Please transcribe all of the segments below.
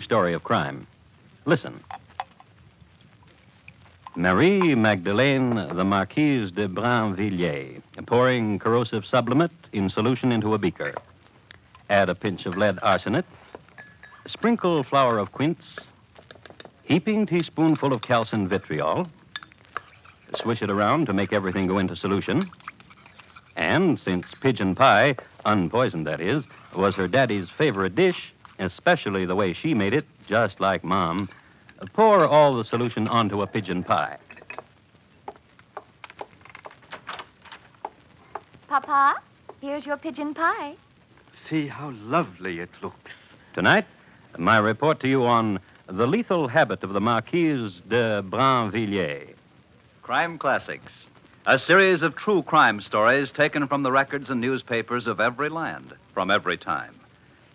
story of crime. Listen. Marie Magdalene, the Marquise de Brinvilliers, pouring corrosive sublimate in solution into a beaker. Add a pinch of lead arsenate. Sprinkle flour of quince. Heaping teaspoonful of calcium vitriol. Swish it around to make everything go into solution. And since pigeon pie, unpoisoned that is, was her daddy's favorite dish, especially the way she made it, just like Mom, pour all the solution onto a pigeon pie. Papa, here's your pigeon pie. See how lovely it looks. Tonight, my report to you on the lethal habit of the Marquise de Brinvilliers. Crime Classics, a series of true crime stories taken from the records and newspapers of every land, from every time.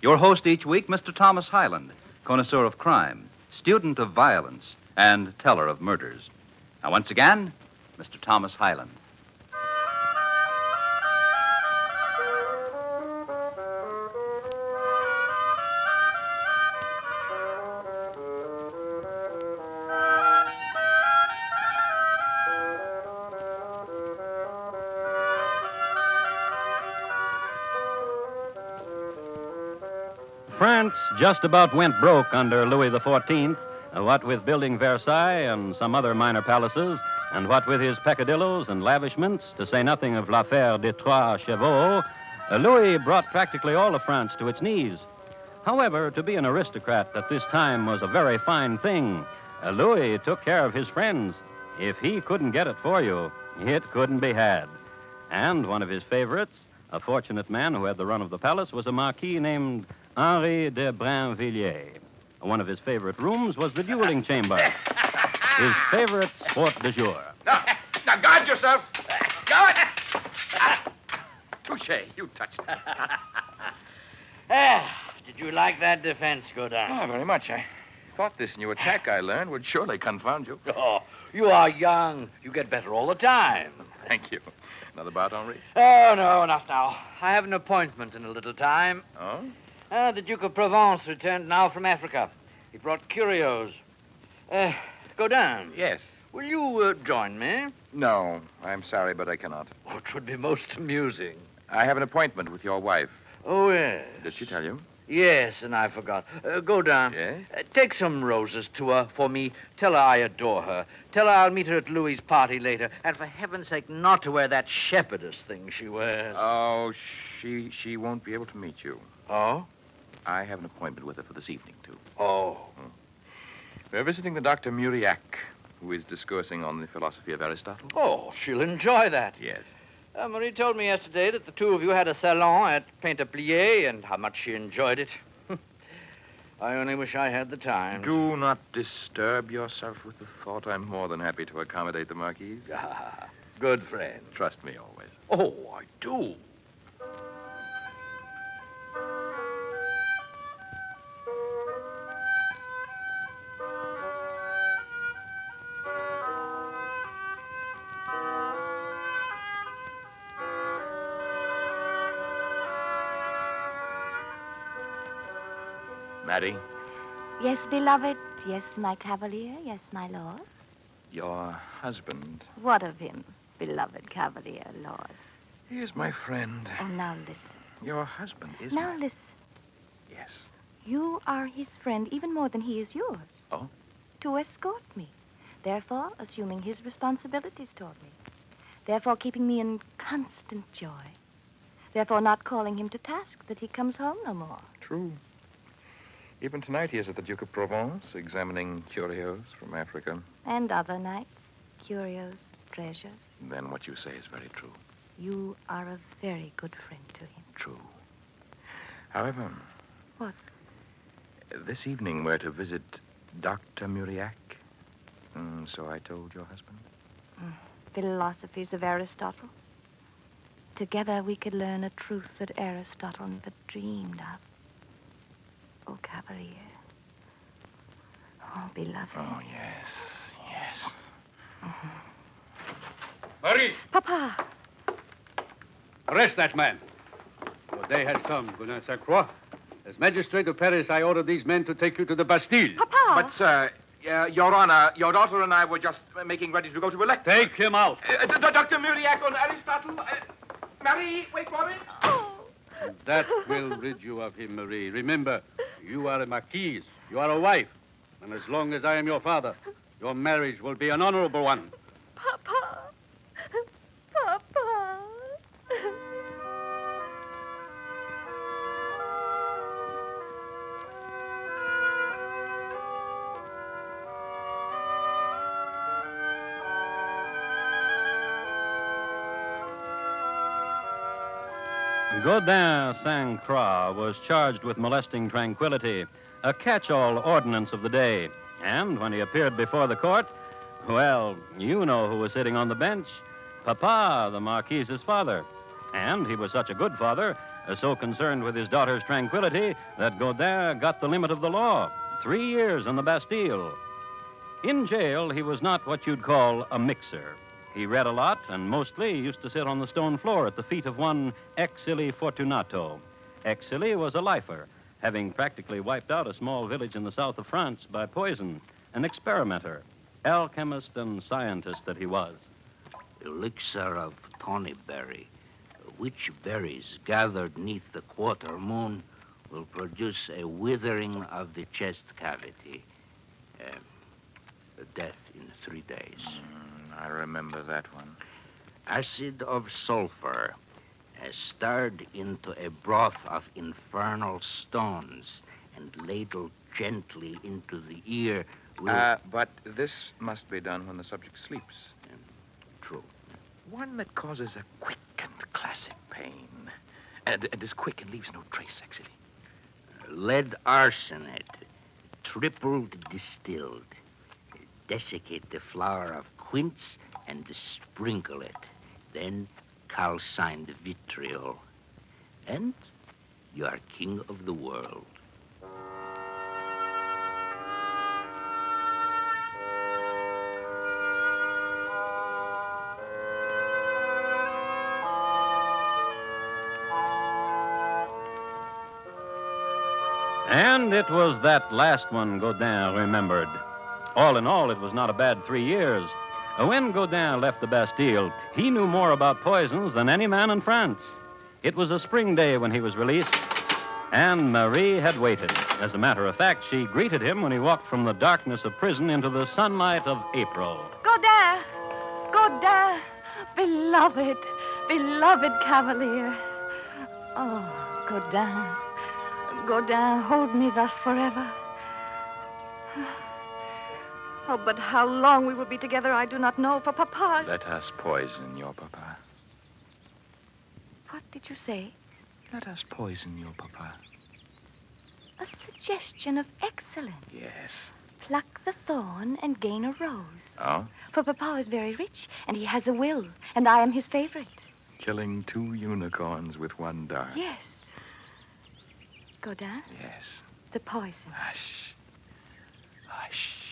Your host each week, Mr. Thomas Hyland, connoisseur of crime, student of violence, and teller of murders. Now, once again, Mr. Thomas Hyland. France just about went broke under Louis XIV, what with building Versailles and some other minor palaces, and what with his peccadillos and lavishments, to say nothing of l'affaire des trois chevaux, Louis brought practically all of France to its knees. However, to be an aristocrat at this time was a very fine thing. Louis took care of his friends. If he couldn't get it for you, it couldn't be had. And one of his favorites, a fortunate man who had the run of the palace, was a marquis named Henri de Brinvilliers. One of his favorite rooms was the dueling chamber. His favorite sport du jour. Now guard yourself. Guard. Touche, you touched it. Did you like that defense, Godin? Oh, very much. I thought this new attack I learned would surely confound you. Oh, you are young. You get better all the time. Thank you. Another bout, Henri? Oh, no, enough now. I have an appointment in a little time. Oh? The Duke of Provence returned now from Africa. He brought curios. Godin. Yes. Will you join me? No, I'm sorry, but I cannot. Oh, it would be most amusing. I have an appointment with your wife. Oh, yes. Did she tell you? Yes, and I forgot. Godin. Yes? Take some roses to her for me. Tell her I adore her. Tell her I'll meet her at Louis's party later. And for heaven's sake, not to wear that shepherdess thing she wears. Oh, she won't be able to meet you. Oh? I have an appointment with her for this evening, too. Oh. We're visiting the Dr. Mauriac, who is discoursing on the philosophy of Aristotle. Oh, she'll enjoy that. Yes. Marie told me yesterday that the two of you had a salon at Paint-a-Plier and how much she enjoyed it. I only wish I had the time. Do not disturb yourself with the thought. I'm more than happy to accommodate the Marquise. Ah, good friend. Trust me always. Oh, I do. Maddie, Yes, beloved. Yes, my cavalier. Yes, my lord. your husband, What of him, beloved cavalier, lord? he is my friend. Oh, now listen. Your husband is Now my... listen. Yes. You are his friend even more than he is yours. Oh? To escort me. Therefore, assuming his responsibilities toward me. Therefore, keeping me in constant joy. Therefore, not calling him to task that he comes home no more. True. Even tonight he is at the Duke of Provence, examining curios from Africa. And other nights, curios, treasures. Then what you say is very true. You are a very good friend to him. True. However... What? This evening we're to visit Dr. Mauriac. So I told your husband. Philosophies of Aristotle. Together we could learn a truth that Aristotle never dreamed of. Oh, cavalier. Oh, beloved. Oh, yes, yes. Marie, Papa. arrest that man. Your day has come, Godin Sacroix. As magistrate of Paris, I order these men to take you to the Bastille. Papa! But, sir, Your Honor, your daughter and I were just making ready to go to a lecture. Take him out. Dr. Muriac and Aristotle. Marie, wait for me. Oh. That will rid you of him, Marie. Remember, you are a Marquise. You are a wife. And as long as I am your father, your marriage will be an honorable one. Papa. Papa. Gaudin Saint Croix was charged with molesting tranquility, a catch-all ordinance of the day. And when he appeared before the court, well, you know who was sitting on the bench. Papa, the Marquise's father. And he was such a good father, so concerned with his daughter's tranquility, that Gaudin got the limit of the law, 3 years in the Bastille. In jail, he was not what you'd call a mixer. He read a lot and mostly used to sit on the stone floor at the feet of one Exili Fortunato. Exili was a lifer, having practically wiped out a small village in the south of France by poison, an experimenter, alchemist and scientist that he was. Elixir of tawny berry, which berries gathered neath the quarter moon will produce a withering of the chest cavity. Death in 3 days. I remember that one. Acid of sulfur, stirred into a broth of infernal stones and ladled gently into the ear will... But this must be done when the subject sleeps. True. One that causes a quick and classic pain. And is quick and leaves no trace, actually. Lead arsenate, tripled distilled. Desiccate the flower of quince and sprinkle it. Then calcined vitriol. And you are king of the world. And it was that last one Gaudin remembered. All in all, it was not a bad 3 years. When Gaudin left the Bastille, he knew more about poisons than any man in France. It was a spring day when he was released, and Marie had waited. As a matter of fact, she greeted him when he walked from the darkness of prison into the sunlight of April. Gaudin! Gaudin! Beloved, beloved cavalier. Oh, Gaudin. Gaudin, hold me thus forever. Oh, but how long we will be together, I do not know, for Papa... Let us poison your papa. What did you say? Let us poison your papa. A suggestion of excellence. Yes. Pluck the thorn and gain a rose. Oh? For Papa is very rich, and he has a will, and I am his favorite. Killing 2 unicorns with 1 dart. Yes. Gaudin? Yes. The poison. Hush. Hush.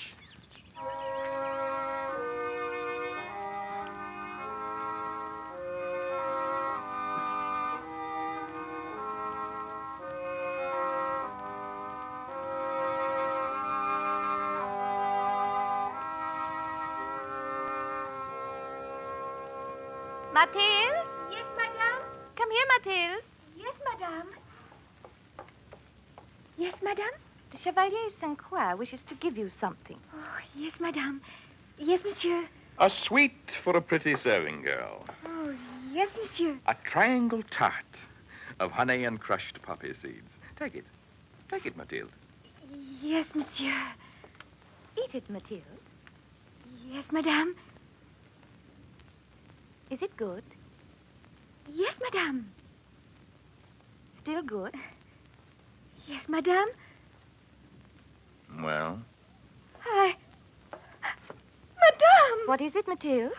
Mathilde? Yes, madame. Come here, Mathilde. Yes, madame. Yes, madame. The Chevalier Saint Croix wishes to give you something. Oh, yes, madame. Yes, monsieur. A sweet for a pretty serving girl. Oh, yes, monsieur. A triangle tart of honey and crushed poppy seeds. Take it. Take it, Mathilde. Yes, monsieur. Eat it, Mathilde. Yes, madame. Is it good? Yes, madame. Still good? Yes, madame. Well? Madame! What is it, Mathilde?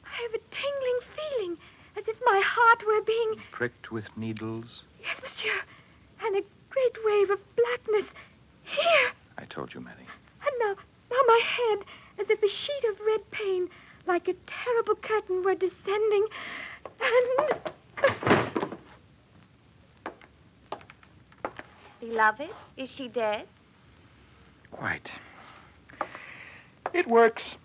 I have a tingling feeling, as if my heart were being... Pricked with needles? Yes, monsieur. And a great wave of blackness here. I told you, Mary. And now my head, as if a sheet of red pain, like a terrible curtain, were descending, and... Beloved, is she dead? Quite. It works.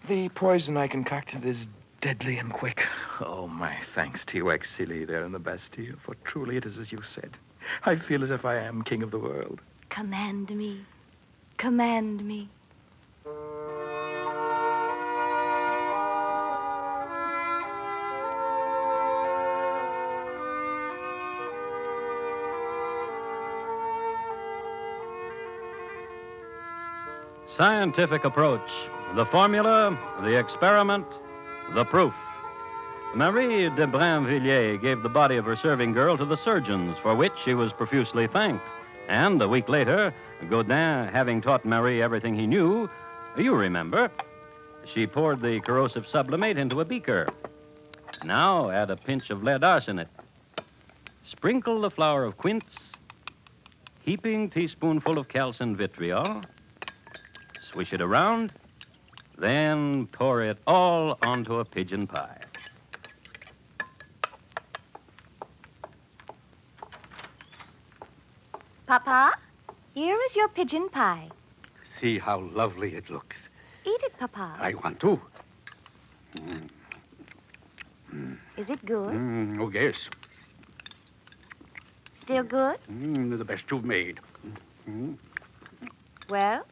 The poison I concocted is deadly and quick. Oh, my thanks to you, exili, there in the Bastille, for truly it is as you said. I feel as if I am king of the world. Command me. Command me. Scientific approach, the formula, the experiment, the proof. Marie de Brinvilliers gave the body of her serving girl to the surgeons, for which she was profusely thanked. And a week later, Godin, having taught Marie everything he knew, you remember, she poured the corrosive sublimate into a beaker. Now add a pinch of lead arsenate. Sprinkle the flour of quince, heaping teaspoonful of calcined vitriol. Swish it around, then pour it all onto a pigeon pie. Papa, here is your pigeon pie. See how lovely it looks. Eat it, Papa. I want to. Is it good? Oh, yes. Still good? The best you've made. Well?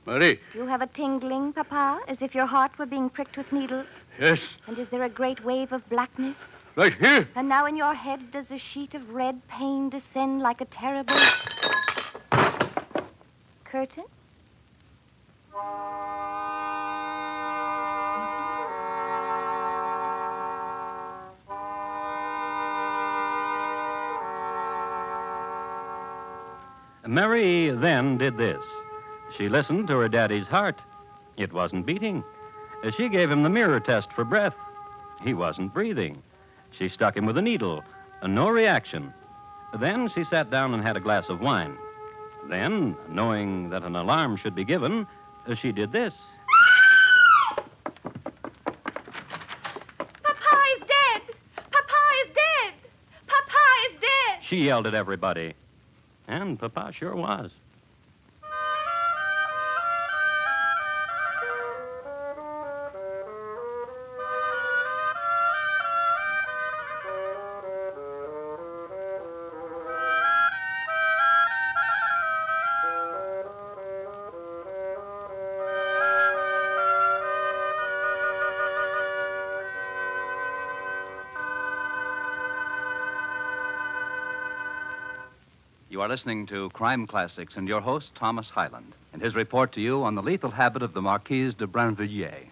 Marie. Do you have a tingling, Papa, as if your heart were being pricked with needles? Yes. And is there a great wave of blackness? Right here. And now in your head does a sheet of red pain descend like a terrible curtain? Marie then did this. She listened to her daddy's heart. It wasn't beating. She gave him the mirror test for breath. He wasn't breathing. She stuck him with a needle. No reaction. Then she sat down and had a glass of wine. Then, knowing that an alarm should be given, she did this. Papa is dead! Papa is dead! Papa is dead! She yelled at everybody. And Papa sure was. You are listening to Crime Classics and your host, Thomas Hyland, and his report to you on the lethal habit of the Marquise de Brinvilliers.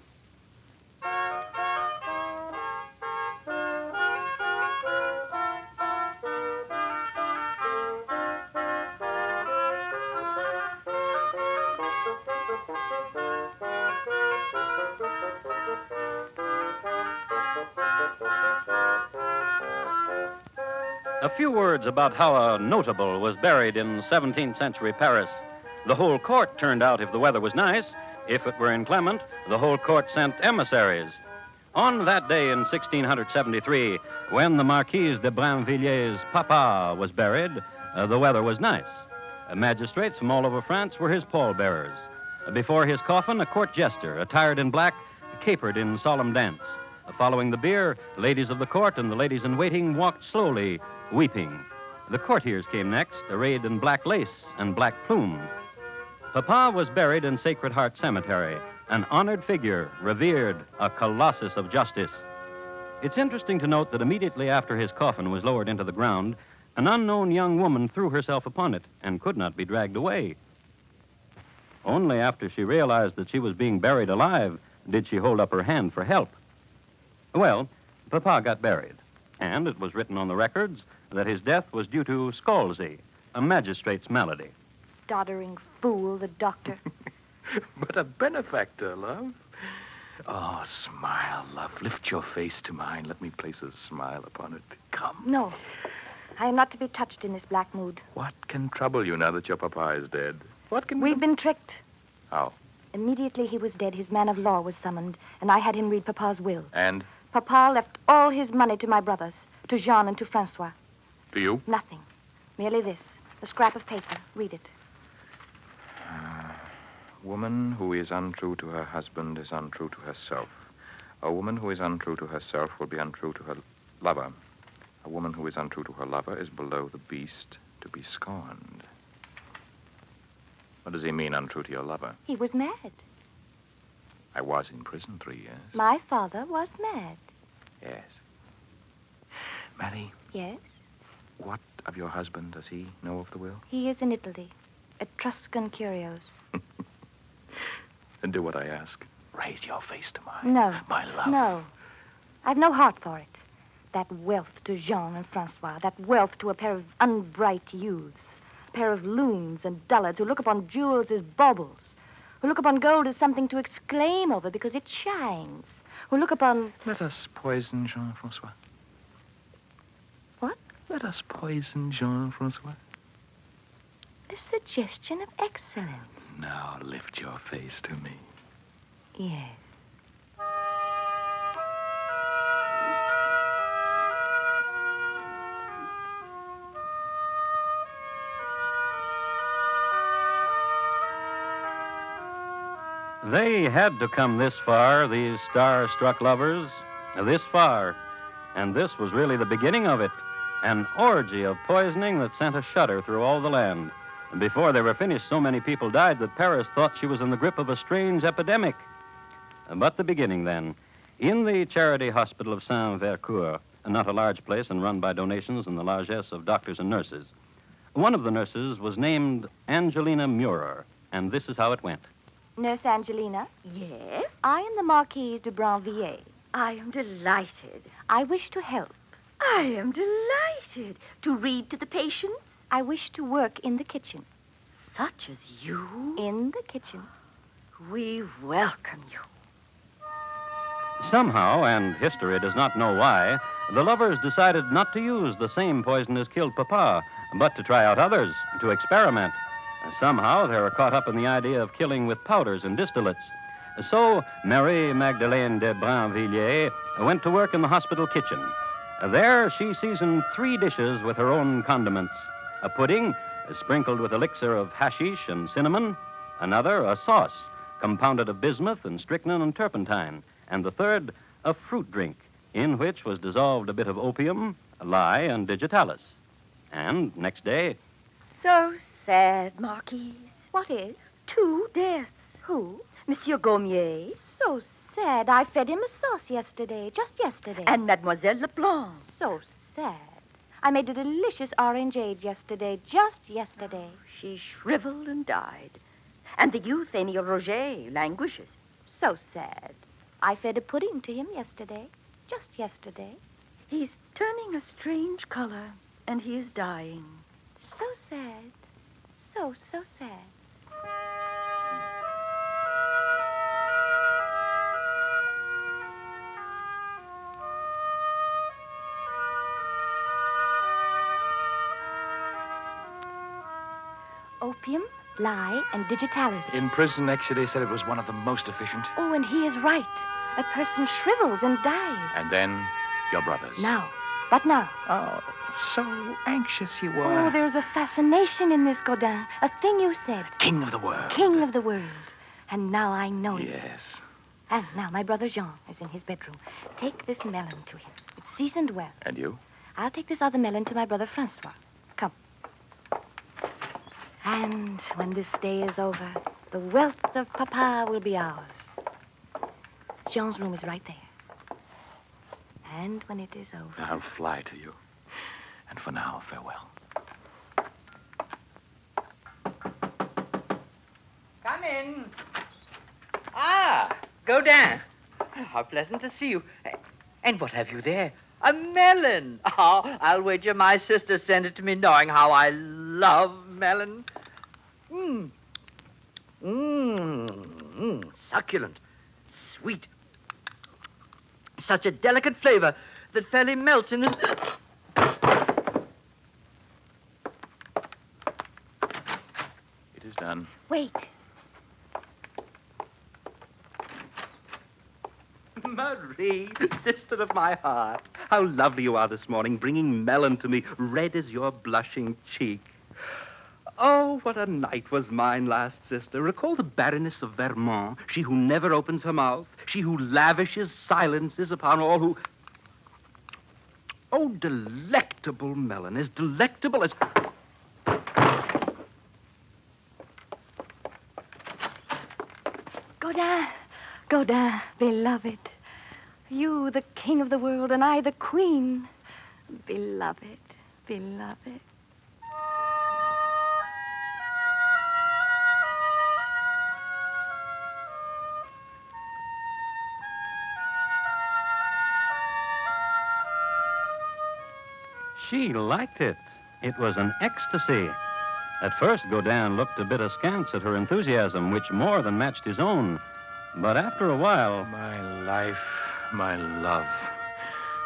A few words about how a notable was buried in 17th century Paris. The whole court turned out if the weather was nice. If it were inclement, the whole court sent emissaries. On that day in 1673, when the Marquise de Brinvilliers' papa was buried, the weather was nice. Magistrates from all over France were his pallbearers. Before his coffin, a court jester, attired in black, capered in solemn dance. Following the bier, ladies of the court and the ladies in waiting walked slowly, weeping. The courtiers came next, arrayed in black lace and black plume. Papa was buried in Sacred Heart Cemetery, an honored figure, revered, a colossus of justice. It's interesting to note that immediately after his coffin was lowered into the ground, an unknown young woman threw herself upon it and could not be dragged away. Only after she realized that she was being buried alive did she hold up her hand for help. Well, Papa got buried, and it was written on the records that his death was due to scalzi, a magistrate's malady. Doddering fool, the doctor. But a benefactor, love. Oh, smile, love. Lift your face to mine. Let me place a smile upon it. Come. No, I am not to be touched in this black mood. What can trouble you now that your papa is dead? What can... We've been tricked. How? Immediately he was dead, his man of law was summoned, and I had him read Papa's will. And? Papa left all his money to my brothers, to Jean and to Francois. Do you? Nothing. Merely this. A scrap of paper. Read it. Woman who is untrue to her husband is untrue to herself. A woman who is untrue to herself will be untrue to her lover. A woman who is untrue to her lover is below the beast to be scorned. What does he mean, untrue to your lover? He was mad. I was in prison 3 years. My father was mad. Yes. Mary, Yes? what of your husband does he know of the will? He is in Italy. Etruscan curios. Then do what I ask. Raise your face to mine. No. My love. No. I've no heart for it. That wealth to Jean and Francois. That wealth to a pair of unbright youths. A pair of loons and dullards who look upon jewels as baubles. Who look upon gold as something to exclaim over because it shines. Who look upon... Let us poison Jean-Francois. What? Let us poison Jean-Francois. A suggestion of excellence. Now lift your face to me. Yes. They had to come this far, these star-struck lovers, this far. And this was really the beginning of it, an orgy of poisoning that sent a shudder through all the land. And before they were finished, so many people died that Paris thought she was in the grip of a strange epidemic. But the beginning, then. In the charity hospital of Saint-Vercourt, not a large place and run by donations and the largesse of doctors and nurses, one of the nurses was named Angelina Murer, and this is how it went. Nurse Angelina? Yes? I am the Marquise de Brinvilliers. I am delighted. I wish to help. I am delighted. To read to the patients? I wish to work in the kitchen. Such as you? In the kitchen. We welcome you. Somehow, and history does not know why, the lovers decided not to use the same poison as killed Papa, but to try out others, to experiment. Somehow, they were caught up in the idea of killing with powders and distillates. So, Marie Magdalene de Brinvilliers went to work in the hospital kitchen. There, she seasoned 3 dishes with her own condiments. A pudding, sprinkled with elixir of hashish and cinnamon. Another, a sauce, compounded of bismuth and strychnine and turpentine. And the third, a fruit drink, in which was dissolved a bit of opium, lye, and digitalis. And next day... So sad, Marquise. What is? 2 deaths. Who? Monsieur Gommier So sad. I fed him a sauce yesterday, just yesterday. and Mademoiselle Leblanc. So sad. I made a delicious orangeade yesterday, just yesterday. She shriveled and died. And the youth, Emile Roger, languishes. So sad. I fed a pudding to him yesterday, just yesterday. He's turning a strange color, and he is dying. So sad. So sad. Opium, lye, and digitalis. In prison, Exeter said it was one of the most efficient. Oh, and he is right. A person shrivels and dies. And then, your brothers. Now. What now? Oh, so anxious you were. Oh, there's a fascination in this, Godin. A thing you said. King of the world. King of the world. And now I know it. Yes. And now my brother Jean is in his bedroom. Take this melon to him. It's seasoned well. And you? I'll take this other melon to my brother Francois. Come. And when this day is over, the wealth of Papa will be ours. Jean's room is right there. And when it is over... I'll fly to you. And for now, farewell. Come in. Ah, Godin. How pleasant to see you. And what have you there? A melon. Oh, I'll wager my sister sent it to me knowing how I love melon. Succulent. Sweet. Such a delicate flavor that fairly melts in the... It is done. Wait. Marie, sister of my heart. How lovely you are this morning, bringing melon to me, red as your blushing cheek. Oh, what a night was mine last, sister. Recall the Baroness of Vermont, she who never opens her mouth, she who lavishes silences upon all who... Oh, delectable melon, as delectable as... Godin, beloved. You, the king of the world, and I, the queen. Beloved, beloved. She liked it. It was an ecstasy. At first, Godin looked a bit askance at her enthusiasm, which more than matched his own. But after a while... My life, my love,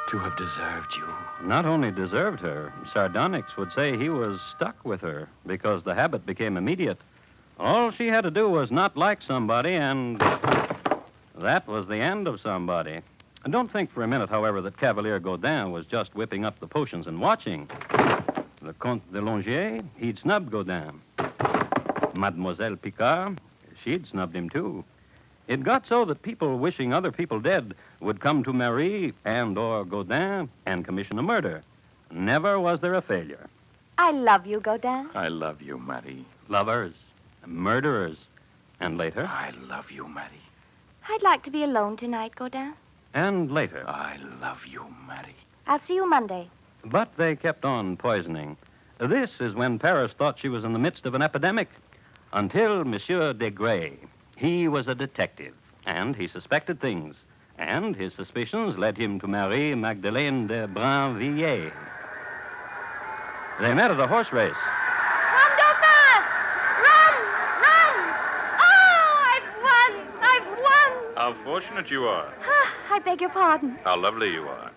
to have deserved you. Not only deserved her, sardonyx would say he was stuck with her because the habit became immediate. All she had to do was not like somebody, and that was the end of somebody. And don't think for a minute, however, that Cavalier Godin was just whipping up the potions and watching. The Comte de Longier, he'd snubbed Godin. Mademoiselle Picard, she'd snubbed him, too. It got so that people wishing other people dead would come to Marie and or Godin and commission a murder. Never was there a failure. I love you, Godin. I love you, Marie. Lovers, murderers, and later... I love you, Marie. I'd like to be alone tonight, Godin. And later. I love you, Marie. I'll see you Monday. But they kept on poisoning. This is when Paris thought she was in the midst of an epidemic. Until Monsieur Desgrais. He was a detective, and he suspected things. And his suspicions led him to marry Magdalene de Brinvilliers. They met at a horse race. Come, Dauphin! Run! Run! Oh, I've won! How fortunate you are. I beg your pardon. How lovely you are.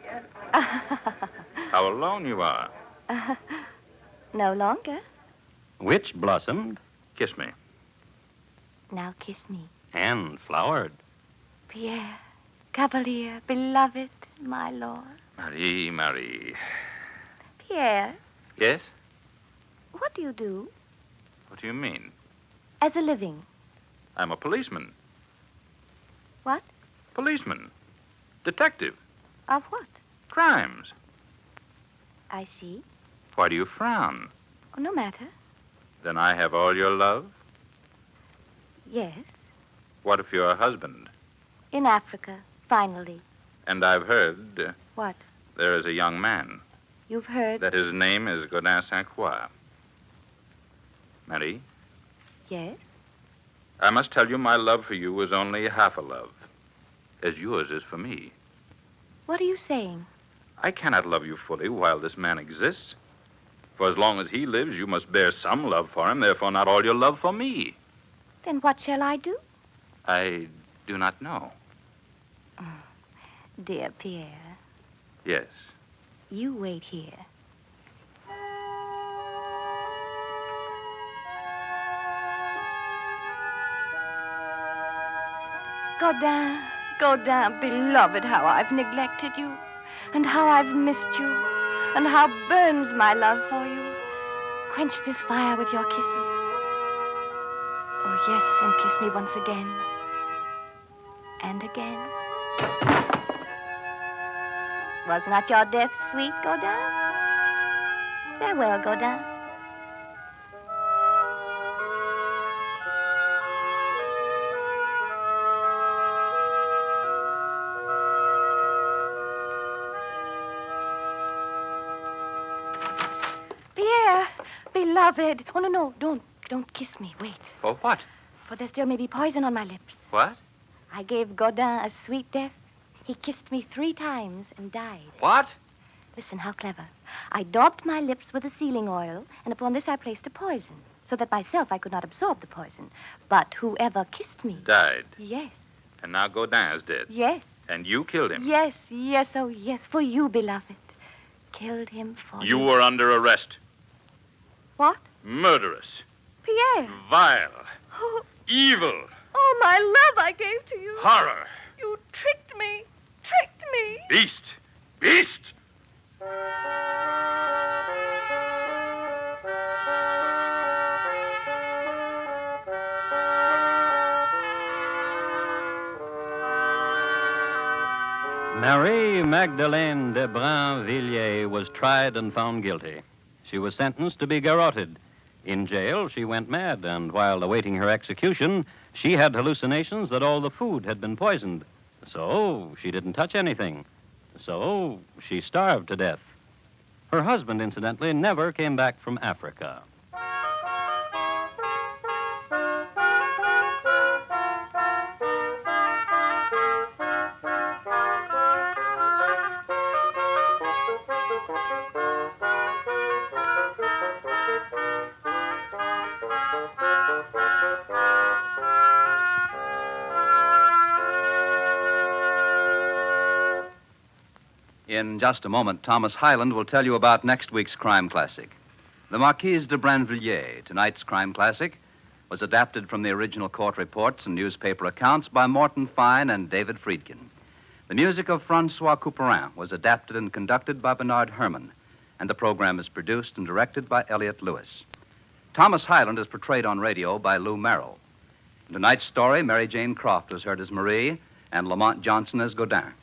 How alone you are. No longer. Which blossomed Kiss me. Now kiss me. and flowered. Pierre, Cavalier, beloved, my lord. Marie, Marie. Pierre, Yes? what do you do What do you mean? as a living? I'm a policeman. What? Policeman. Detective. Of what? Crimes. I see. Why do you frown? Oh, no matter. Then I have all your love? Yes. What if you're a husband? In Africa, finally. And I've heard What? there is a young man, You've heard? that his name is Godin Saint Croix. Marie, Yes. I must tell you my love for you is only half a love, as yours is for me. What are you saying? I cannot love you fully while this man exists. For as long as he lives, you must bear some love for him, therefore not all your love for me. Then what shall I do? I do not know. Dear Pierre, Yes. you wait here. Godin, Godin, beloved, how I've neglected you, and how I've missed you, and how burns my love for you. Quench this fire with your kisses. Oh, yes, and kiss me once again. And again. Was not your death sweet, Godin? Farewell, Godin. Pierre, beloved. Oh, no, don't kiss me. Wait. For what? For there still may be poison on my lips. What? I gave Godin a sweet death. He kissed me 3 times and died. What? Listen, how clever. I daubed my lips with a sealing oil, and upon this I placed a poison, so that myself I could not absorb the poison. But whoever kissed me... Died. Yes, And now Godin is dead. yes, And you killed him. yes, yes, oh yes, for you, beloved. Killed him for You were under arrest. What? Murderous. Pierre. Vile. Oh, Evil. oh, my love I gave to you. Horror. You tricked me. tricked me. Beast! Beast! Marie Magdalene de Brinvilliers was tried and found guilty. She was sentenced to be garroted. In jail, she went mad, and while awaiting her execution, she had hallucinations that all the food had been poisoned. So she didn't touch anything. So she starved to death. Her husband, incidentally, never came back from Africa. In just a moment, Thomas Hyland will tell you about next week's crime classic. The Marquise de Brinvilliers, tonight's crime classic, was adapted from the original court reports and newspaper accounts by Morton Fine and David Friedkin. The music of Francois Couperin was adapted and conducted by Bernard Herrmann, and the program is produced and directed by Elliott Lewis. Thomas Hyland is portrayed on radio by Lou Merrill. In tonight's story, Mary Jane Croft was heard as Marie and Lamont Johnson as Godin.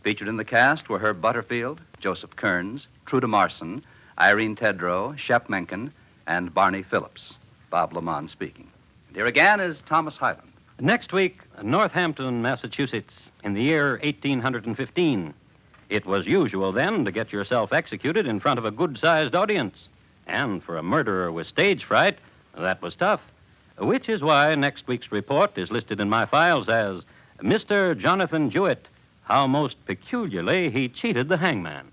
Featured in the cast were Herb Butterfield, Joseph Kearns, Trude Marson, Irene Tedrow, Shep Menken, and Barney Phillips. Bob Lamont speaking. And here again is Thomas Hyland. Next week, Northampton, Massachusetts, in the year 1815. It was usual then to get yourself executed in front of a good-sized audience. And for a murderer with stage fright, that was tough. Which is why next week's report is listed in my files as Mr. Jonathon Jewett, how most peculiarly he cheated the hangman.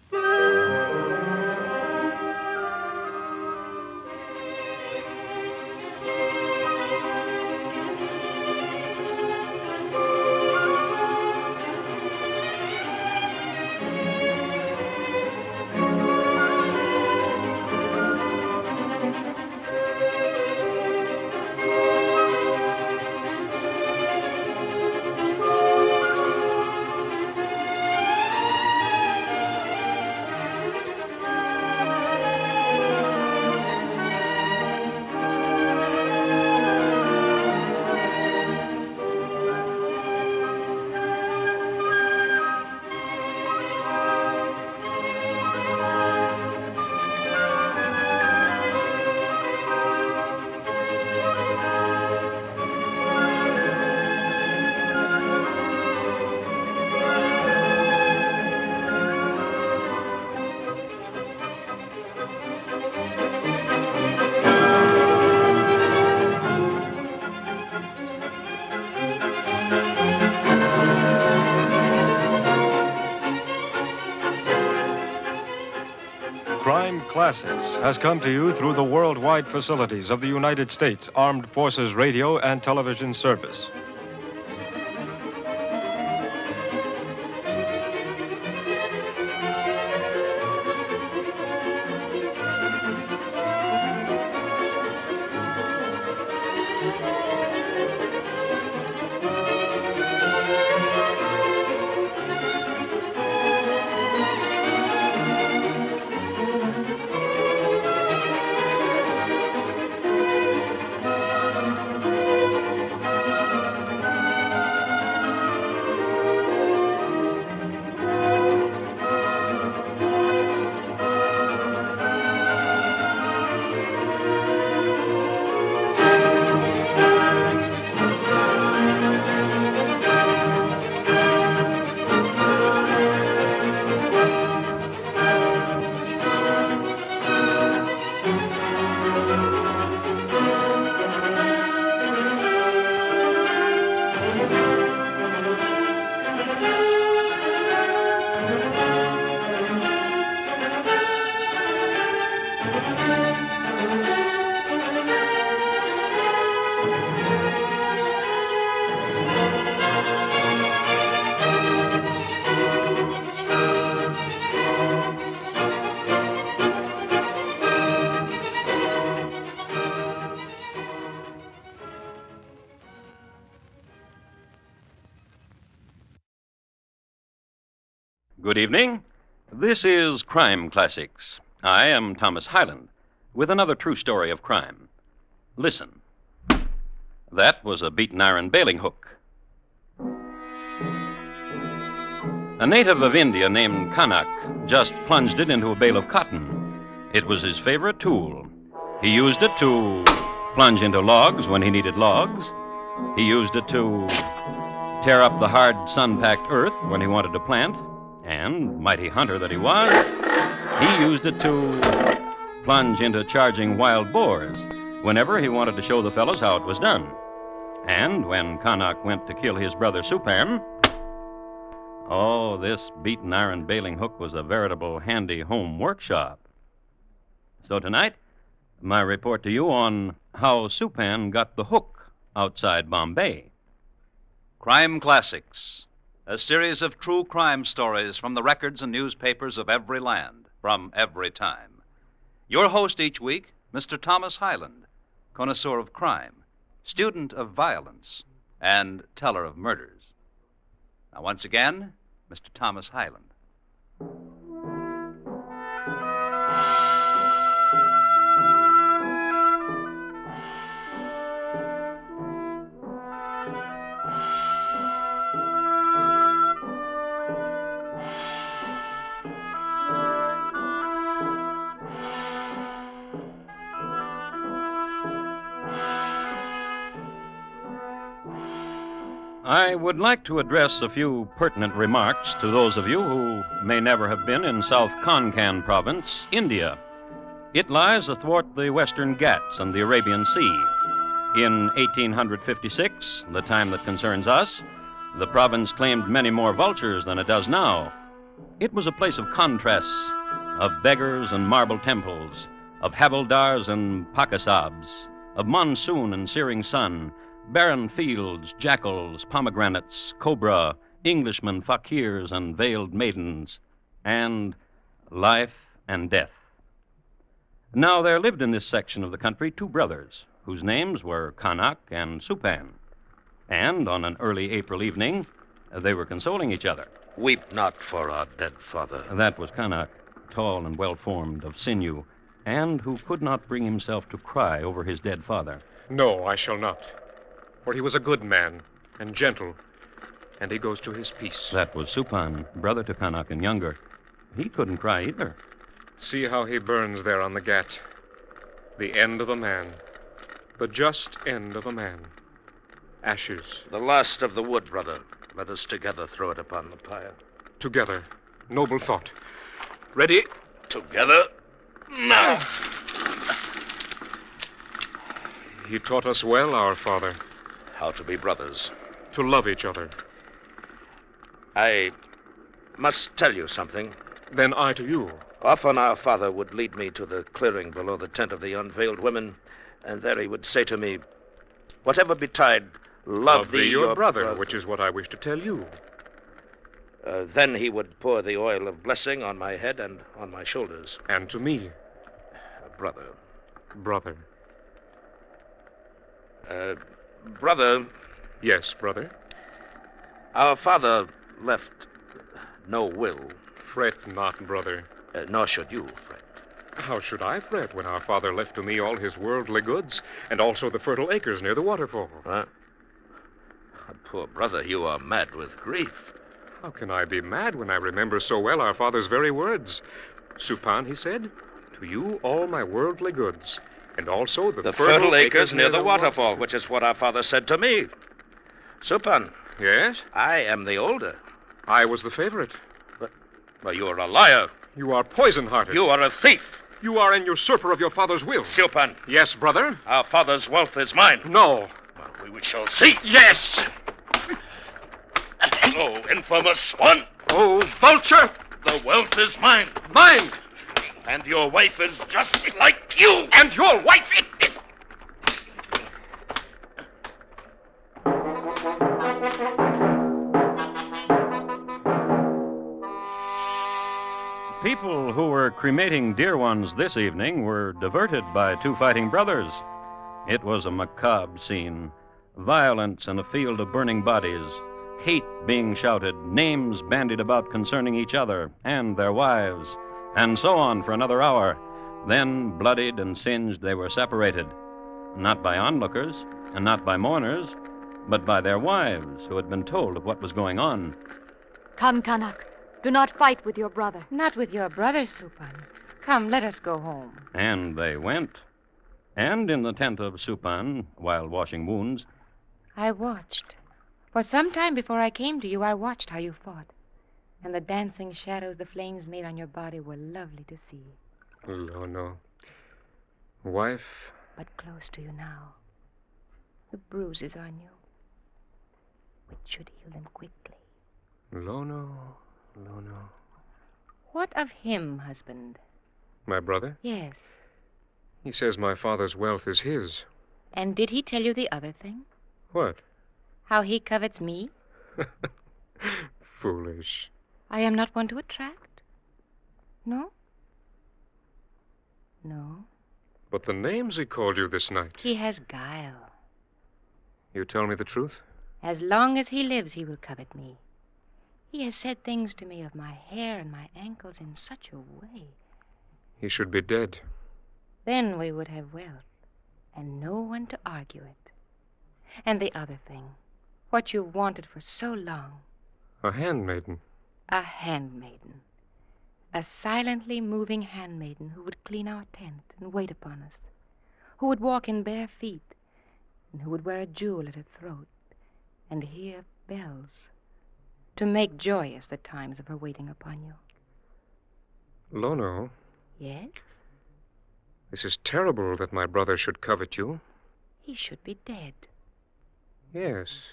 Crime Classics has come to you through the worldwide facilities of the United States Armed Forces Radio and Television Service. Good evening. This is Crime Classics. I am Thomas Hyland with another true story of crime. Listen. That was a beaten iron bailing hook. A native of India named Kanak just plunged it into a bale of cotton. It was his favorite tool. He used it to plunge into logs when he needed logs. He used it to tear up the hard, sun-packed earth when he wanted to plant. And, mighty hunter that he was, he used it to plunge into charging wild boars whenever he wanted to show the fellows how it was done. And when Kanak went to kill his brother Supan, oh, this beaten iron bailing hook was a veritable handy home workshop. So tonight, my report to you on how Supan got the hook outside Bombay. Crime Classics, a series of true crime stories from the records and newspapers of every land, from every time. Your host each week, Mr. Thomas Hyland, connoisseur of crime, student of violence, and teller of murders. Now, once again, Mr. Thomas Hyland. I would like to address a few pertinent remarks to those of you who may never have been in South Konkan Province, India. It lies athwart the Western Ghats and the Arabian Sea. In 1856, the time that concerns us, the province claimed many more vultures than it does now. It was a place of contrasts, of beggars and marble temples, of havildars and pakasabs, of monsoon and searing sun, barren fields, jackals, pomegranates, cobra, Englishmen, fakirs, and veiled maidens, and life and death. Now, there lived in this section of the country two brothers, whose names were Kanak and Supan. And on an early April evening, they were consoling each other. Weep not for our dead father. That was Kanak, tall and well-formed, of sinew, and who could not bring himself to cry over his dead father. No, I shall not. For he was a good man and gentle, and he goes to his peace. That was Supan, brother to Kanak and younger. He couldn't cry either. See how he burns there on the Ghat. The end of a man. The just end of a man. Ashes. The last of the wood, brother. Let us together throw it upon the pyre. Together. Noble thought. Ready? Together? Now! He taught us well, our father. How to be brothers. To love each other. I must tell you something. Then I to you. Often our father would lead me to the clearing below the tent of the unveiled women, and there he would say to me, whatever betide, love thee your brother, which is what I wish to tell you. Then he would pour the oil of blessing on my head and on my shoulders. And to me. Brother. Brother. Brother. Yes, brother. Our father left no will. Fret not, brother. Nor should you fret. How should I fret when our father left to me all his worldly goods and also the fertile acres near the waterfall? Huh? Poor brother, you are mad with grief. How can I be mad when I remember so well our father's very words? Supan, he said, to you all my worldly goods, and also the fertile acres near the waterfall, which is what our father said to me. Supan. Yes? I am the older. I was the favorite. But you're a liar. You are poison-hearted. You are a thief. You are an usurper of your father's will. Supan. Yes, brother? Our father's wealth is mine. No. Well, we shall see. Yes! Oh, infamous one. Oh, vulture! The wealth is mine. Mine! And your wife is just like you. And your wife, People who were cremating dear ones this evening were diverted by two fighting brothers. It was a macabre scene. Violence and a field of burning bodies. hate being shouted, names bandied about concerning each other and their wives, and so on for another hour. Then, bloodied and singed, they were separated, not by onlookers and not by mourners, but by their wives who had been told of what was going on. Come, Canuck. Do not fight with your brother. Not with your brother, Supan. Come, let us go home. And they went. And in the tent of Supan, while washing wounds, I watched. For some time before I came to you, I watched how you fought. And the dancing shadows the flames made on your body were lovely to see. No. Wife? But close to you now. The bruises on you, which should heal them quickly. Lono. What of him, husband? My brother? Yes. He says my father's wealth is his. And did he tell you the other thing? What? How he covets me? Foolish. I am not one to attract? No? No. But the names he called you this night. He has guile. You tell me the truth? As long as he lives, he will covet me. He has said things to me of my hair and my ankles in such a way. He should be dead. Then we would have wealth, and no one to argue it. And the other thing, what you wanted for so long. A handmaiden. A handmaiden. A silently moving handmaiden who would clean our tent and wait upon us, who would walk in bare feet, and who would wear a jewel at her throat and hear bells to make joyous the times of her waiting upon you. Lono. Yes? This is terrible that my brother should covet you. He should be dead. Yes.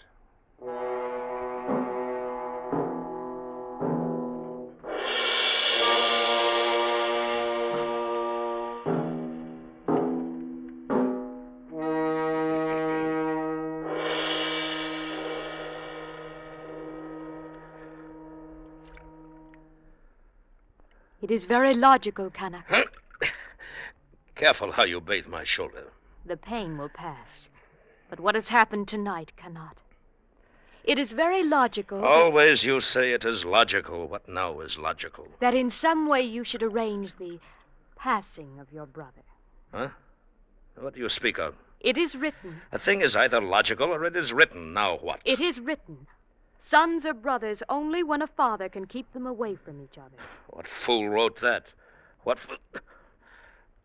It is very logical, Canuck. Careful how you bathe my shoulder. The pain will pass. But what has happened tonight cannot. It is very logical. Always you say it is logical. What now is logical? That in some way you should arrange the passing of your brother. Huh? What do you speak of? It is written. A thing is either logical or it is written. Now what? It is written. Sons are brothers only when a father can keep them away from each other. What fool wrote that? What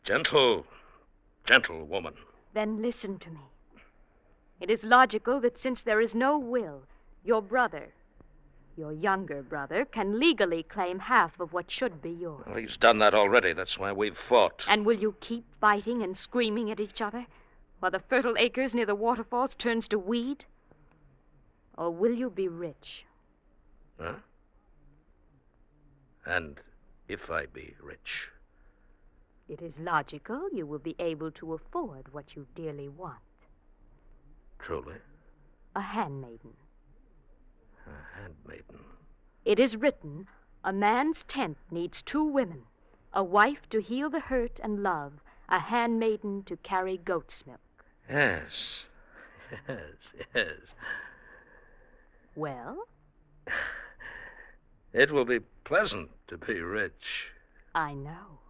Gentle woman. Then listen to me. It is logical that since there is no will, your brother, your younger brother, can legally claim half of what should be yours. Well, he's done that already. That's why we've fought. And will you keep fighting and screaming at each other while the fertile acres near the waterfalls turns to weed? Or will you be rich? Huh? And if I be rich? It is logical you will be able to afford what you dearly want. Truly? A handmaiden. A handmaiden. It is written, a man's tent needs 2 women, a wife to heal the hurt and love, a handmaiden to carry goat's milk. Yes. Well? It will be pleasant to be rich. I know.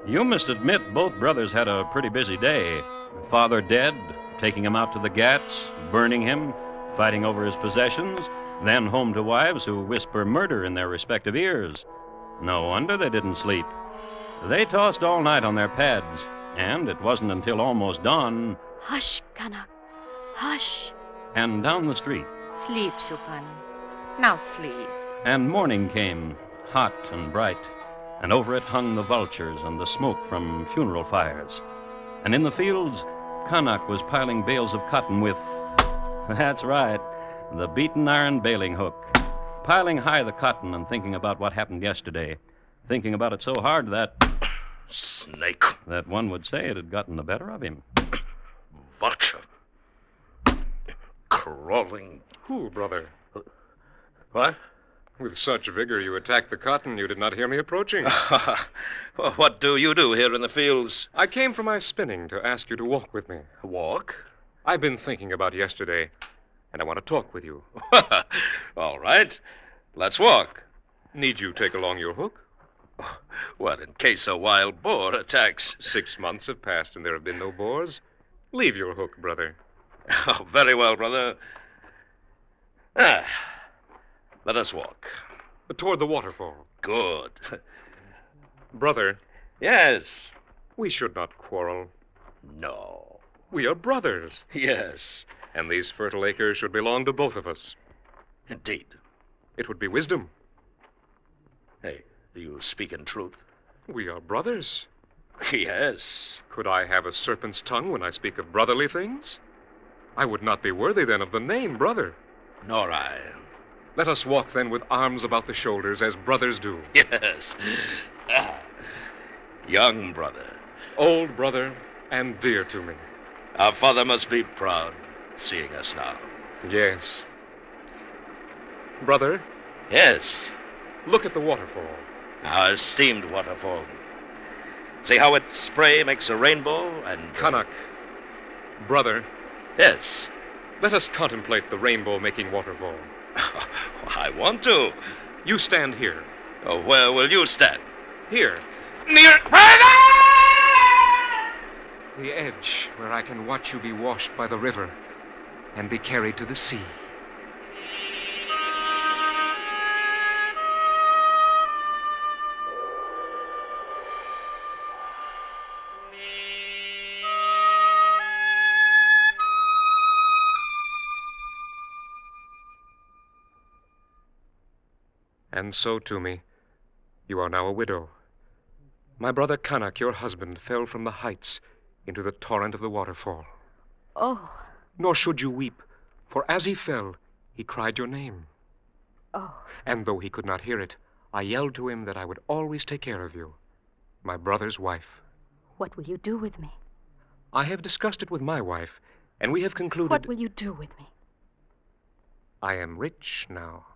You must admit both brothers had a pretty busy day. Father dead, taking him out to the Ghats, burning him, fighting over his possessions, then home to wives who whisper murder in their respective ears. No wonder they didn't sleep. They tossed all night on their pads, and it wasn't until almost dawn. Hush, Canuck. Hush. And down the street. Sleep, Supan. Now sleep. And morning came, hot and bright, and over it hung the vultures and the smoke from funeral fires. And in the fields, Canuck was piling bales of cotton with, that's right, the beaten iron baling hook, piling high the cotton and thinking about what happened yesterday, thinking about it so hard that... Snake. That one would say it had gotten the better of him. Vulture. Crawling Who, brother? What? With such vigor you attacked the cotton, you did not hear me approaching. Well, what do you do here in the fields? I came from my spinning to ask you to walk with me. Walk? I've been thinking about yesterday, and I want to talk with you. All right. Let's walk. Need you take along your hook? Well, in case a wild boar attacks. 6 months have passed and there have been no boars. Leave your hook, brother. Oh, very well, brother. Let us walk. Toward the waterfall. Good. Brother. Yes. We should not quarrel. No. We are brothers. Yes. And these fertile acres should belong to both of us. Indeed. It would be wisdom. Hey, do you speak in truth? We are brothers. Yes. Could I have a serpent's tongue when I speak of brotherly things? I would not be worthy then of the name brother. Nor I. Let us walk then with arms about the shoulders as brothers do. Yes. Young brother. Old brother and dear to me. Our father must be proud seeing us now. Yes. Brother? Yes. Look at the waterfall. Our esteemed waterfall. See how its spray makes a rainbow and... Canuck. Brother. Yes. Let us contemplate the rainbow-making waterfall. I want to. You stand here. Oh, where will you stand? Here. Near... The edge where I can watch you be washed by the river and be carried to the sea. And so, to me, you are now a widow. My brother Canuck, your husband, fell from the heights into the torrent of the waterfall. Oh. Nor should you weep, for as he fell, he cried your name. Oh. And though he could not hear it, I yelled to him that I would always take care of you, my brother's wife. What will you do with me? I have discussed it with my wife, and we have concluded... What will you do with me? I am rich now.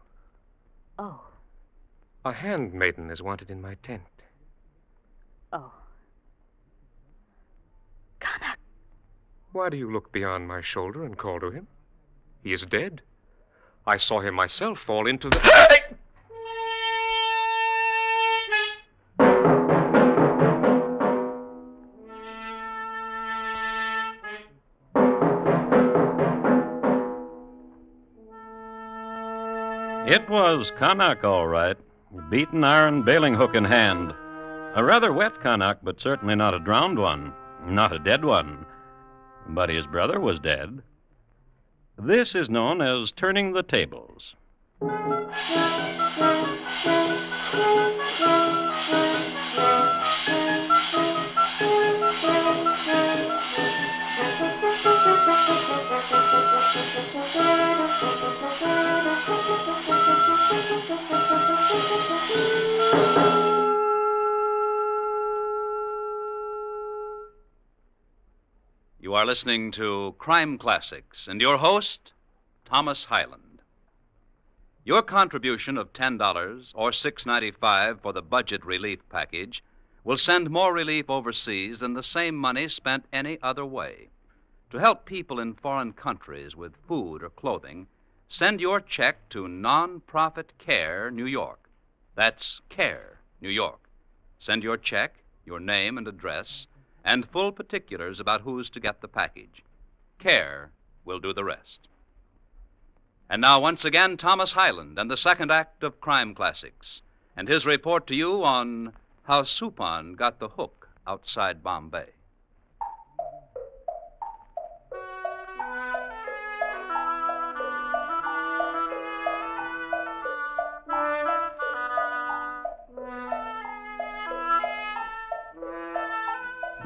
Oh. A handmaiden is wanted in my tent. Oh. Canuck! Why do you look beyond my shoulder and call to him? He is dead. I saw him myself fall into the... It was Canuck, all right. Beaten iron bailing hook in hand. A rather wet Canuck, but certainly not a drowned one. Not a dead one. But his brother was dead. This is known as turning the tables. You are listening to Crime Classics, and your host, Thomas Hyland. Your contribution of $10 or $6.95 for the budget relief package will send more relief overseas than the same money spent any other way. To help people in foreign countries with food or clothing, send your check to Non-Profit Care, New York. That's Care, New York. Send your check, your name and address, and full particulars about who's to get the package. Care will do the rest. And now, once again, Thomas Hyland and the second act of Crime Classics, and his report to you on how Supan got the hook outside Bombay.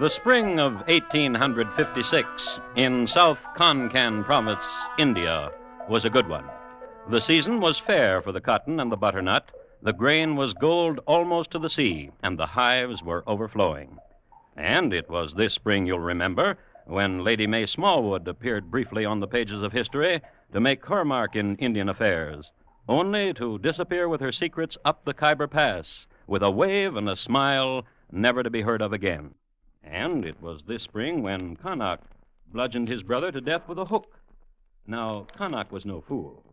The spring of 1856 in South Konkan Province, India, was a good one. The season was fair for the cotton and the butternut. The grain was gold almost to the sea, and the hives were overflowing. And it was this spring, you'll remember, when Lady May Smallwood appeared briefly on the pages of history to make her mark in Indian affairs, only to disappear with her secrets up the Khyber Pass with a wave and a smile never to be heard of again. And it was this spring when Connacht bludgeoned his brother to death with a hook. Now, Connacht was no fool,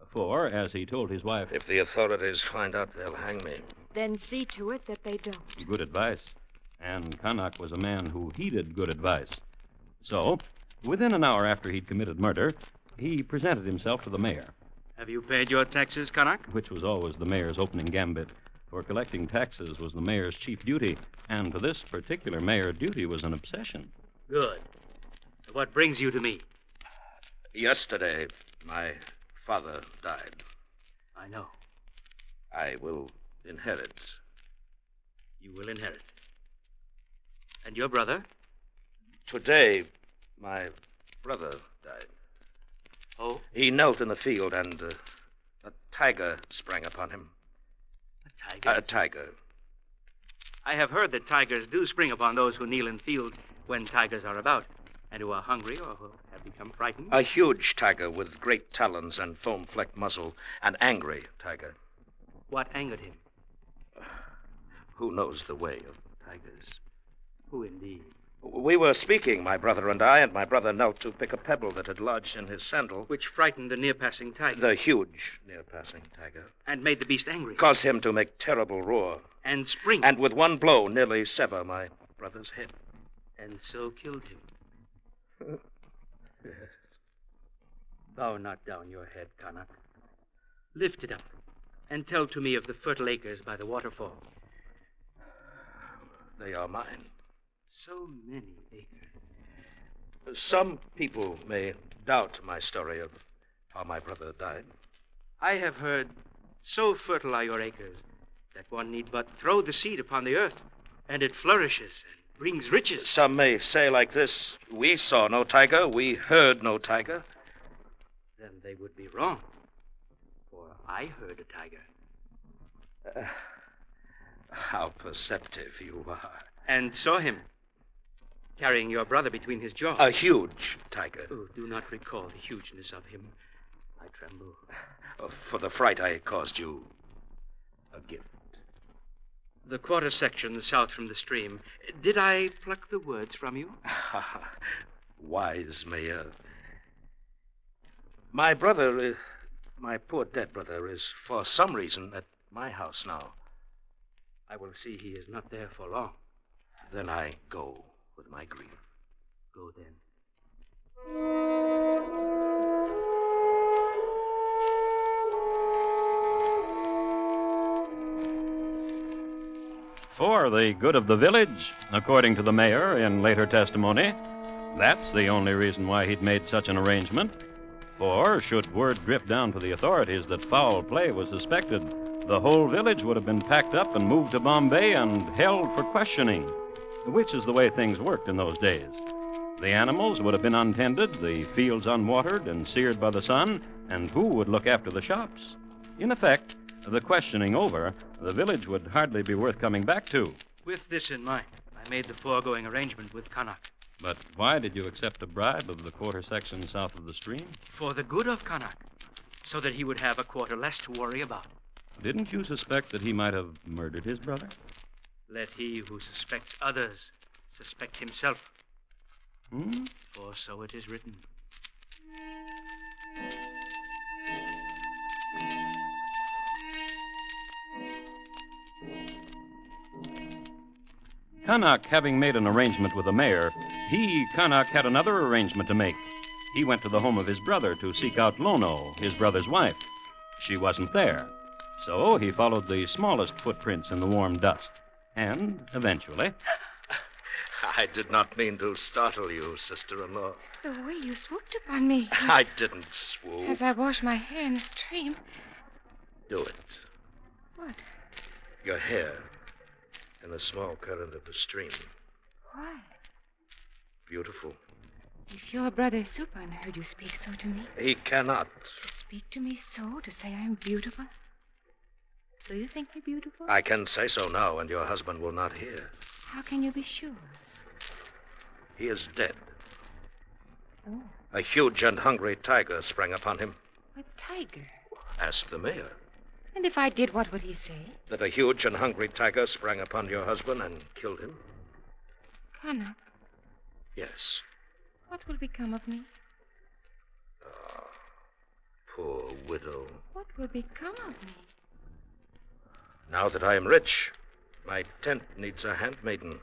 for, as he told his wife, "If the authorities find out, they'll hang me." Then see to it that they don't. Good advice. And Connacht was a man who heeded good advice. So, within an hour after he'd committed murder, he presented himself to the mayor. Have you paid your taxes, Connacht? Which was always the mayor's opening gambit, for collecting taxes was the mayor's chief duty, and to this particular mayor, duty was an obsession. Good. What brings you to me? Yesterday, my father died. I know. I will inherit. You will inherit. And your brother? Today, my brother died. Oh? He knelt in the field, and a tiger sprang upon him. A tiger? A tiger. I have heard that tigers do spring upon those who kneel in fields when tigers are about, and who are hungry or who have become frightened. A huge tiger with great talons and foam-flecked muzzle. An angry tiger. What angered him? Who knows the way of tigers? Who indeed? We were speaking, my brother and I, and my brother knelt to pick a pebble that had lodged in his sandal. Which frightened the near-passing tiger. The huge near-passing tiger. And made the beast angry. Caused him to make terrible roar. And spring. And with one blow nearly sever my brother's head. And so killed him. Bow not down your head, Connacht. Lift it up, and tell to me of the fertile acres by the waterfall. They are mine. So many acres. Some people may doubt my story of how my brother died. I have heard so fertile are your acres that one need but throw the seed upon the earth, and it flourishes and brings riches. Some may say like this: we saw no tiger, we heard no tiger. Then they would be wrong, for I heard a tiger. How perceptive you are. And saw him, carrying your brother between his jaws. A huge tiger. Oh, do not recall the hugeness of him. I tremble. For the fright I caused you, a gift. The quarter section south from the stream. Did I pluck the words from you? Wise mayor. My brother, my poor dead brother, is for some reason at my house now. I will see he is not there for long. Then I go with my grief. Go then. For the good of the village, according to the mayor in later testimony, that's the only reason why he'd made such an arrangement. For, should word drip down to the authorities that foul play was suspected, the whole village would have been packed up and moved to Bombay and held for questioning, which is the way things worked in those days. The animals would have been untended, the fields unwatered and seared by the sun, and who would look after the shops? In effect, the questioning over, the village would hardly be worth coming back to. With this in mind, I made the foregoing arrangement with Connacht. But why did you accept a bribe of the quarter section south of the stream? For the good of Connacht, so that he would have a quarter less to worry about. Didn't you suspect that he might have murdered his brother? Let he who suspects others suspect himself. For so it is written. Connacht, having made an arrangement with the mayor, Connacht, had another arrangement to make. He went to the home of his brother to seek out Lono, his brother's wife. She wasn't there. So he followed the smallest footprints in the warm dust. And eventually... I did not mean to startle you, sister-in-law. The way you swooped upon me. I didn't swoop. As I wash my hair in the stream. Do it. What? Your hair in the small current of the stream. Why? Beautiful. If your brother Supan heard you speak so to me. He cannot. To speak to me so, to say I am beautiful? Do you think me beautiful? I can say so now, and your husband will not hear. How can you be sure? He is dead. Oh. A huge and hungry tiger sprang upon him. A tiger? Ask the mayor. And if I did, what would he say? That a huge and hungry tiger sprang upon your husband and killed him? Canuck, Yes. what will become of me? Poor widow. What will become of me? Now that I am rich, my tent needs a handmaiden.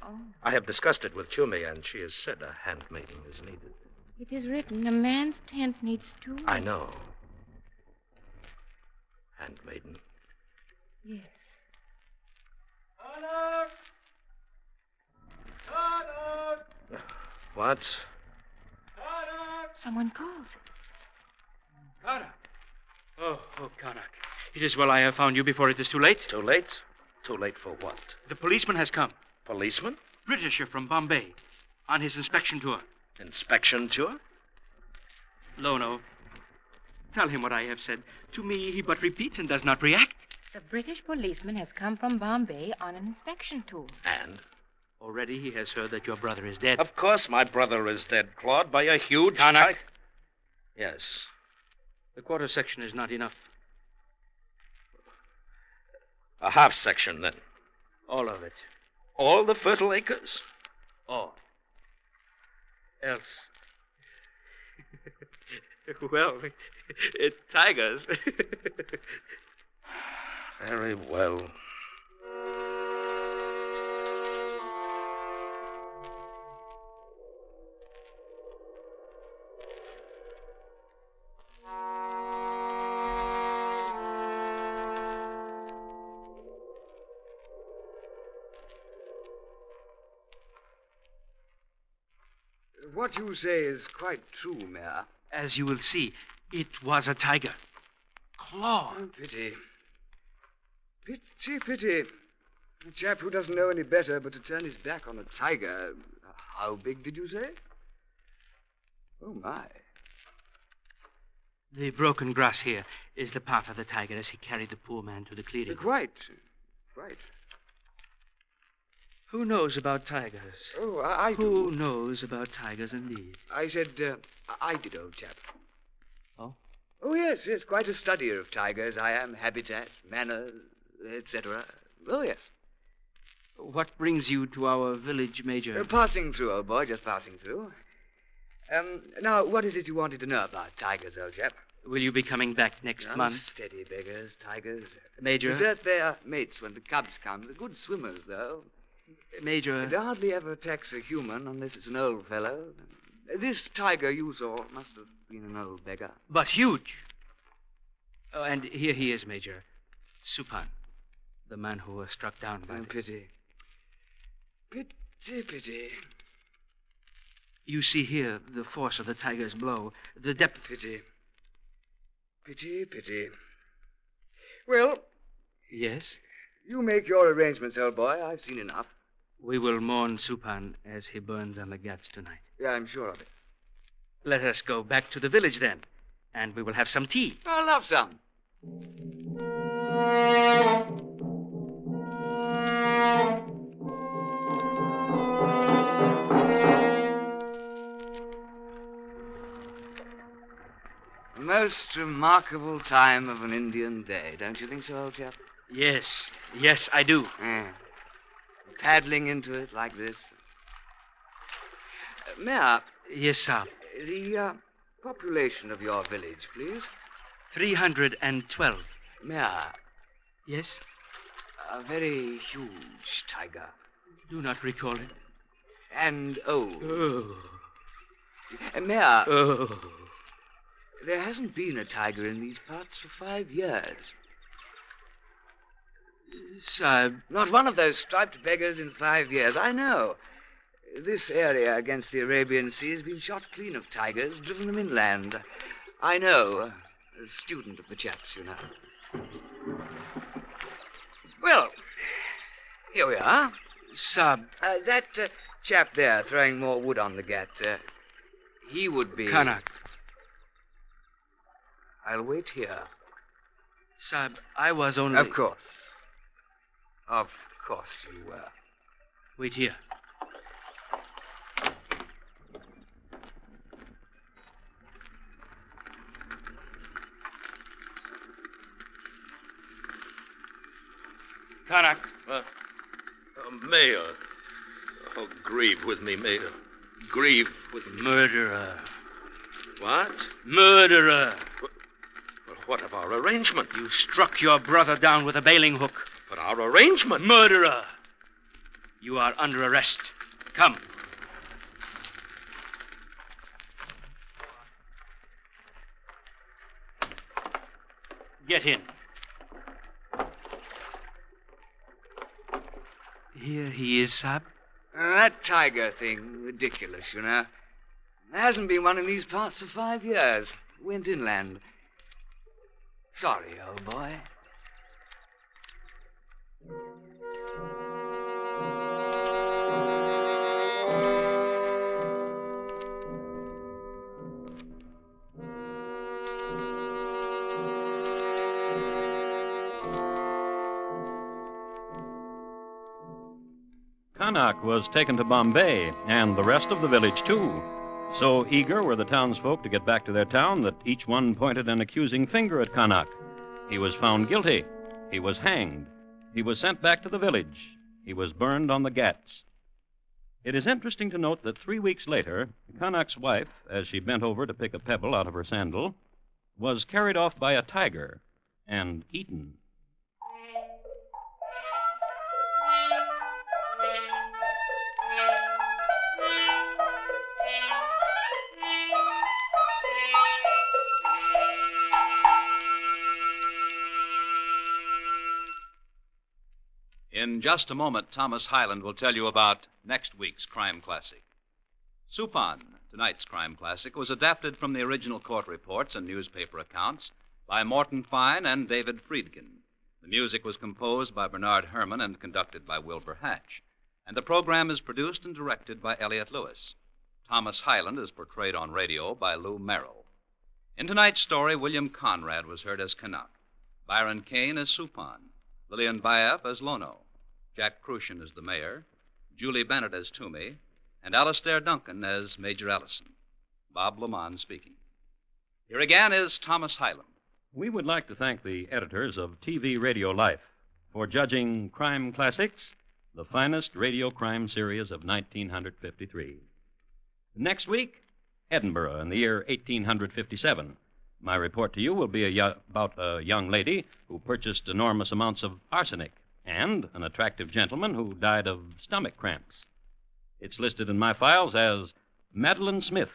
Oh, I have discussed it with Chummy, and she has said a handmaiden is needed. it is written a man's tent needs two. I know. Handmaiden. Yes. What? Someone calls. Canuck. Oh, Canuck. It is well I have found you before it is too late. Too late? Too late for what? The policeman has come. Policeman? Britisher from Bombay. On his inspection tour. Inspection tour? Lono, tell him what I have said. To me, he but repeats and does not react. The British policeman has come from Bombay on an inspection tour. And? Already he has heard that your brother is dead. Of course my brother is dead, Claude, by a huge... Canuck. Yes. The quarter section is not enough. A half section, then. All of it. All the fertile acres? All. Else. Well, tigers. Very well. What you say is quite true, Mayor. As you will see, it was a tiger. Claw. Oh, pity. Pity. A chap who doesn't know any better but to turn his back on a tiger. How big did you say? Oh, my. The broken grass here is the path of the tiger as he carried the poor man to the clearing. Quite. Who knows about tigers? Oh, I do. Who knows about tigers, indeed? I said, I did, old chap. Oh? Oh, yes, quite a studier of tigers. I am. Habitat, manners, etc. Oh, yes. What brings you to our village, Major? Passing through, old boy, just passing through. Now, what is it you wanted to know about tigers, old chap? Will you be coming back next month? Steady beggars, tigers. Major? Desert their mates when the cubs come. They're good swimmers, though. Major... They hardly ever attacks a human unless it's an old fellow. This tiger you saw must have been an old beggar. But huge. Oh, and here he is, Major. Supan, the man who was struck down by... Pity. Pity. You see here the force of the tiger's blow, the depth... Pity. Well... Yes? You make your arrangements, old boy. I've seen enough. We will mourn Supan as he burns on the ghats tonight. Yeah, I'm sure of it. Let us go back to the village, then, and we will have some tea. I'll have some. Most remarkable time of an Indian day, don't you think so, old chap? Yes, I do. Paddling into it like this. Mayor. Yes, sir. The population of your village, please. 312. Mayor. Yes? A very huge tiger. Do not recall it. And old. Oh. Mayor. Oh. There hasn't been a tiger in these parts for 5 years. Sir. Not one of those striped beggars in 5 years. I know. This area against the Arabian Sea has been shot clean of tigers, driven them inland. I know. A student of the chaps, you know. Well, here we are. Sir. That chap there throwing more wood on the ghat, he would be... Canuck. I'll wait here. Sir, I was only... Of course. Of course you were. Wait here. Kanak. Mayor. Oh, grieve with me, Mayor. Grieve with me. Murderer. What? Murderer. Well, what of our arrangement? You struck your brother down with a bailing hook. But our arrangement? Murderer. You are under arrest. Come. Get in. Here he is, Sab. That tiger thing, ridiculous, you know. There hasn't been one in these parts for 5 years. Went inland. Sorry, old boy. Kanak was taken to Bombay, and the rest of the village, too. So eager were the townsfolk to get back to their town that each one pointed an accusing finger at Kanak. He was found guilty. He was hanged. He was sent back to the village. He was burned on the Ghats. It is interesting to note that 3 weeks later, Kanak's wife, as she bent over to pick a pebble out of her sandal, was carried off by a tiger and eaten. In just a moment, Thomas Hyland will tell you about next week's crime classic. Supan, tonight's crime classic, was adapted from the original court reports and newspaper accounts by Morton Fine and David Friedkin. The music was composed by Bernard Herrmann and conducted by Wilbur Hatch. And the program is produced and directed by Elliott Lewis. Thomas Hyland is portrayed on radio by Lou Merrill. In tonight's story, William Conrad was heard as Kanak, Byron Kane as Supan, Lillian Bayef as Lono, Jack Crucian as the mayor, Julie Bennett as Toomey, and Alastair Duncan as Major Ellison. Bob Lamont speaking. Here again is Thomas Hyland. We would like to thank the editors of TV Radio Life for judging Crime Classics, the finest radio crime series of 1953. Next week, Edinburgh in the year 1857. My report to you will be about a young lady who purchased enormous amounts of arsenic and an attractive gentleman who died of stomach cramps. It's listed in my files as Madeline Smith,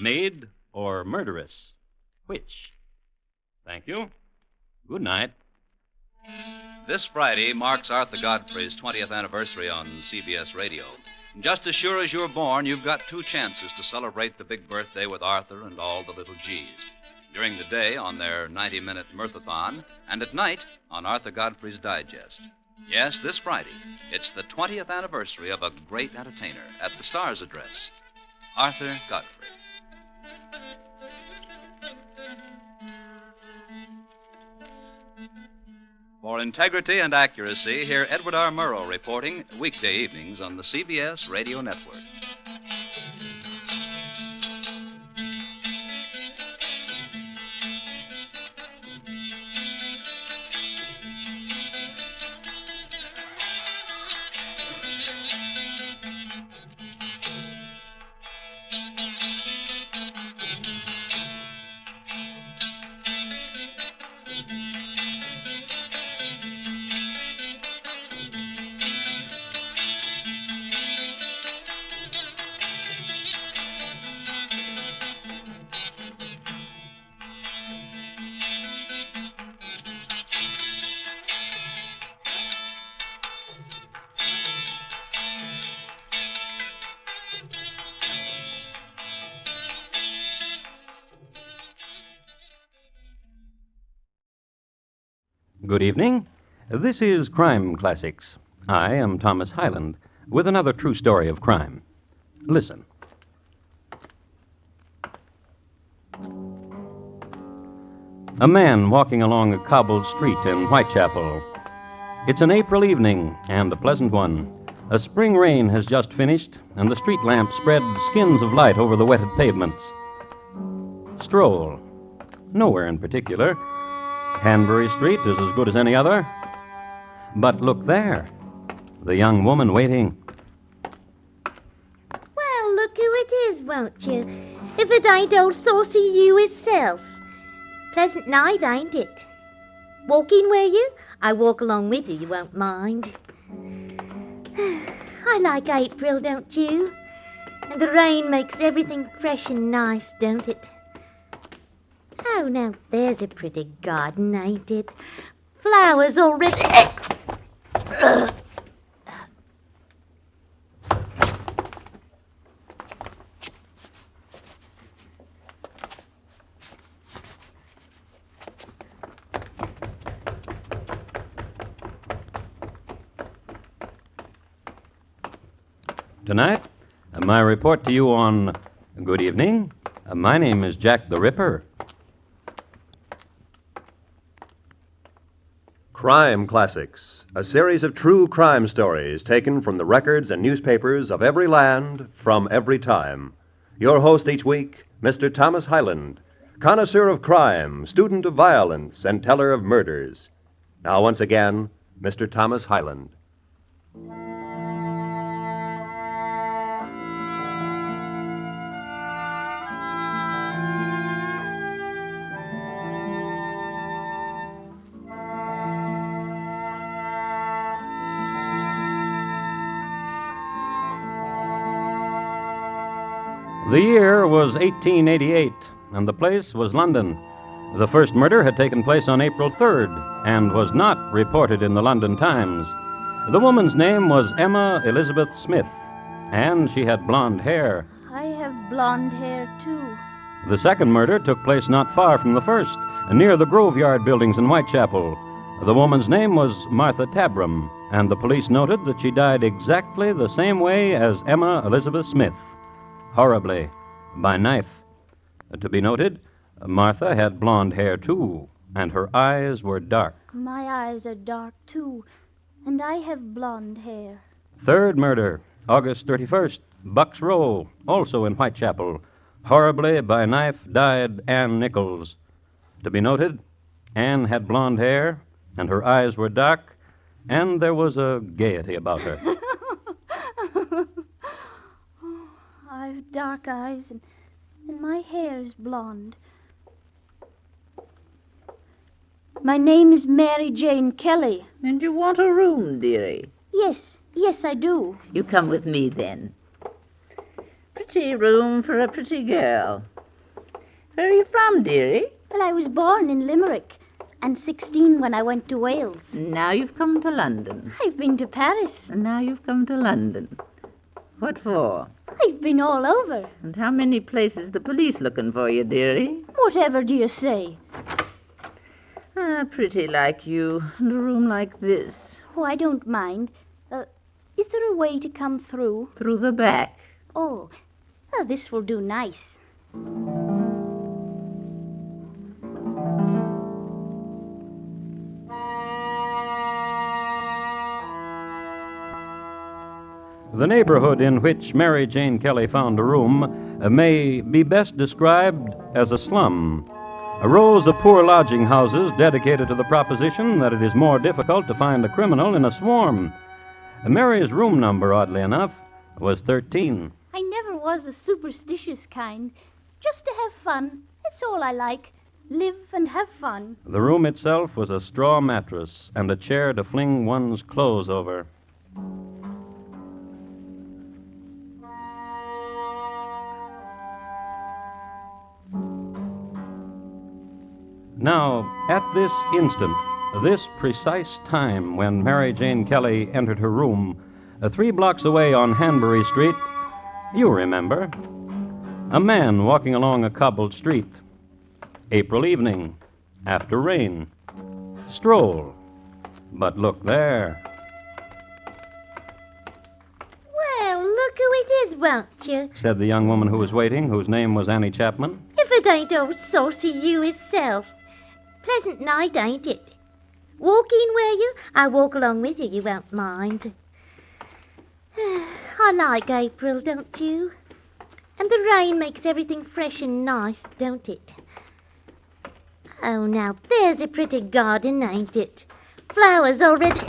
maid or murderess. Which? Thank you. Good night. This Friday marks Arthur Godfrey's 20th anniversary on CBS Radio. And just as sure as you're born, you've got 2 chances to celebrate the big birthday with Arthur and all the little G's. During the day on their 90-minute Mirthathon, and at night on Arthur Godfrey's Digest. Yes, this Friday, it's the 20th anniversary of a great entertainer at the Star's address, Arthur Godfrey. For integrity and accuracy, hear Edward R. Murrow reporting weekday evenings on the CBS Radio Network. Good evening. This is Crime Classics. I am Thomas Hyland with another true story of crime. Listen. A man walking along a cobbled street in Whitechapel. It's an April evening, and a pleasant one. A spring rain has just finished, and the street lamps spread skins of light over the wetted pavements. Stroll. Nowhere in particular. Hanbury Street is as good as any other. But look there, the young woman waiting. Well, look who it is, won't you? If it ain't old saucy you hisself. Pleasant night, ain't it? Walk in, will you? I walk along with you won't mind. I like April, don't you? And the rain makes everything fresh and nice, don't it? Oh, now there's a pretty garden, ain't it? Flowers already... Tonight, my report to you on... Good evening. My name is Jack the Ripper. Crime Classics, a series of true crime stories taken from the records and newspapers of every land, from every time. Your host each week, Mr. Thomas Hyland, connoisseur of crime, student of violence, and teller of murders. Now, once again, Mr. Thomas Hyland. The year was 1888, and the place was London. The first murder had taken place on April 3rd and was not reported in the London Times. The woman's name was Emma Elizabeth Smith, and she had blonde hair. I have blonde hair, too. The second murder took place not far from the first, near the Groveyard buildings in Whitechapel. The woman's name was Martha Tabram, and the police noted that she died exactly the same way as Emma Elizabeth Smith. Horribly, by knife. To be noted, Martha had blonde hair, too, and her eyes were dark. My eyes are dark, too, and I have blonde hair. Third murder, August 31st, Bucks Row, also in Whitechapel. Horribly, by knife, died Ann Nichols. To be noted, Ann had blonde hair, and her eyes were dark, and there was a gaiety about her. I've dark eyes, and my hair is blonde. My name is Mary Jane Kelly. And you want a room, dearie? Yes, I do. You come with me, then. Pretty room for a pretty girl. Where are you from, dearie? Well, I was born in Limerick, and 16 when I went to Wales. Now you've come to London. I've been to Paris. And now you've come to London. What for? I've been all over. And how many places the police looking for you, dearie? Whatever do you say? Pretty like you, and a room like this. Oh, I don't mind. Is there a way to come through? Through the back. Oh, this will do nice. The neighborhood in which Mary Jane Kelly found a room may be best described as a slum. Rows of poor lodging houses dedicated to the proposition that it is more difficult to find a criminal in a swarm. Mary's room number, oddly enough, was 13. I never was a superstitious kind. Just to have fun. That's all I like. Live and have fun. The room itself was a straw mattress and a chair to fling one's clothes over. Now, at this instant, this precise time when Mary Jane Kelly entered her room, 3 blocks away on Hanbury Street, you remember, a man walking along a cobbled street. April evening, after rain. Stroll. But look there. Well, look who it is, won't you? Said the young woman who was waiting, whose name was Annie Chapman. If it ain't old saucy you hisself. Pleasant night, ain't it? Walk in, will you? I walk along with you won't mind. I like April, don't you? And the rain makes everything fresh and nice, don't it? Oh, now there's a pretty garden, ain't it? flowers already.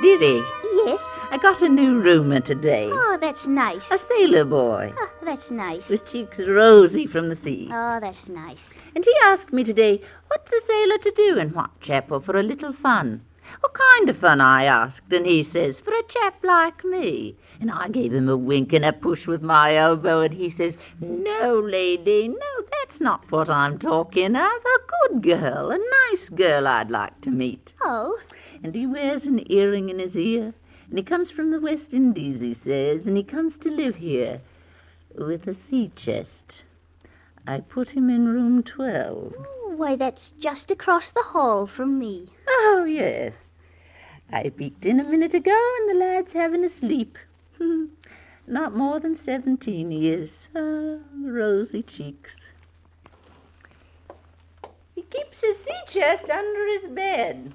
Dearie, Yes? I got a new roomer today. Oh, that's nice. A sailor boy. Oh, that's nice. With cheeks rosy from the sea. Oh, that's nice. And he asked me today, what's a sailor to do in Whitechapel for a little fun? What kind of fun, I asked, and he says, for a chap like me. And I gave him a wink and a push with my elbow, and he says, no, lady, no, that's not what I'm talking of. A good girl, a nice girl I'd like to meet. Oh? And he wears an earring in his ear, and he comes from the West Indies, he says, and he comes to live here with a sea chest. I put him in room 12. Oh, why, that's just across the hall from me. Oh, yes. I peeked in a minute ago, and the lad's having a sleep. Not more than 17 years. Rosy cheeks. He keeps his sea chest under his bed.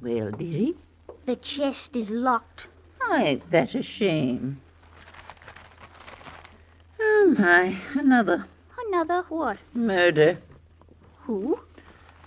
Well, dearie? The chest is locked. Oh, ain't that a shame? Oh, my, another Another what? murder. Who?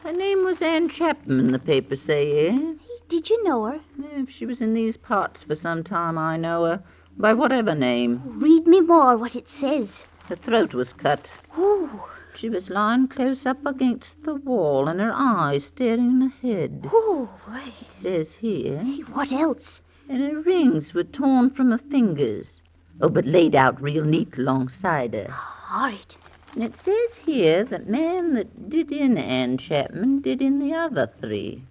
Her name was Anne Chapman, the papers say, eh? Did you know her? If she was in these parts for some time, I know her. By whatever name. Read me more what it says. Her throat was cut. Ooh. She was lying close up against the wall, and her eyes staring ahead. Oh, right. It says here. Hey, what else? And her rings were torn from her fingers. Oh, but laid out real neat alongside her. Horrid. And it says here that man that did in Anne Chapman did in the other three.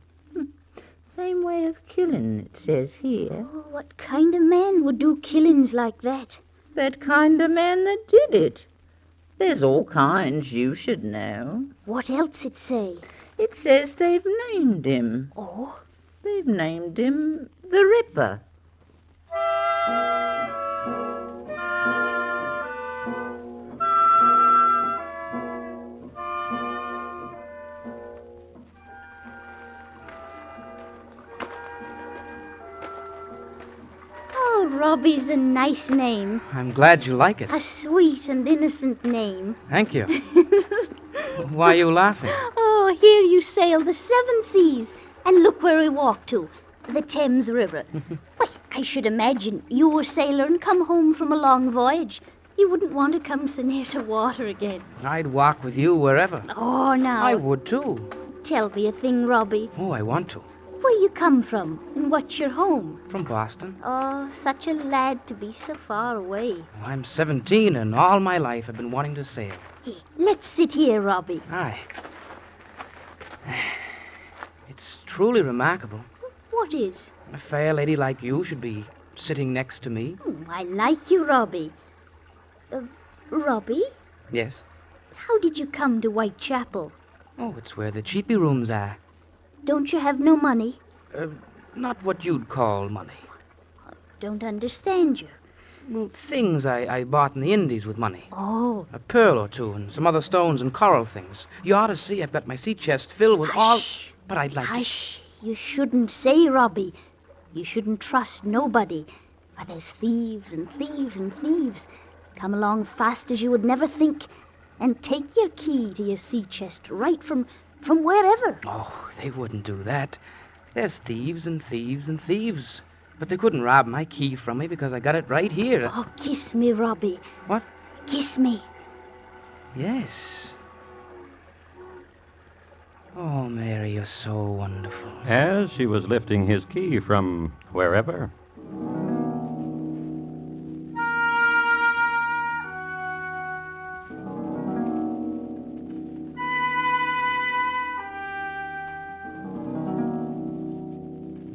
Same way of killing, it says here. Oh, what kind of man would do killings like that? That kind of man that did it. There's all kinds, you should know. What else it say? It says they've named him. Oh? They've named him the Ripper. Oh, Robbie's a nice name. I'm glad you like it. A sweet and innocent name. Thank you. Why are you laughing? Oh, here you sail the 7 seas, and look where we walk to, the Thames River. Why, I should imagine you were a sailor and come home from a long voyage. You wouldn't want to come so near to water again. I'd walk with you wherever. Oh, now. I would, too. Tell me a thing, Robbie. Oh, I want to. Where you come from, and what's your home? From Boston. Oh, such a lad to be so far away. I'm 17, and all my life I've been wanting to sail. Hey, let's sit here, Robbie. Aye. It's truly remarkable. What is? A fair lady like you should be sitting next to me. Oh, I like you, Robbie. Robbie? Yes. How did you come to Whitechapel? Oh, it's where the cheapy rooms are. Don't you have no money? Not what you'd call money. Don't understand you. Well, things I bought in the Indies with money. Oh. A pearl or two and some other stones and coral things. You ought to see I've got my sea chest filled with all... But I'd like Hush. You shouldn't say, Robbie. You shouldn't trust nobody. Why, there's thieves and thieves and thieves. Come along fast as you would never think, and take your key to your sea chest right from wherever. Oh, they wouldn't do that. There's thieves and thieves and thieves. But they couldn't rob my key from me because I got it right here. Oh, kiss me, Robbie. What? Kiss me. Yes. Oh, Mary, you're so wonderful. As she was lifting his key from wherever.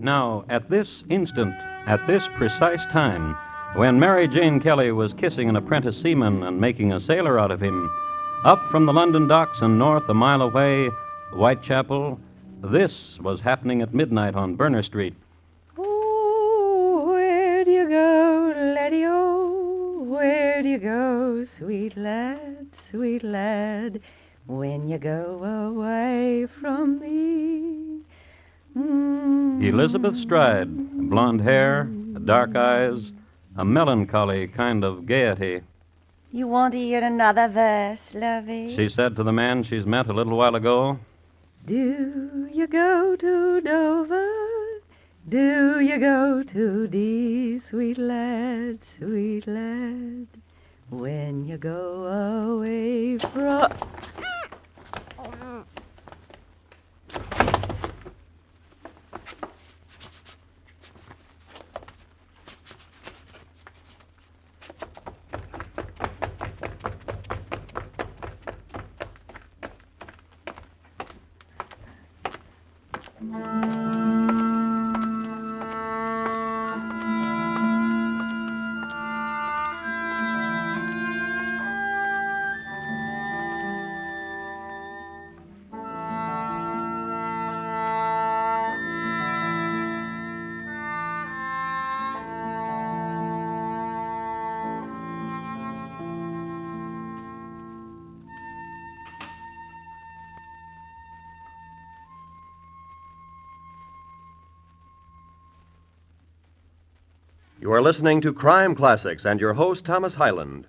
Now, at this instant, at this precise time, when Mary Jane Kelly was kissing an apprentice seaman and making a sailor out of him, up from the London docks and north a mile away, Whitechapel, this was happening at midnight on Berner Street. Oh, where do you go, laddie-o? Where do you go, sweet lad, when you go away from me? Elizabeth Stride, blonde hair, dark eyes, a melancholy kind of gaiety. You want to hear another verse, lovey? She said to the man she's met a little while ago. Do you go to Dover? Do you go to Dee, sweet lad, when you go away from... You are listening to Crime Classics and your host, Thomas Hyland.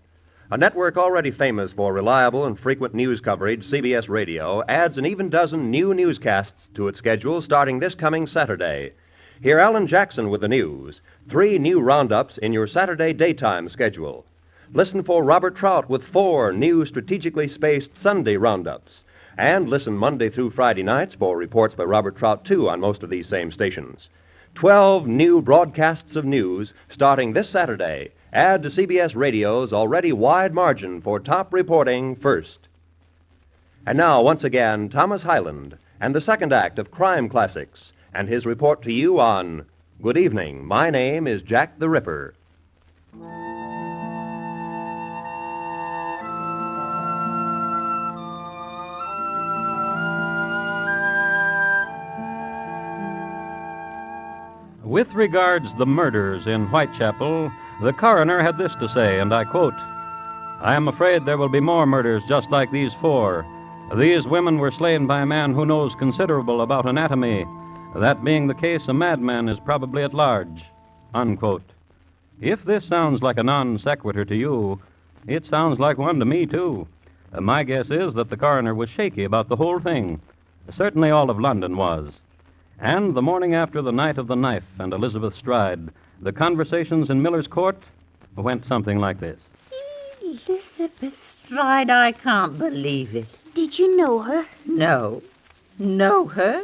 A network already famous for reliable and frequent news coverage, CBS Radio, adds an even dozen new newscasts to its schedule starting this coming Saturday. Hear Alan Jackson with the news, 3 new roundups in your Saturday daytime schedule. Listen for Robert Trout with 4 new strategically spaced Sunday roundups. And listen Monday through Friday nights for reports by Robert Trout, too, on most of these same stations. 12 new broadcasts of news starting this Saturday add to CBS Radio's already wide margin for top reporting first. And now, once again, Thomas Hyland and the second act of Crime Classics and his report to you on Good Evening, My Name is Jack the Ripper. With regards the murders in Whitechapel, the coroner had this to say, and I quote, "I am afraid there will be more murders just like these 4. These women were slain by a man who knows considerable about anatomy. That being the case, a madman is probably at large." Unquote. If this sounds like a non sequitur to you, it sounds like one to me, too. My guess is that the coroner was shaky about the whole thing. Certainly all of London was. And the morning after the night of the knife and Elizabeth Stride, the conversations in Miller's Court went something like this. Elizabeth Stride, I can't believe it. Did you know her? No. Know her?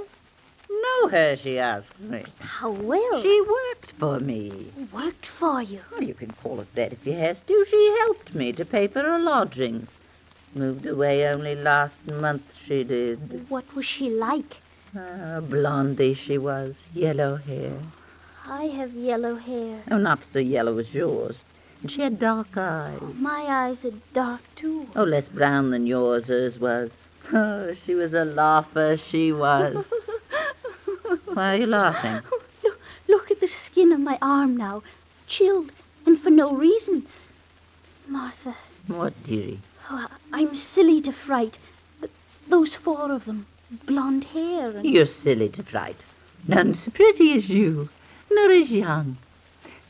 Know her, she asks me. How well? She worked for me. Worked for you? Well, you can call it that if you has to. She helped me to pay for her lodgings. Moved away only last month, she did. What was she like? Blondie she was, yellow hair. I have yellow hair. Oh, not so yellow as yours. And she had dark eyes. Oh, my eyes are dark, too. Oh, less brown than yours, hers was. Oh, she was a laugher, she was. Why are you laughing? Look at the skin of my arm now. Chilled, and for no reason. Martha. What, dearie? Oh, I'm silly to fright. But those 4 of them. Blonde hair and... You're silly to fright. None so pretty as you, nor as young.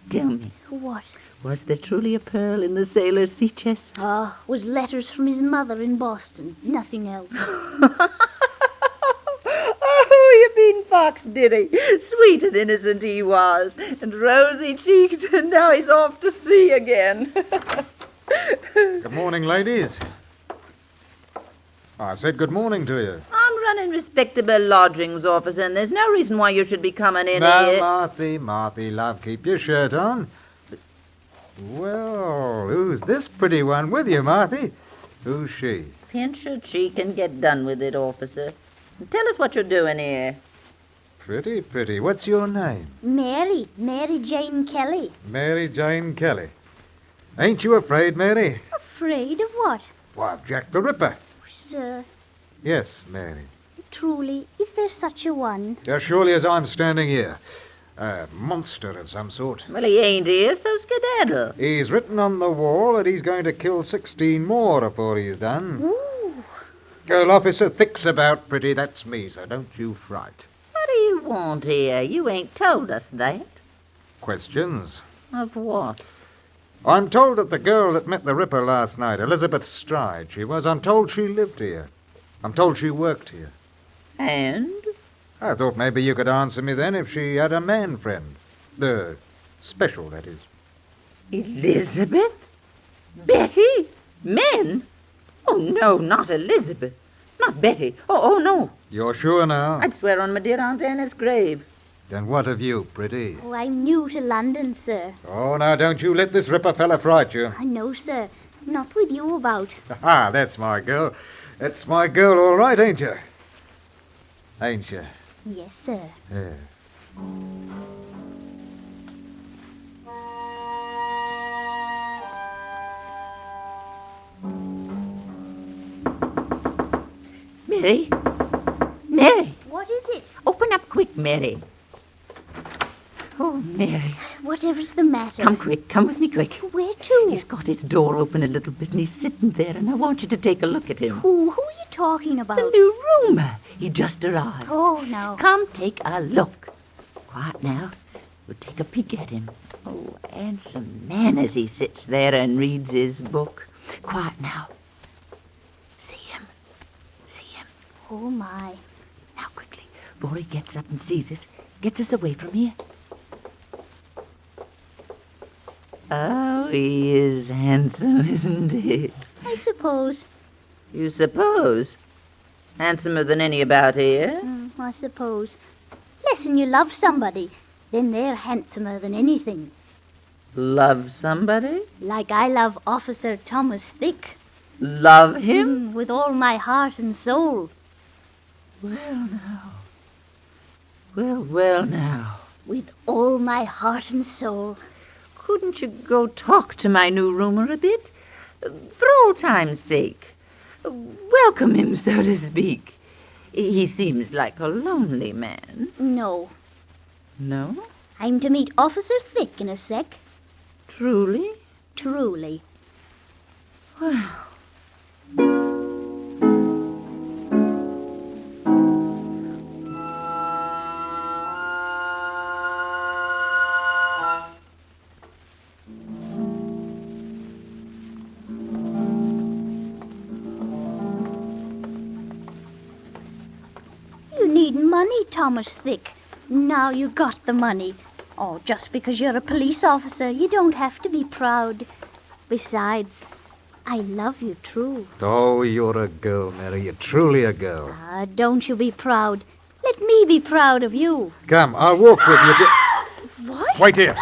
Tell me. What? Was there truly a pearl in the sailor's sea chest? Ah, was letters from his mother in Boston. Nothing else. Oh, you mean Fox, did he? Sweet and innocent he was, and rosy-cheeked, and now he's off to sea again. Good morning, ladies. I said good morning to you. On running respectable lodgings, officer, and there's no reason why you should be coming in Now, here. Marthy, love, keep your shirt on. Well, who's this pretty one with you, Marthy? Who's she? Pinch her cheek and get done with it, officer. And tell us what you're doing here. Pretty. What's your name? Mary Jane Kelly. Mary Jane Kelly. Ain't you afraid, Mary? Afraid of what? Why, of Jack the Ripper. Sir, Yes, Mary. truly, is there such a one? As surely as I'm standing here. A monster of some sort. Well, he ain't here, so skedaddle. He's written on the wall that he's going to kill 16 more before he's done. Ooh. Girl officer, thick's about, pretty. That's me, so don't you fright. What do you want here? You ain't told us that. Questions? Of what? I'm told that the girl that met the Ripper last night, Elizabeth Stride, I'm told she lived here. I'm told she worked here. And? I thought maybe you could answer me then if she had a man friend. Special, that is. Elizabeth? Betty? Men? Oh, no, not Elizabeth. Not Betty. Oh, no. You're sure now? I'd swear on my dear Aunt Anna's grave. Then what have you, pretty? Oh, I'm new to London, sir. Oh, now don't you let this Ripper fella fright you. I know, sir. Not with you about. Ah, that's my girl. That's my girl, all right, ain't you? Ain't you? Yes, sir. Yeah. Mary? Mary! What is it? Open up quick, Mary. Oh, Mary. Whatever's the matter? Come quick. Come with me quick. Where to? He's got his door open a little bit and he's sitting there and I want you to take a look at him. Who are you talking about? The new roomer. He just arrived. Oh, no. Come take a look. Quiet now. We'll take a peek at him. Oh, handsome man as he sits there and reads his book. Quiet now. See him. See him. Oh, my. Now, quickly, before he gets up and sees us, gets us away from here. Oh, he is handsome, isn't he? I suppose. You suppose? Handsomer than any about here? I suppose. Listen, you love somebody, then they're handsomer than anything. Love somebody? Like I love Officer Thomas Thick. Love him? With all my heart and soul. Well, now. Well, now. With all my heart and soul. Couldn't you go talk to my new roomer a bit? For old time's sake. Welcome him, so to speak. He seems like a lonely man. No. No? I'm to meet Officer Thick in a sec. Truly? Truly. Well... Money, Thomas Thick. Now you got the money. Oh, just because you're a police officer, you don't have to be proud. Besides, I love you true. Oh, you're a girl, Mary. You're truly a girl. Don't you be proud. Let me be proud of you. Come, I'll walk with you to... What? Wait here.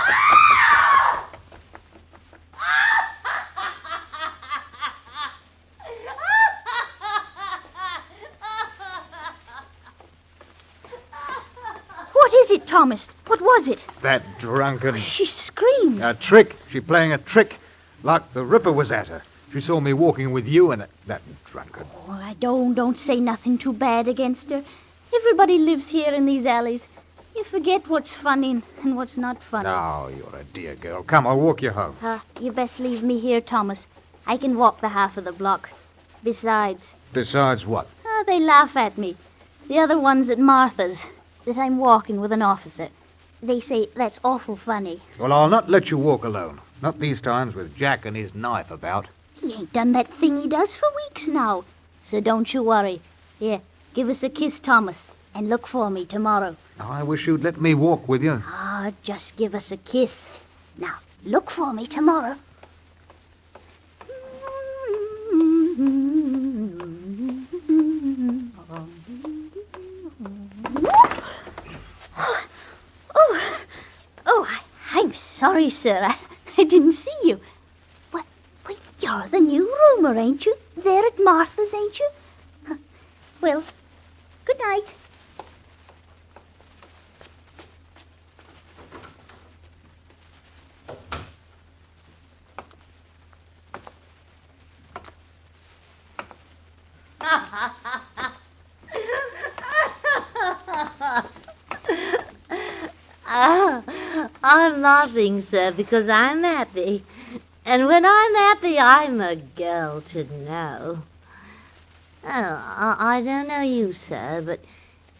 What is it, Thomas? What was it? That drunken... She screamed. A trick. She playing a trick. Like the Ripper was at her. She saw me walking with you and that drunken. Oh, I don't say nothing too bad against her. Everybody lives here in these alleys. You forget what's funny and what's not funny. Now, you're a dear girl. Come, I'll walk you home. You best leave me here, Thomas. I can walk the half of the block. Besides... Besides what? They laugh at me. The other one's at Martha's. That I'm walking with an officer. They say that's awful funny. Well, I'll not let you walk alone. Not these times with Jack and his knife about. He ain't done that thing he does for weeks now. So don't you worry. Here, give us a kiss, Thomas, and look for me tomorrow. I wish you'd let me walk with you. Just give us a kiss. Now, look for me tomorrow. sorry, sir. I didn't see you. Well, you're the new roomer, ain't you? There at Martha's, ain't you? Huh. Well, good night. I'm laughing, sir, because I'm happy. And when I'm happy, I'm a girl to know. Oh, I don't know you, sir, but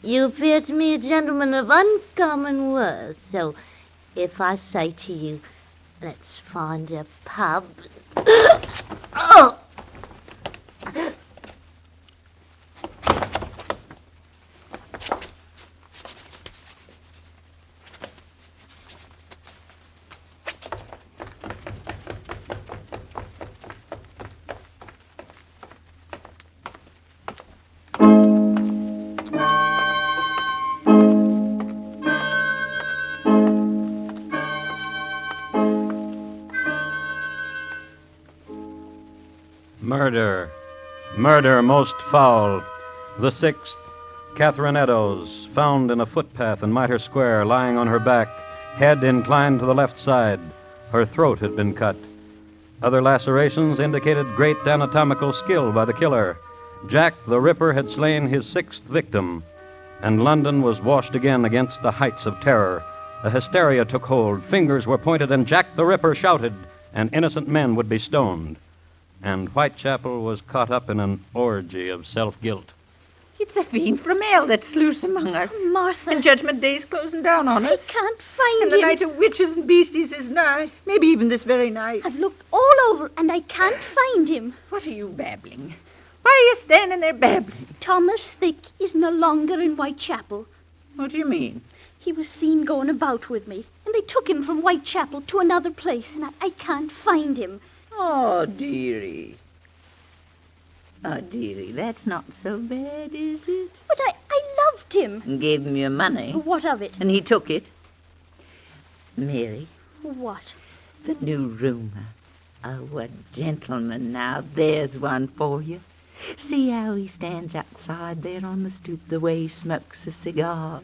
you appear to me a gentleman of uncommon worth. So if I say to you, let's find a pub... Oh! Murder. Murder most foul. The sixth, Catherine Eddowes, found in a footpath in Mitre Square, lying on her back, head inclined to the left side. Her throat had been cut. Other lacerations indicated great anatomical skill by the killer. Jack the Ripper had slain his sixth victim, and London was washed again against the heights of terror. A hysteria took hold, fingers were pointed, and Jack the Ripper shouted, and innocent men would be stoned. And Whitechapel was caught up in an orgy of self-guilt. It's a fiend from hell that's loose among us. Oh, Martha. And Judgment Day's closing down on us. I can't find and him. And the night of witches and beasties is nigh. Maybe even this very night. I've looked all over and I can't find him. What are you babbling? Why are you standing there babbling? Thomas Thick is no longer in Whitechapel. What do you mean? He was seen going about with me, and they took him from Whitechapel to another place, and I can't find him. Oh, dearie. Oh, dearie, that's not so bad, is it? But I loved him. And gave him your money. What of it? And he took it. Mary. What? The new roomer. Oh, a gentleman now. There's one for you. See how he stands outside there on the stoop, the way he smokes a cigar.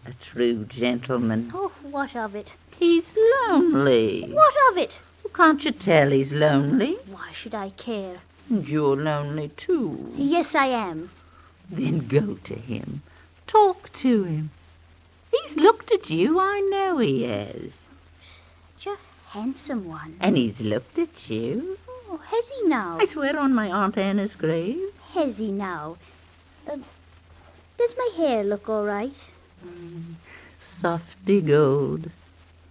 A true gentleman. Oh, what of it? He's lonely. What of it? Well, can't you tell he's lonely? Why should I care? And you're lonely, too. Yes, I am. Then go to him. Talk to him. He's looked at you, I know he has. Such a handsome one. And he's looked at you. Oh, has he now? I swear on my Aunt Anna's grave. Has he now? Does my hair look all right? Softy gold.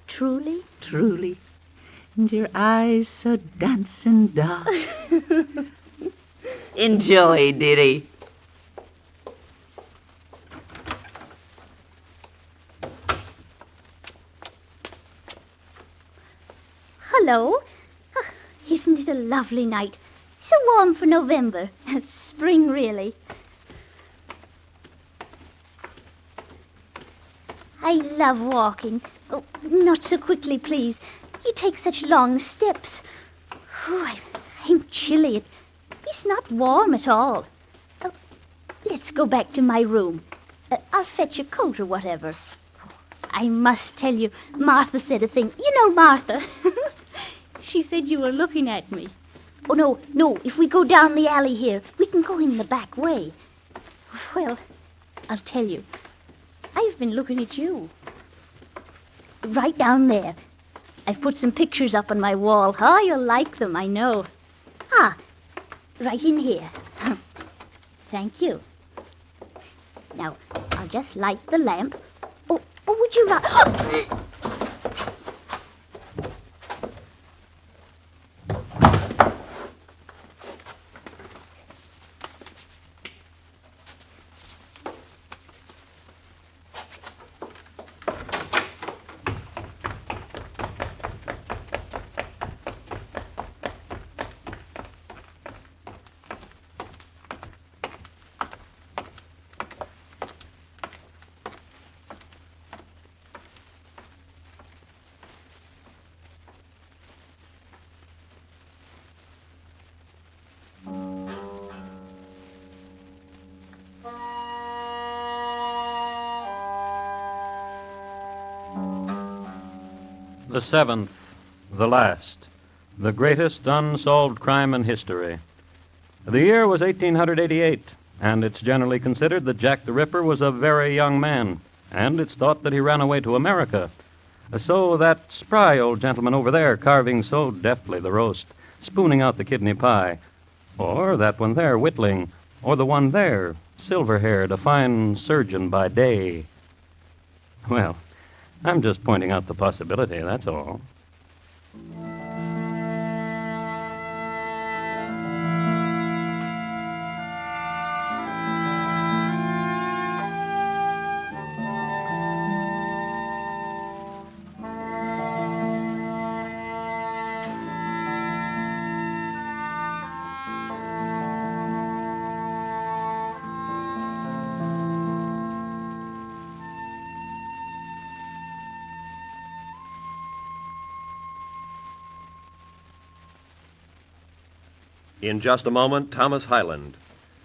Truly? Truly. And your eyes so dancing dark. Enjoy, dearie. Hello. Isn't it a lovely night? So warm for November. Spring, really. I love walking. Oh, not so quickly, please. You take such long steps. Oh, I'm chilly. It's not warm at all. Oh, let's go back to my room. I'll fetch a coat or whatever. I must tell you, Martha said a thing. You know Martha. She said you were looking at me. Oh, no. If we go down the alley here, we can go in the back way. Well, I'll tell you. I've been looking at you. Right down there. I've put some pictures up on my wall. Oh, you'll like them, I know. Right in here. Thank you. Now, I'll just light the lamp. Oh, would you... The seventh, the last, the greatest unsolved crime in history. The year was 1888, and it's generally considered that Jack the Ripper was a very young man, and it's thought that he ran away to America. So that spry old gentleman over there carving so deftly the roast, spooning out the kidney pie, or that one there whittling, or the one there, silver-haired, a fine surgeon by day. Well, I'm just pointing out the possibility, that's all. In just a moment, Thomas Hyland.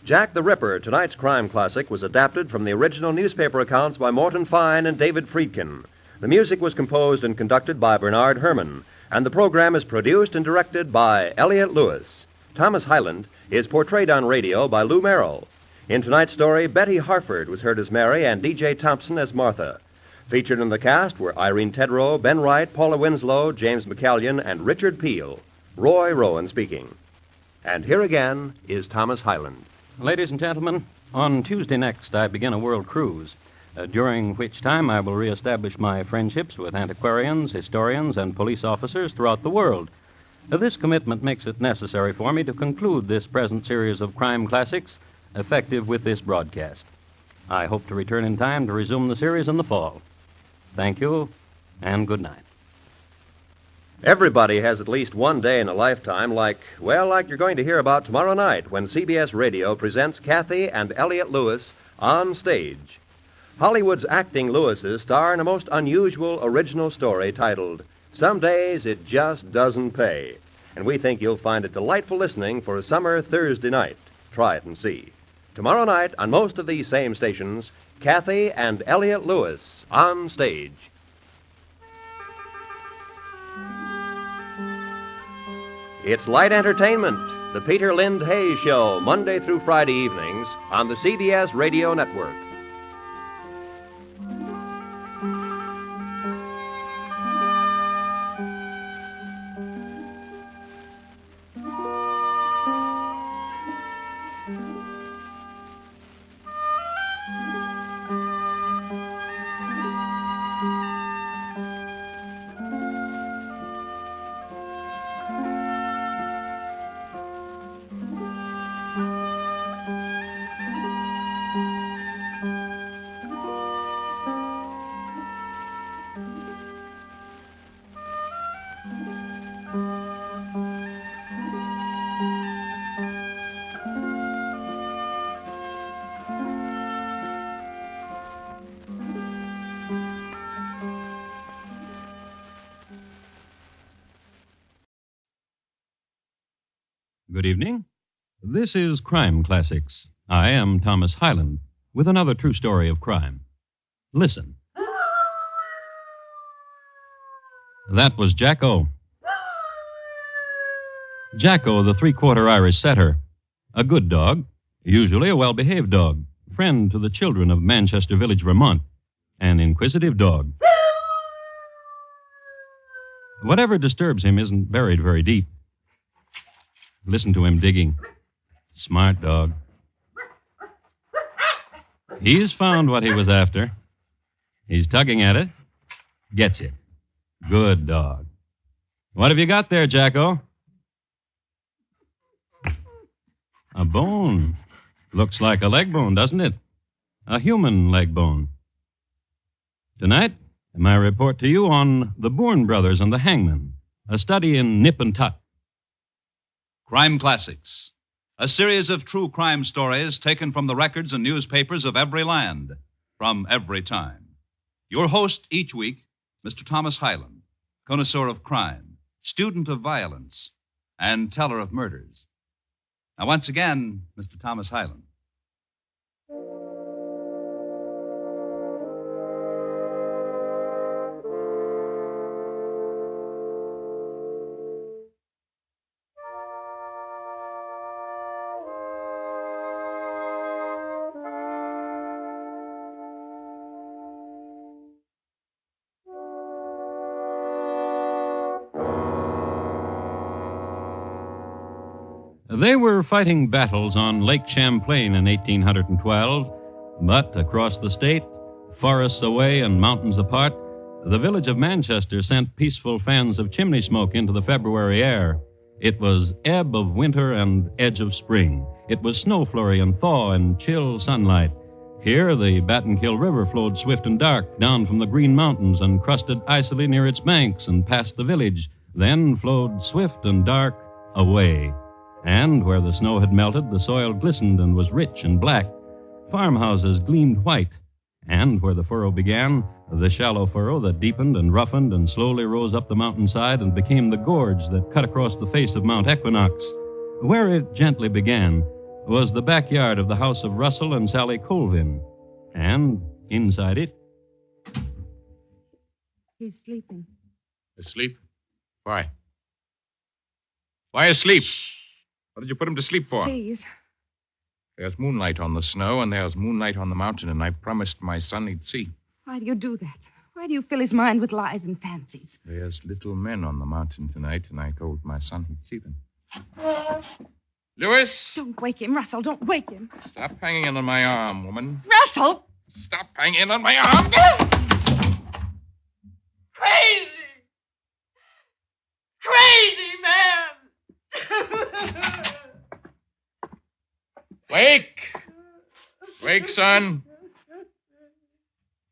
Jack the Ripper, tonight's crime classic, was adapted from the original newspaper accounts by Morton Fine and David Friedkin. The music was composed and conducted by Bernard Herrmann, and the program is produced and directed by Elliott Lewis. Thomas Hyland is portrayed on radio by Lou Merrill. In tonight's story, Betty Harford was heard as Mary and D.J. Thompson as Martha. Featured in the cast were Irene Tedrow, Ben Wright, Paula Winslow, James McCallion, and Richard Peel. Roy Rowan speaking. And here again is Thomas Hyland. Ladies and gentlemen, on Tuesday next, I begin a world cruise, during which time I will reestablish my friendships with antiquarians, historians, and police officers throughout the world. This commitment makes it necessary for me to conclude this present series of crime classics, effective with this broadcast. I hope to return in time to resume the series in the fall. Thank you, and good night. Everybody has at least one day in a lifetime like you're going to hear about tomorrow night when CBS Radio presents Kathy and Elliott Lewis on stage. Hollywood's acting Lewises star in a most unusual original story titled Some Days It Just Doesn't Pay. And we think you'll find it delightful listening for a summer Thursday night. Try it and see. Tomorrow night on most of these same stations, Kathy and Elliott Lewis on stage. It's light entertainment, the Peter Lind Hayes Show, Monday through Friday evenings on the CBS Radio Network. Good evening. This is Crime Classics. I am Thomas Hyland with another true story of crime. Listen. That was Jacko. Jacko, the three-quarter Irish setter. A good dog, usually a well-behaved dog, friend to the children of Manchester Village, Vermont. An inquisitive dog. Whatever disturbs him isn't buried very deep. Listen to him digging. Smart dog. He's found what he was after. He's tugging at it. Gets it. Good dog. What have you got there, Jacko? A bone. Looks like a leg bone, doesn't it? A human leg bone. Tonight, my report to you on the Boorn brothers and the Hangman, a study in nip and tuck. Crime Classics, a series of true crime stories taken from the records and newspapers of every land, from every time. Your host each week, Mr. Thomas Hyland, connoisseur of crime, student of violence, and teller of murders. Now, once again, Mr. Thomas Hyland. They were fighting battles on Lake Champlain in 1812, but across the state, forests away and mountains apart, the village of Manchester sent peaceful fans of chimney smoke into the February air. It was ebb of winter and edge of spring. It was snow flurry and thaw and chill sunlight. Here, the Battenkill River flowed swift and dark down from the Green Mountains and crusted icily near its banks and past the village, then flowed swift and dark away. And where the snow had melted, the soil glistened and was rich and black. Farmhouses gleamed white. And where the furrow began, the shallow furrow that deepened and roughened and slowly rose up the mountainside and became the gorge that cut across the face of Mount Equinox. Where it gently began was the backyard of the house of Russell and Sally Colvin. And inside it... He's sleeping. Asleep? Why? Why asleep? What did you put him to sleep for? Please. There's moonlight on the snow, and there's moonlight on the mountain, and I promised my son he'd see. Why do you do that? Why do you fill his mind with lies and fancies? There's little men on the mountain tonight, and I told my son he'd see them. Lewis! Don't wake him, Russell. Don't wake him. Stop hanging in on my arm, woman. Russell! Stop hanging in on my arm! Crazy! Crazy man! Wake! Wake, son.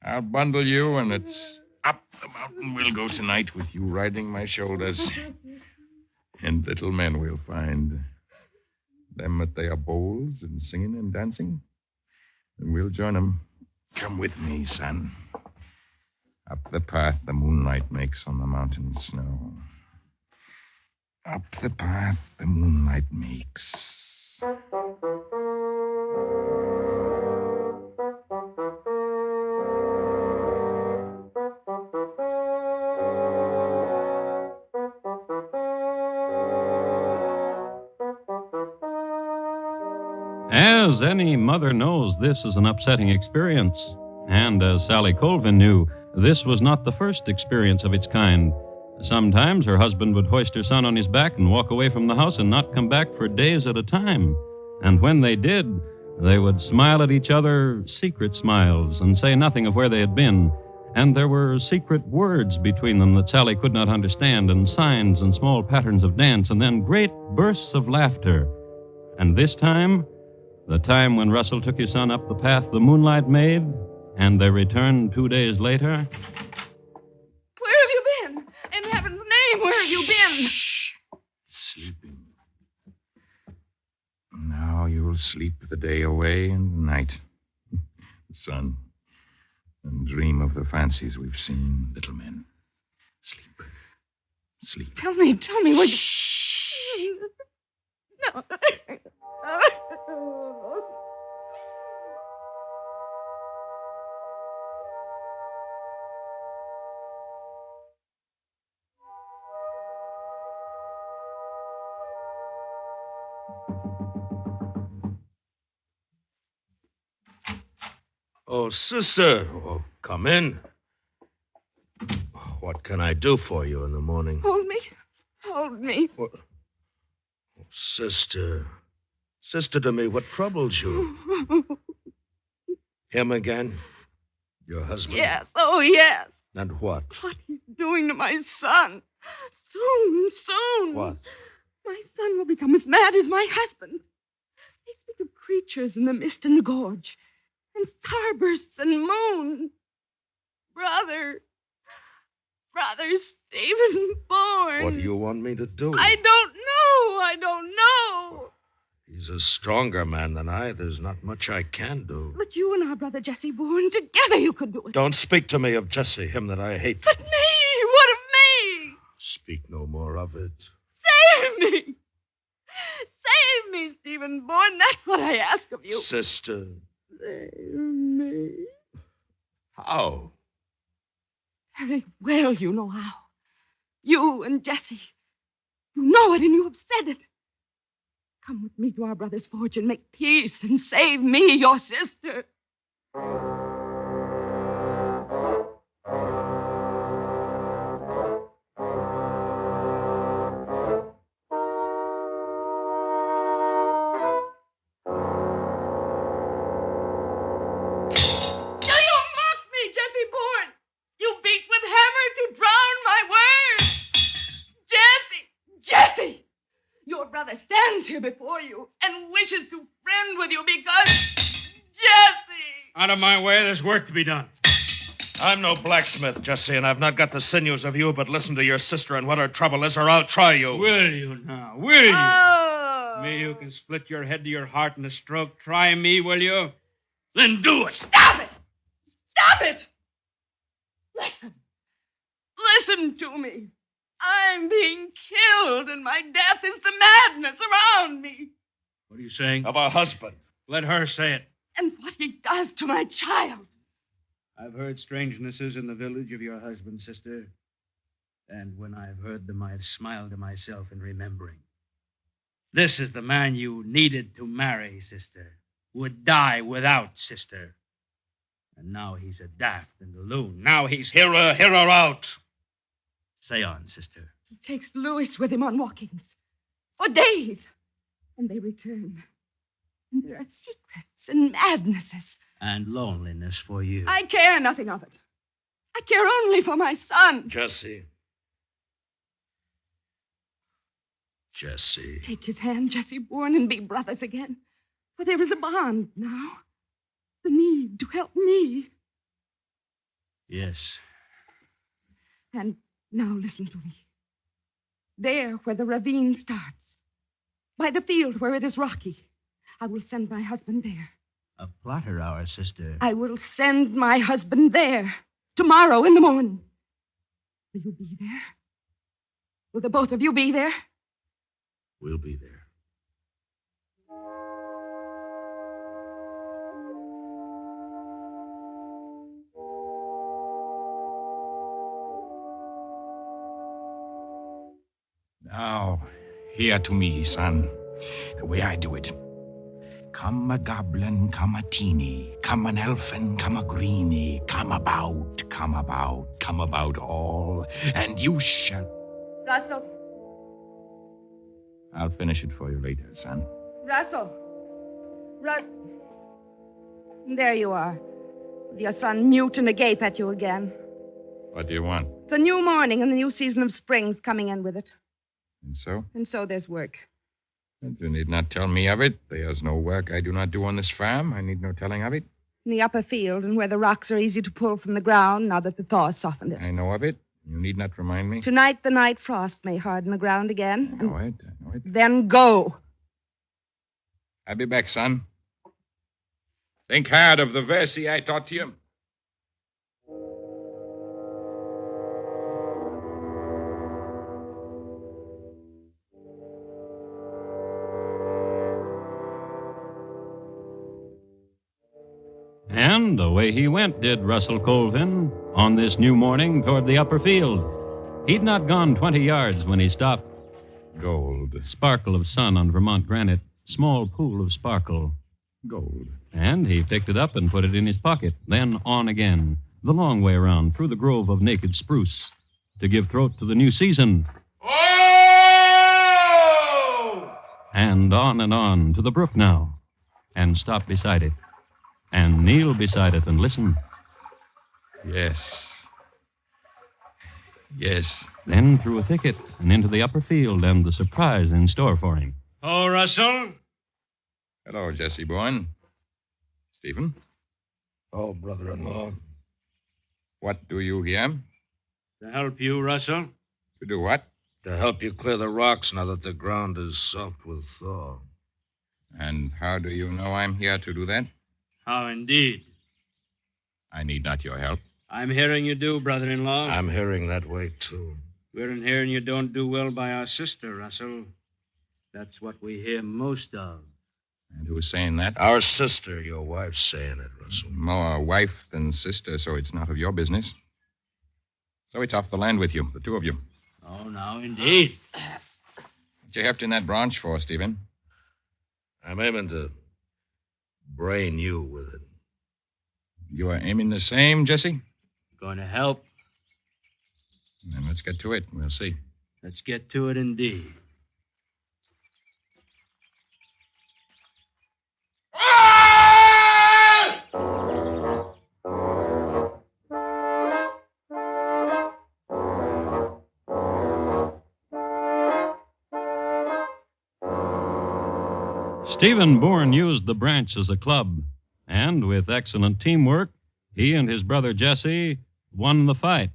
I'll bundle you, and it's up the mountain we'll go tonight with you riding my shoulders. And little men we'll find. Them at their bowls and singing and dancing. And we'll join them. Come with me, son. Up the path the moonlight makes on the mountain snow. Up the path the moonlight makes. As any mother knows, this is an upsetting experience. And as Sally Colvin knew, this was not the first experience of its kind. Sometimes her husband would hoist her son on his back and walk away from the house and not come back for days at a time. And when they did, they would smile at each other secret smiles and say nothing of where they had been. And there were secret words between them that Sally could not understand, and signs and small patterns of dance, and then great bursts of laughter. And this time, the time when Russell took his son up the path the moonlight made, and they returned 2 days later. Where have you been? In heaven's name, where have you been? Sleeping. Now you'll sleep the day away and the night, son, and dream of the fancies we've seen, little men. Sleep. Sleep. Tell me what you... No. Oh, sister. Oh, come in. What can I do for you in the morning? Hold me. Hold me. What? Oh, sister. Sister to me, what troubles you? Him again? Your husband? Yes, oh, yes. And what? What he's doing to my son. Soon. What? My son will become as mad as my husband. They speak of creatures in the mist and the gorge, and starbursts and moon. Brother Stephen Boorn. What do you want me to do? I don't know. He's a stronger man than I. There's not much I can do. But you and our brother Jesse Boorn, together you could do it. Don't speak to me of Jesse, him that I hate. But me! What of me? Speak no more of it. Save me! Save me, Stephen Boorn. That's what I ask of you. Sister. Save me. How? Very well, you know how. You and Jesse. You know it and you have said it. Come with me to our brother's forge and make peace and save me, your sister. father stands here before you and wishes to friend with you because... Jesse! Out of my way, there's work to be done. I'm no blacksmith, Jesse, and I've not got the sinews of you, but listen to your sister and what her trouble is, or I'll try you. Will you now? Will you? Oh! Me who can split your head to your heart in a stroke. Try me, will you? Then do it. Stop it! Stop it! Listen. Listen to me. I'm being killed, and my death is the madness around me. What are you saying? Of a husband. Let her say it. And what he does to my child. I've heard strangenesses in the village of your husband, sister. And when I've heard them, I've smiled to myself in remembering. This is the man you needed to marry, sister. Would die without, sister. And now he's a daft and a loon. Now he's... Hear her out. Say on, sister. He takes Louis with him on walkings. For days. And they return. And there are secrets and madnesses. And loneliness for you. I care nothing of it. I care only for my son. Jesse. Take his hand, Jesse Boorn, and be brothers again. For there is a bond now. The need to help me. Yes. And now listen to me. There where the ravine starts, by the field where it is rocky, I will send my husband there. A plotter hour, sister. I will send my husband there tomorrow in the morning. Will you be there? Will the both of you be there? We'll be there. Now, hear to me, son, the way I do it. Come a goblin, come a teeny, come an elfin, come a greenie, come about all, and you shall... Russell. I'll finish it for you later, son. Russell. There you are. With your son mute and agape at you again. What do you want? It's a new morning and the new season of spring's coming in with it. And so? And so there's work. But you need not tell me of it. There's no work I do not do on this farm. I need no telling of it. In the upper field and where the rocks are easy to pull from the ground now that the thaw has softened it. I know of it. You need not remind me. Tonight the night frost may harden the ground again. I know it. Then go. I'll be back, son. Think hard of the versi I taught you. And away he went, did Russell Colvin, on this new morning toward the upper field. He'd not gone 20 yards when he stopped. Gold. Sparkle of sun on Vermont granite. Small pool of sparkle. Gold. And he picked it up and put it in his pocket. Then on again, the long way around, through the grove of naked spruce, to give throat to the new season. Oh! And on, to the brook now. And stop beside it. And kneel beside it and listen. Yes. Then through a thicket and into the upper field and the surprise in store for him. Oh, Russell. Hello, Jesse Bourne. Stephen. Oh, brother-in-law. What do you here? To help you, Russell. To do what? To help you clear the rocks now that the ground is soft with thaw. And how do you know I'm here to do that? How indeed. I need not your help. I'm hearing you do, brother-in-law. I'm hearing that way, too. We're hearing you don't do well by our sister, Russell. That's what we hear most of. And who's saying that? Our sister, your wife's saying it, Russell. More wife than sister, so it's not of your business. So it's off the land with you, the two of you. Oh, now, indeed. What you heft in that branch for, Stephen? I'm aiming to brain you with it. You are aiming the same, Jesse? Going to help. Then let's get to it. We'll see. Let's get to it indeed. Stephen Boorn used the branch as a club, and with excellent teamwork, he and his brother Jesse won the fight.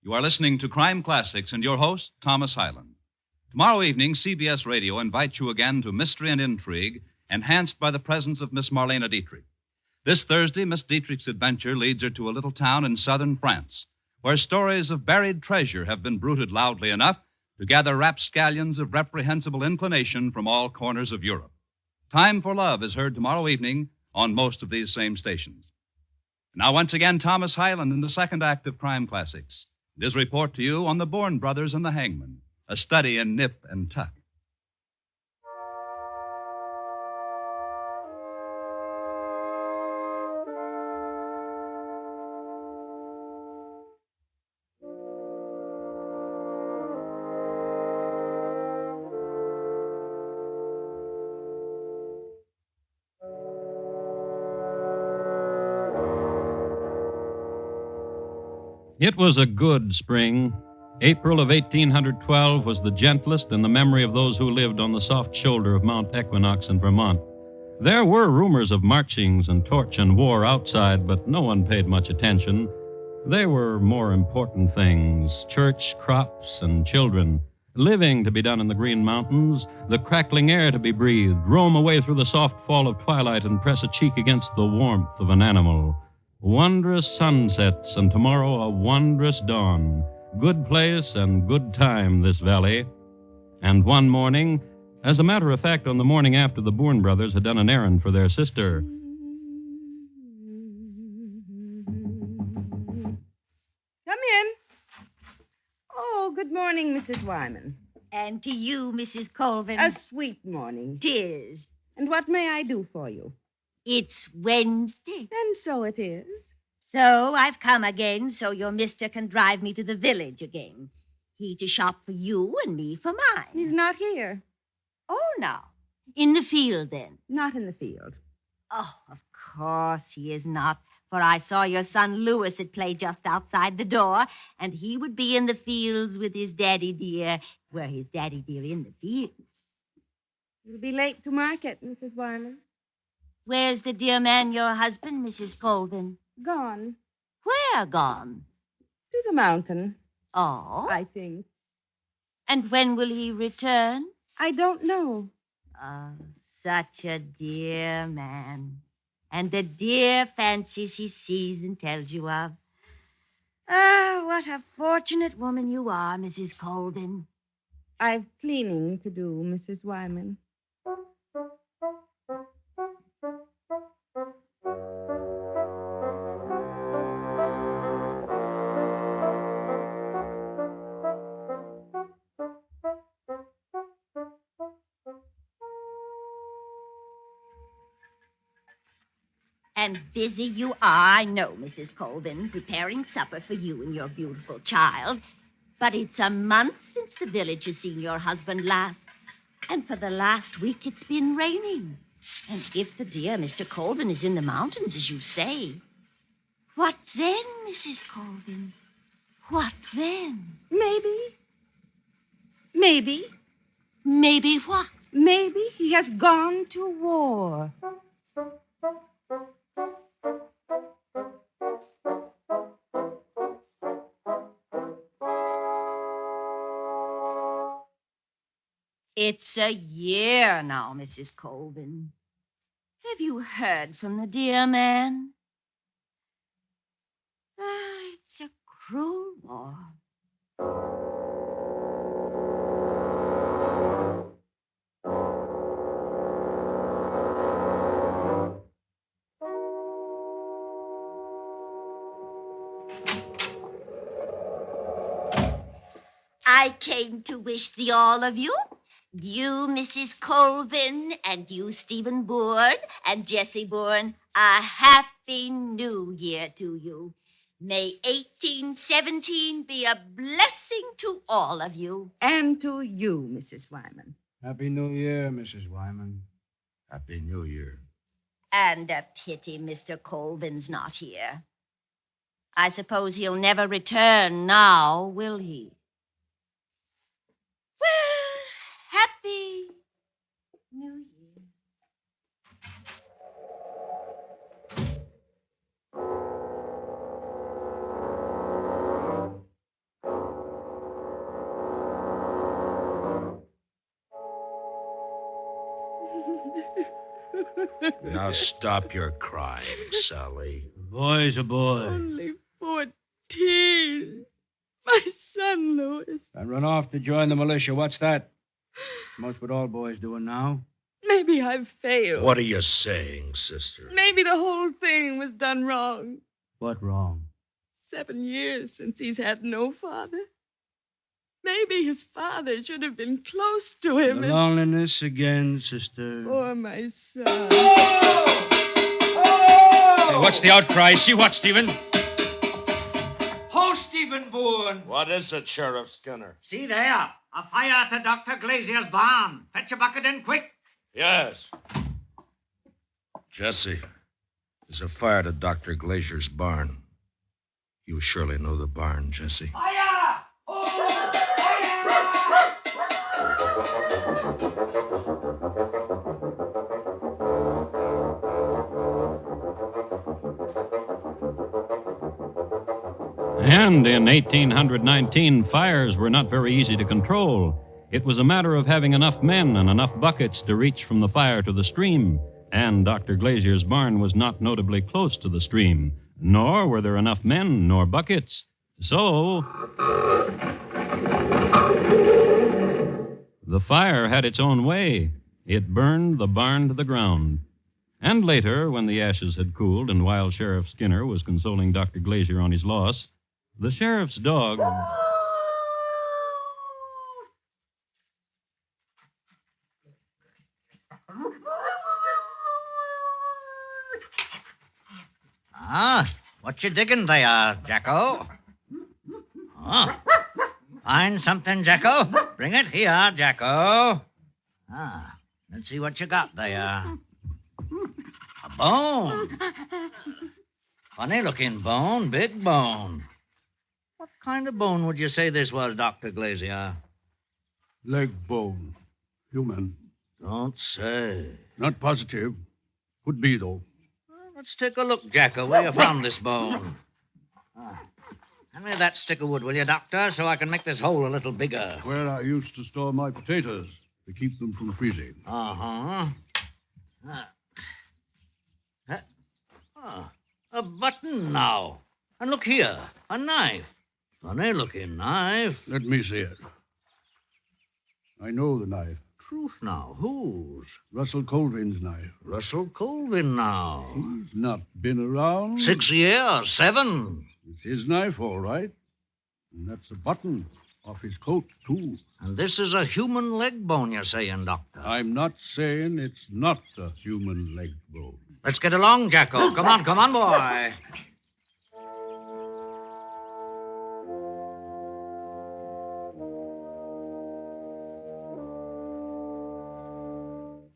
You are listening to Crime Classics and your host, Thomas Hyland. Tomorrow evening, CBS Radio invites you again to Mystery and Intrigue, enhanced by the presence of Miss Marlena Dietrich. This Thursday, Miss Dietrich's adventure leads her to a little town in southern France, where stories of buried treasure have been bruited loudly enough to gather rapscallions of reprehensible inclination from all corners of Europe. Time for Love is heard tomorrow evening on most of these same stations. Now, once again, Thomas Hyland in the second act of Crime Classics. His report to you on the Boorn brothers and the Hangman, a study in nip and tuck. It was a good spring. April of 1812 was the gentlest in the memory of those who lived on the soft shoulder of Mount Equinox in Vermont. There were rumors of marchings and torch and war outside, but no one paid much attention. They were more important things: church, crops, and children. Living to be done in the Green Mountains, the crackling air to be breathed, roam away through the soft fall of twilight and press a cheek against the warmth of an animal. Wondrous sunsets, and tomorrow a wondrous dawn. Good place and good time, this valley. And one morning, as a matter of fact, on the morning after the Boorn brothers had done an errand for their sister. Come in. Oh, good morning, Mrs. Wyman. And to you, Mrs. Colvin. A sweet morning. 'Tis. And what may I do for you? It's Wednesday. And so it is. So I've come again so your mister can drive me to the village again. He to shop for you and me for mine. He's not here. Oh, no. In the field, then? Not in the field. Oh, of course he is not, for I saw your son Louis at play just outside the door, and he would be in the fields with his daddy dear. Were his daddy dear in the fields? You'll be late to market, Mrs. Wyman. Where's the dear man, your husband, Mrs. Colvin? Gone. Where gone? To the mountain. Oh? I think. And when will he return? I don't know. Oh, such a dear man. And the dear fancies he sees and tells you of. Ah, what a fortunate woman you are, Mrs. Colvin. I've cleaning to do, Mrs. Wyman. And busy you are, I know, Mrs. Colvin, preparing supper for you and your beautiful child. But it's a month since the village has seen your husband last. And for the last week it's been raining. And if the dear Mr. Colvin is in the mountains, as you say, what then, Mrs. Colvin? What then? Maybe. Maybe. Maybe what? Maybe he has gone to war. It's a year now, Mrs. Colvin. Have you heard from the dear man? Ah, it's a cruel war. I came to wish the all of you, Mrs. Colvin, and you, Stephen Boorn, and Jessie Boorn, a happy new year to you. May 1817 be a blessing to all of you. And to you, Mrs. Wyman. Happy New Year, Mrs. Wyman. Happy New Year. And a pity Mr. Colvin's not here. I suppose he'll never return now, will he? Well, happy New Year. Now stop your crying, Sally. A boy's a boy. Only 14. My son, Louis. I run off to join the militia. What's that? It's most what all boys doing now. Maybe I've failed. What are you saying, sister? Maybe the whole thing was done wrong. What wrong? 7 years since he's had no father. Maybe his father should have been close to him. The loneliness again, sister. Poor my son. Hey, what's the outcry? See what, Stephen? Ho, Stephen Boorn. What is it, Sheriff Skinner? See there. A fire to Dr. Glazier's barn. Fetch a bucket in quick. Yes. Jesse, there's a fire to Dr. Glazier's barn. You surely know the barn, Jesse. Fire! And in 1819, fires were not very easy to control. It was a matter of having enough men and enough buckets to reach from the fire to the stream. And Dr. Glazier's barn was not notably close to the stream, nor were there enough men nor buckets. So the fire had its own way. It burned the barn to the ground. And later, when the ashes had cooled and while Sheriff Skinner was consoling Dr. Glazier on his loss, the sheriff's dog... What you digging there, Jacko? Find something, Jacko? Bring it here, Jacko. Let's see what you got there. A bone. Funny-looking bone, big bone. What kind of bone would you say this was, Dr. Glazier? Leg bone. Human. Don't say. Not positive. Could be, though. Let's take a look, Jacko, where you found this bone. Hand me that stick of wood, will you, Doctor, so I can make this hole a little bigger. Where I used to store my potatoes to keep them from freezing. A button now. And look here, a knife. Funny-looking knife. Let me see it. I know the knife. Truth now, whose? Russell Colvin's knife. Russell Colvin now. He's not been around. 6 years, 7. It's his knife, all right. And that's a button off his coat, too. And this is a human leg bone, you're saying, Doctor? I'm not saying it's not a human leg bone. Let's get along, Jacko. Come on, boy.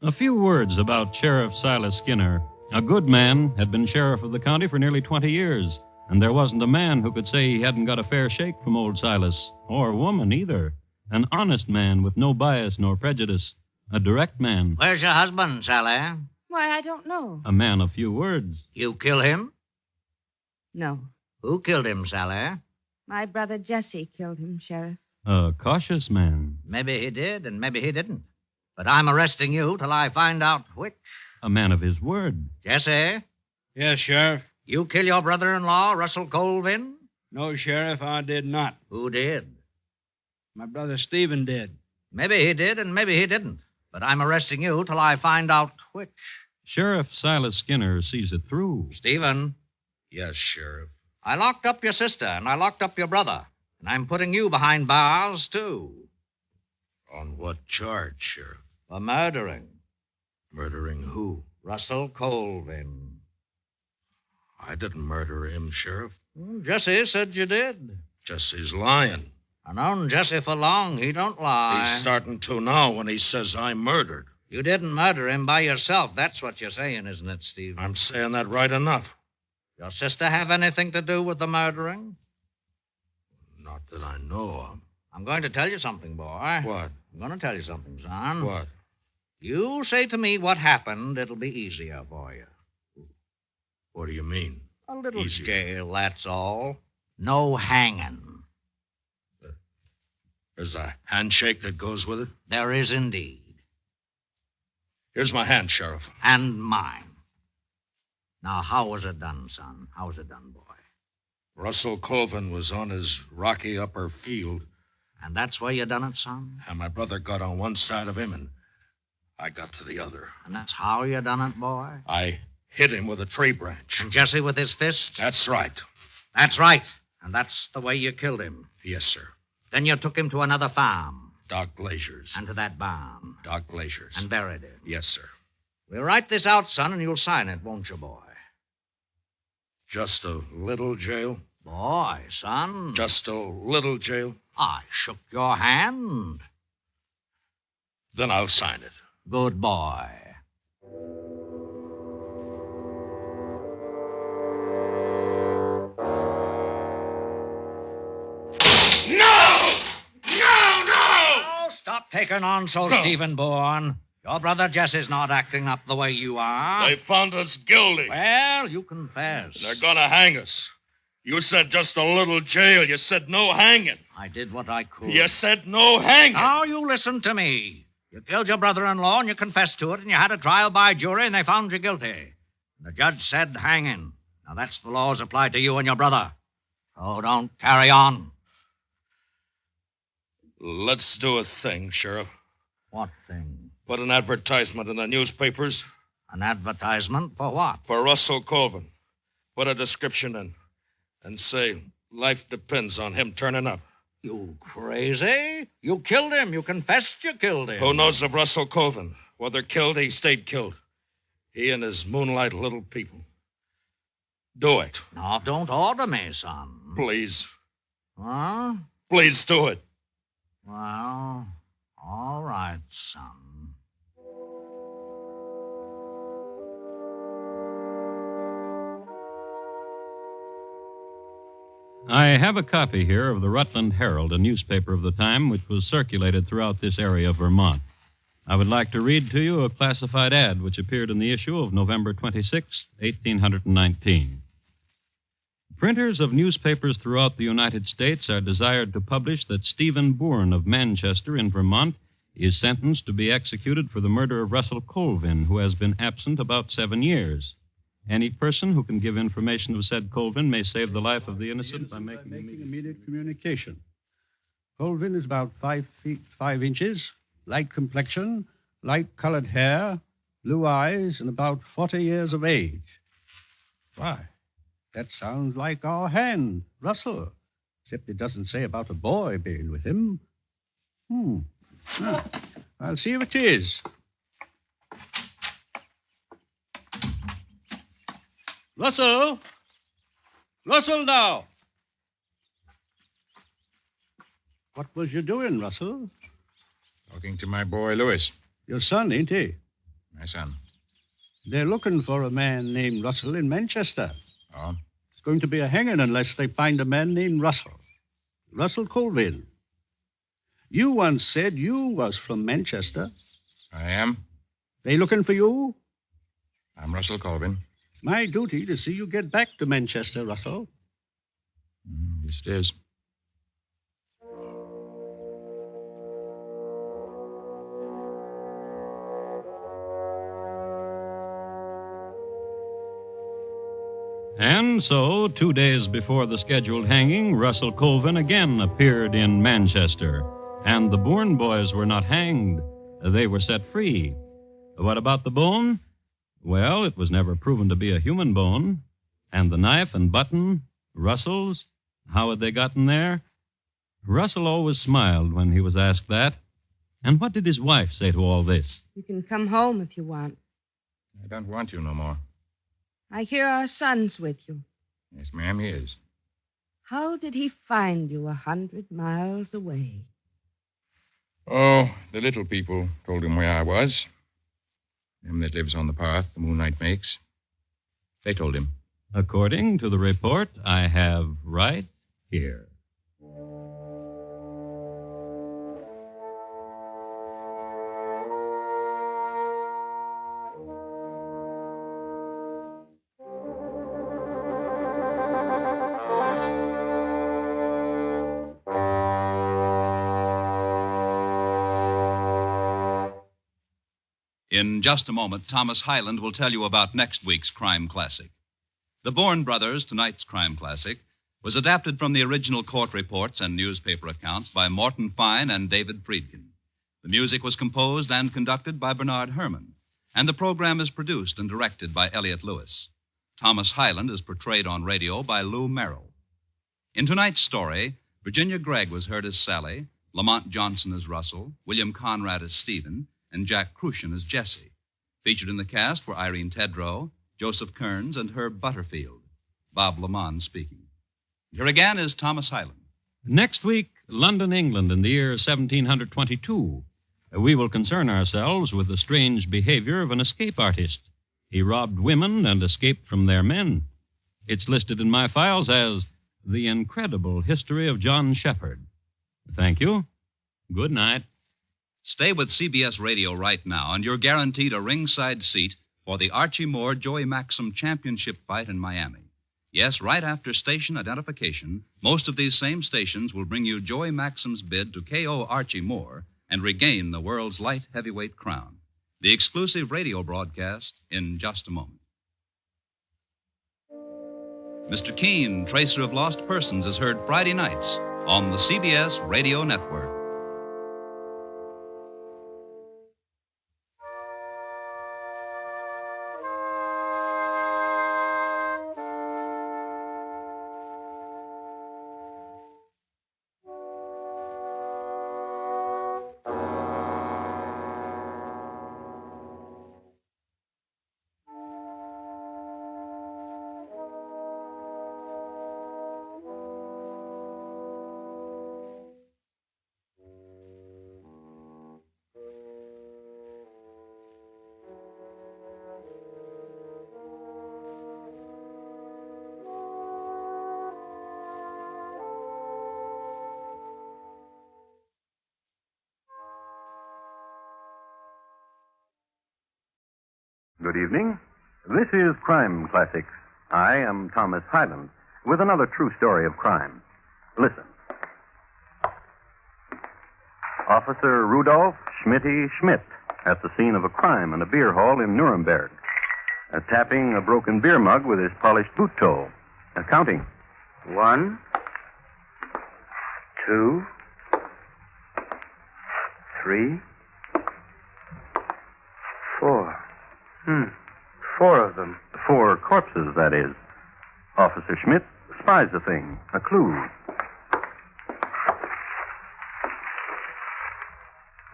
A few words about Sheriff Silas Skinner. A good man, had been sheriff of the county for nearly 20 years, and there wasn't a man who could say he hadn't got a fair shake from old Silas, or woman either. An honest man with no bias nor prejudice. A direct man. Where's your husband, Sally? Why, I don't know. A man of few words. You kill him? No. Who killed him, Sally? My brother Jesse killed him, Sheriff. A cautious man. Maybe he did, and maybe he didn't. But I'm arresting you till I find out which. A man of his word. Jesse? Yes, Sheriff. You kill your brother-in-law, Russell Colvin? No, Sheriff, I did not. Who did? My brother Stephen did. Maybe he did, and maybe he didn't. But I'm arresting you till I find out which. Sheriff Silas Skinner sees it through. Stephen? Yes, Sheriff. I locked up your sister, and I locked up your brother. And I'm putting you behind bars, too. On what charge, Sheriff? For murdering. Murdering who? Russell Colvin. I didn't murder him, Sheriff. Jesse said you did. Jesse's lying. I've known Jesse for long. He don't lie. He's starting to now when he says I'm murdered. You didn't murder him by yourself. That's what you're saying, isn't it, Steve? I'm saying that right enough. Your sister have anything to do with the murdering? Not that I know of. I'm going to tell you something, boy. What? I'm going to tell you something, son. What? You say to me what happened, it'll be easier for you. What do you mean? A little Easier? jail, that's all. No hanging. There's a handshake that goes with it? There is indeed. Here's my hand, Sheriff. And mine. Now, how was it done, son? How was it done, boy? Russell Colvin was on his rocky upper field. And that's where you done it, son? And my brother got on one side of him, and I got to the other. And that's how you done it, boy? I hit him with a tree branch. And Jesse with his fist? That's right. That's right. And that's the way you killed him. Yes, sir. Then you took him to another farm. Doc Glazier's. And to that barn. Doc Glazier's. And buried him. Yes, sir. We'll write this out, son, and you'll sign it, won't you, boy? Just a little jail? Boy, son. Just a little jail? I shook your hand. Then I'll sign it. Good boy. Oh, stop taking on so, Stephen Bourne. Your brother Jesse's not acting up the way you are. They found us guilty. Well, you confess. They're gonna hang us. You said just a little jail. You said no hanging. I did what I could. You said no hanging. Now you listen to me. You killed your brother-in-law and you confessed to it and you had a trial by jury and they found you guilty. The judge said hanging. Now that's the laws applied to you and your brother. So don't carry on. Let's do a thing, Sheriff. What thing? Put an advertisement in the newspapers. An advertisement for what? For Russell Colvin. Put a description in. And say, life depends on him turning up. You crazy? You killed him. You confessed you killed him. Who knows of Russell Colvin? Whether killed, he stayed killed. He and his moonlight little people. Do it. Now, don't order me, son. Please. Huh? Please do it. Well, all right, son. I have a copy here of the Rutland Herald, a newspaper of the time which was circulated throughout this area of Vermont. I would like to read to you a classified ad which appeared in the issue of November 26, 1819. Printers of newspapers throughout the United States are desired to publish that Stephen Boorn of Manchester in Vermont is sentenced to be executed for the murder of Russell Colvin, who has been absent about 7 years. Any person who can give information of said Colvin may save the life of the innocent by making immediate communication. Colvin is about 5 feet 5 inches, light complexion, light-colored hair, blue eyes, and about 40 years of age. Why, that sounds like our hand, Russell, except it doesn't say about a boy being with him. I'll see if it is. Russell! Russell, now! What was you doing, Russell? Talking to my boy, Louis. Your son, ain't he? My son. They're looking for a man named Russell in Manchester. Oh? It's going to be a hanging unless they find a man named Russell. Russell Colvin. You once said you was from Manchester. I am. They looking for you? I'm Russell Colvin. My duty to see you get back to Manchester, Russell. Yes, it is. And so, 2 days before the scheduled hanging, Russell Colvin again appeared in Manchester. And the Boorn boys were not hanged. They were set free. What about the bone? Well, it was never proven to be a human bone. And the knife and button, Russell's, how had they gotten there? Russell always smiled when he was asked that. And what did his wife say to all this? You can come home if you want. I don't want you no more. I hear our son's with you. Yes, ma'am, he is. How did he find you 100 miles away? Oh, the little people told him where I was. Him that lives on the path the moonlight makes. They told him. According to the report I have right here. In just a moment, Thomas Hyland will tell you about next week's crime classic. The Boorn Brothers, tonight's crime classic, was adapted from the original court reports and newspaper accounts by Morton Fine and David Friedkin. The music was composed and conducted by Bernard Herrmann, and the program is produced and directed by Elliott Lewis. Thomas Hyland is portrayed on radio by Lou Merrill. In tonight's story, Virginia Gregg was heard as Sally, Lamont Johnson as Russell, William Conrad as Stephen, and Jack Crucian as Jesse. Featured in the cast were Irene Tedrow, Joseph Kearns, and Herb Butterfield. Bob Lamont speaking. Here again is Thomas Hyland. Next week, London, England, in the year 1722. We will concern ourselves with the strange behavior of an escape artist. He robbed women and escaped from their men. It's listed in my files as The Incredible History of John Shephard. Thank you. Good night. Stay with CBS Radio right now, and you're guaranteed a ringside seat for the Archie Moore-Joey Maxim Championship fight in Miami. Yes, right after station identification, most of these same stations will bring you Joey Maxim's bid to KO Archie Moore and regain the world's light heavyweight crown. The exclusive radio broadcast in just a moment. Mr. Keene, Tracer of Lost Persons, is heard Friday nights on the CBS Radio Network. Good evening. This is Crime Classics. I am Thomas Hyland with another true story of crime. Listen. Officer Rudolph Schmitty Schmidt at the scene of a crime in a beer hall in Nuremberg. Tapping a broken beer mug with his polished boot toe. Counting. 1, 2, 3, 4. 4 of them. 4 corpses, that is. Officer Schmidt spies a thing, a clue.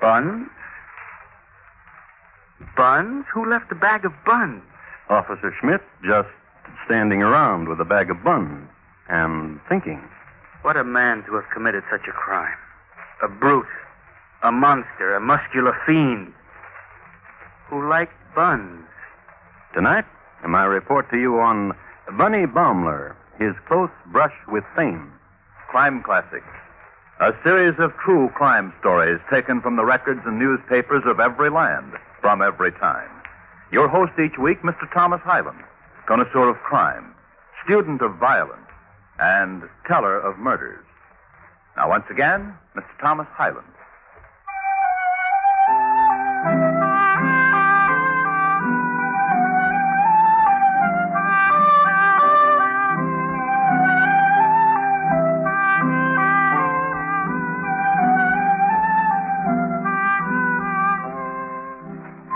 Buns? Buns? Who left a bag of buns? Officer Schmidt just standing around with a bag of buns and thinking. What a man to have committed such a crime. A brute, a monster, a muscular fiend who liked buns. Tonight, my report to you on Bunny Baumler, his close brush with fame. Crime Classics, a series of true crime stories taken from the records and newspapers of every land, from every time. Your host each week, Mr. Thomas Hyland, connoisseur of crime, student of violence, and teller of murders. Now, once again, Mr. Thomas Hyland.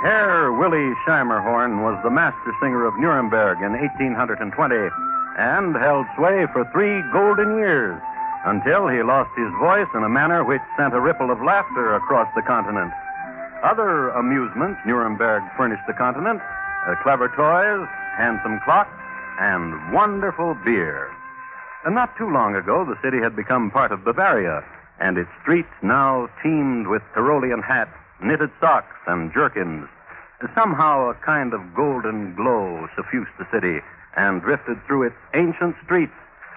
Hare Willie Scheimerhorn was the master singer of Nuremberg in 1820 and held sway for 3 golden years until he lost his voice in a manner which sent a ripple of laughter across the continent. Other amusements Nuremberg furnished the continent, clever toys, handsome clocks, and wonderful beer. And not too long ago, the city had become part of Bavaria, and its streets now teemed with Tyrolean hats, knitted socks, and jerkins. Somehow a kind of golden glow suffused the city and drifted through its ancient streets,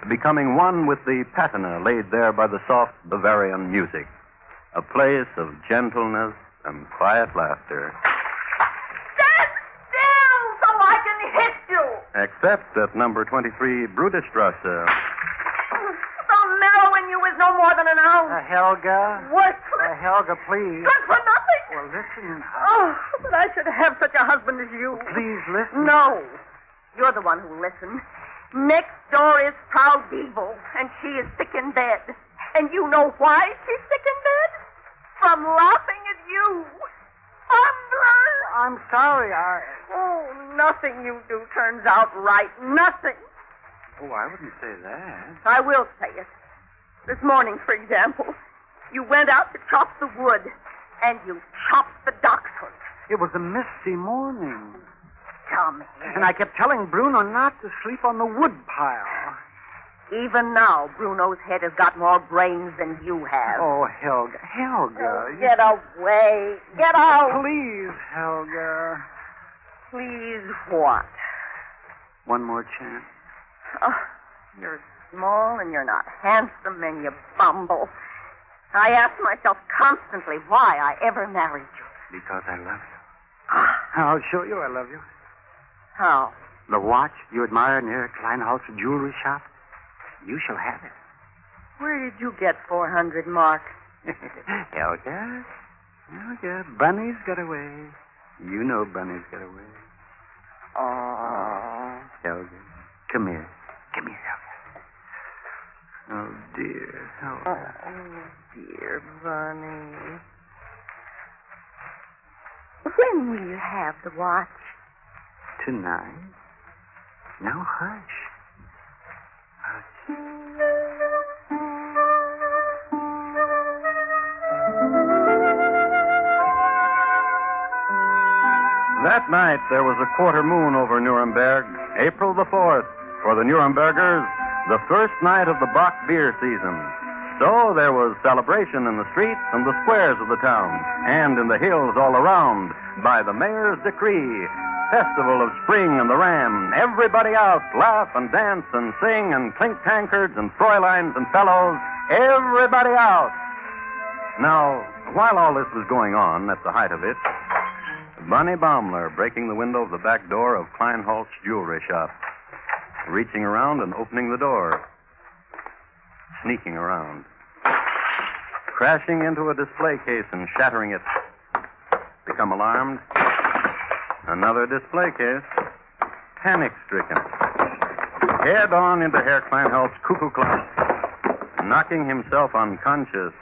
becoming one with the patina laid there by the soft Bavarian music. A place of gentleness and quiet laughter. Stand still so I can hit you! Except at number 23 Bruderstrasse. So narrowing you is no more than an ounce. Helga? Worthless. Helga, please. Good for nothing. Well, listen. Oh, that I should have such a husband as you. Please listen. No. You're the one who listened. Next door is Proud Devil, and she is sick in bed. And you know why she's sick in bed? From laughing at you. Bumbler! I'm sorry, Oh, nothing you do turns out right. Nothing. Oh, I wouldn't say that. I will say it. This morning, for example, you went out to chop the wood, and you chopped the dachshund. It was a misty morning. Come here. And I kept telling Bruno not to sleep on the wood pile. Even now, Bruno's head has got more brains than you have. Oh, Helga. Helga. Get away. Get out. Please, Helga. Please what? One more chance. Oh, you're small and you're not handsome and you bumble. I ask myself constantly why I ever married you. Because I love you. I'll show you I love you. How? The watch you admire near Kleinholz's jewelry shop, you shall have it. Where did you get 400 marks? Helga, Bunny's got away. You know Bunny's got away. Oh. Helga, come here. Come here, Helga. Oh, dear, Helga. Oh, dear Bunny. When will you have the watch? Tonight. Now, hush. Hush. That night, there was a quarter moon over Nuremberg, April the 4th, for the Nurembergers, the first night of the Bock beer season. So there was celebration in the streets and the squares of the town, and in the hills all around, by the mayor's decree. Festival of Spring and the Ram. Everybody out, laugh and dance and sing and clink tankards and Fräuleins and fellows. Everybody out. Now, while all this was going on, at the height of it, Bonny Baumler breaking the window of the back door of Kleinholz's jewelry shop, reaching around and opening the door, sneaking around, crashing into a display case and shattering it, become alarmed, another display case, panic-stricken, head on into Herr Kleinholz's cuckoo clock, knocking himself unconscious.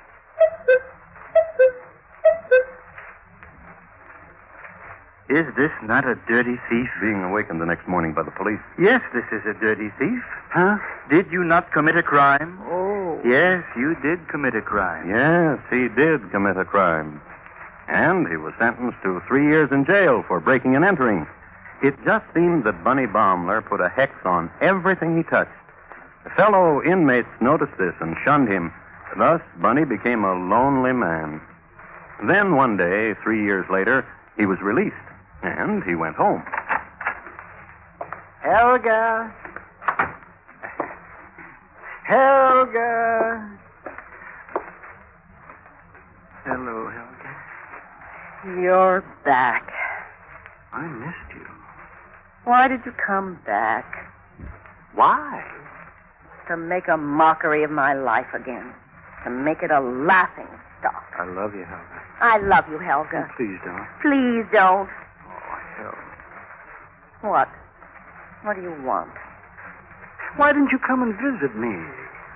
Is this not a dirty thief? Being awakened the next morning by the police. Yes, this is a dirty thief. Huh? Did you not commit a crime? Oh. Yes, you did commit a crime. Yes, he did commit a crime. And he was sentenced to 3 years in jail for breaking and entering. It just seemed that Bonny Baumler put a hex on everything he touched. The fellow inmates noticed this and shunned him. Thus, Bonny became a lonely man. Then one day, 3 years later, he was released, and he went home. Helga. Helga. Hello, Helga. You're back. I missed you. Why did you come back? Why? To make a mockery of my life again. To make it a laughing stock. I love you, Helga. I love you, Helga. Oh, please don't. Please don't. Oh, Helga. What? What do you want? Why didn't you come and visit me?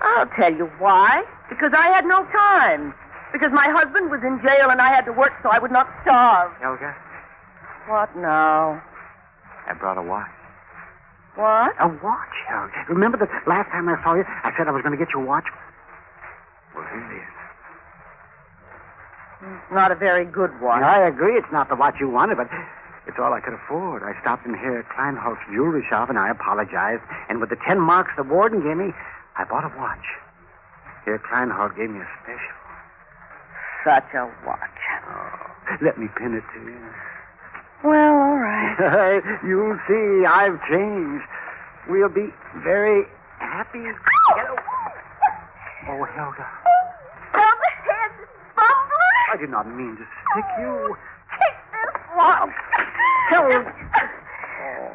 I'll tell you why. Because I had no time. Because my husband was in jail and I had to work so I would not starve. Helga? What now? I brought a watch. What? A watch, Helga. Remember the last time I saw you, I said I was going to get you a watch? Well, here it is. It's not a very good watch. I agree it's not the watch you wanted, but it's all I could afford. I stopped in here at Kleinholz's jewelry shop, and I apologized. And with the 10 marks the warden gave me, I bought a watch. Herr Kleinhardt gave me a special. Such a watch. Oh, let me pin it to you. Well, all right. You'll see, I've changed. We'll be very happy. Oh, Helga. Featherhead Bumbler! I did not mean to stick you. Take this watch. Helga. Oh,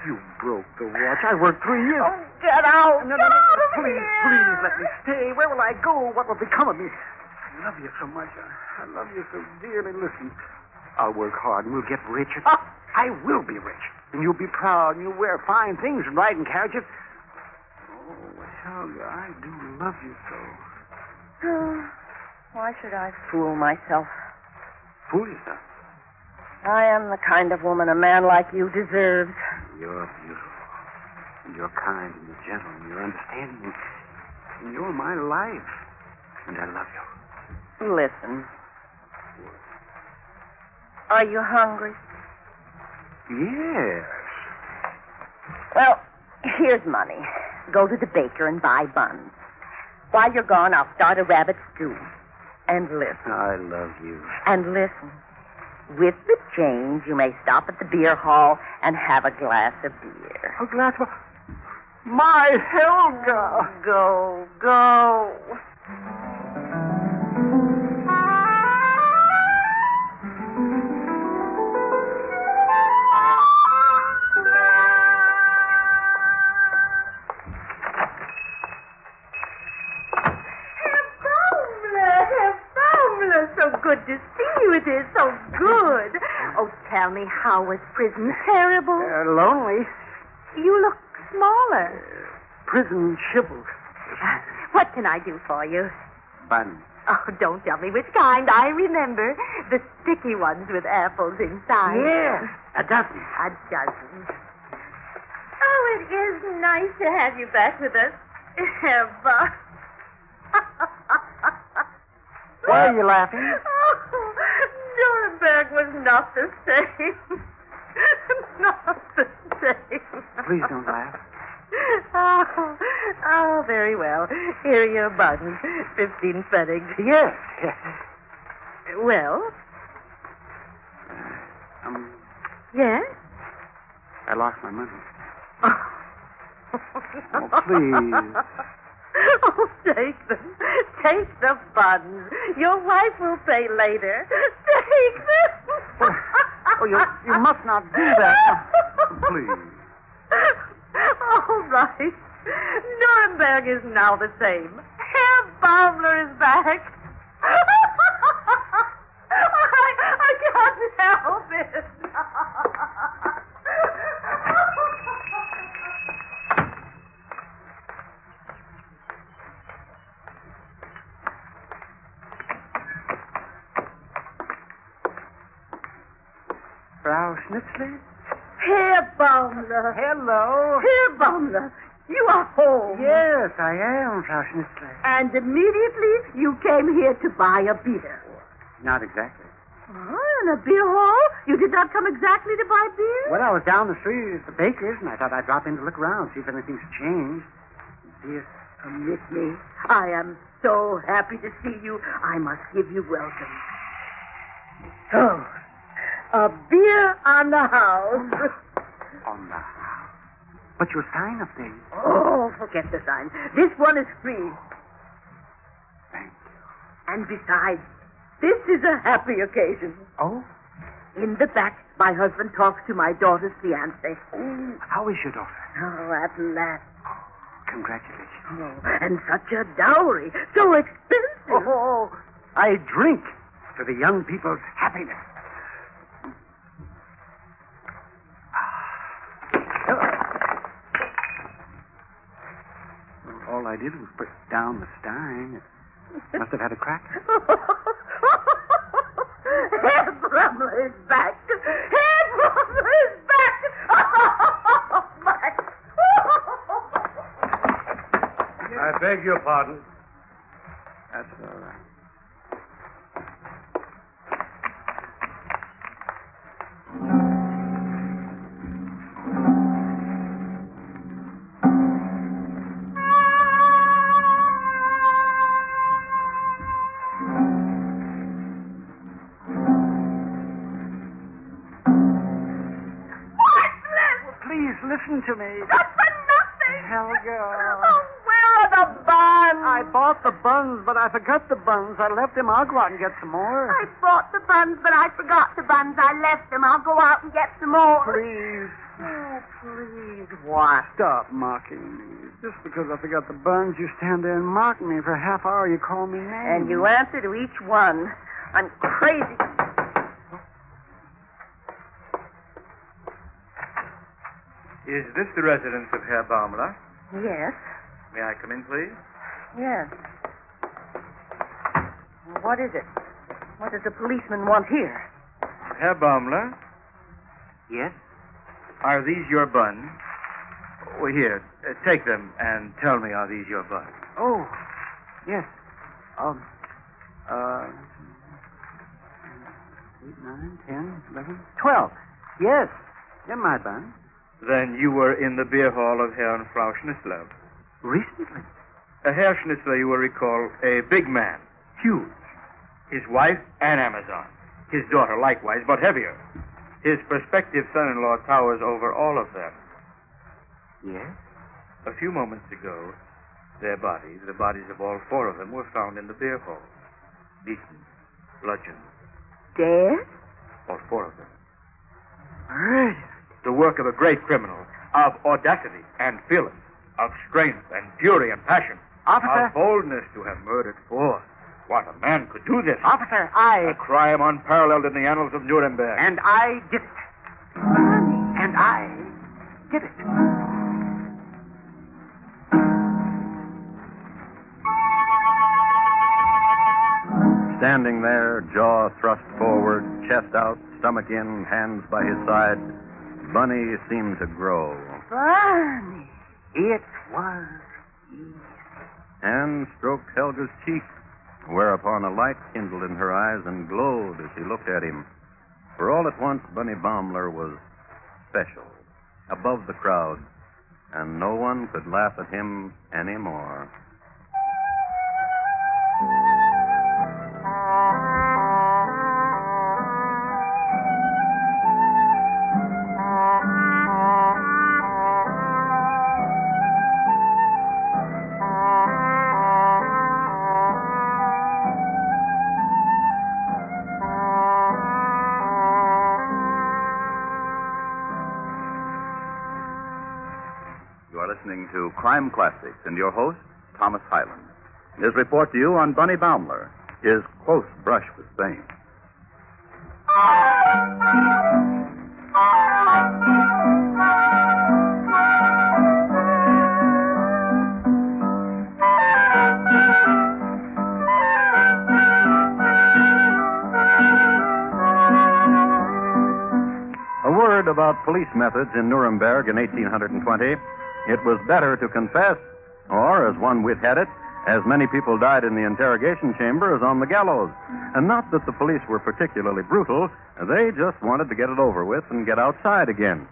you broke the watch. I worked 3 years. Oh, get out. No, get out of please, here. please let me stay. Where will I go? What will become of me? I love you so much. I love you so dearly. Listen, I'll work hard and we'll get rich. I will be rich. And you'll be proud and you'll wear fine things and ride in carriages. Oh, Helga, I do love you so. Why should I fool myself? Fool yourself? I am the kind of woman a man like you deserves. You're beautiful. And you're kind and you're gentle and you're understanding. And you're my life. And I love you. Listen. Are you hungry? Yes. Well, here's money. Go to the baker and buy buns. While you're gone, I'll start a rabbit stew. And listen. I love you. And listen. With the change, you may stop at the beer hall and have a glass of beer. A glass of... My Helga! Go, go. So good to see you. It is so good. Oh, tell me, how was prison? Terrible? Lonely. You look smaller. Prison shivers. What can I do for you? Bun. Oh, don't tell me which kind. I remember. The sticky ones with apples inside. Yes, a dozen. A dozen. Oh, it is nice to have you back with us. Ever. Why are you laughing? Oh, Nuremberg was not the same. Not the same. Please don't laugh. Oh, very well. Here are your buttons. 15 pfennigs. Yes. Well? Yes? I lost my money. Oh, please. Oh, take them. Take the buttons. Your wife will pay later. Take them. Oh, you must not do that. Please. All right. Nuremberg is now the same. Herr Baumler is back. I can't help it. Frau Schnitzler? Herr Baumler. Hello. Herr Baumler, you are home. Yes, I am, Frau Schnitzler. And immediately you came here to buy a beer. Not exactly. Oh, in a beer hall? You did not come exactly to buy beer? Well, I was down the street at the baker's, and I thought I'd drop in to look around, see if anything's changed. See if... Permit me. I am so happy to see you. I must give you welcome. So, a beer on the house. On the house? What's your sign up there? Oh, forget the sign. This one is free. Thank you. And besides, this is a happy occasion. Oh? In the back, my husband talks to my daughter's fiancé. Oh, how is your daughter? Oh, at last. Congratulations. Oh, and such a dowry. So expensive. Oh, I drink to the young people's happiness. All I did was put down the stein. It must have had a crack. Herr Baumler is back. Herr Baumler is back. Oh, my. I beg your pardon. That's all right. Oh, where are the buns? I bought the buns, but I forgot the buns. I left them. I'll go out and get some more. I bought the buns, but I forgot the buns. I left them. I'll go out and get some more. Please. Oh, please. Why? Stop mocking me. Just because I forgot the buns, you stand there and mock me. For a half hour, you call me names. And you answer to each one. I'm crazy. Is this the residence of Herr Baumler? Yes. May I come in, please? Yes. What is it? What does the policeman want here? Herr Baumler? Yes? Are these your buns? Oh, here, take them and tell me, are these your buns? Oh, yes. 8, 9, 10, 11, 12. Yes. They're my buns. Then you were in the beer hall of Herr and Frau Schnitzler. Recently? Herr Schnitzler, you will recall, a big man, huge. His wife, an Amazon. His daughter, likewise, but heavier. His prospective son-in-law towers over all of them. Yes? A few moments ago, their bodies, the bodies of all four of them, were found in the beer hall. Beaten, bludgeoned. Dead? All four of them. Murder. The work of a great criminal, of audacity and fearless, of strength and fury and passion. Officer. Of boldness to have murdered four. What, a man could do this? Officer, A crime unparalleled in the annals of Nuremberg. And I did it. And I did it. Standing there, jaw thrust forward, chest out, stomach in, hands by his side, Bonny seemed to grow. Bonny. It was easy. And stroked Helga's cheek, whereupon a light kindled in her eyes and glowed as she looked at him. For all at once, Bonny Baumler was special, above the crowd, and no one could laugh at him anymore. Listening to Crime Classics and your host, Thomas Hyland. His report to you on Bonny Baumler, his close brush with fame. A word about police methods in Nuremberg in 1820. It was better to confess, or, as one wit had it, as many people died in the interrogation chamber as on the gallows. And not that the police were particularly brutal, they just wanted to get it over with and get outside again.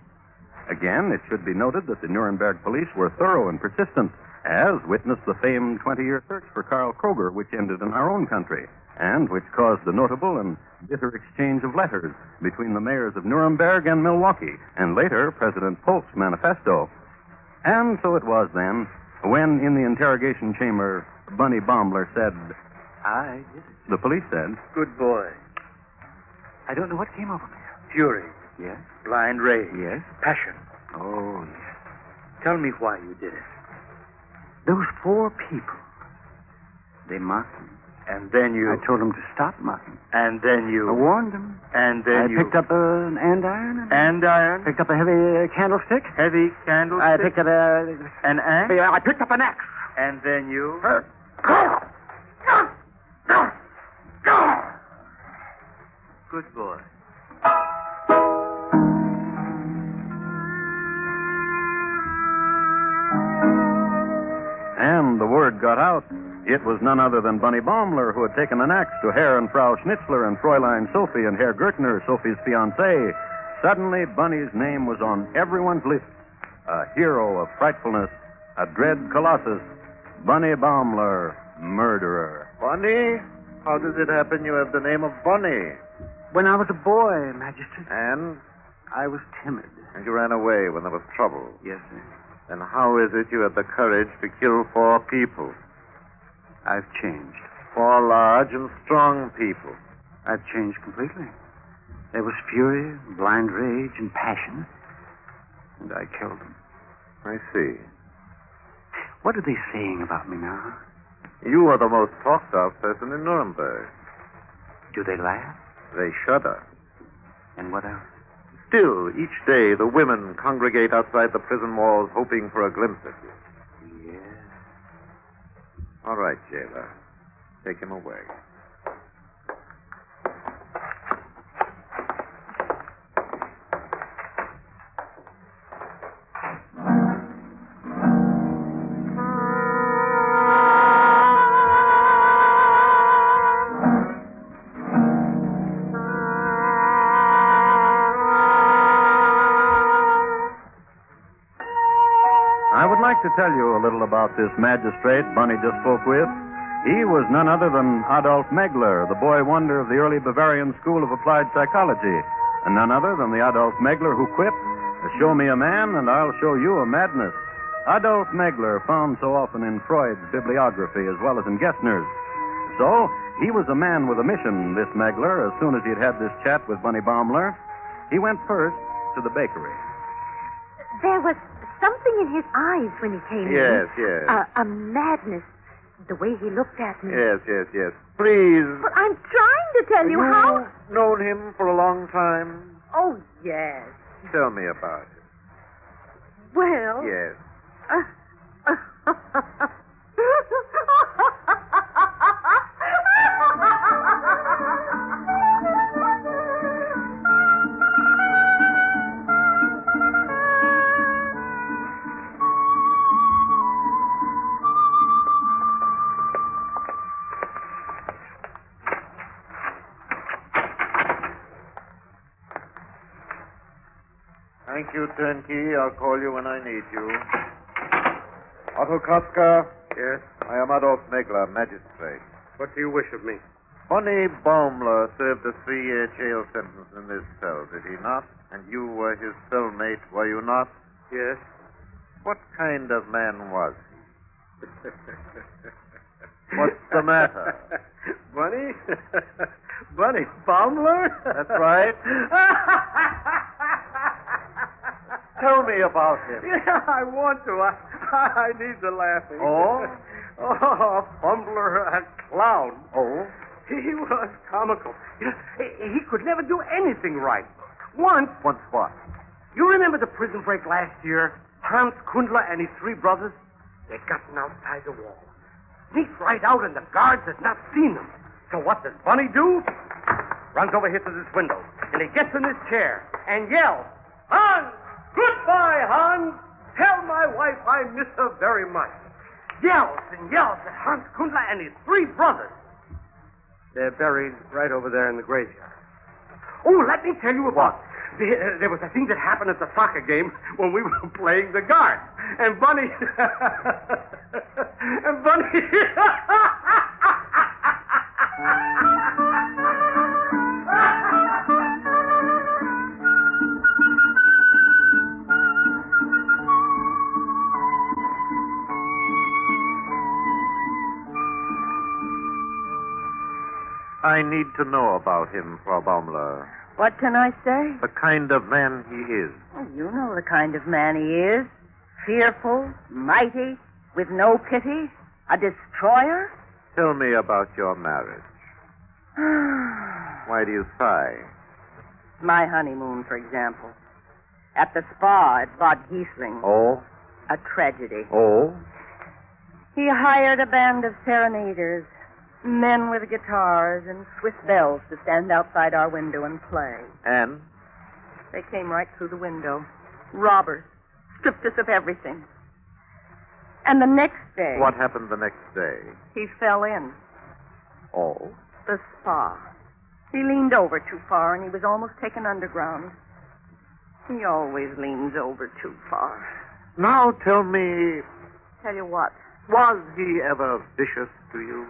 Again, it should be noted that the Nuremberg police were thorough and persistent, as witnessed the famed 20-year search for Karl Kroger, which ended in our own country, and which caused the notable and bitter exchange of letters between the mayors of Nuremberg and Milwaukee, and later President Polk's manifesto. And so it was then, when in the interrogation chamber, Bonny Baumler said, I did it. The police said, Good boy. I don't know what came over me. Fury. Yes? Blind rage. Yes? Passion. Oh, yes. Tell me why you did it. Those four people, they mocked me. And then you... I told them to stop mocking. And then you... I warned them. And then I picked up an andiron. Andiron? Picked up a heavy candlestick. Heavy candlestick? I picked up an axe? I picked up an axe. And then you... Good boy. And the word got out. It was none other than Bonny Baumler who had taken an axe to Hare and Frau Schnitzler and Fräulein Sophie and Herr Gertner, Sophie's fiancé. Suddenly, Bonny's name was on everyone's lips. A hero of frightfulness, a dread colossus, Bonny Baumler, murderer. Bonny? How does it happen you have the name of Bonny? When I was a boy, Majesty. And? I was timid. And you ran away when there was trouble. Yes, sir. Then how is it you had the courage to kill 4 people? I've changed. 4 large and strong people. I've changed completely. There was fury, blind rage, and passion. And I killed them. I see. What are they saying about me now? You are the most talked of person in Nuremberg. Do they laugh? They shudder. And what else? Still, each day the women congregate outside the prison walls hoping for a glimpse of you. Yes. All right, jailer. Take him away. To tell you a little about this magistrate Bonny just spoke with. He was none other than Adolf Megler, the boy wonder of the early Bavarian school of applied psychology, and none other than the Adolf Megler who quipped, "Show me a man and I'll show you a madness." Adolf Megler, found so often in Freud's bibliography as well as in Gessner's. So, he was a man with a mission, this Megler, as soon as he'd had this chat with Bonny Baumler. He went first to the bakery. There was something in his eyes when he came in. Yes. A madness. The way he looked at me. Yes. Please. But I'm trying to tell you how. You've known him for a long time? Oh, yes. Tell me about it. Well. Yes. Thank you, turnkey. I'll call you when I need you. Otto Kotzka? Yes? I am Adolf Megler, magistrate. What do you wish of me? Bonny Baumler served a 3-year jail sentence in this cell, did he not? And you were his cellmate, were you not? Yes. What kind of man was he? What's the matter? Bonny? Bonny Baumler? That's right. Tell me about him. Yeah, I want to. I need the laughing. Oh? Oh, a fumbler, a clown. Oh? He was comical. He could never do anything right. Once what? You remember the prison break last year? Hans Kundler and his 3 brothers? They gotten outside the wall. Sneaked right out, and the guards had not seen them. So what does Bonny do? Runs over here to this window, and he gets in his chair and yells, "Hans! Goodbye, Hans! Tell my wife I miss her very much." Yells and yells at Hans Kundler and his 3 brothers. They're buried right over there in the graveyard. Oh, let me tell you about it. There was a thing that happened at the soccer game when we were playing the guard. And Bonny... and Bonny... I need to know about him, Frau Baumler. What can I say? The kind of man he is. Oh, you know the kind of man he is. Fearful, mighty, with no pity, a destroyer. Tell me about your marriage. Why do you sigh? My honeymoon, for example. At the spa at Bad Giesling. Oh? A tragedy. Oh? He hired a band of serenaders, men with guitars and Swiss bells to stand outside our window and play. And? They came right through the window. Robbers. Stripped us of everything. And the next day... What happened the next day? He fell in. Oh? The spa. He leaned over too far and he was almost taken underground. He always leans over too far. Now tell me... Tell you what? Was he ever vicious to you?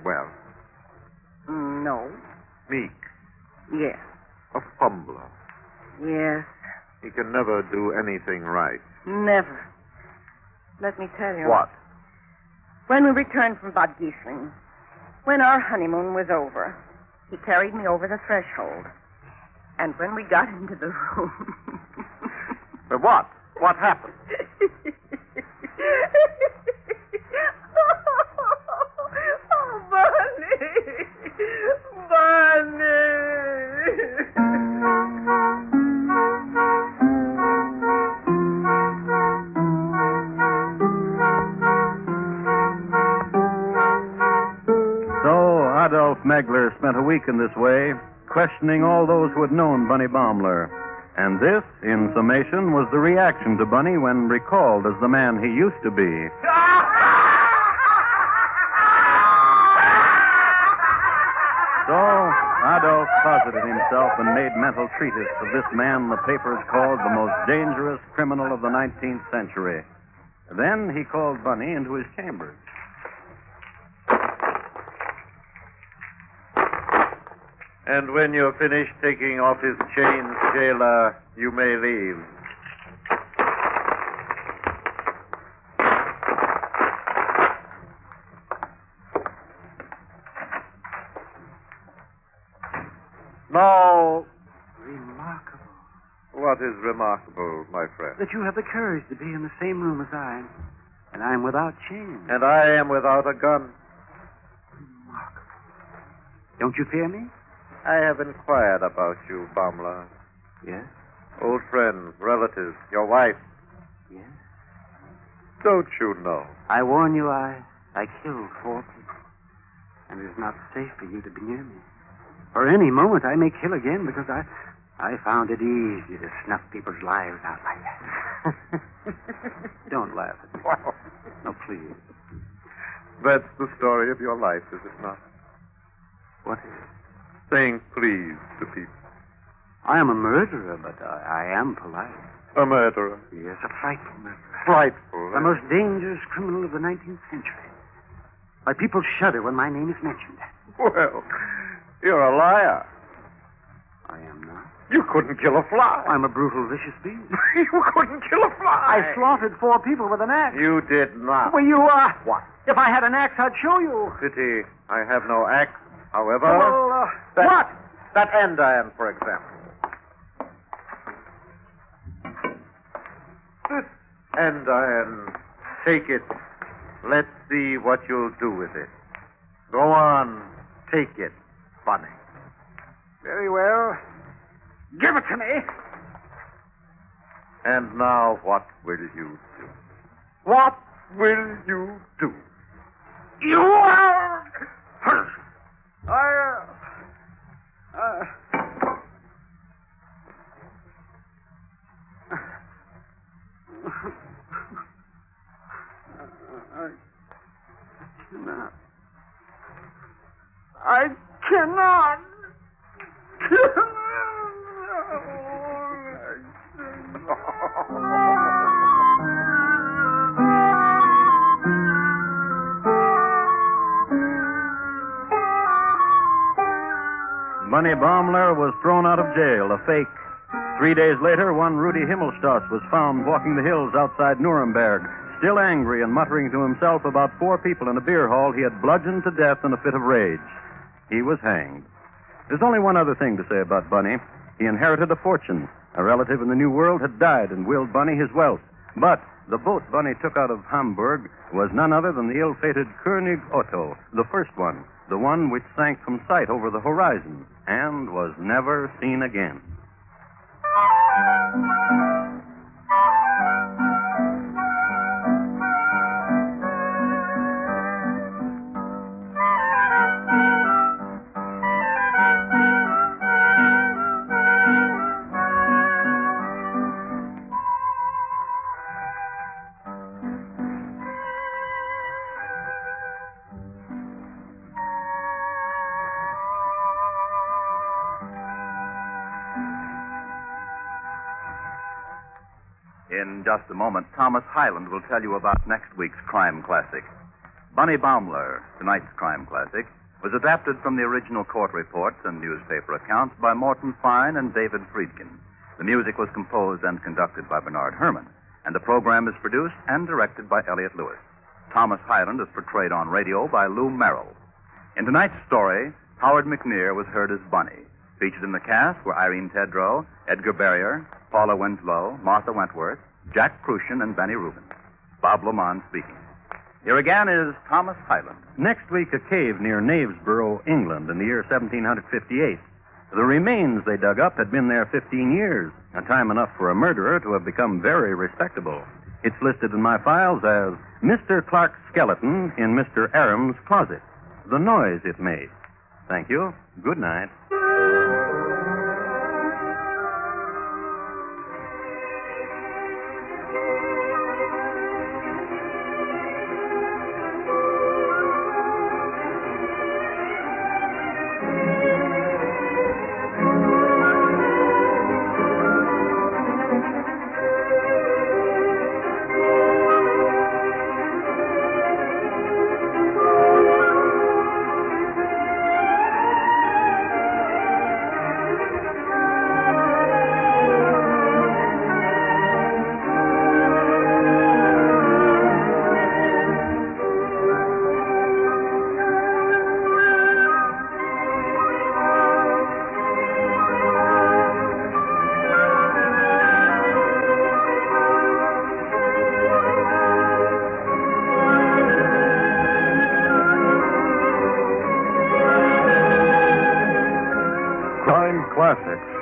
Well? No. Meek? Yes. A fumbler? Yes. He can never do anything right. Never. Let me tell you. What? When we returned from Bad Giesling, when our honeymoon was over, he carried me over the threshold. And when we got into the room... But what? What happened? Oh, Bonny! Bonny! Adolf Megler spent a week in this way, questioning all those who had known Bunny Baumler. And this, in summation, was the reaction to Bunny when recalled as the man he used to be. So, Adolf closeted himself and made mental treatise of this man the papers called the most dangerous criminal of the 19th century. Then he called Bunny into his chambers. And when you're finished taking off his chains, jailer, you may leave. No. Remarkable. What is remarkable, my friend? That you have the courage to be in the same room as I. And I'm without chains. And I am without a gun. Remarkable. Don't you fear me? I have inquired about you, Baumler. Yes? Old friends, relatives, your wife. Yes? Don't you know? I warn you, I killed 4 people. And it is not safe for you to be near me. For any moment, I may kill again because I found it easy to snuff people's lives out like that. Don't laugh at me. Wow. No, please. That's the story of your life, is it not? What is it? Saying please to people. I am a murderer, but I am polite. A murderer? Yes, a frightful murderer. Frightful? The most dangerous criminal of the 19th century. My people shudder when my name is mentioned. Well, you're a liar. I am not. You couldn't kill a fly. I'm a brutal, vicious beast. You couldn't kill a fly. I slaughtered 4 people with an axe. You did not. Well, you are. What? If I had an axe, I'd show you. Pity I have no axe. However... Well, what? That andiron, for example. This andiron, take it. Let's see what you'll do with it. Go on, take it, Bonny. Very well. Give it to me. And now, what will you do? What will you do? You are... I cannot. Bunny Baumler was thrown out of jail, a fake. 3 days later, one Rudy Himmelstoss was found walking the hills outside Nuremberg, still angry and muttering to himself about 4 people in a beer hall he had bludgeoned to death in a fit of rage. He was hanged. There's only one other thing to say about Bunny. He inherited a fortune. A relative in the New World had died and willed Bunny his wealth. But the boat Bunny took out of Hamburg was none other than the ill-fated König Otto, the first one, the one which sank from sight over the horizon and was never seen again. In just a moment, Thomas Hyland will tell you about next week's crime classic. Bunny Baumler, tonight's crime classic, was adapted from the original court reports and newspaper accounts by Morton Fine and David Friedkin. The music was composed and conducted by Bernard Herrmann. and the program is produced and directed by Elliott Lewis. Thomas Hyland is portrayed on radio by Lou Merrill. In tonight's story, Howard McNear was heard as Bonny. Featured in the cast were Irene Tedrow, Edgar Barrier, Paula Winslow, Martha Wentworth, Jack Crucian, and Benny Rubin. Bob Lamont speaking. Here again is Thomas Hyland. Next week, a cave near Knavesborough, England, in the year 1758. The remains they dug up had been there 15 years, a time enough for a murderer to have become very respectable. It's listed in my files as Mr. Clark's skeleton in Mr. Aram's closet. The noise it made. Thank you. Good night.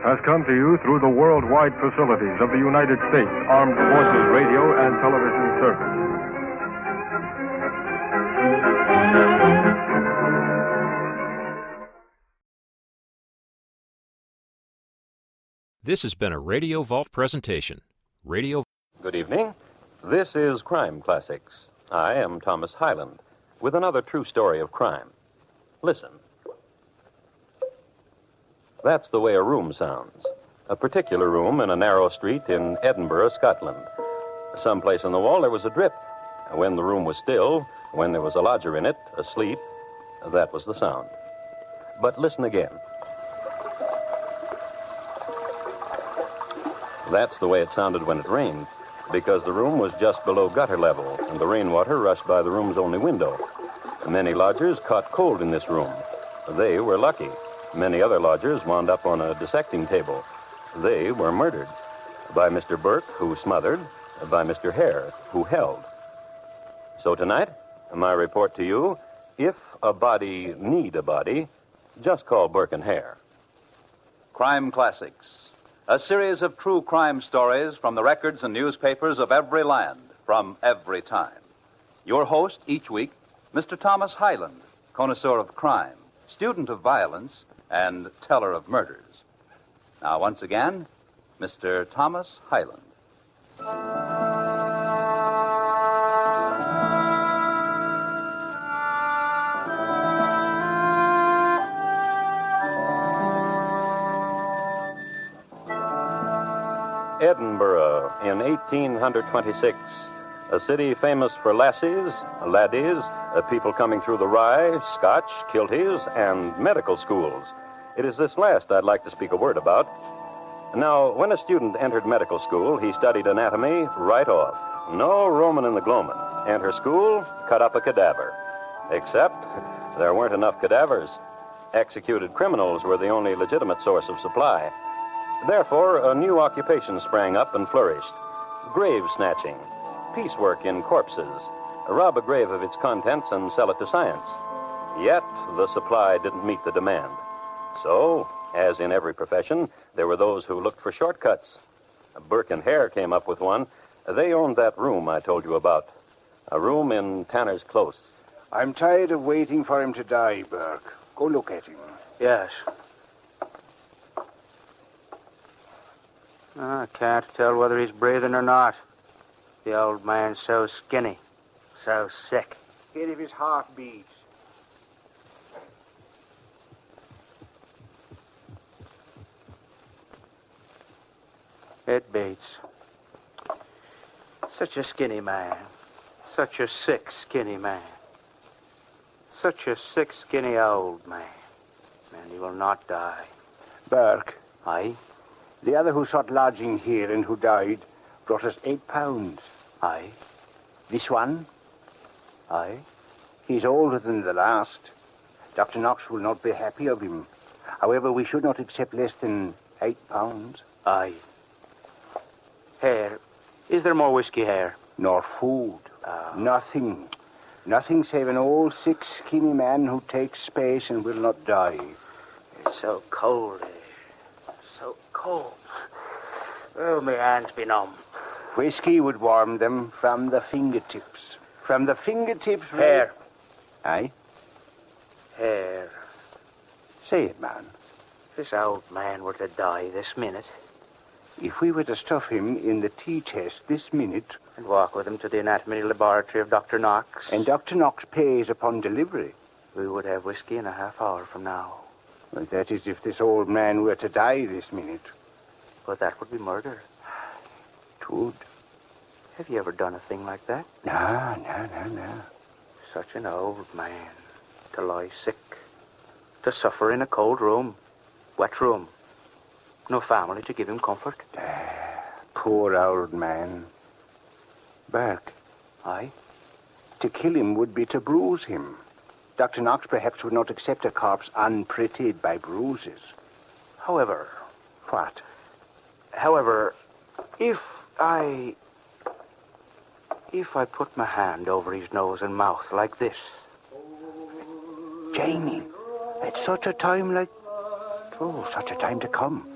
Has come to you through the worldwide facilities of the United States Armed Forces Radio and Television Service. This has been a Radio Vault presentation. Good evening. This is Crime Classics. I am Thomas Hyland with another true story of crime. Listen. That's the way a room sounds. A particular room in a narrow street in Edinburgh, Scotland. Someplace on the wall there was a drip. When the room was still, when there was a lodger in it, asleep, that was the sound. But listen again. That's the way it sounded when it rained, because the room was just below gutter level, and the rainwater rushed by the room's only window. Many lodgers caught cold in this room. They were lucky. Many other lodgers wound up on a dissecting table. They were murdered. By Mr. Burke, who smothered, by Mr. Hare, who held. So tonight, my report to you, if a body need a body, just call Burke and Hare. Crime Classics, a series of true crime stories from the records and newspapers of every land, from every time. Your host each week, Mr. Thomas Hyland, connoisseur of crime, student of violence, and teller of murders. Now, once again, Mr. Thomas Hyland. Edinburgh in 1826, a city famous for lassies, laddies, people coming through the rye, Scotch, kilties, and medical schools. It is this last I'd like to speak a word about. Now, when a student entered medical school, he studied anatomy right off. No roaming in the gloamin'. Enter school, cut up a cadaver. Except there weren't enough cadavers. Executed criminals were the only legitimate source of supply. Therefore, a new occupation sprang up and flourished. Grave snatching, piecework in corpses, rob a grave of its contents and sell it to science. Yet, the supply didn't meet the demand. So, as in every profession, there were those who looked for shortcuts. Burke and Hare came up with one. They owned that room I told you about. A room in Tanner's Close. I'm tired of waiting for him to die, Burke. Go look at him. Yes. I can't tell whether he's breathing or not. The old man's so skinny, so sick. Hear if his heart beats. It beats. Such a skinny man. Such a sick, skinny man. Such a sick, skinny old man. And he will not die. Burke. Aye? The other who sought lodging here and who died brought us 8 pounds. Aye. This one, Aye. he's older than the last. Dr. Knox will not be happy of him. However, we should not accept less than 8 pounds. Aye. Hare, is there more whiskey, Hare? Nor food. Nothing. Nothing save an old, sick, skinny man who takes space and will not die. It's so cold, so cold. Oh, my hands be numb. Whiskey would warm them from the fingertips. From the fingertips... Hare. Aye? Hare. Say it, man. If this old man were to die this minute... If we were to stuff him in the T-test this minute... And walk with him to the anatomy laboratory of Dr. Knox... And Dr. Knox pays upon delivery... We would have whiskey in a half hour from now. Well, that is if this old man were to die this minute. But that would be murder. It would. Have you ever done a thing like that? No. Such an old man. To lie sick. To suffer in a cold room. Wet room. No family to give him comfort. Poor old man. Burke. Aye? To kill him would be to bruise him. Dr. Knox perhaps would not accept a corpse unprettied by bruises. However... What? However, if I put my hand over his nose and mouth like this... Jamie, at such a time like... Oh, such a time to come.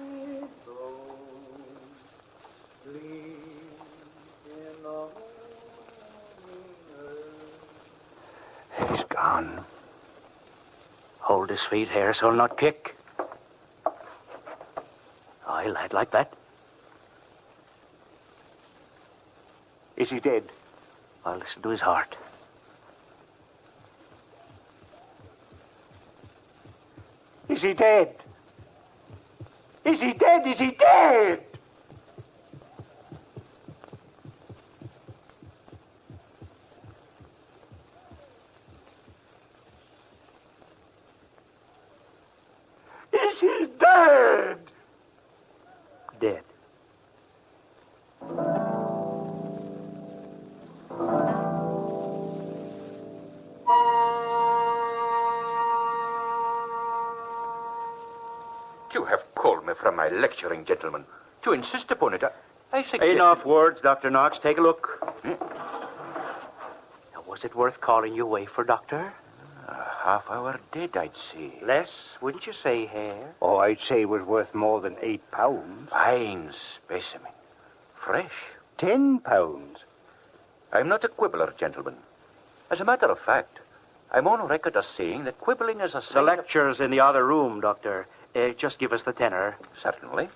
He's gone. Hold his feet, Hare, so he'll not kick. Aye, lad, like that. Is he dead? I'll listen to his heart. Is he dead? Is he dead? Is he dead? Is he dead? Dead. You have called me from my lecturing, gentlemen. To insist upon it, I suggest... Enough words, Dr. Knox. Take a look. Now, was it worth calling you away for, Doctor? A half hour dead, I'd say. Less, wouldn't you say, Hare? Oh, I'd say it was worth more than 8 pounds. Fine specimen. Fresh. 10 pounds. I'm not a quibbler, gentlemen. As a matter of fact, I'm on record as saying that quibbling is a sign... The lecture's in the other room, Doctor. Just give us the tenor. Certainly.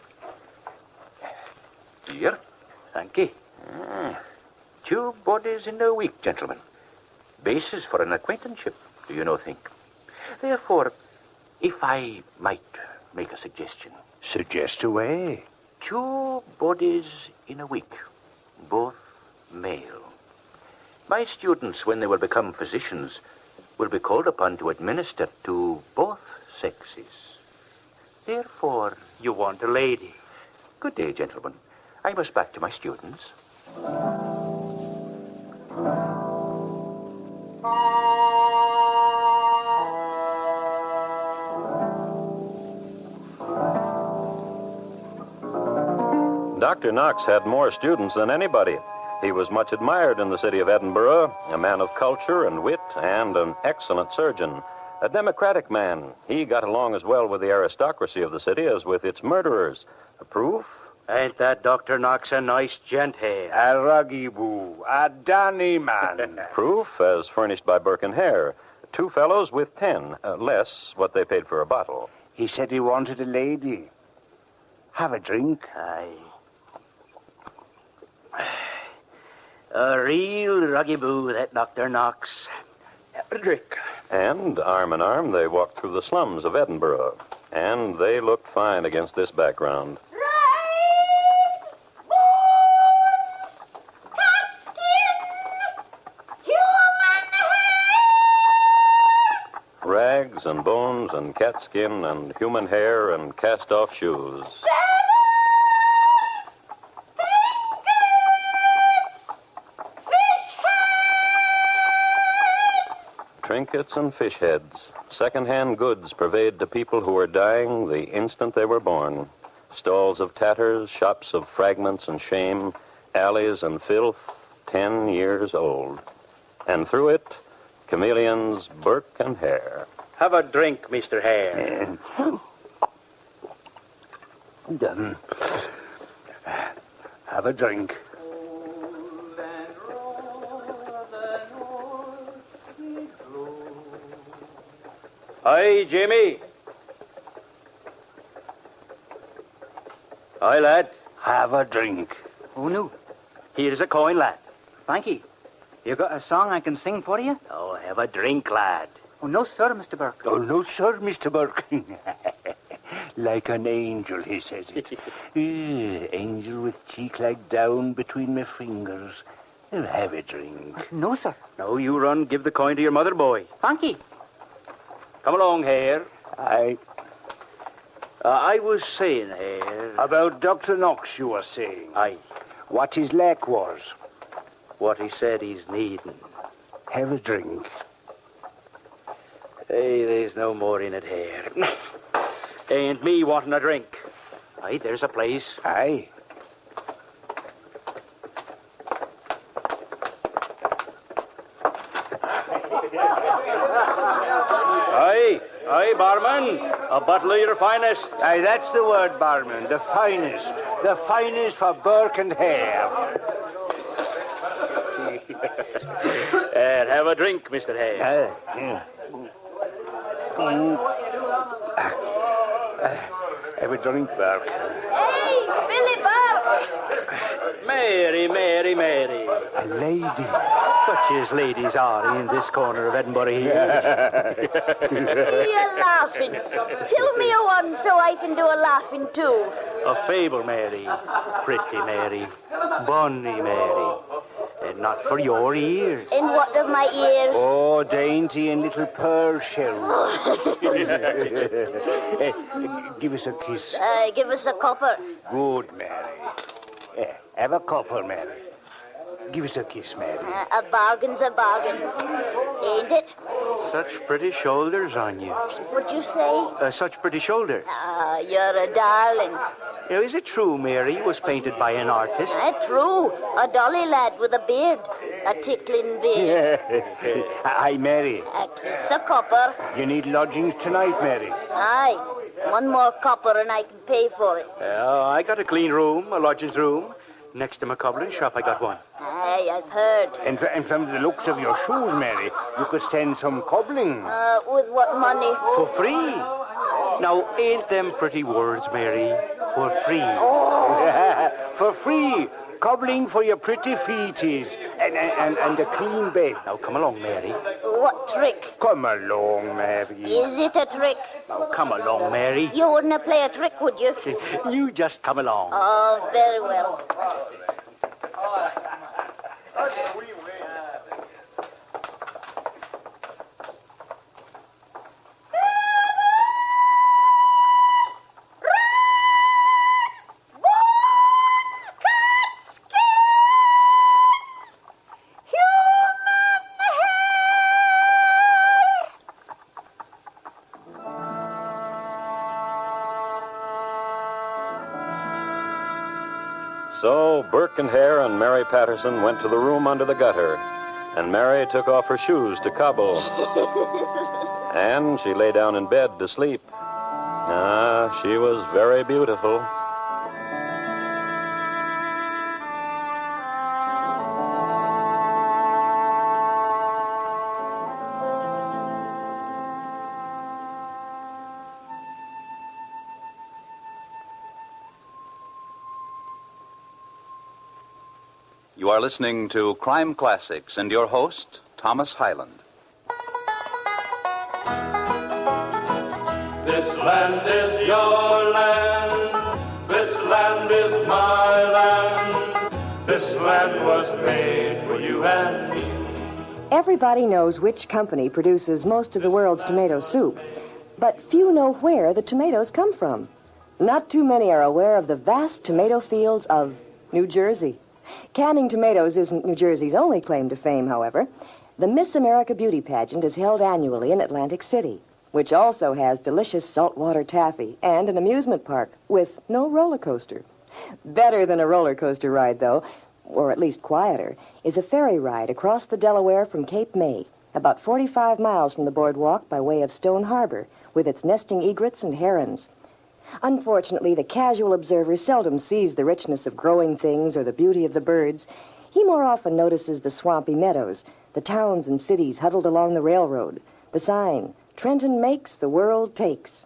Here. Thank you. 2 bodies in a week, gentlemen. Basis for an acquaintanceship, do you not think? Therefore, if I might make a suggestion. Suggest away. 2 bodies in a week, both male. My students, when they will become physicians, will be called upon to administer to both sexes. Therefore... You want a lady. Good day, gentlemen. I must back to my students. Dr. Knox had more students than anybody. He was much admired in the city of Edinburgh, a man of culture and wit and an excellent surgeon. A democratic man, he got along as well with the aristocracy of the city as with its murderers. A proof? Ain't that Dr. Knox a nice gent, Hare? A ruggy boo, a Danny man. Proof, as furnished by Burke and Hare. 2 fellows with 10, less what they paid for a bottle. He said he wanted a lady. Have a drink. Aye. A real ruggy boo, that Dr. Knox. Have a drink. And, arm in arm, they walked through the slums of Edinburgh. And they looked fine against this background. Rags and bones and cat skin and human hair and cast-off shoes. Trinkets and fish heads. Second-hand goods purveyed to people who were dying the instant they were born. Stalls of tatters, shops of fragments and shame, alleys and filth, 10 years old. And through it, chameleons Burke and Hare. Have a drink, Mr. Hare. Have a drink. Aye, Jimmy. Aye, lad. Have a drink. Oh, no. Here's a coin, lad. Thank you. You got a song I can sing for you? Oh, have a drink, lad. Oh, no, sir, Mr. Burke. Oh, no, sir, Mr. Burke. Like an angel, he says it. Angel with cheek like down between my fingers. Have a drink. No, sir. No, you run, give the coin to your mother, boy. Thank you. Come along, Hare. I was saying, Hare... About Dr. Knox, you were saying. Aye. What his lack was. What he said he's needing. Have a drink. Hey, there's no more in it, Hare. Ain't me wanting a drink. Aye, there's a place. Aye. Aye, barman. A bottle of your finest. Aye, that's the word, barman. The finest. The finest for Burke and Hare. Have a drink, Mr. Hare. Have a drink, Burke. Hey, Billy Burke! Mary, Mary, Mary. A lady. Such as ladies are in this corner of Edinburgh here. You're laughing. Tell me a one so I can do a laughing too. A fable, Mary. Pretty Mary. Bonny Mary. And not for your ears. And what of my ears? Oh, dainty and little pearl shells. Give us a kiss. Give us a copper. Good, Mary. Have a copper, Mary. Give us a kiss, Mary. A bargain's a bargain. Ain't it? Such pretty shoulders on you. What'd you say? Such pretty shoulders. You're a darling. Now, is it true Mary was painted by an artist? True. A dolly lad with a beard. A tickling beard. Aye, Mary. A kiss a copper. You need lodgings tonight, Mary. Aye. One more copper and I can pay for it. I got a clean room, a lodgings room. Next to my cobbling shop, I got one. Aye, I've heard. And from the looks of your shoes, Mary, you could stand some cobbling. With what money? For free. Now, ain't them pretty words, Mary? For free. Oh. For free. Cobbling for your pretty feeties. And a clean bed. Now, come along, Mary. What trick? Come along, Mary. Is it a trick? Now, come along, Mary. You wouldn't play a trick, would you? You just come along. Oh, very well. So Burke and Hare and Mary Patterson went to the room under the gutter, and Mary took off her shoes to cobble. And she lay down in bed to sleep. She was very beautiful. You are listening to Crime Classics and your host, Thomas Hyland. This land is your land. This land is my land. This land was made for you and me. Everybody knows which company produces most of the world's tomato soup, but few know where the tomatoes come from. Not too many are aware of the vast tomato fields of New Jersey. Canning tomatoes isn't New Jersey's only claim to fame, however. The Miss America Beauty Pageant is held annually in Atlantic City, which also has delicious saltwater taffy and an amusement park with no roller coaster. Better than a roller coaster ride, though, or at least quieter, is a ferry ride across the Delaware from Cape May, about 45 miles from the boardwalk by way of Stone Harbor, with its nesting egrets and herons. Unfortunately, the casual observer seldom sees the richness of growing things or the beauty of the birds. He more often notices the swampy meadows, the towns and cities huddled along the railroad, the sign, "Trenton makes, the world takes."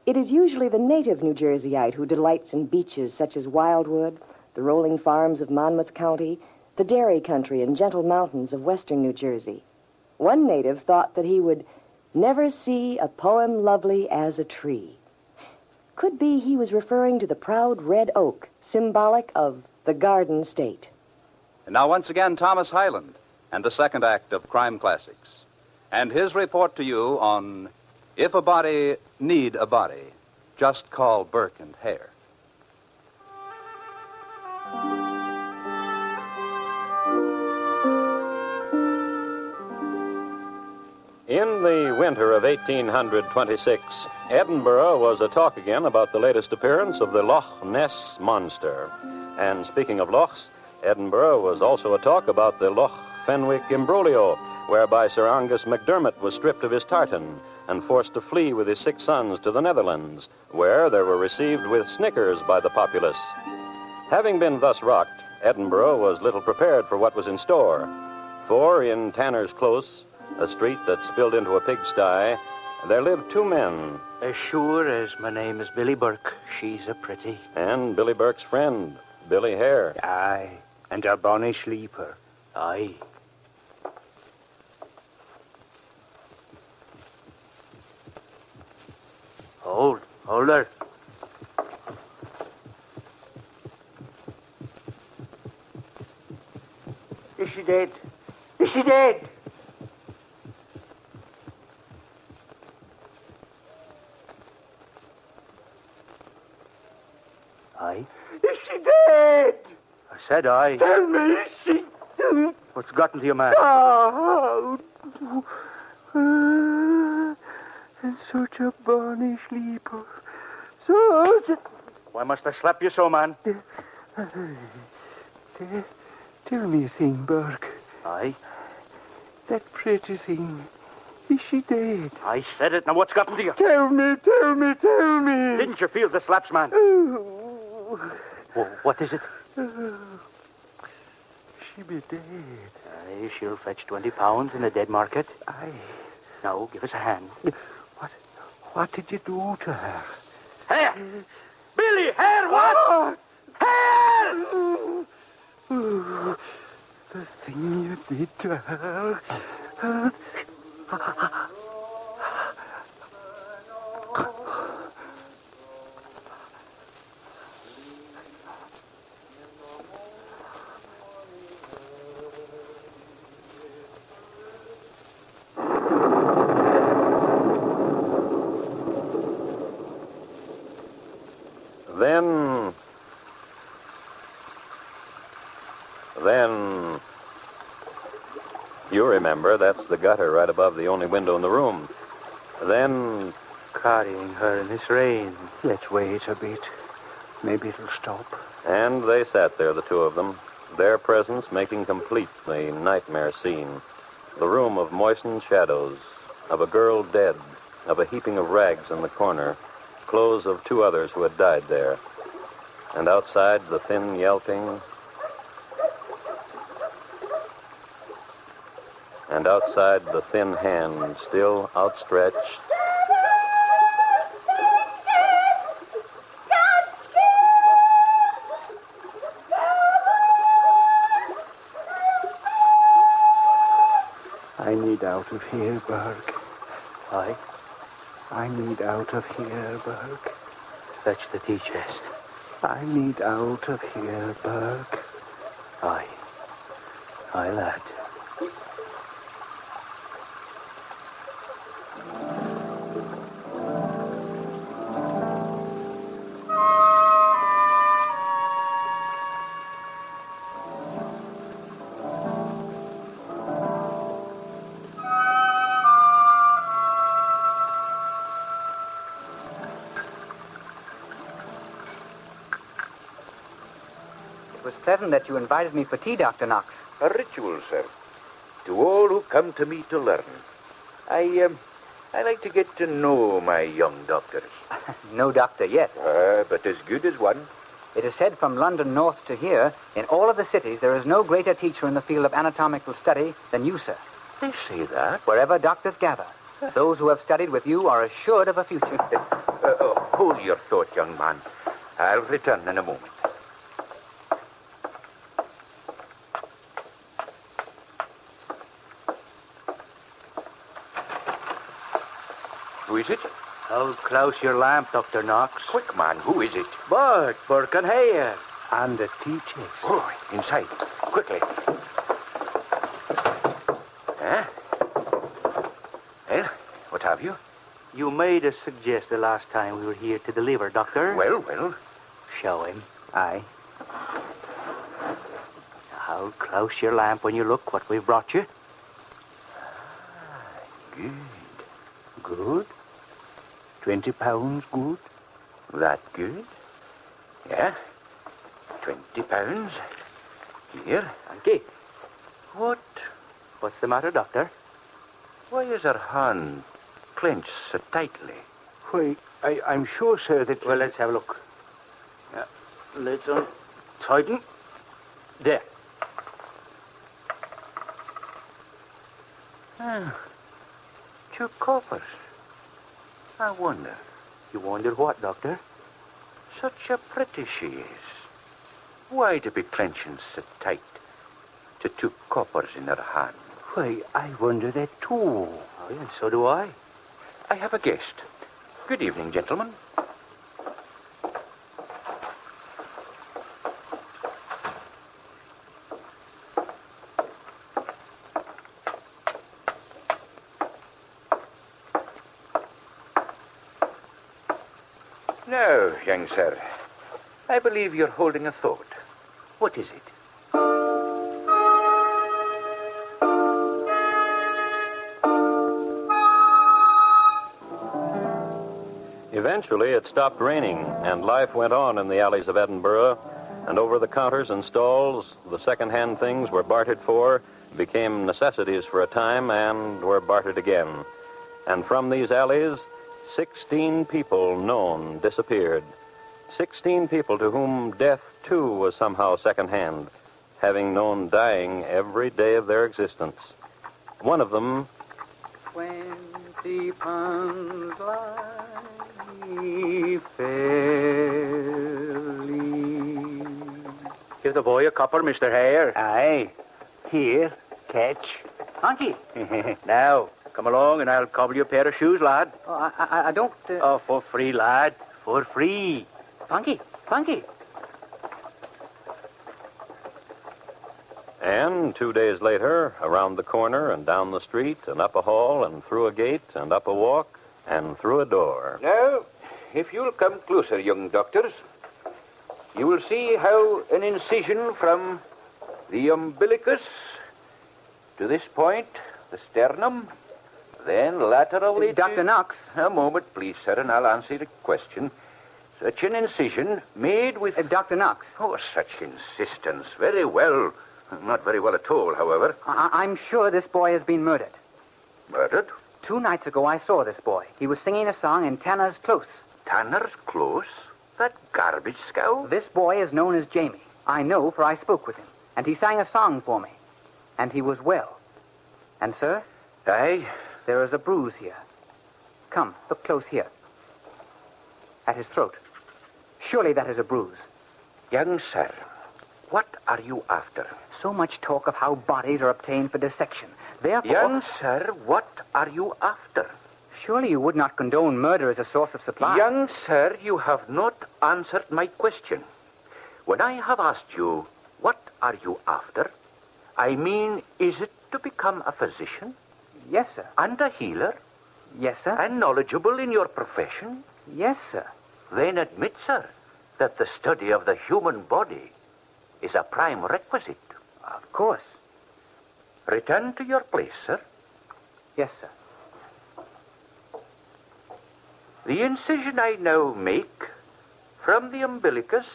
It is usually the native New Jerseyite who delights in beaches such as Wildwood, the rolling farms of Monmouth County, the dairy country and gentle mountains of western New Jersey. One native thought that he would never see a poem lovely as a tree. Could be he was referring to the proud red oak, symbolic of the Garden State. And now once again, Thomas Hyland and the second act of Crime Classics, and his report to you on If a Body Need a Body, Just Call Burke and Hare. In the winter of 1826, Edinburgh was a talk again about the latest appearance of the Loch Ness Monster. And speaking of lochs, Edinburgh was also a talk about the Loch Fenwick imbroglio, whereby Sir Angus MacDermot was stripped of his tartan and forced to flee with his 6 sons to the Netherlands, where they were received with snickers by the populace. Having been thus rocked, Edinburgh was little prepared for what was in store. For in Tanner's Close, a street that spilled into a pigsty, there lived 2 men. As sure as my name is Billy Burke, she's a pretty. And Billy Burke's friend, Billy Hare. Aye, and a bonny sleeper. Aye. Hold her. Is she dead? Is she dead? Aye. Is she dead? I said aye. Tell me, is she? What's gotten to you, man? Oh, such a bonny sleeper. Why must I slap you so, man? Tell me a thing, Burke. Aye? That pretty thing, is she dead? I said it. Now what's gotten to you? Tell me. Didn't you feel the slaps, man? Oh. Well, what is it? She be dead. Aye, she'll fetch 20 pounds in a dead market. Aye. Now, give us a hand. What did you do to her? Hare! Billy, Hare, what? Hare! Oh, the thing you did to her. Then, you remember, that's the gutter right above the only window in the room. Then, carrying her in this rain. Let's wait a bit. Maybe it'll stop. And they sat there, the 2 of them, their presence making complete the nightmare scene. The room of moistened shadows, of a girl dead, of a heaping of rags in the corner, clothes of 2 others who had died there. And outside, the thin yelping. And outside, the thin hand still outstretched. I need out of here, Burke. Aye? I need out of here, Burke. Fetch the tea chest. I need out of here, Burke. Aye. Aye, lad. pleasant that you invited me for tea, Dr. Knox. A ritual, sir. To all who come to me to learn. I like to get to know my young doctors. No doctor yet. But as good as one. It is said from London north to here, in all of the cities, there is no greater teacher in the field of anatomical study than you, sir. They say that? Wherever doctors gather, those who have studied with you are assured of a future. Hold your thought, young man. I'll return in a moment. Who is it? Hold close your lamp, Dr. Knox. Quick, man. Who is it? Burke and Hare. And the teachers. Oh, inside. Quickly. Well, what have you? You made us suggest the last time we were here to deliver, Doctor. Well. Show him. Aye. Hold close your lamp when you look what we've brought you. Good. Good? 20 pounds good? That good? Yeah. 20 pounds. Here. Thank you. What's the matter, Doctor? Why is her hand clenched so tightly? Why, I'm sure, sir, that... Well, let's have a look. Let's tighten. There. Two coppers. I wonder. You wonder what, Doctor? Such a pretty she is. Why to be clenching so tight to two coppers in her hand? Why, I wonder that too. Oh, yeah, so do I. I have a guest. Good evening, gentlemen. Now, young sir, I believe you're holding a thought. What is it? Eventually, it stopped raining, and life went on in the alleys of Edinburgh, and over the counters and stalls, the second-hand things were bartered for, became necessities for a time, and were bartered again. And from these alleys, 16 people known disappeared. 16 people to whom death, too, was somehow second-hand, having known dying every day of their existence. One of them... 20 pounds lie fairly. Give the boy a copper, Mr. Hare. Aye. Here, catch. Thank you. Now, come along and I'll cobble you a pair of shoes, lad. Oh, I don't... Oh, for free, lad. For free. Thank you. And 2 days later, around the corner and down the street and up a hall and through a gate and up a walk and through a door. Now, if you'll come closer, young doctors, you will see how an incision from the umbilicus to this point, the sternum, then laterally Dr. Knox. A moment, please, sir, and I'll answer your question. Such an incision made with... Dr. Knox. Oh, such insistence. Very well. Not very well at all, however. I'm sure this boy has been murdered. Murdered? 2 nights ago, I saw this boy. He was singing a song in Tanner's Close. Tanner's Close? That garbage scow? This boy is known as Jamie. I know, for I spoke with him. And he sang a song for me. And he was well. And, sir? Aye? There is a bruise here. Come, look close here. At his throat. Surely that is a bruise. Young sir, what are you after? So much talk of how bodies are obtained for dissection. Therefore... Young sir, what are you after? Surely you would not condone murder as a source of supply. Young sir, you have not answered my question. When I have asked you, what are you after? I mean, is it to become a physician? Yes, sir. And a healer? Yes, sir. And knowledgeable in your profession? Yes, sir. Then admit, sir, that the study of the human body is a prime requisite. Of course. Return to your place, sir. Yes, sir. The incision I now make from the umbilicus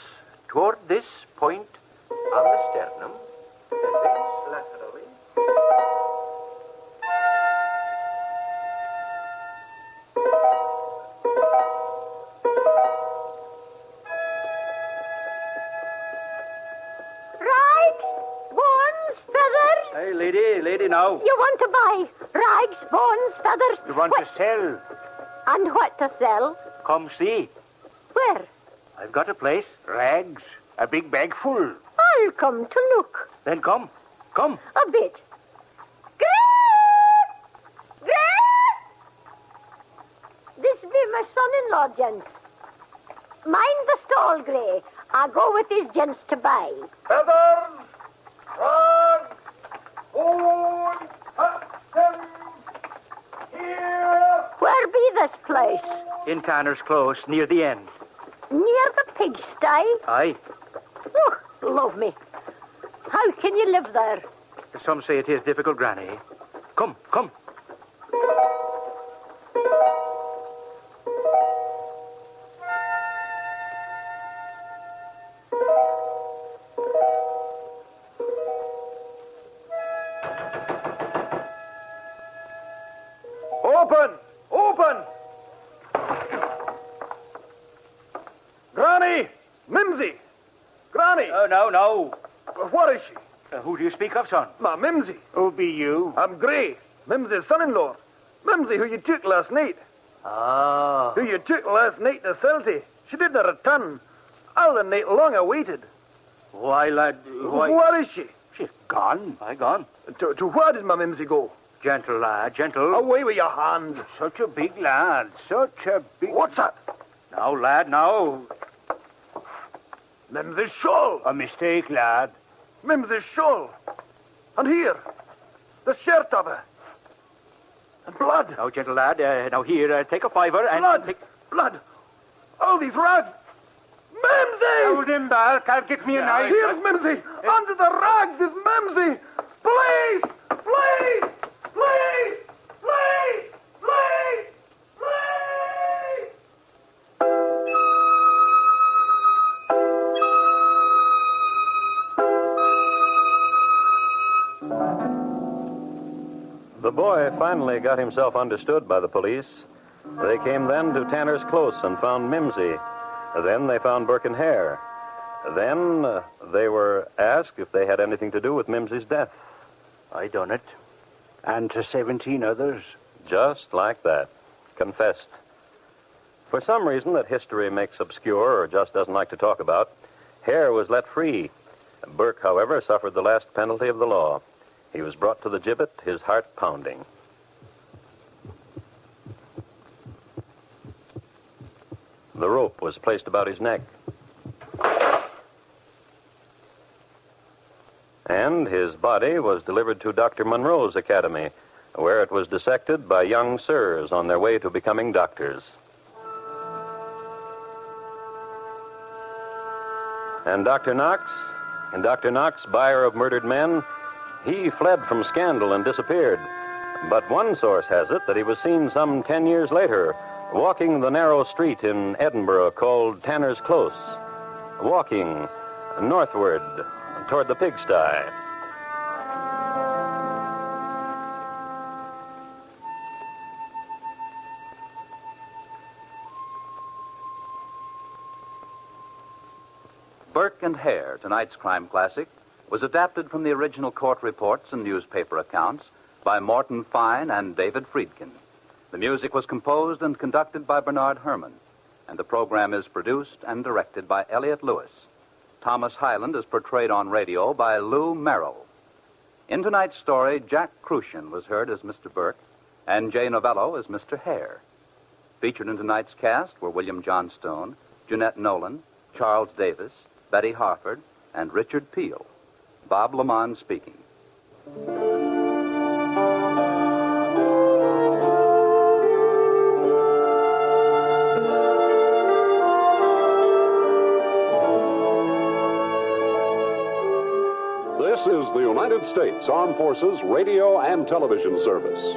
toward this point On the sternum, and thence laterally. Rags, bones, feathers. Hey, lady now. You want to buy rags, bones, feathers? You want to sell? And what to sell? Come see. Where? I've got a place. Rags. A big bag full. I'll come to look. Then come. Come. A bit. This be my son-in-law, gents. Mind the stall, Grey. I'll go with these gents to buy. Feathers, rags, bones, husbands, here. Where be this place? In Tanner's Close, near the end. Near the pigsty? Aye. Oh, love me. How can you live there? Some say it is difficult, Granny. Come, come. Open! Open! Granny! Mimsy! Granny! Oh, no. What is she? Who do you speak of, son? Ma, Mimsy. Who be you? I'm Gray, Mimsy's son-in-law. Mimsy, who you took last night. Ah. Who you took last night to Celty. She didn't return. All the night long I waited. Why, lad, why? Where is she? She's gone. I gone. To where did my Mimsy go? Gentle, lad, gentle. Away with your hand. Such a big lad. Such a big... What's that? Now, lad, now. Mimsy's shawl. A mistake, lad. Mimsy's shawl. And here, the shirt of her. And blood. Now, gentle lad, now here, take a fiver and... Blood! Blood! All these rags! Mimsy! Hold him back, I'll get me a knife. Here's Mimsy! Under the rags is Mimsy! Please! Please! Please! Please! Please! Please! The boy finally got himself understood by the police. They came then to Tanner's Close and found Mimsy. Then they found Burke and Hare. Then they were asked if they had anything to do with Mimsy's death. I done it. And to 17 others. Just like that. Confessed. For some reason that history makes obscure or just doesn't like to talk about, Hare was let free. Burke, however, suffered the last penalty of the law. He was brought to the gibbet, his heart pounding. The rope was placed about his neck. And his body was delivered to Dr. Monroe's academy, where it was dissected by young sirs on their way to becoming doctors. And Dr. Knox, buyer of murdered men, he fled from scandal and disappeared. But one source has it that he was seen some 10 years later walking the narrow street in Edinburgh called Tanner's Close, walking northward toward the pigsty. Burke and Hare, tonight's crime classic, was adapted from the original court reports and newspaper accounts by Morton Fine and David Friedkin. The music was composed and conducted by Bernard Herrmann, and the program is produced and directed by Elliott Lewis. Thomas Hyland is portrayed on radio by Lou Merrill. In tonight's story, Jack Crucian was heard as Mr. Burke, and Jay Novello as Mr. Hare. Featured in tonight's cast were William Johnstone, Jeanette Nolan, Charles Davis, Betty Harford, and Richard Peel. Bob Lamont speaking. This is the United States Armed Forces Radio and Television Service.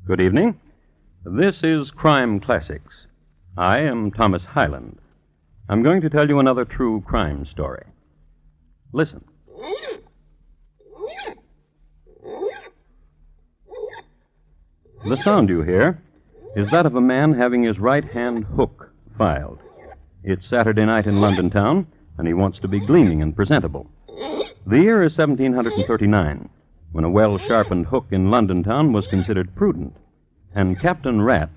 Good evening. This is Crime Classics. I am Thomas Hyland. I'm going to tell you another true crime story. Listen. The sound you hear is that of a man having his right hand hook filed. It's Saturday night in London town, and he wants to be gleaming and presentable. The year is 1739, when a well-sharpened hook in London town was considered prudent. And Captain Rat,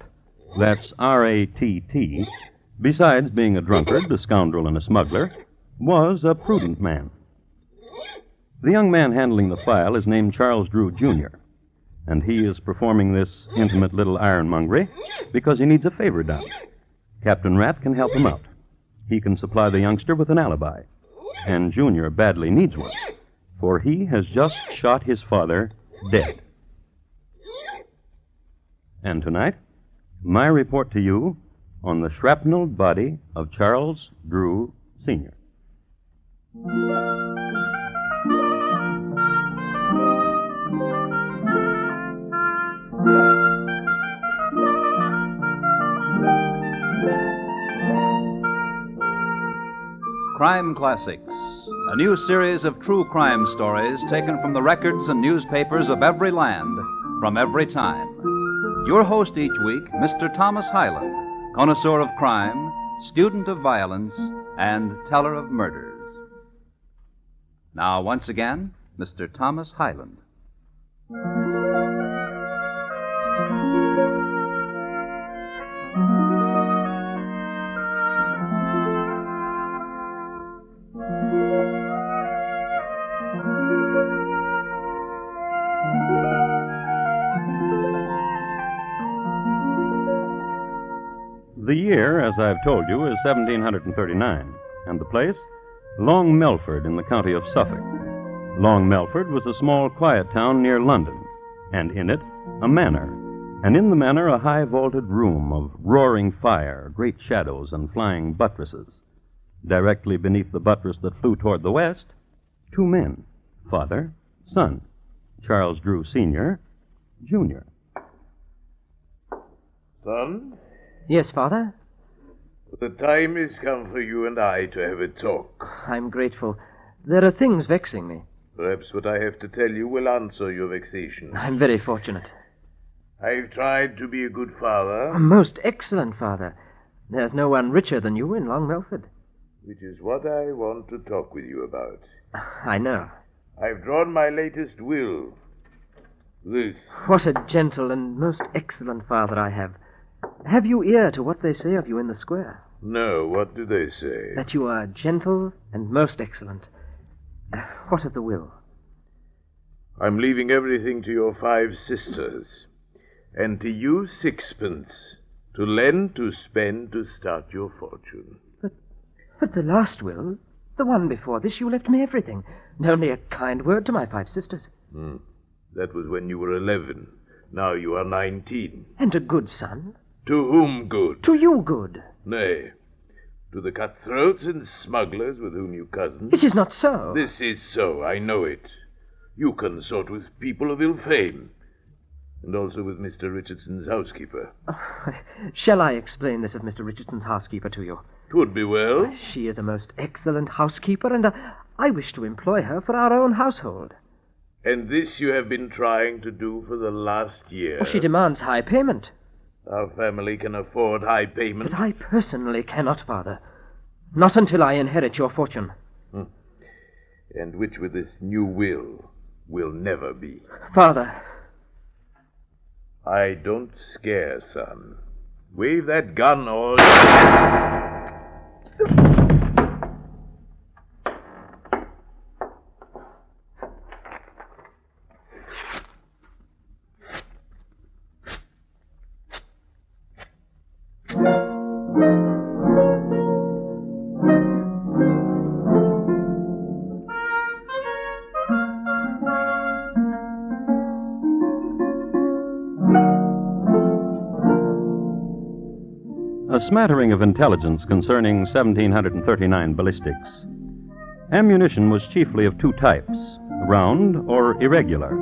that's R-A-T-T, besides being a drunkard, a scoundrel, and a smuggler, was a prudent man. The young man handling the file is named Charles Drew, Jr., and he is performing this intimate little ironmongery because he needs a favor done. Captain Rat can help him out. He can supply the youngster with an alibi. And Junior badly needs one, for he has just shot his father dead. And tonight, my report to you on the shrapnelled body of Charles Drew, Sr. Crime Classics, a new series of true crime stories taken from the records and newspapers of every land, from every time. Your host each week, Mr. Thomas Hyland, connoisseur of crime, student of violence, and teller of murders. Now, once again, Mr. Thomas Hyland. The year, as I've told you, is 1739, and the place, Long Melford in the county of Suffolk. Long Melford was a small, quiet town near London, and in it, a manor, and in the manor, a high-vaulted room of roaring fire, great shadows, and flying buttresses. Directly beneath the buttress that flew toward the west, two men, father, son, Charles Drew, Sr., Jr. Son? Yes, Father? The time has come for you and I to have a talk. I'm grateful. There are things vexing me. Perhaps what I have to tell you will answer your vexation. I'm very fortunate. I've tried to be a good father. A most excellent father. There's no one richer than you in Long Melford. Which is what I want to talk with you about. I know. I've drawn my latest will. This. What a gentle and most excellent father I have. Have you ear to what they say of you in the square? No, what do they say? That you are gentle and most excellent. What of the will? I'm leaving everything to your 5 sisters, and to you 6pence, to lend, to spend, to start your fortune. But the last will, the one before this, you left me everything, and only a kind word to my 5 sisters. That was when you were 11. Now you are 19. And a good son. To whom good? To you good. Nay, to the cutthroats and smugglers with whom you cozen. It is not so. This is so, I know it. You consort with people of ill fame, and also with Mr. Richardson's housekeeper. Shall I explain this of Mr. Richardson's housekeeper to you? 'Twould be well. She is a most excellent housekeeper, and I wish to employ her for our own household. And this you have been trying to do for the last year. Well, she demands high payment. Our family can afford high payment. But I personally cannot, Father. Not until I inherit your fortune. And which with this new will never be. Father. I don't scare, son. Wave that gun or... A smattering of intelligence concerning 1739 ballistics. Ammunition was chiefly of 2 types, round or irregular.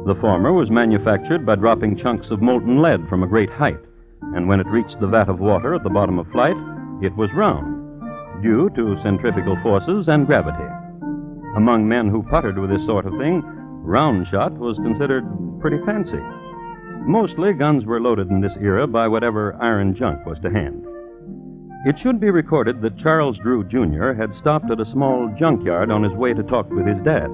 The former was manufactured by dropping chunks of molten lead from a great height, and when it reached the vat of water at the bottom of flight, it was round, due to centrifugal forces and gravity. Among men who puttered with this sort of thing, round shot was considered pretty fancy. Mostly, guns were loaded in this era by whatever iron junk was to hand. It should be recorded that Charles Drew, Jr. had stopped at a small junkyard on his way to talk with his dad.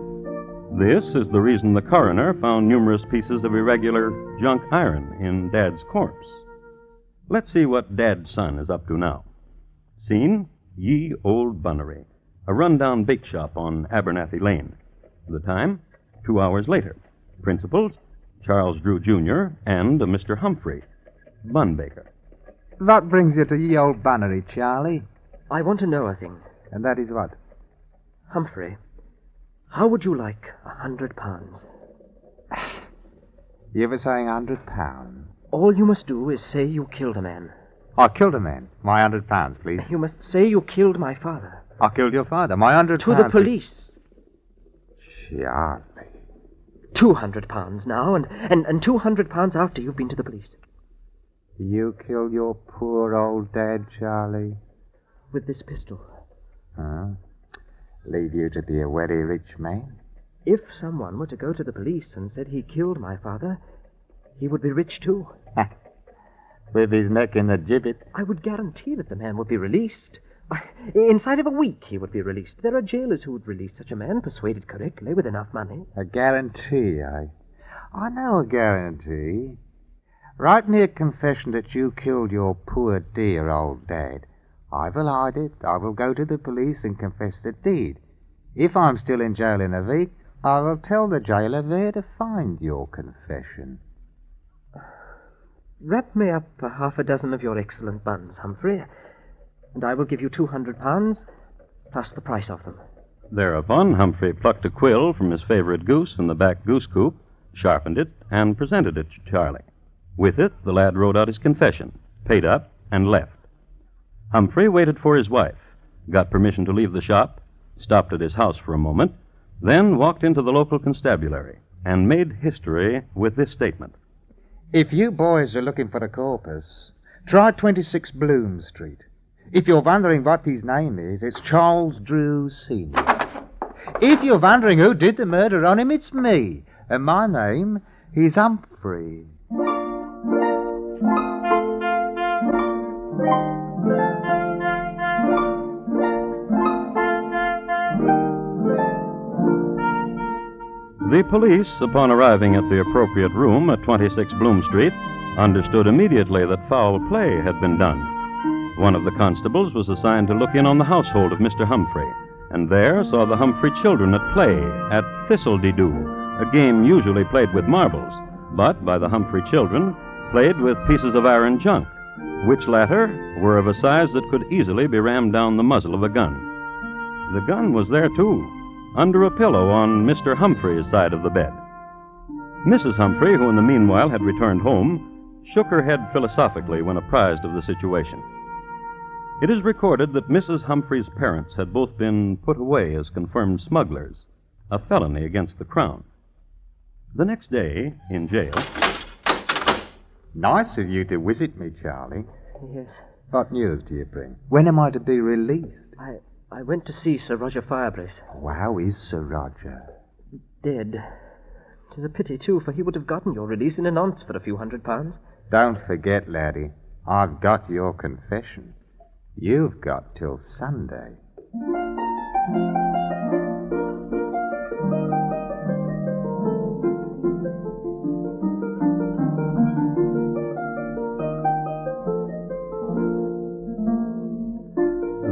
This is the reason the coroner found numerous pieces of irregular junk iron in Dad's corpse. Let's see what Dad's son is up to now. Scene, Ye Old Bunnery, a rundown bake shop on Abernathy Lane. The time, 2 hours later. Principals, Charles Drew, Jr. and a Mr. Humphrey, bun baker. What brings you to Ye Old Bunnery, Charlie? I want to know a thing. And that is what? Humphrey, how would you like £100? You were saying £100? All you must do is say you killed a man. I killed a man. My £100, please. You must say you killed my father. I killed your father. My £100. To the police. Charlie. £200 now, and £200 after you've been to the police. You killed your poor old dad, Charlie? With this pistol. Huh? Leave you to be a very rich man? If someone were to go to the police and said he killed my father, he would be rich too. With his neck in the gibbet. I would guarantee that the man would be released. Inside of a week he would be released. There are jailers who would release such a man, persuaded correctly, with enough money. A guarantee, I know a guarantee. Write me a confession that you killed your poor dear old dad. I will hide it. I will go to the police and confess the deed. If I'm still in jail in a week, I will tell the jailer where to find your confession. Wrap me up half a dozen of your excellent buns, Humphrey, and I will give you £200, plus the price of them. Thereupon, Humphrey plucked a quill from his favorite goose in the back goose coop, sharpened it, and presented it to Charlie. With it, the lad wrote out his confession, paid up, and left. Humphrey waited for his wife, got permission to leave the shop, stopped at his house for a moment, then walked into the local constabulary and made history with this statement. If you boys are looking for a corpus, try 26 Bloom Street. If you're wondering what his name is, it's Charles Drew Sr. If you're wondering who did the murder on him, it's me. And my name is Humphrey. The police, upon arriving at the appropriate room at 26 Bloom Street, understood immediately that foul play had been done. One of the constables was assigned to look in on the household of Mr. Humphrey, and there saw the Humphrey children at play at Thistle-de-doo, a game usually played with marbles, but by the Humphrey children played with pieces of iron junk, which latter were of a size that could easily be rammed down the muzzle of a gun. The gun was there, too, under a pillow on Mr. Humphrey's side of the bed. Mrs. Humphrey, who in the meanwhile had returned home, shook her head philosophically when apprised of the situation. It is recorded that Mrs. Humphrey's parents had both been put away as confirmed smugglers, a felony against the Crown. The next day, in jail... Nice of you to visit me, Charlie. Yes. What news do you bring? When am I to be released? I went to see Sir Roger Firebrace. Oh, how is Sir Roger? Dead. 'Tis a pity, too, for he would have gotten your release in an ounce for a few £100. Don't forget, laddie, I've got your confession. You've got till Sunday.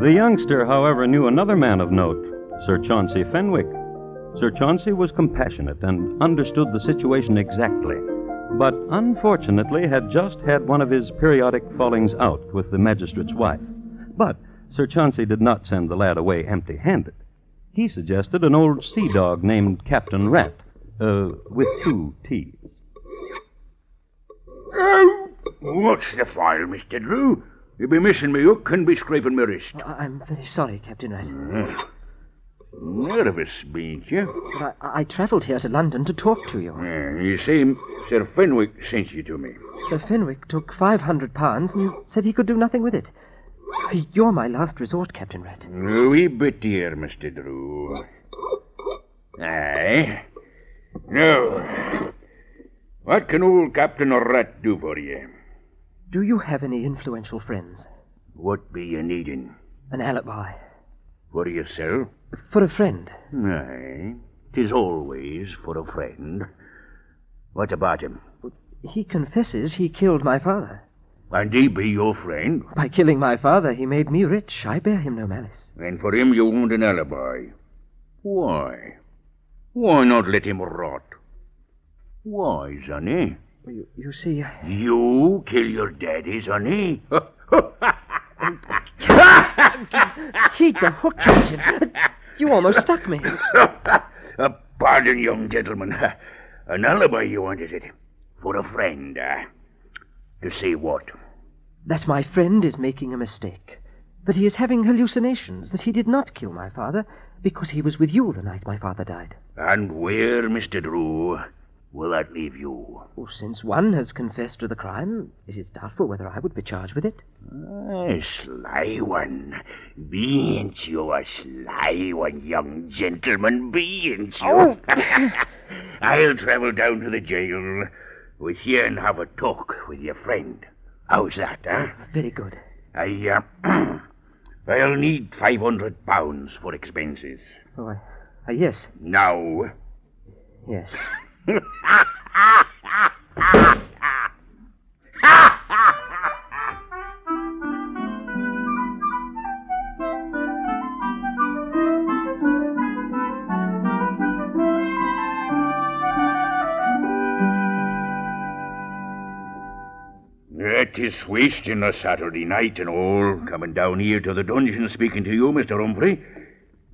The youngster, however, knew another man of note, Sir Chauncey Fenwick. Sir Chauncey was compassionate and understood the situation exactly, but unfortunately had just had one of his periodic fallings out with the magistrate's wife. But Sir Chauncey did not send the lad away empty-handed. He suggested an old sea dog named Captain Rat, with 2 T's. What's the file, Mr. Drew? You'll be missing me hook and be scraping my wrist. I'm very sorry, Captain Rat. Nervous, bean't you? But I travelled here to London to talk to you. You see, Sir Fenwick sent you to me. Sir Fenwick took £500 and said he could do nothing with it. You're my last resort, Captain Rat. A wee bit dear, Mr. Drew. Aye. Now, what can old Captain Rat do for you? Do you have any influential friends? What be you needing? An alibi. For yourself? For a friend. Aye. 'Tis always for a friend. What about him? He confesses he killed my father. And he be your friend? By killing my father, he made me rich. I bear him no malice. And for him you want an alibi. Why? Why not let him rot? Why, sonny? You see... You kill your daddy, sonny? Keep the hook, Captain. You almost stuck me. Pardon, young gentleman. An alibi you wanted it. For a friend, To say what? That my friend is making a mistake. That he is having hallucinations. That he did not kill my father because he was with you the night my father died. And where, Mr. Drew, will that leave you? Well, since one has confessed to the crime, it is doubtful whether I would be charged with it. A sly one. Bean't you a sly one, young gentleman? Bean't you? Oh. I'll travel down to the jail with you and have a talk with your friend. How's that, huh? Very good. I'll need £500 for expenses. Oh, yes. Now. Yes. It is wasting a Saturday night and all, coming down here to the dungeon speaking to you, Mr. Humphrey.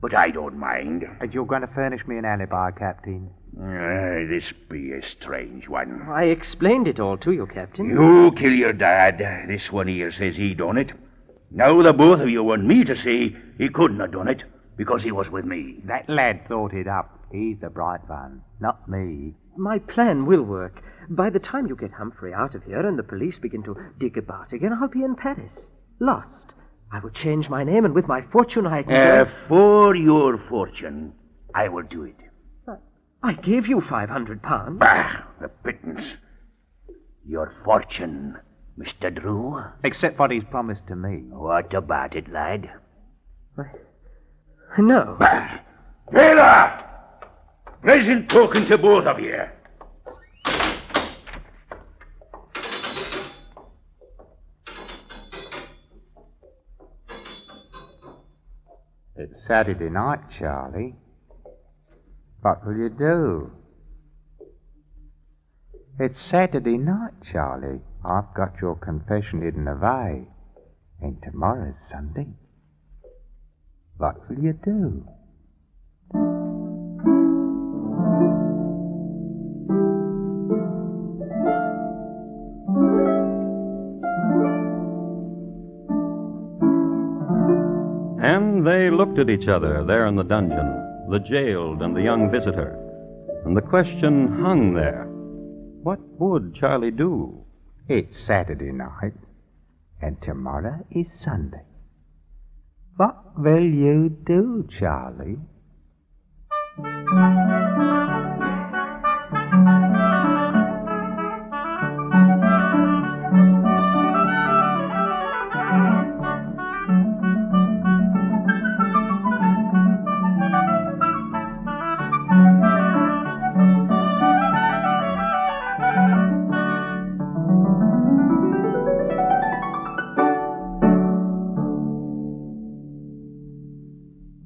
But I don't mind. And you're going to furnish me an alibi, Captain? This be a strange one. I explained it all to you, Captain. You kill your dad. This one here says he done it. Now the both of you want me to say he couldn't have done it because he was with me. That lad thought it up. He's the bright one, not me. My plan will work. By the time you get Humphrey out of here and the police begin to dig about again, I'll be in Paris. Lost. I will change my name, and with my fortune I can... For your fortune, I will do it. I gave you £500. Bah, the pittance. Your fortune, Mr. Drew. Except what he's promised to me. What about it, lad? No. Bah. Taylor! Pleasant talking to both of you. It's Saturday night, Charlie. What will you do? It's Saturday night, Charlie. I've got your confession hidden away. And tomorrow's Sunday. What will you do? And they looked at each other there in the dungeon, the jailed and the young visitor. And the question hung there. What would Charlie do? It's Saturday night, and tomorrow is Sunday. What will you do, Charlie?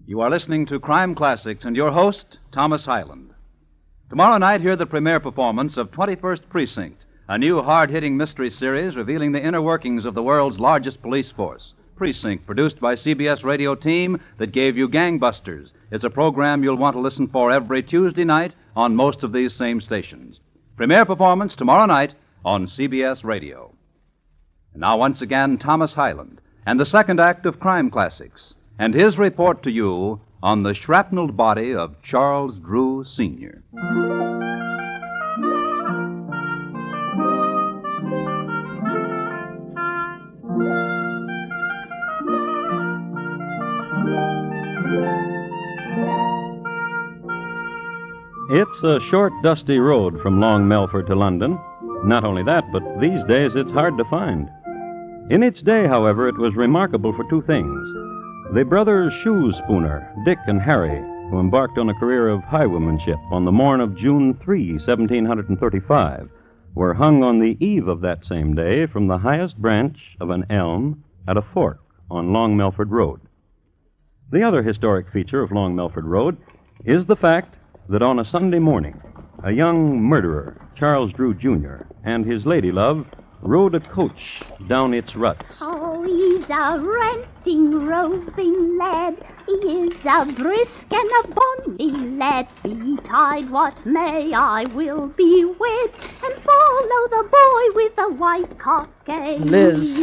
You are listening to Crime Classics and your host, Thomas Hyland. Tomorrow night, hear the premiere performance of 21st Precinct, a new hard-hitting mystery series revealing the inner workings of the world's largest police force. Precinct, produced by CBS radio team that gave you Gangbusters. It's a program you'll want to listen for every Tuesday night on most of these same stations. Premiere performance tomorrow night on CBS Radio. And now, once again, Thomas Hyland and the second act of Crime Classics and his report to you on the shrapnelled body of Charles Drew, Sr. It's a short, dusty road from Long Melford to London. Not only that, but these days it's hard to find. In its day, however, it was remarkable for two things. The brothers shoe spooner, Dick and Hare, who embarked on a career of highwaymanship on the morn of June 3, 1735, were hung on the eve of that same day from the highest branch of an elm at a fork on Long Melford Road. The other historic feature of Long Melford Road is the fact that on a Sunday morning, a young murderer, Charles Drew, Jr., and his lady love rode a coach down its ruts. Oh, he's a ranting, roving lad. He is a brisk and a bonny lad. Betide what may, I will be wed and follow the boy with the white cockade. Liz.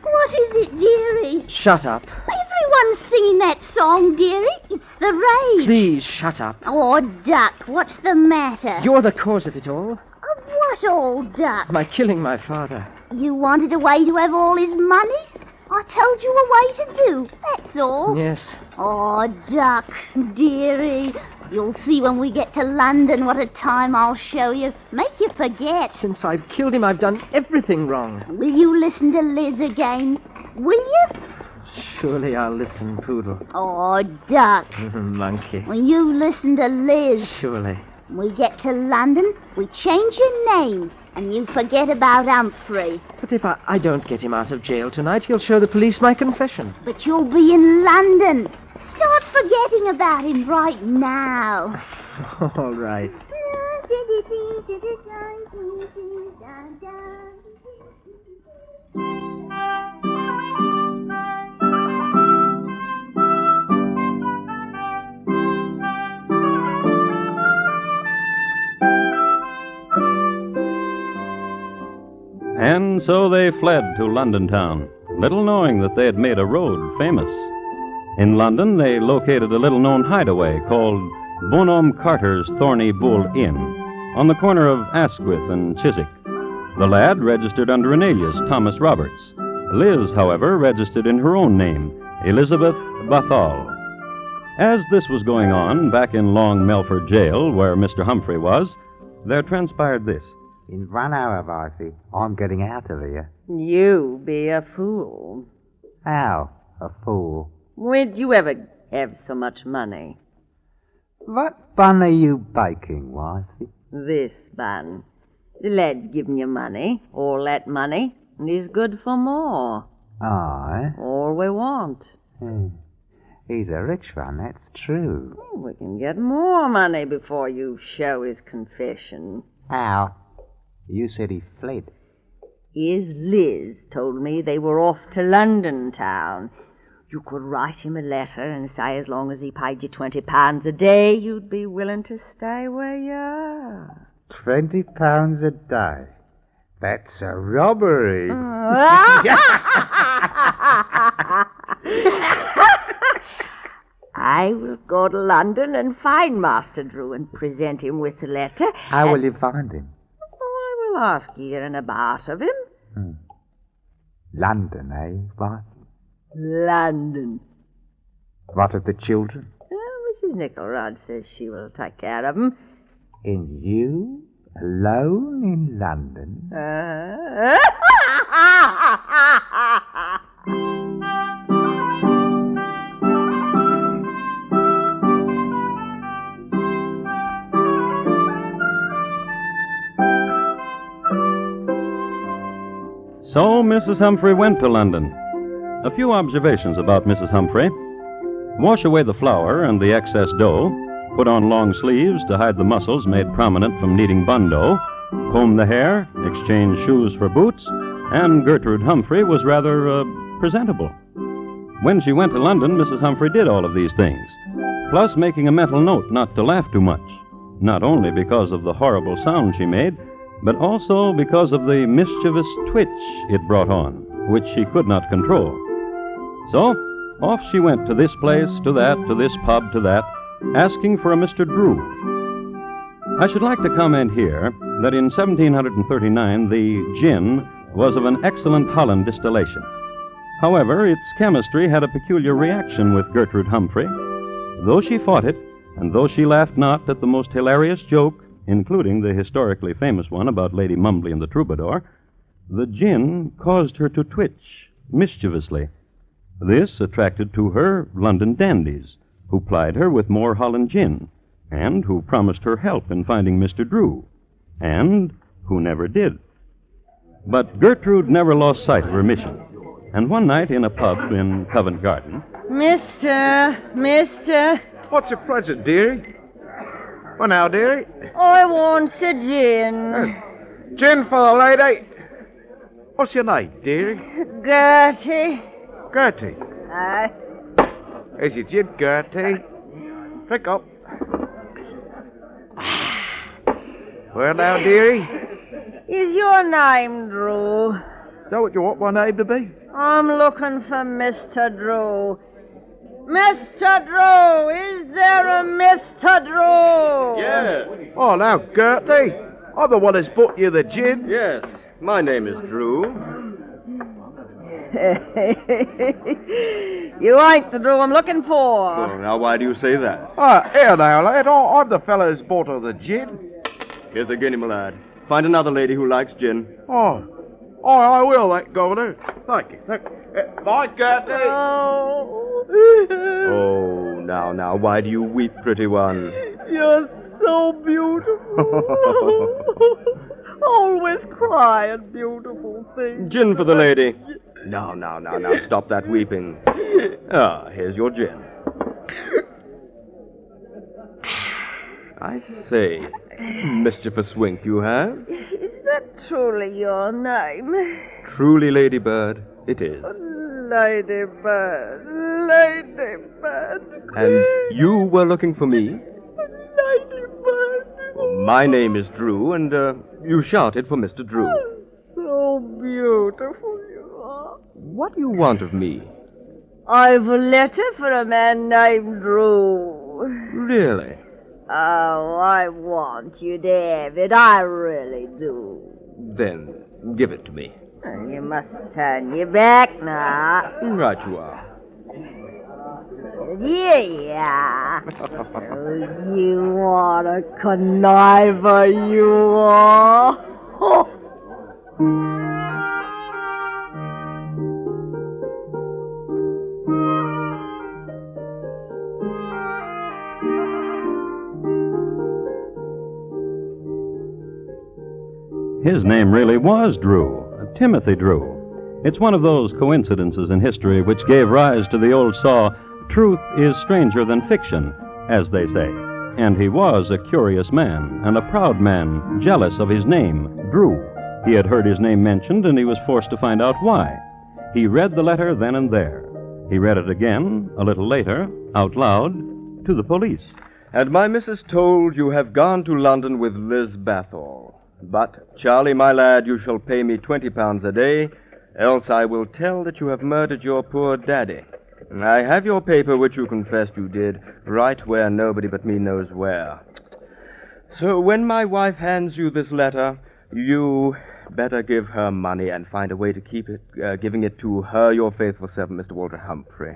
What is it, dearie? Shut up. Everyone's singing that song, dearie. It's the rage. Please, shut up. Oh, Duck, what's the matter? You're the cause of it all. Of what, old Duck? By killing my father. You wanted a way to have all his money? I told you a way to do, that's all. Yes. Oh, Duck, dearie. You'll see when we get to London what a time I'll show you. Make you forget. Since I've killed him, I've done everything wrong. Will you listen to Liz again? Will you? Surely I'll listen, Poodle. Oh, Duck. Monkey. Will you listen to Liz? Surely. When we get to London, we change your name, and you forget about Humphrey. But if I don't get him out of jail tonight, he'll show the police my confession. But you'll be in London. Start forgetting about him right now. All right. And so they fled to London town, little knowing that they had made a road famous. In London, they located a little-known hideaway called Bonhomme Carter's Thorny Bull Inn, on the corner of Asquith and Chiswick. The lad registered under an alias, Thomas Roberts. Liz, however, registered in her own name, Elizabeth Bathall. As this was going on, back in Long Melford Jail, where Mr. Humphrey was, there transpired this. In 1 hour, Wifey, I'm getting out of here. You be a fool. How? A fool? When'd you ever have so much money? What bun are you baking, Wifey? This bun. The lad's given you money, all that money, and he's good for more. Aye? All we want. He's a rich one, that's true. We can get more money before you show his confession. How? You said he fled. His Liz told me they were off to London town. You could write him a letter and say as long as he paid you £20 a day, you'd be willing to stay where you are. £20 a day? That's a robbery. I will go to London and find Master Drew and present him with the letter. How will you find him? I will ask here and about of him. London, eh, what? London. What of the children? Mrs. Nickelrod says she will take care of them. And you, alone in London? So Mrs. Humphrey went to London. A few observations about Mrs. Humphrey. Wash away the flour and the excess dough. Put on long sleeves to hide the muscles made prominent from kneading bun dough. Comb the hair, exchange shoes for boots, and Gertrude Humphrey was rather presentable. When she went to London, Mrs. Humphrey did all of these things, plus making a mental note not to laugh too much, not only because of the horrible sound she made, but also because of the mischievous twitch it brought on, which she could not control. So, Off she went to this place, to that, to this pub, to that, asking for a Mr. Drew. I should like to comment here that in 1739 the gin was of an excellent Holland distillation. However, its chemistry had a peculiar reaction with Gertrude Humphrey. Though she fought it, and though she laughed not at the most hilarious joke, including the historically famous one about Lady Mumbly and the Troubadour, the gin caused her to twitch mischievously. This attracted to her London dandies, who plied her with more Holland gin, and who promised her help in finding Mr. Drew, and who never did. But Gertrude never lost sight of her mission, and one night in a pub in Covent Garden... Mister. What's your present, dearie? Well, now, dearie. I want a gin. Gin for the lady. What's your name, dearie? Gertie. Gertie. Aye. Here's your gin, Gertie. Drink up. Well, now, dearie. Is your name Drew? Is that what you want my name to be? I'm looking for Mr. Drew. Mr. Drew! Is there a Mr. Drew? Yes. Oh, now, Gertie. I'm the one that's bought you the gin. Yes. My name is Drew. You ain't the Drew I'm looking for. Oh, now, why do you say that? Here now, lad. I'm the fellow who's bought her the gin. Here's a guinea, my lad. Find another lady who likes gin. Oh, I will, that governor. Thank you. Bye, Gertie. Oh, now, why do you weep, pretty one? You're so beautiful. Always crying beautiful things. Gin for the lady. Now, stop that weeping. Here's your gin. I say, mischievous wink you have. Is that truly your name? Truly, Ladybird, it is. Ladybird. And you were looking for me? Ladybird. Well, my name is Drew, and you shouted for Mr. Drew. So beautiful you are. What do you want of me? I've a letter for a man named Drew. Really? Oh, I want you to have it. I really do. Then give it to me. You must turn your back now. Right you are. Yeah. You want a conniver, you are. His name really was Drew, Timothy Drew. It's one of those coincidences in history which gave rise to the old saw, truth is stranger than fiction, as they say. And he was a curious man, and a proud man, jealous of his name, Drew. He had heard his name mentioned, and he was forced to find out why. He read the letter then and there. He read it again, a little later, out loud, to the police. And my missus told you have gone to London with Liz Bathall. But, Charlie, my lad, you shall pay me £20 a day, else I will tell that you have murdered your poor daddy. I have your paper, which you confessed you did, right where nobody but me knows where. So when my wife hands you this letter, you better give her money and find a way to keep it, giving it to her, your faithful servant, Mr. Walter Humphrey.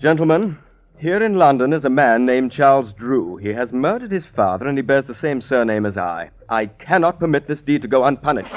Gentlemen, here in London is a man named Charles Drew. He has murdered his father, and he bears the same surname as I. I cannot permit this deed to go unpunished.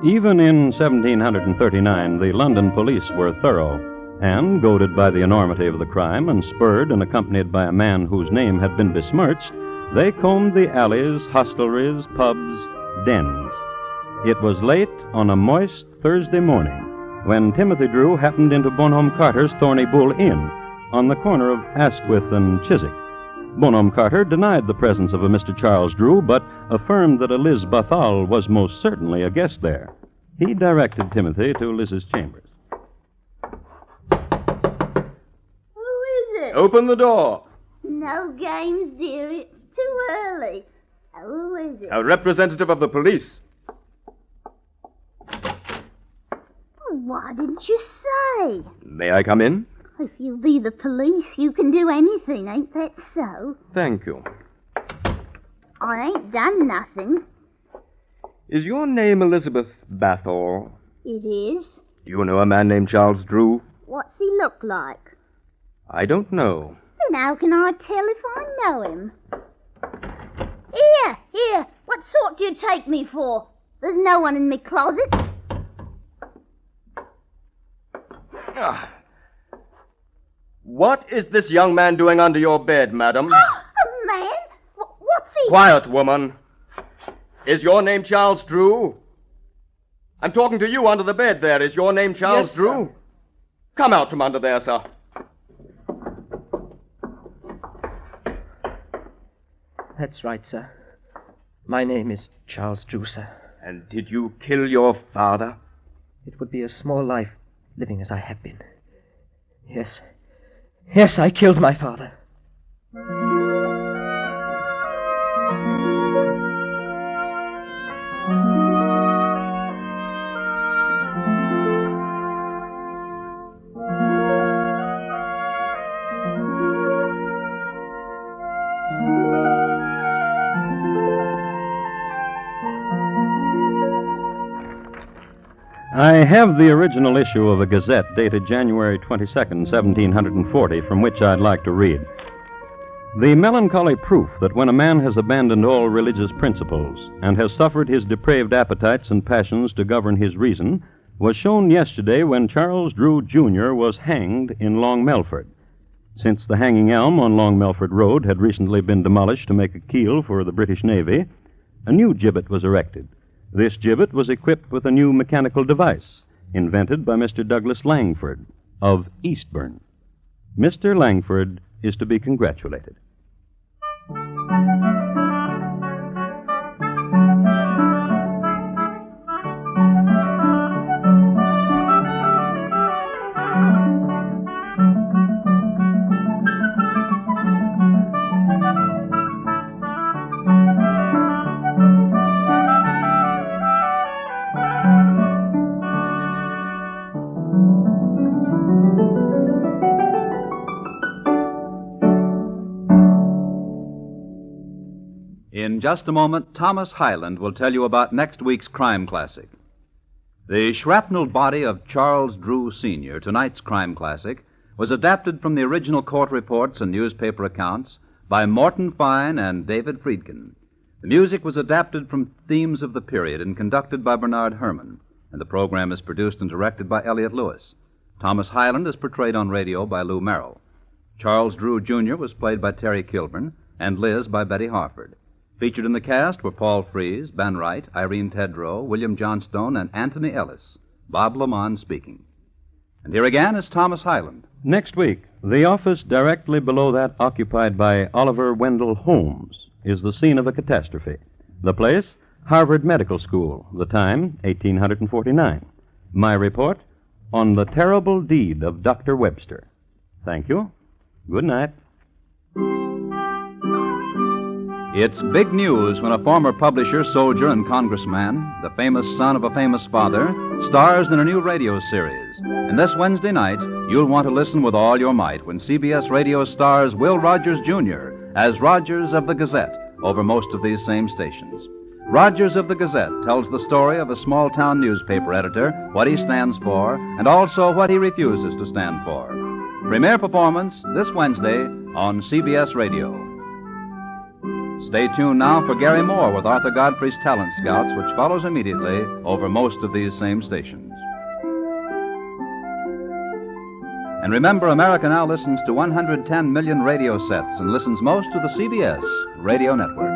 Even in 1739, the London police were thorough, and, goaded by the enormity of the crime and spurred and accompanied by a man whose name had been besmirched, they combed the alleys, hostelries, pubs, dens. It was late on a moist Thursday morning when Timothy Drew happened into Bonhomme Carter's Thorny Bull Inn on the corner of Asquith and Chiswick. Bonhomme Carter denied the presence of a Mr. Charles Drew, but affirmed that a Liz Bathall was most certainly a guest there. He directed Timothy to Liz's chambers. Who is it? Open the door. No games, dear. It's too early. Who is it? A representative of the police. Why didn't you say? May I come in? If you be the police, you can do anything, ain't that so? Thank you. I ain't done nothing. Is your name Elizabeth Bathor? It is. Do you know a man named Charles Drew? What's he look like? I don't know. Then how can I tell if I know him? Here. What sort do you take me for? There's no one in me closets. What is this young man doing under your bed, madam? A man? What's he... Quiet, woman. Is your name Charles Drew? I'm talking to you under the bed there. Is your name Charles Yes, Drew? sir. Come out from under there, sir. That's right, sir. My name is Charles Drew, sir. And did you kill your father? It would be a small life living as I have been. Yes. Yes, I killed my father. I have the original issue of a Gazette dated January 22nd, 1740, from which I'd like to read. The melancholy proof that when a man has abandoned all religious principles and has suffered his depraved appetites and passions to govern his reason was shown yesterday when Charles Drew, Jr. was hanged in Long Melford. Since the hanging elm on Long Melford Road had recently been demolished to make a keel for the British Navy, a new gibbet was erected. This gibbet was equipped with a new mechanical device invented by Mr. Douglas Langford of Eastbourne. Mr. Langford is to be congratulated. In just a moment, Thomas Hyland will tell you about next week's crime classic. The shrapnelled body of Charles Drew, Sr., tonight's crime classic, was adapted from the original court reports and newspaper accounts by Morton Fine and David Friedkin. The music was adapted from themes of the period and conducted by Bernard Herrmann, and the program is produced and directed by Elliott Lewis. Thomas Hyland is portrayed on radio by Lou Merrill. Charles Drew, Jr. was played by Terry Kilburn, and Liz by Betty Harford. Featured in the cast were Paul Frees, Ben Wright, Irene Tedrow, William Johnstone, and Anthony Ellis. Bob Lamont speaking. And here again is Thomas Hyland. Next week, the office directly below that occupied by Oliver Wendell Holmes is the scene of a catastrophe. The place, Harvard Medical School. The time, 1849. My report, on the terrible deed of Dr. Webster. Thank you. Good night. It's big news when a former publisher, soldier, and congressman, the famous son of a famous father, stars in a new radio series. And this Wednesday night, you'll want to listen with all your might when CBS Radio stars Will Rogers, Jr. as Rogers of the Gazette over most of these same stations. Rogers of the Gazette tells the story of a small-town newspaper editor, what he stands for, and also what he refuses to stand for. Premiere performance this Wednesday on CBS Radio. Stay tuned now for Gary Moore with Arthur Godfrey's Talent Scouts, which follows immediately over most of these same stations. And remember, America now listens to 110 million radio sets and listens most to the CBS radio network.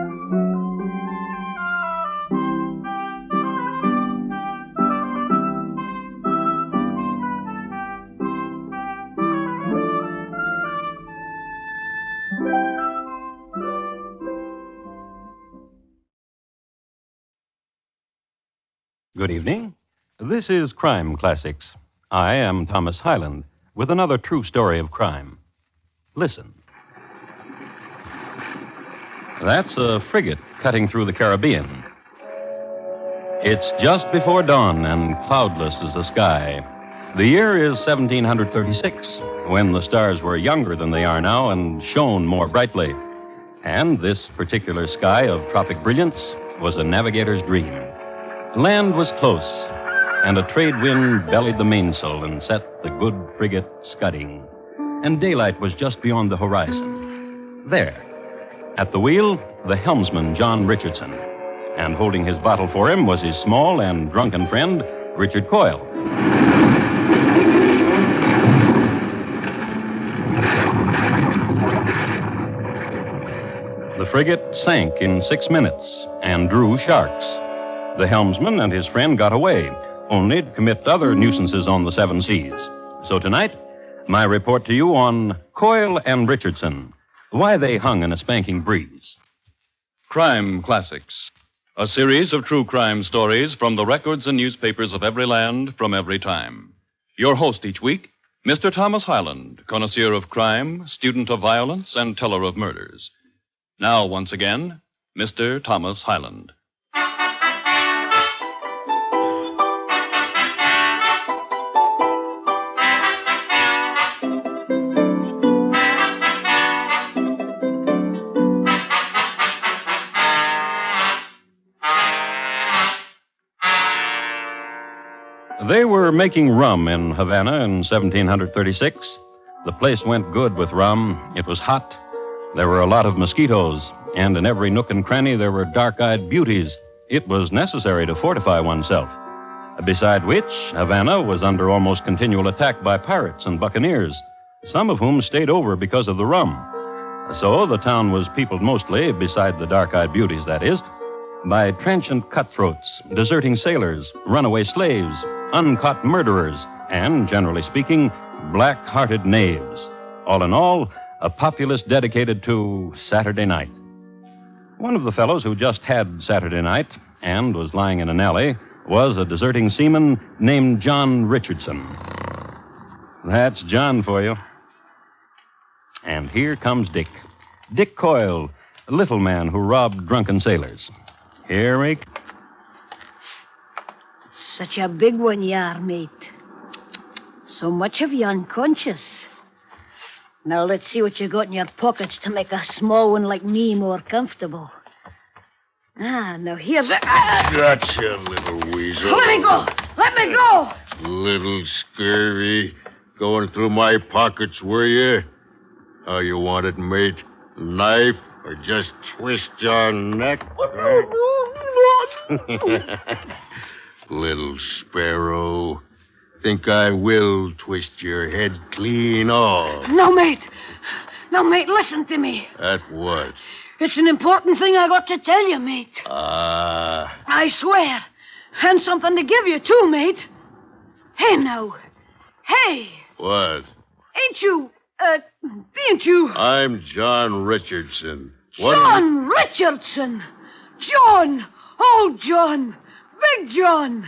Good evening. This is Crime Classics. I am Thomas Hyland with another true story of crime. Listen. That's a frigate cutting through the Caribbean. It's just before dawn and cloudless as the sky. The year is 1736, when the stars were younger than they are now and shone more brightly. And this particular sky of tropic brilliance was a navigator's dream. Land was close, and a trade wind bellied the mainsail and set the good frigate scudding. And daylight was just beyond the horizon. There, at the wheel, the helmsman, John Richardson. And holding his bottle for him was his small and drunken friend, Richard Coyle. The frigate sank in 6 minutes and drew sharks. The helmsman and his friend got away, only to commit other nuisances on the seven seas. So tonight, my report to you on Coyle and Richardson, why they hung in a spanking breeze. Crime Classics, a series of true crime stories from the records and newspapers of every land from every time. Your host each week, Mr. Thomas Hyland, connoisseur of crime, student of violence, and teller of murders. Now, once again, Mr. Thomas Hyland. They were making rum in Havana in 1736. The place went good with rum. It was hot. There were a lot of mosquitoes, and in every nook and cranny there were dark-eyed beauties. It was necessary to fortify oneself. Beside which, Havana was under almost continual attack by pirates and buccaneers, some of whom stayed over because of the rum. So the town was peopled mostly, beside the dark-eyed beauties, that is, by transient cutthroats, deserting sailors, runaway slaves, uncaught murderers, and, generally speaking, black-hearted knaves. All in all, a populace dedicated to Saturday night. One of the fellows who just had Saturday night and was lying in an alley was a deserting seaman named John Richardson. That's John for you. And here comes Dick. Dick Coyle, a little man who robbed drunken sailors. Here we... Such a big one you are, mate. So much of you unconscious. Now let's see what you got in your pockets to make a small one like me more comfortable. Now here's a... Gotcha, little weasel. Let me go! Let me go! Little scurvy. Going through my pockets, were you? How you want it, mate? Knife or just twist your neck? Little sparrow. Think I will twist your head clean off. No, mate. No, mate, listen to me. At what? It's an important thing I got to tell you, mate. Ah. I swear. And something to give you, too, mate. Hey, now. Hey. What? Ain't you, I'm John Richardson. John Richardson! John! Old John! Big John!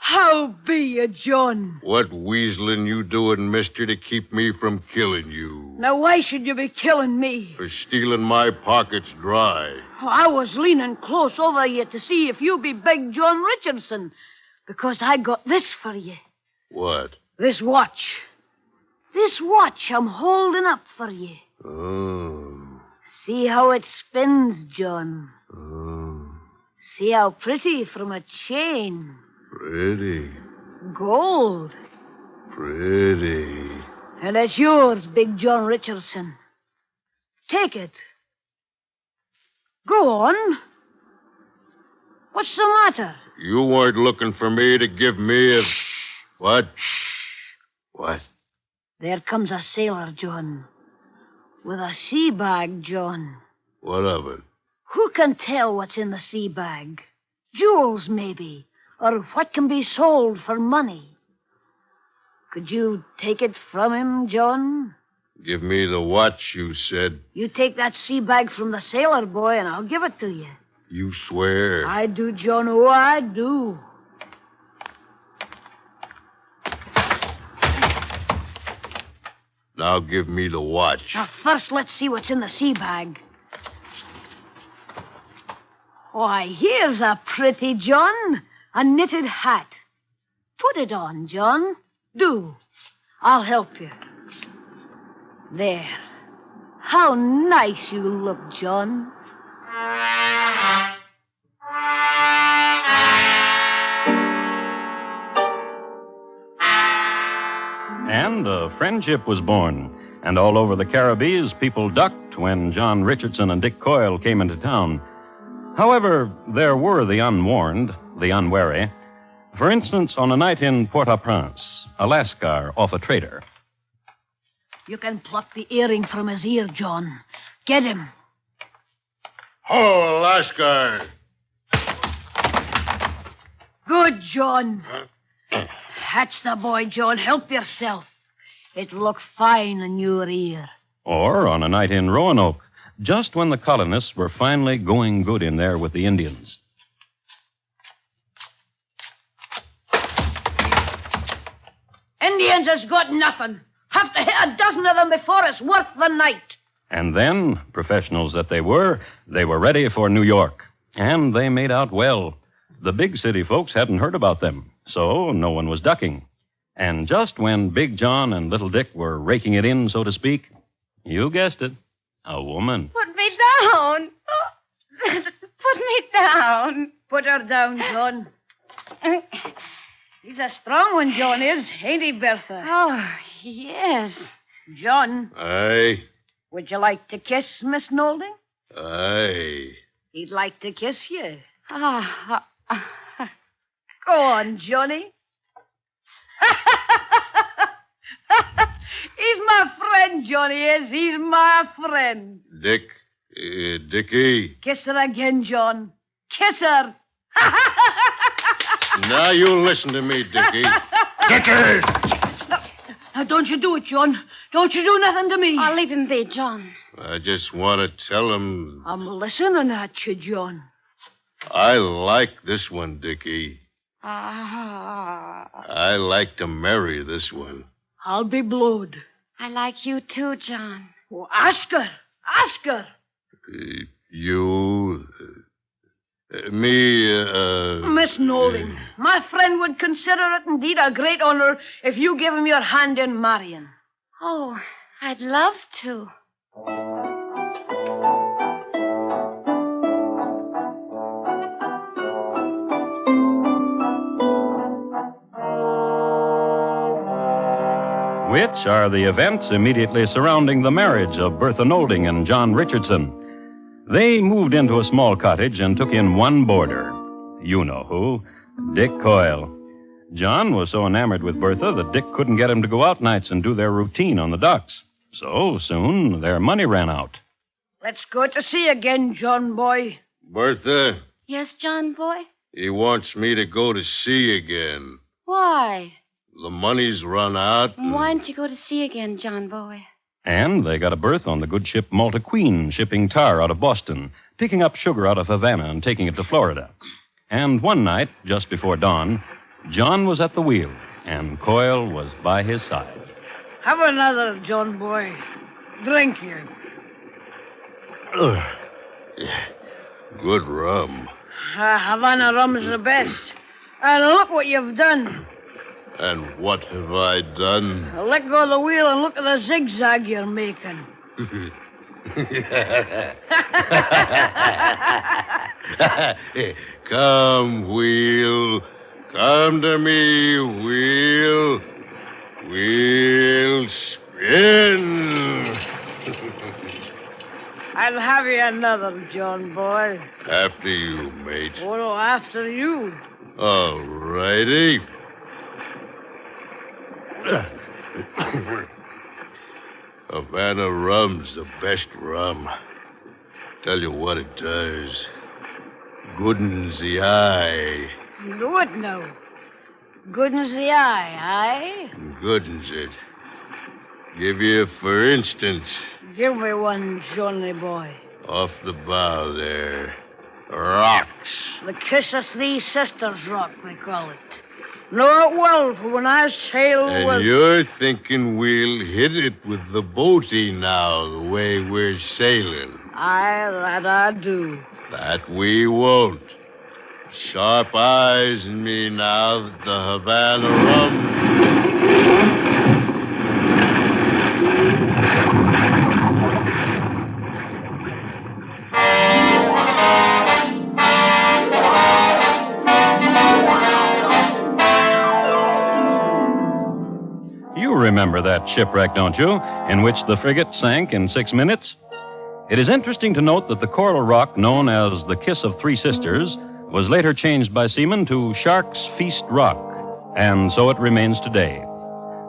How be you, John? What weaseling you doing, mister, to keep me from killing you? Now, why should you be killing me? For stealing my pockets dry. I was leaning close over you to see if you be Big John Richardson, because I got this for you. What? This watch. This watch I'm holding up for you. Oh. See how it spins, John. Oh. See how pretty from a chain. Pretty. Gold. Pretty. And it's yours, Big John Richardson. Take it. Go on. What's the matter? You weren't looking for me to give me a... What? What? There comes a sailor, John. With a sea bag, John. What of it? Who can tell what's in the sea bag? Jewels, maybe. Or what can be sold for money. Could you take it from him, John? Give me the watch, you said. You take that sea bag from the sailor boy, and I'll give it to you. You swear? I do, John. Oh, I do. Now give me the watch. Now, first, let's see what's in the sea bag. Why, here's a pretty, John. A knitted hat. Put it on, John. Do. I'll help you. There. How nice you look, John. And a friendship was born. And all over the Caribbees, people ducked when John Richardson and Dick Coyle came into town. However, there were the unwarned, the unwary. For instance, on a night in Port-au-Prince, a lascar off a trader. You can pluck the earring from his ear, John. Get him. Oh, lascar! Good, John. That's the boy, John. Help yourself. It'll look fine in your ear. Or on a night in Roanoke, just when the colonists were finally going good in there with the Indians. Indians has got nothing. Have to hit a dozen of them before it's worth the night. And then, professionals that they were ready for New York. And they made out well. The big city folks hadn't heard about them, so no one was ducking. And just when Big John and Little Dick were raking it in, so to speak, you guessed it, a woman. Put me down. Put me down. Put her down, John. He's a strong one, John is, ain't he, Bertha? Oh, yes. John. Aye. Would you like to kiss Miss Nolding? Aye. He'd like to kiss you. Ah. Go on, Johnny. He's my friend, Johnny is. He's my friend. Dick. Dickie. Kiss her again, John. Kiss her. Now you listen to me, Dickie. Dickie! Now, don't you do it, John. Don't you do nothing to me. I'll leave him be, John. I just want to tell him I'm listening at you, John. I like this one, Dickie. Ah. I like to marry this one. I'll be blowed. I like you too, John. Well, ask her. Ask her. You... me, Miss Nolding, my friend would consider it indeed a great honor if you give him your hand in marrying. Oh, I'd love to. Which are the events immediately surrounding the marriage of Bertha Nolding and John Richardson. They moved into a small cottage and took in one boarder. You know who. Dick Coyle. John was so enamored with Bertha that Dick couldn't get him to go out nights and do their routine on the docks. So soon their money ran out. Let's go to sea again, John boy. Bertha, Yes, John boy? he wants me to go to sea again. Why? The money's run out. Why don't you go to sea again, John boy? And they got a berth on the good ship Malta Queen, shipping tar out of Boston, picking up sugar out of Havana and taking it to Florida. And one night, just before dawn, John was at the wheel, and Coyle was by his side. Have another, John boy. Drink you. Good rum. Havana rum's the best. And look what you've done. And what have I done? Let go of the wheel and look at the zigzag you're making. Come, wheel. Come to me, wheel. Wheel, spin. I'll have you another, John boy. After you, mate. Oh, no, after you. All righty. Havana rum's the best rum. Tell you what it does. Goodens the eye. Do it now. Goodens the eye, aye? Goodens it. Give you, for instance, Give me one, Johnny boy. off the bow there. Rocks. The Kiss of Three Sisters rock, they call it. Know it well, for when I sail And with... you're thinking we'll hit it with the boaty now, the way we're sailing. Aye, that I do. That we won't. Sharp eyes in me now that the Havana rum's... You remember that shipwreck, don't you, in which the frigate sank in 6 minutes? It is interesting to note that the coral rock known as the Kiss of Three Sisters was later changed by seamen to Shark's Feast Rock, and so it remains today.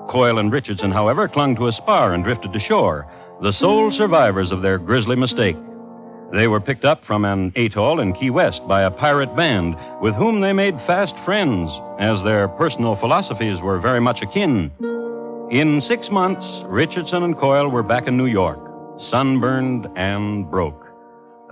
Coyle and Richardson, however, clung to a spar and drifted to shore, the sole survivors of their grisly mistake. They were picked up from an atoll in Key West by a pirate band with whom they made fast friends, as their personal philosophies were very much akin. In 6 months, Richardson and Coyle were back in New York, sunburned and broke.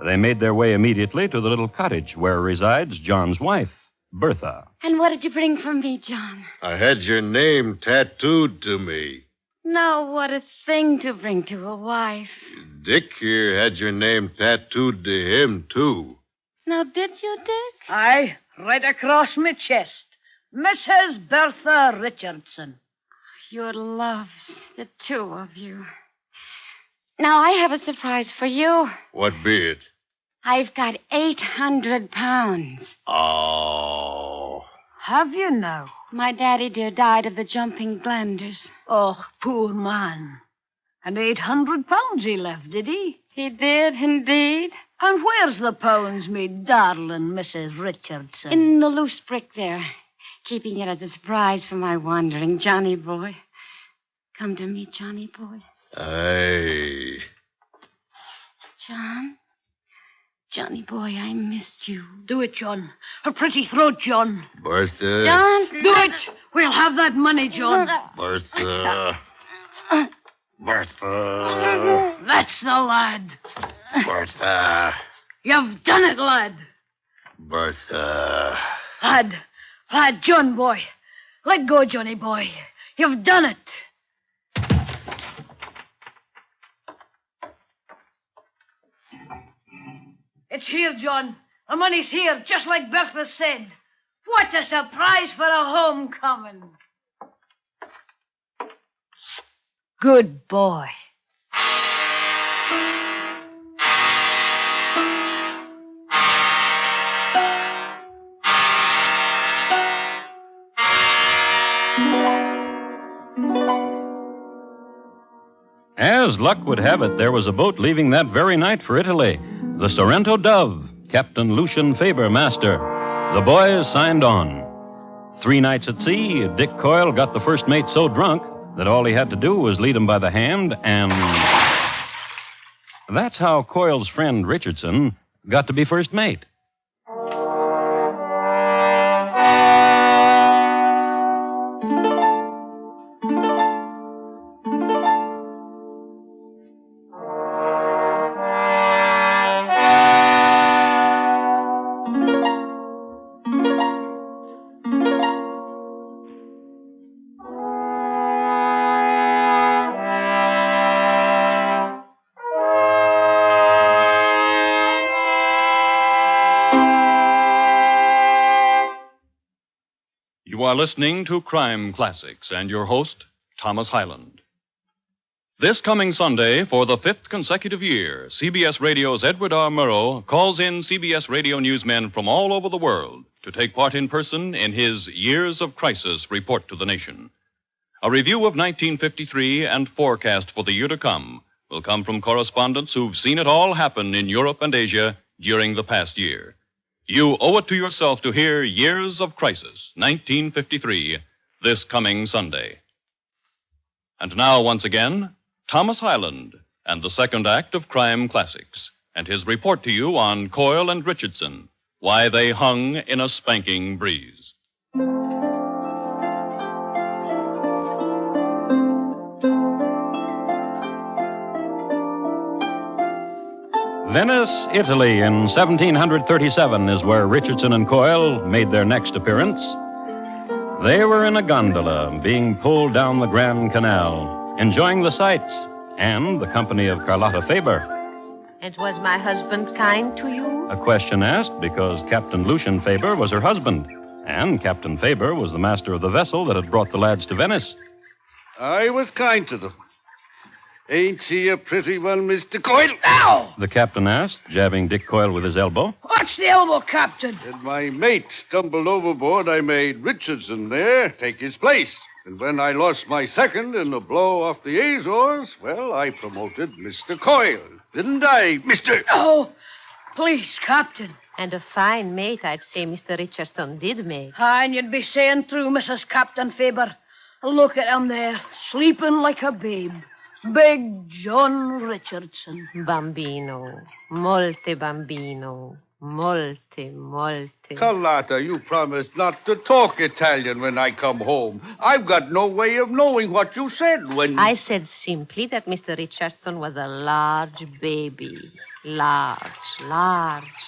They made their way immediately to the little cottage where resides John's wife, Bertha. And what did you bring for me, John? I had your name tattooed to me. Now, what a thing to bring to a wife. Dick here had your name tattooed to him, too. Now, did you, Dick? Aye, right across my chest. Mrs. Bertha Richardson. Your loves, the two of you. Now, I have a surprise for you. What be it? I've got 800 pounds. Oh. Have you now? My daddy dear died of the jumping glanders. Oh, poor man. And 800 pounds he left, did he? He did, indeed. And where's the pounds, me darling Mrs. Richardson? In the loose brick there. Keeping it as a surprise for my wandering Johnny boy. Come to me, Johnny boy. Aye. John? Johnny boy, I missed you. Do it, John. Her pretty throat, John. Bertha. John! Do it! We'll have that money, John. Bertha. Bertha. That's the lad. Bertha. You've done it, lad. Bertha. Lad, John boy. Let go, Johnny boy. You've done it. It's here, John. The money's here, just like Bertha said. What a surprise for a homecoming. Good boy. As luck would have it, there was a boat leaving that very night for Italy, the Sorrento Dove, Captain Lucian Faber, master. The boys signed on. 3 nights at sea, Dick Coyle got the first mate so drunk that all he had to do was lead him by the hand, and that's how Coyle's friend Richardson got to be first mate. You are listening to Crime Classics and your host, Thomas Hyland. This coming Sunday, for the 5th consecutive year, CBS Radio's Edward R. Murrow calls in CBS Radio newsmen from all over the world to take part in person in his Years of Crisis report to the nation. A review of 1953 and forecast for the year to come will come from correspondents who've seen it all happen in Europe and Asia during the past year. You owe it to yourself to hear Years of Crisis, 1953, this coming Sunday. And now, once again, Thomas Hyland and the second act of Crime Classics, and his report to you on Coyle and Richardson, why they hung in a spanking breeze. Venice, Italy, in 1737 is where Richardson and Coyle made their next appearance. They were in a gondola being pulled down the Grand Canal, enjoying the sights and the company of Carlotta Faber. And was my husband kind to you? A question asked because Captain Lucian Faber was her husband, and Captain Faber was the master of the vessel that had brought the lads to Venice. I was kind to them. Ain't she a pretty one, Mr. Coyle? Ow! The captain asked, jabbing Dick Coyle with his elbow. What's the elbow, Captain? And my mate stumbled overboard. I made Richardson there take his place. And when I lost my second in the blow off the Azores, well, I promoted Mr. Coyle. Didn't I, Mr. Oh, please, Captain. And a fine mate, I'd say Mr. Richardson did make. And you'd be saying true, Mrs. Captain Faber. Look at him there, sleeping like a babe. Big John Richardson. Bambino. Molte bambino. Molte, molte. Carlotta, you promised not to talk Italian when I come home. I've got no way of knowing what you said when... I said simply that Mr. Richardson was a large baby. Large.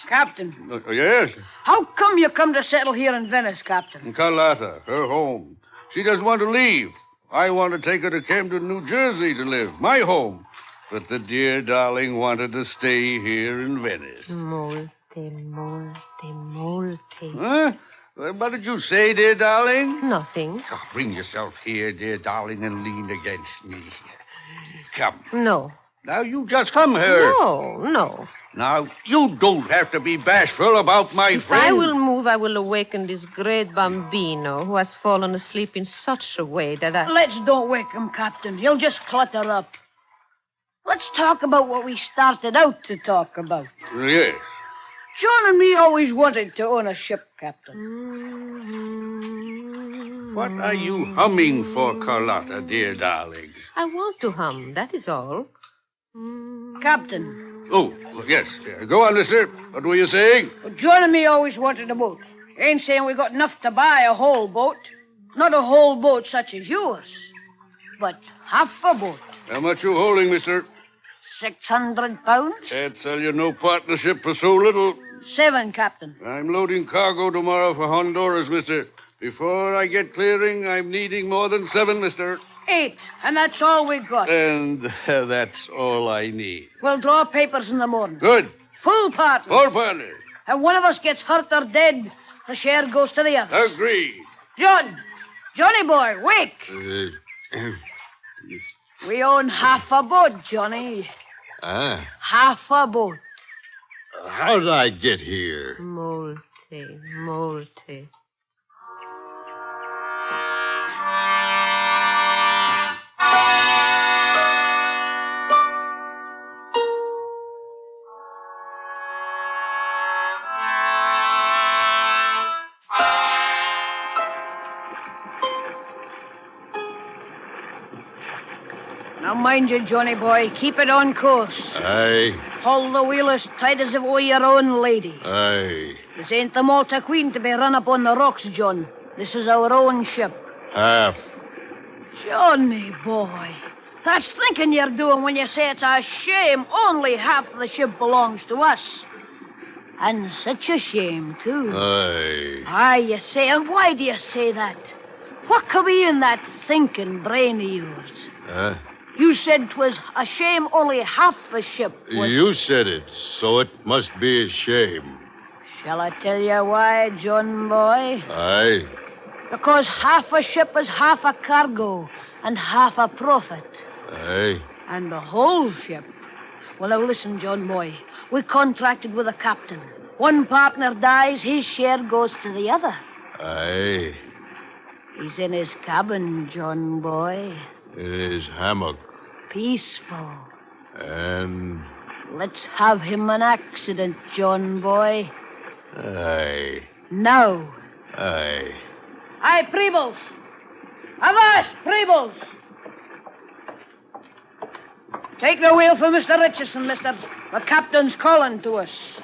Captain. Yes? How come you come to settle here in Venice, Captain? Carlotta, her home. She doesn't want to leave. I want to take her to Camden, New Jersey to live, my home. But the dear darling wanted to stay here in Venice. Molte. Huh? What did you say, dear darling? Nothing. Oh, bring yourself here, dear darling, and lean against me. Come. No. Now, you just come here. No. Now, you don't have to be bashful about my friend. If I will move, I will awaken this great bambino who has fallen asleep in such a way that I... Let's don't wake him, Captain. He'll just clutter up. Let's talk about what we started out to talk about. Yes. John and me always wanted to own a ship, Captain. What are you humming for, Carlotta, dear darling? I want to hum, that is all. Captain. Oh, yes. Go on, mister. What were you saying? Well, John and me always wanted a boat. Ain't saying we got enough to buy a whole boat. Not a whole boat such as yours, but half a boat. How much you holding, mister? £600. Can't sell you no partnership for so little. 7, Captain. I'm loading cargo tomorrow for Honduras, mister. Before I get clearing, I'm needing more than 7, mister. 8, and that's all we got. And that's all I need. We'll draw papers in the morning. Good. Full partners. Full partners. And one of us gets hurt or dead, the share goes to the other. Agreed. Johnny boy, wake. We own half a boat, Johnny. Half a boat. How did I get here? Molte. Now mind you, Johnny boy, keep it on course. Aye. Hold the wheel as tight as if it were your own lady. Aye. This ain't the Malta Queen to be run up on the rocks, John. This is our own ship. Half. Johnny boy, that's thinking you're doing when you say it's a shame only half the ship belongs to us. And such a shame, too. Aye. Aye, you say, and why do you say that? What could be in that thinking brain of yours? You said 'twas a shame only half the ship was... You said it, so it must be a shame. Shall I tell you why, John boy? Aye. Because half a ship is half a cargo and half a profit. Aye. And the whole ship. Well, now listen, John boy. We contracted with a captain. One partner dies, his share goes to the other. Aye. He's in his cabin, John boy. In his hammock. Peaceful. And... Let's have him an accident, John boy. Aye. Now. Aye. Aye, Prebles. Avast, Prebles. Take the wheel for Mr. Richardson, mister. The captain's calling to us.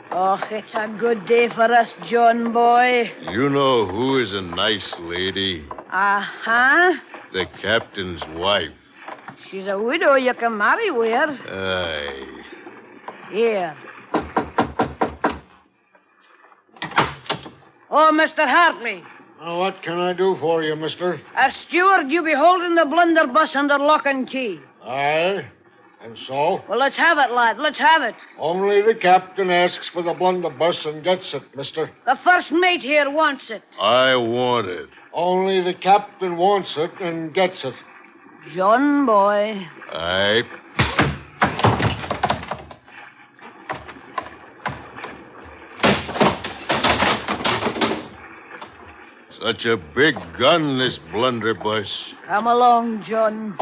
Oh, it's a good day for us, John boy. You know who is a nice lady? Uh-huh. The captain's wife. She's a widow you can marry with. Aye. Here. Oh, Mr. Hartley. Now, what can I do for you, mister? As steward, you be holding the blunderbuss under lock and key. Aye. And so? Well, let's have it, lad. Let's have it. Only the captain asks for the blunderbuss and gets it, mister. The first mate here wants it. I want it. Only the captain wants it and gets it. John boy. Aye. Such a big gun, this blunderbuss. Come along, John.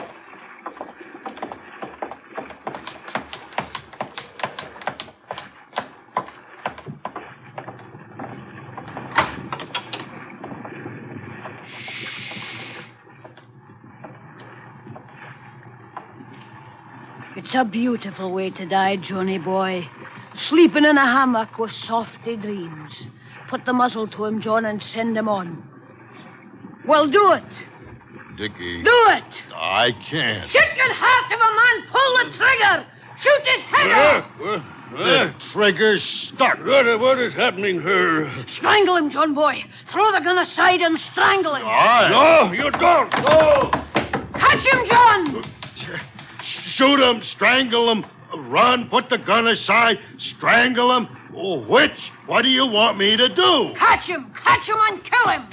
It's a beautiful way to die, Johnny boy. Sleeping in a hammock with softy dreams. Put the muzzle to him, John, and send him on. Well, do it. Dickie. Do it. I can't. Chicken heart of a man, pull the trigger. Shoot his head off. The trigger's stuck. What is happening here? Strangle him, John boy. Throw the gun aside and strangle him. No, you don't. No. Catch him, John. Shoot him, strangle him, run, put the gun aside, strangle him. Oh, which? What do you want me to do? Catch him and kill him.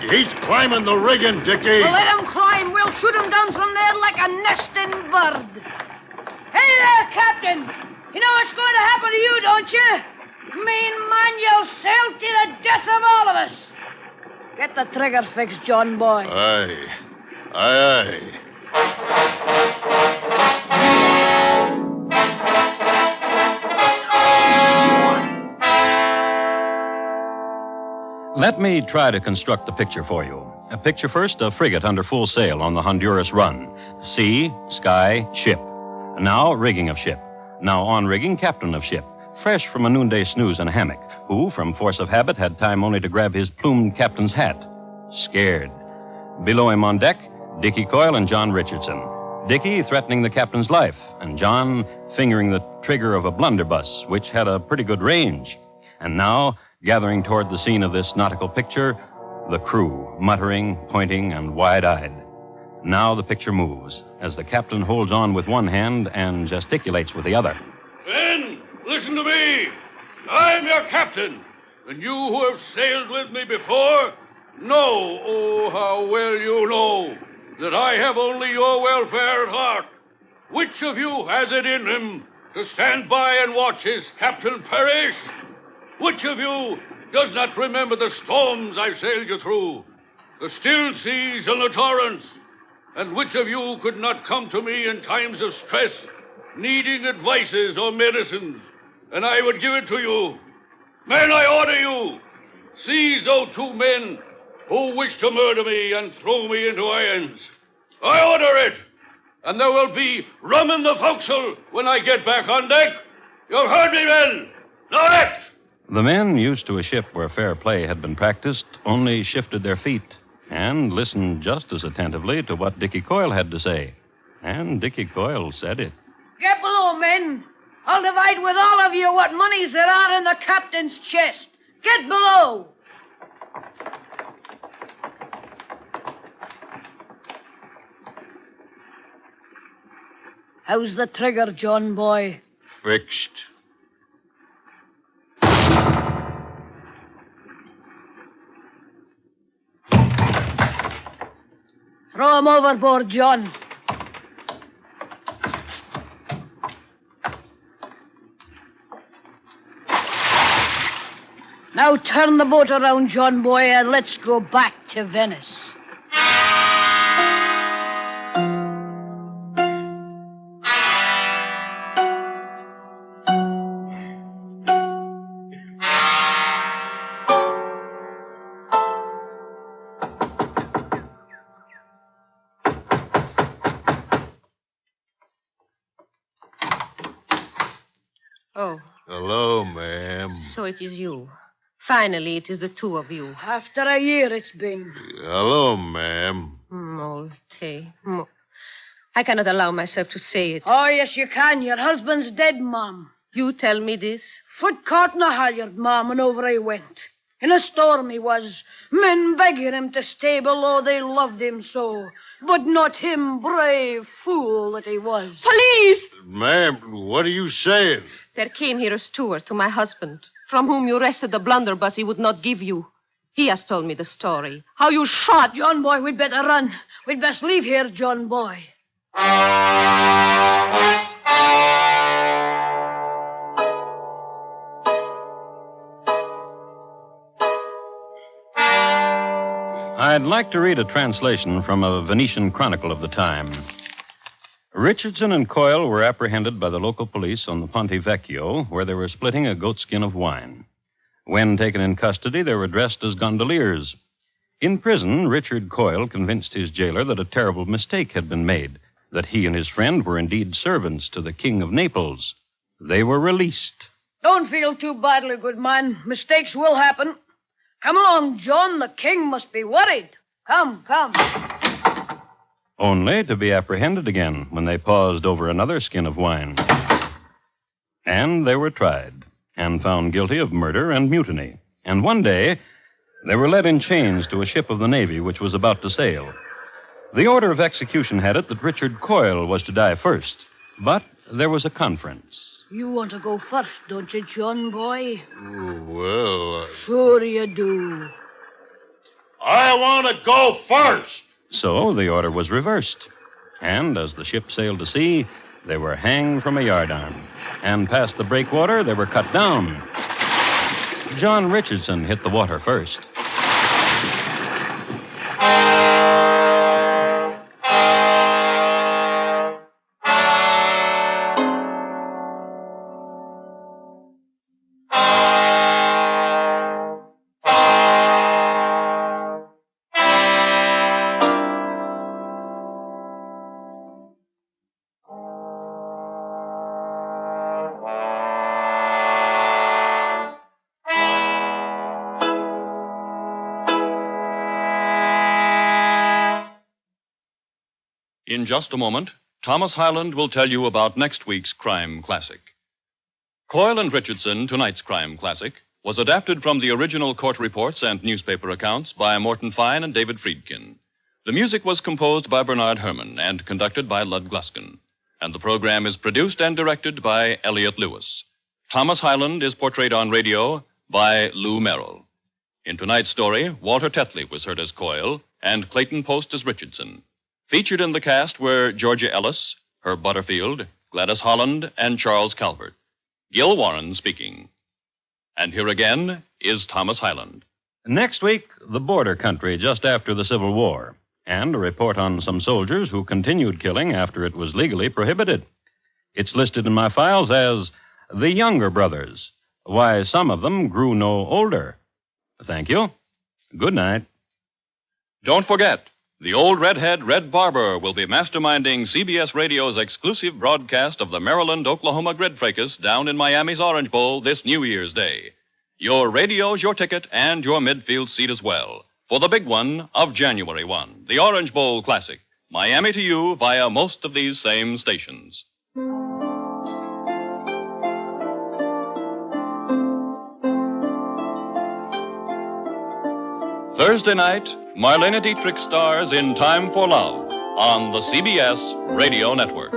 He's climbing the rigging, Dickie. Well, let him climb. We'll shoot him down from there like a nesting bird. Hey there, Captain. You know what's going to happen to you, don't you? Mean man, you'll sail to the death of all of us. Get the trigger fixed, John boy. Aye. Aye, Let me try to construct the picture for you. A picture first, a frigate under full sail on the Honduras run. Sea, sky, ship. Now, rigging of ship. Now, on rigging, captain of ship. Fresh from a noonday snooze in a hammock, who, from force of habit, had time only to grab his plumed captain's hat. Scared. Below him on deck, Dickie Coyle and John Richardson. Dickie threatening the captain's life, and John fingering the trigger of a blunderbuss, which had a pretty good range. And now, gathering toward the scene of this nautical picture, the crew, muttering, pointing, and wide-eyed. Now the picture moves, as the captain holds on with one hand and gesticulates with the other. Men, listen to me. I'm your captain, and you who have sailed with me before know, oh, how well you know, that I have only your welfare at heart. Which of you has it in him to stand by and watch his captain perish? Which of you does not remember the storms I've sailed you through, the still seas and the torrents? And which of you could not come to me in times of stress, needing advices or medicines, and I would give it to you? Men, I order you, seize those two men who wish to murder me and throw me into irons. I order it, and there will be rum in the forecastle when I get back on deck. You've heard me, men. Now act! The men, used to a ship where fair play had been practiced, only shifted their feet and listened just as attentively to what Dickie Coyle had to say. And Dickie Coyle said it. Get below, men. I'll divide with all of you what monies there are in the captain's chest. Get below. How's the trigger, John boy? Fixed. Throw him overboard, John. Now turn the boat around, John boy, and let's go back to Venice. Oh, Hello, ma'am. so it is you. Finally, it is the two of you. After a year it's been. Hello, ma'am. Molte. I cannot allow myself to say it. Oh, yes, you can. Your husband's dead, Mom. You tell me this? Foot caught in a halyard, Mom, and over he went. In a storm he was. Men begging him to stay below, they loved him so. But not him, brave fool that he was. Police! Ma'am, what are you saying? There came here a steward to my husband, from whom you wrested the blunderbuss he would not give you. He has told me the story. How you shot. John boy, we'd better run. We'd best leave here, John boy. I'd like to read a translation from a Venetian chronicle of the time. Richardson and Coyle were apprehended by the local police on the Ponte Vecchio, where they were splitting a goatskin of wine. When taken in custody, they were dressed as gondoliers. In prison, Richard Coyle convinced his jailer that a terrible mistake had been made, that he and his friend were indeed servants to the King of Naples. They were released. Don't feel too badly, good man. Mistakes will happen. Come along, John. The king must be worried. Come. Only to be apprehended again when they paused over another skin of wine. And they were tried and found guilty of murder and mutiny. And one day, they were led in chains to a ship of the Navy which was about to sail. The order of execution had it that Richard Coyle was to die first. But there was a conference. You want to go first, don't you, John boy? Well, Sure you do. I want to go first. So the order was reversed. And as the ship sailed to sea, they were hanged from a yardarm. And past the breakwater, they were cut down. John Richardson hit the water first. In just a moment, Thomas Hyland will tell you about next week's crime classic. Coyle and Richardson, tonight's crime classic, was adapted from the original court reports and newspaper accounts by Morton Fine and David Friedkin. The music was composed by Bernard Herrmann and conducted by Lud Gluskin. And the program is produced and directed by Elliott Lewis. Thomas Hyland is portrayed on radio by Lou Merrill. In tonight's story, Walter Tetley was heard as Coyle and Clayton Post as Richardson. Featured in the cast were Georgia Ellis, Herb Butterfield, Gladys Holland, and Charles Calvert. Gil Warren speaking. And here again is Thomas Hyland. Next week, the border country just after the Civil War, and a report on some soldiers who continued killing after it was legally prohibited. It's listed in my files as the Younger Brothers. Why some of them grew no older. Thank you. Good night. Don't forget, the old redhead Red Barber will be masterminding CBS Radio's exclusive broadcast of the Maryland-Oklahoma Grid Fracas down in Miami's Orange Bowl this New Year's Day. Your radio's your ticket and your midfield seat as well for the big one of January 1, the Orange Bowl Classic. Miami to you via most of these same stations. Thursday night, Marlene Dietrich stars in Time for Love on the CBS Radio Network.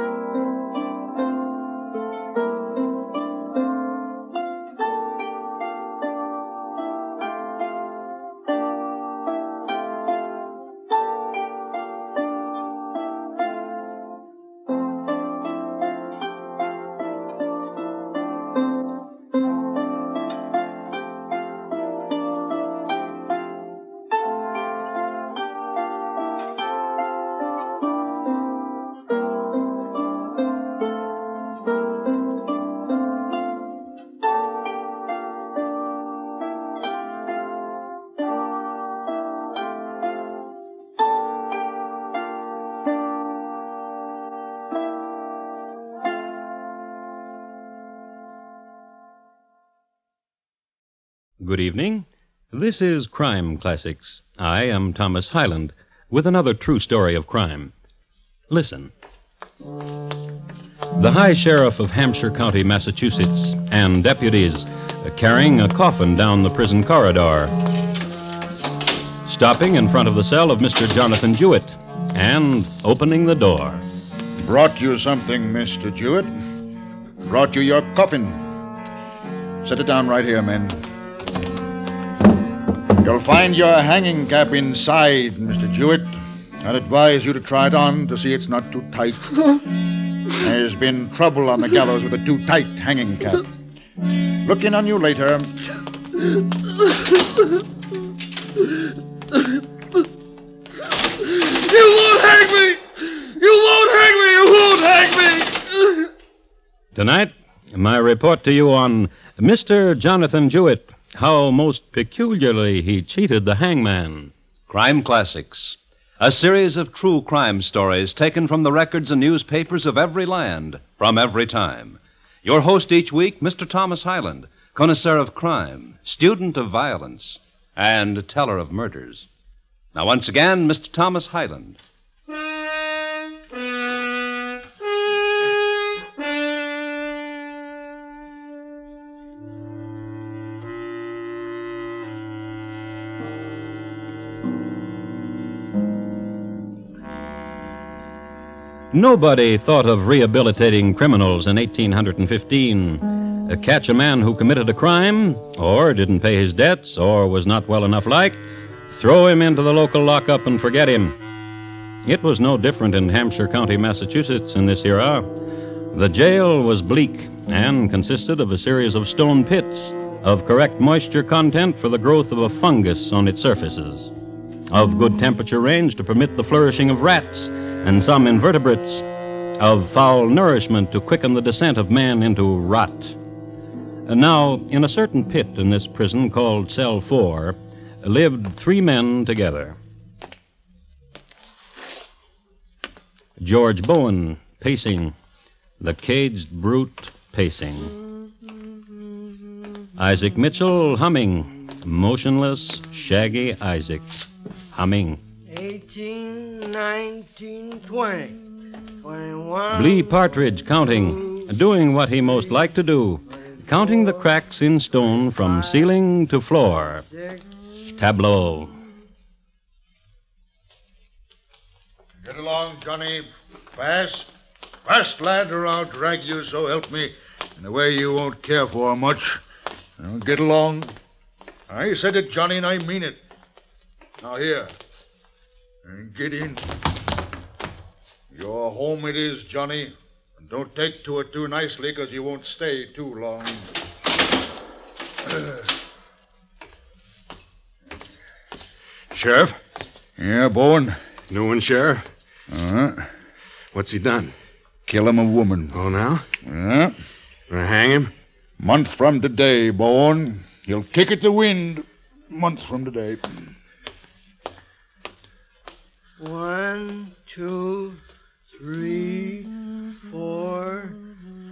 Good evening. This is Crime Classics. I am Thomas Hyland with another true story of crime. Listen. The High Sheriff of Hampshire County, Massachusetts, and deputies carrying a coffin down the prison corridor. Stopping in front of the cell of Mr. Jonathon Jewett and opening the door. Brought you something, Mr. Jewett. Brought you your coffin. Set it down right here, men. You'll find your hanging cap inside, Mr. Jewett. I'd advise you to try it on to see it's not too tight. There's been trouble on the gallows with a too tight hanging cap. Look in on you later. You won't hang me! You won't hang me! You won't hang me! Tonight, my report to you on Mr. Jonathon Jewett, how most peculiarly he cheated the hangman. Crime Classics, a series of true crime stories taken from the records and newspapers of every land, from every time. Your host each week, Mr. Thomas Hyland, connoisseur of crime, student of violence, and teller of murders. Now, once again, Mr. Thomas Hyland. Nobody thought of rehabilitating criminals in 1815. Catch a man who committed a crime, or didn't pay his debts, or was not well enough liked, throw him into the local lockup and forget him. It was no different in Hampshire County, Massachusetts in this era. The jail was bleak and consisted of a series of stone pits of correct moisture content for the growth of a fungus on its surfaces, of good temperature range to permit the flourishing of rats and some invertebrates, of foul nourishment to quicken the descent of man into rot. And now, in a certain pit in this prison called Cell 4, lived 3 men together. George Bowen, pacing, the caged brute pacing. Isaac Mitchell, humming, motionless, shaggy Isaac, humming. 18, 19, 20, 21. Blee Partridge, counting, doing what he most liked to do, counting the cracks in stone from ceiling to floor. Tableau. Get along, Johnny. Fast. Fast, lad, or I'll drag you, so help me, in a way you won't care for much. Now, get along. I said it, Johnny, and I mean it. Now, here. And get in. Your home it is, Johnny. And don't take to it too nicely, because you won't stay too long. Sheriff? Yeah, Bourne? New one, Sheriff? Uh-huh. What's he done? Kill him a woman. Oh, now? Yeah. Gonna hang him? Month from today, Bourne. He'll kick at the wind. Month from today. 1, 2, 3, 4,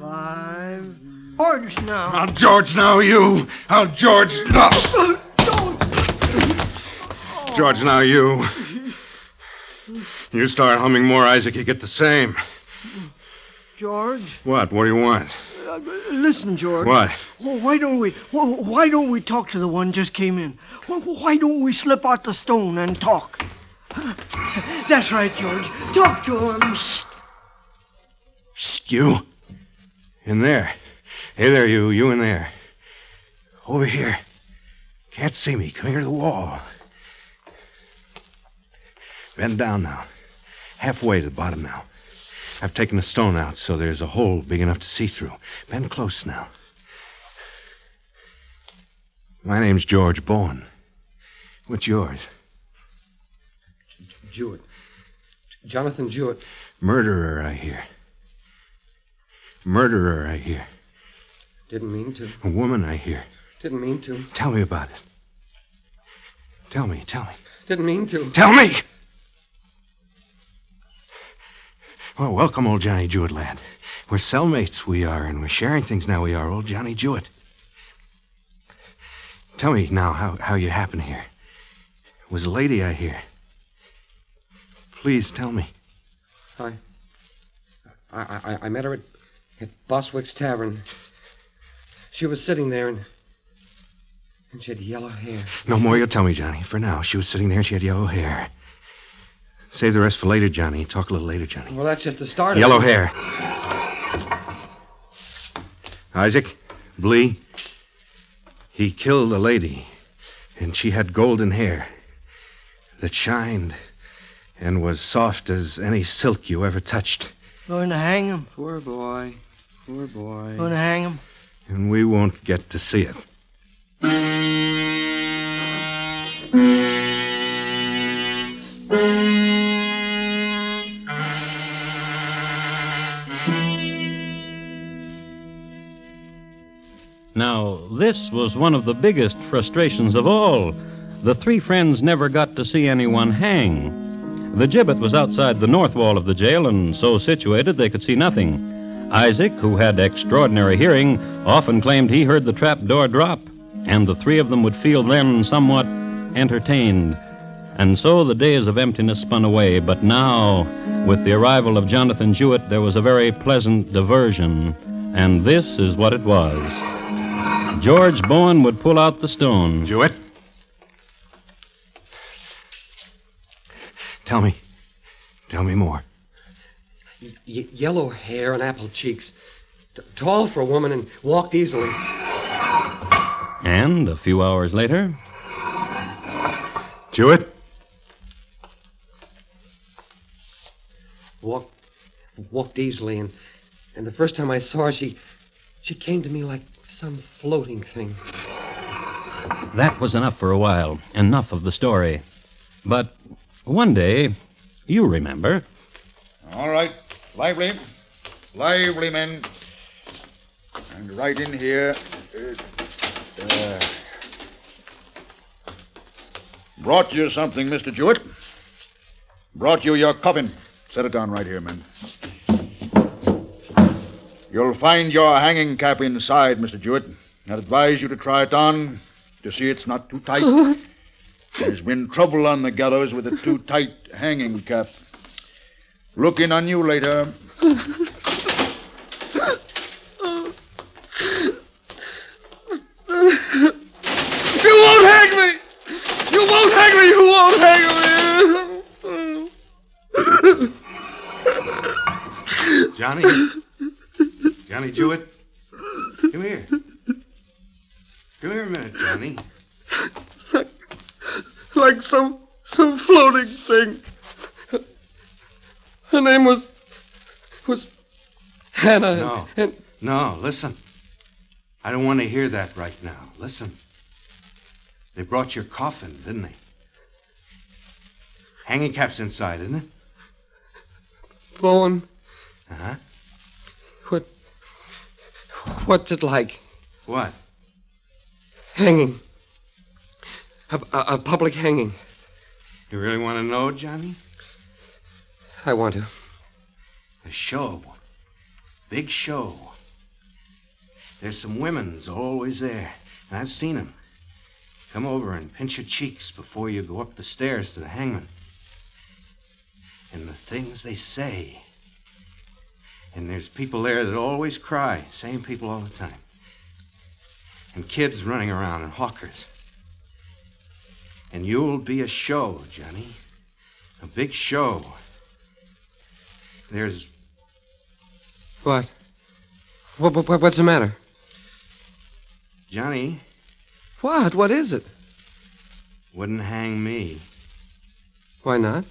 5. George now. I'll George now, you. I'll George now. George now, you. You start humming more, Isaac, you get the same. George? What? What do you want? Listen, George. What? Well, why don't we talk to the one just came in? Why don't we slip out the stone and talk? That's right, George. Talk to him. Psst, you. In there. Hey there, you. You in there. Over here. Can't see me. Come here to the wall. Bend down now. Halfway to the bottom now. I've taken the stone out so there's a hole big enough to see through. Bend close now. My name's George Bowen. What's yours? Jewett. Jonathon Jewett. Murderer, I hear. Murderer, I hear. Didn't mean to. A woman, I hear. Didn't mean to. Tell me about it. Tell me. Didn't mean to. Tell me! Well, welcome, old Johnny Jewett, lad. We're cellmates, we are, and we're sharing things now, we are, old Johnny Jewett. Tell me now how you happened here. It was a lady, I hear. Please tell me. I met her at Boswick's Tavern. She was sitting there, and she had yellow hair. No more you'll tell me, Johnny. For now, she was sitting there and she had yellow hair. Save the rest for later, Johnny. Talk a little later, Johnny. Well, that's just the start Yellow of it. hair. Isaac, Blee, he killed a lady, and she had golden hair that shined and was soft as any silk you ever touched. Going to hang him. Poor boy. Poor boy. Going to hang him. And we won't get to see it. Now, this was one of the biggest frustrations of all. The three friends never got to see anyone hang. The gibbet was outside the north wall of the jail, and so situated they could see nothing. Isaac, who had extraordinary hearing, often claimed he heard the trap door drop, and the three of them would feel then somewhat entertained. And so the days of emptiness spun away, but now, with the arrival of Jonathon Jewett, there was a very pleasant diversion, and this is what it was. George Bourne would pull out the stone. Jewett? Tell me more. Yellow hair and apple cheeks. Tall for a woman and walked easily. And a few hours later... Jewett? Walked easily, and the first time I saw her, she came to me like some floating thing. That was enough for a while. Enough of the story. But one day, you remember... All right. Lively. Lively, men. And right in here... Brought you something, Mr. Jewett. Brought you your coffin. Set it down right here, men. You'll find your hanging cap inside, Mr. Jewett. I'd advise you to try it on to see it's not too tight. There's been trouble on the gallows with a too tight hanging cap. Look in on you later. You won't hang me! You won't hang me! You won't hang me! Johnny Jewett? Come here. Come here a minute, Johnny. Like some floating thing. Her name was Hannah. No. And No, listen. I don't want to hear that right now. Listen. They brought your coffin, didn't they? Hanging cap's inside, isn't it? Bourn. Uh-huh. What's it like? What? Hanging. A public hanging. You really want to know, Johnny? I want to. A show. Big show. There's some women's always there, and I've seen them. Come over and pinch your cheeks before you go up the stairs to the hangman. And the things they say. And there's people there that always cry, same people all the time. And kids running around and hawkers. And you'll be a show, Johnny. A big show. There's... What? What's the matter? Johnny... What? What is it? Wouldn't hang me. Why not?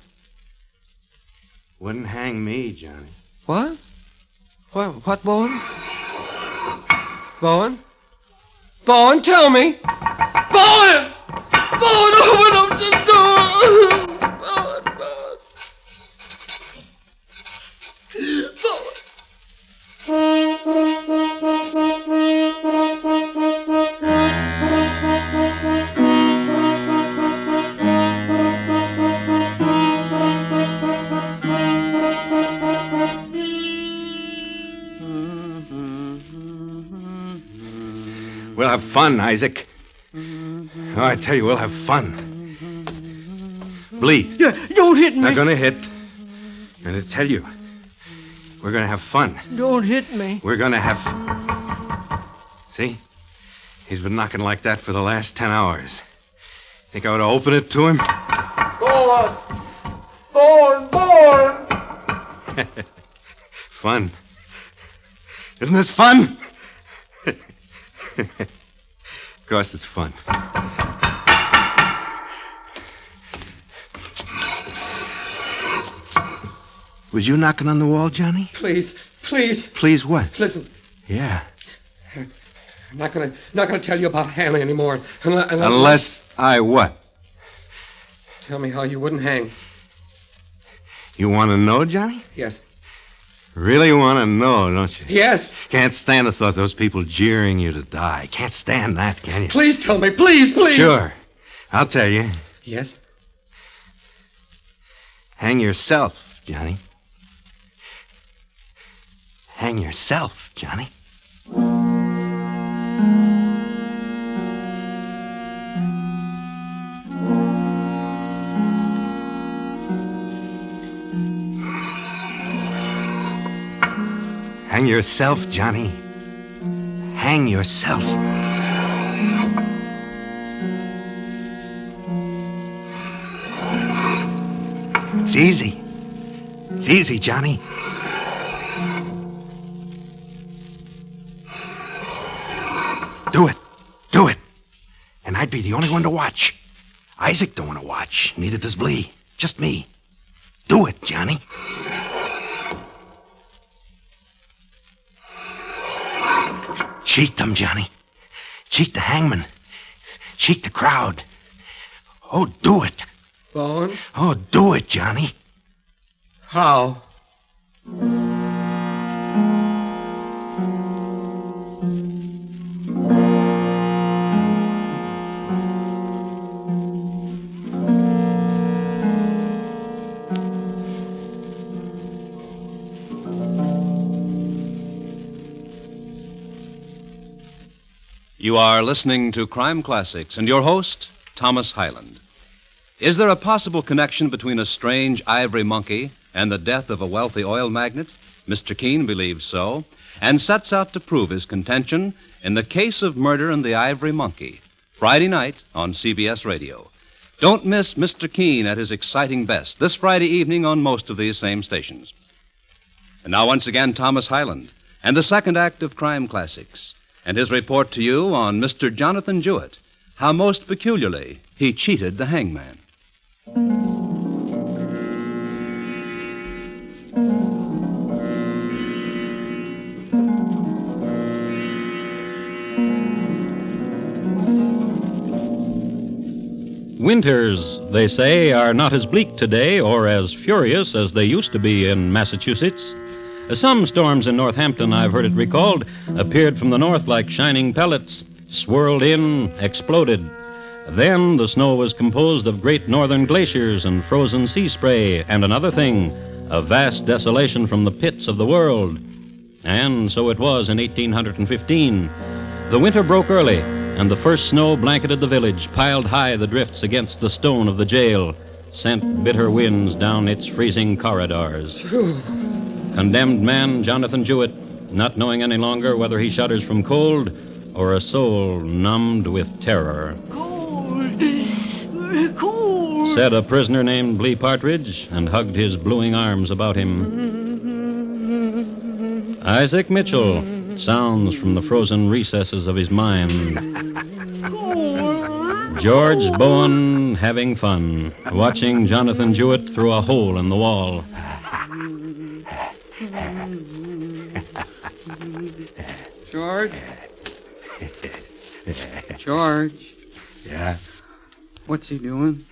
Wouldn't hang me, Johnny. What? What, Bourn? Bourn? Bourn, tell me! Bourn! Bourn, open up the door! Bourn! We'll have fun, Isaac. Oh, I tell you, we'll have fun. Blee. Don't hit me. Not gonna hit. I'm gonna tell you. We're going to have fun. Don't hit me. We're going to have... See? He's been knocking like that for the last 10 hours. Think I ought to open it to him? Boorn! Boorn! Boorn! Fun. Isn't this fun? Of course it's fun. Was you knocking on the wall, Johnny? Please, please. Please what? Listen. Yeah. I'm not gonna tell you about Hare anymore. Unless I what? Tell me how you wouldn't hang. You want to know, Johnny? Yes. Really want to know, don't you? Yes. Can't stand the thought of those people jeering you to die. Can't stand that, can you? Please tell me. Please, please. Sure. I'll tell you. Yes? Hang yourself, Johnny. Hang yourself, Johnny. Hang yourself, Johnny. Hang yourself. It's easy. It's easy, Johnny. Do it. Do it. And I'd be the only one to watch. Isaac don't want to watch. Neither does Blee. Just me. Do it, Johnny. Cheat them, Johnny. Cheat the hangman. Cheat the crowd. Oh, do it. Bourne? Oh, do it, Johnny. How? You are listening to Crime Classics and your host, Thomas Hyland. Is there a possible connection between a strange ivory monkey and the death of a wealthy oil magnate? Mr. Keene believes so, and sets out to prove his contention in The Case of Murder and the Ivory Monkey, Friday night on CBS Radio. Don't miss Mr. Keene at his exciting best this Friday evening on most of these same stations. And now once again, Thomas Hyland and the second act of Crime Classics, and his report to you on Mr. Jonathon Jewett, how most peculiarly he cheated the hangman. Winters, they say, are not as bleak today or as furious as they used to be in Massachusetts. Some storms in Northampton, I've heard it recalled, appeared from the north like shining pellets, swirled in, exploded. Then the snow was composed of great northern glaciers and frozen sea spray, and another thing, a vast desolation from the pits of the world. And so it was in 1815. The winter broke early, and the first snow blanketed the village, piled high the drifts against the stone of the jail, sent bitter winds down its freezing corridors. Condemned man Jonathon Jewett, not knowing any longer whether he shudders from cold or a soul numbed with terror. Cold. Said a prisoner named Blee Partridge and hugged his bluing arms about him. Isaac Mitchell sounds from the frozen recesses of his mind. George Bowen having fun, watching Jonathon Jewett through a hole in the wall. George? George? Yeah? What's he doing?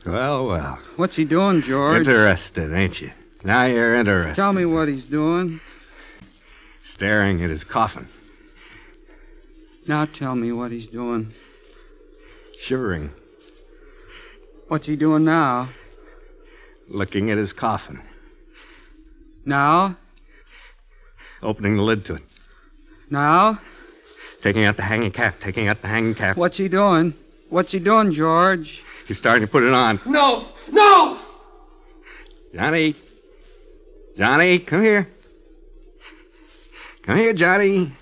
Well. What's he doing, George? Interested, ain't you? Now you're interested. Tell me what he's doing. Staring at his coffin. Now tell me what he's doing. Shivering. What's he doing now? Looking at his coffin. Now? Opening the lid to it. Now? Taking out the hanging cap. What's he doing? What's he doing, George? He's starting to put it on. No! No! Johnny. Johnny, come here. Come here, Johnny.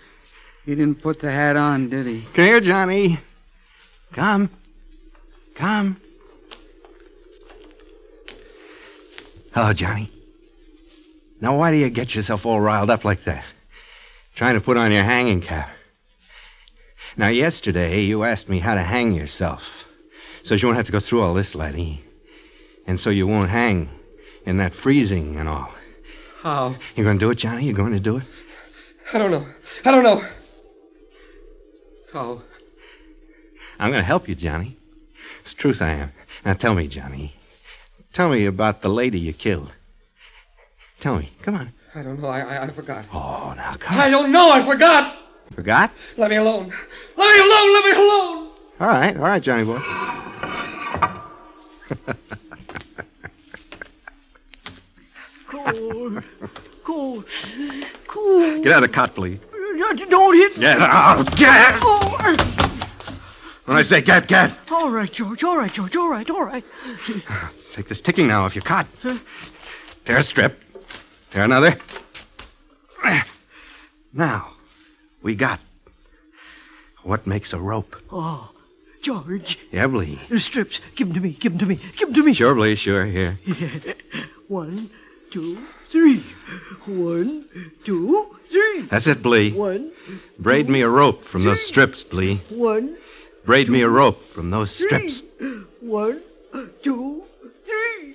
He didn't put the hat on, did he? Come here, Johnny. Come. Come. Oh, Johnny. Now, why do you get yourself all riled up like that? Trying to put on your hanging cap. Now, yesterday, you asked me how to hang yourself. So you won't have to go through all this, laddie. And so you won't hang in that freezing and all. How? You going to do it, Johnny? You going to do it? I don't know. I don't know. How? I'm going to help you, Johnny. It's the truth I am. Now, tell me, Johnny. Tell me about the lady you killed. Tell me. Come on. I don't know. I forgot. Oh, now, come on. I don't know. I forgot. Forgot? Let me alone. Let me alone. Let me alone. All right, Johnny boy. Cool. Get out of the cot, please. Don't hit me. Get out. Get. Oh. When I say get. All right, George. All right. Take this ticking now if you're caught. Tear a strip. Tear another. Now, we got what makes a rope. Oh, George. Yeah, Blee. The strips. Give them to me. Sure, Blee, sure. Here. 1, 2, 3. 1, 2, 3. That's it, Blee. 1. Braid me a rope from those strips, Blee. 1. Braid me a rope from those strips. 1, 2, 3.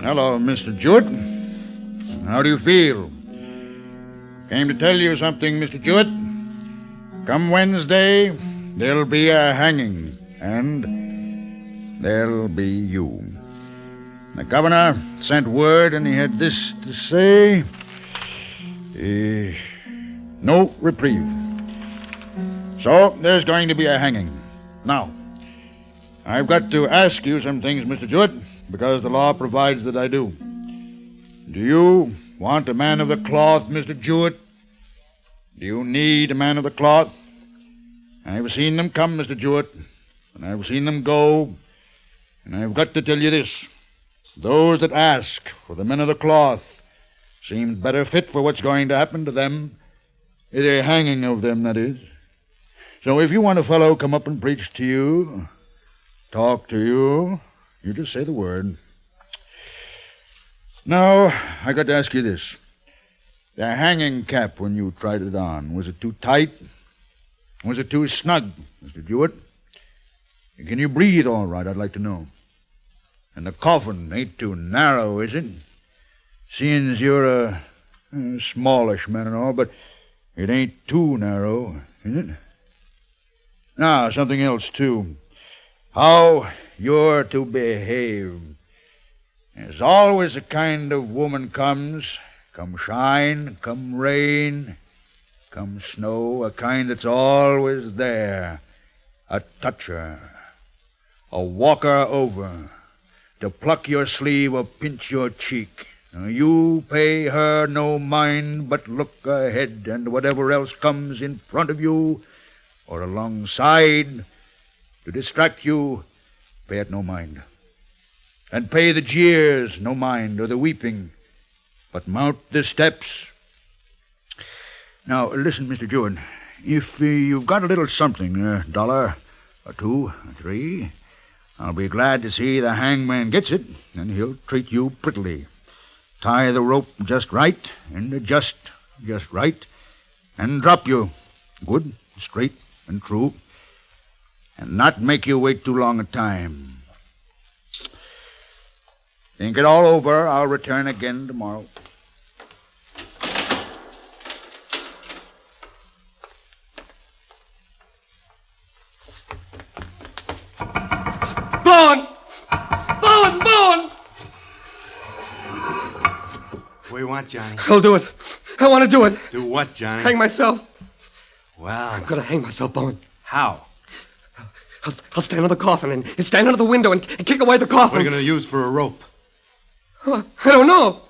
Hello, Mr. Jewett. How do you feel? Came to tell you something, Mr. Jewett. Come Wednesday, there'll be a hanging, and there'll be you. The governor sent word, and he had this to say. No reprieve. So, there's going to be a hanging. Now, I've got to ask you some things, Mr. Jewett, because the law provides that I do. Do you want a man of the cloth, Mr. Jewett? Do you need a man of the cloth? I've seen them come, Mr. Jewett, and I've seen them go, and I've got to tell you this. Those that ask for the men of the cloth seem better fit for what's going to happen to them. The hanging of them, that is. So if you want a fellow come up and preach to you, talk to you, you just say the word. Now, I got to ask you this. The hanging cap, when you tried it on, was it too tight? Was it too snug, Mr. Jewett? Can you breathe all right, I'd like to know. And the coffin ain't too narrow, is it? Seeing as you're a smallish man and all, but it ain't too narrow, is it? Now, something else, too. How you're to behave. There's always a kind of woman comes, come shine, come rain, come snow, a kind that's always there, a toucher, a walker over, to pluck your sleeve or pinch your cheek. You pay her no mind, but look ahead, and whatever else comes in front of you or alongside to distract you, pay it no mind. And pay the jeers no mind, or the weeping, but mount the steps. Now, listen, Mr. Jewett, if you've got a little something, $1 or $2 or $3, I'll be glad to see the hangman gets it, and he'll treat you prettily. Tie the rope just right, and just right, and drop you good, straight, and true, and not make you wait too long a time. Think it all over, I'll return again tomorrow. Bourne! What do you want, Johnny? I'll do it. I want to do it. Do what, Johnny? Hang myself. Well, I'm going to hang myself, Bourne. How? I'll stand on the coffin and stand under the window and kick away the coffin. What are you going to use for a rope? I don't know.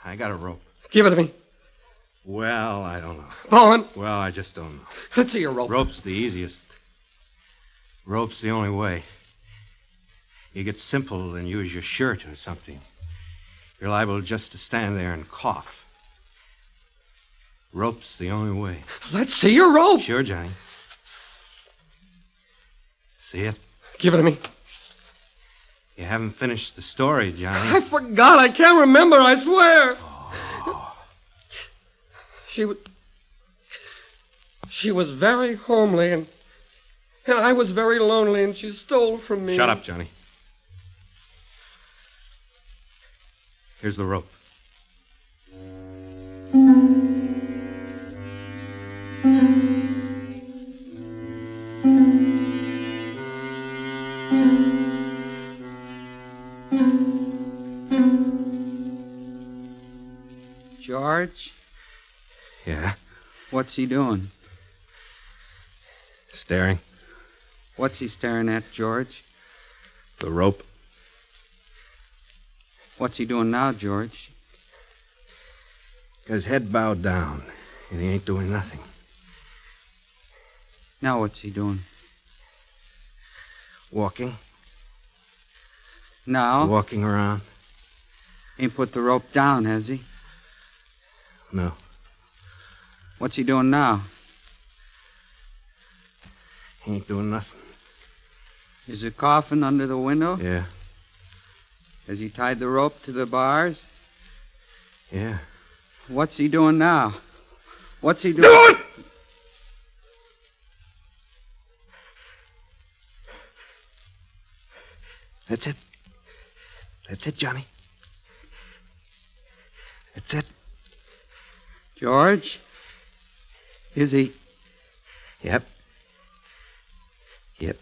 I got a rope. Give it to me. Well, I don't know. Bowen. Well, I just don't know. Let's see your rope. Rope's the easiest. Rope's the only way. You get simple and use your shirt or something. You're liable just to stand there and cough. Rope's the only way. Let's see your rope. Sure, Johnny. See it? Give it to me. You haven't finished the story, Johnny. I forgot. I can't remember, I swear. Oh. She was very homely, and I was very lonely, and she stole from me. Shut up, Johnny. Here's the rope. George? Yeah? What's he doing? Staring. What's he staring at, George? The rope. What's he doing now, George? Got his head bowed down, and he ain't doing nothing. Now what's he doing? Walking. Now? Walking around. Ain't put the rope down, has he? No. What's he doing now? He ain't doing nothing. Is the coffin under the window? Yeah. Has he tied the rope to the bars? Yeah. What's he doing now? What's he doing? That's it. That's it, Johnny. That's it. George? Is he? Yep. Yep.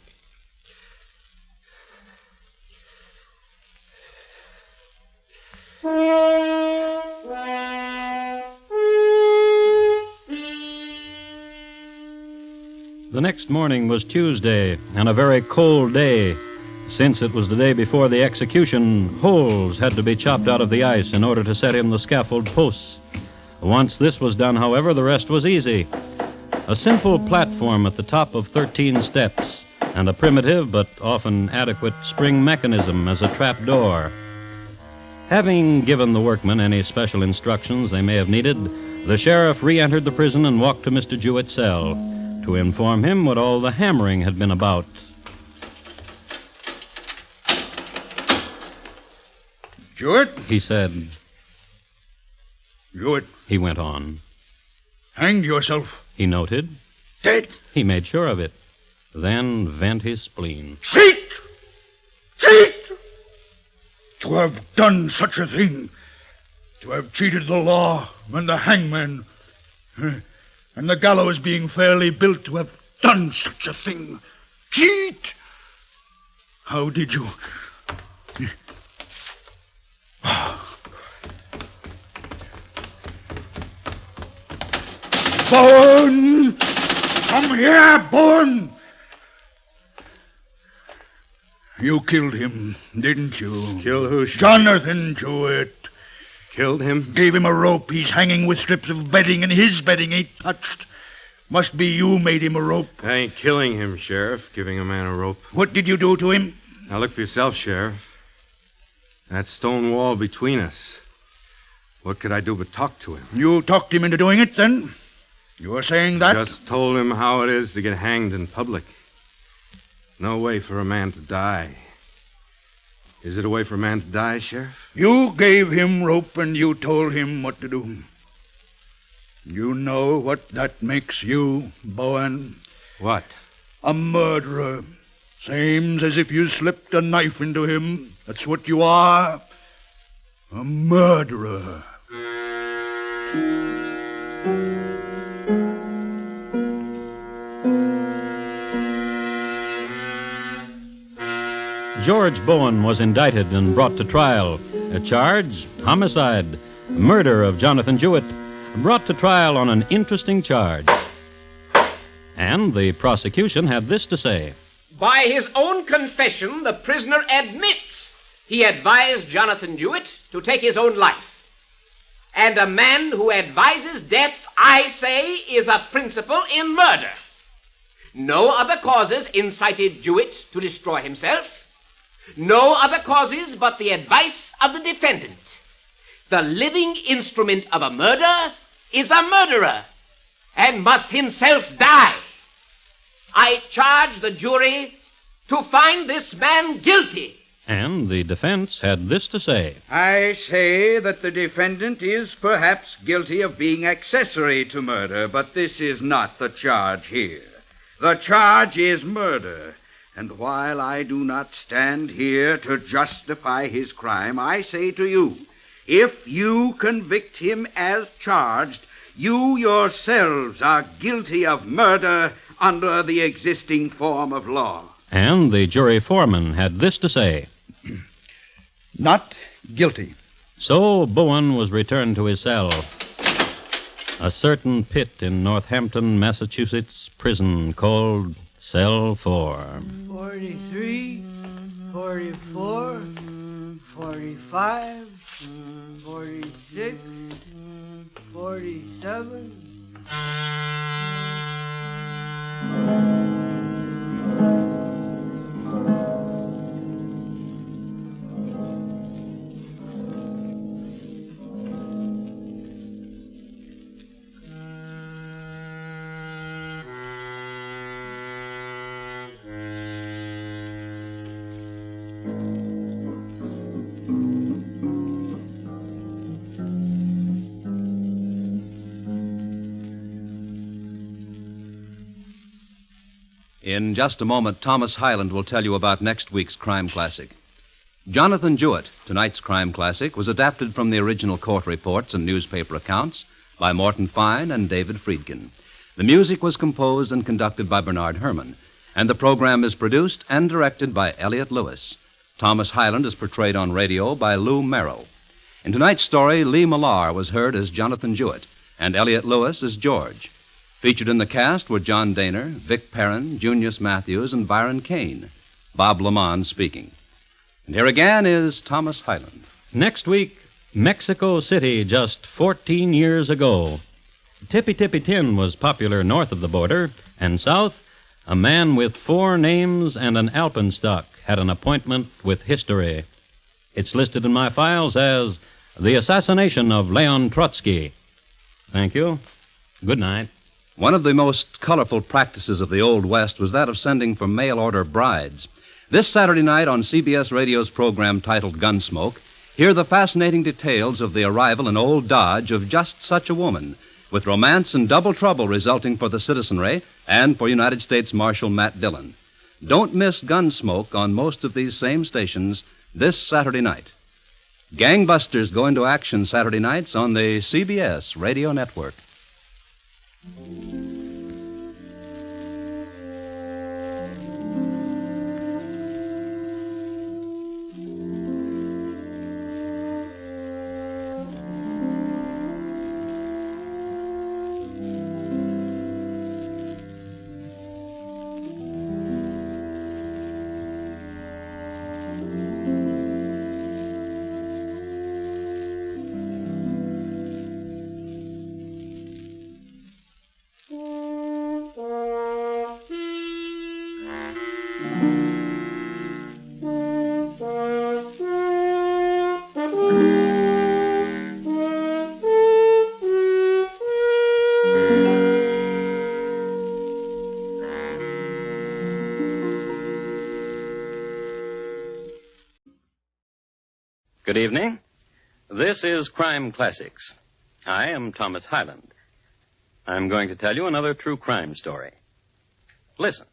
The next morning was Tuesday, and a very cold day. Since it was the day before the execution, holes had to be chopped out of the ice in order to set in the scaffold posts. Once this was done, however, the rest was easy. A simple platform at the top of 13 steps, and a primitive but often adequate spring mechanism as a trap door. Having given the workmen any special instructions they may have needed, the sheriff re-entered the prison and walked to Mr. Jewett's cell to inform him what all the hammering had been about. Jewett? He said. Jewett. He went on. Hanged yourself. He noted. Dead. He made sure of it. Then vent his spleen. Cheat! Cheat! To have done such a thing. To have cheated the law and the hangman. And the gallows being fairly built, to have done such a thing. Cheat! How did you... Boorn! Come here, Boorn! You killed him, didn't you? Killed who? Jonathon Jewett. Killed him? Gave him a rope. He's hanging with strips of bedding, and his bedding ain't touched. Must be you made him a rope. I ain't killing him, Sheriff. Giving a man a rope. What did you do to him? Now look for yourself, Sheriff. That stone wall between us. What could I do but talk to him? You talked him into doing it, then? You were saying that? Just told him how it is to get hanged in public. No way for a man to die. Is it a way for a man to die, Sheriff? You gave him rope and you told him what to do. You know what that makes you, Bowen? What? A murderer. Same's as if you slipped a knife into him. That's what you are. A murderer. George Bowen was indicted and brought to trial. A charge, homicide, murder of Jonathon Jewett, brought to trial on an interesting charge. And the prosecution had this to say. By his own confession, the prisoner admits he advised Jonathon Jewett to take his own life. And a man who advises death, I say, is a principal in murder. No other causes incited Jewett to destroy himself. No other causes but the advice of the defendant. The living instrument of a murder is a murderer and must himself die. I charge the jury to find this man guilty. And the defense had this to say. I say that the defendant is perhaps guilty of being accessory to murder, but this is not the charge here. The charge is murder. And while I do not stand here to justify his crime, I say to you, if you convict him as charged, you yourselves are guilty of murder under the existing form of law. And the jury foreman had this to say. Not guilty. So Boorn was returned to his cell. A certain pit in Northampton, Massachusetts prison called Cell 4. 43, 44, 45, 46, 47. In just a moment, Thomas Hyland will tell you about next week's crime classic. Jonathon Jewett, tonight's crime classic, was adapted from the original court reports and newspaper accounts by Morton Fine and David Friedkin. The music was composed and conducted by Bernard Herrmann, and the program is produced and directed by Elliott Lewis. Thomas Hyland is portrayed on radio by Lou Merrill. In tonight's story, Lee Millar was heard as Jonathon Jewett, and Elliott Lewis as George. Featured in the cast were John Daner, Vic Perrin, Junius Matthews, and Byron Kane. Bob Lamont speaking. And here again is Thomas Hyland. Next week, Mexico City just 14 years ago. Tippy Tippy Tin was popular north of the border, and south, a man with 4 names and an alpenstock had an appointment with history. It's listed in my files as The Assassination of Leon Trotsky. Thank you. Good night. One of the most colorful practices of the Old West was that of sending for mail-order brides. This Saturday night on CBS Radio's program titled Gunsmoke, hear the fascinating details of the arrival in Old Dodge of just such a woman, with romance and double trouble resulting for the citizenry and for United States Marshal Matt Dillon. Don't miss Gunsmoke on most of these same stations this Saturday night. Gangbusters go into action Saturday nights on the CBS Radio Network. Good evening. This is Crime Classics. I am Thomas Hyland. I'm going to tell you another true crime story. Listen.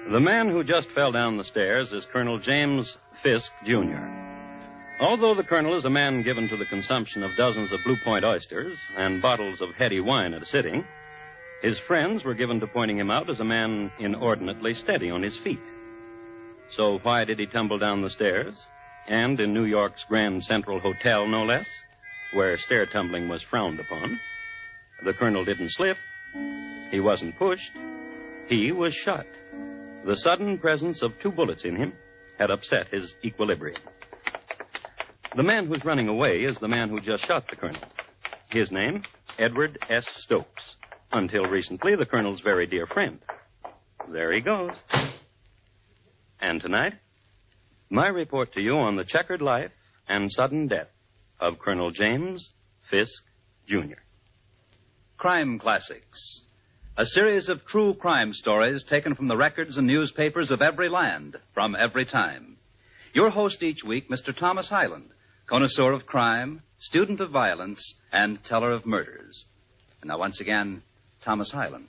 The man who just fell down the stairs is Colonel James Fisk, Jr. Although the colonel is a man given to the consumption of dozens of Blue Point oysters and bottles of heady wine at a sitting, His friends were given to pointing him out as a man inordinately steady on his feet. So why did he tumble down the stairs? And in New York's Grand Central Hotel, no less, where stair tumbling was frowned upon. The colonel didn't slip. He wasn't pushed. He was shot. The sudden presence of 2 bullets in him had upset his equilibrium. The man who's running away is the man who just shot the colonel. His name, Edward S. Stokes. Until recently, the colonel's very dear friend. There he goes. And tonight, my report to you on the checkered life and sudden death of Colonel James Fisk, Jr. Crime Classics. A series of true crime stories taken from the records and newspapers of every land, from every time. Your host each week, Mr. Thomas Hyland, connoisseur of crime, student of violence, and teller of murders. And now, once again, Thomas Hyland.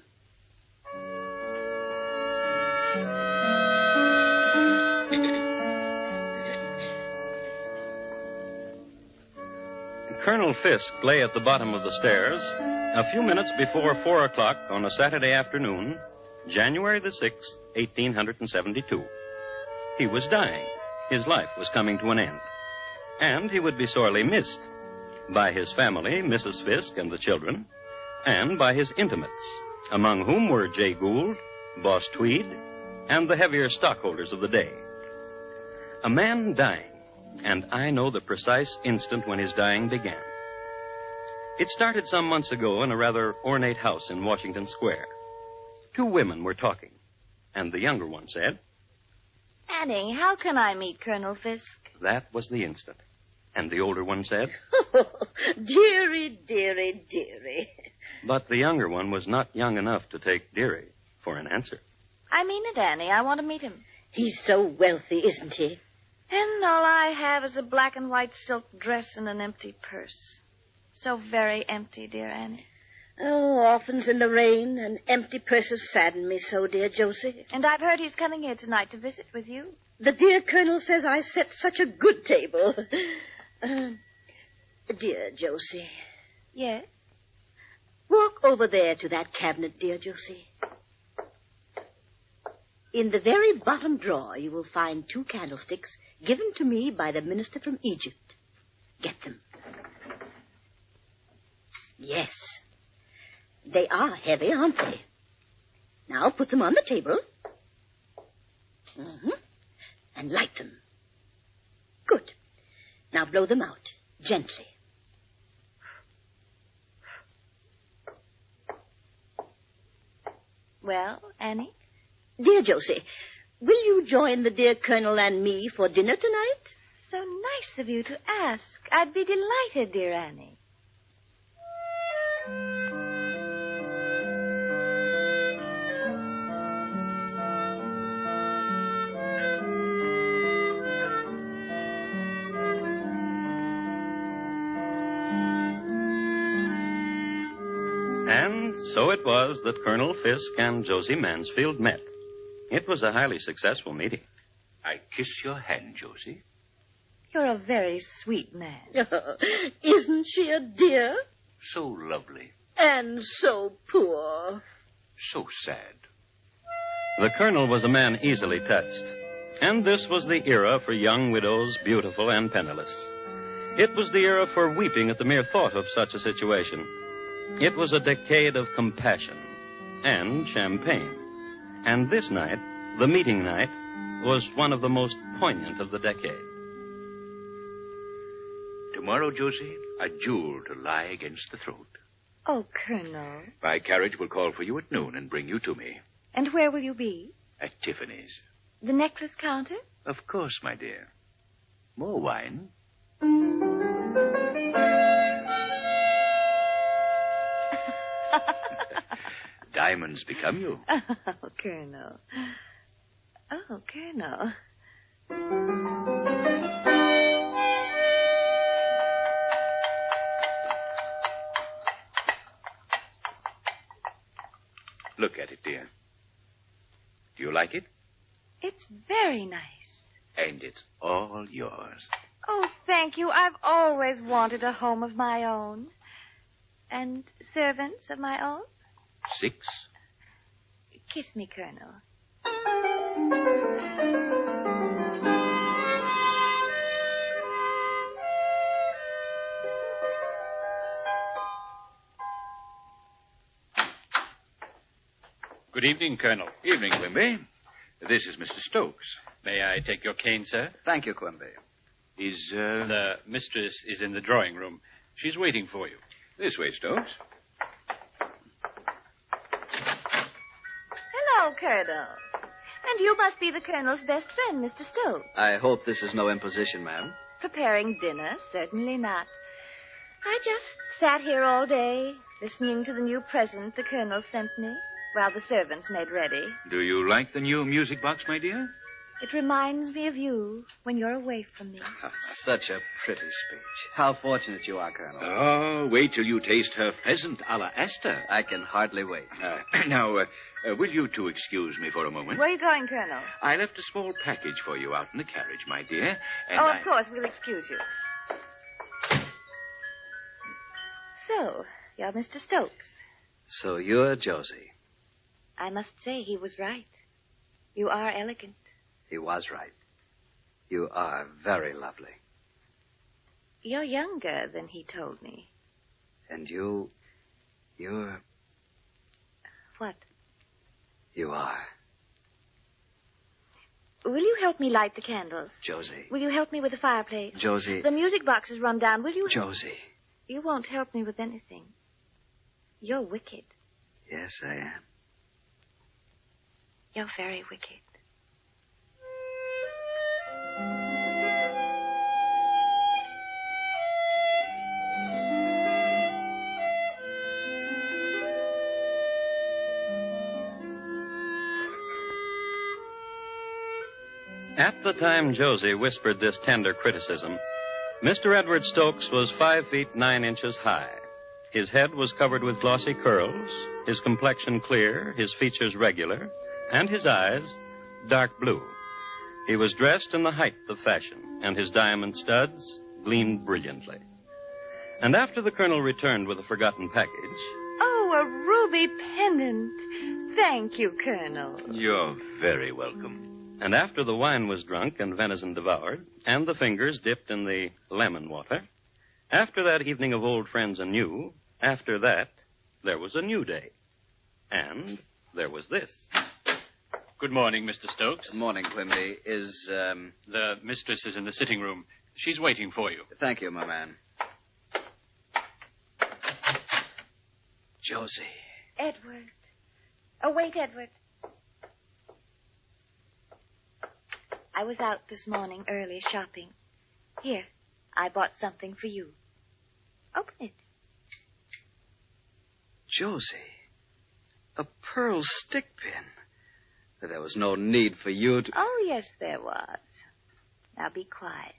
Colonel Fisk lay at the bottom of the stairs a few minutes before 4 o'clock on a Saturday afternoon, January the 6th, 1872. He was dying. His life was coming to an end. And he would be sorely missed by his family, Mrs. Fisk and the children, and by his intimates, among whom were Jay Gould, Boss Tweed, and the heavier stockholders of the day. A man dying, and I know the precise instant when his dying began. It started some months ago in a rather ornate house in Washington Square. 2 women were talking, and the younger one said, Annie, how can I meet Colonel Fisk? That was the instant. And the older one said, Dearie, dearie, dearie. But the younger one was not young enough to take dearie for an answer. I mean it, Annie. I want to meet him. He's so wealthy, isn't he? And all I have is a black and white silk dress and an empty purse. So very empty, dear Annie. Oh, orphans in the rain and empty purses sadden me so, dear Josie. And I've heard he's coming here tonight to visit with you. The dear Colonel says I set such a good table. Dear Josie. Yes? Walk over there to that cabinet, dear Josie. In the very bottom drawer, you will find 2 candlesticks given to me by the minister from Egypt. Get them. Yes. They are heavy, aren't they? Now put them on the table. Mm-hmm. And light them. Good. Now blow them out, gently. Well, Annie? Dear Josie, will you join the dear Colonel and me for dinner tonight? So nice of you to ask. I'd be delighted, dear Annie. And so it was that Colonel Fisk and Josie Mansfield met. It was a highly successful meeting. I kiss your hand, Josie. You're a very sweet man. Isn't she a dear? So lovely. And so poor. So sad. The colonel was a man easily touched. And this was the era for young widows, beautiful and penniless. It was the era for weeping at the mere thought of such a situation. It was a decade of compassion and champagne. And this night, the meeting night, was one of the most poignant of the decade. Tomorrow, Josie, a jewel to lie against the throat. Oh, Colonel. My carriage will call for you at noon and bring you to me. And where will you be? At Tiffany's. The necklace counter? Of course, my dear. More wine? Diamonds become you. Oh, Colonel. Oh, Colonel. Look at it, dear. Do you like it? It's very nice. And it's all yours. Oh, thank you. I've always wanted a home of my own. And servants of my own. 6. Kiss me, Colonel. Good evening, Colonel. Evening, Quimby. This is Mr. Stokes. May I take your cane, sir? Thank you, Quimby. The mistress is in the drawing room. She's waiting for you. This way, Stokes. Hello, Colonel. And you must be the Colonel's best friend, Mr. Stokes. I hope this is no imposition, ma'am. Preparing dinner? Certainly not. I just sat here all day, listening to the new present the Colonel sent me, while the servants made ready. Do you like the new music box, my dear? It reminds me of you when you're away from me. Such a pretty speech. How fortunate you are, Colonel. Oh, wait till you taste her pheasant a la Esther. I can hardly wait. Now, will you two excuse me for a moment? Where are you going, Colonel? I left a small package for you out in the carriage, my dear. And of course, we'll excuse you. So, you're Mr. Stokes. So you're Josie. I must say he was right. You are elegant. He was right. You are very lovely. You're younger than he told me. And you're... What? You are. Will you help me light the candles? Josie. Will you help me with the fireplace? Josie. The music box is run down. Will you... Josie. You won't help me with anything. You're wicked. Yes, I am. You're very wicked. At the time Josie whispered this tender criticism, Mr. Edward Stokes was 5 feet 9 inches high. His head was covered with glossy curls, his complexion clear, his features regular, and his eyes dark blue. He was dressed in the height of fashion, and his diamond studs gleamed brilliantly. And after the colonel returned with a forgotten package... Oh, a ruby pendant. Thank you, Colonel. You're very welcome. And after the wine was drunk and venison devoured, and the fingers dipped in the lemon water, after that evening of old friends and new, after that, there was a new day. And there was this. Good morning, Mr. Stokes. Good morning, Quimby. The mistress is in the sitting room. She's waiting for you. Thank you, my man. Josie. Edward. Oh, wait, Edward. I was out this morning early shopping. Here, I bought something for you. Open it. Josie. A pearl stick pin. There was no need for you to... Oh, yes, there was. Now be quiet.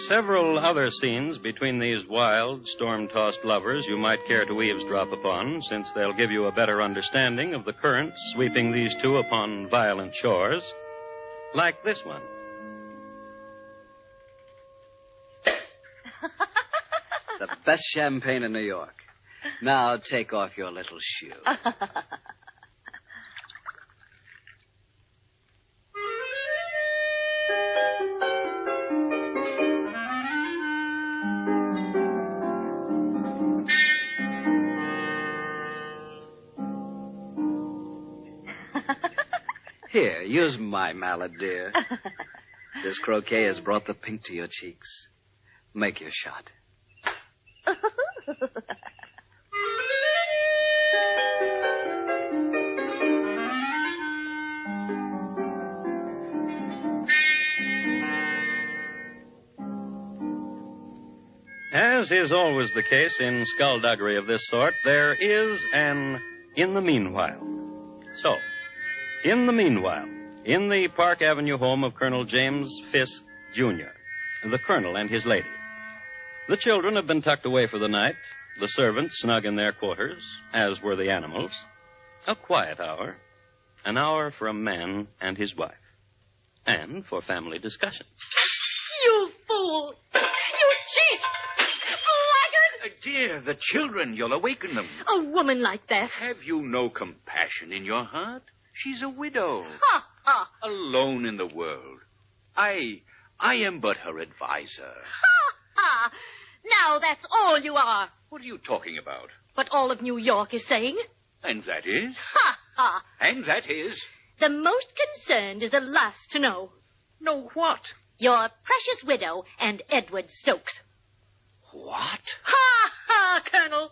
Several other scenes between these wild, storm-tossed lovers you might care to eavesdrop upon, since they'll give you a better understanding of the currents sweeping these two upon violent shores, like this one. The best champagne in New York. Now take off your little shoe. Here, use my mallet, dear. This croquet has brought the pink to your cheeks. Make your shot. As is always the case in skullduggery of this sort, there is an in the meanwhile. So, in the meanwhile, in the Park Avenue home of Colonel James Fisk, Jr., the colonel and his lady. The children have been tucked away for the night, the servants snug in their quarters, as were the animals. A quiet hour. An hour for a man and his wife. And for family discussions. You fool! You cheat! Blackguard! Dear, the children, you'll awaken them. A woman like that. Have you no compassion in your heart? She's a widow. Ha, ha. Alone in the world. I am but her advisor. Ha, ha. Now that's all you are. What are you talking about? What all of New York is saying. And that is? Ha, ha. And that is? The most concerned is the last to know. Know what? Your precious widow and Edward Stokes. What? Ha, ha, Colonel.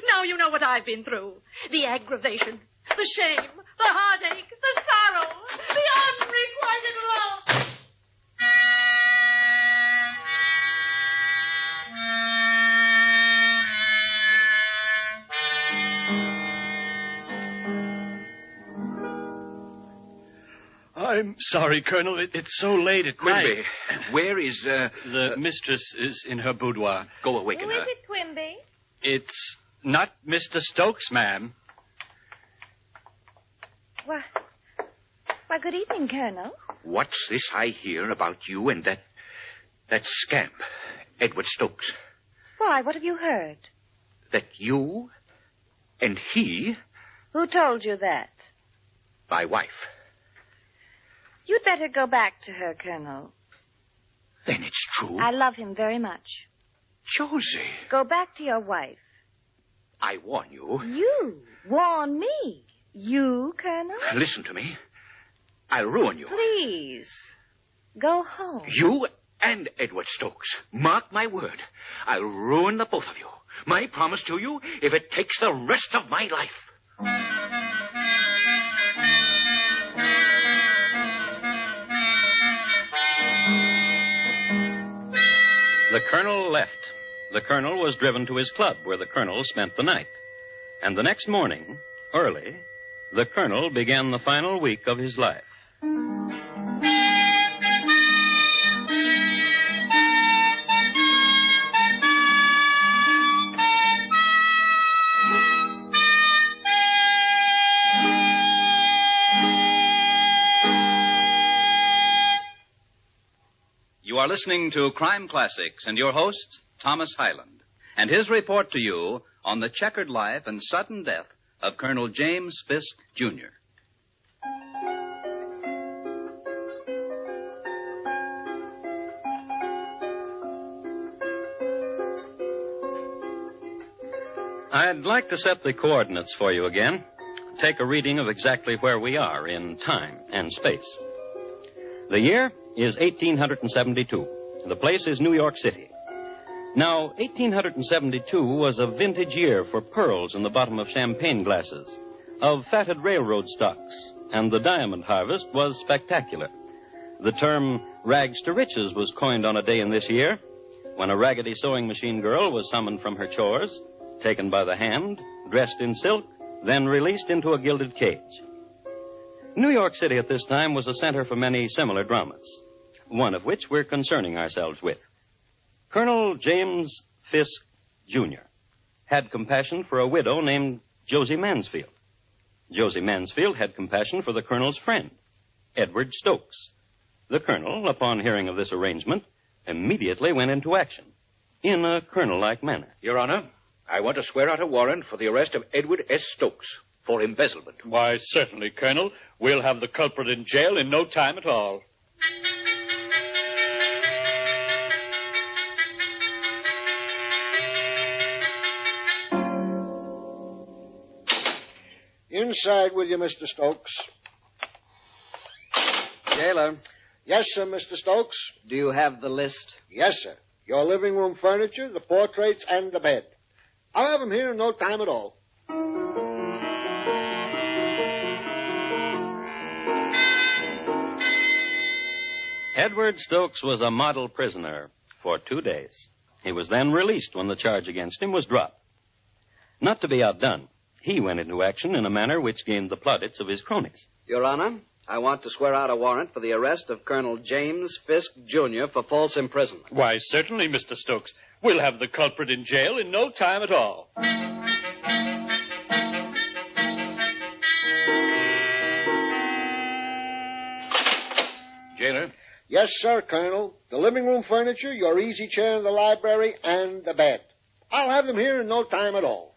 Now you know what I've been through. The aggravation, the shame, the heartache, the sorrow, the unrequited love. I'm sorry, Colonel. It's so late at Quimby, night. where is, The mistress is in her boudoir. Go awaken Who her. is it, Quimby? It's not Mr. Stokes, ma'am. Why, good evening, Colonel. What's this I hear about you and that scamp, Edward Stokes? Why, what have you heard? That you and he, Who told you that? my wife. You'd better go back to her, Colonel. Then it's true. I love him very much. Josie, Go back to your wife. I warn you. You warn me. You, Colonel? Listen to me. I'll ruin you. Please. Go home. You and Edward Stokes. Mark my word. I'll ruin the both of you. My promise to you, if it takes the rest of my life. The colonel left. The colonel was driven to his club, where the colonel spent the night. And the next morning, early, the colonel began the final week of his life. You are listening to Crime Classics and your host, Thomas Hyland, and his report to you on the checkered life and sudden death of Colonel James Fisk, Jr. I'd like to set the coordinates for you again. Take a reading of exactly where we are in time and space. The year is 1872. The place is New York City. Now, 1872 was a vintage year for pearls in the bottom of champagne glasses, of fatted railroad stocks, and the diamond harvest was spectacular. The term rags to riches was coined on a day in this year, when a raggedy sewing machine girl was summoned from her chores, taken by the hand, dressed in silk, then released into a gilded cage. New York City at this time was a center for many similar dramas, one of which we're concerning ourselves with. Colonel James Fisk, Jr. had compassion for a widow named Josie Mansfield. Josie Mansfield had compassion for the colonel's friend, Edward Stokes. The colonel, upon hearing of this arrangement, immediately went into action, in a colonel-like manner. Your Honor, I want to swear out a warrant for the arrest of Edward S. Stokes for embezzlement. Why, certainly, Colonel. We'll have the culprit in jail in no time at all. Inside with you, Mr. Stokes. Jailer, Yes, sir, Mr. Stokes. do you have the list? Yes, sir. Your living room furniture, the portraits, and the bed. I'll have them here in no time at all. Edward Stokes was a model prisoner for 2 days. He was then released when the charge against him was dropped. Not to be outdone, he went into action in a manner which gained the plaudits of his cronies. Your Honor, I want to swear out a warrant for the arrest of Colonel James Fisk, Jr. for false imprisonment. Why, certainly, Mr. Stokes. We'll have the culprit in jail in no time at all. Jailer? Yes, sir, Colonel. The living room furniture, your easy chair in the library, and the bed. I'll have them here in no time at all.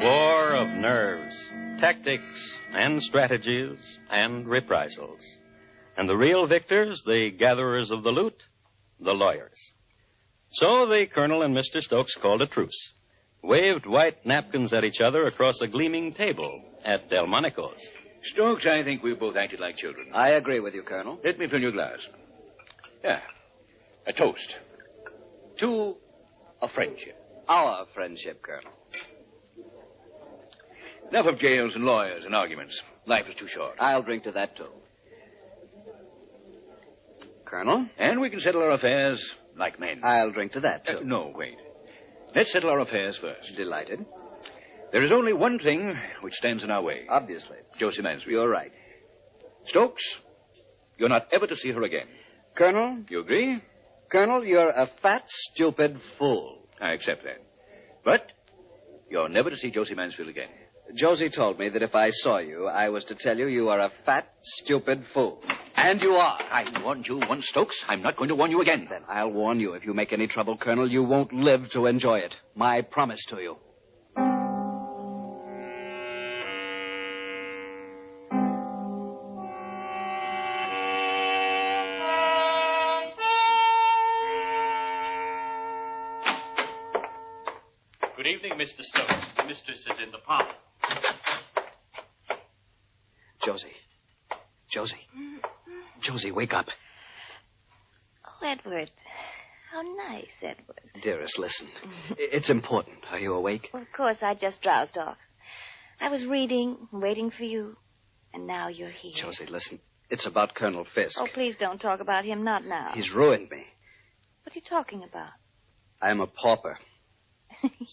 War of nerves, tactics, and strategies, and reprisals. And the real victors, the gatherers of the loot, the lawyers. So the Colonel and Mr. Stokes called a truce, waved white napkins at each other across a gleaming table at Delmonico's. Stokes, I think we both acted like children. I agree with you, Colonel. Let me fill your glass. Yeah. A toast. To a friendship. Our friendship, Colonel. Enough of jails and lawyers and arguments. Life is too short. I'll drink to that, too. Colonel? And we can settle our affairs like men. I'll drink to that, too. No, wait. Let's settle our affairs first. Delighted. There is only one thing which stands in our way. Obviously. Josie Mansfield. You're right. Stokes, you're not ever to see her again. Colonel? You agree? Colonel, you're a fat, stupid fool. I accept that. But you're never to see Josie Mansfield again. Josie told me that if I saw you, I was to tell you you are a fat, stupid fool. And you are. I warned you once, Stokes. I'm not going to warn you again. Then I'll warn you. If you make any trouble, Colonel, you won't live to enjoy it. My promise to you. Good evening, Mr. Stokes. The mistress is in the parlor. Josie. Josie, wake up. Oh, Edward. How nice, Edward. Dearest, listen. It's important. Are you awake? Well, of course, I just drowsed off. I was reading, waiting for you, and now you're here. Josie, listen. It's about Colonel Fisk. Oh, please don't talk about him. Not now. He's ruined me. What are you talking about? I'm a pauper.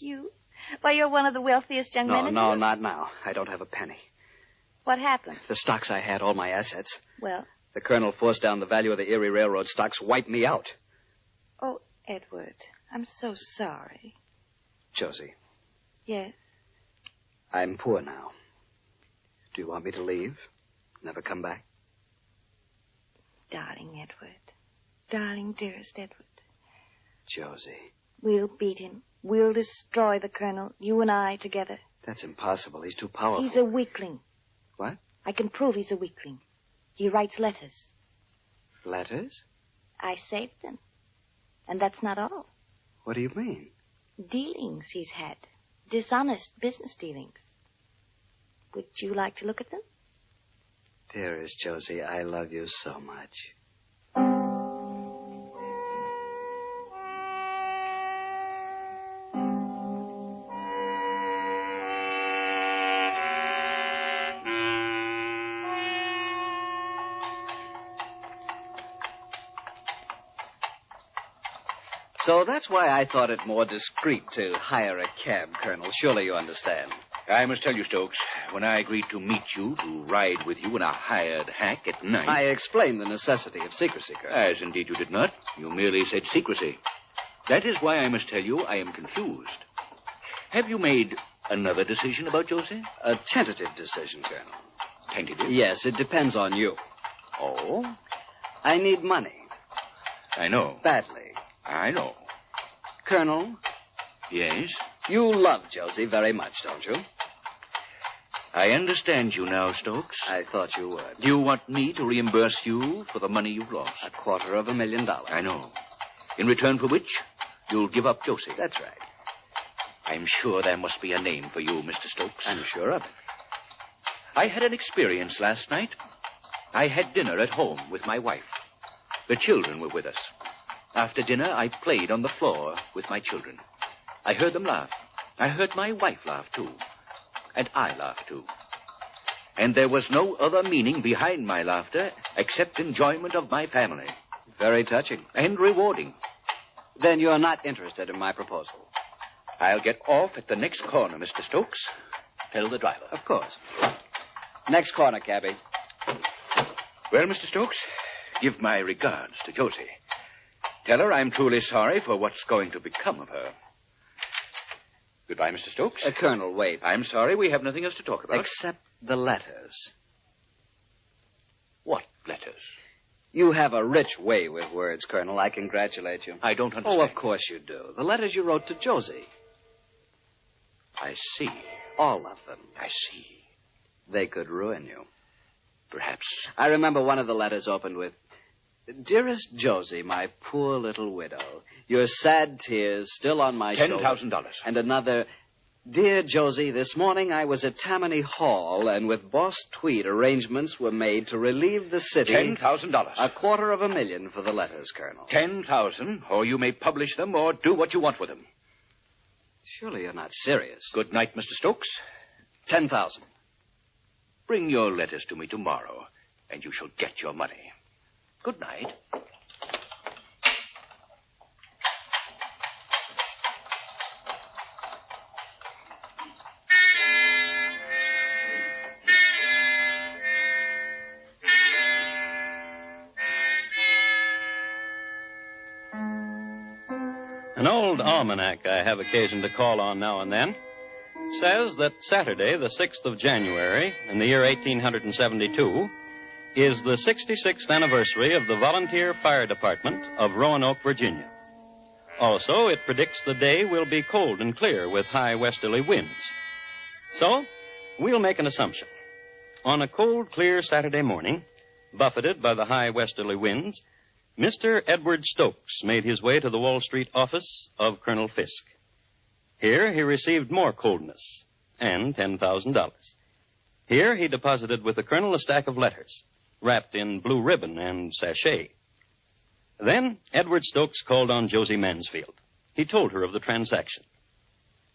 You? Why, you're one of the wealthiest young men in No, not now. I don't have a penny. What happened? The stocks I had, all my assets. Well? The Colonel forced down the value of the Erie Railroad stocks, wiped me out. Oh, Edward, I'm so sorry. Josie. Yes? I'm poor now. Do you want me to leave? Never come back? Darling Edward. Darling, dearest Edward. Josie. We'll beat him. We'll destroy the Colonel, you and I together. That's impossible. He's too powerful. He's a weakling. What? I can prove he's a weakling. He writes letters. Letters? I saved them. And that's not all. What do you mean? Dealings he's had. Dishonest business dealings. Would you like to look at them? Dearest Josie, I love you so much. So that's why I thought it more discreet to hire a cab, Colonel. Surely you understand. I must tell you, Stokes, when I agreed to meet you, to ride with you in a hired hack at night... I explained the necessity of secrecy, Colonel. As indeed you did not. You merely said secrecy. That is why I must tell you I am confused. Have you made another decision about Josie? A tentative decision, Colonel. Tentative? Yes, it depends on you. Oh? I need money. I know. Badly. I know. Colonel? Yes? You love Josie very much, don't you? I understand you now, Stokes. I thought you would. Do you want me to reimburse you for the money you've lost? $250,000. I know. In return for which, you'll give up Josie. That's right. I'm sure there must be a name for you, Mr. Stokes. I'm sure of it. I had an experience last night. I had dinner at home with my wife. The children were with us. After dinner, I played on the floor with my children. I heard them laugh. I heard my wife laugh, too. And I laughed, too. And there was no other meaning behind my laughter except enjoyment of my family. Very touching. And rewarding. Then you're not interested in my proposal. I'll get off at the next corner, Mr. Stokes. Tell the driver. Of course. Next corner, cabby. Well, Mr. Stokes, give my regards to Josie. Tell her I'm truly sorry for what's going to become of her. Goodbye, Mr. Stokes. Colonel, wait. I'm sorry we have nothing else to talk about. Except the letters. What letters? You have a rich way with words, Colonel. I congratulate you. I don't understand. Oh, of course you do. The letters you wrote to Josie. I see. All of them. I see. They could ruin you. Perhaps. I remember one of the letters opened with, Dearest Josie, my poor little widow, your sad tears still on my shoulder. $10,000. And another, Dear Josie, this morning I was at Tammany Hall, and with Boss Tweed arrangements were made to relieve the city. $10,000. $250,000 for the letters, Colonel. 10,000, or you may publish them or do what you want with them. Surely you're not serious. Good night, Mr. Stokes. 10,000. Bring your letters to me tomorrow, and you shall get your money. Good night. An old almanac I have occasion to call on now and then says that Saturday, the 6th of January, in the year 1872, is the 66th anniversary of the Volunteer Fire Department of Roanoke, Virginia. Also, it predicts the day will be cold and clear with high westerly winds. So, we'll make an assumption. On a cold, clear Saturday morning, buffeted by the high westerly winds, Mr. Edward Stokes made his way to the Wall Street office of Colonel Fisk. Here he received more coldness and $10,000. Here he deposited with the colonel a stack of letters, wrapped in blue ribbon and sachet. Then Edward Stokes called on Josie Mansfield. He told her of the transaction.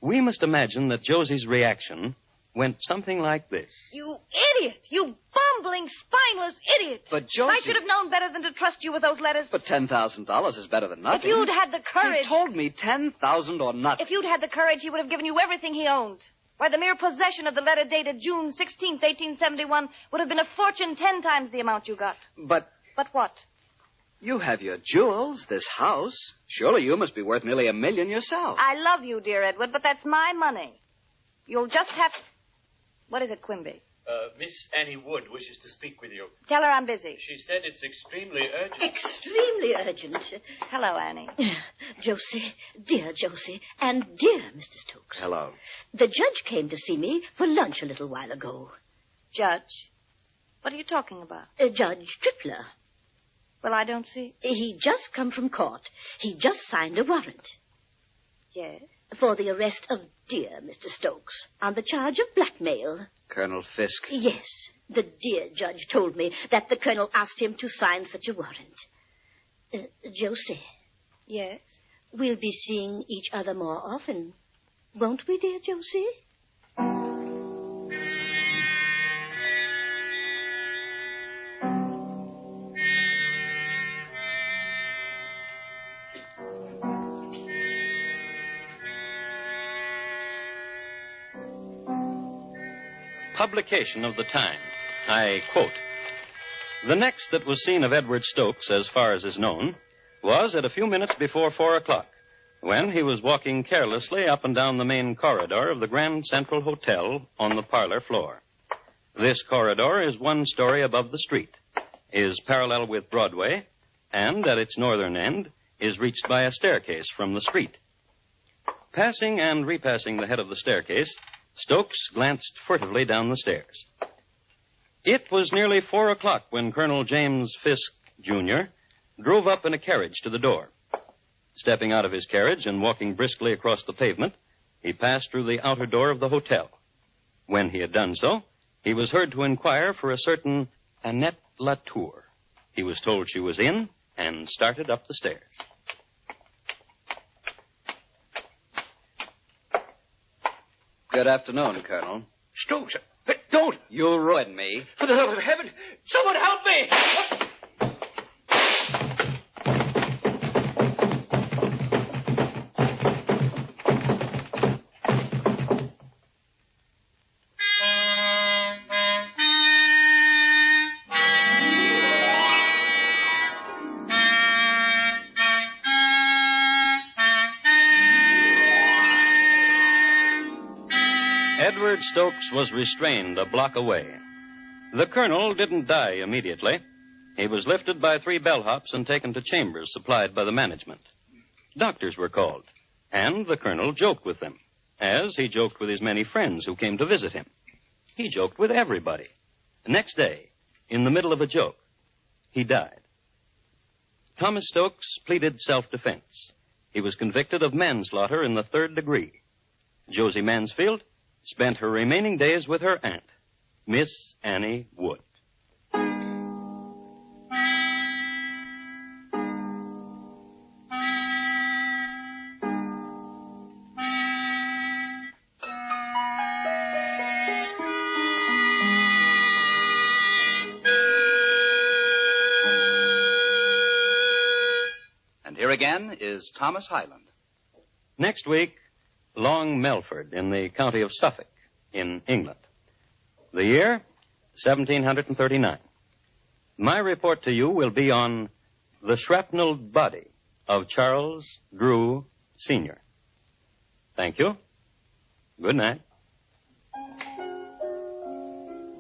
We must imagine that Josie's reaction went something like this. You idiot! You bumbling, spineless idiot! But Josie... I should have known better than to trust you with those letters. But $10,000 is better than nothing. If you'd had the courage... He told me 10,000 or nothing. If you'd had the courage, he would have given you everything he owned. Why, the mere possession of the letter dated June 16th, 1871 would have been a fortune 10 times the amount you got. But... But what? You have your jewels, this house. Surely you must be worth nearly $1 million yourself. I love you, dear Edward, but that's my money. You'll just have... What is it, Quimby? Miss Annie Wood wishes to speak with you. Tell her I'm busy. She said it's extremely urgent. Extremely urgent. Hello, Annie. Josie, dear Josie, and dear Mr. Stokes. Hello. The judge came to see me for lunch a little while ago. Judge? What are you talking about? Judge Tripler. Well, I don't see. He just come from court. He just signed a warrant. Yes? For the arrest of dear Mr. Stokes on the charge of blackmail. Colonel Fisk? Yes. The dear judge told me that the colonel asked him to sign such a warrant. Josie. Yes? We'll be seeing each other more often, won't we, dear Josie? Publication of the time. I quote, "The next that was seen of Edward Stokes, as far as is known, was at a few minutes before 4 o'clock, when he was walking carelessly up and down the main corridor of the Grand Central Hotel on the parlor floor. This corridor is 1 story above the street, is parallel with Broadway, and at its northern end is reached by a staircase from the street. Passing and repassing the head of the staircase, Stokes glanced furtively down the stairs. It was nearly 4 o'clock when Colonel James Fisk, Jr., drove up in a carriage to the door. Stepping out of his carriage and walking briskly across the pavement, he passed through the outer door of the hotel. When he had done so, he was heard to inquire for a certain Annette Latour. He was told she was in and started up the stairs. Good afternoon, Colonel. Stokes, don't! You'll ruin me. For the love of heaven, someone help me! Edward Stokes was restrained a block away. The colonel didn't die immediately. He was lifted by 3 bellhops and taken to chambers supplied by the management. Doctors were called, and the colonel joked with them, as he joked with his many friends who came to visit him. He joked with everybody. Next day, in the middle of a joke, he died. Thomas Stokes pleaded self-defense. He was convicted of manslaughter in the 3rd degree. Josie Mansfield spent her remaining days with her aunt, Miss Annie Wood. Here again is Thomas Hyland. Next week, Long Melford in the county of Suffolk in England. The year, 1739. My report to you will be on the shrapnelled body of Charles Drew, Sr. Thank you. Good night.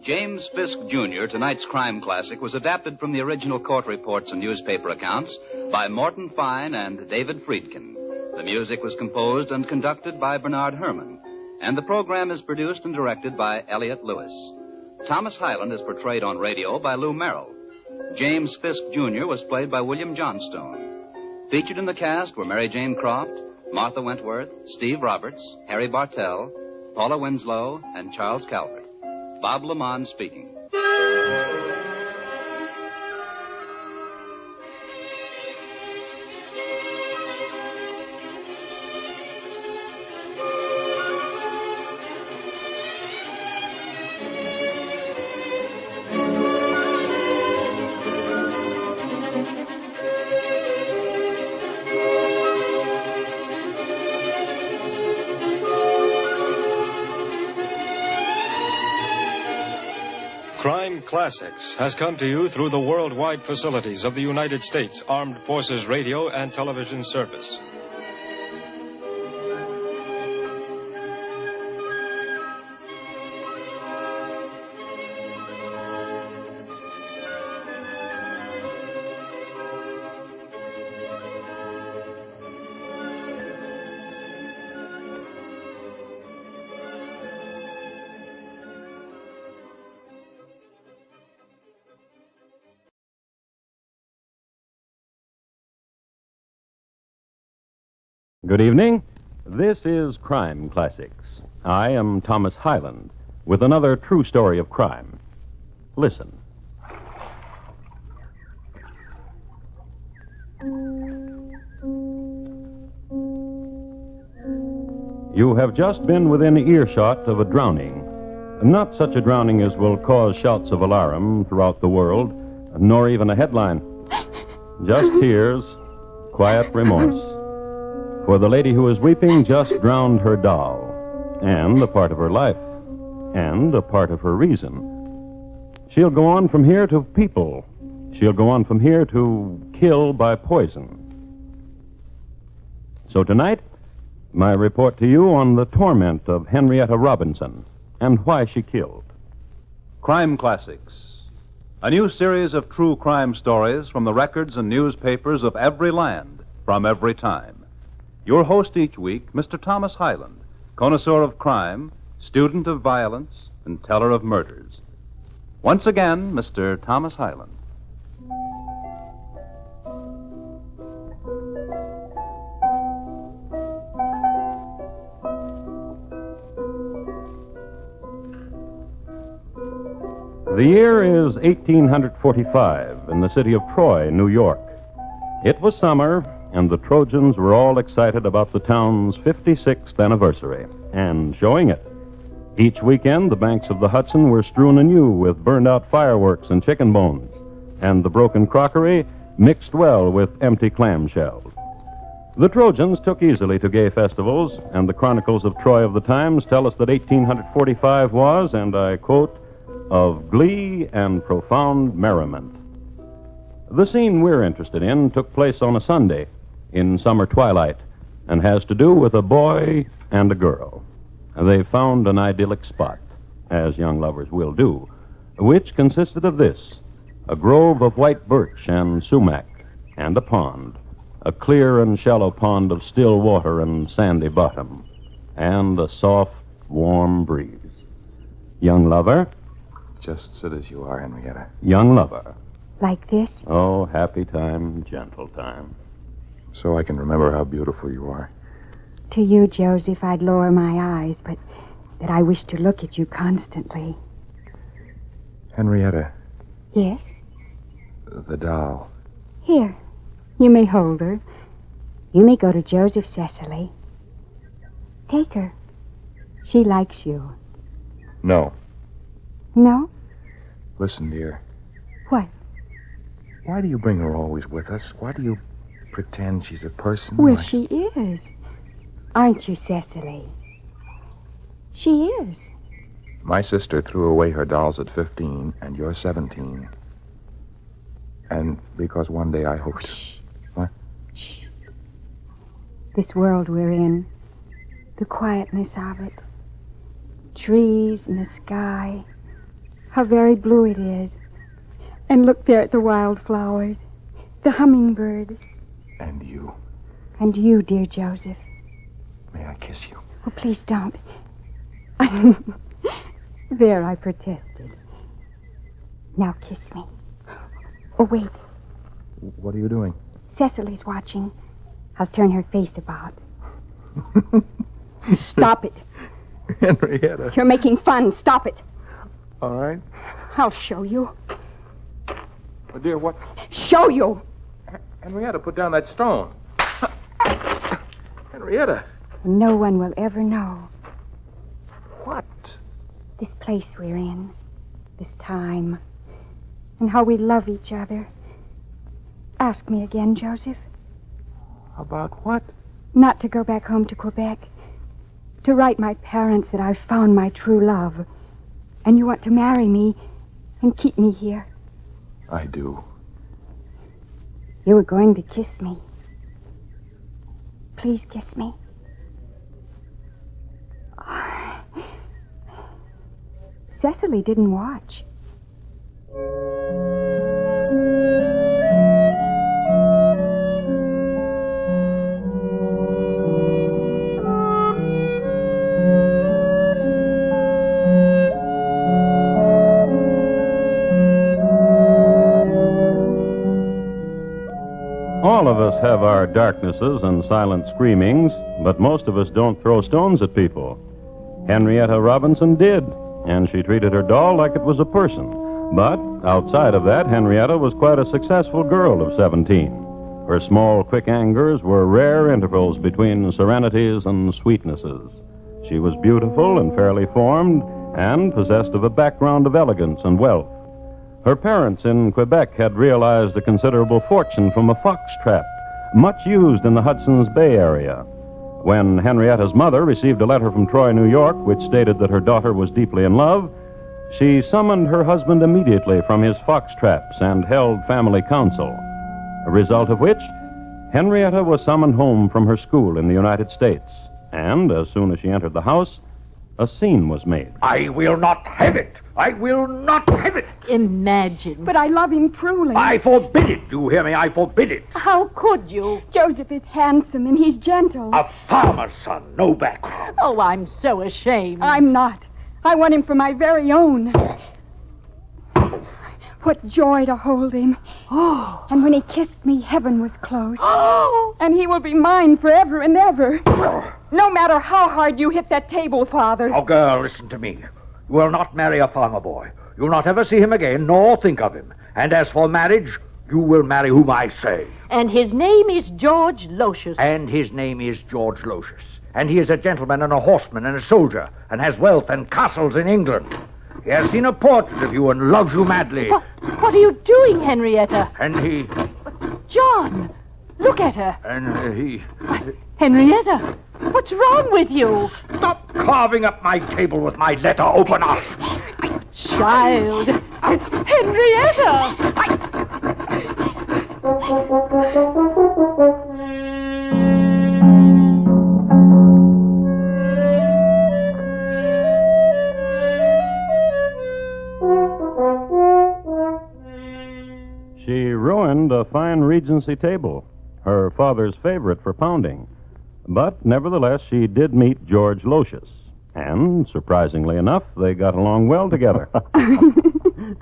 James Fisk, Jr., tonight's crime classic, was adapted from the original court reports and newspaper accounts by Morton Fine and David Friedkin. The music was composed and conducted by Bernard Herrmann, and the program is produced and directed by Elliott Lewis. Thomas Hyland is portrayed on radio by Lou Merrill. James Fisk, Jr. was played by William Johnstone. Featured in the cast were Mary Jane Croft, Martha Wentworth, Steve Roberts, Harry Bartell, Paula Winslow, and Charles Calvert. Bob Lamont speaking. Crime Classics has come to you through the worldwide facilities of the United States Armed Forces Radio and Television Service. Good evening. This is Crime Classics. I am Thomas Hyland with another true story of crime. Listen. You have just been within earshot of a drowning. Not such a drowning as will cause shouts of alarm throughout the world, nor even a headline. Just tears, quiet remorse. For the lady who is weeping just drowned her doll, and a part of her life, and a part of her reason. She'll go on from here to people. She'll go on from here to kill by poison. So tonight, my report to you on the torment of Henrietta Robinson and why she killed. Crime Classics, a new series of true crime stories from the records and newspapers of every land, from every time. Your host each week, Mr. Thomas Hyland, connoisseur of crime, student of violence, and teller of murders. Once again, Mr. Thomas Hyland. The year is 1845 in the city of Troy, New York. It was summer, and the Trojans were all excited about the town's 56th anniversary, and showing it. Each weekend, the banks of the Hudson were strewn anew with burned-out fireworks and chicken bones, and the broken crockery mixed well with empty clamshells. The Trojans took easily to gay festivals, and the chronicles of Troy of the times tell us that 1845 was, and I quote, of glee and profound merriment. The scene we're interested in took place on a Sunday in summer twilight and has to do with a boy and a girl. they found an idyllic spot, as young lovers will do, which consisted of this: a grove of white birch and sumac, and a pond, a clear and shallow pond of still water and sandy bottom, and a soft, warm breeze. Young lover? Just sit as you are, Henrietta. Young lover. Like this? Oh, happy time, gentle time. So I can remember how beautiful you are. To you, Joseph, I'd lower my eyes, but I wish to look at you constantly. Henrietta. Yes? The doll. Here. You may hold her. You may go to Joseph Cecily. Take her. She likes you. No. No? Listen, dear. What? Why do you bring her always with us? Why do you pretend she's a person? Well, she is. Aren't you, Cecily? She is. My sister threw away her dolls at 15, and you're 17. And because one day I hope... Shh. What? Shh. This world we're in, the quietness of it, trees and the sky, how very blue it is. And look there at the wildflowers, the hummingbird. And you. And you, dear Joseph. May I kiss you? Oh, please don't. There, I protested. Now kiss me. Oh, wait. What are you doing? Cecily's watching. I'll turn her face about. Stop it. Henrietta. You're making fun. Stop it. All right. I'll show you. Oh, dear, what? Show you. Henrietta, put down that stone. Henrietta. No one will ever know. What? This place we're in. This time. And how we love each other. Ask me again, Joseph. About what? Not to go back home to Quebec. To write my parents that I've found my true love. And you want to marry me and keep me here. I do. You were going to kiss me. Please kiss me. Cecily didn't watch. All of us have our darknesses and silent screamings, but most of us don't throw stones at people. Henrietta Robinson did, and she treated her doll like it was a person. But outside of that, Henrietta was quite a successful girl of 17. Her small, quick angers were rare intervals between serenities and sweetnesses. She was beautiful and fairly formed, and possessed of a background of elegance and wealth. Her parents in Quebec had realized a considerable fortune from a fox trap, much used in the Hudson's Bay area. When Henrietta's mother received a letter from Troy, New York, which stated that her daughter was deeply in love, she summoned her husband immediately from his fox traps and held family council, a result of which Henrietta was summoned home from her school in the United States, and as soon as she entered the house, a scene was made. I will not have it. I will not have it. Imagine. But I love him truly. I forbid it. Do you hear me? I forbid it. How could you? Joseph is handsome and he's gentle. A farmer's son, no background. Oh, I'm so ashamed. I'm not. I want him for my very own. What joy to hold him. Oh. And when he kissed me, heaven was close. Oh. And he will be mine forever and ever. No matter how hard you hit that table, Father. Oh, girl, listen to me. You will not marry a farmer boy. You will not ever see him again, nor think of him. And as for marriage, you will marry whom I say. And his name is George Locius. And his name is George Locius. And he is a gentleman and a horseman and a soldier, and has wealth and castles in England. He has seen a portrait of you and loves you madly. What are you doing, Henrietta? And he... John, look at her. And he... Henrietta, what's wrong with you? Stop carving up my table with my letter. Open up. Child. Henrietta! ruined a fine Regency table, her father's favorite for pounding. But nevertheless, she did meet George Lotius. And, surprisingly enough, they got along well together.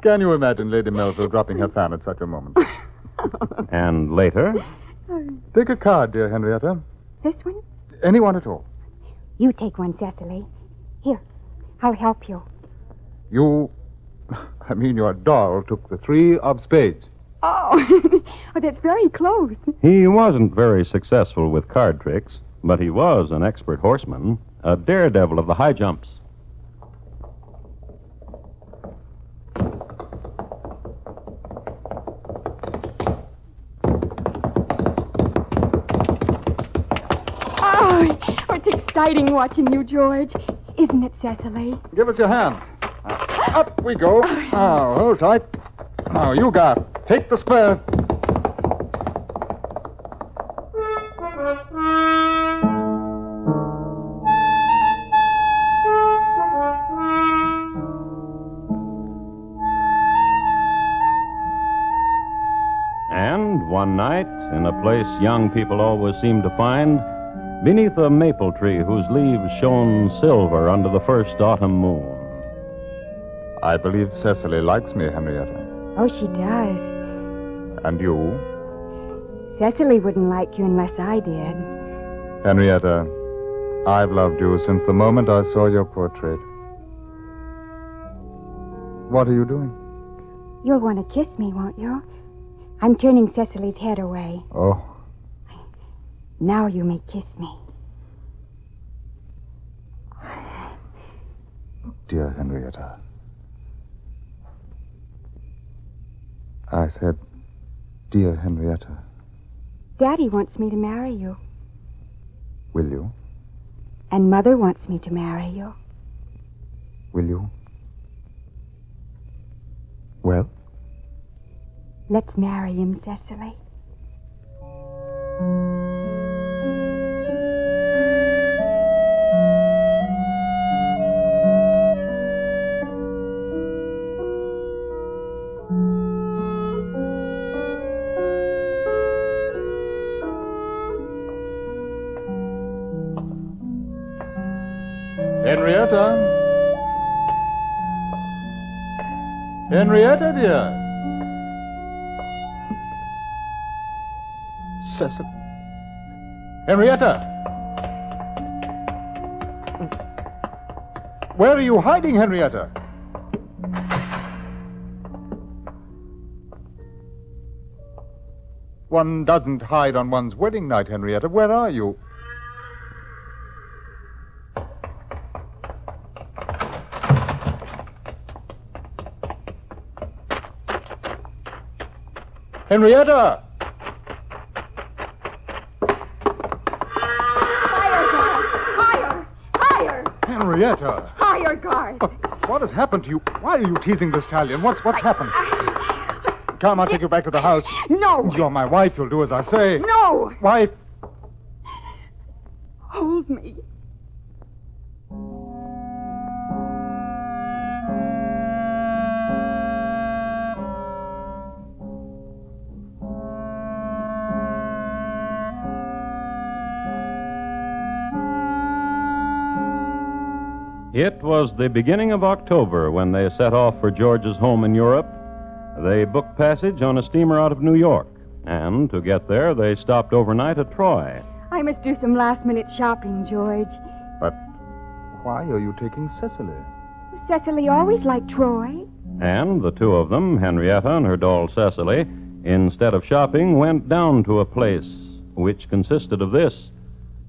Can you imagine Lady Melville dropping her fan at such a moment? And later... Take a card, dear Henrietta. This one? Any one at all. You take one, Cecily. Here, I'll help you. Your doll took the 3 of spades. Oh, that's very close. He wasn't very successful with card tricks, but he was an expert horseman, a daredevil of the high jumps. Oh, it's exciting watching you, George. Isn't it, Cecily? Give us your hand. Up we go. Now, hold tight. Now, you got. Take the spur. And one night, in a place young people always seem to find, beneath a maple tree whose leaves shone silver under the first autumn moon. I believe Cecily likes me, Henrietta. Oh, she does. And you? Cecily wouldn't like you unless I did. Henrietta, I've loved you since the moment I saw your portrait. What are you doing? You'll want to kiss me, won't you? I'm turning Cecily's head away. Oh. Now you may kiss me. Dear Henrietta. I said, dear Henrietta. Daddy wants me to marry you. Will you? And Mother wants me to marry you. Will you? Well? Let's marry him, Cecily. Henrietta? Henrietta, dear. Cecily. Henrietta! Where are you hiding, Henrietta? One doesn't hide on one's wedding night, Henrietta. Where are you? Henrietta! Higher! Henrietta! Higher, guard! What has happened to you? Why are you teasing this stallion? What's happened? Come, I'll take you back to the house. No! You're my wife. You'll do as I say. No! Wife! Hold me. It was the beginning of October when they set off for George's home in Europe. They booked passage on a steamer out of New York, and to get there, they stopped overnight at Troy. I must do some last-minute shopping, George. But why are you taking Cecily? Cecily always liked Troy. And the two of them, Henrietta and her doll Cecily, instead of shopping, went down to a place which consisted of this: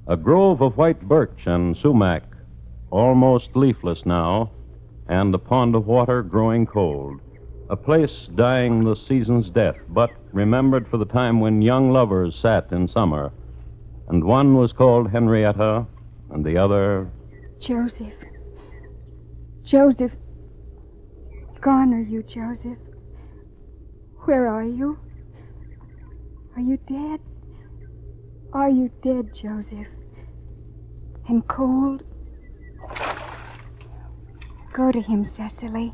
a grove of white birch and sumac, almost leafless now, and a pond of water growing cold. A place dying the season's death, but remembered for the time when young lovers sat in summer. And one was called Henrietta, and the other... Joseph. Joseph. Gone are you, Joseph? Where are you? Are you dead? Are you dead, Joseph? And cold? Go to him, Cecily,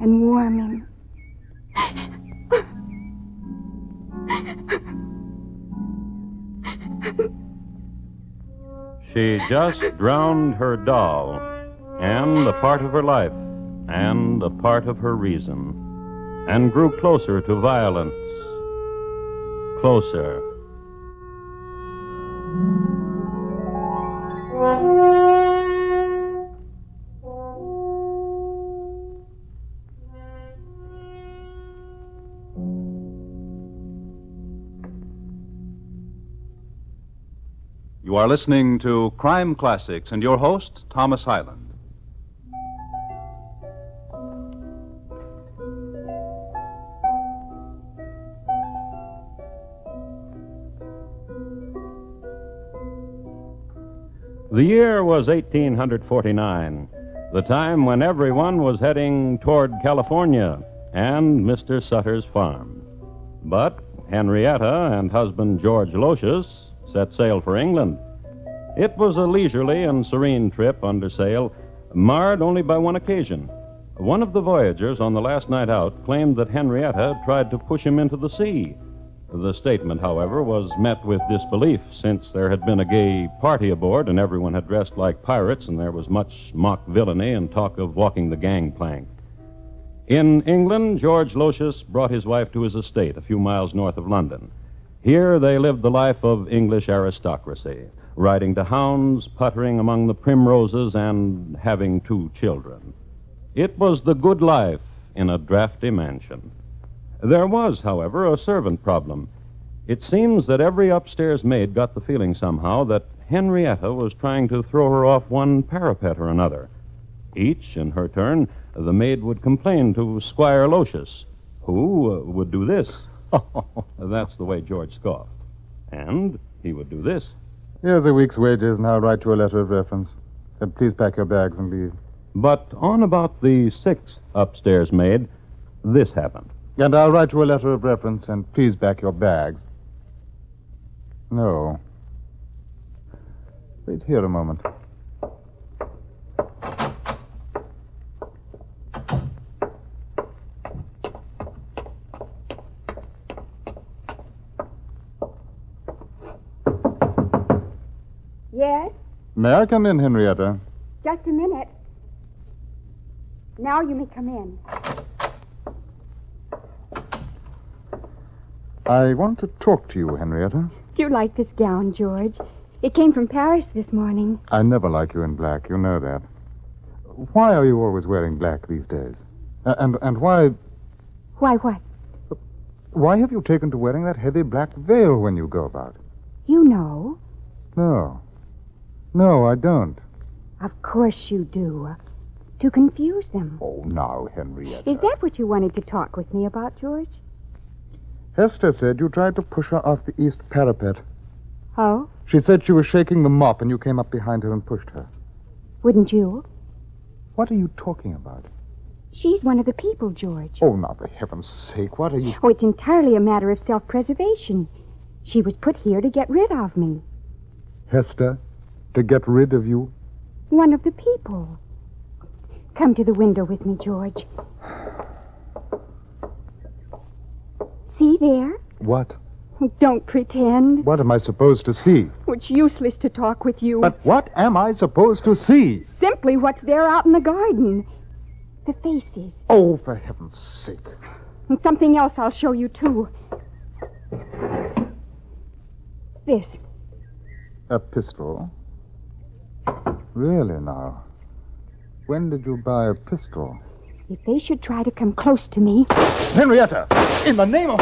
and warm him. She just drowned her doll, and a part of her life, and a part of her reason, and grew closer to violence. Closer. You are listening to Crime Classics and your host, Thomas Hyland. The year was 1849, the time when everyone was heading toward California and Mr. Sutter's farm. But Henrietta and husband George Lotius set sail for England. It was a leisurely and serene trip under sail, marred only by one occasion. One of the voyagers on the last night out claimed that Henrietta tried to push him into the sea. The statement, however, was met with disbelief, since there had been a gay party aboard and everyone had dressed like pirates, and there was much mock villainy and talk of walking the gangplank. In England, George Lotius brought his wife to his estate a few miles north of London. Here they lived the life of English aristocracy, riding to hounds, puttering among the primroses, and having 2 children. It was the good life in a drafty mansion. There was, however, a servant problem. It seems that every upstairs maid got the feeling somehow that Henrietta was trying to throw her off one parapet or another. Each, in her turn, the maid would complain to Squire Lotius, who would do this. That's the way George scoffed. And he would do this. Here's a week's wages, and I'll write you a letter of reference. Then please pack your bags and leave. But on about the 6th upstairs maid, this happened. And I'll write you a letter of reference, and please pack your bags. No. Wait here a moment. Yes? May I come in, Henrietta? Just a minute. Now you may come in. I want to talk to you, Henrietta. Do you like this gown, George? It came from Paris this morning. I never like you in black, you know that. Why are you always wearing black these days? And why... Why what? Why have you taken to wearing that heavy black veil when you go about? You know. No. No, I don't. Of course you do. To confuse them. Oh, now, Henrietta. Is that what you wanted to talk with me about, George? Hester said you tried to push her off the east parapet. Oh? She said she was shaking the mop and you came up behind her and pushed her. Wouldn't you? What are you talking about? She's one of the people, George. Oh, now, for heaven's sake, what are you... Oh, it's entirely a matter of self-preservation. She was put here to get rid of me. Hester? To get rid of you? One of the people. Come to the window with me, George. See there? What? Don't pretend. What am I supposed to see? It's useless to talk with you. But what am I supposed to see? Simply what's there out in the garden. The faces. Oh, for heaven's sake. And something else I'll show you, too. This. A pistol? Really, now? When did you buy a pistol? If they should try to come close to me... Henrietta! In the name of...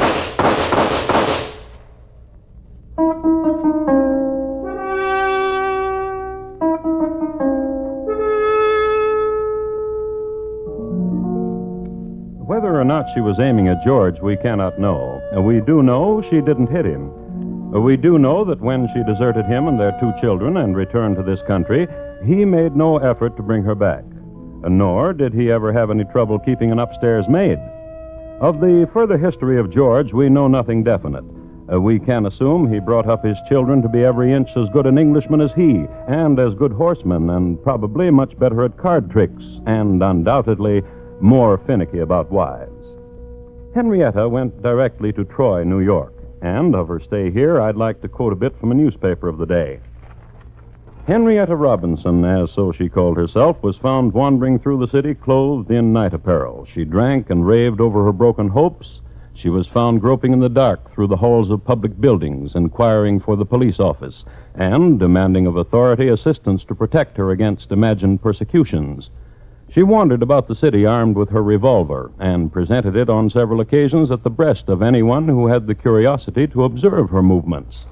Whether or not she was aiming at George, we cannot know. We do know she didn't hit him. We do know that when she deserted him and their 2 children and returned to this country, he made no effort to bring her back. Nor did he ever have any trouble keeping an upstairs maid. Of the further history of George, we know nothing definite. We can assume he brought up his children to be every inch as good an Englishman as he, and as good horsemen, and probably much better at card tricks, and undoubtedly more finicky about wives. Henrietta went directly to Troy, New York, and of her stay here, I'd like to quote a bit from a newspaper of the day. Henrietta Robinson, as so she called herself, was found wandering through the city clothed in night apparel. She drank and raved over her broken hopes. She was found groping in the dark through the halls of public buildings, inquiring for the police office, and demanding of authority assistance to protect her against imagined persecutions. She wandered about the city armed with her revolver and presented it on several occasions at the breast of anyone who had the curiosity to observe her movements.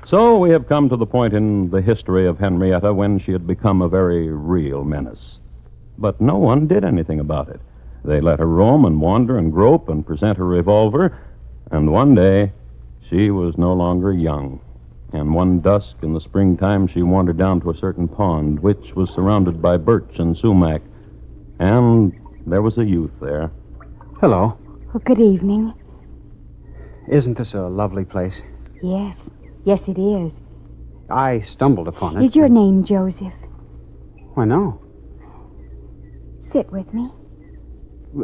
So we have come to the point in the history of Henrietta when she had become a very real menace. But no one did anything about it. They let her roam and wander and grope and present her revolver, and one day she was no longer young. And one dusk in the springtime she wandered down to a certain pond, which was surrounded by birch and sumac, and there was a youth there. Hello. Well, good evening. Isn't this a lovely place? Yes. Yes, it is. I stumbled upon it. Is your name Joseph? Why, no. Sit with me.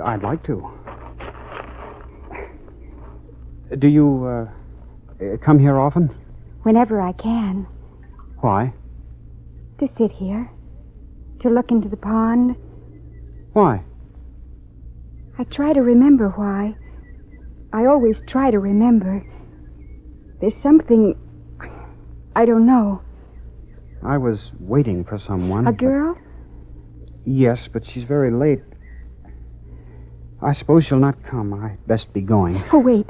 I'd like to. Do you, come here often? Whenever I can. Why? To sit here. To look into the pond. Why? I try to remember why. I always try to remember. There's something... I don't know. I was waiting for someone. A girl? Yes, but she's very late. I suppose she'll not come. I'd best be going. Oh, wait.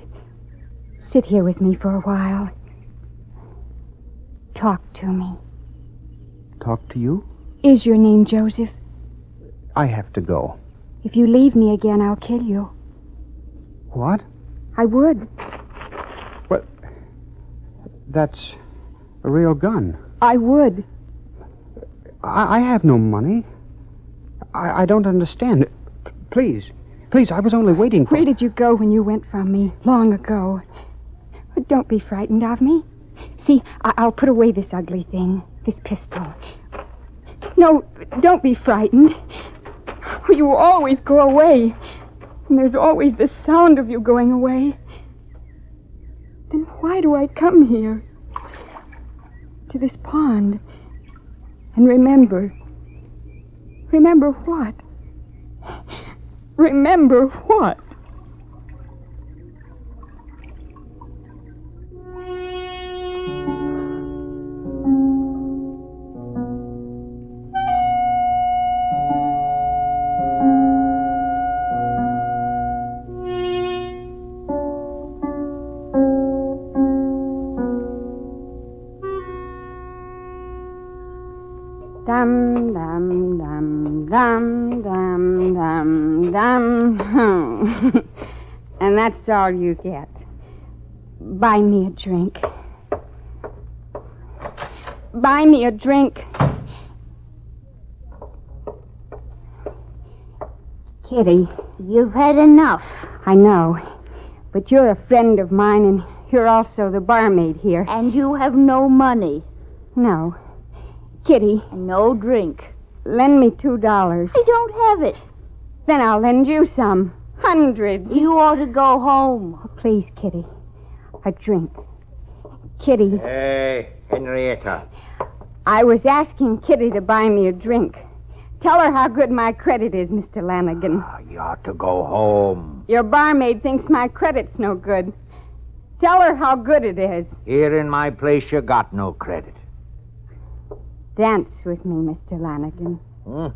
Sit here with me for a while. Talk to me. Talk to you? Is your name Joseph? I have to go. If you leave me again, I'll kill you. What? I would. But that's a real gun. I would. I have no money. I don't understand. Please, I was only waiting for... Where did you go when you went from me? Long ago. But don't be frightened of me. See, I'll put away this ugly thing, this pistol. No, don't be frightened. You always go away. And there's always the sound of you going away. Then why do I come here? To this pond. And remember. Remember what? Remember what? Dum, dum, dum, dum, dum, dum, dum. And that's all you get. Buy me a drink. Buy me a drink. Kitty. You've had enough. I know. But you're a friend of mine, and you're also the barmaid here. And you have no money. No. Kitty. No drink. Lend me $2. I don't have it. Then I'll lend you some. Hundreds. You ought to go home. Oh, please, Kitty. A drink. Kitty. Hey, Henrietta. I was asking Kitty to buy me a drink. Tell her how good my credit is, Mr. Lanigan. You ought to go home. Your barmaid thinks my credit's no good. Tell her how good it is. Here in my place, you got no credit. Dance with me, Mr. Lanigan. Hmm?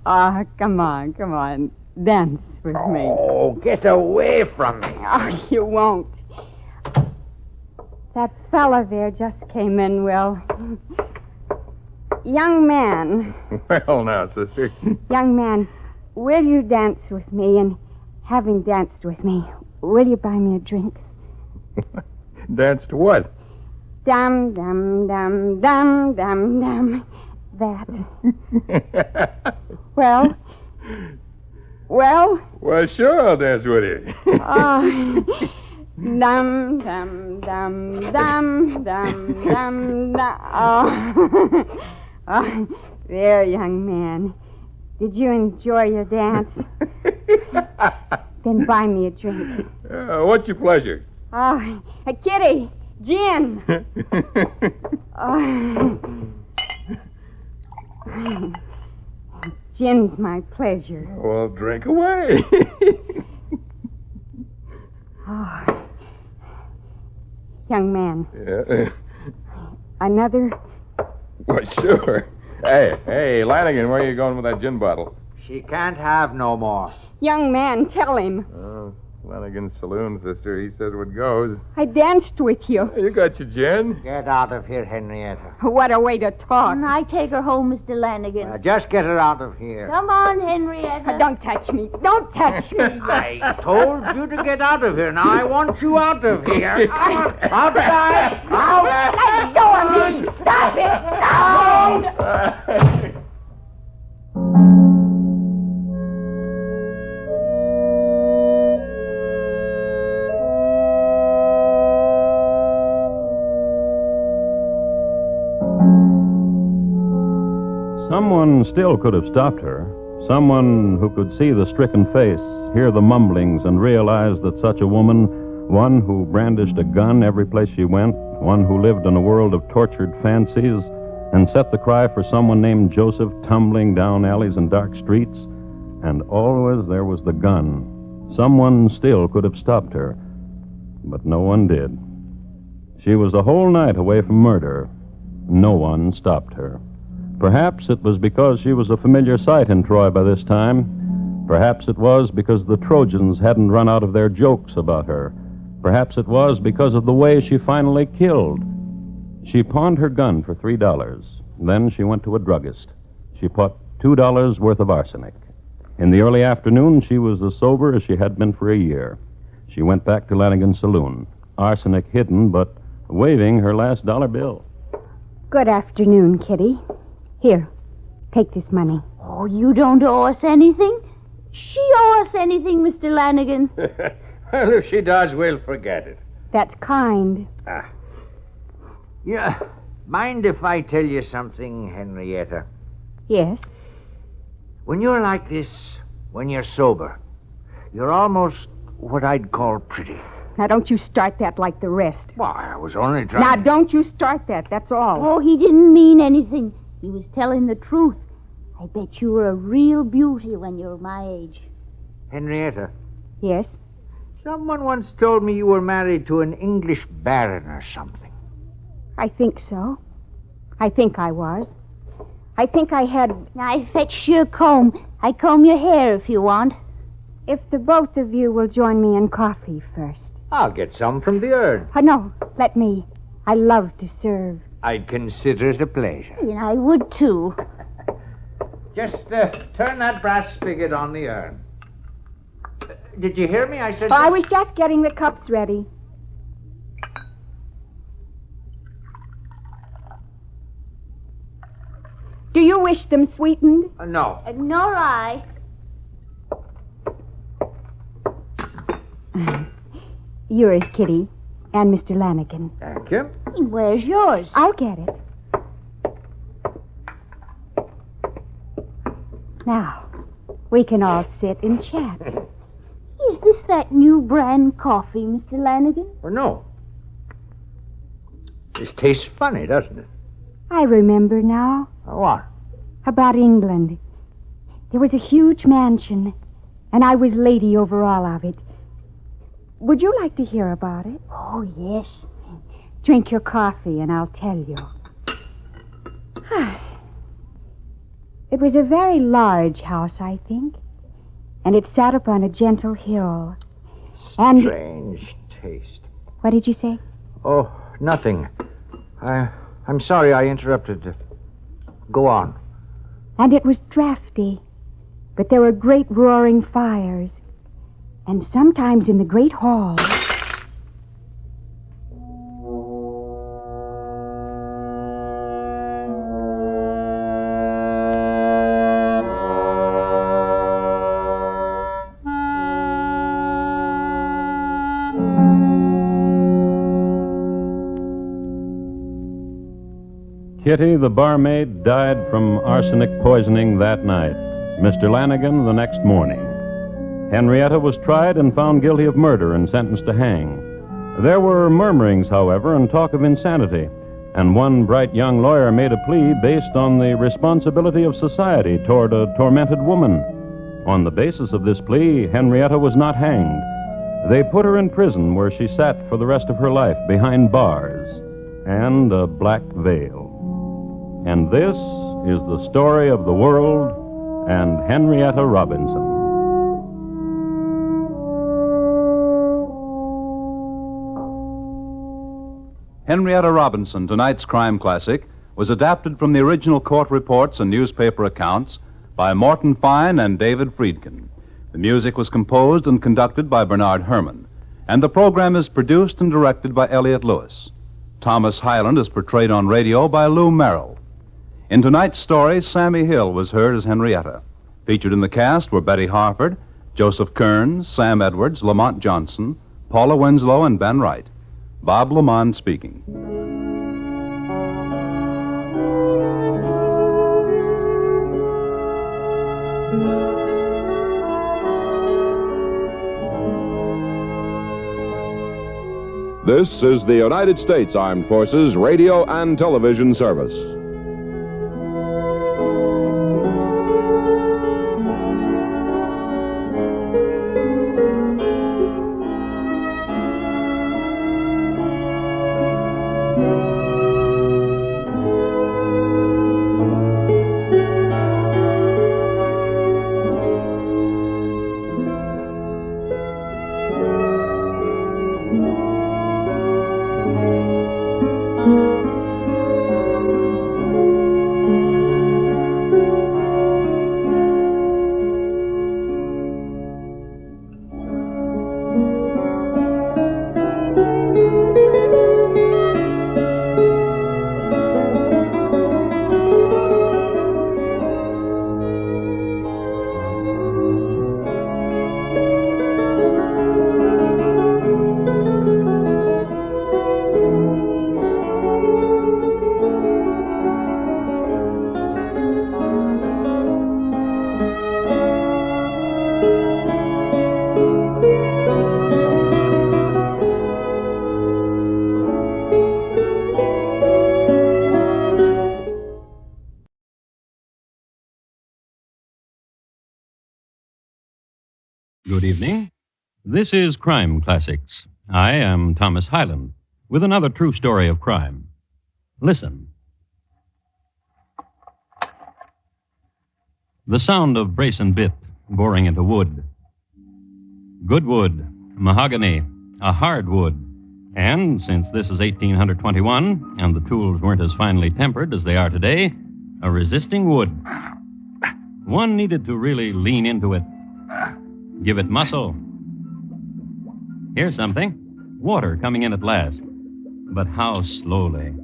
Oh, come on. Dance with me. Oh, get away from me. Oh, you won't. That fella there just came in, Will. Young man. Well, now, sister. Young man, will you dance with me? And having danced with me, will you buy me a drink? Dance to what? Dum, dum, dum, dum, dum, dum. That. Well? Well, sure, I'll dance with you. Oh. Dum, dum, dum, dum, dum, dum, dum. Oh. Oh, there, young man. Did you enjoy your dance? Then buy me a drink. What's your pleasure? Oh, Kitty. Gin! Gin's my pleasure. Well, drink away. Oh. Young man. Yeah. Another? Why, sure. Hey, Lanigan, where are you going with that gin bottle? She can't have no more. Young man, tell him. Oh, Lanigan's saloon, sister. He says what goes. I danced with you. You got your gin? Get out of here, Henrietta. What a way to talk. Can I take her home, Mr. Lanigan? Just get her out of here. Come on, Henrietta. Don't touch me. Don't touch me. I told you to get out of here. Now I want you out of here. Outside. Out. Let go of me. Stop it. Stop. Someone still could have stopped her. Someone who could see the stricken face, hear the mumblings, and realize that such a woman, one who brandished a gun every place she went, one who lived in a world of tortured fancies, and set the cry for someone named Joseph tumbling down alleys and dark streets, and always there was the gun. Someone still could have stopped her, but no one did. She was a whole night away from murder. No one stopped her. Perhaps it was because she was a familiar sight in Troy by this time. Perhaps it was because the Trojans hadn't run out of their jokes about her. Perhaps it was because of the way she finally killed. She pawned her gun for $3. Then she went to a druggist. She bought $2 worth of arsenic. In the early afternoon, she was as sober as she had been for a year. She went back to Lanigan's saloon, arsenic hidden, but waving her last dollar bill. Good afternoon, Kitty. Here, take this money. Oh, you don't owe us anything? She owe us anything, Mr. Lanigan? Well, if she does, we'll forget it. That's kind. Yeah. Mind if I tell you something, Henrietta? Yes? When you're like this, when you're sober, you're almost what I'd call pretty. Now, don't you start that like the rest. Why, I was only trying... Now, don't you start that, that's all. Oh, he didn't mean anything. He was telling the truth. I bet you were a real beauty when you were my age. Henrietta? Yes? Someone once told me you were married to an English baron or something. I think so. I think I was. I think I had... I fetched you a comb. I comb your hair if you want. If the both of you will join me in coffee first. I'll get some from the urn. No, let me. I love to serve. I'd consider it a pleasure. And I would, too. Just turn that brass spigot on the urn. Did you hear me? I said... I was just getting the cups ready. Do you wish them sweetened? No. Nor I. Yours, Kitty, and Mr. Lanigan. Thank you. Where's yours? I'll get it. Now, we can all sit and chat. Is this that new brand coffee, Mr. Lanigan? Oh, no. This tastes funny, doesn't it? I remember now. What? About England. There was a huge mansion, and I was lady over all of it. Would you like to hear about it? Oh, yes. Drink your coffee, and I'll tell you. It was a very large house, I think, and it sat upon a gentle hill. And... Strange taste. What did you say? Oh, nothing. I'm sorry I interrupted. Go on. And it was drafty, but there were great roaring fires. And sometimes in the great hall... Kitty, the barmaid, died from arsenic poisoning that night. Mr. Lanigan the next morning. Henrietta was tried and found guilty of murder and sentenced to hang. There were murmurings, however, and talk of insanity, and one bright young lawyer made a plea based on the responsibility of society toward a tormented woman. On the basis of this plea, Henrietta was not hanged. They put her in prison, where she sat for the rest of her life behind bars and a black veil. And this is the story of the world and Henrietta Robinson. Henrietta Robinson, tonight's crime classic, was adapted from the original court reports and newspaper accounts by Morton Fine and David Friedkin. The music was composed and conducted by Bernard Herrmann, and the program is produced and directed by Elliott Lewis. Thomas Hyland is portrayed on radio by Lou Merrill. In tonight's story, Sammy Hill was heard as Henrietta. Featured in the cast were Betty Harford, Joseph Kearns, Sam Edwards, Lamont Johnson, Paula Winslow, and Ben Wright. Bob Lamont speaking. This is the United States Armed Forces Radio and Television Service. Good evening. This is Crime Classics. I am Thomas Hyland with another true story of crime. Listen. The sound of brace and bit boring into wood. Good wood, mahogany, a hard wood, and since this is 1821 and the tools weren't as finely tempered as they are today, a resisting wood. One needed to really lean into it. Give it muscle. Here's something. Water coming in at last. But how slowly.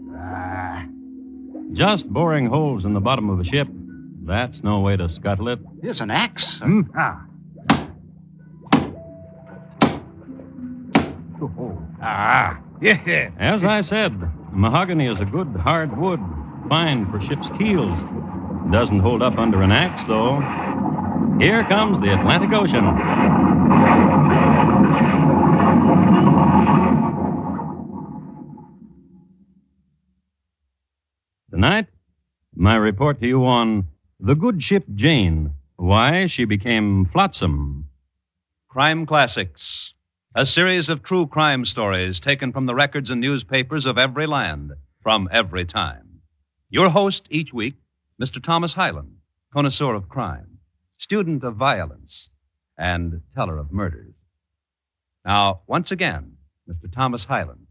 Just boring holes in the bottom of a ship. That's no way to scuttle it. Here's an axe. Yeah. As I said, mahogany is a good hard wood, fine for ship's keels. Doesn't hold up under an axe, though. Here comes the Atlantic Ocean. Tonight, my report to you on the good ship Jane, why she became Flotsam. Crime Classics, a series of true crime stories taken from the records and newspapers of every land, from every time. Your host each week, Mr. Thomas Hyland, connoisseur of crime, student of violence, and teller of murders. Now, once again, Mr. Thomas Hyland.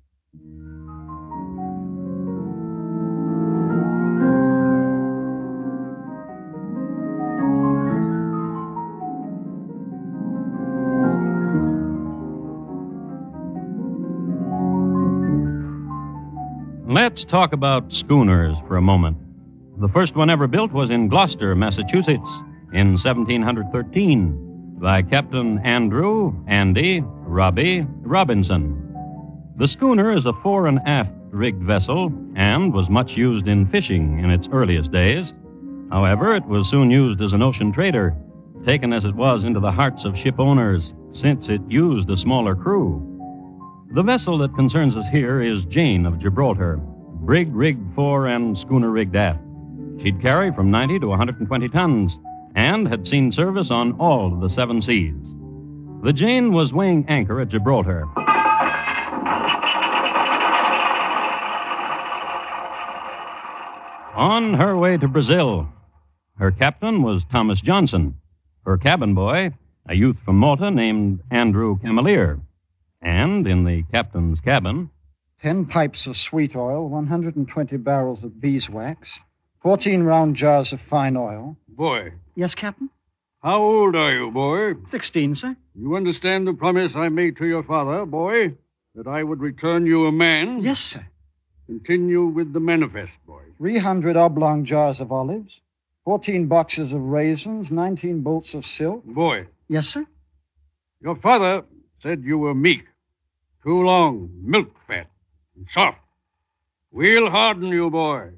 Let's talk about schooners for a moment. The first one ever built was in Gloucester, Massachusetts, in 1713 by Captain Andrew Robbie Robinson. The schooner is a fore and aft rigged vessel and was much used in fishing in its earliest days. However, it was soon used as an ocean trader, taken as it was into the hearts of ship owners, since it used a smaller crew. The vessel that concerns us here is Jane of Gibraltar, brig rigged fore and schooner rigged aft. She'd carry from 90 to 120 tons and had seen service on all of the 7 seas. The Jane was weighing anchor at Gibraltar. On her way to Brazil. Her captain was Thomas Johnson. Her cabin boy, a youth from Malta named Andrew Camelier. And in the captain's cabin, 10 pipes of sweet oil, 120 barrels of beeswax, 14 round jars of fine oil. Boy. Yes, Captain? How old are you, boy? 16, sir. You understand the promise I made to your father, boy? That I would return you a man? Yes, sir. Continue with the manifest, boy. 300 oblong jars of olives, 14 boxes of raisins, 19 bolts of silk. Boy. Yes, sir? Your father said you were meek, too long, milk fat, and soft. We'll harden you, boy.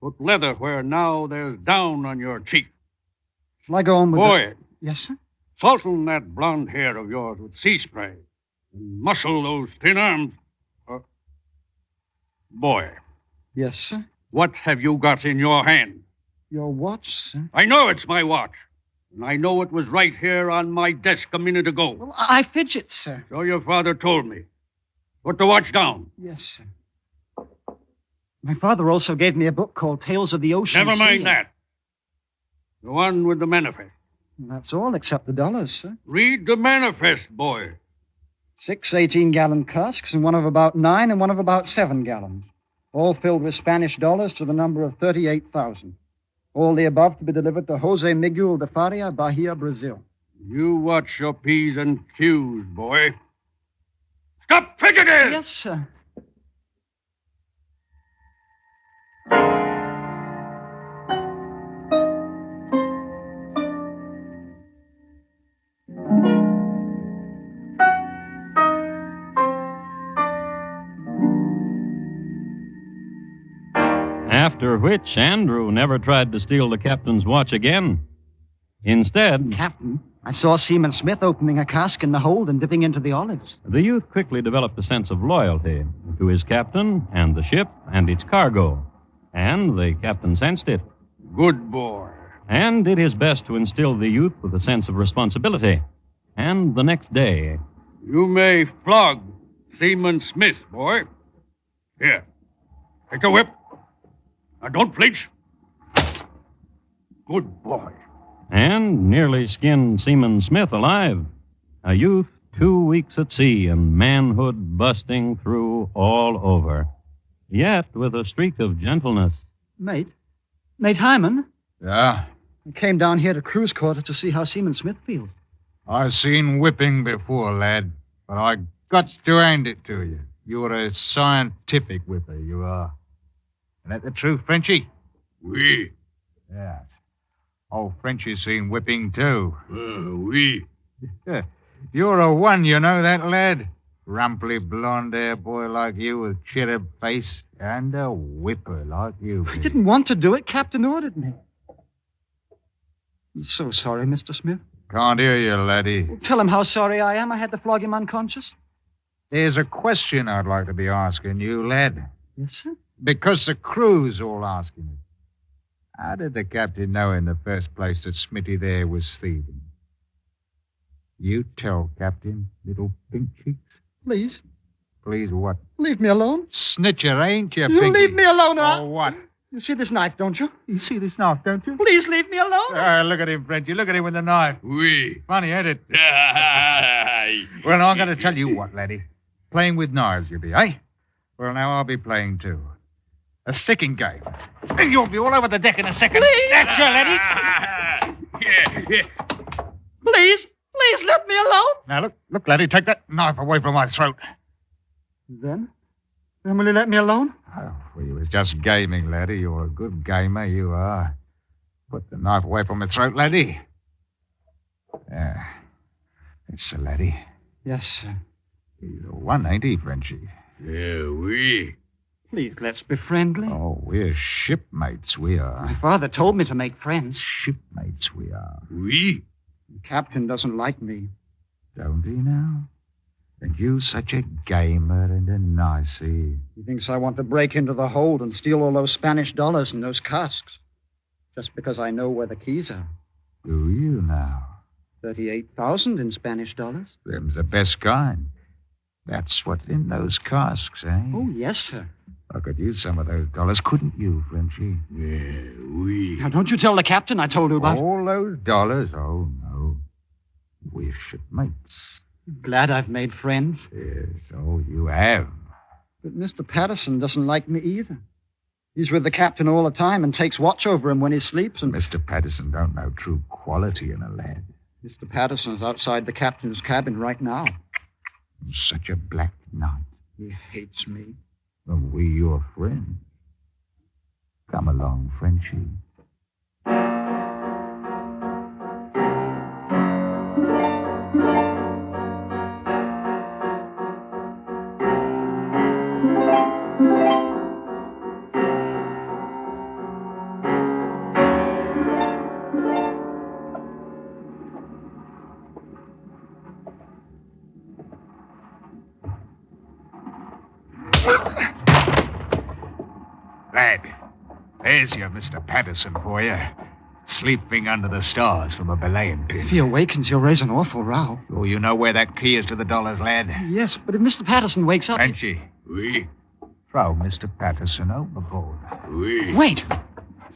Put leather where now there's down on your cheek. Shall I go on with Boy. Yes, sir? Soften that blonde hair of yours with sea spray and muscle those thin arms. Boy. Yes, sir? What have you got in your hand? Your watch, sir? I know it's my watch. And I know it was right here on my desk a minute ago. Well, I fidget, sir. So your father told me. Put the watch down. Yes, sir. My father also gave me a book called Tales of the Ocean Never mind Sea. that. The one with the manifest. That's all except the dollars, sir. Read the manifest, boy. 6 18-gallon casks and one of about 9 and one of about 7 gallons. All filled with Spanish dollars to the number of 38,000. All the above to be delivered to Jose Miguel de Faria, Bahia, Brazil. You watch your P's and Q's, boy. Stop fidgeting! Yes, sir. After which, Andrew never tried to steal the captain's watch again. Instead, Captain, I saw Seaman Smith opening a cask in the hold and dipping into the olives. the youth quickly developed a sense of loyalty to his captain and the ship and its cargo. And the captain sensed it. Good boy. And did his best to instill the youth with a sense of responsibility. And the next day, You may flog Seaman Smith, boy. Here. Take the whip. Now, don't flinch. Good boy. and nearly skinned Seaman Smith alive. A youth 2 weeks at sea and manhood busting through all over. Yet with a streak of gentleness. Mate Hyman? Yeah? I came down here to cruise quarters to see how Seaman Smith feels. I've seen whipping before, lad, but I got to hand it to you. You're a scientific whipper, you are. Isn't that the truth, Frenchie? Oui. Yeah. Oh, Frenchie's seen whipping, too. Oui. You're a one, you know that, lad? Rumply blonde-hair boy like you with cherub face and a whipper like you. I didn't want to do it. Captain ordered me. I'm so sorry, Mr. Smith. Can't hear you, laddie. Tell him how sorry I am I had to flog him unconscious. There's a question I'd like to be asking you, lad. Yes, sir? Because the crew's all asking it. How did the captain know in the first place that Smitty there was thieving? You tell, Captain, little pink cheeks. Please. Please what? Leave me alone. Snitcher, ain't you, You Pinky? leave me alone, Oh, what? You see this knife, don't you? You see this knife, don't you? Please leave me alone. Look at him, Frenchie. Look at him with the knife. Oui. Funny, ain't it? Well, I'm going to tell you what, laddie. Playing with knives, you be, eh? Well, now I'll be playing, too. A sticking game. And you'll be all over the deck in a second. Please. That's your laddie. Please let me alone. Now, look, laddie, take that knife away from my throat. Then will you let me alone? Oh, well, you was just gaming, laddie. You're a good gamer, you are. Put the knife away from my throat, laddie. Yeah. It's the laddie. Yes, sir. He's a one, ain't he, Frenchie? Yeah, oui. Please, let's be friendly. Oh, we're shipmates, we are. My father told me to make friends. Shipmates, we are. Oui. The captain doesn't like me. Don't he now? And you such a gamer and a nicey. He thinks I want to break into the hold and steal all those Spanish dollars and those casks. Just because I know where the keys are. Do you now? 38,000 in Spanish dollars. Them's the best kind. That's what's in those casks, eh? Oh, yes, sir. I could use some of those dollars, couldn't you, Frenchie? Yeah, Now, don't you tell the captain I told you about... All those dollars? Oh, no. We're shipmates. Glad I've made friends. Yes, oh, you have. But Mr. Patterson doesn't like me either. He's with the captain all the time and takes watch over him when he sleeps. And Mr. Patterson don't know true quality in a lad. Mr. Patterson's outside the captain's cabin right now. Such a black night. He hates me. And we your friends. Come along, Frenchie. Lad, there's your Mr. Patterson for you. Sleeping under the stars from a belaying pin. If he awakens, he'll raise an awful row. Oh, you know where that key is to the dollars, lad? Yes, but if Mr. Patterson wakes up... Frenchie. Oui. Throw Mr. Patterson overboard. Oui. Wait!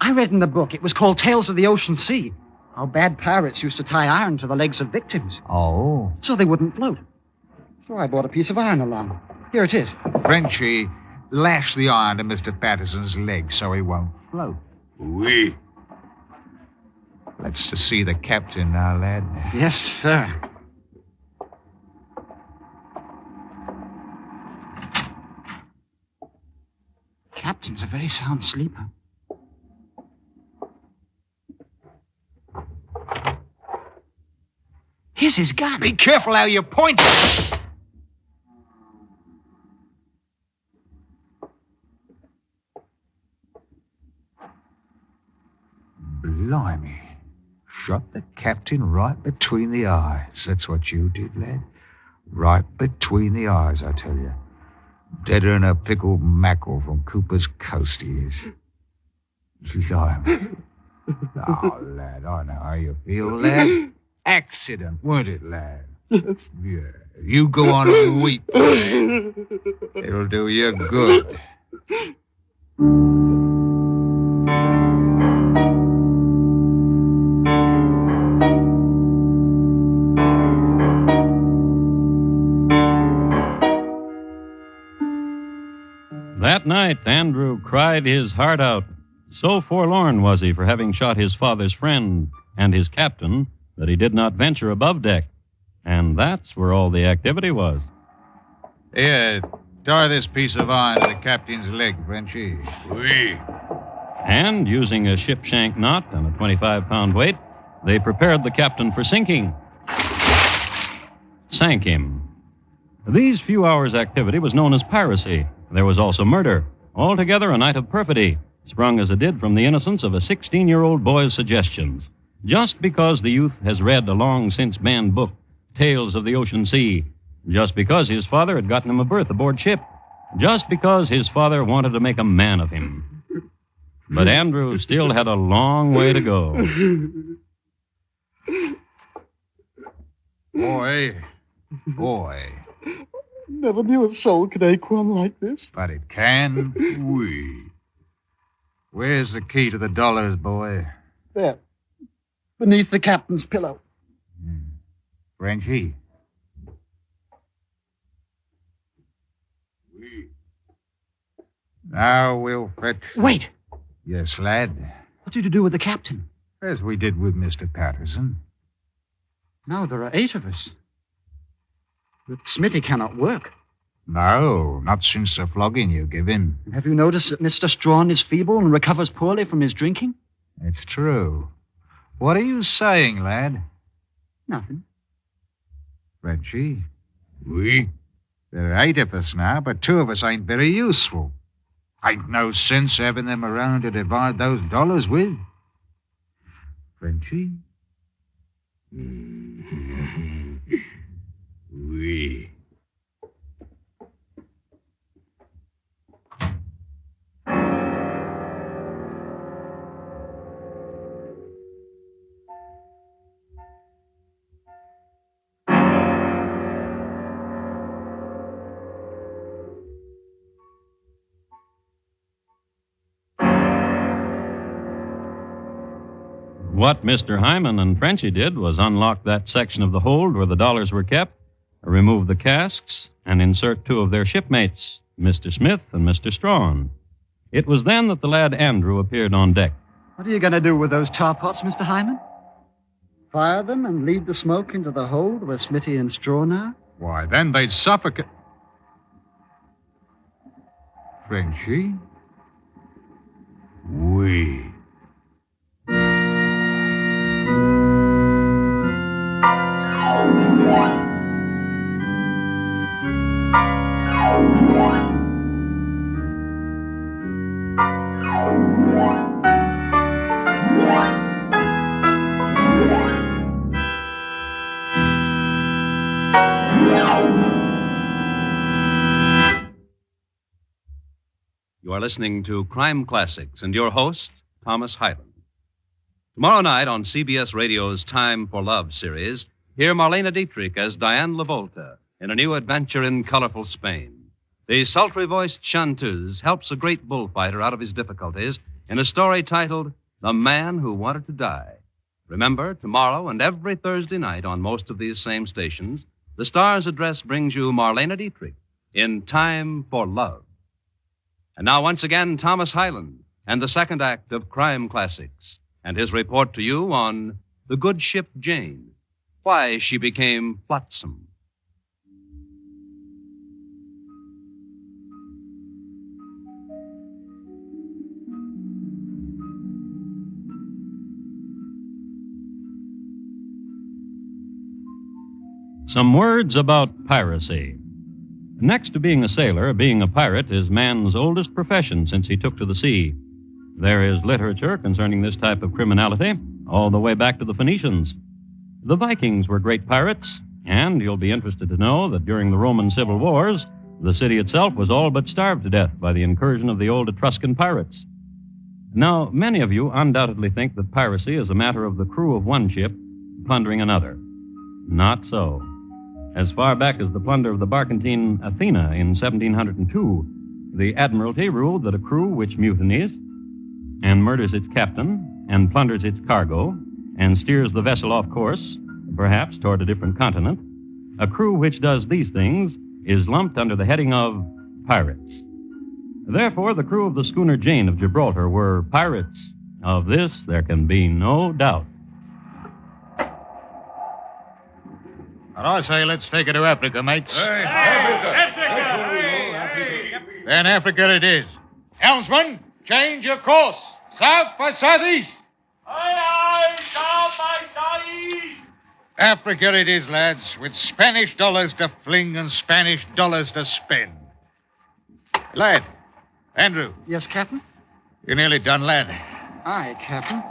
I read in the book it was called Tales of the Ocean Sea. How bad pirates used to tie iron to the legs of victims. Oh. So they wouldn't float. So I bought a piece of iron along. Here it is. Frenchie, lash the iron to Mr. Patterson's leg so he won't float. Oui. Let's to see the captain now, lad. Yes, sir. Captain's a very sound sleeper. Here's his gun. Be careful how you point it. Blimey. Shot the captain right between the eyes. That's what you did, lad. Right between the eyes, I tell you. Deader than a pickled mackerel from Cooper's Coast he is. Blimey. Oh, lad, I know how you feel, lad. Accident, weren't it, lad? Yes. Yeah. You go on and weep, lad. It'll do you good. That night, Andrew cried his heart out. So forlorn was he for having shot his father's friend and his captain that he did not venture above deck. And that's where all the activity was. Here, tie this piece of iron to the captain's leg, Frenchie. Oui. And, using a ship shank knot and a 25-pound weight, they prepared the captain for sinking. Sank him. These few hours' activity was known as piracy. There was also murder. Altogether a night of perfidy, sprung as it did from the innocence of a 16-year-old boy's suggestions. Just because the youth has read a long-since banned book, Tales of the Ocean Sea. Just because his father had gotten him a berth aboard ship. Just because his father wanted to make a man of him. But Andrew still had a long way to go. Boy. Never knew a soul could ache one like this. But it can. Oui. Where's the key to the dollars, boy? There. Beneath the captain's pillow. Frenchie. Oui. Now we'll fetch... Wait. Yes, lad? What did you do with the captain? As we did with Mr. Patterson. Now there are 8 of us. But Smitty cannot work. No, not since the flogging you give him. Have you noticed that Mr. Strawn is feeble and recovers poorly from his drinking? It's true. What are you saying, lad? Nothing. Frenchie? Oui. There are 8 of us now, but 2 of us ain't very useful. Ain't no sense having them around to divide those dollars with. Frenchie? Oui. What Mr. Hyman and Frenchy did was unlock that section of the hold where the dollars were kept, remove the casks, and insert two of their shipmates, Mr. Smith and Mr. Strawn. It was then that the lad Andrew appeared on deck. What are you going to do with those tar pots, Mr. Hyman? Fire them and lead the smoke into the hold where Smitty and Strawn are? Why, then they'd suffocate. Frenchy? We. You are listening to Crime Classics and your host, Thomas Hyland. Tomorrow night on CBS Radio's Time for Love series, hear Marlene Dietrich as Diane Lavolta in a new adventure in colorful Spain. The sultry-voiced chanteuse helps a great bullfighter out of his difficulties in a story titled The Man Who Wanted to Die. Remember, tomorrow and every Thursday night on most of these same stations, the Star's Address brings you Marlene Dietrich in Time for Love. And now, once again, Thomas Hyland and the second act of Crime Classics and his report to you on the good ship Jane, why she became Flotsam. Some words about piracy. Next to being a sailor, being a pirate is man's oldest profession since he took to the sea. There is literature concerning this type of criminality all the way back to the Phoenicians. The Vikings were great pirates, and you'll be interested to know that during the Roman civil wars, the city itself was all but starved to death by the incursion of the old Etruscan pirates. Now, many of you undoubtedly think that piracy is a matter of the crew of one ship plundering another. Not so. As far back as the plunder of the barkentine Athena in 1702, the Admiralty ruled that a crew which mutinies and murders its captain and plunders its cargo and steers the vessel off course, perhaps toward a different continent, a crew which does these things is lumped under the heading of pirates. Therefore, the crew of the schooner Jane of Gibraltar were pirates. Of this there can be no doubt. And I say let's take it to Africa, mates. Then Africa it is. Helmsman, change your course. South by southeast. Aye, south by southeast. Africa it is, lads, with Spanish dollars to fling and Spanish dollars to spend. Lad, Andrew. Yes, Captain? You're nearly done, lad. Aye, Captain.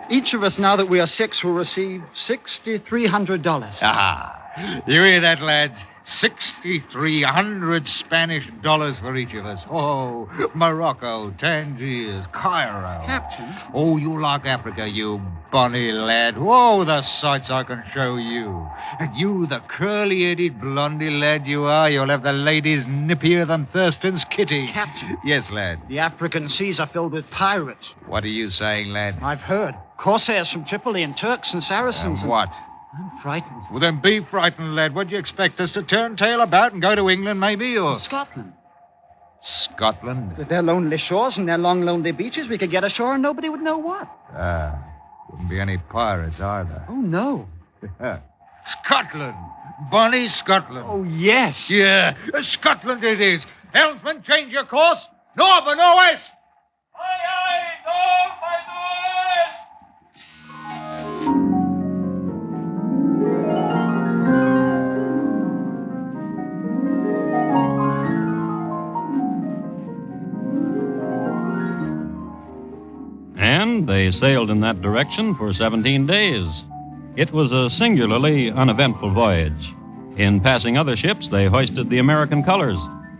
Each of us, now that we are 6, will receive $6,300. Ah. You hear that, lads? 6,300 Spanish dollars for each of us. Oh, Morocco, Tangiers, Cairo. Captain? Oh, you like Africa, you bonny lad. Whoa, the sights I can show you. And you, the curly-headed, blondie lad you are, you'll have the ladies nippier than Thurston's kitty. Captain? Yes, lad. The African seas are filled with pirates. What are you saying, lad? I've heard. Corsairs from Tripoli and Turks and Saracens. And what? I'm frightened. Well, then be frightened, lad. What do you expect us to turn tail about and go to England, maybe, or... Scotland. Scotland? With their lonely shores and their long, lonely beaches, we could get ashore and nobody would know what. Wouldn't be any pirates either. Oh, no. Scotland. Bonny Scotland. Oh, yes. Yeah, Scotland it is. Helmsman, change your course. North or northwest. Aye, aye, north by northwest. And they sailed in that direction for 17 days. It was a singularly uneventful voyage. In passing other ships, they hoisted the American colors,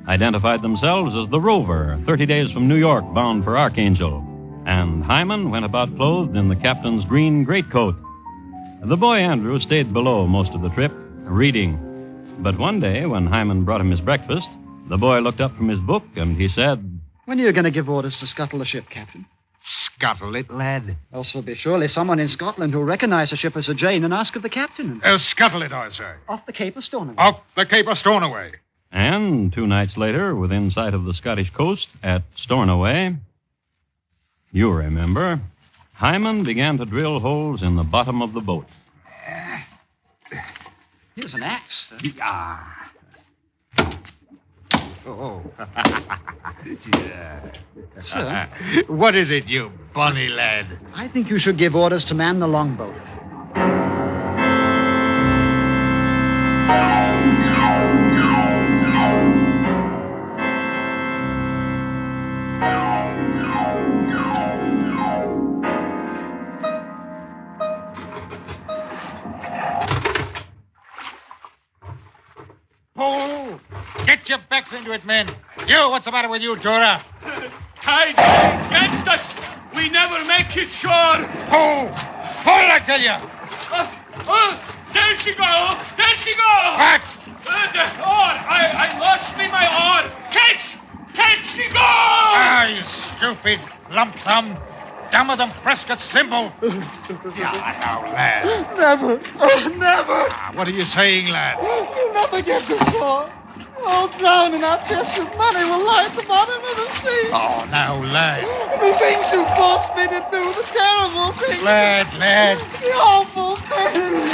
identified themselves as the Rover, 30 days from New York, bound for Archangel. And Hyman went about clothed in the captain's green greatcoat. The boy Andrew stayed below most of the trip, reading. But one day, when Hyman brought him his breakfast, the boy looked up from his book and he said, When are you going to give orders to scuttle the ship, Captain? Scuttle it, lad. Else there'll be surely someone in Scotland who'll recognize the ship as a Jane and ask of the captain. Scuttle it, I say. Off the Cape of Stornoway. Off the Cape of Stornoway. And 2 nights later, within sight of the Scottish coast at Stornoway, you remember, Hangman began to drill holes in the bottom of the boat. Here's an axe. Yeah. Oh. Yeah. Sir? What is it, you bonny lad? I think you should give orders to man the longboat. Pull! Get your backs into it, men. You, what's the matter with you, Dora? Tide against us. We never make it shore. Pull! Pull, I tell you! There she go! There she go! Back! The oar! I lost me my oar! Catch! Catch she go! Ah, you stupid lump thumb. Dumb of them Prescott symbol. Yeah, now, lad. Never. Oh, never. What are you saying, lad? You'll never get to shore. I'll drown and our chest of money will lie at the bottom of the sea. Oh, now, lad. The things you forced me to do, the terrible things. Lad. The awful things.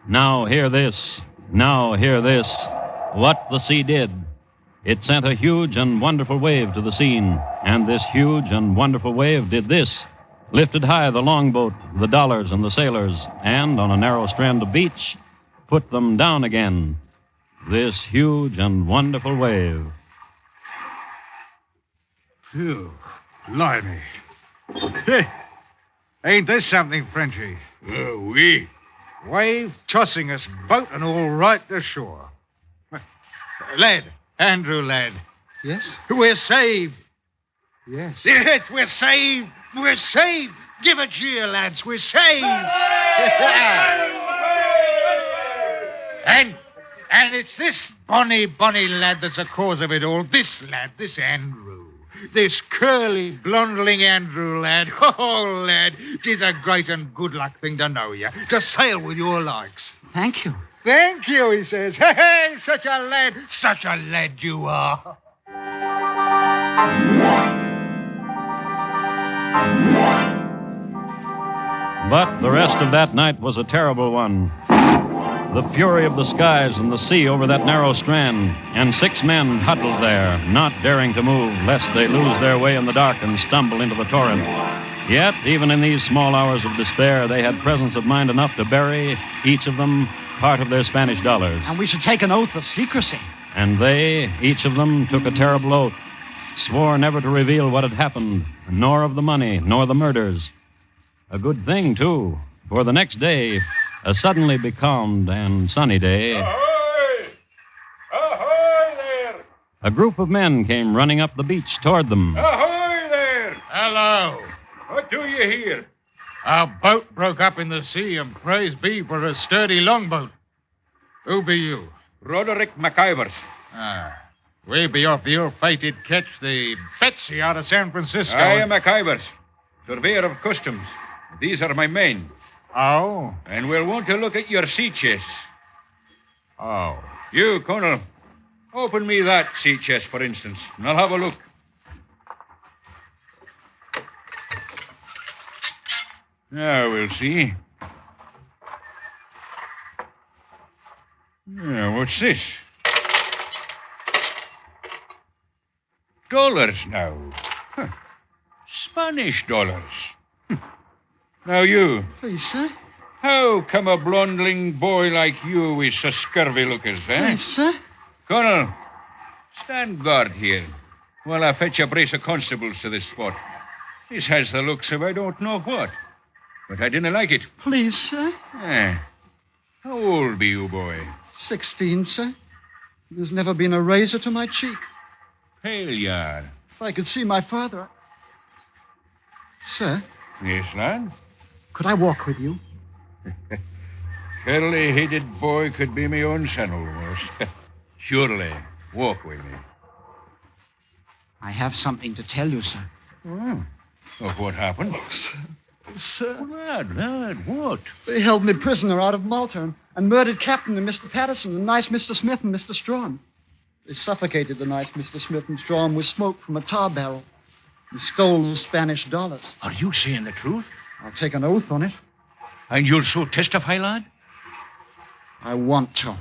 Now hear this. Now hear this. What the sea did. It sent a huge and wonderful wave to the scene, and this huge and wonderful wave did this. Lifted high the longboat, the dollars, and the sailors, and on a narrow strand of beach, put them down again. This huge and wonderful wave. Phew, blimey. Hey, ain't this something, Frenchy? Oui. Wave tossing us boat and all right to shore. Lad, Andrew, lad. Yes? We're saved. Yes. Yes, we're saved. We're saved. Give a cheer, lads. We're saved. and it's this bonny lad that's the cause of it all. This lad, this Andrew. This curly, blondling Andrew, lad. Oh, lad, 'tis a great and good luck thing to know you. To sail with your likes. Thank you. Thank you, he says. Hey, such a lad you are. But the rest of that night was a terrible one. The fury of the skies and the sea over that narrow strand, and 6 men huddled there, not daring to move, lest they lose their way in the dark and stumble into the torrent. Yet, even in these small hours of despair, they had presence of mind enough to bury, each of them, part of their Spanish dollars. And we should take an oath of secrecy. And they, each of them, took a terrible oath, swore never to reveal what had happened, nor of the money, nor the murders. A good thing, too, for the next day, a suddenly becalmed and sunny day, Ahoy! Ahoy there! a group of men came running up the beach toward them. Ahoy there! Hello. What do you hear? Our boat broke up in the sea, and praise be for a sturdy longboat. Who be you? Roderick McIvers. We be off the ill-fated ketch, the Betsy, out of San Francisco. I am McIvers, surveyor of customs. These are my men. Oh? And we'll want to look at your sea chest. Oh. You, Colonel, open me that sea chest, for instance, and I'll have a look. Now, we'll see. Now, what's this? Dollars now. Huh. Spanish dollars. Now, you. Please, sir. How come a blondling boy like you is so scurvy lookers, eh? Please, sir. Colonel, stand guard here while I fetch a brace of constables to this spot. This has the looks of I don't know what, but I didn't like it. Please, sir. How old be you, boy? 16, sir. There's never been a razor to my cheek. Pale you are. If I could see my father. Sir, Yes, lad? could I walk with you? Curly-headed boy could be my own son almost. Surely. Walk with me. I have something to tell you, sir. Oh, what happened? Sir. Lad, what? They held me prisoner out of Malta and murdered Captain and Mr. Patterson and nice Mr. Smith and Mr. Strawn. They suffocated the nice Mr. Smith and Strawn with smoke from a tar barrel and stole those Spanish dollars. Are you saying the truth? I'll take an oath on it. And you'll so testify, lad? I want to.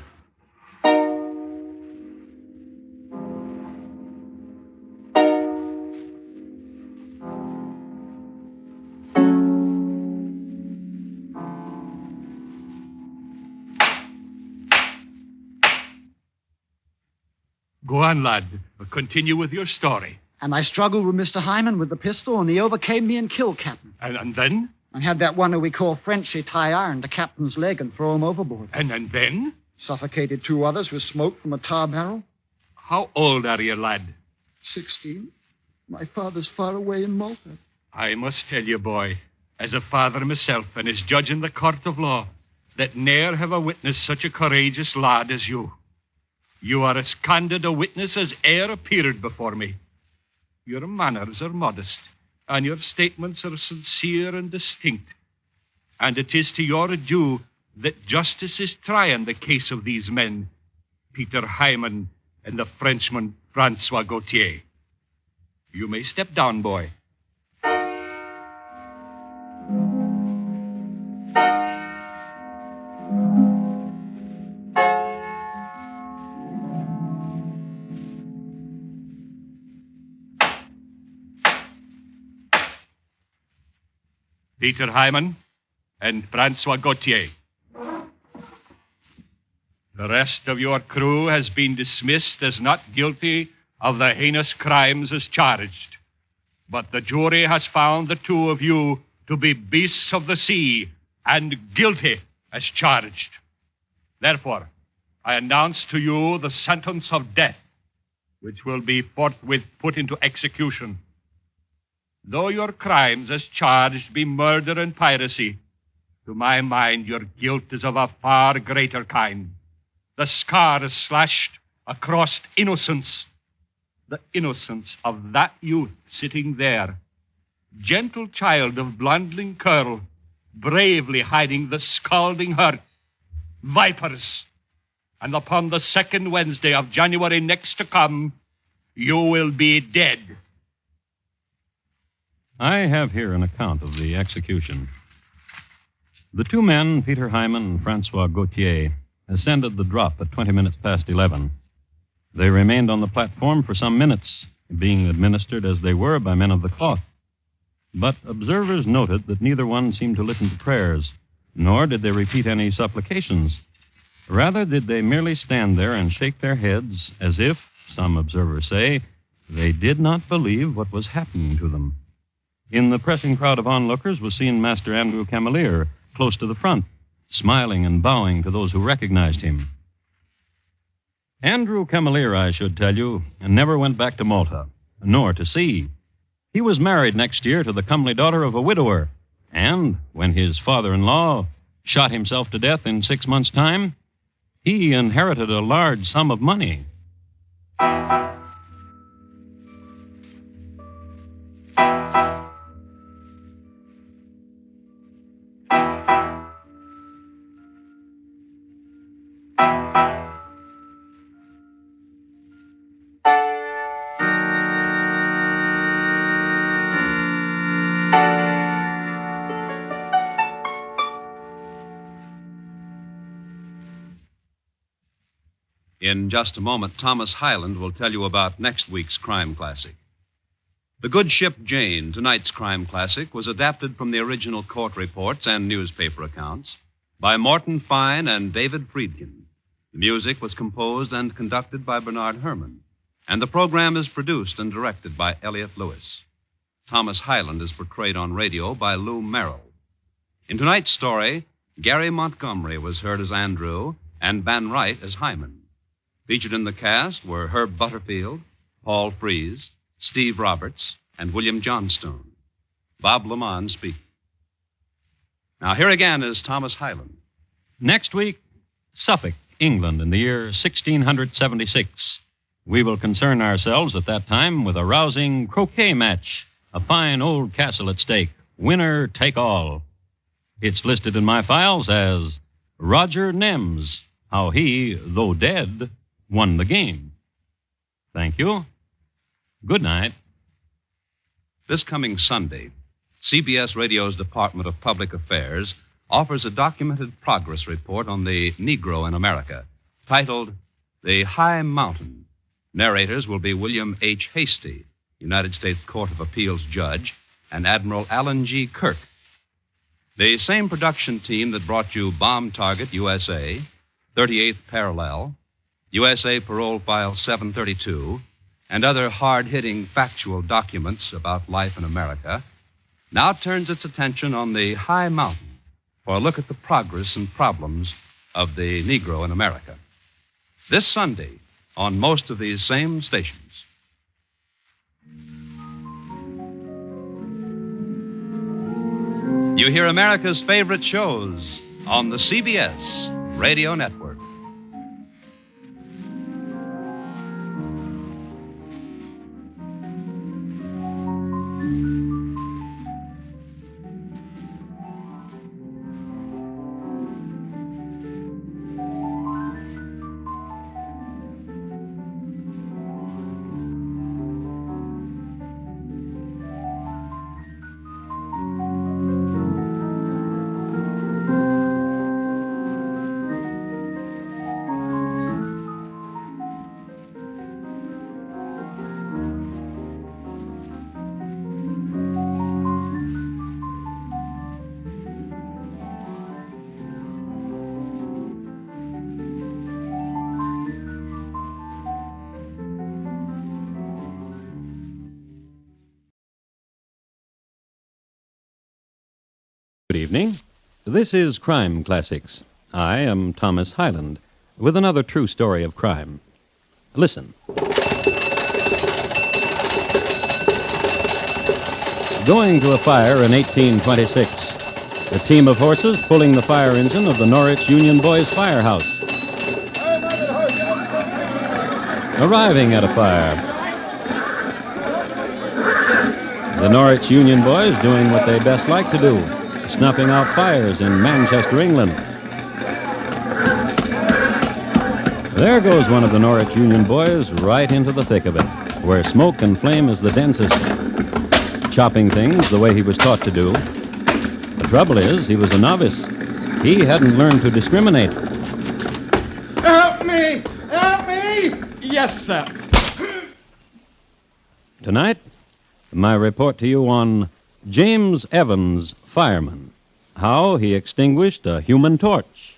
Go on, lad. Continue with your story. And I struggled with Mr. Hangman with the pistol, and he overcame me and killed Captain. And then? And had that one who we call Frenchy tie iron to Captain's leg and throw him overboard. And then? Suffocated 2 others with smoke from a tar barrel. How old are you, lad? 16. My father's far away in Malta. I must tell you, boy, as a father myself and as judge in the court of law, that ne'er have I witnessed such a courageous lad as you. You are as candid a witness as e'er appeared before me. Your manners are modest, and your statements are sincere and distinct. And it is to your due that justice is trying the case of these men, Peter Hangman and the Frenchman Francois Gautier. You may step down, boy. Peter Hangman and Francois Gautier. The rest of your crew has been dismissed as not guilty of the heinous crimes as charged. But the jury has found the 2 of you to be beasts of the sea and guilty as charged. Therefore, I announce to you the sentence of death, which will be forthwith put into execution. Though your crimes as charged be murder and piracy, to my mind your guilt is of a far greater kind. The scar is slashed across innocence, the innocence of that youth sitting there, gentle child of blondling curl, bravely hiding the scalding hurt. Vipers! And upon the 2nd Wednesday of January next to come, you will be dead. I have here an account of the execution. The 2 men, Peter Hangman and Francois Gautier, ascended the drop at 20 minutes past 11. They remained on the platform for some minutes, being administered as they were by men of the cloth. But observers noted that neither one seemed to listen to prayers, nor did they repeat any supplications. Rather did they merely stand there and shake their heads as if, some observers say, they did not believe what was happening to them. In the pressing crowd of onlookers was seen Master Andrew Camelier, close to the front, smiling and bowing to those who recognized him. Andrew Camelier, I should tell you, never went back to Malta, nor to sea. He was married next year to the comely daughter of a widower, and when his father-in-law shot himself to death in 6 months' time, he inherited a large sum of money. In just a moment, Thomas Hyland will tell you about next week's crime classic. The Good Ship Jane, tonight's crime classic, was adapted from the original court reports and newspaper accounts by Morton Fine and David Friedkin. The music was composed and conducted by Bernard Herrmann, and the program is produced and directed by Elliott Lewis. Thomas Hyland is portrayed on radio by Lou Merrill. In tonight's story, Gary Montgomery was heard as Andrew and Van Wright as Hangman. Featured in the cast were Herb Butterfield, Paul Freese, Steve Roberts, and William Johnstone. Bob Lamont speaking. Now, here again is Thomas Hyland. Next week, Suffolk, England, in the year 1676. We will concern ourselves at that time with a rousing croquet match, a fine old castle at stake, winner take all. It's listed in my files as Roger Nems, how he, though dead, won the game. Thank you. Good night. This coming Sunday, CBS Radio's Department of Public Affairs offers a documented progress report on the Negro in America, titled The High Mountain. Narrators will be William H. Hasty, United States Court of Appeals judge, and Admiral Alan G. Kirk. The same production team that brought you Bomb Target USA, 38th Parallel, USA Parole File 732, and other hard-hitting factual documents about life in America, now turns its attention on the High Mountain for a look at the progress and problems of the Negro in America. This Sunday, on most of these same stations. You hear America's favorite shows on the CBS Radio Network. Good evening. This is Crime Classics. I am Thomas Hyland with another true story of crime. Listen. Going to a fire in 1826. A team of horses pulling the fire engine of the Norwich Union Boys' firehouse. Arriving at a fire. The Norwich Union Boys doing what they best like to do. Snuffing out fires in Manchester, England. There goes one of the Norwich Union Boys right into the thick of it, where smoke and flame is the densest, chopping things the way he was taught to do. The trouble is, he was a novice. He hadn't learned to discriminate. Help me! Help me! Yes, sir. Tonight, my report to you on James Evans, Fireman, how he extinguished a human torch.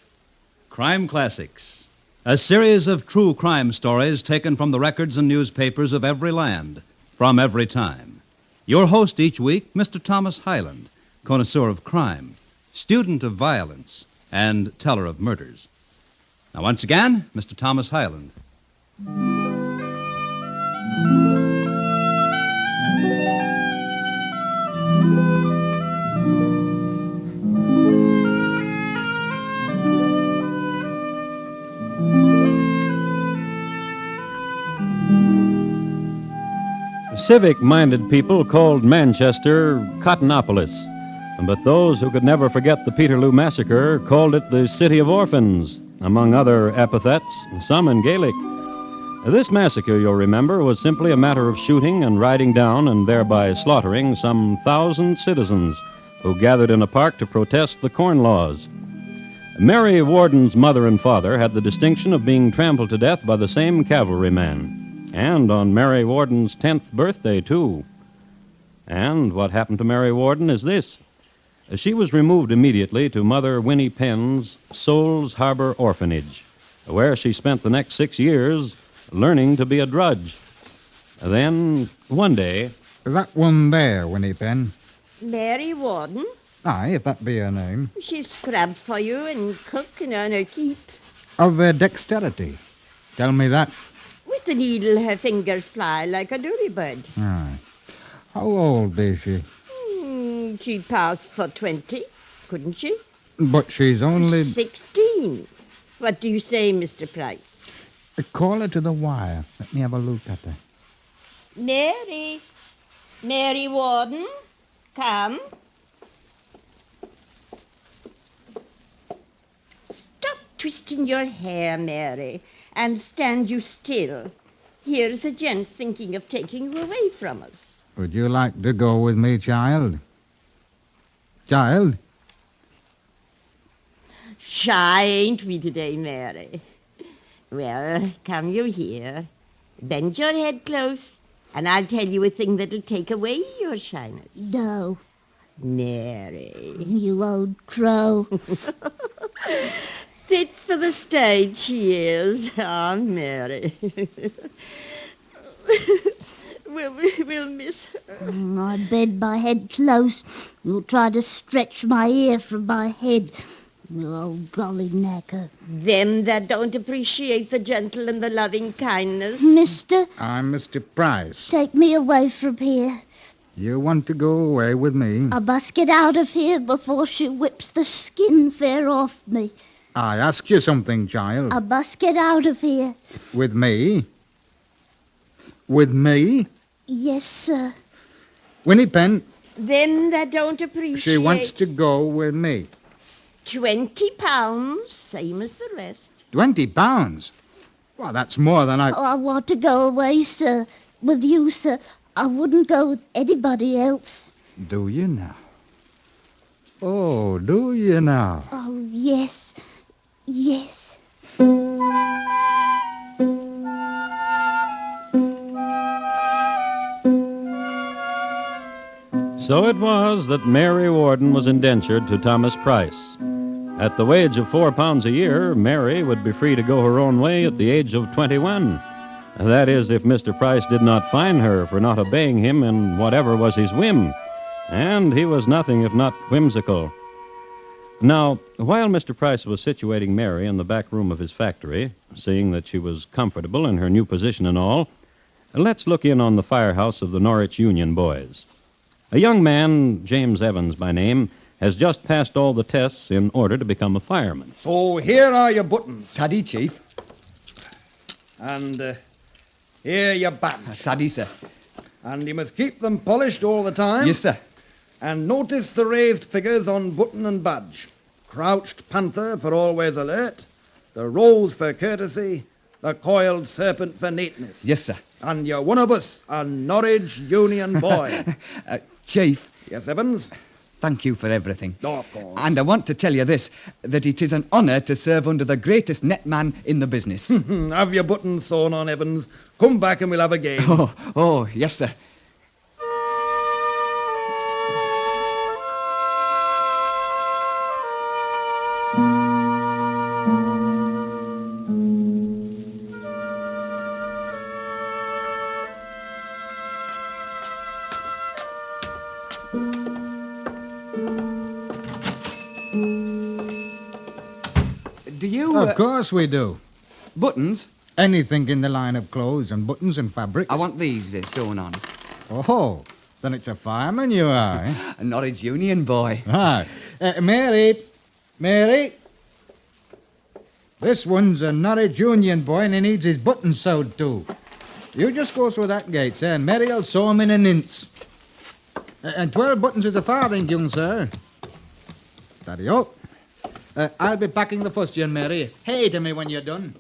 Crime Classics, a series of true crime stories taken from the records and newspapers of every land, from every time. Your host each week, Mr. Thomas Hyland, connoisseur of crime, student of violence, and teller of murders. Now, once again, Mr. Thomas Hyland. Civic-minded people called Manchester Cottonopolis, but those who could never forget the Peterloo Massacre called it the City of Orphans, among other epithets, some in Gaelic. This massacre, you'll remember, was simply a matter of shooting and riding down and thereby slaughtering some 1,000 citizens who gathered in a park to protest the Corn Laws. Mary Warden's mother and father had the distinction of being trampled to death by the same cavalryman. And on Mary Warden's 10th birthday, too. And what happened to Mary Warden is this. She was removed immediately to Mother Winnie Penn's Souls Harbor Orphanage, where she spent the next 6 years learning to be a drudge. Then, one day... That one there, Winnie Penn. Mary Warden? Aye, if that be her name. She'll scrub for you and cook and earn her keep. Of her dexterity. Tell me that. With the needle, her fingers fly like a dooley-bird. Aye. How old be she? She'd pass for 20, couldn't she? But she's only... 16. What do you say, Mr. Price? Call her to the wire. Let me have a look at her. Mary. Mary Warden, come. Stop twisting your hair, Mary, and stand you still. Here's a gent thinking of taking you away from us. Would you like to go with me, child? Child? Shy, ain't we today, Mary? Well, come you here. Bend your head close, and I'll tell you a thing that'll take away your shyness. No. Mary. You old crow. Fit for the stage she is. Ah, Mary. We'll miss her. I bend my head close. You'll try to stretch my ear from my head. You old golly knacker. Them that don't appreciate the gentle and the loving kindness. Mister, I'm Mr. Price. take me away from here. You want to go away with me? I must get out of here before she whips the skin fair off me. I ask you something, child. I must get out of here. With me? With me? Yes, sir. Winnie Penn, Them that don't appreciate... she wants to go with me. £20, same as the rest. £20? Well, that's more than I... Oh, I want to go away, sir. With you, sir. I wouldn't go with anybody else. Do you now? Oh, do you now? Oh, yes. Yes. So it was that Mary Warden was indentured to Thomas Price. At the wage of £4 a year, Mary would be free to go her own way at the age of 21. That is, if Mr. Price did not fine her for not obeying him in whatever was his whim. And he was nothing if not whimsical. Now, while Mr. Price was situating Mary in the back room of his factory, seeing that she was comfortable in her new position and all, let's look in on the firehouse of the Norwich Union boys. A young man, James Evans by name, has just passed all the tests in order to become a fireman. So here are your buttons. Taddy, Chief. And here your badge. Taddy, sir. And you must keep them polished all the time. Yes, sir. And notice the raised figures on button and badge. Crouched panther for always alert, the rose for courtesy, the coiled serpent for neatness. Yes, sir. And you're one of us, a Norwich Union boy. Chief. Yes, Evans? Thank you for everything. Oh, of course. And I want to tell you this, that it is an honour to serve under the greatest netman in the business. Have your buttons sewn on, Evans. Come back and we'll have a game. Oh, yes, sir. Do you... Of course we do. Buttons? Anything in the line of clothes and buttons and fabrics. I want these sewn on. Oh, then it's a fireman you are, eh? A Norwich Union boy. Ah. Mary. This one's a Norwich Union boy and he needs his buttons sewed too. You just go through that gate, sir, and Mary'll sew 'em in an inch. And 12 buttons is a farthing, young sir. Daddy-o. I'll be packing the fustian, Mary. Hey to me when you're done.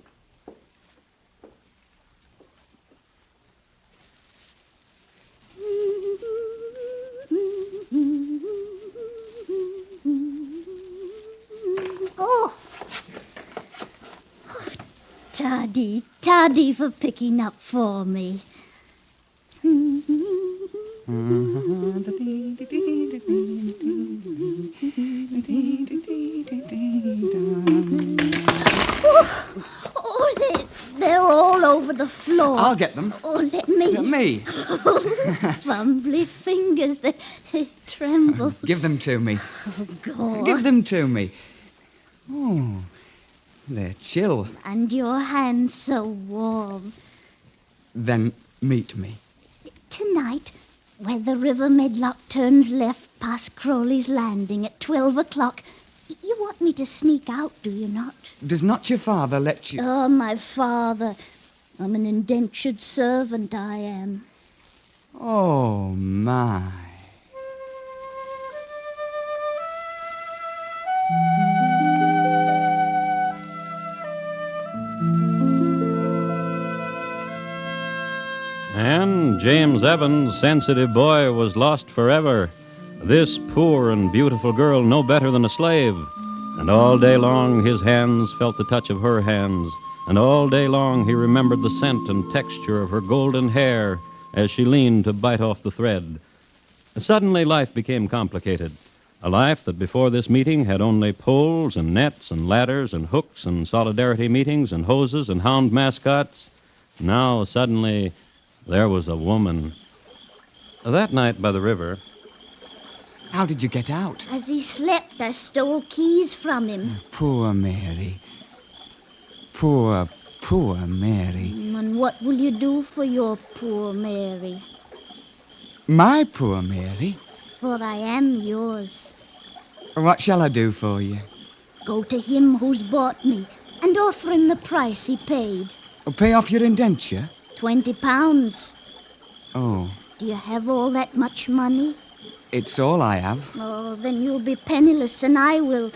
Oh, Taddy for picking up for me. They're all over the floor. I'll get them. Oh, let me. Me. Fumbly fingers, they tremble. Give them to me. Oh, God. Give them to me. Oh, they're chill. And your hands so warm. Then meet me. Tonight, where the River Medlock turns left past Crowley's Landing at 12 o'clock, You want me to sneak out, do you not? Does not your father let you... Oh, my father. I'm an indentured servant, I am. Oh, my. And James Evans, sensitive boy, was lost forever. This poor and beautiful girl no better than a slave. And all day long his hands felt the touch of her hands, and all day long he remembered the scent and texture of her golden hair as she leaned to bite off the thread. Suddenly life became complicated. A life that before this meeting had only poles and nets and ladders and hooks and solidarity meetings and hoses and hound mascots. Now suddenly there was a woman. That night by the river... How did you get out? As he slept, I stole keys from him. Poor Mary. Poor Mary. And what will you do for your poor Mary? My poor Mary? For I am yours. What shall I do for you? Go to him who's bought me and offer him the price he paid. Pay off your indenture? £20. Oh, Do you have all that much money? it's all I have. Oh, then you'll be penniless and I will.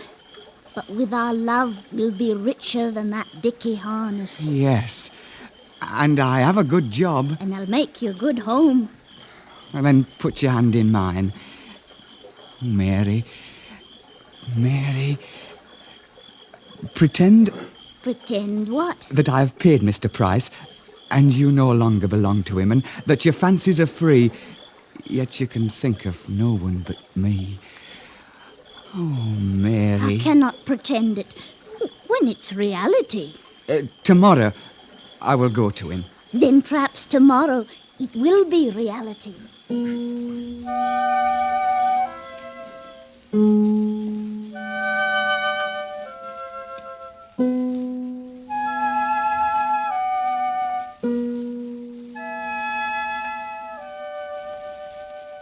But with our love, we'll be richer than that dicky harness. Yes. And I have a good job. And I'll make you a good home. Well, then put your hand in mine. Mary. Pretend Pretend what? that I've paid Mr. Price, and you no longer belong to him, and that your fancies are free, yet you can think of no one but me. Oh, Mary. I cannot pretend it. When it's reality. Tomorrow, I will go to him. Then perhaps tomorrow it will be reality.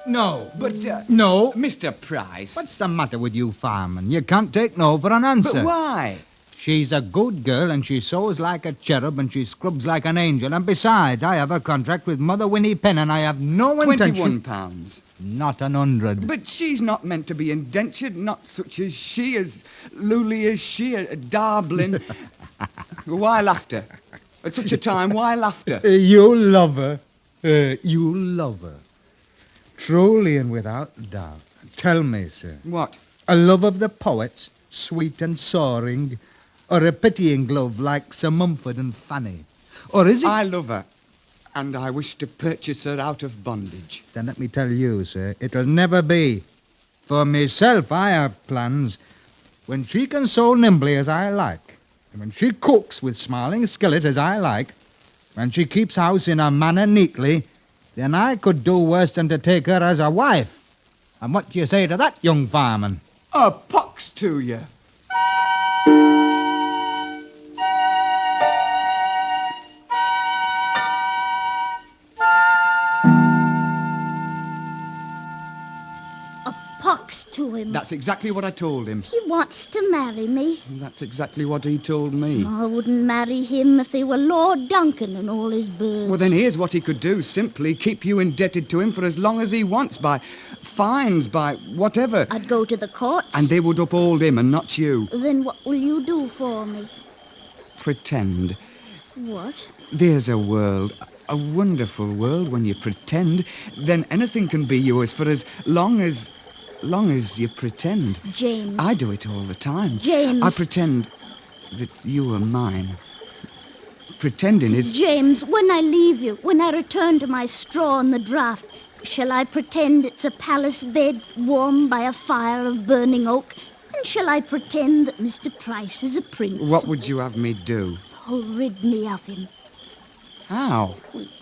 No. But, no. Mr. Price. What's the matter with you, Fireman? You can't take no for an answer. But why? She's a good girl, and she sews like a cherub, and she scrubs like an angel. And besides, I have a contract with Mother Winnie Penn, and I have no intention... £21. Not 100. But she's not meant to be indentured, not such as she, as lowly as she, a darling. Why laughter? At such a time, why laughter? You'll love her. You'll love her. Truly and without doubt. Tell me, sir. What? A love of the poets, sweet and soaring, or a pitying love like Sir Mumford and Fanny? Or is it... I love her, and I wish to purchase her out of bondage. Then let me tell you, sir, it'll never be. For myself, I have plans. When she can sew nimbly as I like, and when she cooks with smiling skillet as I like, when she keeps house in a manner neatly, then I could do worse than to take her as a wife. And what do you say to that, young fireman? A pox to you. Pox to him. That's exactly what I told him. He wants to marry me. That's exactly what he told me. I wouldn't marry him if he were Lord Duncan and all his birds. Well, then here's what he could do. Simply keep you indebted to him for as long as he wants, by fines, by whatever. I'd go to the courts. And they would uphold him and not you. Then what will you do for me? Pretend. What? There's a world, a wonderful world when you pretend. Then anything can be yours for as long as you pretend. James. I do it all the time. James. I pretend that you are mine. Pretending is... James, when I leave you, when I return to my straw in the draught, shall I pretend it's a palace bed warmed by a fire of burning oak? And shall I pretend that Mr. Price is a prince? What would you have me do? Oh, rid me of him. How?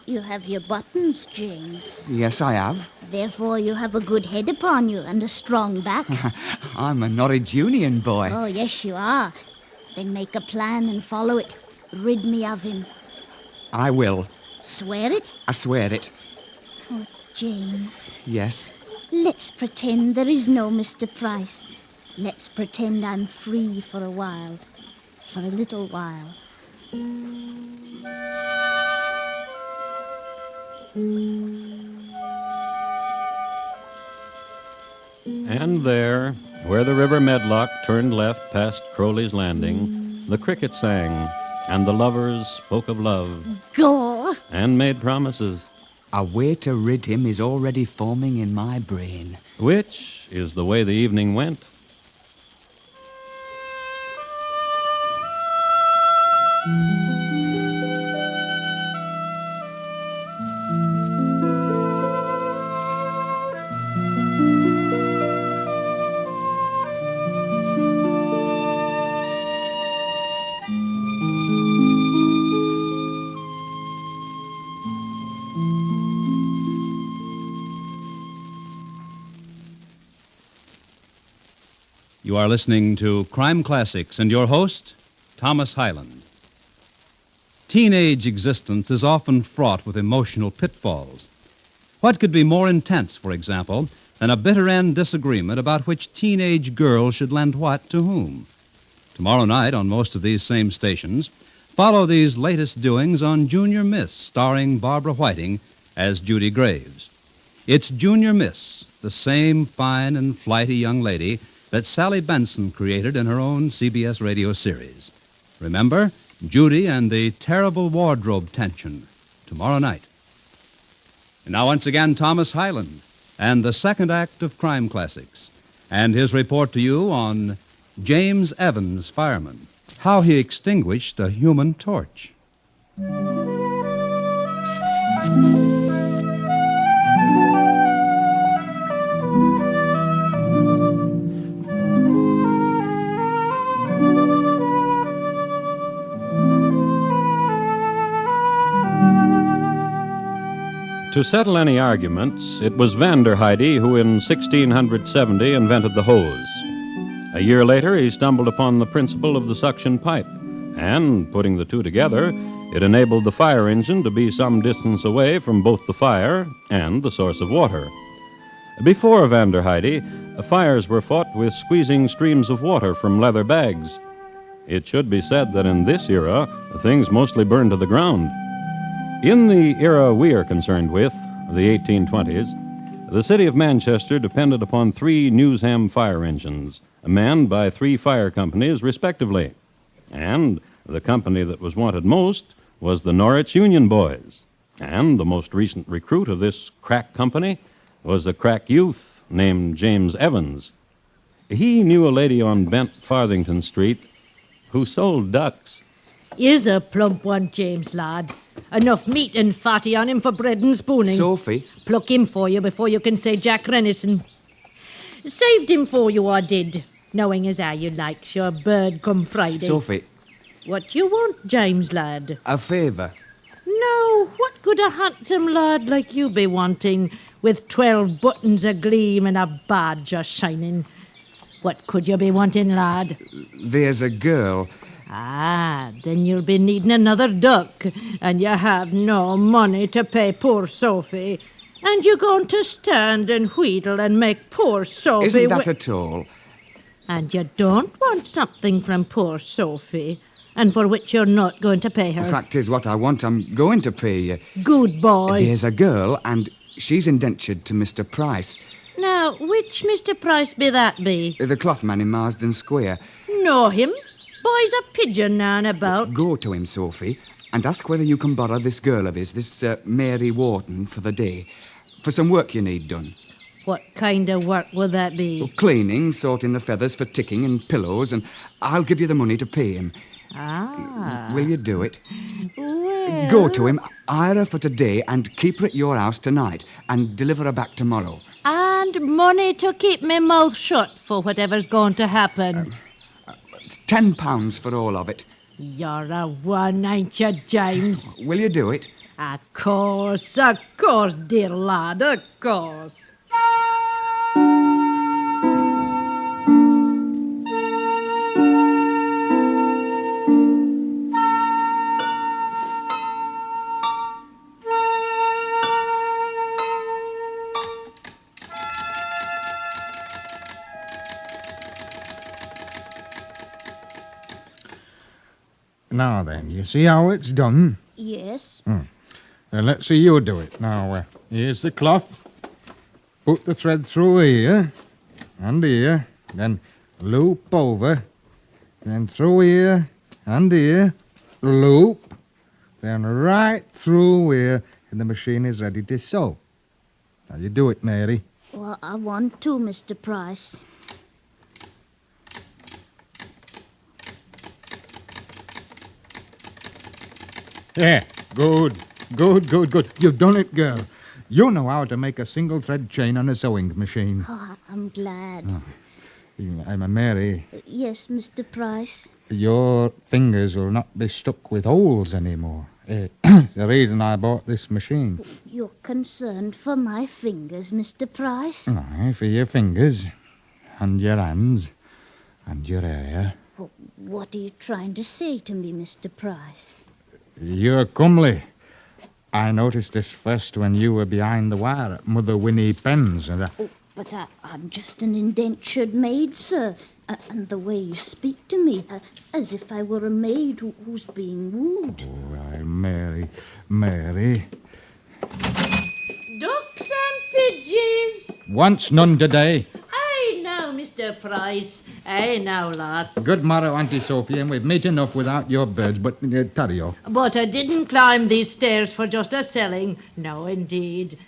You have your buttons, James. Yes, I have. Therefore, you have a good head upon you and a strong back. I'm a Norwich Union boy. Oh, yes, you are. Then make a plan and follow it. Rid me of him. I will. Swear it? I swear it. Oh, James. Yes. Let's pretend there is no Mr. Price. Let's pretend I'm free for a while. For a little while. And there, where the river Medlock turned left past Crowley's Landing, the cricket sang, and the lovers spoke of love. Go! And made promises. A way to rid him is already forming in my brain. Which is the way the evening went. You are listening to Crime Classics and your host, Thomas Hyland. Teenage existence is often fraught with emotional pitfalls. What could be more intense, for example, than a bitter-end disagreement about which teenage girl should lend what to whom? Tomorrow night, on most of these same stations, follow these latest doings on Junior Miss, starring Barbara Whiting as Judy Graves. It's Junior Miss, the same fine and flighty young lady that Sally Benson created in her own CBS radio series. Remember, Judy and the terrible wardrobe tension, tomorrow night. And now once again, Thomas Hyland and the second act of Crime Classics, and his report to you on James Evans, fireman, how he extinguished a human torch. To settle any arguments, it was Vanderheide who in 1670 invented the hose. A year later, he stumbled upon the principle of the suction pipe, and, putting the two together, it enabled the fire engine to be some distance away from both the fire and the source of water. Before Vanderheide, fires were fought with squeezing streams of water from leather bags. It should be said that in this era, things mostly burned to the ground. In the era we are concerned with, the 1820s, the city of Manchester depended upon 3 Newsham fire engines, manned by 3 fire companies, respectively. And the company that was wanted most was the Norwich Union Boys. And the most recent recruit of this crack company was a crack youth named James Evans. He knew a lady on Bent Farthington Street who sold ducks. Here's a plump one, James, lad. Enough meat and fatty on him for bread and spooning. Sophie? Pluck him for you before you can say Jack Renison. Saved him for you, I did. Knowing as how you likes your bird come Friday. Sophie? What you want, James, lad? A favour. No, what could a handsome lad like you be wanting, with 12 buttons a-gleam and a badge a-shining? What could you be wanting, lad? There's a girl. Ah, then you'll be needing another duck, and you have no money to pay poor Sophie. And you're going to stand and wheedle and make poor Sophie... Isn't that at all? And you don't want something from poor Sophie, and for which you're not going to pay her. The fact is, what I want, I'm going to pay you. Good boy. There's a girl, and she's indentured to Mr. Price. Now, which Mr. Price be that be? The cloth man in Marsden Square. Know him? Boy's a pigeon now and about. Go to him, Sophie, and ask whether you can borrow this girl of his, this Mary Wharton, for the day, for some work you need done. What kind of work will that be? Cleaning, sorting the feathers for ticking and pillows, and I'll give you the money to pay him. Ah. Will you do it? Well... Go to him, hire her for today, and keep her at your house tonight, and deliver her back tomorrow. And money to keep me mouth shut for whatever's going to happen. £10 for all of it. You're a one, ain't you, James? Will you do it? Of course, dear lad, of course. Now then, you see how it's done? Yes. Then let's see you do it. Now, here's the cloth. Put the thread through here and here. Then loop over. Then through here and here. Loop. Then right through here. And the machine is ready to sew. Now you do it, Mary. Well, I want to, Mr. Price. Yeah, good. You've done it, girl. You know how to make a single thread chain on a sewing machine. Oh, I'm glad. I'm a Mary. Yes, Mr. Price. Your fingers will not be stuck with holes anymore. The reason I bought this machine. You're concerned for my fingers, Mr. Price? Aye, for your fingers, and your hands, and your hair. What are you trying to say to me, Mr. Price? You're comely. I noticed this first when you were behind the wire at Mother Winnie Penn's. But I'm just an indentured maid, sir. And the way you speak to me, as if I were a maid who's being wooed. Why, Mary. Ducks and pigeons. Once none today. Aye, now, Mr. Price. Aye, now, lass. Good morrow, Auntie Sophie, and we've meat enough without your birds, but tarry off. But I didn't climb these stairs for just a selling. No, indeed.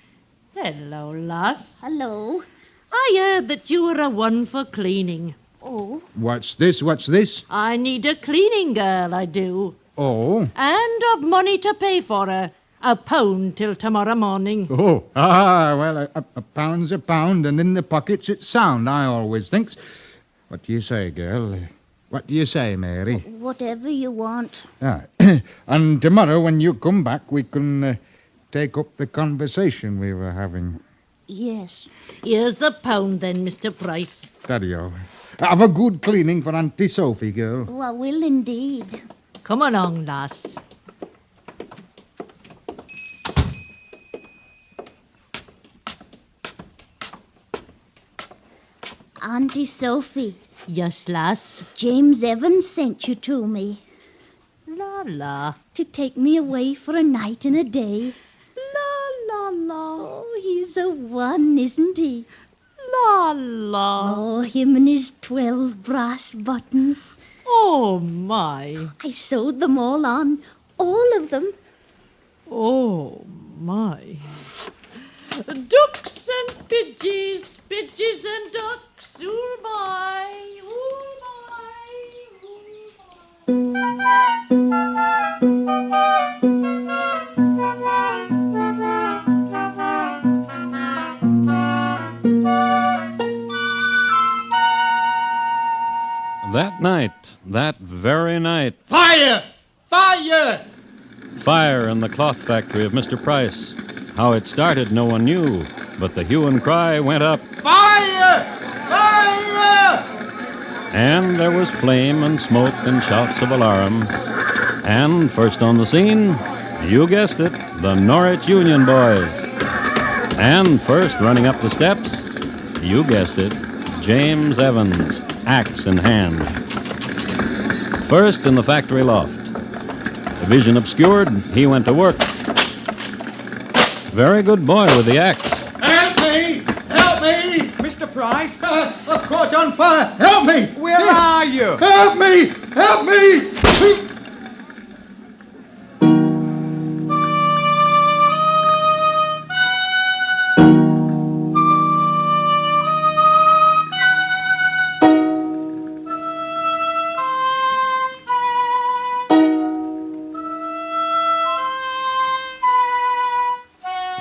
Hello, lass. Hello. I heard that you were a one for cleaning. Oh. What's this? I need a cleaning girl, I do. Oh. And of money to pay for her. £1 till tomorrow morning. Oh. Well, a pound's a pound, and in the pockets it's sound, I always thinks. What do you say, girl? What do you say, Mary? Whatever you want. And tomorrow, when you come back, we can take up the conversation we were having. Yes. Here's the £1 then, Mr. Price. Daddy-o. Have a good cleaning for Auntie Sophie, girl. Oh, I will indeed. Come along, lass. Auntie Sophie. Yes, lass? James Evans sent you to me. La. To take me away for a night and a day. La. Oh, he's a one, isn't he? La. Oh, him and his 12 brass buttons. Oh, my. I sewed them all on. All of them. Oh, my. Ducks and pigeons, pigeons and ducks, ool-my, That night, that very night. Fire! Fire! Fire in the cloth factory of Mr. Price. How it started, no one knew, but the hue and cry went up. Fire! Fire! And there was flame and smoke and shouts of alarm. And first on the scene, you guessed it, the Norwich Union boys. And first running up the steps, you guessed it, James Evans, axe in hand. First in the factory loft. The vision obscured, he went to work. Very good boy with the axe. Help me! Help me! Mr. Price? I'm caught on fire! Help me! Where are you? Help me! Help me!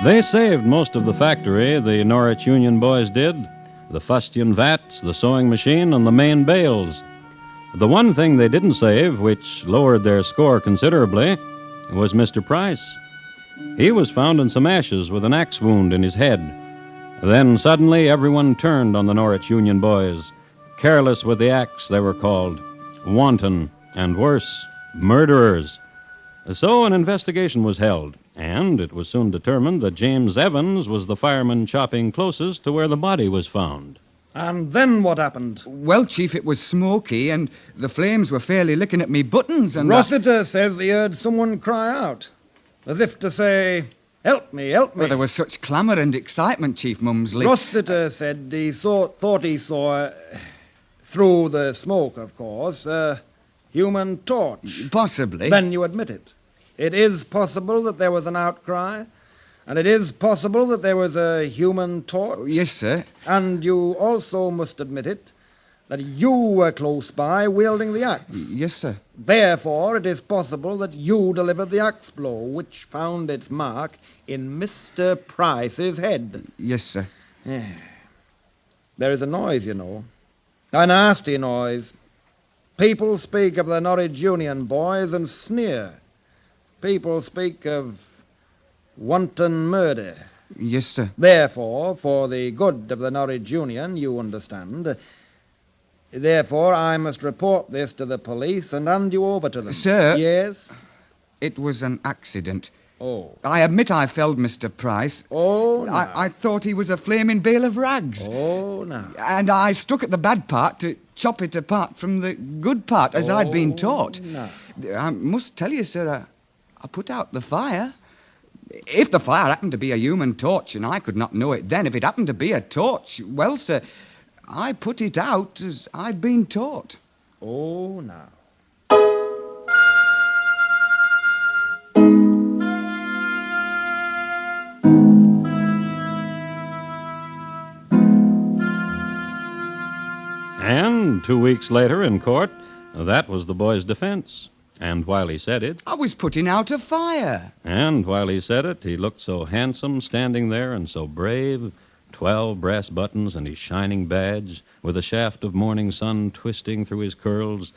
They saved most of the factory, the Norwich Union boys did. The fustian vats, the sewing machine, and the main bales. The one thing they didn't save, which lowered their score considerably, was Mr. Price. He was found in some ashes with an axe wound in his head. Then suddenly everyone turned on the Norwich Union boys. Careless with the axe, they were called. Wanton, and worse, murderers. So an investigation was held, and it was soon determined that James Evans was the fireman chopping closest to where the body was found. And then what happened? Well, Chief, it was smoky, and the flames were fairly licking at me buttons, and... Rossiter says he heard someone cry out, as if to say, help me, help me. Well, there was such clamour and excitement, Chief Mumsley. Rossiter said he thought he saw, through the smoke, of course, a human torch. Possibly. Then you admit it. It is possible that there was an outcry, and it is possible that there was a human torch. Yes, sir. And you also must admit it, that you were close by wielding the axe. Yes, sir. Therefore, it is possible that you delivered the axe blow, which found its mark in Mr. Price's head. Yes, sir. There is a noise, you know. A nasty noise. People speak of the Norwich Union boys and sneer. People speak of wanton murder. Yes, sir. Therefore, for the good of the Norwich Union, you understand, therefore I must report this to the police and hand you over to them. Sir? Yes? It was an accident. Oh. I admit I felled Mr. Price. Oh, no. I thought he was a flaming bale of rags. Oh, no. And I struck at the bad part to chop it apart from the good part, as I'd been taught. No. I must tell you, sir, I put out the fire. If the fire happened to be a human torch, and I could not know it then, if it happened to be a torch, well, sir, I put it out as I'd been taught. Oh, now. And 2 weeks later in court, that was the boy's defense. And while he said it... I was putting out a fire. And while he said it, he looked so handsome standing there and so brave. 12 brass buttons and his shining badge, with a shaft of morning sun twisting through his curls.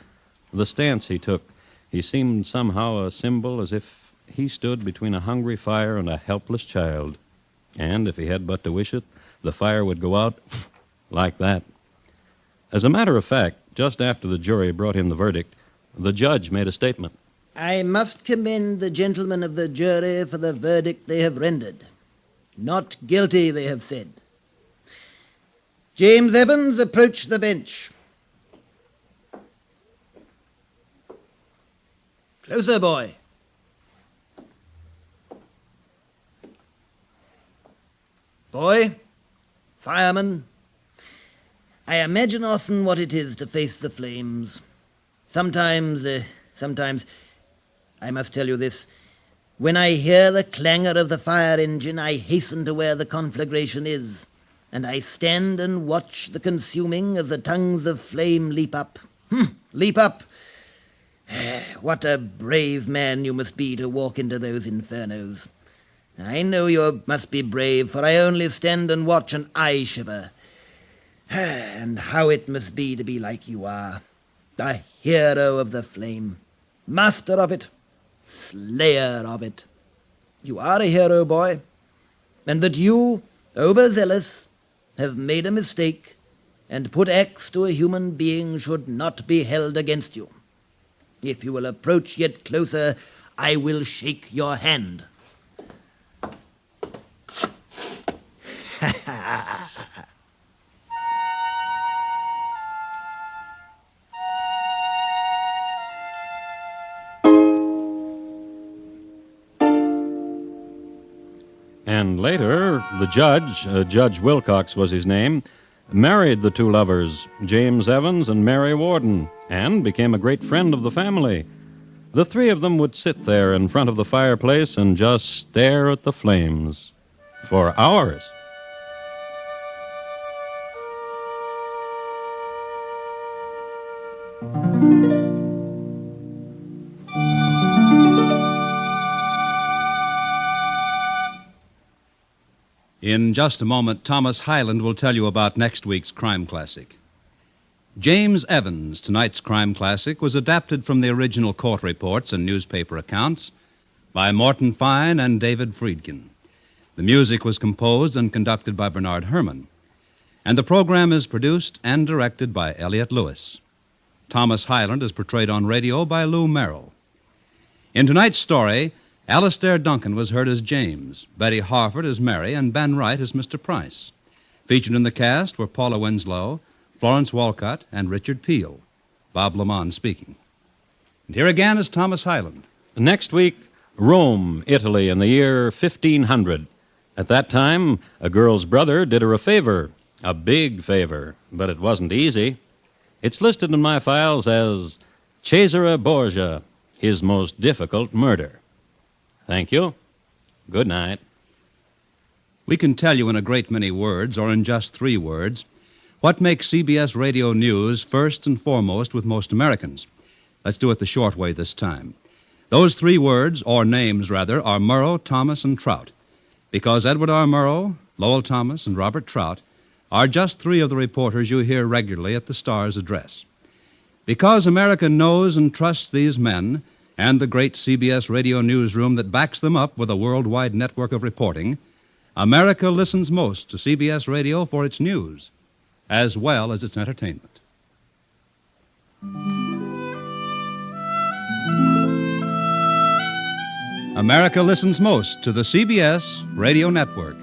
The stance he took, he seemed somehow a symbol, as if he stood between a hungry fire and a helpless child. And if he had but to wish it, the fire would go out like that. As a matter of fact, just after the jury brought in the verdict, the judge made a statement. I must commend the gentlemen of the jury for the verdict they have rendered. Not guilty, they have said. James Evans, approach the bench. Closer, boy. Boy, fireman, I imagine often what it is to face the flames. Sometimes, I must tell you this, when I hear the clangor of the fire engine, I hasten to where the conflagration is, and I stand and watch the consuming as the tongues of flame leap up. Leap up! What a brave man you must be to walk into those infernos. I know you must be brave, for I only stand and watch and I shiver. And how it must be to be like you are. The hero of the flame, master of it, slayer of it. You are a hero, boy, and that you, overzealous, have made a mistake and put X to a human being should not be held against you. If you will approach yet closer, I will shake your hand. And later, the judge, Judge Wilcox was his name, married the two lovers, James Evans and Mary Warden, and became a great friend of the family. The three of them would sit there in front of the fireplace and just stare at the flames for hours. In just a moment, Thomas Hyland will tell you about next week's Crime Classic. James Evans, tonight's Crime Classic, was adapted from the original court reports and newspaper accounts by Morton Fine and David Friedkin. The music was composed and conducted by Bernard Herrmann. And the program is produced and directed by Elliott Lewis. Thomas Hyland is portrayed on radio by Lou Merrill. In tonight's story, Alastair Duncan was heard as James, Betty Harford as Mary, and Ben Wright as Mr. Price. Featured in the cast were Paula Winslow, Florence Walcott, and Richard Peel. Bob Lamont speaking. And here again is Thomas Hyland. Next week, Rome, Italy, in the year 1500. At that time, a girl's brother did her a favor, a big favor, but it wasn't easy. It's listed in my files as Cesare Borgia, his most difficult murder. Thank you. Good night. We can tell you in a great many words, or in just 3 words, what makes CBS Radio News first and foremost with most Americans. Let's do it the short way this time. Those 3 words, or names rather, are Murrow, Thomas, and Trout. Because Edward R. Murrow, Lowell Thomas, and Robert Trout are just 3 of the reporters you hear regularly at the Star's address. Because America knows and trusts these men and the great CBS Radio newsroom that backs them up with a worldwide network of reporting, America listens most to CBS Radio for its news, as well as its entertainment. America listens most to the CBS Radio Network.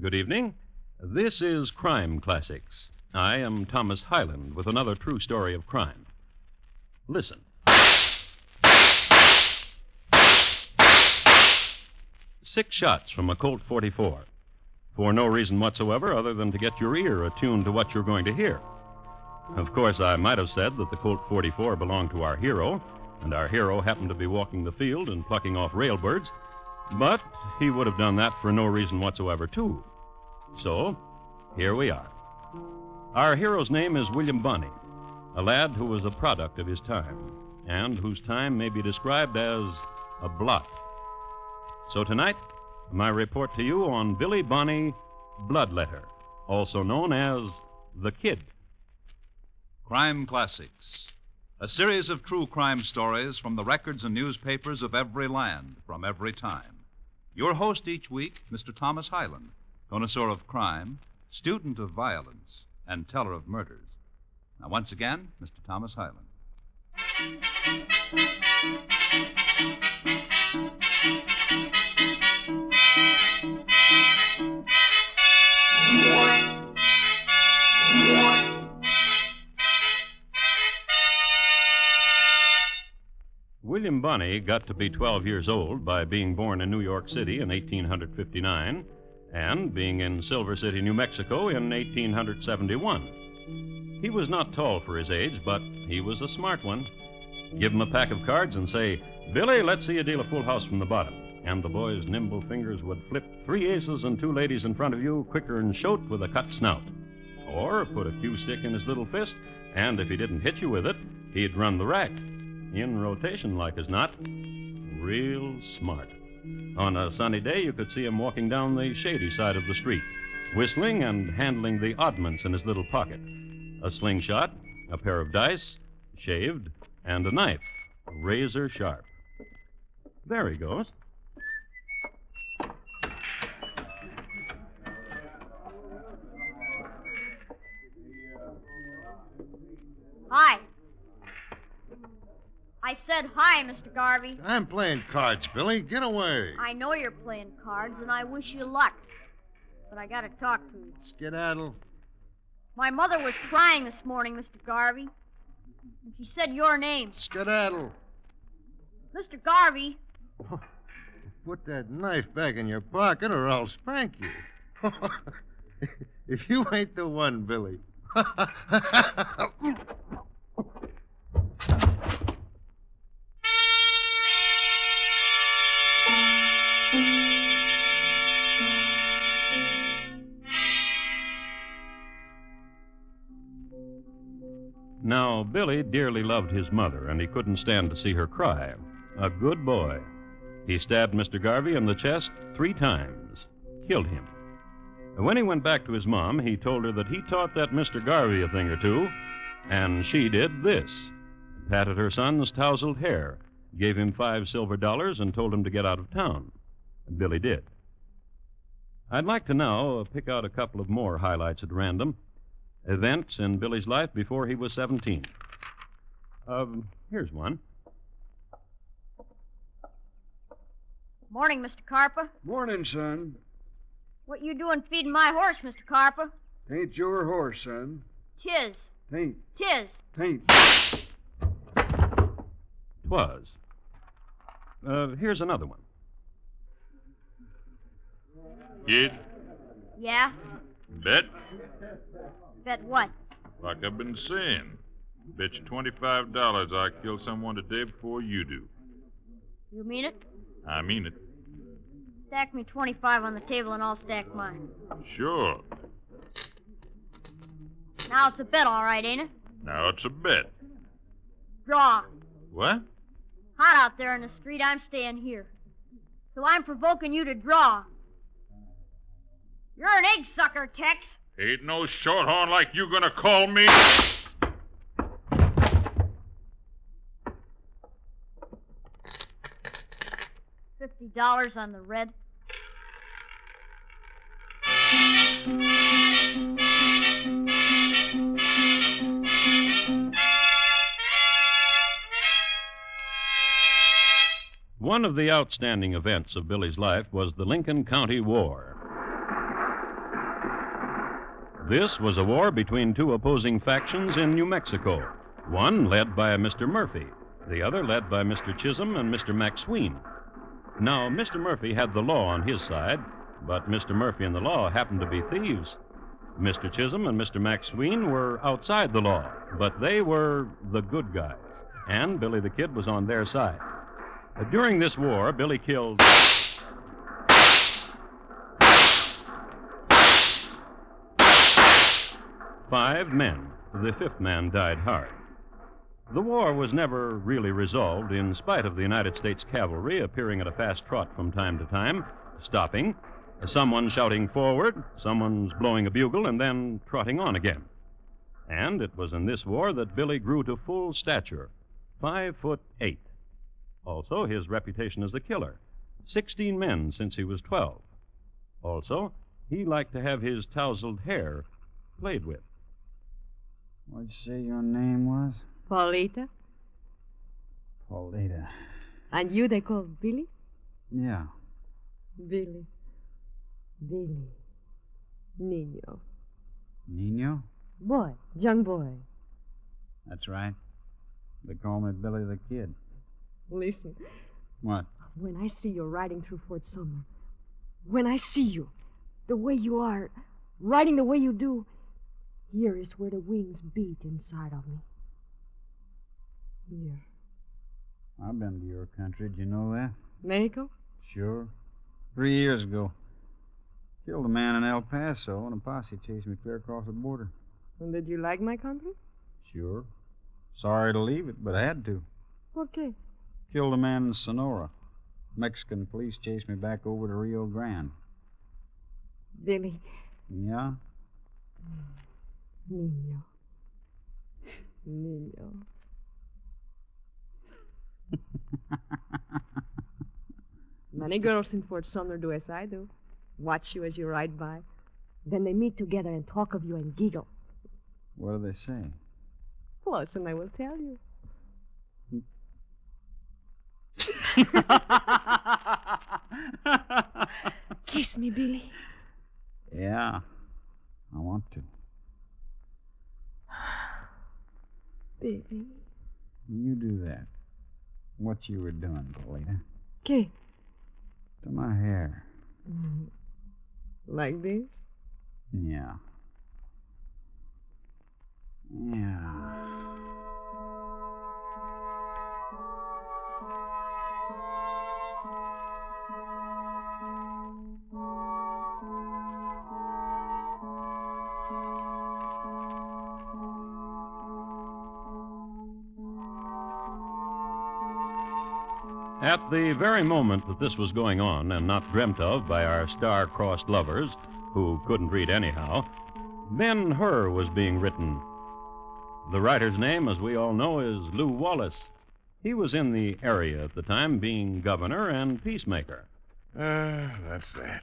Good evening. This is Crime Classics. I am Thomas Hyland with another true story of crime. Listen. 6 shots from a Colt 44. For no reason whatsoever other than to get your ear attuned to what you're going to hear. Of course, I might have said that the Colt 44 belonged to our hero, and our hero happened to be walking the field and plucking off railbirds, but he would have done that for no reason whatsoever, too. So, here we are. Our hero's name is William Bonny, a lad who was a product of his time, and whose time may be described as a blot. So tonight, my report to you on Billy Bonny, Bloodletter, also known as The Kid. Crime Classics, a series of true crime stories from the records and newspapers of every land, from every time. Your host each week, Mr. Thomas Hyland, connoisseur of crime, student of violence, and teller of murders. Now, once again, Mr. Thomas Hyland. William Bonny got to be 12 years old by being born in New York City in 1859 and being in Silver City, New Mexico in 1871. He was not tall for his age, but he was a smart one. Give him a pack of cards and say, "Billy, let's see you deal a full house from the bottom." And the boy's nimble fingers would flip 3 aces and 2 ladies in front of you quicker than shote with a cut snout. Or put a cue stick in his little fist, and if he didn't hit you with it, he'd run the rack. In rotation, like as not. Real smart. On a sunny day, you could see him walking down the shady side of the street, whistling and handling the oddments in his little pocket. A slingshot, a pair of dice, shaved, and a knife, razor sharp. There he goes. Hi. I said hi, Mr. Garvey. I'm playing cards, Billy. Get away. I know you're playing cards, and I wish you luck. But I gotta talk to you. Skedaddle. My mother was crying this morning, Mr. Garvey. And she said your name. Skedaddle. Mr. Garvey. Put that knife back in your pocket or I'll spank you. If you ain't the one, Billy. Now, Billy dearly loved his mother, and he couldn't stand to see her cry. A good boy. He stabbed Mr. Garvey in the chest 3 times, killed him. When he went back to his mom, he told her that he taught that Mr. Garvey a thing or two, and she did this. Patted her son's tousled hair, gave him $5 silver, and told him to get out of town. Billy did. I'd like to now pick out a couple of more highlights at random. Events in Billy's life before he was 17. Here's one. Morning, Mr. Carper. Morning, son. What you doing feeding my horse, Mr. Carper? Tain't your horse, son. Tis. Tain't. Tis. Tain't. 'Twas. Here's another one. Kid, Yeah? bet? Bet what? Like I've been saying. Bet you $25 I kill someone today before you do. You mean it? I mean it. Stack me 25 on the table and I'll stack mine. Sure. Now it's a bet, all right, ain't it? Now it's a bet. Draw. What? Hot out there in the street, I'm staying here. So I'm provoking you to draw. You're an egg sucker, Tex. Ain't no shorthorn like you gonna call me. $50 on the red. One of the outstanding events of Billy's life was the Lincoln County War. This was a war between 2 opposing factions in New Mexico, one led by Mr. Murphy, the other led by Mr. Chisholm and Mr. McSween. Now, Mr. Murphy had the law on his side, but Mr. Murphy and the law happened to be thieves. Mr. Chisholm and Mr. McSween were outside the law, but they were the good guys, and Billy the Kid was on their side. During this war, Billy killed 5 men. The 5th man died hard. The war was never really resolved, in spite of the United States cavalry appearing at a fast trot from time to time, stopping, someone shouting forward, someone's blowing a bugle, and then trotting on again. And it was in this war that Billy grew to full stature, 5'8". Also, his reputation as a killer, 16 men since he was 12. Also, he liked to have his tousled hair played with. What'd you say your name was? Paulita. Paulita. And you they call Billy? Yeah. Billy. Billy. Niño. Nino? Boy. Young boy. That's right. They call me Billy the Kid. Listen. What? When I see you riding through Fort Sumner, when I see you, the way you are, riding the way you do, here is where the wings beat inside of me. Here. I've been to your country. Did you know that? Mexico? Sure. 3 years ago. Killed a man in El Paso, and a posse chased me clear across the border. And did you like my country? Sure. Sorry to leave it, but I had to. Okay. Killed a man in Sonora. Mexican police chased me back over to Rio Grande. Billy. Yeah? Niño. Niño. Many girls in Fort Sumner do as I do. Watch you as you ride by. Then they meet together and talk of you and giggle. What do they say? Listen, I will tell you. Kiss me, Billy. Yeah, I want to. Baby. You do that. What you were doing, Paulita. Okay. To my hair. Like this? Yeah. Yeah. At the very moment that this was going on, and not dreamt of by our star-crossed lovers, who couldn't read anyhow, Ben-Hur was being written. The writer's name, as we all know, is Lew Wallace. He was in the area at the time, being governor and peacemaker. That's that.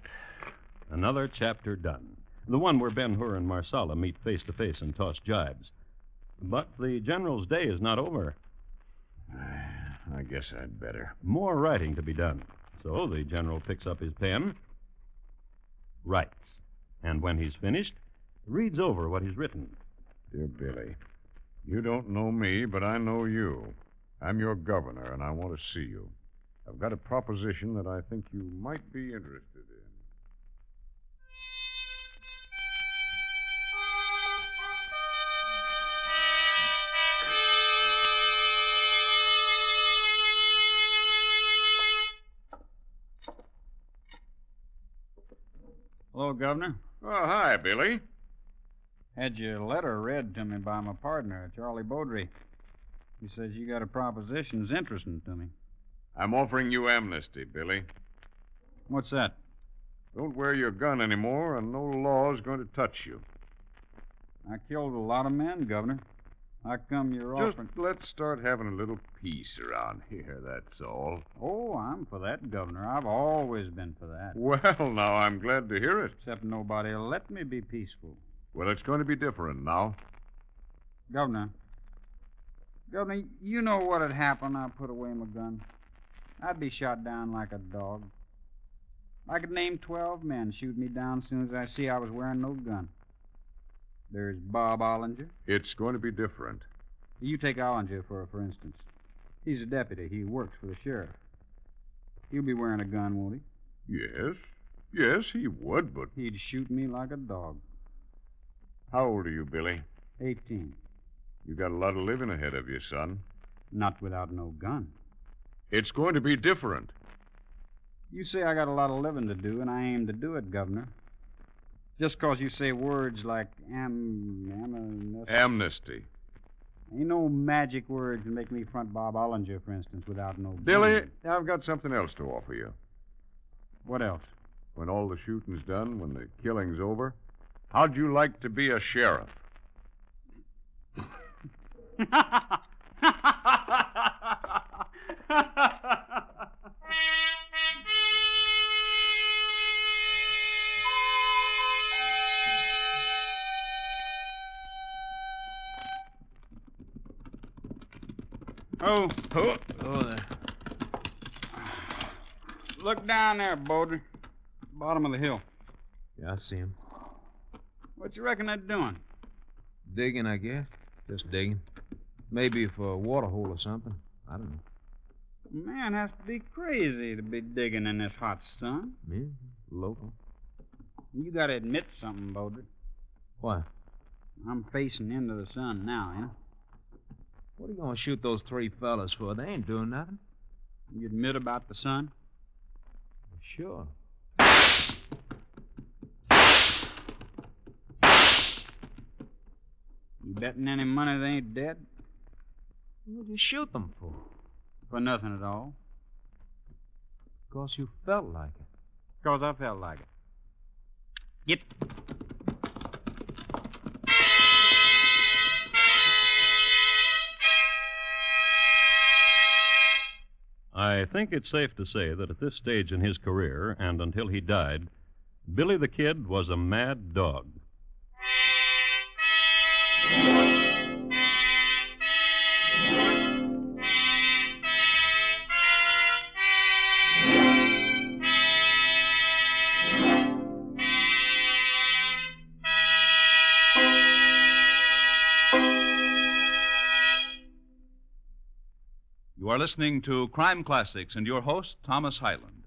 Another chapter done. The one where Ben-Hur and Marsala meet face to face and toss jibes. But the general's day is not over. I guess I'd better. More writing to be done. So the general picks up his pen, writes, and when he's finished, reads over what he's written. Dear Billy, you don't know me, but I know you. I'm your governor, and I want to see you. I've got a proposition that I think you might be interested in. Hello, Governor. Oh, hi, Billy. Had your letter read to me by my partner, Charlie Beaudry. He says you got a proposition that's interesting to me. I'm offering you amnesty, Billy. What's that? Don't wear your gun anymore, and no law is going to touch you. I killed a lot of men, Governor. How come you're offering... Just let's start having a little peace around here, that's all. Oh, I'm for that, Governor. I've always been for that. Well, now, I'm glad to hear it. Except nobody'll let me be peaceful. Well, it's going to be different now. Governor, you know what'd happen I put away my gun? I'd be shot down like a dog. I could name 12 men shoot me down as soon as I see I was wearing no gun. There's Bob Ollinger. It's going to be different. You take Ollinger for instance. He's a deputy. He works for the sheriff. He'll be wearing a gun, won't he? Yes. Yes, he would, but... He'd shoot me like a dog. How old are you, Billy? 18. You got a lot of living ahead of you, son. Not without no gun. It's going to be different. You say I got a lot of living to do, and I aim to do it, Governor. Just 'cause you say words like amnesty. Ain't no magic words to make me front Bob Ollinger, for instance, without no gun. Billy, I've got something else to offer you. What else? When all the shooting's done, when the killing's over, how'd you like to be a sheriff? Oh, there. Look down there, Beaudry. Bottom of the hill. Yeah, I see him. What you reckon they're doing? Digging, I guess. Just digging. Maybe for a water hole or something. I don't know. Man has to be crazy to be digging in this hot sun. Me? Local. You gotta admit something, Beaudry. What? I'm facing into the sun now, you know? What are you going to shoot those 3 fellas for? They ain't doing nothing. You admit about the sun? Sure. You betting any money they ain't dead? What'd you shoot them for? For nothing at all. 'Cause you felt like it. 'Cause I felt like it. Get. I think it's safe to say that at this stage in his career, and until he died, Billy the Kid was a mad dog. You are listening to Crime Classics and your host, Thomas Hyland.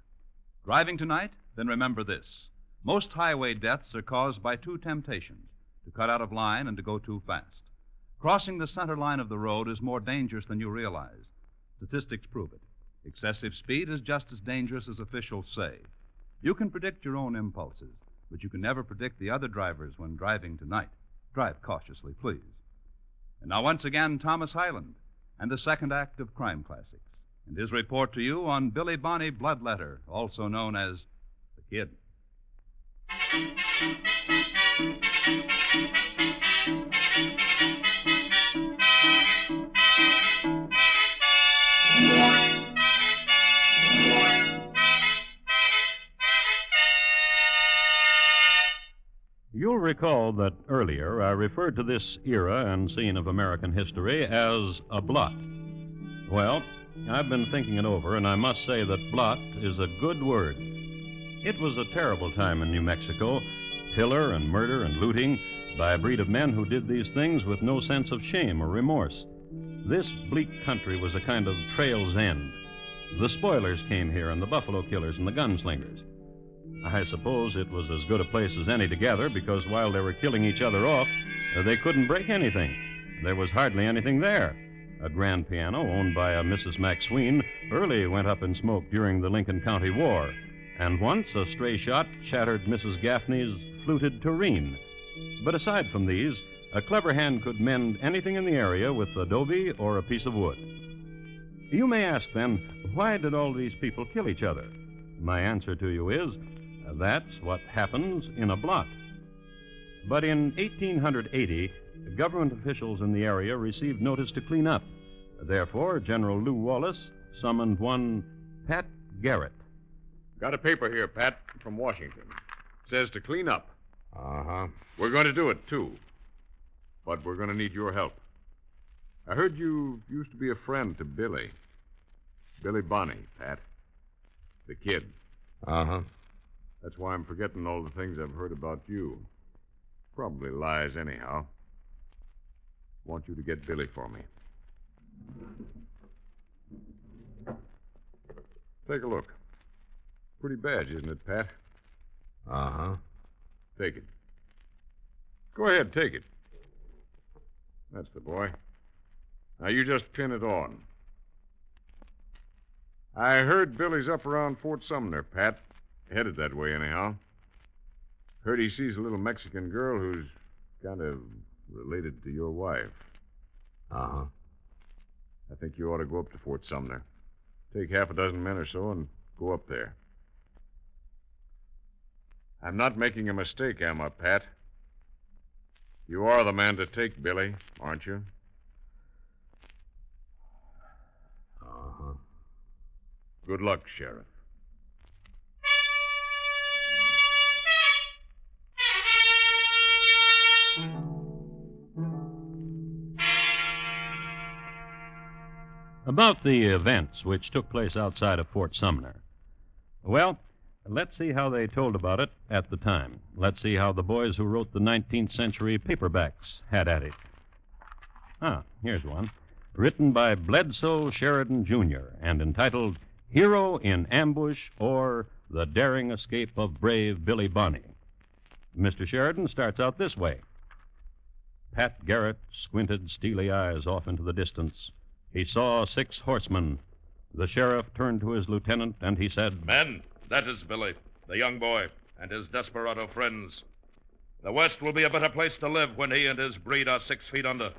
Driving tonight? Then remember this. Most highway deaths are caused by 2 temptations, to cut out of line and to go too fast. Crossing the center line of the road is more dangerous than you realize. Statistics prove it. Excessive speed is just as dangerous as officials say. You can predict your own impulses, but you can never predict the other drivers when driving tonight. Drive cautiously, please. And now once again, Thomas Hyland and the second act of Crime Classics and his report to you on Billy Bonny Bloodletter, also known as the Kid. You'll recall that earlier I referred to this era and scene of American history as a blot. Well, I've been thinking it over, and I must say that blot is a good word. It was a terrible time in New Mexico, pillar and murder and looting by a breed of men who did these things with no sense of shame or remorse. This bleak country was a kind of trail's end. The spoilers came here, and the buffalo killers and the gunslingers. I suppose it was as good a place as any to gather, because while they were killing each other off, they couldn't break anything. There was hardly anything there. A grand piano owned by a Mrs. McSween early went up in smoke during the Lincoln County War, and once a stray shot shattered Mrs. Gaffney's fluted tureen. But aside from these, a clever hand could mend anything in the area with adobe or a piece of wood. You may ask, then, why did all these people kill each other? My answer to you is, that's what happens in a blot. But in 1880, government officials in the area received notice to clean up. Therefore, General Lew Wallace summoned one Pat Garrett. Got a paper here, Pat, from Washington. Says to clean up. Uh-huh. We're going to do it, too. But we're going to need your help. I heard you used to be a friend to Billy. Billy Bonny, Pat. The Kid. Uh-huh. That's why I'm forgetting all the things I've heard about you. Probably lies anyhow. Want you to get Billy for me. Take a look. Pretty badge, isn't it, Pat? Uh-huh. Take it. Go ahead, take it. That's the boy. Now you just pin it on. I heard Billy's up around Fort Sumner, Pat. Headed that way, anyhow. Heard he sees a little Mexican girl who's kind of related to your wife. Uh-huh. I think you ought to go up to Fort Sumner. Take half a dozen men or so and go up there. I'm not making a mistake, am I, Pat? You are the man to take, Billy, aren't you? Uh-huh. Good luck, Sheriff. About the events which took place outside of Fort Sumner. Well, let's see how they told about it at the time. Let's see how the boys who wrote the 19th century paperbacks had at it. Here's one. Written by Bledsoe Sheridan, Jr. and entitled Hero in Ambush, or The Daring Escape of Brave Billy Bonny. Mr. Sheridan starts out this way. Pat Garrett squinted steely eyes off into the distance. He saw 6 horsemen. The sheriff turned to his lieutenant, and he said, Men, that is Billy, the young boy, and his desperado friends. The West will be a better place to live when he and his breed are 6 feet under.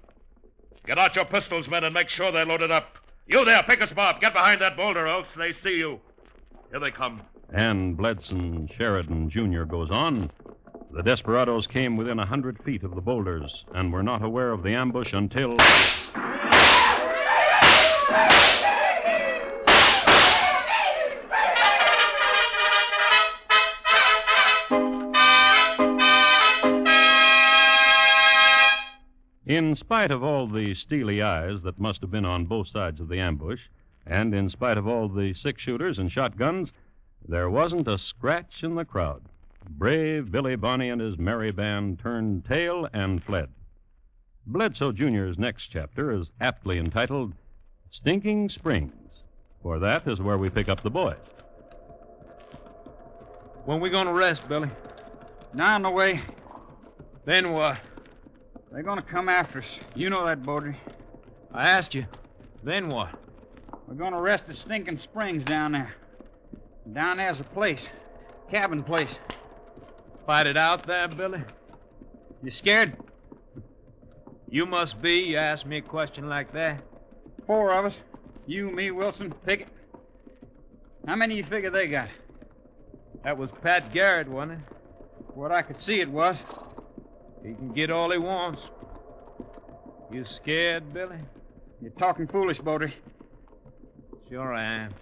Get out your pistols, men, and make sure they're loaded up. You there, Pickus Bob, get behind that boulder, else they see you. Here they come. And Bledsoe Sheridan, Jr. goes on. The desperados came within 100 feet of the boulders and were not aware of the ambush until... In spite of all the steely eyes that must have been on both sides of the ambush, and in spite of all the 6-shooters and shotguns, there wasn't a scratch in the crowd. Brave Billy Bonny and his merry band turned tail and fled. Bledsoe Jr.'s next chapter is aptly entitled Stinking Springs, for that is where we pick up the boys. When we gonna rest, Billy? Down the way. Then what? They're going to come after us. You know that, Bodie. I asked you. Then what? We're going to rest at Stinking Springs down there. Down there's a place. Cabin place. Fight it out there, Billy? You scared? You must be. You asked me a question like that. 4 of us. You, me, Wilson, Pickett. How many you figure they got? That was Pat Garrett, wasn't it? What I could see it was. He can get all he wants. You scared, Billy? You're talking foolish, Bodie. Sure I am.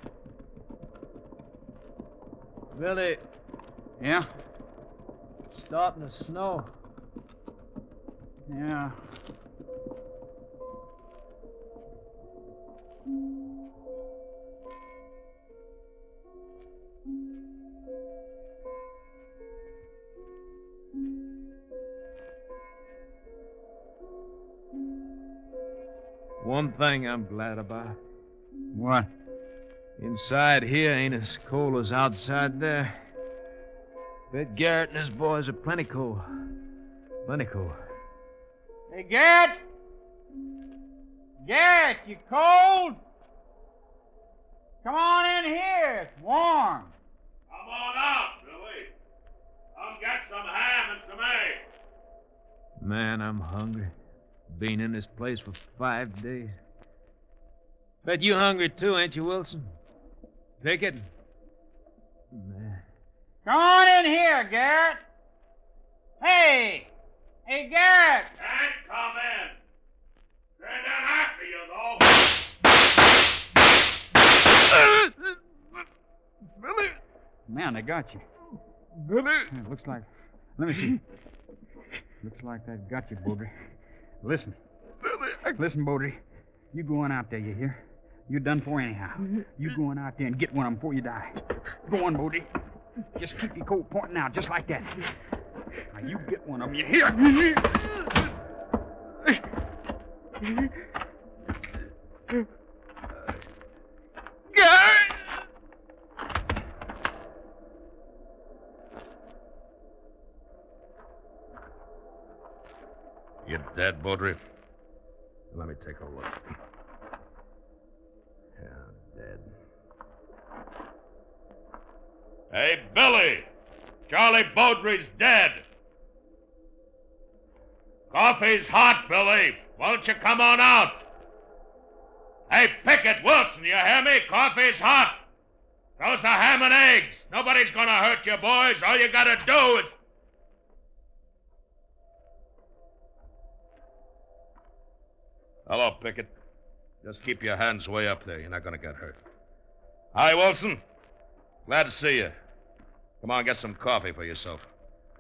Billy. Yeah? It's starting to snow. Yeah. One thing I'm glad about. What? Inside here ain't as cold as outside there. Bet Garrett and his boys are plenty cold. Plenty cold. Hey, Garrett! Garrett, you cold? Come on in here. It's warm. Come on out, Billy. Come get some ham and some eggs. Man, I'm hungry. Been in this place for 5 days. Bet you hungry too, ain't you, Wilson? Pickett? Man. Come on in here, Garrett. Hey! Hey, Garrett! Can't come in. They're not after you, though. Billy! Man, they got you. Billy! It looks like... Let me see. Looks like that got you, Bodie. Listen. Billy! Listen, Bodie. You going out there, you hear? You're done for anyhow. You going out there and get one of them before you die. Go on, Bodie. Just keep your coat pointing out, just like that. Now, you get one of them, you hear? You dead, Baudry? Let me take a look. Yeah, dead. Hey, Billy! Charlie Baudry's dead. Coffee's hot, Billy. Won't you come on out? Hey, Pickett, Wilson, you hear me? Coffee's hot. Those are ham and eggs. Nobody's gonna hurt you, boys. All you gotta do is... Hello, Pickett. Just keep your hands way up there. You're not gonna get hurt. Hi, Wilson. Glad to see you. Come on, get some coffee for yourself.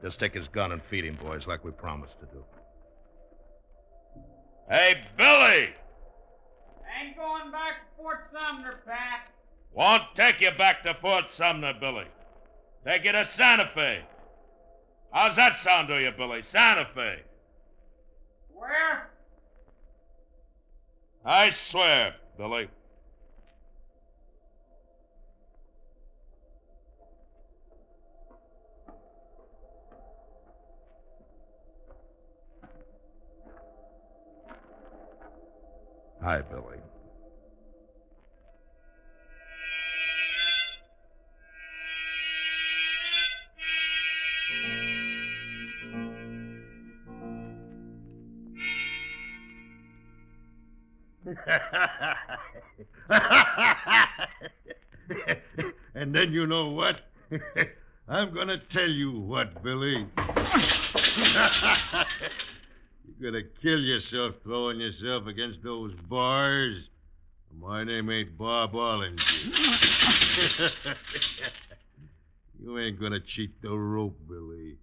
Just take his gun and feed him, boys, like we promised to do. Hey, Billy! Ain't going back to Fort Sumner, Pat. Won't take you back to Fort Sumner, Billy. Take you to Santa Fe. How's that sound to you, Billy? Santa Fe. Where? I swear, Billy. Hi, Billy. And then you know what? I'm going to tell you what, Billy. You're going to kill yourself throwing yourself against those bars. My name ain't Bob Ollinger. You ain't going to cheat the rope, Billy.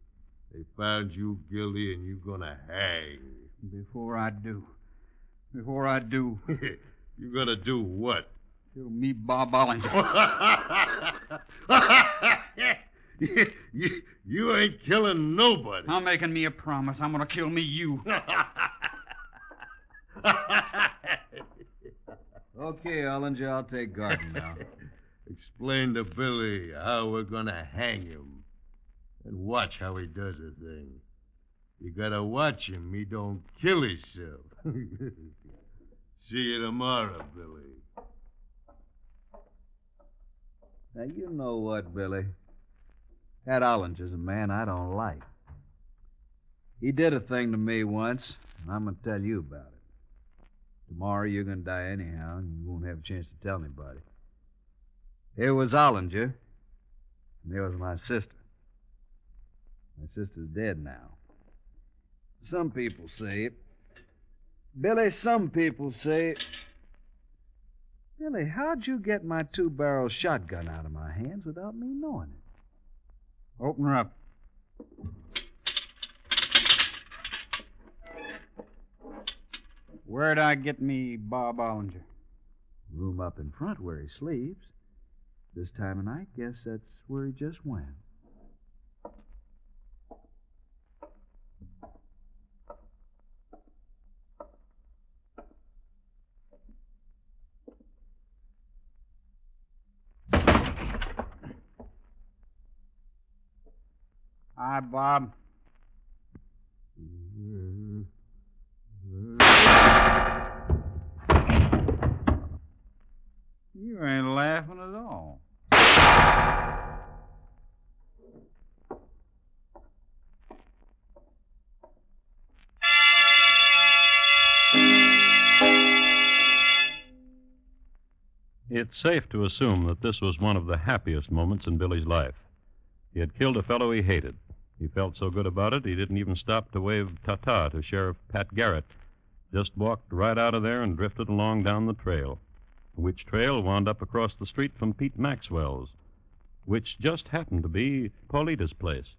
They found you guilty and you're going to hang. Before I do. You're going to do what? Kill me, Bob Ollinger. You ain't killing nobody. I'm making me a promise. I'm going to kill me, you. Okay, Ollinger, I'll take Garden now. Explain to Billy how we're going to hang him. And watch how he does the thing. You got to watch him. He don't kill himself. See you tomorrow, Billy. Now, you know what, Billy? That Ollinger's a man I don't like. He did a thing to me once, and I'm going to tell you about it. Tomorrow you're going to die anyhow, and you won't have a chance to tell anybody. Here was Ollinger, and there was my sister. My sister's dead now. Some people say... Billy, some people say... Billy, how'd you get my two-barrel shotgun out of my hands without me knowing it? Open her up. Where'd I get me Bob Ollinger? Room up in front where he sleeps. This time of night, guess that's where he just went. Hi, Bob. You ain't laughing at all. It's safe to assume that this was one of the happiest moments in Billy's life. He had killed a fellow he hated. He felt so good about it, he didn't even stop to wave ta-ta to Sheriff Pat Garrett. Just walked right out of there and drifted along down the trail, which trail wound up across the street from Pete Maxwell's, which just happened to be Paulita's place.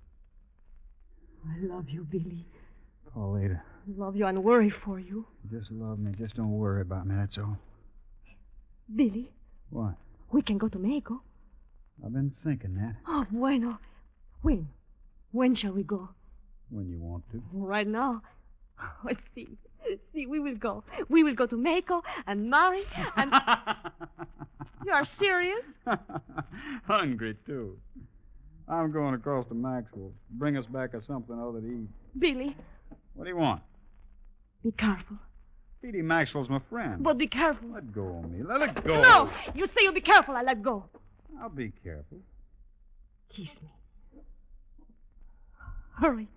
I love you, Billy. Paulita, I love you and worry for you. just love me. Just don't worry about me, that's all. Billy, What? we can go to Mexico. I've been thinking that. Oh, bueno. When? When shall we go? When you want to. Right now. Oh, see, we will go. We will go to Mexico and marry and... You are serious? Hungry, too. I'm going across to Maxwell. Bring us back something other to eat. Billy, What do you want? be careful. Petey Maxwell's my friend. But be careful. Let go of me. Let it go. No, you say you'll be careful. I let go. I'll be careful. Kiss me. Hurry.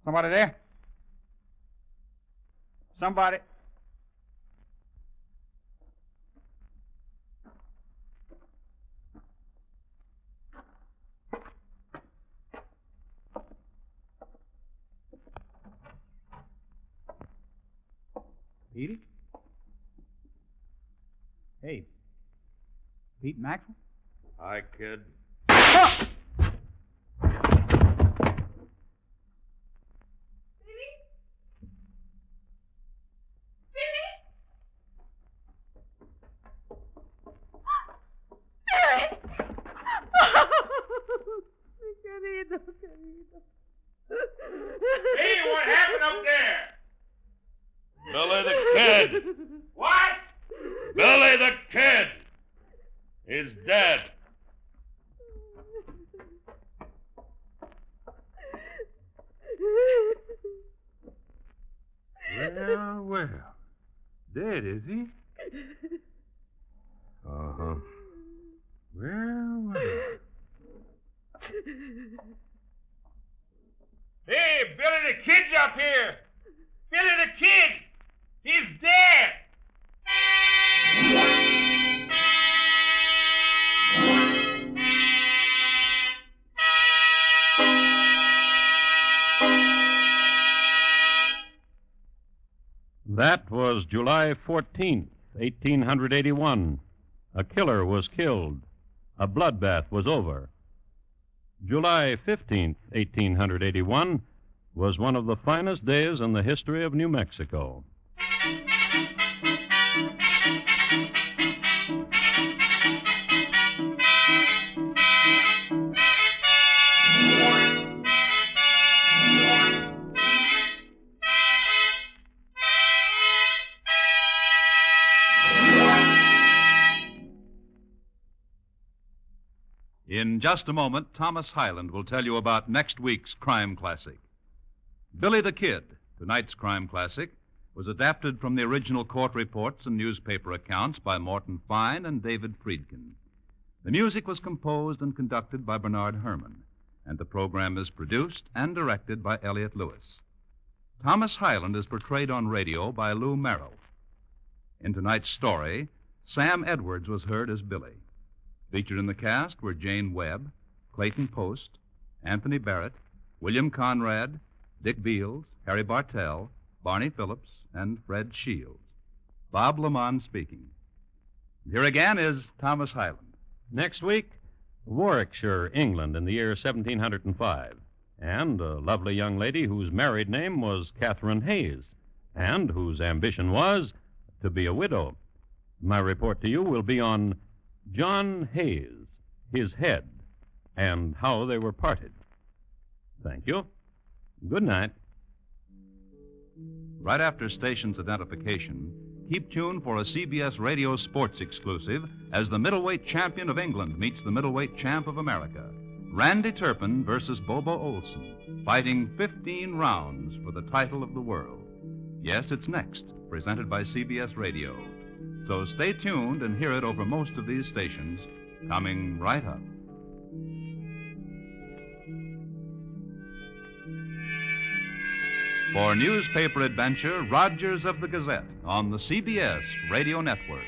Somebody there? Somebody. Petey? Hey. Pete Maxwell? Hi, kid. Hey, what happened up there? Billy the Kid. What? Billy the Kid. He's dead. Well, well. Dead, is he? Uh-huh. Well, well. Hey, Billy the Kid's up here. Billy the Kid. He's dead. That was July 14th, 1881. A killer was killed. A bloodbath was over. July 15th, 1881, was one of the finest days in the history of New Mexico. In just a moment, Thomas Hyland will tell you about next week's crime classic. Billy the Kid, tonight's crime classic, was adapted from the original court reports and newspaper accounts by Morton Fine and David Friedkin. The music was composed and conducted by Bernard Herrmann, and the program is produced and directed by Elliott Lewis. Thomas Hyland is portrayed on radio by Lou Merrill. In tonight's story, Sam Edwards was heard as Billy. Featured in the cast were Jane Webb, Clayton Post, Anthony Barrett, William Conrad, Dick Beals, Harry Bartell, Barney Phillips, and Fred Shields. Bob Lamont speaking. Here again is Thomas Hyland. Next week, Warwickshire, England, in the year 1705, and a lovely young lady whose married name was Catherine Hayes, and whose ambition was to be a widow. My report to you will be on John Hayes, his head, and how they were parted. Thank you. Good night. Right after station's identification, keep tuned for a CBS Radio Sports exclusive as the middleweight champion of England meets the middleweight champ of America. Randy Turpin versus Bobo Olson, fighting 15 rounds for the title of the world. Yes, it's next, presented by CBS Radio. So stay tuned and hear it over most of these stations, coming right up. For newspaper adventure, Rogers of the Gazette on the CBS Radio Network.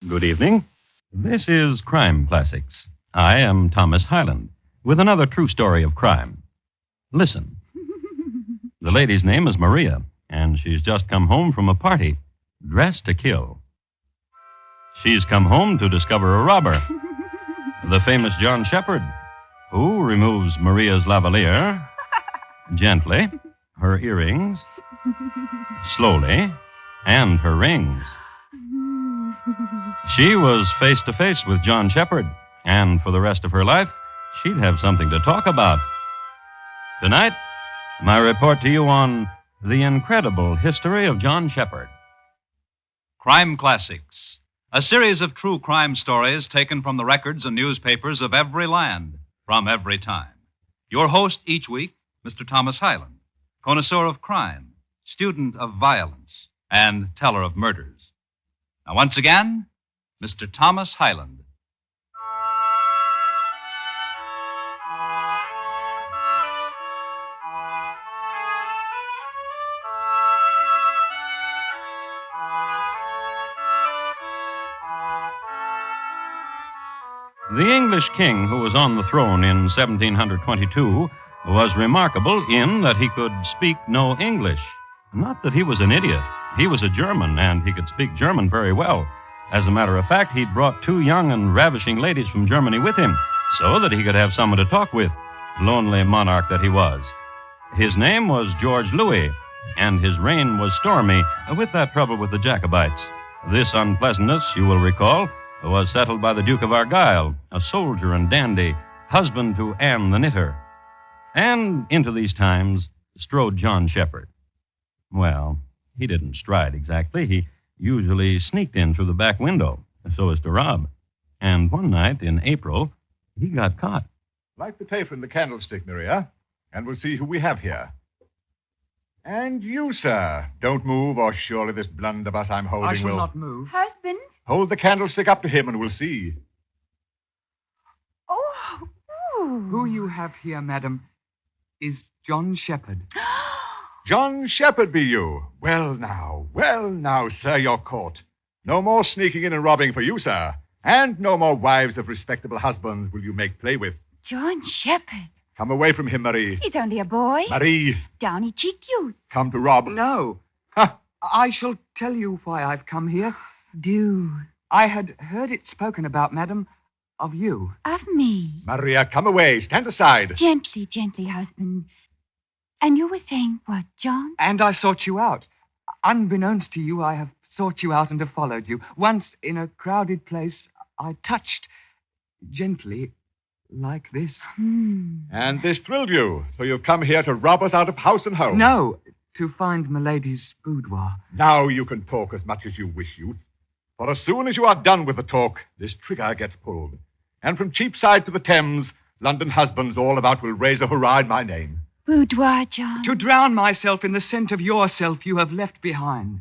Good evening. This is Crime Classics. I am Thomas Hyland with another true story of crime. Listen. The lady's name is Maria, and she's just come home from a party, dressed to kill. She's come home to discover a robber, the famous John Shephard, who removes Maria's lavalier gently, her earrings, slowly, and her rings. She was face to face with John Shephard, and for the rest of her life, she'd have something to talk about. Tonight, my report to you on the incredible history of John Shephard. Crime Classics, a series of true crime stories taken from the records and newspapers of every land, from every time. Your host each week, Mr. Thomas Hyland, connoisseur of crime, student of violence, and teller of murders. Now, once again, Mr. Thomas Hyland. The English king who was on the throne in 1722 was remarkable in that he could speak no English. Not that he was an idiot. He was a German, and he could speak German very well. As a matter of fact, he'd brought 2 young and ravishing ladies from Germany with him so that he could have someone to talk with, lonely monarch that he was. His name was George Louis, and his reign was stormy, with that trouble with the Jacobites. This unpleasantness, you will recall, was settled by the Duke of Argyll, a soldier and dandy, husband to Anne the knitter. And into these times strode John Shephard. Well, he didn't stride exactly. He usually sneaked in through the back window so as to rob. And one night in April, he got caught. Light the taper in the candlestick, Maria, and we'll see who we have here. And you, sir, don't move, or surely this blunderbuss I'm holding I shall will... not move. Husband? Hold the candlestick up to him and we'll see. Oh. Who you have here, madam, is John Shephard. John Shephard be you? Well, now, sir, you're caught. No more sneaking in and robbing for you, sir. And no more wives of respectable husbands will you make play with. John Shephard. Come away from him, Marie. He's only a boy. Marie. Downy cheek youth. Come to rob. No. Huh. I shall tell you why I've come here. Do. I had heard it spoken about, madam, of you. Of me. Maria, come away. Stand aside. Gently, gently, husband. And you were saying what, John? And I sought you out. Unbeknownst to you, I have sought you out and have followed you. Once, in a crowded place, I touched gently like this. And this thrilled you, so you've come here to rob us out of house and home. No, to find Milady's boudoir. Now you can talk as much as you wish, youth. For as soon as you are done with the talk, this trigger gets pulled. And from Cheapside to the Thames, London husbands all about will raise a hurrah in my name. Boudoir, John. To drown myself in the scent of yourself you have left behind.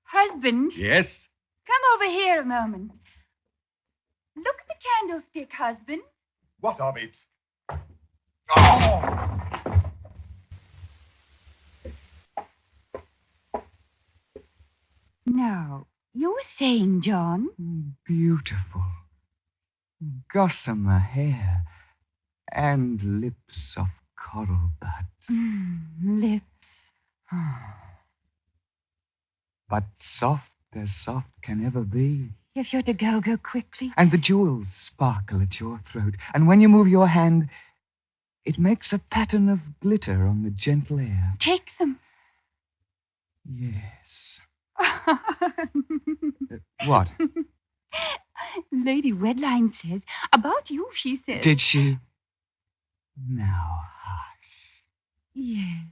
Husband. Yes? Come over here a moment. Look at the candlestick, husband. What of it? Now, you were saying, John? Beautiful. Gossamer hair and lips of coral buds. Lips. But soft as soft can ever be. If you're to go quickly. And the jewels sparkle at your throat. And when you move your hand, it makes a pattern of glitter on the gentle air. Take them. Yes. What? Lady Wedline says, about you, she says. Did she? Now, hush. Yes.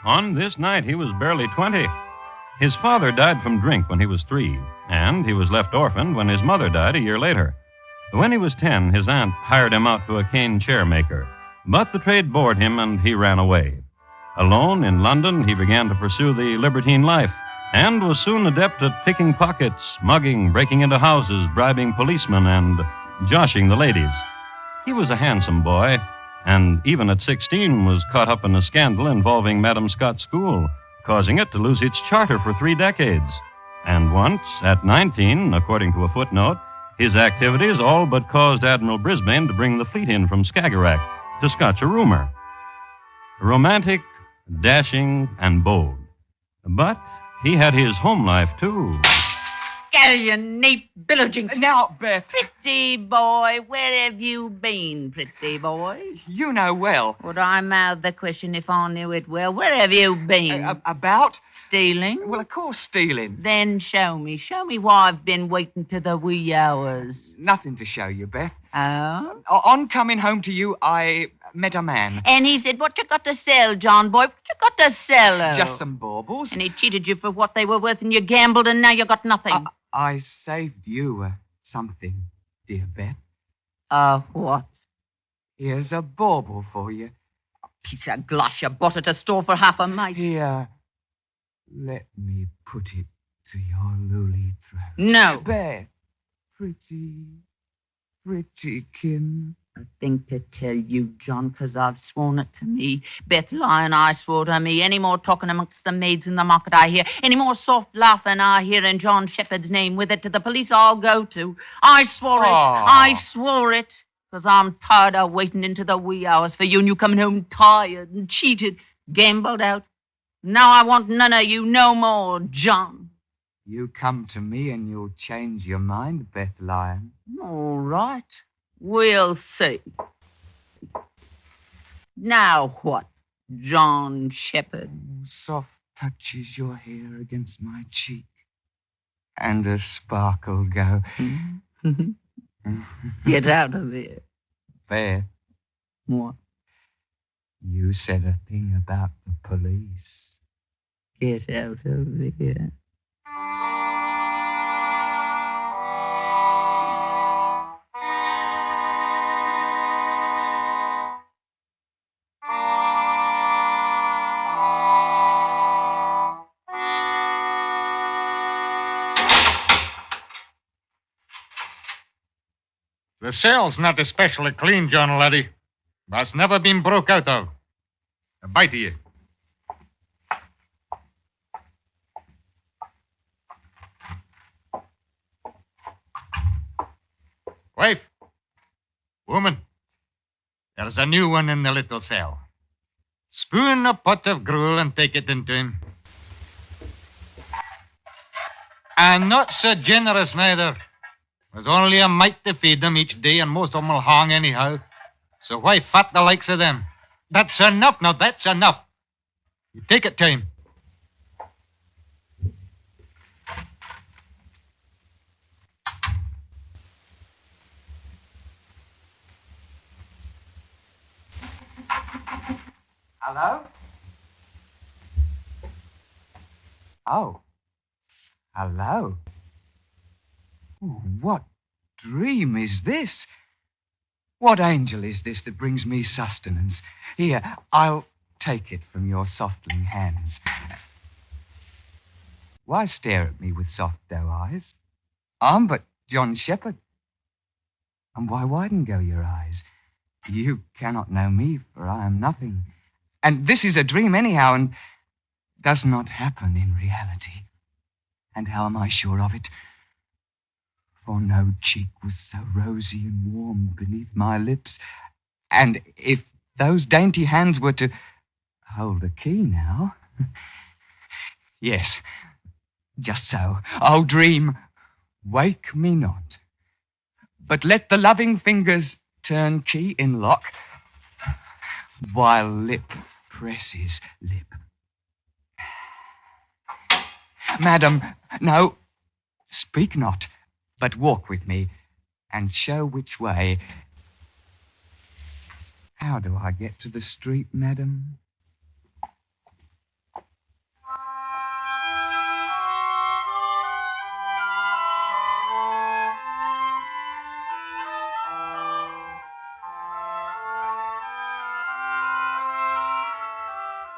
On this night, he was barely 20. His father died from drink when he was 3, and he was left orphaned when his mother died a year later. When he was 10, his aunt hired him out to a cane chair maker, but the trade bored him and he ran away. Alone in London, he began to pursue the libertine life and was soon adept at picking pockets, mugging, breaking into houses, bribing policemen, and joshing the ladies. He was a handsome boy, and even at 16 was caught up in a scandal involving Madam Scott's school, causing it to lose its charter for 3 decades. And once, at 19, according to a footnote, his activities all but caused Admiral Brisbane to bring the fleet in from Skagerrak to scotch a rumor. Romantic, dashing, and bold. But he had his home life, too. Scallion-nape billowjinks. Now, Beth. Pretty boy, where have you been, pretty boy? You know well. Would I mouth the question if I knew it well? Where have you been? About? Stealing? Well, of course, stealing. Then show me. Show me why I've been waiting to the wee hours. Nothing to show you, Beth. Oh? On coming home to you, I met a man. And he said, what you got to sell, John boy? What you got to sell? Just some baubles. And he cheated you for what they were worth, and you gambled, and now you got nothing. I saved you something, dear Beth. What? Here's a bauble for you. A piece of gloss you bought at a store for half a mite. Here, let me put it to your lowly throat. No. Beth, pretty Kim. A thing to tell you, John, 'cause I've sworn it to me. Beth Lyon, I swore to me. Any more talking amongst the maids in the market I hear, any more soft laughing I hear in John Shepherd's name with it to the police I'll go to. I swore it. I swore it. 'Cause I'm tired of waiting into the wee hours for you, and you coming home tired and cheated, gambled out. Now I want none of you no more, John. You come to me and you'll change your mind, Beth Lyon. All right. We'll see. Now what, John Shepherd? Soft touches your hair against my cheek, and a sparkle go. Get out of here. Beth. What? You said a thing about the police. Get out of here. The cell's not especially clean, John laddie. That's never been broke out of. A bite of you. Wife. Woman. There's a new one in the little cell. Spoon a pot of gruel and take it into him. And not so generous neither. There's only a mite to feed them each day, and most of them will hang anyhow. So why fat the likes of them? That's enough, now that's enough. You take it to him. Hello? Oh. Hello. Oh, what dream is this? What angel is this that brings me sustenance? Here, I'll take it from your softling hands. Why stare at me with soft doe eyes? I'm but John Shepherd. And why widen go your eyes? You cannot know me, for I am nothing. And this is a dream anyhow, and does not happen in reality. And how am I sure of it? For no cheek was so rosy and warm beneath my lips. And if those dainty hands were to hold a key now... Yes, just so. Oh, dream, wake me not. But let the loving fingers turn key in lock, while lip presses lip. Madam, no, speak not, but walk with me, and show which way. How do I get to the street, madam?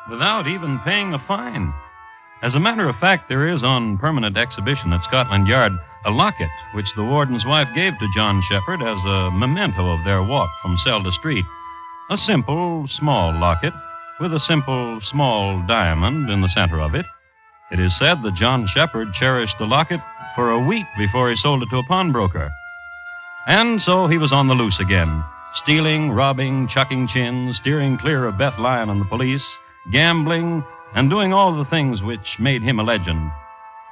Without even paying a fine. As a matter of fact, there is on permanent exhibition at Scotland Yard a locket which the warden's wife gave to John Shepherd as a memento of their walk from cell to street. A simple, small locket with a simple, small diamond in the center of it. It is said that John Shepherd cherished the locket for a week before he sold it to a pawnbroker. And so he was on the loose again, stealing, robbing, chucking chins, steering clear of Beth Lyon and the police, gambling, and doing all the things which made him a legend.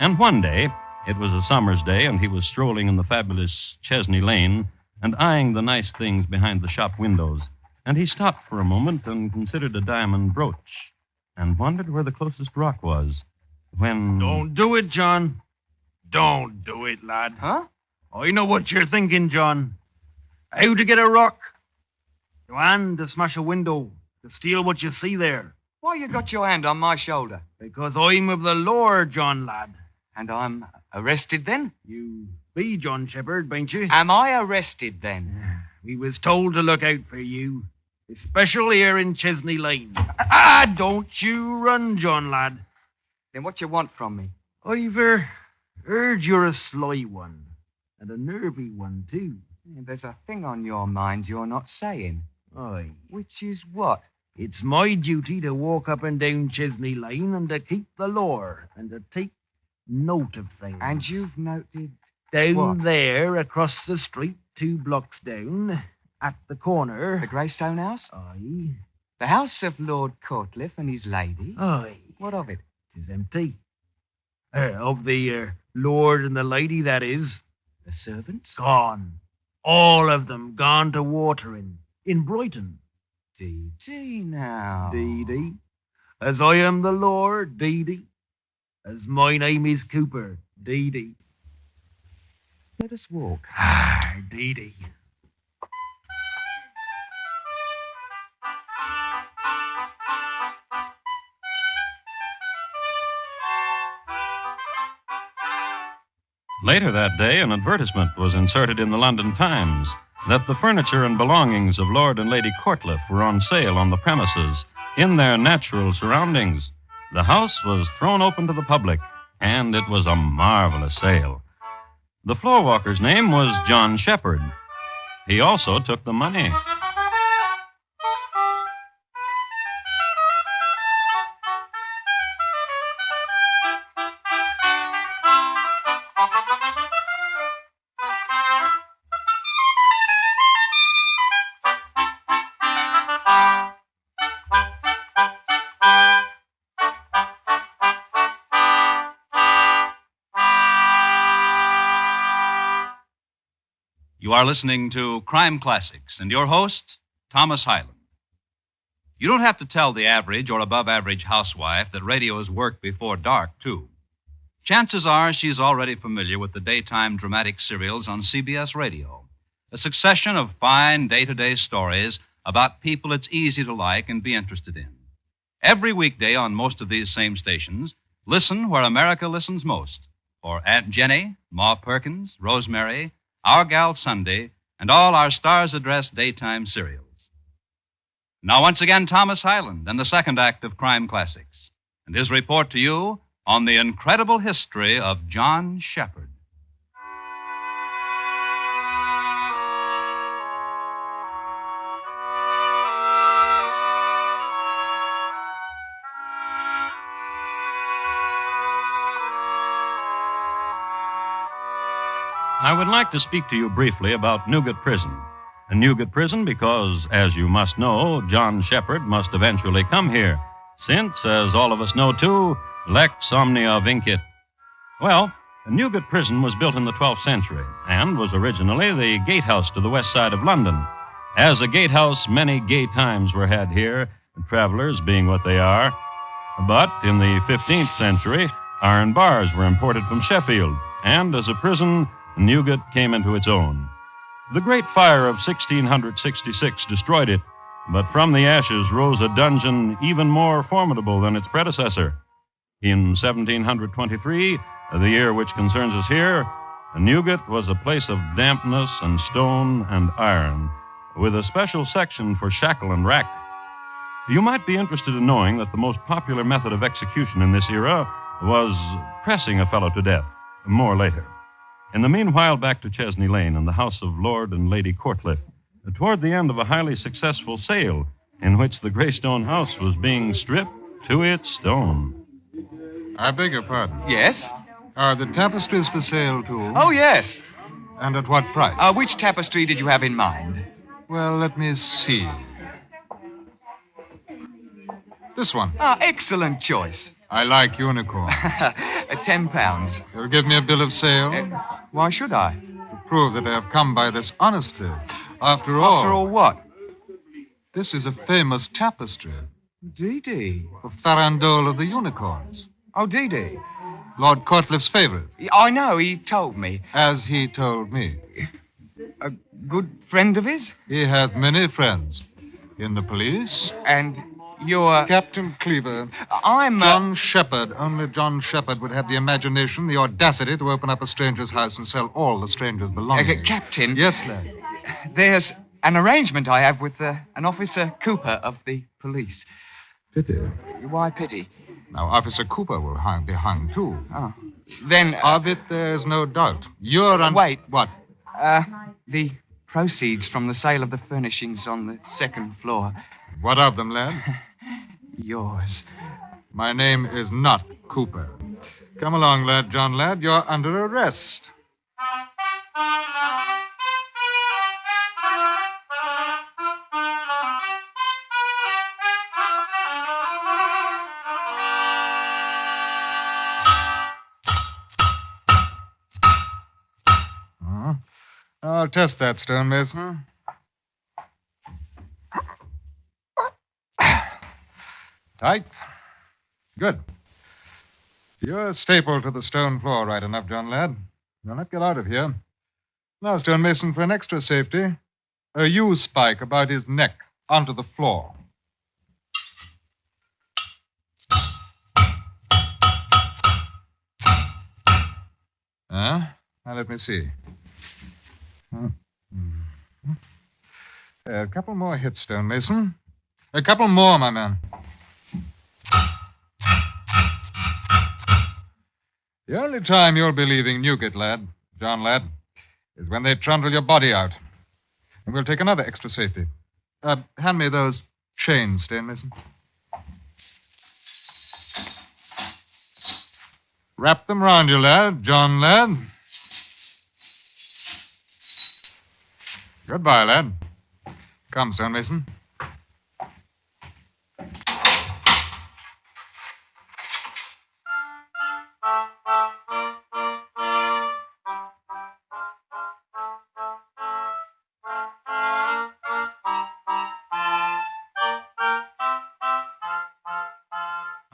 And one day, it was a summer's day, and he was strolling in the fabulous Chesney Lane and eyeing the nice things behind the shop windows. And he stopped for a moment and considered a diamond brooch and wondered where the closest rock was when... Don't do it, John. Don't do it, lad. Huh? I know what you're thinking, John. How to get a rock? And to smash a window, to steal what you see there. Why you got your hand on my shoulder? Because I'm of the law, John, lad. And I'm arrested then? You be John Shepherd, bain't you? Am I arrested then? We was told to look out for you, especially here in Chesney Lane. Don't you run, John, lad. Then what you want from me? I've heard you're a sly one, and a nervy one, too. There's a thing on your mind you're not saying. Aye. Which is what? It's my duty to walk up and down Chesney Lane and to keep the law and to take note of things. And you've noted down what? There, across the street, 2 blocks down, at the corner. The Greystone House? Aye. The house of Lord Courtliff and his lady? Aye. What of it? 'Tis empty. Of the lord and the lady, that is. The servants? Gone. All of them gone to watering in Brighton. Dee now. Dee. As I am the Lord, Dee. As my name is Cooper, Dee. Let us walk. Dee. Later that day, an advertisement was inserted in the London Times that the furniture and belongings of Lord and Lady Courtliff were on sale on the premises in their natural surroundings. The house was thrown open to the public, and it was a marvelous sale. The floorwalker's name was John Shepherd. He also took the money. You are listening to Crime Classics, and your host, Thomas Hyland. You don't have to tell the average or above average housewife that radio's work before dark, too. Chances are she's already familiar with the daytime dramatic serials on CBS Radio, a succession of fine day-to-day stories about people it's easy to like and be interested in. Every weekday on most of these same stations, listen where America listens most. For Aunt Jenny, Ma Perkins, Rosemary, Our Gal Sunday, and all our Stars Address daytime serials. Now, once again, Thomas Hyland and the second act of Crime Classics, and his report to you on the incredible history of John Shephard. I would like to speak to you briefly about Newgate Prison. And Newgate Prison because, as you must know, John Shephard must eventually come here, since, as all of us know too, lex omnia vincit. Well, Newgate Prison was built in the 12th century and was originally the gatehouse to the west side of London. As a gatehouse, many gay times were had here, travelers being what they are. But in the 15th century, iron bars were imported from Sheffield, and as a prison, Newgate came into its own. The Great Fire of 1666 destroyed it, but from the ashes rose a dungeon even more formidable than its predecessor. In 1723, the year which concerns us here, Newgate was a place of dampness and stone and iron, with a special section for shackle and rack. You might be interested in knowing that the most popular method of execution in this era was pressing a fellow to death. More later. In the meanwhile, back to Chesney Lane and the house of Lord and Lady Courtliff, toward the end of a highly successful sale in which the Greystone house was being stripped to its stone. I beg your pardon. Yes? Are the tapestries for sale, too? Oh, yes. And at what price? Which tapestry did you have in mind? Well, let me see. This one. Excellent choice. I like unicorns. £10. You'll give me a bill of sale? Why should I? To prove that I have come by this honestly. After all... After all what? This is a famous tapestry. Dee-dee. The farandole of the unicorns. Oh, Dee-dee. Lord Courtliff's favorite. I know, he told me. As he told me. A good friend of his? He has many friends. In the police. And you're... Captain Cleaver. I'm... John Shephard. Only John Shephard would have the imagination, the audacity to open up a stranger's house and sell all the stranger's belongings. Captain. Yes, lad. There's an arrangement I have with an Officer Cooper of the police. Pity. Why pity? Now, Officer Cooper will be hung, too. Oh. Then... Of it, there's no doubt. You're Wait. What? The proceeds from the sale of the furnishings on the second floor. What of them, lad? Yours. My name is not Cooper. Come along, lad, John, lad. You're under arrest. I'll test that, stonemason. Tight. Good. You're stapled to the stone floor right enough, John, lad. You'll not get out of here. Now, stonemason, for an extra safety, a U-spike about his neck onto the floor. Now, let me see. A couple more hits, stonemason. A couple more, my man. The only time you'll be leaving Newgate, lad, John, lad, is when they trundle your body out. And we'll take another extra safety. Hand me those chains, stonemason. Wrap them round you, lad, John, lad. Goodbye, lad. Come, stonemason.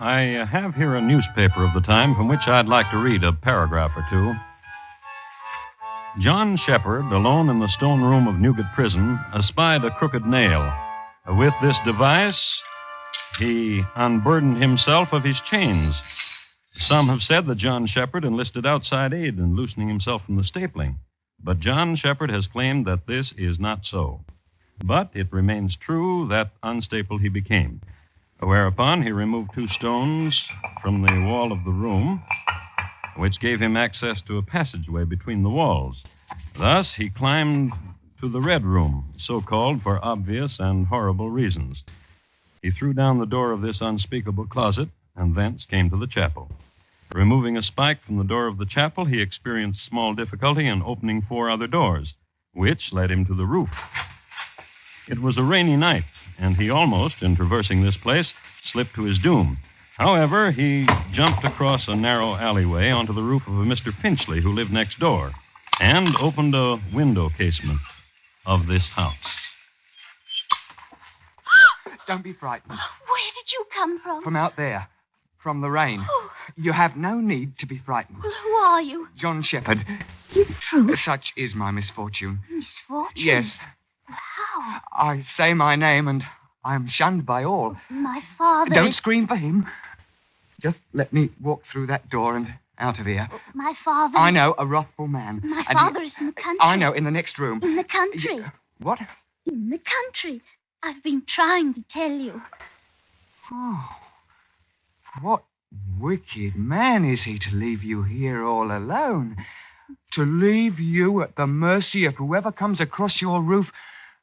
I have here a newspaper of the time from which I'd like to read a paragraph or two. John Shephard, alone in the stone room of Newgate Prison, espied a crooked nail. With this device, he unburdened himself of his chains. Some have said that John Shepherd enlisted outside aid in loosening himself from the stapling, but John Shepherd has claimed that this is not so. But it remains true that unstapled he became, whereupon he removed 2 stones from the wall of the room, which gave him access to a passageway between the walls. Thus, he climbed to the Red Room, so called for obvious and horrible reasons. He threw down the door of this unspeakable closet, and thence came to the chapel. Removing a spike from the door of the chapel, he experienced small difficulty in opening 4 other doors, which led him to the roof. It was a rainy night, and he almost, in traversing this place, slipped to his doom. However, he jumped across a narrow alleyway onto the roof of a Mr. Finchley who lived next door, and opened a window casement of this house. Don't be frightened. Where did you come from? From out there. From the rain. You have no need to be frightened. Well, who are you? John Shepherd. True. Such is my misfortune. Misfortune? Yes. How? I say my name and I am shunned by all. My father Don't is... scream for him. Just let me walk through that door and out of here. My father... I know, a wrathful man. My And father is in the country. I know, in the next room. In the country. What? In the country. I've been trying to tell you. Oh, what wicked man is he to leave you here all alone? To leave you at the mercy of whoever comes across your roof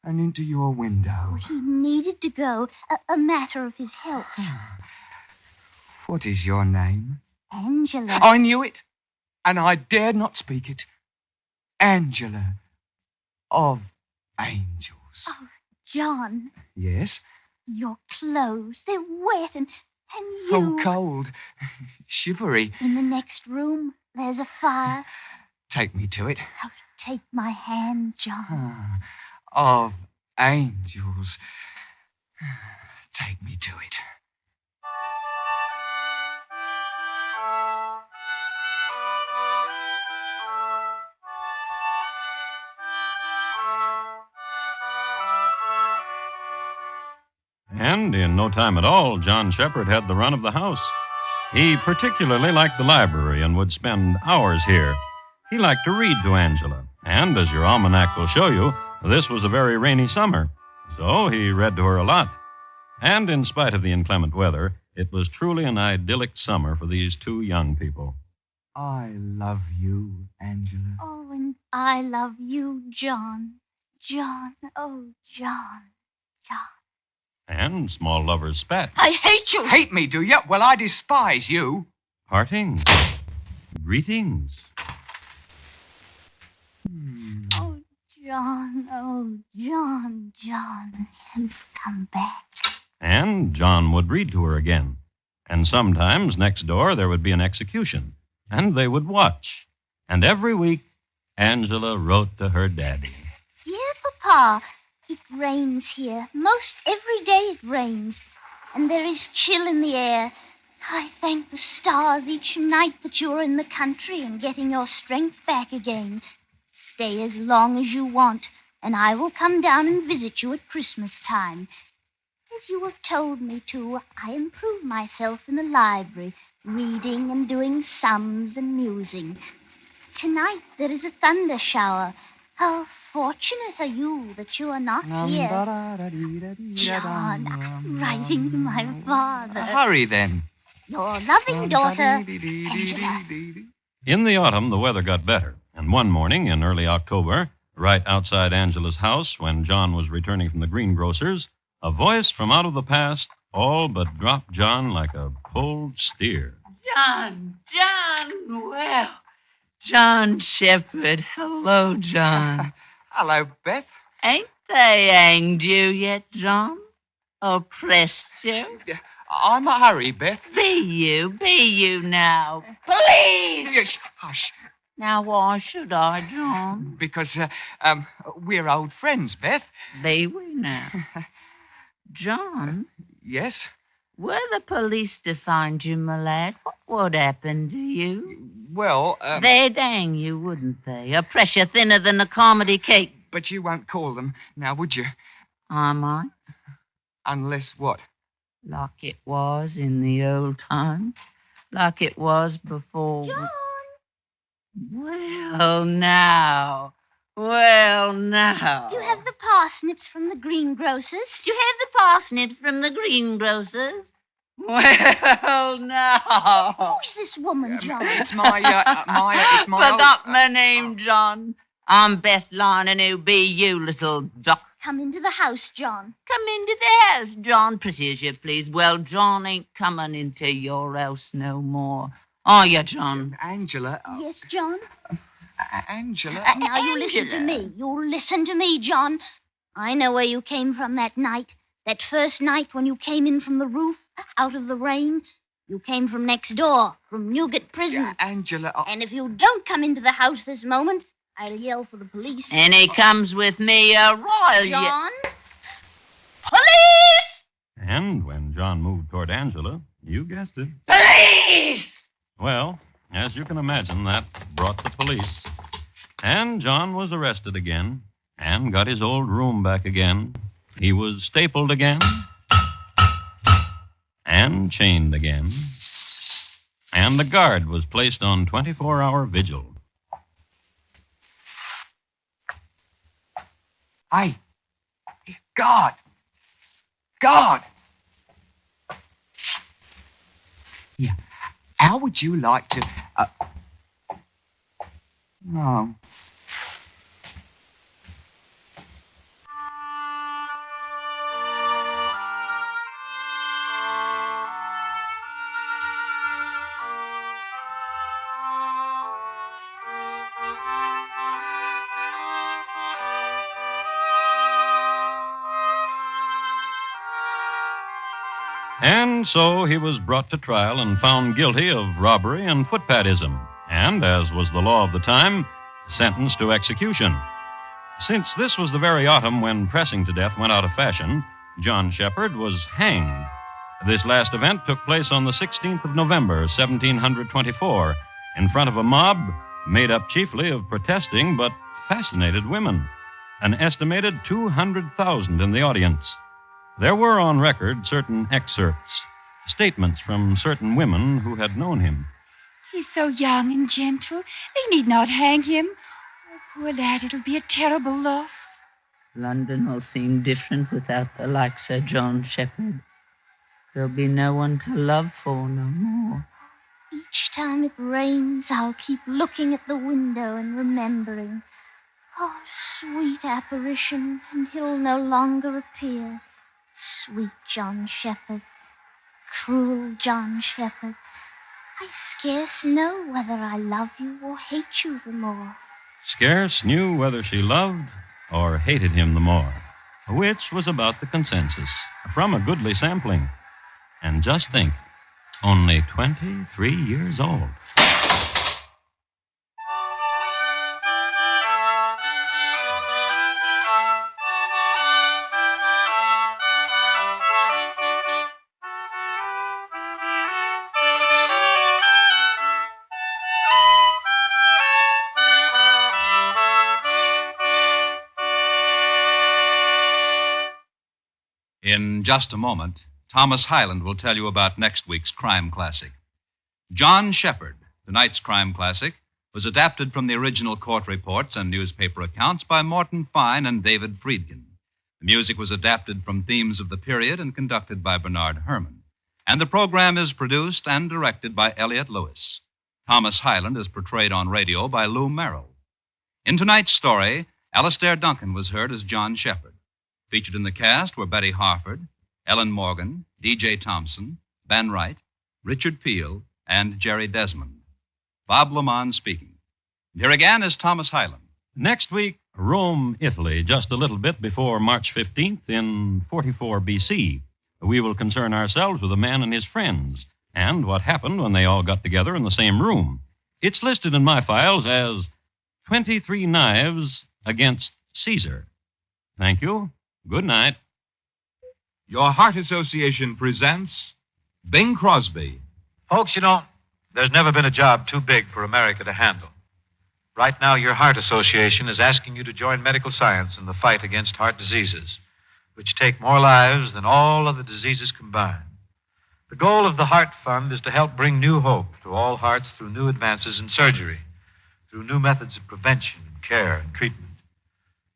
and into your window. He needed to go. A matter of his health. What is your name? Angela. I knew it, and I dared not speak it. Angela of Angels. Oh, John. Yes? Your clothes, they're wet and you... Oh, cold. Shivery. In the next room, there's a fire. Take me to it. Oh, take my hand, John. Of Angels. Take me to it. And in no time at all, John Shepherd had the run of the house. He particularly liked the library and would spend hours here. He liked to read to Angela, and as your almanac will show you, this was a very rainy summer, so he read to her a lot. And in spite of the inclement weather, it was truly an idyllic summer for these 2 young people. I love you, Angela. Oh, and I love you, John. John, oh, John. John. And small lovers spat. I hate you! Hate me, do you? Well, I despise you. Parting. Greetings. Oh, John, oh, John, John, you've come back. And John would read to her again. And sometimes next door there would be an execution. And they would watch. And every week, Angela wrote to her daddy. Dear Papa, it rains here. Most every day it rains. And there is chill in the air. I thank the stars each night that you're in the country and getting your strength back again. Stay as long as you want, and I will come down and visit you at Christmas time. As you have told me to, I improve myself in the library, reading and doing sums and musing. Tonight there is a thunder shower. How fortunate are you that you are not here. John, I'm writing to my father. Hurry, then. Your loving daughter, Angela. In the autumn, the weather got better. And one morning in early October, right outside Angela's house, when John was returning from the greengrocer's, a voice from out of the past all but dropped John like a pulled steer. John, well, John Shepherd. Hello, John. Hello, Beth. Ain't they hanged you yet, John? Oppressed you? I'm a hurry, Beth. Be you now. Please! Hush. Now, why should I, John? Because, we're old friends, Beth. Be we now? John? Yes? Were the police to find you, my lad, what would happen to you? Well, They'd hang you, wouldn't they? A pressure thinner than a comedy cake. But you won't call them, now, would you? I might. Unless what? Like it was in the old times. Like it was before. John! Well, now. Well, now. Do you have the parsnips from the greengrocer's? Do you have the parsnips from the greengrocer's? Well, now. Who's this woman, John? It's my Forgot my name, John. I'm Beth Lyon, and who be you, little duck? Come into the house, John. Come into the house, John. Pretty as you please. Well, John ain't coming into your house no more. Are you, John? Angela. Yes, John? Angela. Now you listen to me. You listen to me, John. I know where you came from that night. That first night when you came in from the roof, out of the rain. You came from next door, from Newgate Prison. Angela. And if you don't come into the house this moment, I'll yell for the police. And he comes with me, royal. John? Police! And when John moved toward Angela, you guessed it. Police! Well, as you can imagine, that brought the police. And John was arrested again and got his old room back again. He was stapled again and chained again. And the guard was placed on 24-hour vigil. God! God! Yeah. How would you like to... No. And so he was brought to trial and found guilty of robbery and footpadism, and, as was the law of the time, sentenced to execution. Since this was the very autumn when pressing to death went out of fashion, John Shephard was hanged. This last event took place on the 16th of November, 1724, in front of a mob made up chiefly of protesting but fascinated women, an estimated 200,000 in the audience. There were on record certain excerpts, statements from certain women who had known him. He's so young and gentle. They need not hang him. Oh, poor lad, it'll be a terrible loss. London will seem different without the likes of John Shephard. There'll be no one to love for no more. Each time it rains, I'll keep looking at the window and remembering. Oh, sweet apparition, and he'll no longer appear. Sweet John Shephard, cruel John Shephard, I scarce know whether I love you or hate you the more. Scarce knew whether she loved or hated him the more, which was about the consensus from a goodly sampling. And just think, only 23 years old. In just a moment, Thomas Hyland will tell you about next week's crime classic. John Shephard, tonight's crime classic, was adapted from the original court reports and newspaper accounts by Morton Fine and David Friedkin. The music was adapted from themes of the period and conducted by Bernard Herrmann. And the program is produced and directed by Elliott Lewis. Thomas Hyland is portrayed on radio by Lou Merrill. In tonight's story, Alastair Duncan was heard as John Shephard. Featured in the cast were Betty Harford, Ellen Morgan, D.J. Thompson, Ben Wright, Richard Peel, and Jerry Desmond. Bob Lamont speaking. And here again is Thomas Hyland. Next week, Rome, Italy, just a little bit before March 15th in 44 B.C. We will concern ourselves with a man and his friends and what happened when they all got together in the same room. It's listed in my files as 23 Knives Against Caesar. Thank you. Good night. Your Heart Association presents Bing Crosby. Folks, you know, there's never been a job too big for America to handle. Right now, your Heart Association is asking you to join medical science in the fight against heart diseases, which take more lives than all other diseases combined. The goal of the Heart Fund is to help bring new hope to all hearts through new advances in surgery, through new methods of prevention, care, and treatment.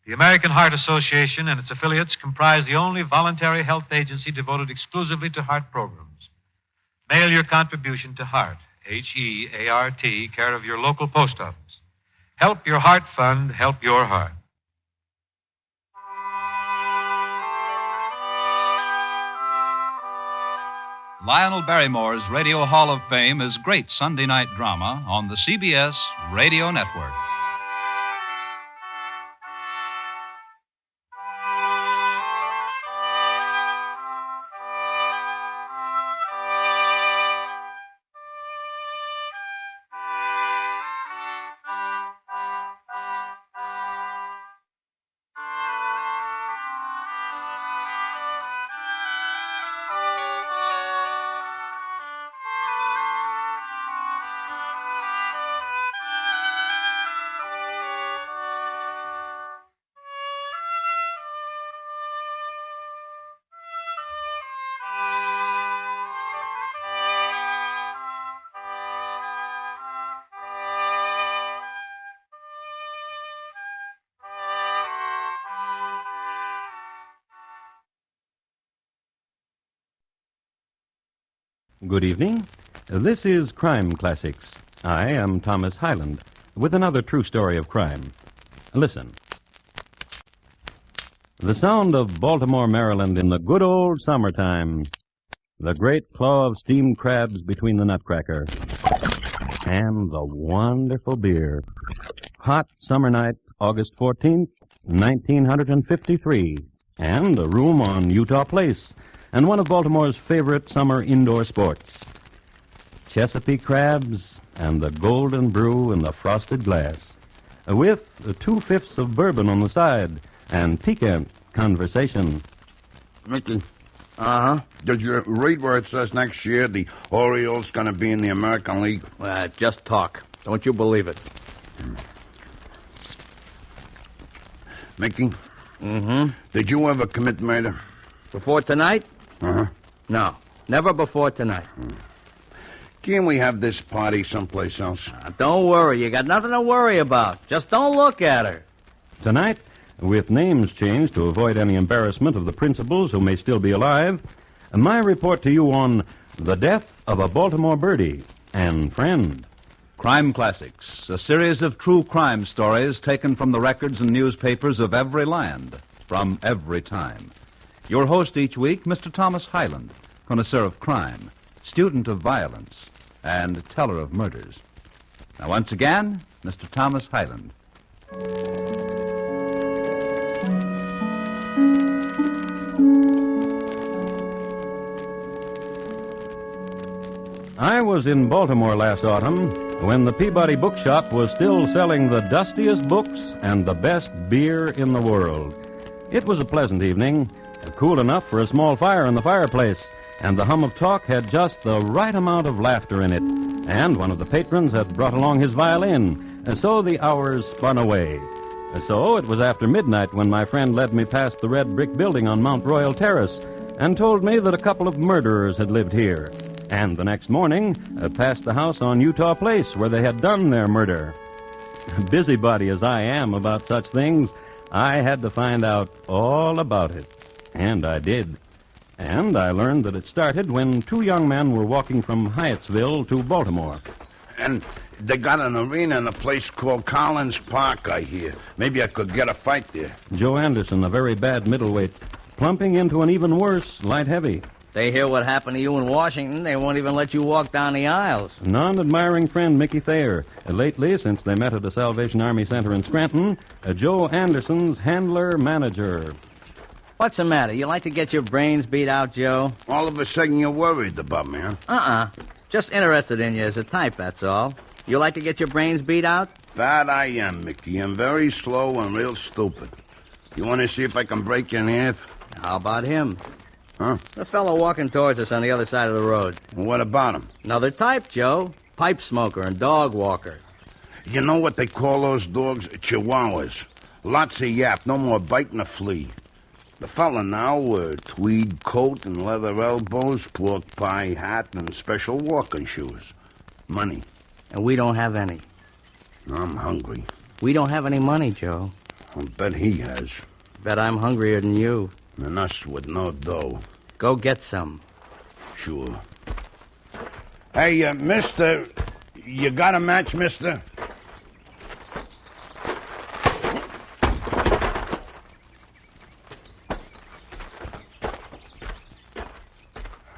The American Heart Association and its affiliates comprise the only voluntary health agency devoted exclusively to heart programs. Mail your contribution to Heart, H-E-A-R-T, care of your local post office. Help your Heart Fund, help your heart. Lionel Barrymore's Radio Hall of Fame is great Sunday night drama on the CBS Radio Network. Good evening. This is Crime Classics. I am Thomas Hyland with another true story of crime. Listen. The sound of Baltimore, Maryland in the good old summertime. The great claw of steamed crabs between the nutcracker. And the wonderful beer. Hot summer night, August 14th, 1953. And a room on Utah Place. And one of Baltimore's favorite summer indoor sports. Chesapeake crabs and the golden brew in the frosted glass. With 2/5 of bourbon on the side and piquant conversation. Mickey. Did you read where it says next year the Orioles going to be in the American League? Just talk. Don't you believe it? Mickey? Mm-hmm. Did you ever commit murder? Before tonight? No, never before tonight. Can't we have this party someplace else? Don't worry. You got nothing to worry about. Just don't look at her. Tonight, with names changed to avoid any embarrassment of the principals who may still be alive, my report to you on the death of a Baltimore birdie and friend. Crime Classics, a series of true crime stories taken from the records and newspapers of every land, from every time. Your host each week, Mr. Thomas Hyland, connoisseur of crime, student of violence, and teller of murders. Now, once again, Mr. Thomas Hyland. I was in Baltimore last autumn when the Peabody Bookshop was still selling the dustiest books and the best beer in the world. It was a pleasant evening, cool enough for a small fire in the fireplace, and the hum of talk had just the right amount of laughter in it. And one of the patrons had brought along his violin, and so the hours spun away. So it was after midnight when my friend led me past the red brick building on Mount Royal Terrace and told me that a couple of murderers had lived here. And the next morning, past the house on Utah Place where they had done their murder. Busybody as I am about such things, I had to find out all about it. And I did. And I learned that it started when two young men were walking from Hyattsville to Baltimore. And they got an arena in a place called Collins Park, I hear. Maybe I could get a fight there. Joe Anderson, a very bad middleweight, plumping into an even worse light heavy. They hear what happened to you in Washington, they won't even let you walk down the aisles. Non-admiring friend Mickey Thayer. Lately, since they met at the Salvation Army Center in Scranton, Joe Anderson's handler-manager. What's the matter? You like to get your brains beat out, Joe? All of a sudden you're worried about me, huh? Just interested in you as a type, that's all. You like to get your brains beat out? That I am, Mickey. I'm very slow and real stupid. You want to see if I can break you in half? How about him? Huh? The fellow walking towards us on the other side of the road. What about him? Another type, Joe. Pipe smoker and dog walker. You know what they call those dogs? Chihuahuas. Lots of yap, no more bite than a flea. The fella now, tweed coat and leather elbows, pork pie hat, and special walking shoes. Money. And we don't have any. I'm hungry. We don't have any money, Joe. I'll bet he has. Bet I'm hungrier than you. And us with no dough. Go get some. Sure. Hey, mister, you got a match, mister?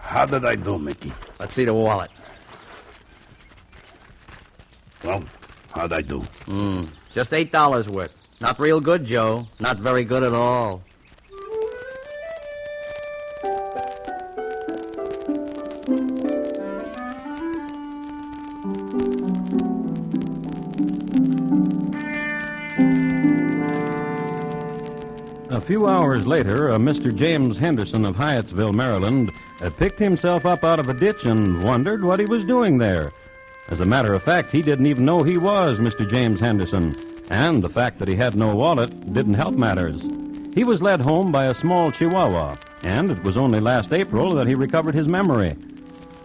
How did I do, Mickey? Let's see the wallet. Well, how'd I do? Just $8 worth. Not real good, Joe. Not very good at all. A few hours later, a Mr. James Henderson of Hyattsville, Maryland, had picked himself up out of a ditch and wondered what he was doing there. As a matter of fact, he didn't even know he was Mr. James Henderson, and the fact that he had no wallet didn't help matters. He was led home by a small Chihuahua, and it was only last April that he recovered his memory.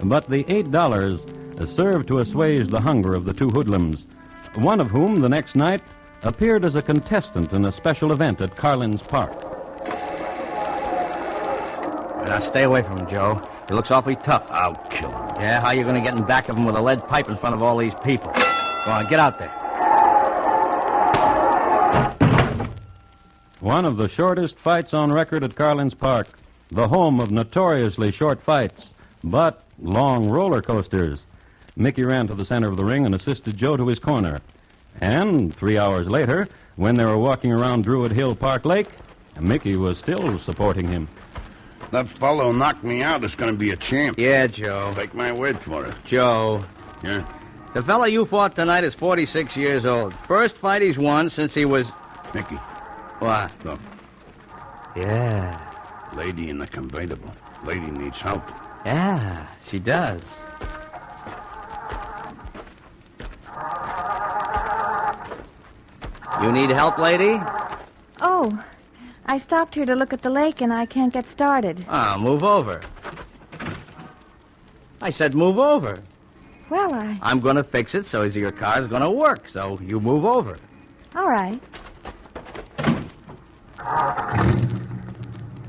But the $8 served to assuage the hunger of the two hoodlums, one of whom, the next night, appeared as a contestant in a special event at Carlin's Park. Now, stay away from him, Joe. He looks awfully tough. I'll kill him. Yeah, how you going to get in back of him with a lead pipe in front of all these people? Go on, get out there. One of the shortest fights on record at Carlin's Park, the home of notoriously short fights, but long roller coasters. Mickey ran to the center of the ring and assisted Joe to his corner. And 3 hours later, when they were walking around Druid Hill Park Lake, Mickey was still supporting him. That fellow knocked me out is going to be a champ. Yeah, Joe. Take my word for it. Joe. Yeah? The fellow you fought tonight is 46 years old. First fight he's won since he was... Mickey. What? Look. Yeah. Lady in the convertible. Lady needs help. Yeah, she does. You need help, lady? Oh, I stopped here to look at the lake and I can't get started. Move over. I said move over. Well, I'm going to fix it so your car's going to work, so you move over. All right.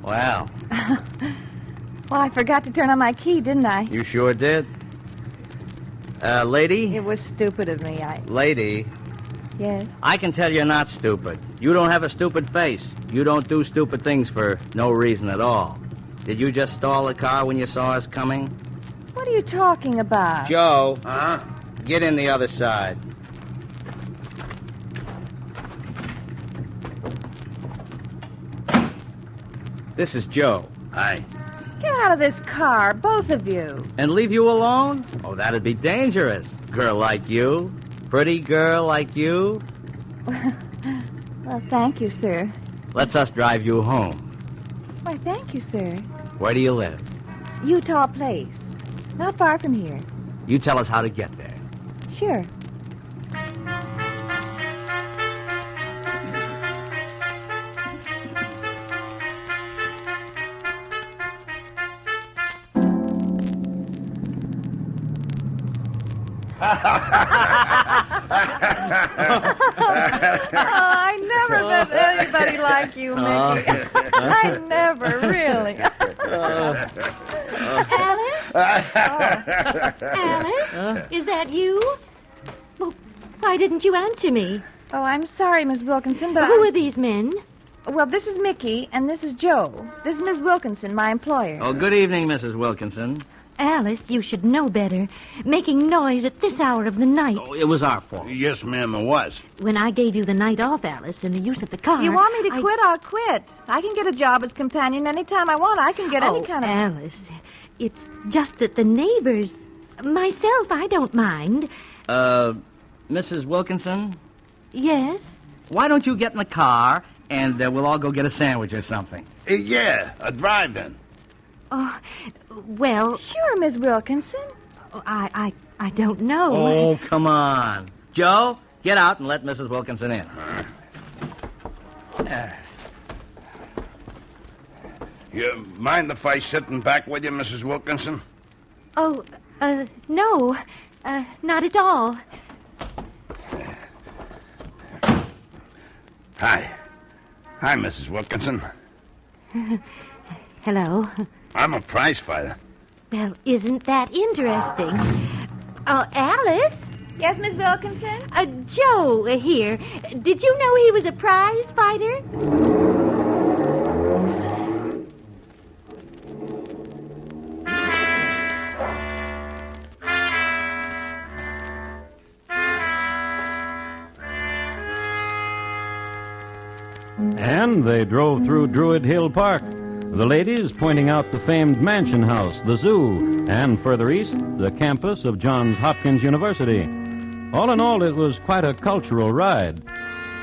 Well. Well, I forgot to turn on my key, didn't I? You sure did. Lady? It was stupid of me. Lady? Yes? I can tell you're not stupid. You don't have a stupid face. You don't do stupid things for no reason at all. Did you just stall the car when you saw us coming? What are you talking about? Joe. Huh? Get in the other side. This is Joe. Hi. Get out of this car, both of you. And leave you alone? Oh, that'd be dangerous. Girl like you. Pretty girl like you. Well, thank you, sir. Let's us drive you home. Why, thank you, sir. Where do you live? Utah Place. Not far from here. You tell us how to get there. Sure. I never met anybody like you, Mickey. I never, really. Alice? Is that you? Well, why didn't you answer me? Oh, I'm sorry, Miss Wilkinson, but Who are these men? Well, this is Mickey, and this is Joe. This is Miss Wilkinson, my employer. Oh, good evening, Mrs. Wilkinson. Alice, you should know better. Making noise at this hour of the night. Oh, it was our fault. Yes, ma'am, it was. When I gave you the night off, Alice, and the use of the car... You want me to quit? I'll quit. I can get a job as companion anytime I want. I can get any kind of... Alice, it's just that the neighbors... Myself, I don't mind. Mrs. Wilkinson? Yes? Why don't you get in the car, and we'll all go get a sandwich or something? Yeah, a drive-in. Oh, well... Sure, Miss Wilkinson. Oh, I don't know. Oh, come on. Joe, get out and let Mrs. Wilkinson in. You mind if I sit in back with you, Mrs. Wilkinson? Oh, no. Not at all. Hi. Hi, Mrs. Wilkinson. Hello. I'm a prize fighter. Well, isn't that interesting? Oh, Alice? Yes, Miss Wilkinson? Joe here. Did you know he was a prize fighter? And they drove through Druid Hill Park, the ladies pointing out the famed mansion house, the zoo, and further east, the campus of Johns Hopkins University. All in all, it was quite a cultural ride.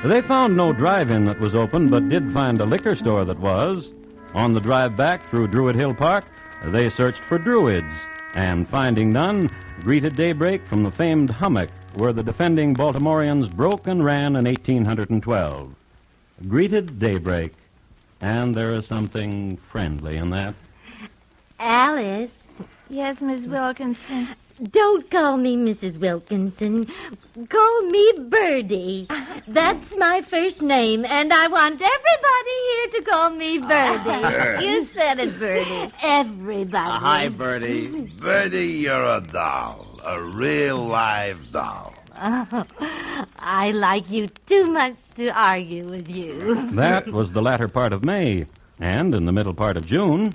They found no drive-in that was open, but did find a liquor store that was. On the drive back through Druid Hill Park, they searched for Druids, and finding none, greeted daybreak from the famed hummock where the defending Baltimoreans broke and ran in 1812. Greeted daybreak, and there is something friendly in that. Alice? Yes, Miss Wilkinson. Don't call me Mrs. Wilkinson. Call me Birdie. That's my first name, and I want everybody here to call me Birdie. You said it, Birdie. Everybody. Hi, Birdie. Birdie, you're a doll. A real live doll. Oh, I like you too much to argue with you. That was the latter part of May, and in the middle part of June.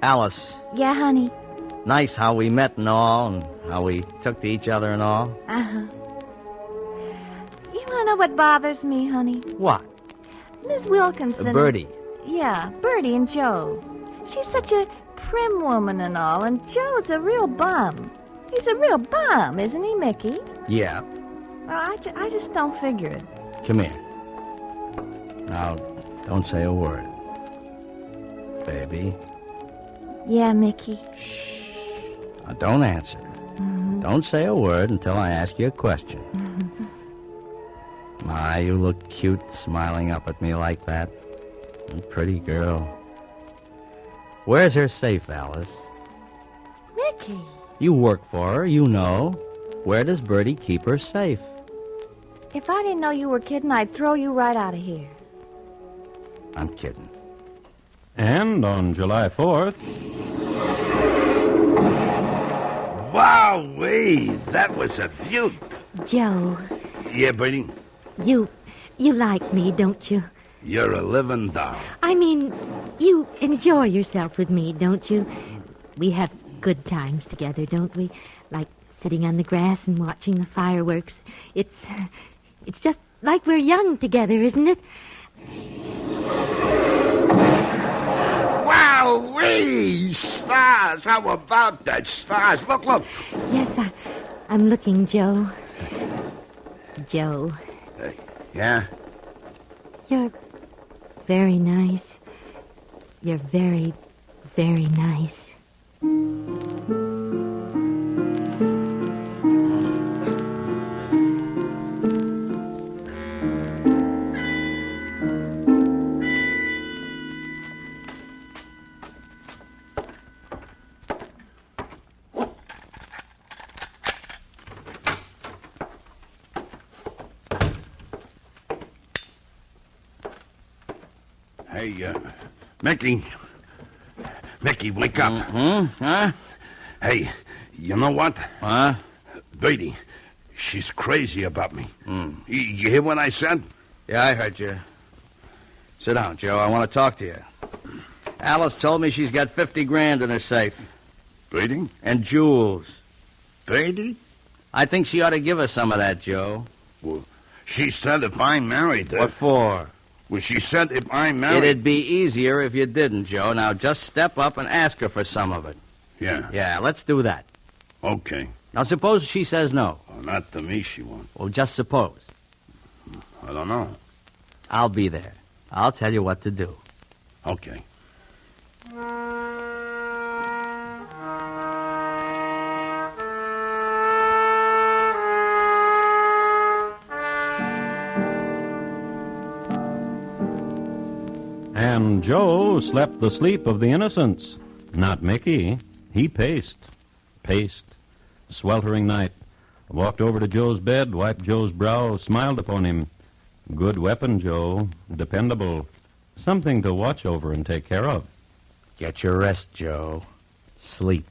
Alice, Yeah, honey. nice how we met and all, and how we took to each other and all. Uh-huh. You want to know what bothers me, honey? What? Miss Wilkinson. Birdie. Yeah, Birdie and Joe. She's such a prim woman and all, and Joe's a real bum. He's a real bum, isn't he, Mickey? Yeah. Well, I just don't figure it. Come here. Now, don't say a word. Baby. Yeah, Mickey. Now, don't answer. Don't say a word until I ask you a question. My, you look cute smiling up at me like that. A pretty girl. Where's her safe, Alice? Mickey. You work for her, you know. Where does Birdie keep her safe? If I didn't know you were kidding, I'd throw you right out of here. I'm kidding. And on July 4th... Wowee! That was a beaut. Joe, Yeah, Birdie? you like me, don't you? You're a living doll. I mean, you enjoy yourself with me, don't you? We have good times together, don't we? Like sitting on the grass and watching the fireworks. It's just like we're young together, isn't it? Wowee! Stars! How about that? Stars! Look! Yes, I'm looking, Joe. Joe, Yeah? you're very nice. You're very, very nice. Hey, Mickey. Mickey, wake up. Huh? Hey, you know what? Huh? Birdie, she's crazy about me. You hear what I said? Yeah, I heard you. Sit down, Joe. I want to talk to you. Alice told me she's got 50 grand in her safe. Birdie? And jewels. Birdie? I think she ought to give us some of that, Joe. Well, she said if I married her... What for? Well, she said if I married... It'd be easier if you didn't, Joe. Now, just step up and ask her for some of it. Yeah. Yeah, let's do that. Okay. Now, suppose she says no. Well, not to me, she won't. Well, just suppose. I don't know. I'll be there. I'll tell you what to do. Okay. And Joe slept the sleep of the innocents. Not Mickey. He paced. Sweltering night. Walked over to Joe's bed, wiped Joe's brow, smiled upon him. Good weapon, Joe. Dependable. Something to watch over and take care of. Get your rest, Joe. Sleep.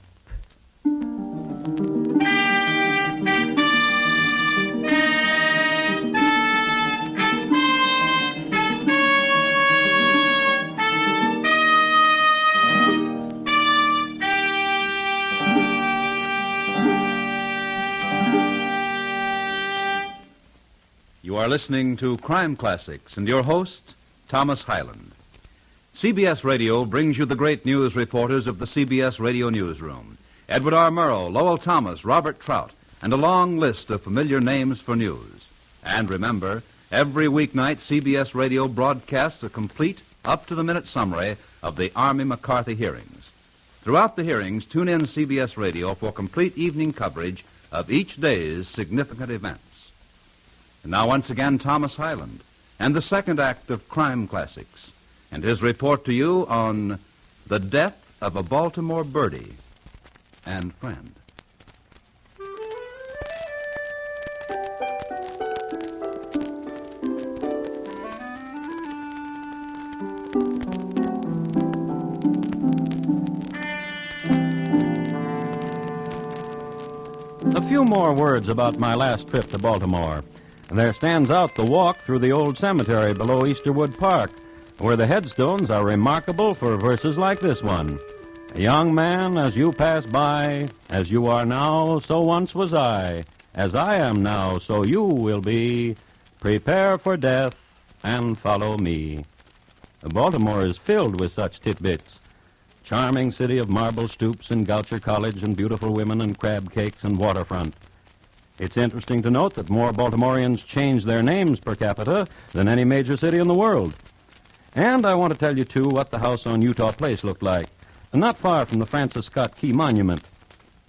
You are listening to Crime Classics and your host, Thomas Hyland. CBS Radio brings you the great news reporters of the CBS Radio Newsroom. Edward R. Murrow, Lowell Thomas, Robert Trout, and a long list of familiar names for news. And remember, every weeknight CBS Radio broadcasts a complete, up-to-the-minute summary of the Army McCarthy hearings. Throughout the hearings, tune in CBS Radio for complete evening coverage of each day's significant events. And now once again, Thomas Hyland, and the second act of Crime Classics, and his report to you on the death of a Baltimore birdie and friend. A few more words about my last trip to Baltimore. There stands out the walk through the old cemetery below Easterwood Park, where the headstones are remarkable for verses like this one. Young man, as you pass by, as you are now, so once was I. As I am now, so you will be. Prepare for death and follow me. Baltimore is filled with such tidbits. Charming city of marble stoops and Goucher College and beautiful women and crab cakes and waterfront. It's interesting to note that more Baltimoreans change their names per capita than any major city in the world. And I want to tell you, too, what the house on Utah Place looked like, not far from the Francis Scott Key Monument.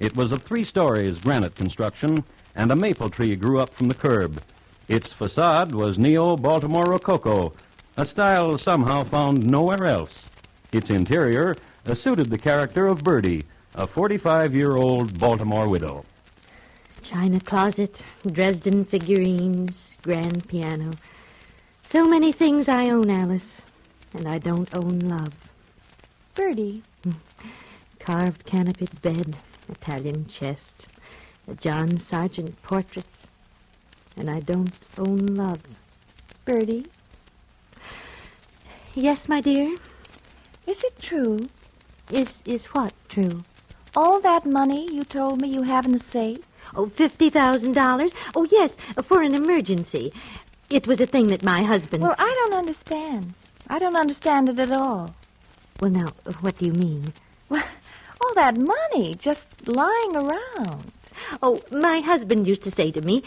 It was of 3 stories, granite construction, and a maple tree grew up from the curb. Its facade was Neo-Baltimore Rococo, a style somehow found nowhere else. Its interior suited the character of Birdie, a 45-year-old Baltimore widow. China closet, Dresden figurines, grand piano. So many things I own, Alice, and I don't own love. Birdie. Carved canopied bed, Italian chest, a John Sargent portrait, and I don't own love. Birdie? Yes, my dear? Is it true? Is what true? All that money you told me you have in the safe? Oh, $50,000? Oh, yes, for an emergency. It was a thing that my husband... Well, I don't understand. I don't understand it at all. Well, now, what do you mean? Well, all that money just lying around. Oh, my husband used to say to me,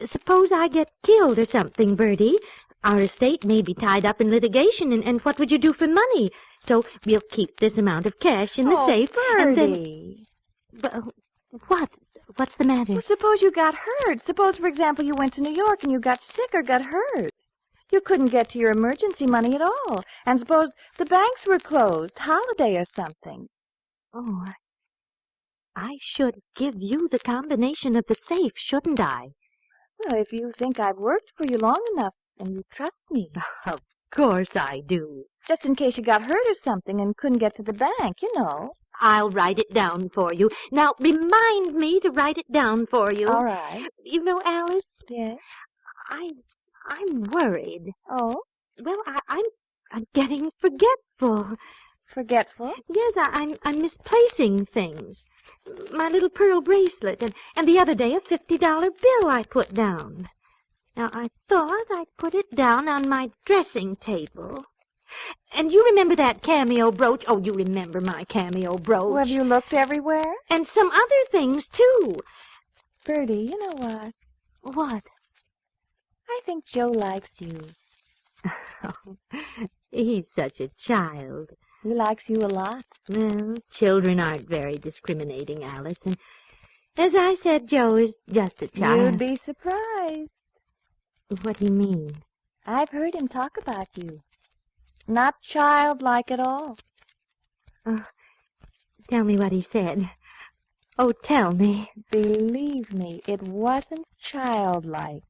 suppose I get killed or something, Birdie. Our estate may be tied up in litigation, and what would you do for money? So we'll keep this amount of cash in the safe. Birdie. And then... What? What's the matter? Well, suppose you got hurt. Suppose, for example, you went to New York and you got sick or got hurt. You couldn't get to your emergency money at all. And suppose the banks were closed, holiday or something. Oh, I should give you the combination of the safe, shouldn't I? Well, if you think I've worked for you long enough and you trust me. Of course I do. Just in case you got hurt or something and couldn't get to the bank, you know. I'll write it down for you. Now, remind me to write it down for you. All right. You know, Alice? Yes? I'm worried. Oh? Well, I'm getting forgetful. Forgetful? Yes, I'm misplacing things. My little pearl bracelet, and the other day a $50 bill I put down. Now, I thought I'd put it down on my dressing table. And you remember that cameo brooch? Oh, you remember my cameo brooch. Well, have you looked everywhere? And some other things, too. Birdie, you know what? What? I think Joe likes you. Oh, he's such a child. He likes you a lot. Well, children aren't very discriminating, Alice. And as I said, Joe is just a child. You'd be surprised. What do you mean? I've heard him talk about you. Not childlike at all. Oh, tell me what he said. Oh, tell me. Believe me, it wasn't childlike.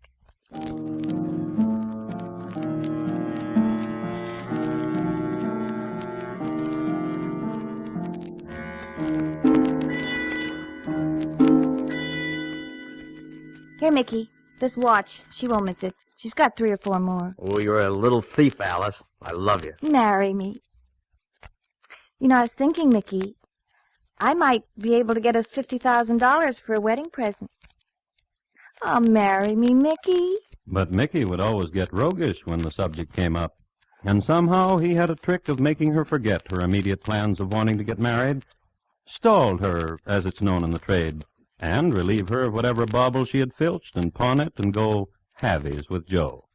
Here, Mickey. This watch. She won't miss it. She's got 3 or 4 more. Oh, you're a little thief, Alice. I love you. Marry me. You know, I was thinking, Mickey, I might be able to get us $50,000 for a wedding present. Oh, marry me, Mickey. But Mickey would always get roguish when the subject came up. And somehow he had a trick of making her forget her immediate plans of wanting to get married, stalled her, as it's known in the trade, and relieve her of whatever bauble she had filched and pawn it and go halvies with Joe.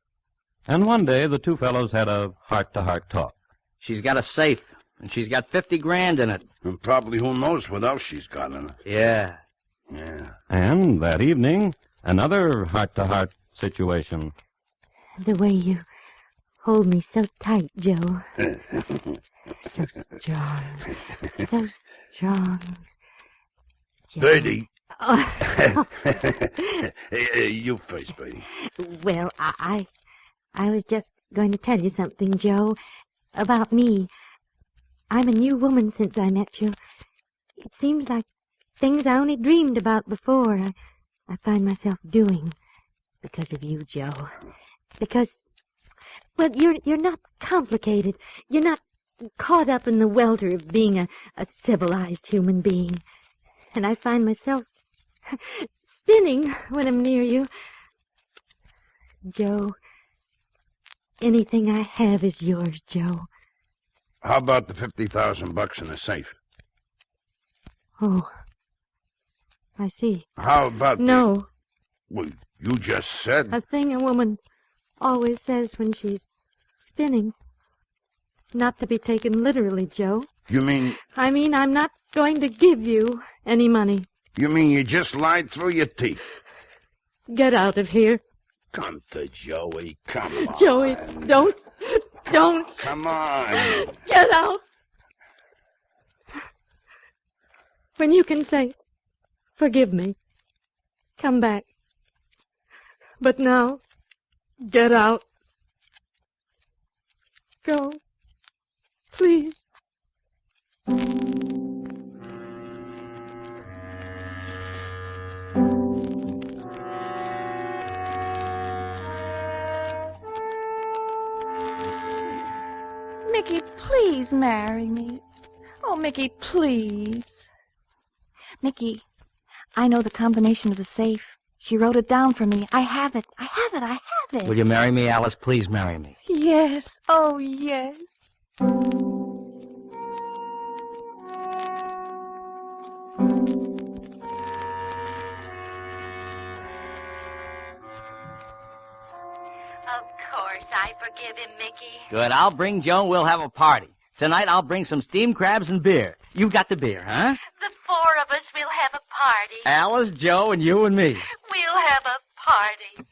And one day the two fellows had a heart-to-heart talk. She's got a safe, and she's got 50 grand in it. And probably who knows what else she's got in it. Yeah. Yeah. And that evening, another heart-to-heart situation. The way you hold me so tight, Joe. So strong. So strong. Joe. Bertie. Oh. You first, Bertie. Well, I was just going to tell you something, Joe, about me. I'm a new woman since I met you. It seems like things I only dreamed about before, I find myself doing because of you, Joe. Because, well, you're not complicated. You're not caught up in the welter of being a civilized human being. And I find myself spinning when I'm near you. Joe, anything I have is yours, Joe. How about the $50,000 in the safe? Oh, I see. How about No. Well, you just said... A thing a woman always says when she's spinning. Not to be taken literally, Joe. You mean... I mean, I'm not going to give you any money. You mean you just lied through your teeth? Get out of here. Come to Joey, come on. Joey, don't. Come on. Get out. When you can say, forgive me, come back. But now, get out. Go. Please. Mickey, please marry me. Oh, Mickey, please. Mickey, I know the combination of the safe. She wrote it down for me. I have it. I have it. Will you marry me, Alice? Please marry me. Yes. Oh, yes. Of course, I forgive him, Mickey. Good. I'll bring Joe and we'll have a party. Tonight I'll bring some steamed crabs and beer. You got the beer, huh? The 4 of us will have a party. Alice, Joe, and you and me. We'll have a party.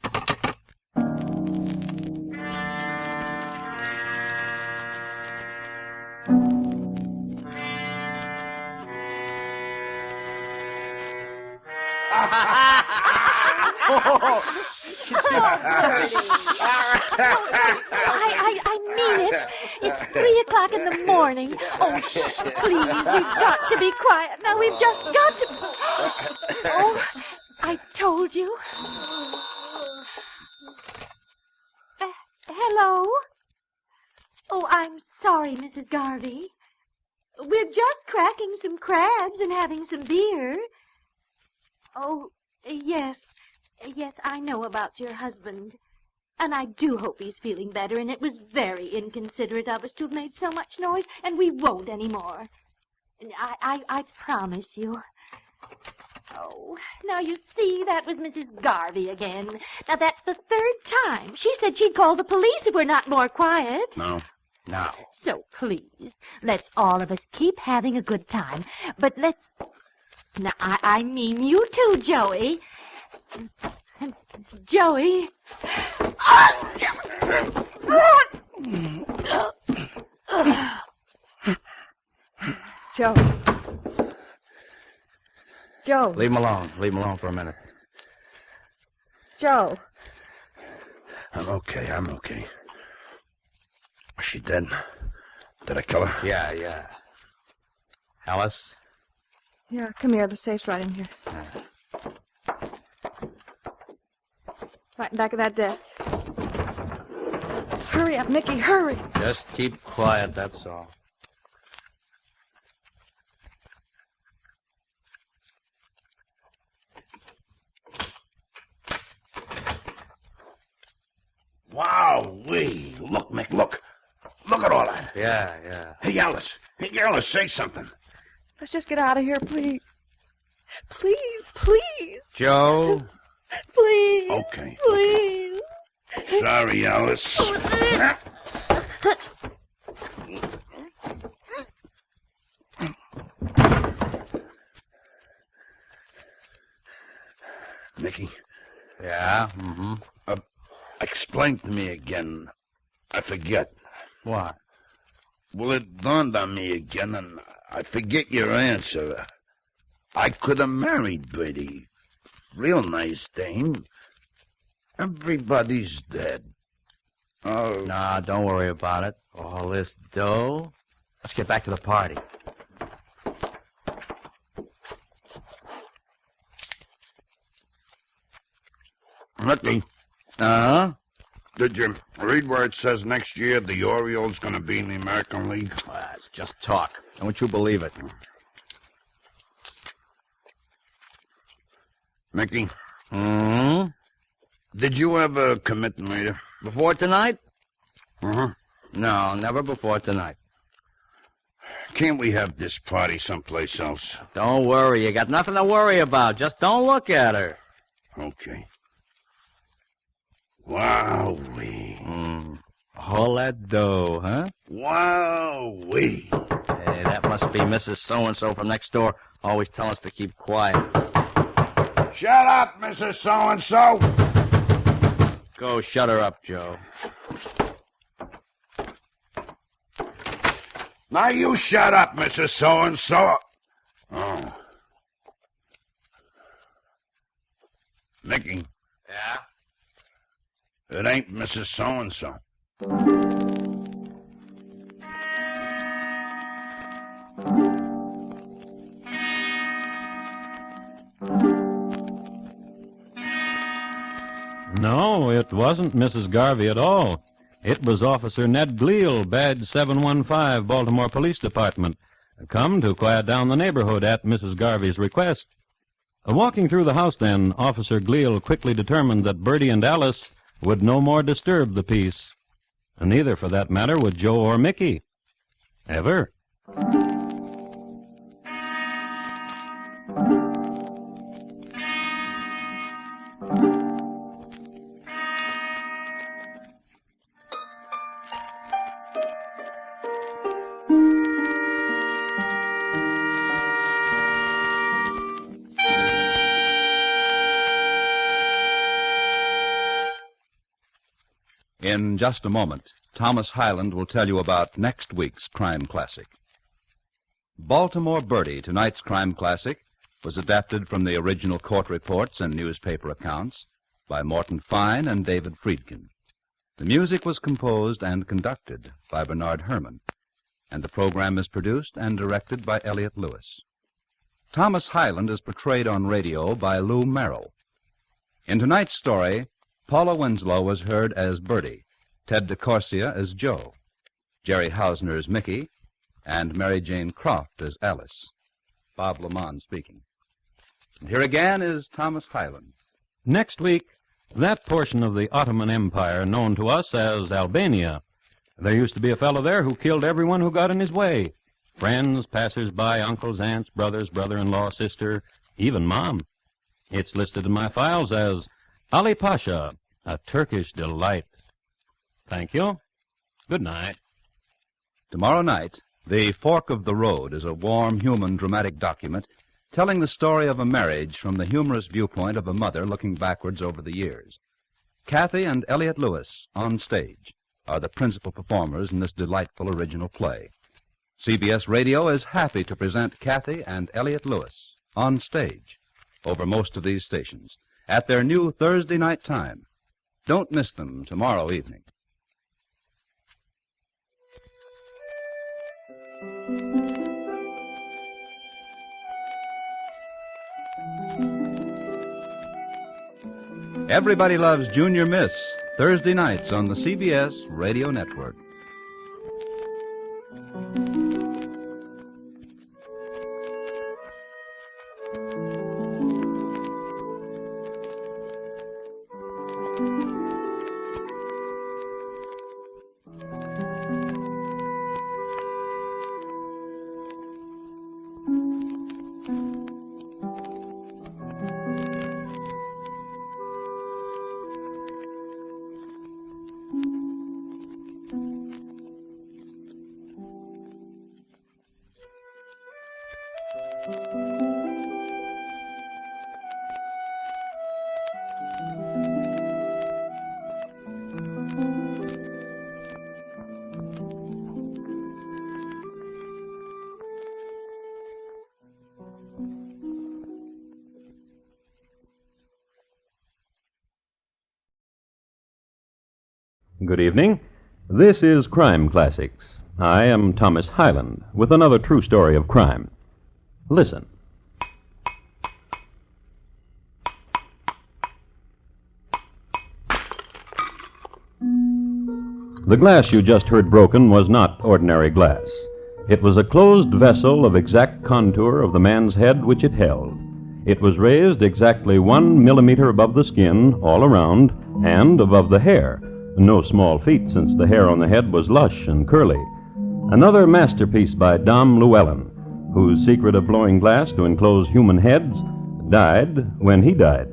I mean it. It's 3 o'clock in the morning. Oh, shh, please, we've got to be quiet. Now, we've just got to... Oh, I told you. Hello? Oh, I'm sorry, Mrs. Garvey. We're just cracking some crabs and having some beer. Oh, yes. Yes, I know about your husband. And I do hope he's feeling better, and it was very inconsiderate of us to have made so much noise, and we won't anymore. I promise you. Oh, now you see, that was Mrs. Garvey again. Now that's the 3rd time. She said she'd call the police if we're not more quiet. No. So please, let's all of us keep having a good time. But let's... Now, I mean you too, Joey. Joey. Joe. Joe. Leave him alone. Leave him alone for a minute. Joe. I'm okay. Is she dead? Did I kill her? Yeah. Alice? Yeah, come here. The safe's right in here. Right in back of that desk. Hurry up, Mickey, hurry. Just keep quiet, that's all. Wow-wee. Look, Mick, look. Look at all that. Yeah. Hey, Alice, say something. Let's just get out of here, please. Please. Joe? Please. Okay. Please. Sorry, Alice. Mickey. Yeah? Explain to me again. I forget. What? Well, it dawned on me again, and I forget your answer. I could have married Bertie. Real nice dame. Everybody's dead. Oh. Nah, don't worry about it. All this dough. Let's get back to the party. Mickey. Uh-huh? Did you read where it says next year the Orioles going to be in the American League? It's just talk. Don't you believe it? Mickey. Mm-hmm? Did you ever commit murder? Before tonight? Uh-huh. No, never before tonight. Can't we have this party someplace else? Don't worry. You got nothing to worry about. Just don't look at her. Okay. Wow-wee. All that dough, huh? Wow-wee. Hey, that must be Mrs. So-and-so from next door. Always tell us to keep quiet. Shut up, Mrs. So-and-so. Go shut her up, Joe. Now you shut up, Mrs. So-and-so. Oh. Mickey. Yeah? It ain't Mrs. So-and-so. No, it wasn't Mrs. Garvey at all. It was Officer Ned Gleal, badge 715, Baltimore Police Department, come to quiet down the neighborhood at Mrs. Garvey's request. Walking through the house then, Officer Gleal quickly determined that Bertie and Alice would no more disturb the peace. Neither, for that matter, would Joe or Mickey. Ever. In just a moment, Thomas Hyland will tell you about next week's Crime Classic. Baltimore Bertie, tonight's Crime Classic, was adapted from the original court reports and newspaper accounts by Morton Fine and David Friedkin. The music was composed and conducted by Bernard Herrmann, and the program is produced and directed by Elliott Lewis. Thomas Hyland is portrayed on radio by Lou Merrill. In tonight's story, Paula Winslow was heard as Bertie, Ted DeCorsia as Joe, Jerry Hausner as Mickey, and Mary Jane Croft as Alice. Bob Lamont speaking. And here again is Thomas Hyland. Next week, that portion of the Ottoman Empire known to us as Albania. There used to be a fellow there who killed everyone who got in his way. Friends, passers-by, uncles, aunts, brothers, brother-in-law, sister, even Mom. It's listed in my files as Ali Pasha, a Turkish delight. Thank you. Good night. Tomorrow night, The Fork of the Road is a warm, human, dramatic document telling the story of a marriage from the humorous viewpoint of a mother looking backwards over the years. Kathy and Elliott Lewis, on stage, are the principal performers in this delightful original play. CBS Radio is happy to present Kathy and Elliot Lewis on stage over most of these stations at their new Thursday night time. Don't miss them tomorrow evening. Everybody Loves Junior Miss, Thursday nights on the CBS Radio Network. Good evening. This is Crime Classics. I am Thomas Hyland with another true story of crime. Listen. The glass you just heard broken was not ordinary glass. It was a closed vessel of exact contour of the man's head which it held. It was raised exactly 1 millimeter above the skin all around and above the hair. No small feat, since the hair on the head was lush and curly. Another masterpiece by Dom Llewellyn, whose secret of blowing glass to enclose human heads died when he died.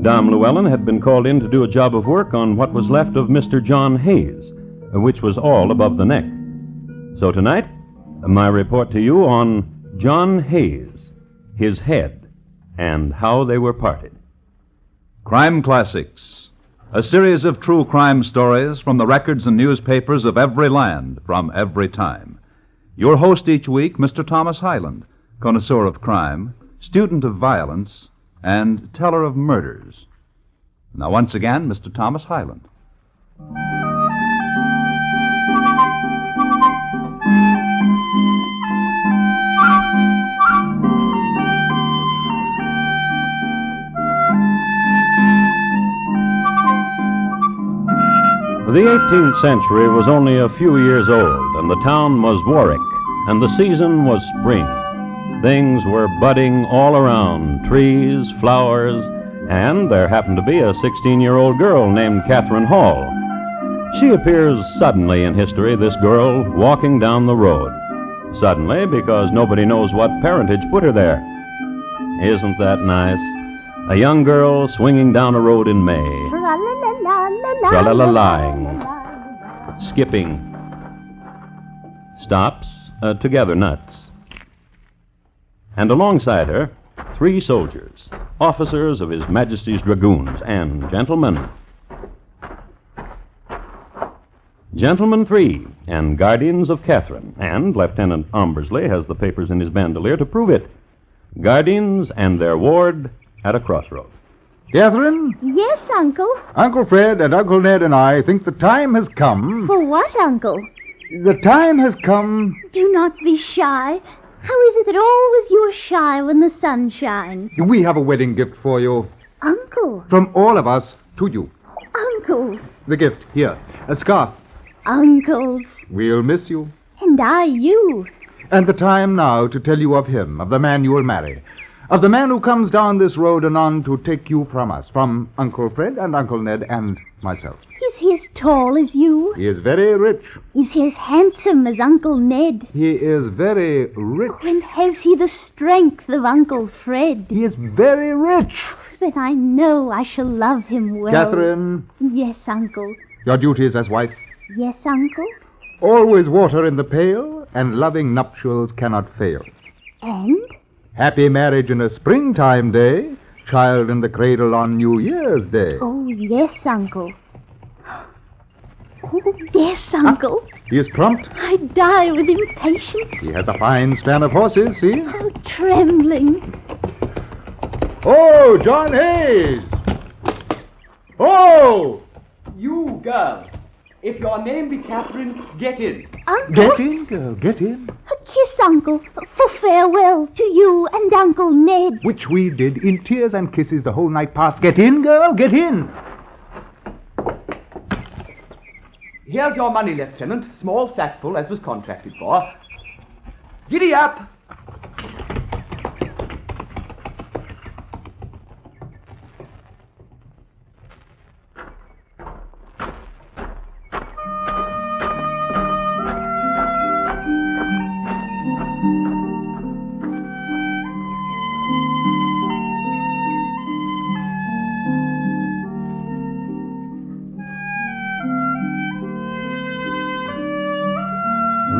Dom Llewellyn had been called in to do a job of work on what was left of Mr. John Hayes, which was all above the neck. So tonight, my report to you on John Hayes, his head, and how they were parted. Crime Classics, a series of true crime stories from the records and newspapers of every land, from every time. Your host each week, Mr. Thomas Hyland, connoisseur of crime, student of violence, and teller of murders. Now, once again, Mr. Thomas Hyland. The 18th century was only a few years old, and the town was Warwick, and the season was spring. Things were budding all around, trees, flowers, and there happened to be a 16-year-old girl named Catherine Hall. She appears suddenly in history, this girl, walking down the road. Suddenly, because nobody knows what parentage put her there. Isn't that nice? A young girl swinging down a road in May. Tra-la-la-lying. Skipping. Stops, together nuts. And alongside her, 3 soldiers, officers of His Majesty's Dragoons, and gentlemen. Gentlemen 3, and guardians of Catherine, and Lieutenant Ombersley has the papers in his bandolier to prove it. Guardians and their ward at a crossroad. Catherine? Yes, Uncle. Uncle Fred and Uncle Ned and I think the time has come. For what, Uncle? The time has come. Do not be shy. How is it that always you're shy when the sun shines? We have a wedding gift for you. Uncle. From all of us to you. Uncles. The gift, here, a scarf. Uncles. We'll miss you. And I you. And the time now to tell you of him, of the man you will marry. Of the man who comes down this road anon to take you from us, from Uncle Fred and Uncle Ned and myself. Is he as tall as you? He is very rich. Is he as handsome as Uncle Ned? He is very rich. And has he the strength of Uncle Fred? He is very rich. Then I know I shall love him well. Catherine. Yes, Uncle. Your duties as wife. Yes, Uncle. Always water in the pail, and loving nuptials cannot fail. And? Happy marriage in a springtime day, child in the cradle on New Year's Day. Oh, yes, Uncle. Oh, yes, Uncle. He is prompt. I die with impatience. He has a fine span of horses, see? Oh, trembling. Oh, John Hayes! Oh! You, girl, if your name be Catherine, get in. Uncle? Get in, girl, get in. A kiss, Uncle, for farewell to you and Uncle Ned. Which we did in tears and kisses the whole night past. Get in, girl, get in. Here's your money, Lieutenant. Small sackful, as was contracted for. Giddy up!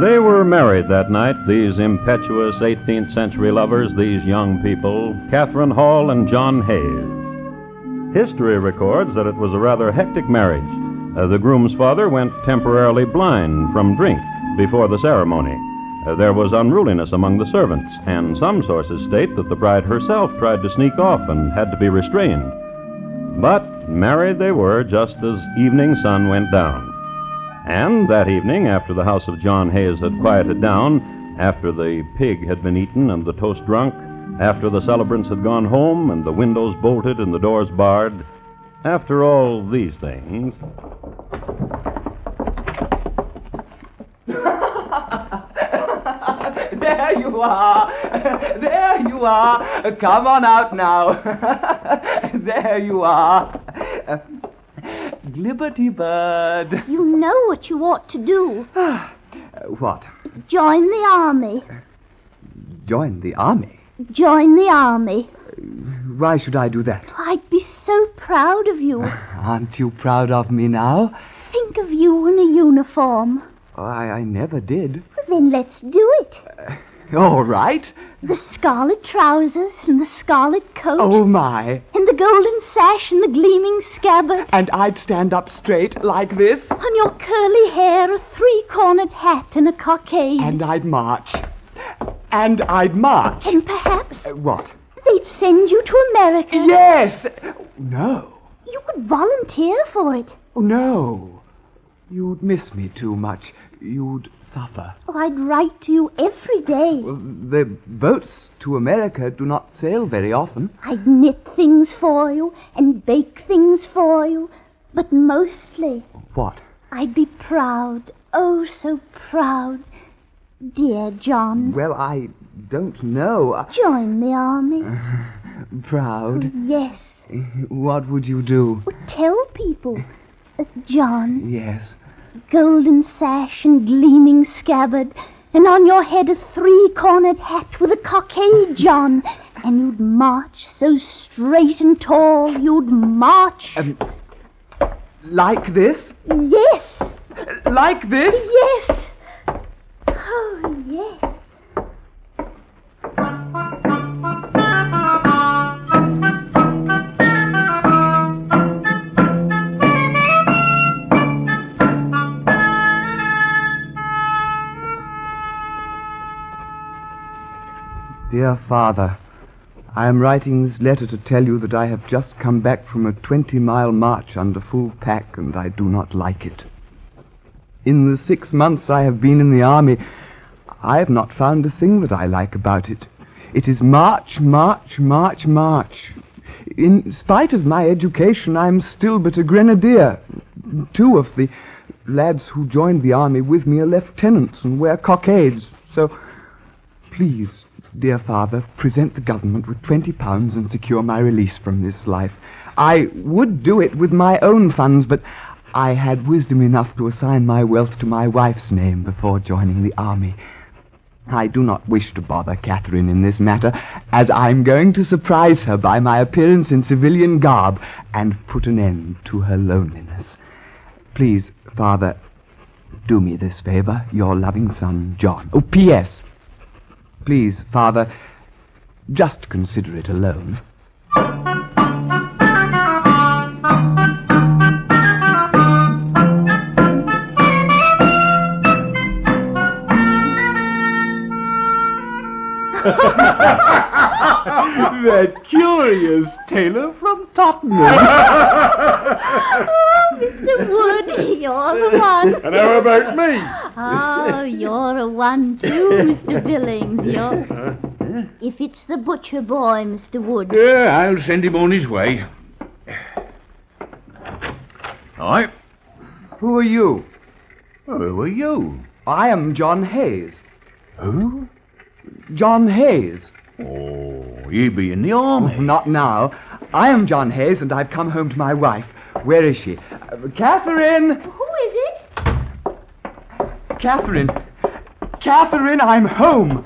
They were married that night, these impetuous 18th century lovers, these young people, Catherine Hall and John Hayes. History records that it was a rather hectic marriage. The groom's father went temporarily blind from drink before the ceremony. There was unruliness among the servants, and some sources state that the bride herself tried to sneak off and had to be restrained. But married they were just as evening sun went down. And that evening, after the house of John Hayes had quieted down, after the pig had been eaten and the toast drunk, after the celebrants had gone home and the windows bolted and the doors barred, after all these things... There you are! There you are! Come on out now! There you are! Glibberty Bird. You know what you ought to do. What? Join the army. Join the army? Join the army. Why should I do that? I'd be so proud of you. Aren't you proud of me now? Think of you in a uniform. Oh, I never did. Well, then let's do it. All right. The scarlet trousers and the scarlet coat. Oh, my. And the golden sash and the gleaming scabbard. And I'd stand up straight like this. On your curly hair, a three-cornered hat and a cockade. And I'd march. And I'd march. And perhaps... What? They'd send you to America. Yes! No. You would volunteer for it. Oh, no. You'd miss me too much. You'd suffer. Oh, I'd write to you every day. Well, the boats to America do not sail very often. I'd knit things for you and bake things for you. But mostly... What? I'd be proud. Oh, so proud. Dear John. Well, I don't know. Join the army. Proud? Oh, yes. What would you do? Well, tell people. John. Yes. Golden sash and gleaming scabbard, and on your head a three-cornered hat with a cockade, John. And you'd march so straight and tall, you'd march... Like this? Yes. Like this? Yes. Oh, yes. Dear Father, I am writing this letter to tell you that I have just come back from a 20-mile march under full pack, and I do not like it. In the 6 months I have been in the army, I have not found a thing that I like about it. It is march, march, march, march. In spite of my education, I am still but a grenadier. 2 of the lads who joined the army with me are lieutenants and wear cockades, so please... Dear Father, present the government with £20 and secure my release from this life. I would do it with my own funds, but I had wisdom enough to assign my wealth to my wife's name before joining the army. I do not wish to bother Catherine in this matter, as I'm going to surprise her by my appearance in civilian garb and put an end to her loneliness. Please, Father, do me this favor, your loving son, John. Oh, P.S. Please, Father, just consider it a loan. That curious tailor from Tottenham. Oh, Mr. Wood, you're the one. And how about me? Oh, you're a one too, Mr. Billings. You're... If it's the butcher boy, Mr. Wood. Yeah, I'll send him on his way. Aye. Who are you? Who are you? I am John Hayes. Who? John Hayes. Oh, he be in the army. Not now. I am John Hayes, and I've come home to my wife. Where is she? Catherine! Who is it? Catherine! Catherine, I'm home!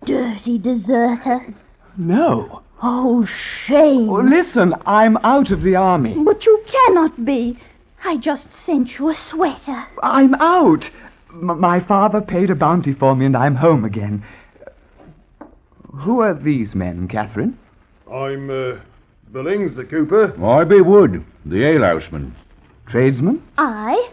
Dirty deserter. No. Oh, shame. Oh, listen, I'm out of the army. But you cannot be. I just sent you a sweater. I'm out. My father paid a bounty for me, and I'm home again. Who are these men, Catherine? I'm, Billings, the cooper. I be Wood, the alehouseman. Tradesman? I?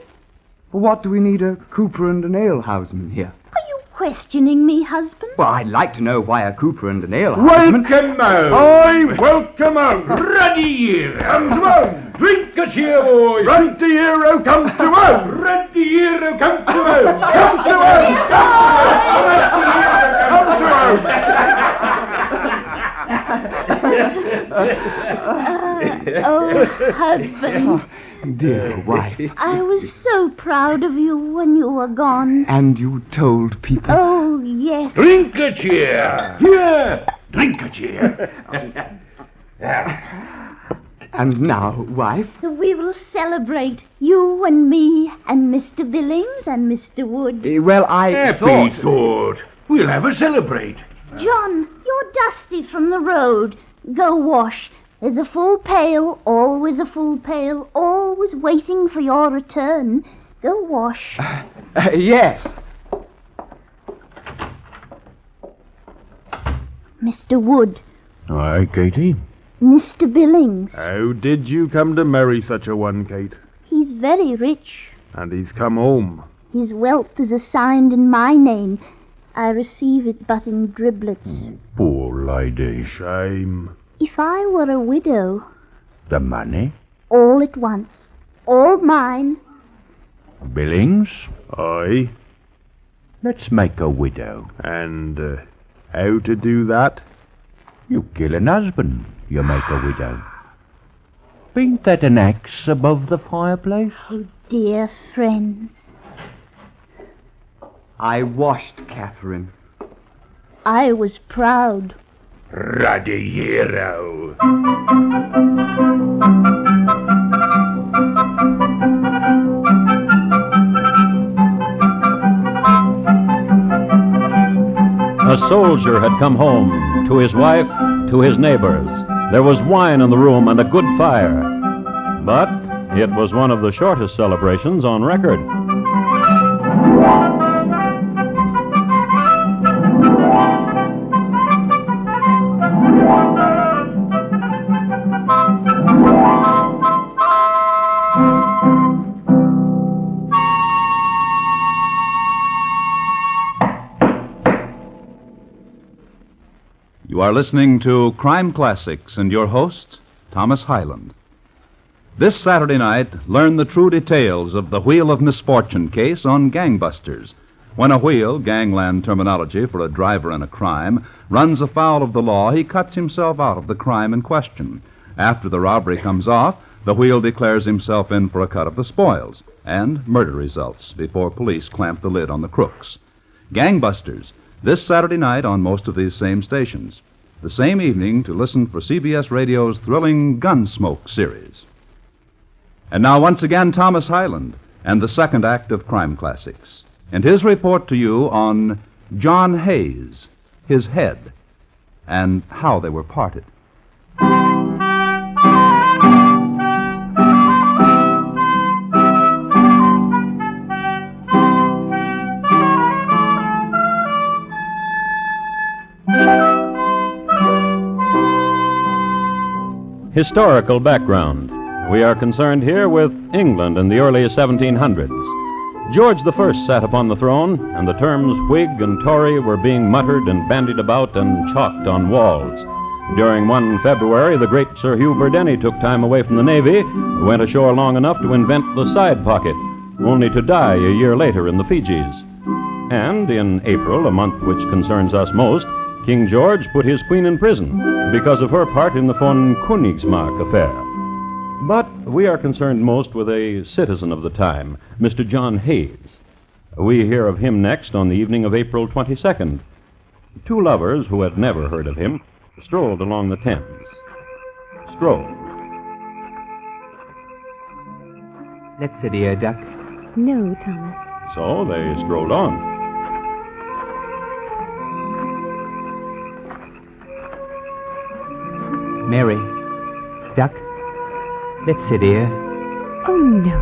What do we need a cooper and an alehouseman here? Are you questioning me, husband? Well, I'd like to know why a cooper and an alehouseman... Welcome home. Aye, welcome home. Ruddy hero. Come to home. Drink a cheer, boys. Ruddy hero, come to home. Ruddy hero, come to home. Come to home. Come to home. Oh, husband. Oh, dear wife. I was so proud of you when you were gone. And you told people... Oh, yes. Drink a cheer. Here. Drink a cheer. And now, wife? We will celebrate, you and me and Mr. Billings and Mr. Wood. Well, I thought. We'll have a celebrate. John, you're dusty from the road. Go wash. There's a full pail, always waiting for your return. Go wash. Yes. Mr. Wood. Aye, Katie. Mr. Billings. How did you come to marry such a one, Kate? He's very rich. And he's come home. His wealth is assigned in my name. I receive it but in driblets. Poor lady. Shame. If I were a widow... The money? All at once. All mine. Billings? Aye. Let's make a widow. And how to do that? You kill an husband, you make a widow. Ain't that an axe above the fireplace? Oh, dear friends. I washed Catherine. I was proud. Ruddy hero. A soldier had come home, to his wife, to his neighbors. There was wine in the room and a good fire. But it was one of the shortest celebrations on record. You are listening to Crime Classics and your host, Thomas Hyland. This Saturday night, learn the true details of the Wheel of Misfortune case on Gangbusters. When a wheel, gangland terminology for a driver in a crime, runs afoul of the law, he cuts himself out of the crime in question. After the robbery comes off, the wheel declares himself in for a cut of the spoils, and murder results before police clamp the lid on the crooks. Gangbusters, this Saturday night on most of these same stations. The same evening to listen for CBS Radio's thrilling Gunsmoke series. And now once again Thomas Hyland and the second act of Crime Classics, and his report to you on John Hayes, his head, and how they were parted. Historical background. We are concerned here with England in the early 1700s. George I sat upon the throne, and the terms Whig and Tory were being muttered and bandied about and chalked on walls. During one February, the great Sir Hugh Burdenny took time away from the Navy, went ashore long enough to invent the side pocket, only to die a year later in the Fijis. And in April, a month which concerns us most, King George put his queen in prison because of her part in the von Königsmarck affair. But we are concerned most with a citizen of the time, Mr. John Hayes. We hear of him next on the evening of April 22nd. Two lovers who had never heard of him strolled along the Thames. Strolled. Let's sit here, Duck. No, Thomas. So they strolled on. Mary, Duck, let's sit here. Oh, no.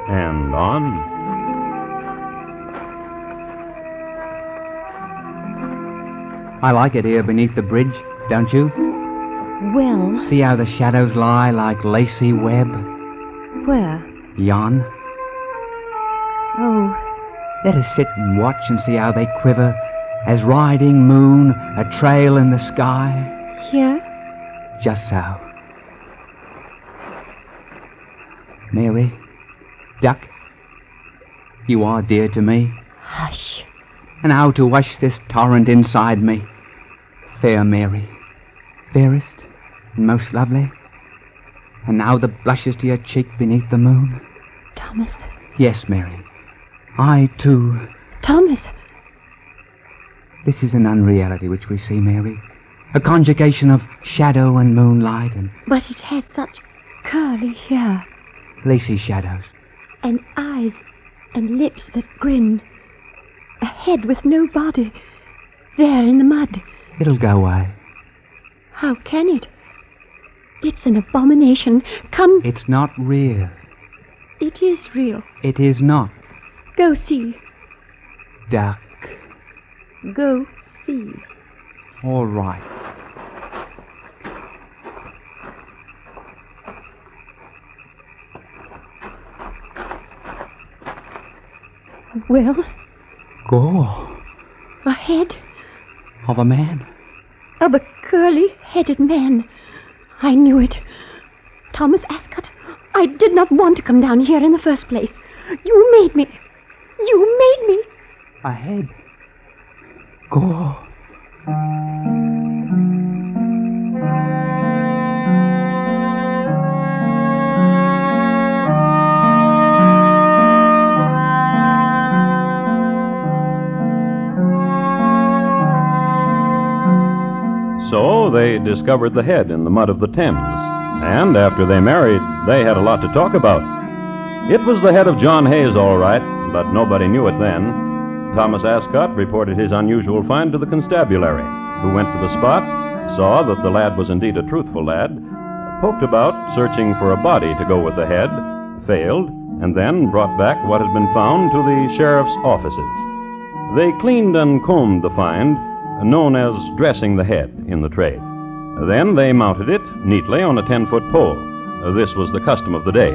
And on. I like it here beneath the bridge, don't you? Well, See how the shadows lie like lacy web? where? Yon. Oh, Let us sit and watch and see how they quiver as riding moon, a trail in the sky. here? Just so. Mary, Duck, you are dear to me. Hush. And how to hush this torrent inside me. Fair Mary, fairest and most lovely. And now the blushes to your cheek beneath the moon. Thomas. Yes, Mary, I too. Thomas. This is an unreality which we see, Mary. A conjugation of shadow and moonlight and But it has such curly hair lacy shadows. and eyes and lips that grin. A head with no body. There in the mud. It'll go away. How can it? It's an abomination. Come. It's not real. It is real. It is not. Go see. Duck. Go see. All right. Well, Go. a head Of a man. of a curly-headed man. I knew it. Thomas Ascot, I did not want to come down here in the first place. You made me. You made me. A head. Go. So they discovered the head in the mud of the Thames. And after they married, they had a lot to talk about. It was the head of John Hayes, all right, but nobody knew it then. Thomas Ascot reported his unusual find to the constabulary, who went to the spot, saw that the lad was indeed a truthful lad, poked about, searching for a body to go with the head, failed, and then brought back what had been found to the sheriff's offices. They cleaned and combed the find, known as dressing the head in the trade. Then they mounted it neatly on a 10-foot pole. This was the custom of the day.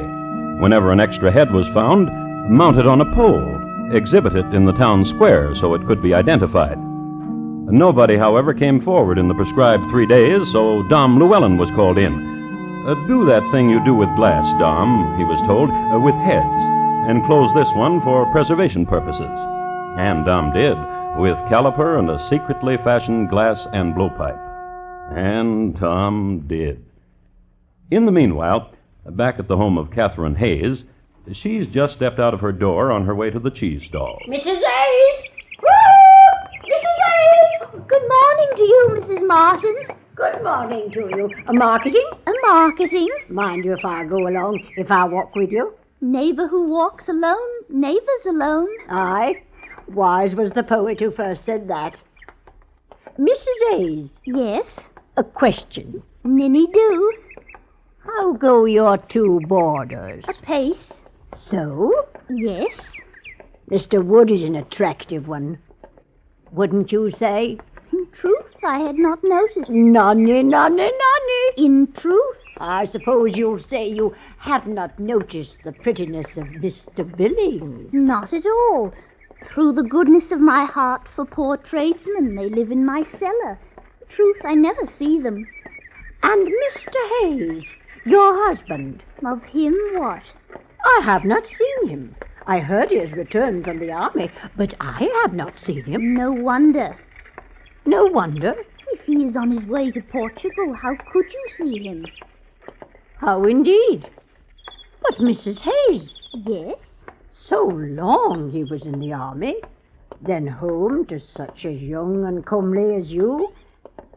Whenever an extra head was found, mount it on a pole, exhibit it in the town square so it could be identified. Nobody, however, came forward in the prescribed 3 days, so Dom Llewellyn was called in. Do that thing you do with glass, Dom, he was told, with heads, and close this one for preservation purposes. And Dom did, with caliper and a secretly fashioned glass and blowpipe. And Tom did. In the meanwhile, back at the home of Catherine Hayes, she's just stepped out of her door on her way to the cheese stall. Mrs. Hayes! Woo! Mrs. Hayes! Good morning to you, Mrs. Martin. Good morning to you. A marketing? A marketing? Mind you if I go along, if I walk with you? Neighbor who walks alone, neighbor's alone. Aye. Wise was the poet who first said that. Mrs. Hayes. Yes? A question. Ninny do. How go your two boarders? Apace. So? Yes. Mr. Wood is an attractive one. Wouldn't you say? In truth, I had not noticed. Nonny. In truth, I suppose you'll say you have not noticed the prettiness of Mr. Billings. Not at all. Through the goodness of my heart for poor tradesmen, they live in my cellar. Truth, I never see them. And Mr. Hayes, your husband. Of him, what? I have not seen him. I heard he has returned from the army, but I have not seen him. No wonder. No wonder? If he is on his way to Portugal, how could you see him? How indeed? But Mrs. Hayes. Yes? So long he was in the army, then home to such as young and comely as you,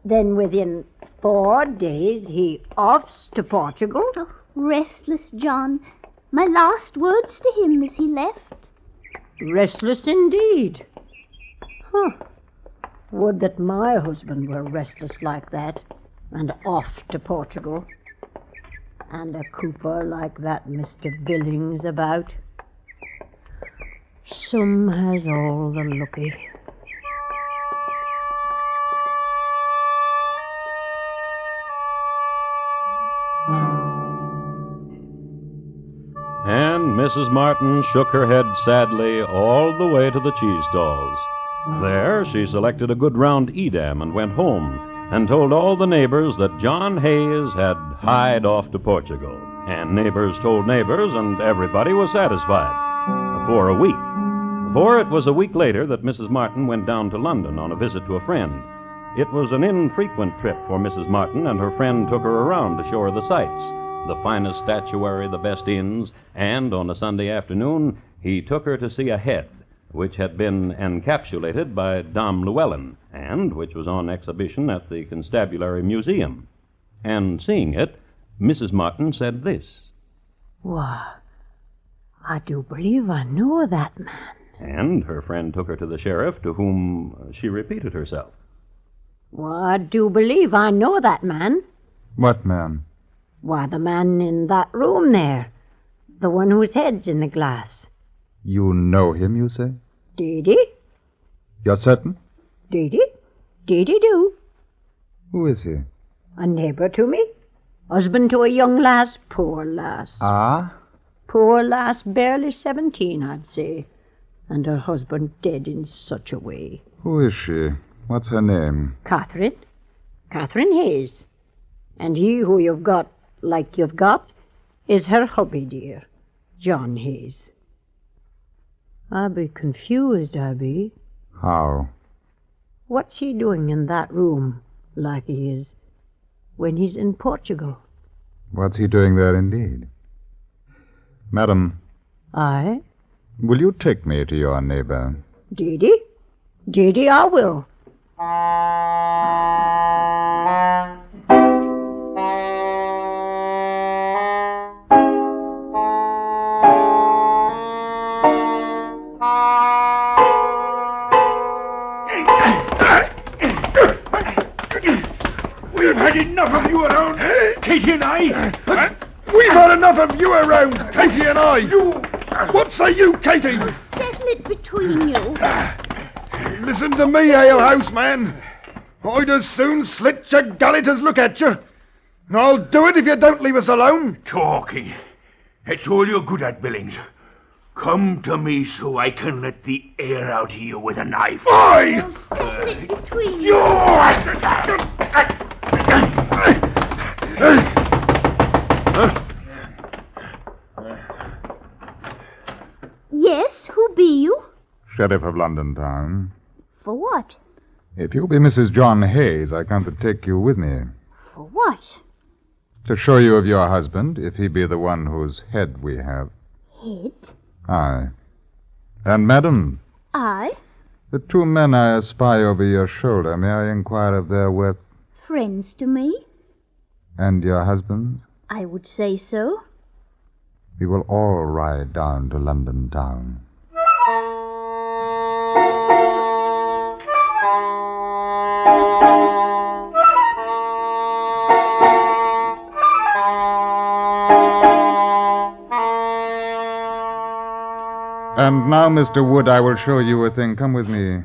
then within 4 days he offs to Portugal. Oh, restless John. My last words to him as he left. Restless indeed. Huh. Would that my husband were restless like that, and off to Portugal. And a cooper like that Mr. Billings about. Some has all the lucky. And Mrs. Martin shook her head sadly all the way to the cheese stalls. There she selected a good round Edam and went home and told all the neighbors that John Hayes had hied off to Portugal. And neighbors told neighbors, and everybody was satisfied. For a week. For it was a week later that Mrs. Martin went down to London on a visit to a friend. It was an infrequent trip for Mrs. Martin, and her friend took her around to show her the sights, the finest statuary, the best inns, and on a Sunday afternoon he took her to see a head which had been encapsulated by Dame Llewellyn, and which was on exhibition at the Constabulary Museum. And seeing it, Mrs. Martin said this. Why, I do believe I know that man. And her friend took her to the sheriff, to whom she repeated herself. Why, I do believe I know that man. What man? Why, the man in that room there. The one whose head's in the glass. You know him, you say? Did he? You're certain? Did he? Did he do? Who is he? A neighbor to me. Husband to a young lass. Poor lass. Ah? Poor lass, barely 17, I'd say. And her husband dead in such a way. Who is she? What's her name? Catherine. Catherine Hayes. And he who you've got, like you've got, is her hubby, dear. John Hayes. I be confused, I be. How? What's he doing in that room, like he is, when he's in Portugal? What's he doing there, indeed? Madam. Aye? Will you take me to your neighbor? Deedy? Deedy, I will. We've had enough of you around, Katie and I. We've had enough of you around, Katie and I. What say you, Katie? Settle it between you. Listen to me, alehouse man. I'd as soon slit your gullet as look at you. And I'll do it if you don't leave us alone. Talking. That's all you're good at, Billings. Come to me so I can let the air out of you with a knife. Aye! Oh, settle it between you. Yes, who be you? Sheriff of London Town. For what? If you be Mrs. John Hayes, I come to take you with me. For what? To show you of your husband, if he be the one whose head we have. Head? Aye. And, madam, I? the 2 men I espy over your shoulder, may I inquire of their worth? Friends to me? And your husband? I would say so. We will all ride down to London Town. And now, Mr. Wood, I will show you a thing. Come with me.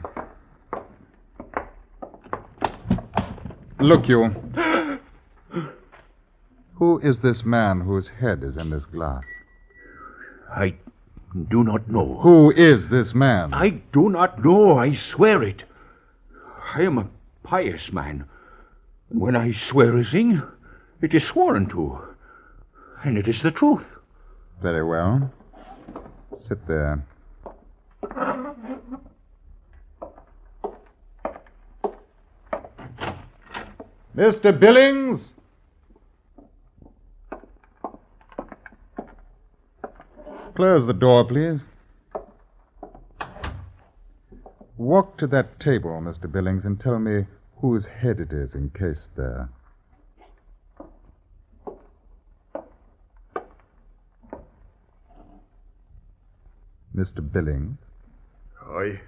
Look you. Who is this man whose head is in this glass? I do not know. Who is this man? I do not know, I swear it. I am a pious man. And when I swear a thing, it is sworn to. And it is the truth. Very well. Sit there. Mr. Billings? Close the door, please. Walk to that table, Mr. Billings, and tell me whose head it is encased there. Mr. Billings? Aye.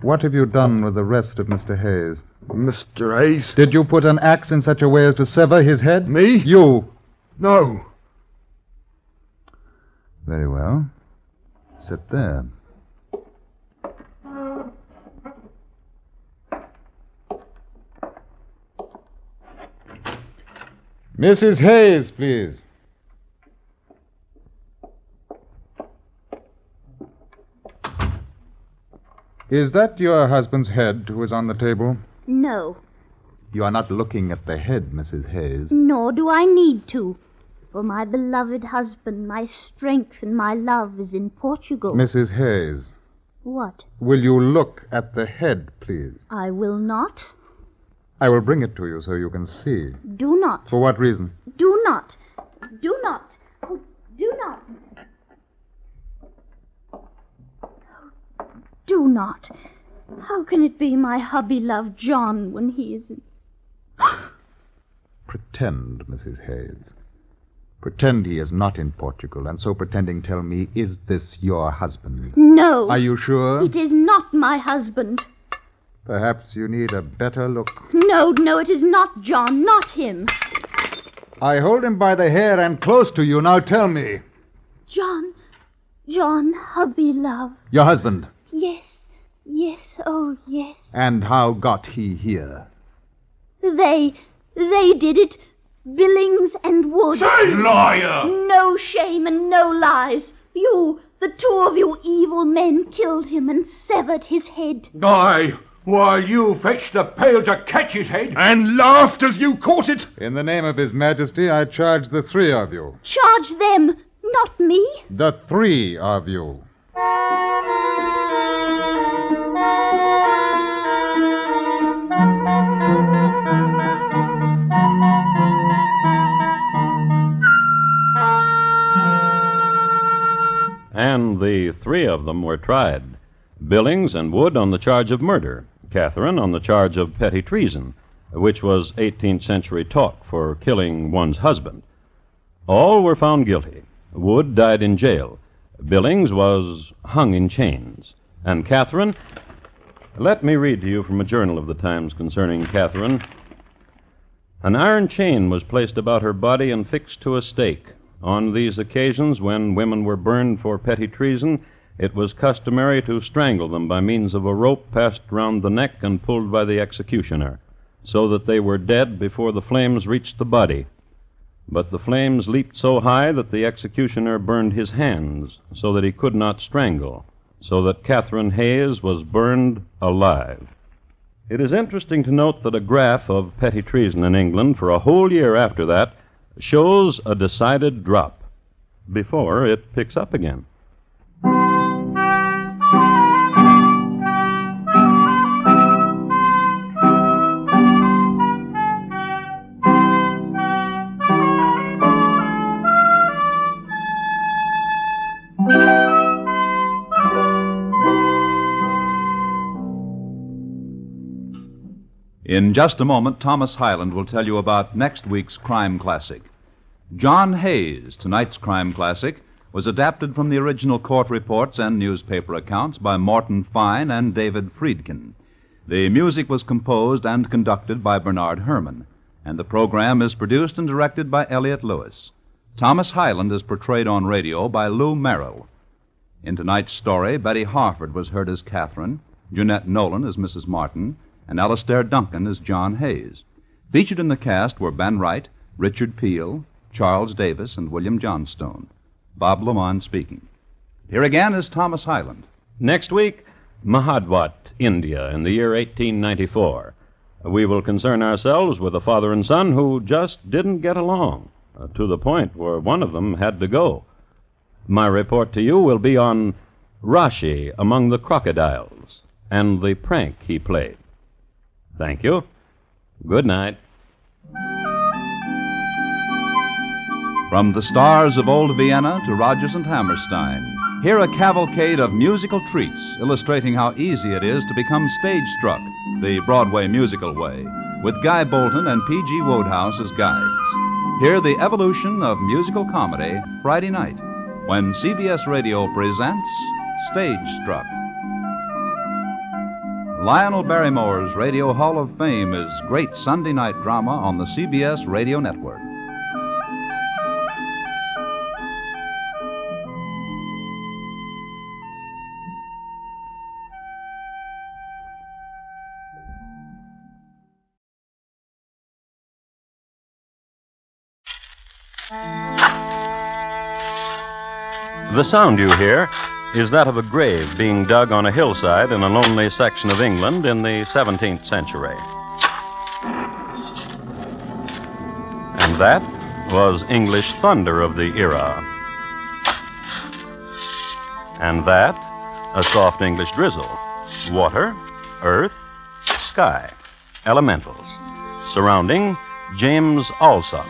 What have you done with the rest of Mr. Hayes? Mr. Hayes? Did you put an axe in such a way as to sever his head? Me? You. No. Very well. Sit there. Mrs. Hayes, please. Is that your husband's head who is on the table? No, You are not looking at the head, Mrs. Hayes. nor do I need to. For my beloved husband, my strength and my love is in Portugal. Mrs. Hayes, What? will you look at the head, please? I will not. I will bring it to you so you can see. Do not. For what reason? Do not. Do not. Oh, do not. Do not. How can it be my hubby-love John when he is in... Pretend, Mrs. Hayes. Pretend he is not in Portugal, and so pretending tell me, is this your husband? No. Are you sure? It is not my husband. Perhaps you need a better look. No, it is not John, not him. I hold him by the hair and close to you. Now tell me. John, hubby-love. Your husband. Yes, oh yes. And how got he here? They did it. Billings and Wood. Say, liar! No shame and no lies. You, the two of you evil men, killed him and severed his head. Aye, while you fetched a pail to catch his head. And laughed as you caught it. In the name of His Majesty, I charge the three of you. Charge them, not me. The three of you. And the three of them were tried. Billings and Wood on the charge of murder. Catherine on the charge of petty treason, which was 18th century talk for killing one's husband. All were found guilty. Wood died in jail. Billings was hung in chains. And Catherine... Let me read to you from a journal of the times concerning Catherine. An iron chain was placed about her body and fixed to a stake. On these occasions, when women were burned for petty treason, it was customary to strangle them by means of a rope passed round the neck and pulled by the executioner, so that they were dead before the flames reached the body. But the flames leaped so high that the executioner burned his hands, so that he could not strangle, so that Catherine Hayes was burned alive. It is interesting to note that a graph of petty treason in England for a whole year after that shows a decided drop before it picks up again. In just a moment, Thomas Hyland will tell you about next week's crime classic. John Hayes, tonight's crime classic, was adapted from the original court reports and newspaper accounts by Morton Fine and David Friedkin. The music was composed and conducted by Bernard Herrmann, and the program is produced and directed by Elliott Lewis. Thomas Hyland is portrayed on radio by Lou Merrill. In tonight's story, Betty Harford was heard as Catherine, Jeanette Nolan as Mrs. Martin, and Alistair Duncan as John Hayes. Featured in the cast were Ben Wright, Richard Peel, Charles Davis, and William Johnstone. Bob Lamont speaking. Here again is Thomas Hyland. Next week, Mahadwat, India, in the year 1894. We will concern ourselves with a father and son who just didn't get along, to the point where one of them had to go. My report to you will be on Rashi among the crocodiles and the prank he played. Thank you. Good night. From the stars of old Vienna to Rodgers and Hammerstein, hear a cavalcade of musical treats illustrating how easy it is to become stage-struck, the Broadway musical way, with Guy Bolton and P.G. Wodehouse as guides. Hear the evolution of musical comedy Friday night, when CBS Radio presents Stage Struck. Lionel Barrymore's Radio Hall of Fame is great Sunday night drama on the CBS Radio Network. The sound you hear is that of a grave being dug on a hillside in a lonely section of England in the 17th century. And that was English thunder of the era. And that, a soft English drizzle. Water, earth, sky, elementals. Surrounding James Alsop,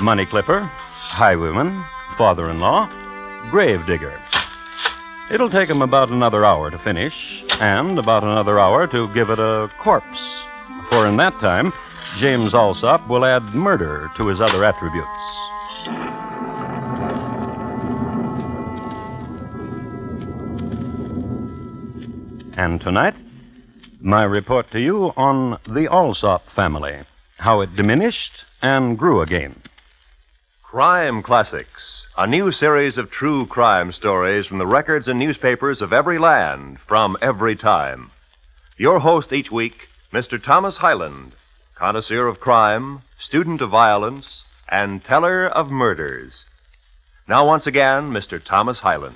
money clipper, highwayman, father-in-law, gravedigger. It'll take him about another hour to finish, and about another hour to give it a corpse. For in that time, James Alsop will add murder to his other attributes. And tonight, my report to you on the Alsop family, how it diminished and grew again. Crime Classics, a new series of true crime stories from the records and newspapers of every land, from every time. Your host each week, Mr. Thomas Hyland, connoisseur of crime, student of violence, and teller of murders. Now, once again, Mr. Thomas Hyland.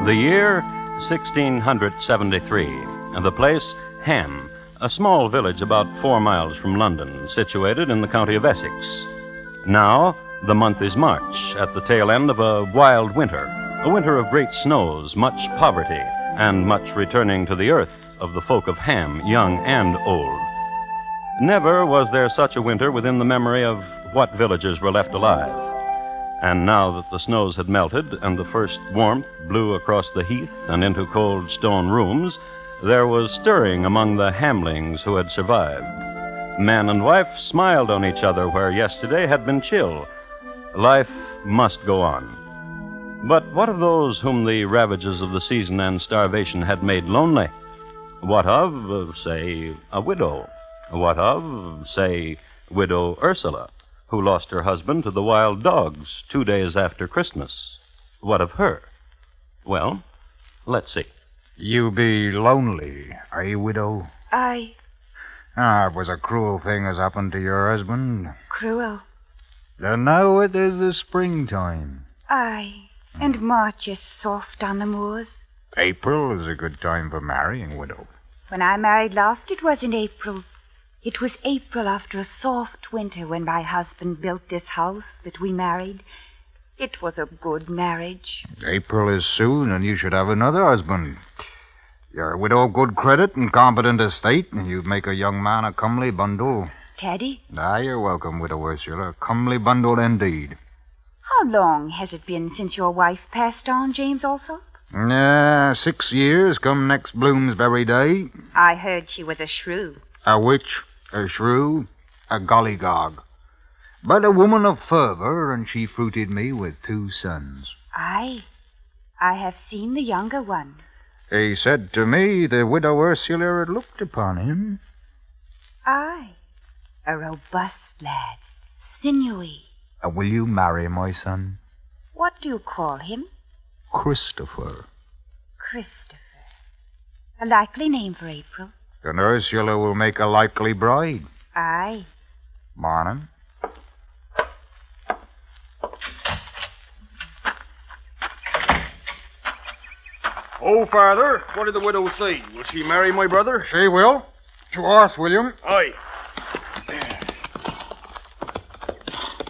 The year 1673, and the place Ham, a small village about 4 miles from London, situated in the county of Essex. Now, the month is March, at the tail end of a wild winter, a winter of great snows, much poverty, and much returning to the earth of the folk of Ham, young and old. Never was there such a winter within the memory of what villagers were left alive. And now that the snows had melted and the first warmth blew across the heath and into cold stone rooms, there was stirring among the hamlings who had survived. Man and wife smiled on each other where yesterday had been chill. Life must go on. But what of those whom the ravages of the season and starvation had made lonely? What of, say, a widow? What of, say, Widow Ursula, who lost her husband to the wild dogs 2 days after Christmas? What of her? Well, let's see. You be lonely, widow? Aye. It was a cruel thing has happened to your husband. Cruel. Then now it is the springtime. Aye. And March is soft on the moors. April is a good time for marrying, widow. When I married last, it wasn't April. It was April after a soft winter when my husband built this house that we married. It was a good marriage. April is soon, and you should have another husband. You're a widow of good credit and competent estate, and you'd make a young man a comely bundle. Teddy? You're welcome, Widow Ursula. A comely bundle indeed. How long has it been since your wife passed on, James Alsop? 6 years come next Bloomsbury Day. I heard she was a shrew. A witch, a shrew, a gollygog. But a woman of fervor, and she fruited me with 2 sons. Aye. I have seen the younger one. He said to me the Widow Ursula had looked upon him. Aye. A robust lad, sinewy. And will you marry my son? What do you call him? Christopher. Christopher. A likely name for April. Then Ursula will make a likely bride. Aye. Morning. Oh, Father, what did the widow say? Will she marry my brother? She will. Czar'S, William. Aye.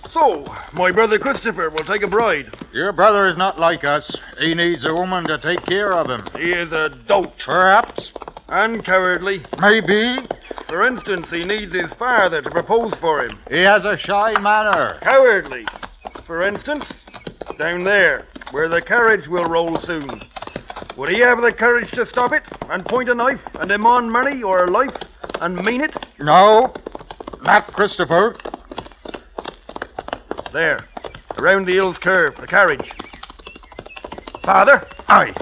So, my brother Christopher will take a bride. Your brother is not like us. He needs a woman to take care of him. He is a dolt. Perhaps. And cowardly. Maybe. For instance, he needs his father to propose for him. He has a shy manner. Cowardly. For instance, down there, where the carriage will roll soon. Would he have the courage to stop it and point a knife and demand money or life and mean it? No, not Christopher. There, around the hill's curve, the carriage. Father? Aye.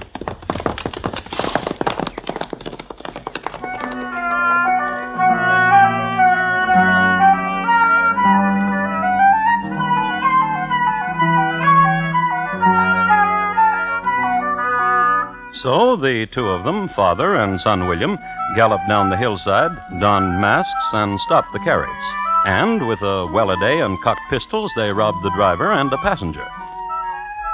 So the two of them, father and son William, galloped down the hillside, donned masks, and stopped the carriage. And with a well-a-day and cocked pistols, they robbed the driver and a passenger.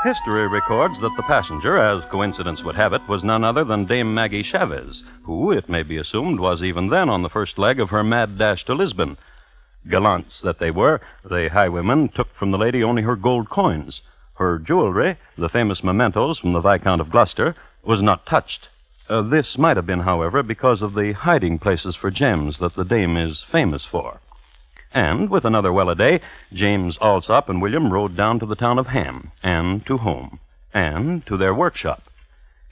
History records that the passenger, as coincidence would have it, was none other than Dame Maggie Chavez, who, it may be assumed, was even then on the first leg of her mad dash to Lisbon. Gallants that they were, the highwaymen took from the lady only her gold coins. Her jewelry, the famous mementos from the Viscount of Gloucester, was not touched. This might have been, however, because of the hiding places for gems that the dame is famous for. And, with another well-a-day, James Alsop and William rode down to the town of Ham, and to home, and to their workshop.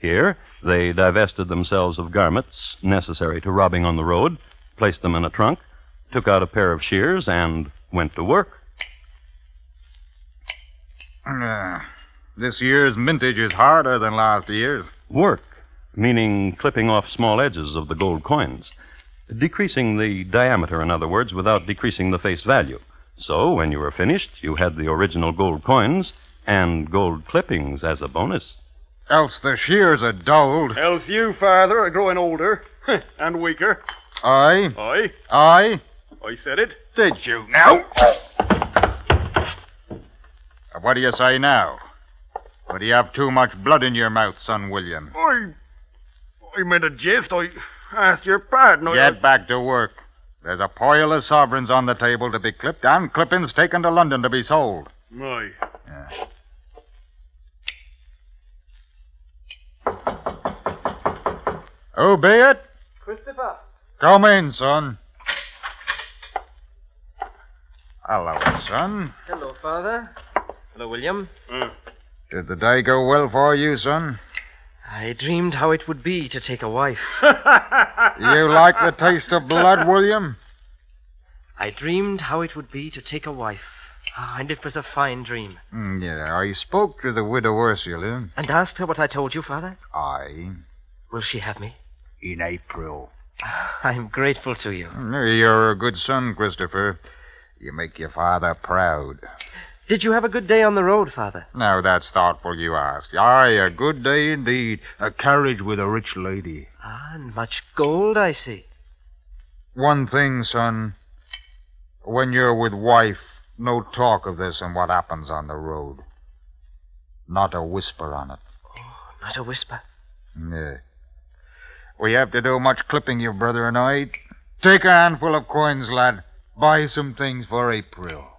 Here they divested themselves of garments necessary to robbing on the road, placed them in a trunk, took out a pair of shears, and went to work. This year's mintage is harder than last year's. Work, meaning clipping off small edges of the gold coins. Decreasing the diameter, in other words, without decreasing the face value. So, when you were finished, you had the original gold coins and gold clippings as a bonus. Else the shears are dulled. Else you, Father, are growing older and weaker. Aye. Aye. Aye. I said it. Did you now? What do you say now? Or do you have too much blood in your mouth, son William? I meant a jest. I asked your pardon. Get back to work. There's a pile of sovereigns on the table to be clipped and clippings taken to London to be sold. Aye. Who be it? Christopher. Come in, son. Hello, son. Hello, Father. Hello, William. Did the day go well for you, son? I dreamed how it would be to take a wife. You like the taste of blood, William? I dreamed how it would be to take a wife. And it was a fine dream. Yeah, I spoke to the widow Ursula. And asked her what I told you, Father? Aye. Will she have me? In April. I'm grateful to you. You're a good son, Christopher. You make your father proud. Did you have a good day on the road, Father? Now, that's thoughtful you asked. Aye, a good day indeed. A carriage with a rich lady. And much gold, I see. One thing, son. When you're with wife, no talk of this and what happens on the road. Not a whisper on it. Oh, not a whisper? Yeah. We have to do much clipping, your brother and I. Take a handful of coins, lad. Buy some things for April.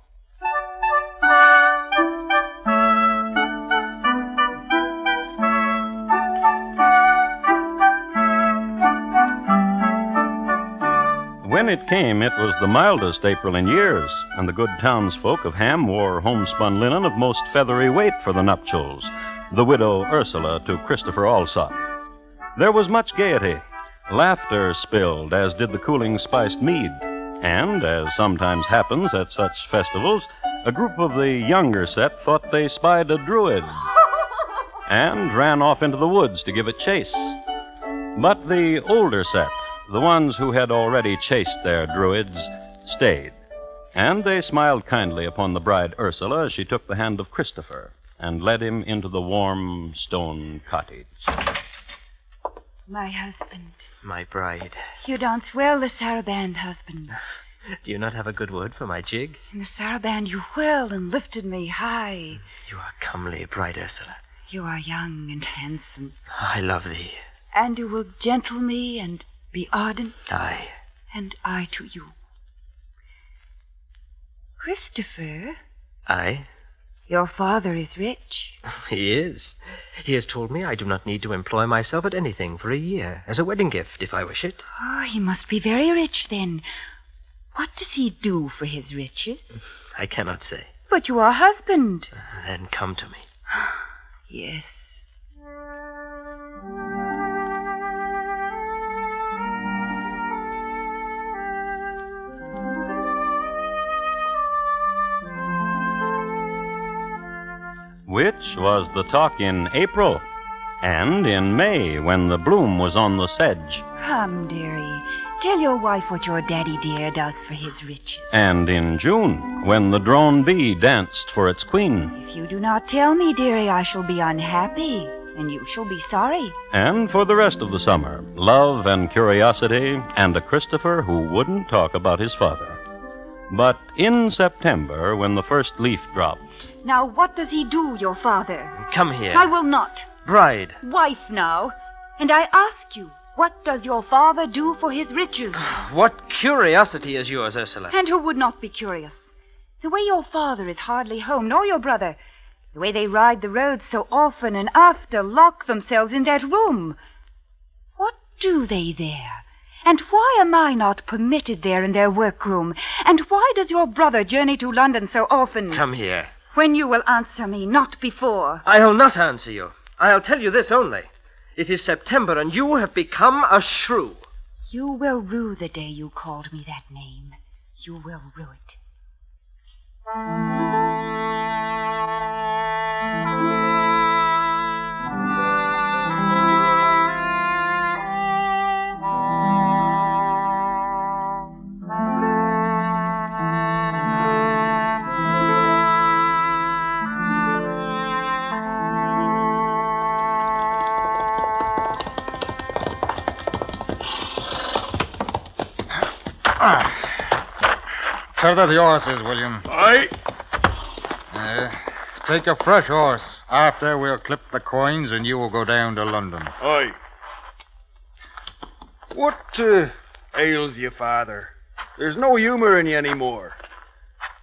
When it came, it was the mildest April in years, and the good townsfolk of Ham wore homespun linen of most feathery weight for the nuptials, the widow Ursula to Christopher Alsop. There was much gaiety. Laughter spilled, as did the cooling spiced mead. And, as sometimes happens at such festivals, a group of the younger set thought they spied a druid and ran off into the woods to give it chase. But the older set, the ones who had already chased their druids, stayed. And they smiled kindly upon the bride Ursula as she took the hand of Christopher and led him into the warm stone cottage. My husband. My bride. You dance well, the saraband, husband. Do you not have a good word for my jig? In the saraband you whirled and lifted me high. You are comely, bride Ursula. You are young and handsome. I love thee. And you will gentle me and be ardent. Aye. And I to you. Christopher. Aye? Your father is rich. He is. He has told me I do not need to employ myself at anything for a year, as a wedding gift, if I wish it. Oh, he must be very rich, then. What does he do for his riches? I cannot say. But you are husband. Then come to me. Yes. Which was the talk in April, and in May when the bloom was on the sedge, Come, dearie. Tell your wife what your daddy dear does for his riches. and in June when the drone bee danced for its queen, If you do not tell me, dearie, I shall be unhappy, and you shall be sorry. and for the rest of the summer, love and curiosity, and a Christopher who wouldn't talk about his father. But in September, when the first leaf dropped, Now, what does he do, your father? Come here. I will not. Bride. Wife now. And I ask you, what does your father do for his riches? What curiosity is yours, Ursula? And who would not be curious? The way your father is hardly home, nor your brother. The way they ride the roads so often and after lock themselves in that room. What do they there? And why am I not permitted there in their workroom? And why does your brother journey to London so often? Come here. When you will answer me, not before. I'll not answer you. I'll tell you this only. It is September, and you have become a shrew. You will rue the day you called me that name. You will rue it. Tether the horses, William. Aye. Take a fresh horse. After we'll clip the coins and you will go down to London. Aye. What ails you, Father? There's no humor in you anymore.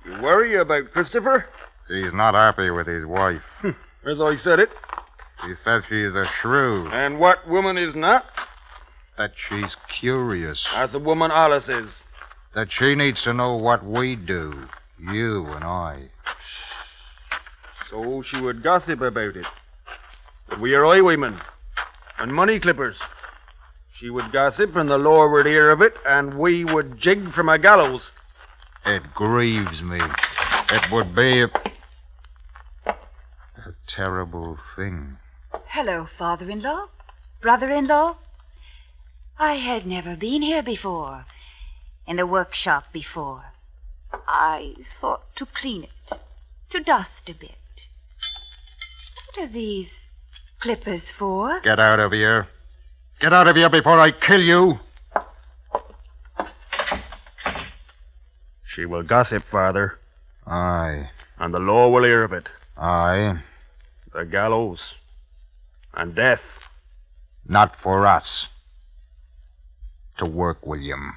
You worry about Christopher? He's not happy with his wife. As I said it. He says she's a shrew. And what woman is not? That she's curious. As a woman Alice is. That she needs to know what we do, you and I. So she would gossip about it. That we are highwaymen and money clippers. She would gossip and the law would hear of it, and we would jig from a gallows. It grieves me. It would be a terrible thing. Hello, father-in-law. Brother-in-law. I had never been here before. In the workshop before. I thought to clean it, to dust a bit. What are these clippers for? Get out of here. Get out of here before I kill you. She will gossip, Father. Aye. And the law will hear of it. Aye. The gallows. And death. Not for us. To work, William.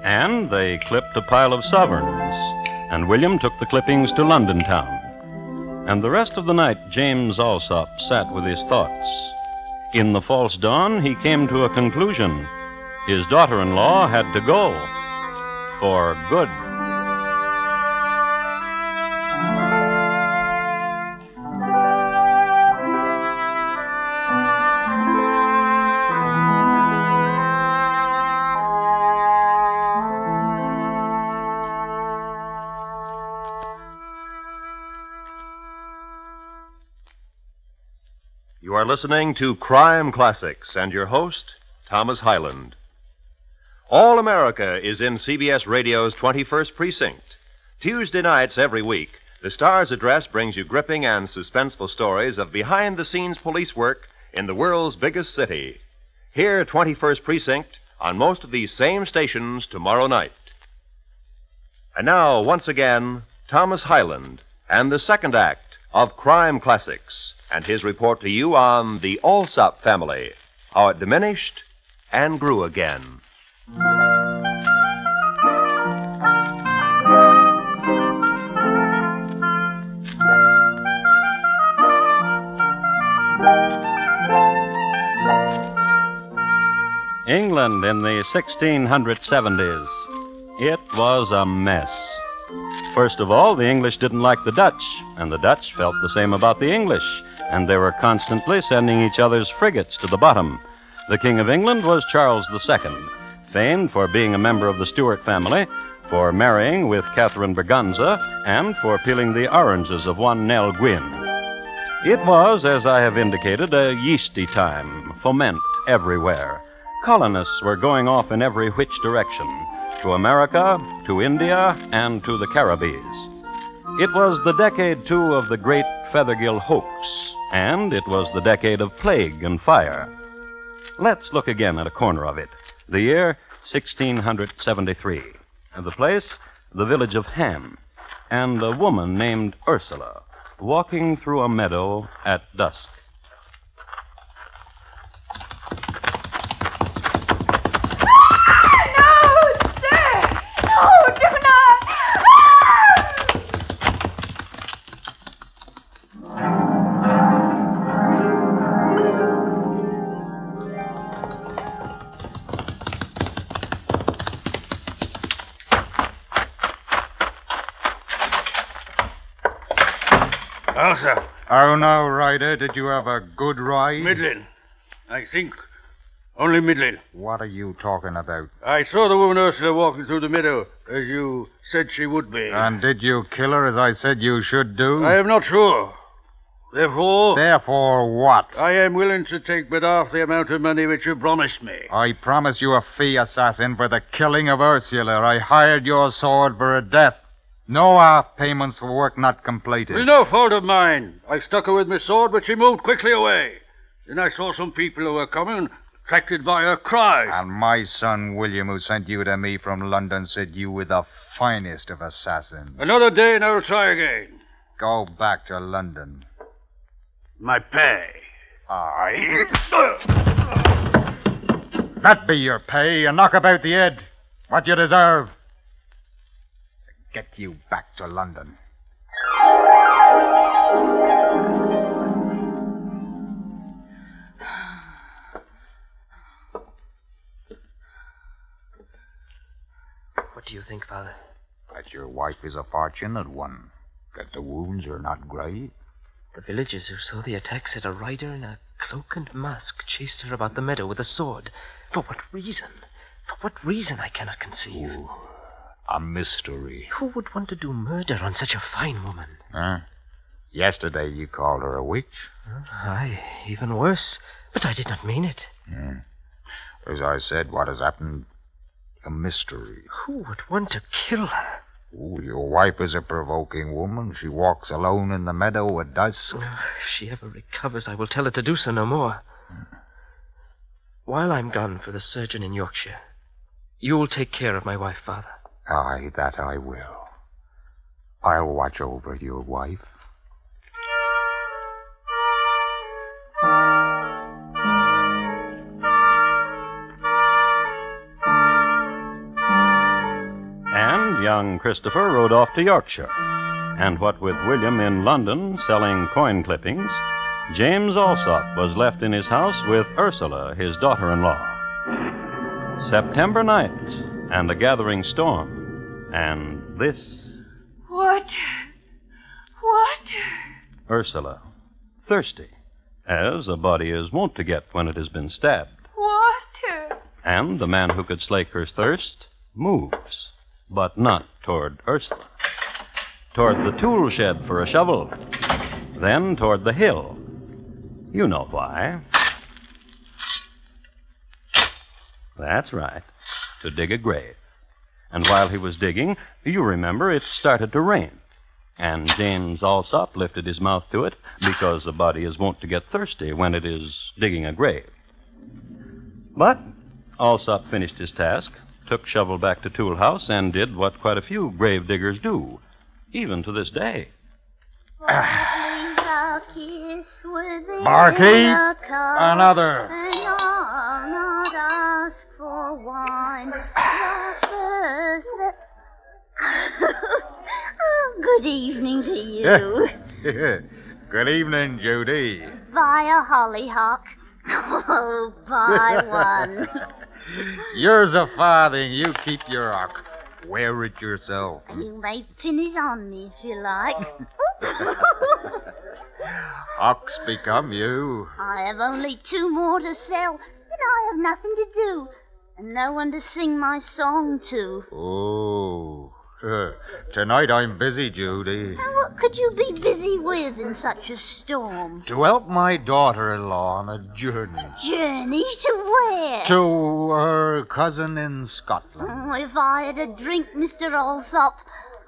and they clipped a pile of sovereigns, and William took the clippings to London town. And the rest of the night James Alsop sat with his thoughts. In the false dawn he came to a conclusion. His daughter-in-law had to go. For good. You are listening to Crime Classics and your host, Thomas Hyland. All America is in CBS Radio's 21st Precinct. Tuesday nights every week, the Star's Address brings you gripping and suspenseful stories of behind-the-scenes police work in the world's biggest city. Hear 21st Precinct on most of these same stations tomorrow night. And now, once again, Thomas Hyland and the second act of Crime Classics and his report to you on the Alsop family, how it diminished and grew again. England in the 1670s. It was a mess. First of all, the English didn't like the Dutch, and the Dutch felt the same about the English, and they were constantly sending each other's frigates to the bottom. The King of England was Charles II, famed for being a member of the Stuart family, for marrying with Catherine Berganza, and for peeling the oranges of one Nell Gwyn. It was, as I have indicated, a yeasty time, foment everywhere. Colonists were going off in every which direction, to America, to India, and to the Caribbees. It was the decade, too, of the great Fethergill hoax, and it was the decade of plague and fire. Let's look again at a corner of it. The year 1673. The place, the village of Ham, and a woman named Ursula, walking through a meadow at dusk. Sir. Oh, no, Ryder. Did you have a good ride? Middling. I think. Only middling. What are you talking about? I saw the woman Ursula walking through the meadow, as you said she would be. And did you kill her as I said you should do? I am not sure. Therefore... Therefore what? I am willing to take but half the amount of money which you promised me. I promised you a fee, assassin, for the killing of Ursula. I hired your sword for her death. No half payments for work not completed. It was no fault of mine. I stuck her with my sword, but she moved quickly away. Then I saw some people who were coming, attracted by her cries. And my son William, who sent you to me from London, said you were the finest of assassins. Another day and I'll try again. Go back to London. My pay. Aye. That be your pay, a knockabout the head. What you deserve. Get you back to London. What do you think, Father? That your wife is a fortunate one. That the wounds are not grave. The villagers who saw the attack said a rider in a cloak and mask chased her about the meadow with a sword. For what reason? For what reason I cannot conceive. Ooh. A mystery. Who would want to do murder on such a fine woman? Huh? Yesterday you called her a witch. Aye, even worse. But I did not mean it. As I said, what has happened? A mystery. Who would want to kill her? Oh, your wife is a provoking woman. She walks alone in the meadow at dusk. If she ever recovers, I will tell her to do so no more. While I'm gone for the surgeon in Yorkshire, you'll take care of my wife, Father. Aye, that I will. I'll watch over your wife. And young Christopher rode off to Yorkshire. And what with William in London selling coin clippings, James Alsop was left in his house with Ursula, his daughter-in-law. September night, and a gathering storm, and this... What? Ursula, thirsty, as a body is wont to get when it has been stabbed. Water. And the man who could slake her thirst moves, but not toward Ursula. Toward the tool shed for a shovel, then toward the hill. You know why. That's right, to dig a grave. And while he was digging, you remember, it started to rain. And James Alsop lifted his mouth to it because a body is wont to get thirsty when it is digging a grave. But Alsop finished his task, took shovel back to tool house, and did what quite a few grave diggers do, even to this day. Marquise, another. Good evening to you. Good evening, Judy. Buy a hollyhock. Oh, buy one. Yours a farthing. You keep your hock. Wear it yourself. You may pin it on me if you like. Hocks become you. I have only 2 more to sell, and I have nothing to do, and no one to sing my song to. Oh, tonight I'm busy, Judy. And what could you be busy with in such a storm? To help my daughter-in-law on a journey. Journey to where? To her cousin in Scotland. Oh, if I had a drink, Mr. Alsop,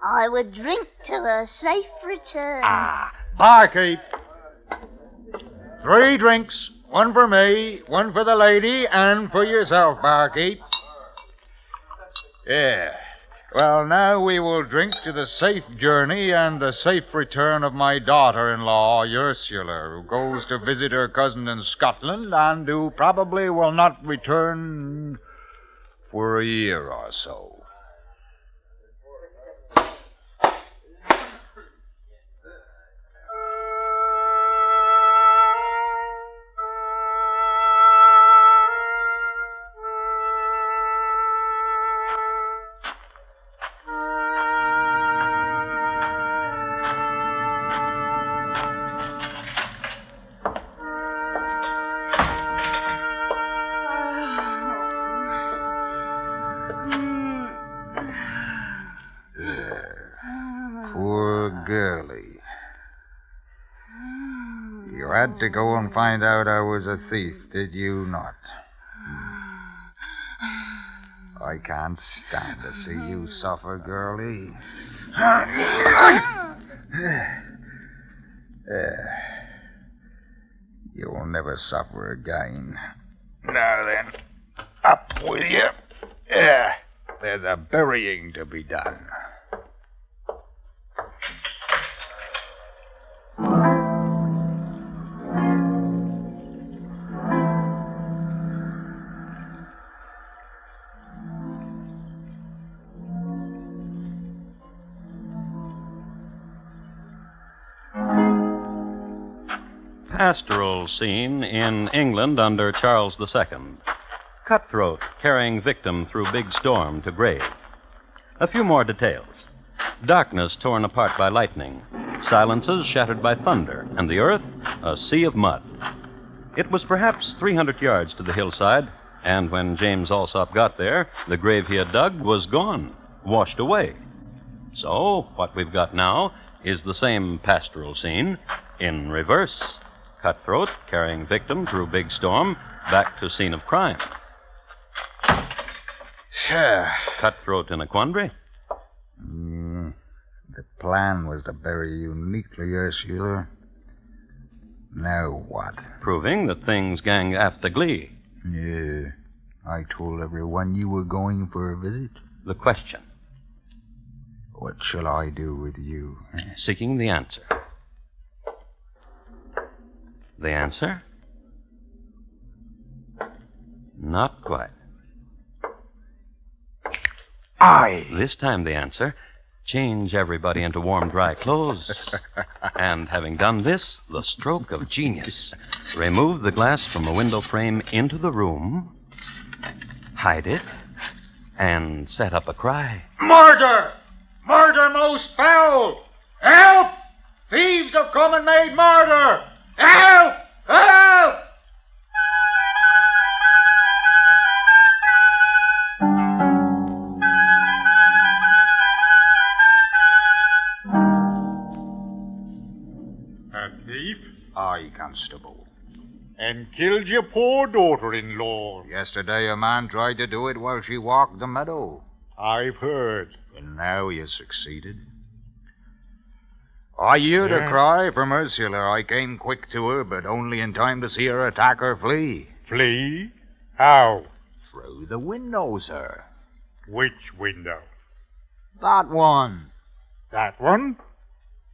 I would drink to a safe return. Barkeep. 3 drinks. 1 for me, 1 for the lady, and for yourself, barkeep. Yeah. Well, now we will drink to the safe journey and the safe return of my daughter-in-law, Ursula, who goes to visit her cousin in Scotland and who probably will not return for a year or so. To go and find out I was a thief, did you not? I can't stand to see you suffer, girlie. You'll never suffer again. Now then, up with you. There's a burying to be done. Pastoral scene in England under Charles II. Cutthroat carrying victim through big storm to grave. A few more details. Darkness torn apart by lightning. Silences shattered by thunder. And the earth, a sea of mud. It was perhaps 300 yards to the hillside, and when James Alsop got there, the grave he had dug was gone, washed away. So, what we've got now is the same pastoral scene in reverse. Cutthroat carrying victim through big storm back to scene of crime. Sure. Cutthroat in a quandary? The plan was to bury you neatly, Ursula. Now what? Proving that things gang after glee. Yeah. I told everyone you were going for a visit. The question. What shall I do with you? Seeking the answer. The answer? Not quite. This time the answer, change everybody into warm, dry clothes. And having done this, the stroke of genius. Remove the glass from a window frame into the room, hide it, and set up a cry. Murder! Murder most foul! Help! Thieves have come and made murder! Help! Help! A thief? Aye, Constable. And killed your poor daughter-in-law. Yesterday a man tried to do it while she walked the meadow. I've heard. And now you succeeded. I heard her cry from Ursula. I came quick to her, but only in time to see her attacker flee. Flee? How? Through the window, sir. Which window? That one. That one?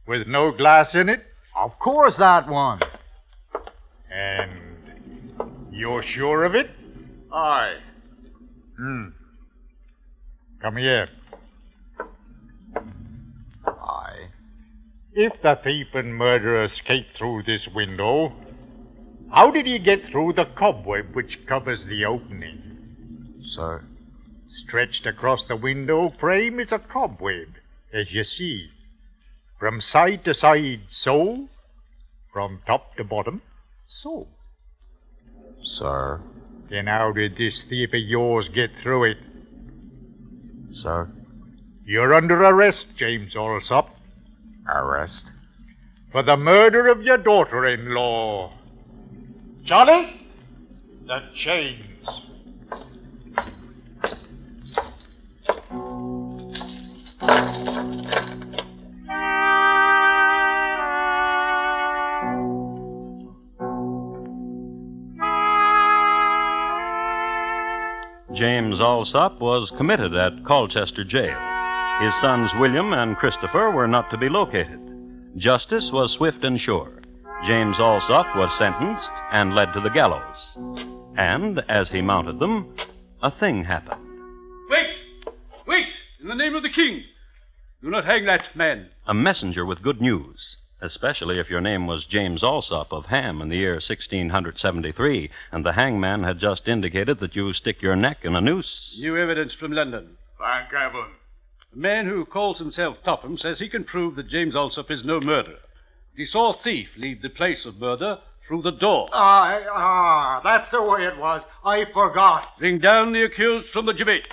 With no glass in it? Of course, that one. And you're sure of it? Aye. Come here. Aye. If the thief and murderer escaped through this window, how did he get through the cobweb which covers the opening? Sir? Stretched across the window frame is a cobweb, as you see. From side to side, so. From top to bottom, so. Sir? Then how did this thief of yours get through it? Sir? You're under arrest, James Allsop. Arrest? For the murder of your daughter-in-law. Johnny, the chains. James Allsop was committed at Colchester jail. His sons William and Christopher were not to be located. Justice was swift and sure. James Allsop was sentenced and led to the gallows. And as he mounted them, a thing happened. Wait! Wait! In the name of the king! Do not hang that man. A messenger with good news, especially if your name was James Allsop of Ham in the year 1673, and the hangman had just indicated that you stick your neck in a noose. New evidence from London. Thank heaven. A man who calls himself Topham says he can prove that James Allsop is no murderer. He saw a thief leave the place of murder through the door. That's the way it was. I forgot. Bring down the accused from the gibbet.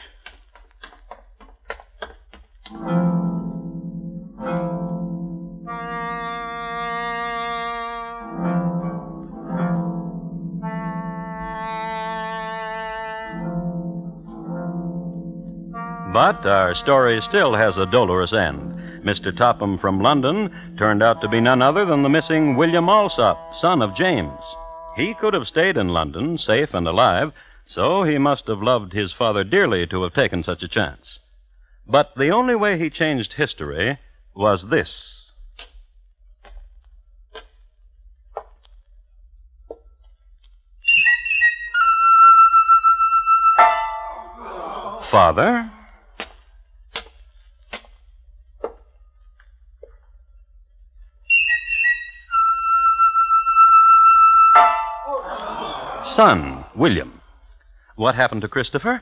But our story still has a dolorous end. Mr. Topham from London turned out to be none other than the missing William Allsop, son of James. He could have stayed in London, safe and alive, so he must have loved his father dearly to have taken such a chance. But the only way he changed history was this. Father? Son, William. What happened to Christopher?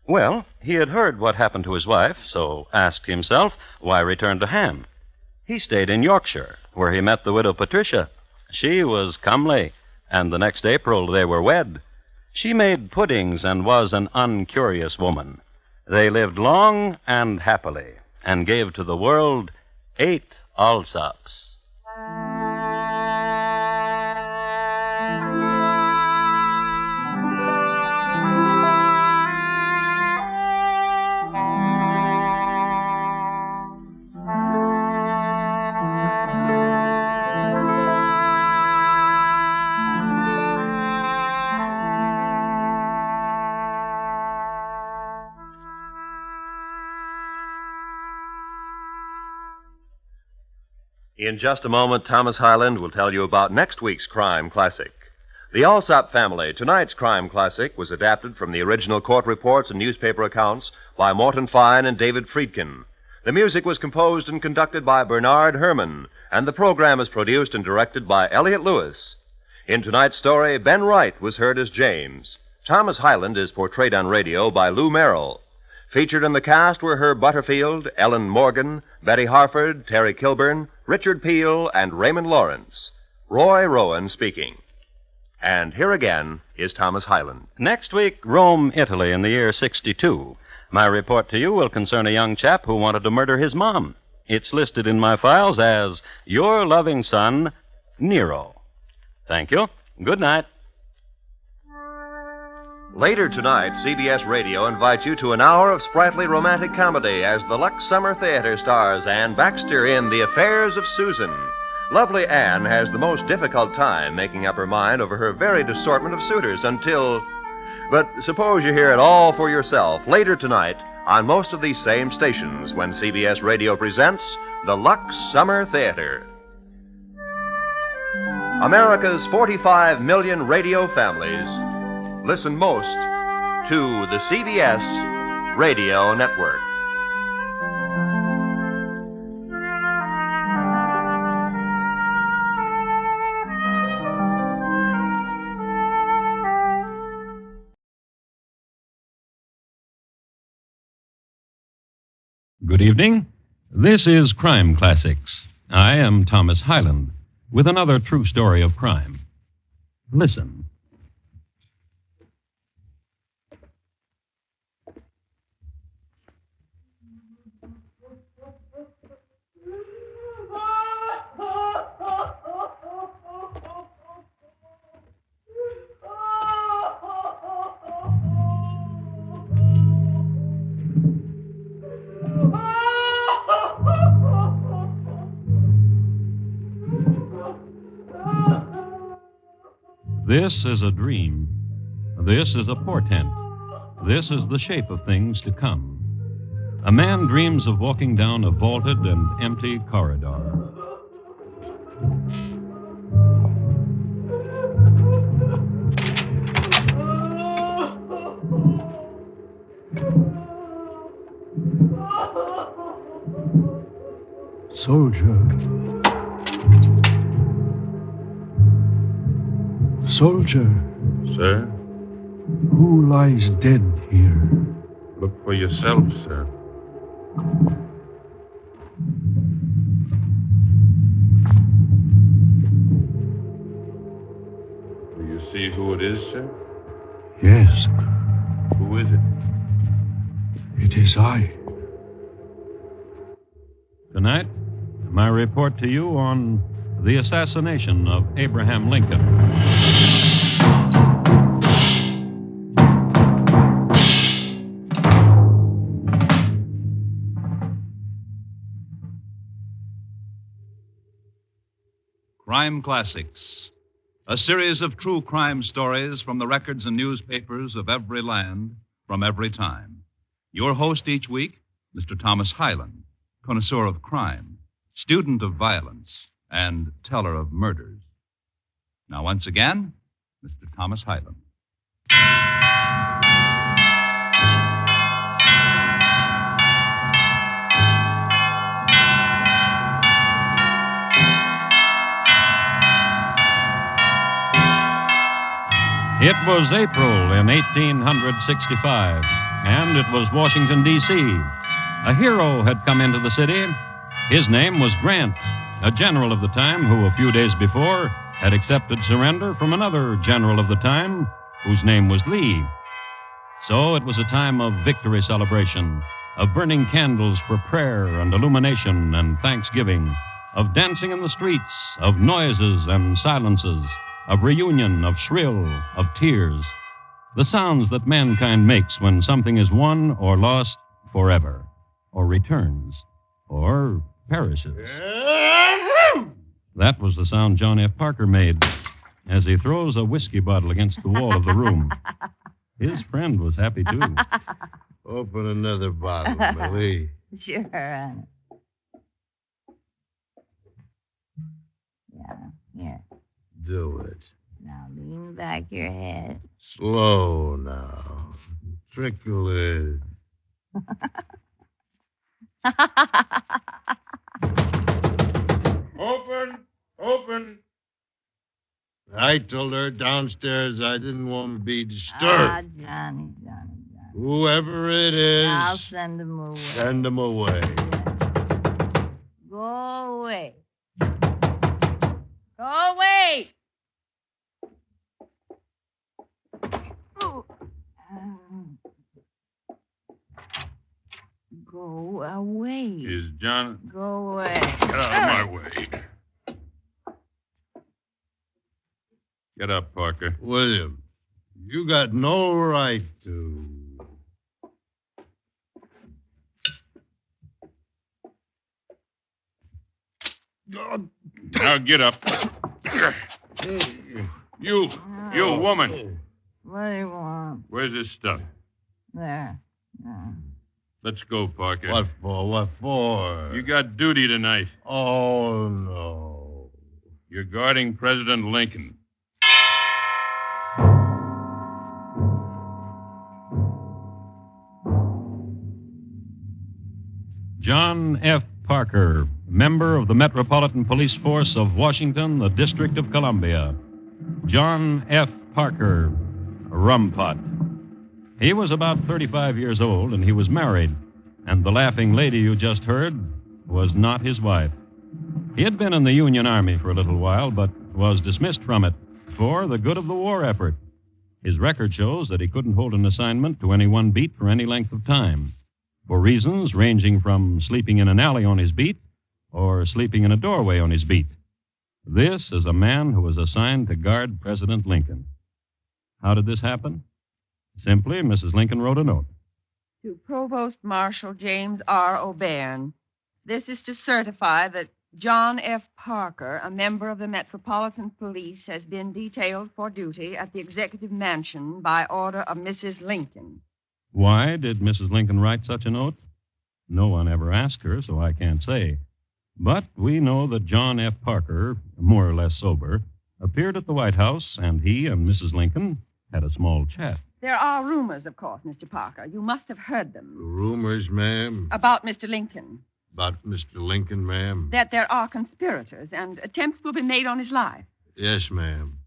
Well, he had heard what happened to his wife, so asked himself why return to Ham. He stayed in Yorkshire, where he met the widow Patricia. She was comely, and the next April they were wed. She made puddings and was an uncurious woman. They lived long and happily, and gave to the world 8 Allsops. In just a moment, Thomas Hyland will tell you about next week's crime classic. The Allsop Family, tonight's crime classic, was adapted from the original court reports and newspaper accounts by Morton Fine and David Friedkin. The music was composed and conducted by Bernard Herrmann, and the program is produced and directed by Elliott Lewis. In tonight's story, Ben Wright was heard as James. Thomas Hyland is portrayed on radio by Lou Merrill. Featured in the cast were Herb Butterfield, Ellen Morgan, Betty Harford, Terry Kilburn, Richard Peel, and Raymond Lawrence. Roy Rowan speaking. And here again is Thomas Hyland. Next week, Rome, Italy, in the year 62. My report to you will concern a young chap who wanted to murder his mom. It's listed in my files as Your Loving Son, Nero. Thank you. Good night. Later tonight, CBS Radio invites you to an hour of sprightly romantic comedy as the Lux Summer Theater stars Ann Baxter in The Affairs of Susan. Lovely Anne has the most difficult time making up her mind over her varied assortment of suitors until... But suppose you hear it all for yourself later tonight on most of these same stations when CBS Radio presents the Lux Summer Theater. America's 45 million radio families listen most to the CBS Radio Network. Good evening. This is Crime Classics. I am Thomas Hyland with another true story of crime. Listen. This is a dream. This is a portent. This is the shape of things to come. A man dreams of walking down a vaulted and empty corridor. Soldier. Sir? Who lies dead here? Look for yourself, sir. Do you see who it is, sir? Yes, Who is it? it is I. Tonight, my report to you on the assassination of Abraham Lincoln. Crime Classics, a series of true crime stories from the records and newspapers of every land, from every time. Your host each week, Mr. Thomas Hyland, connoisseur of crime, student of violence, and teller of murders. Now, once again, Mr. Thomas Hyland. It was April in 1865, and it was Washington, D.C. A hero had come into the city. His name was Grant, a general of the time who, a few days before, had accepted surrender from another general of the time whose name was Lee. So it was a time of victory celebration, of burning candles for prayer and illumination and thanksgiving, of dancing in the streets, of noises and silences, of reunion, of shrill, of tears. The sounds that mankind makes when something is won or lost forever, or returns, or perishes. That was the sound John F. Parker made as he throws a whiskey bottle against the wall of the room. His friend was happy, too. Open another bottle, Millie. Sure, honey. Yeah, here. Do it. Now lean back your head. Slow now. Trickle it. Open. I told her downstairs I didn't want to be disturbed. Ah, Johnny. Whoever it is, I'll send him away. send him away. Go away. Go away. Go away. Is John... Go away. Get out of my way. Get up, Parker. William, You got no right to. Now get up. You woman. What do you want? Where's this stuff? There. Let's go, Parker. What for? What for? You got duty tonight. Oh, no. You're guarding President Lincoln. John F. Parker, member of the Metropolitan Police Force of Washington, the District of Columbia. John F. Parker, Rumpot. He was about 35 years old, and he was married. And the laughing lady you just heard was not his wife. He had been in the Union Army for a little while, but was dismissed from it for the good of the war effort. His record shows that he couldn't hold an assignment to any one beat for any length of time, for reasons ranging from sleeping in an alley on his beat or sleeping in a doorway on his beat. This is a man who was assigned to guard President Lincoln. How did this happen? Simply, Mrs. Lincoln wrote a note. To Provost Marshal James R. O'Bairn. This is to certify that John F. Parker, a member of the Metropolitan Police, has been detailed for duty at the Executive Mansion by order of Mrs. Lincoln. Why did Mrs. Lincoln write such a note? No one ever asked her, so I can't say. But we know that John F. Parker, more or less sober, appeared at the White House, and he and Mrs. Lincoln had a small chat. There are rumors, of course, Mr. Parker. You must have heard them. Rumors, ma'am? About Mr. Lincoln. About Mr. Lincoln, ma'am? That there are conspirators, and attempts will be made on his life. Yes, ma'am.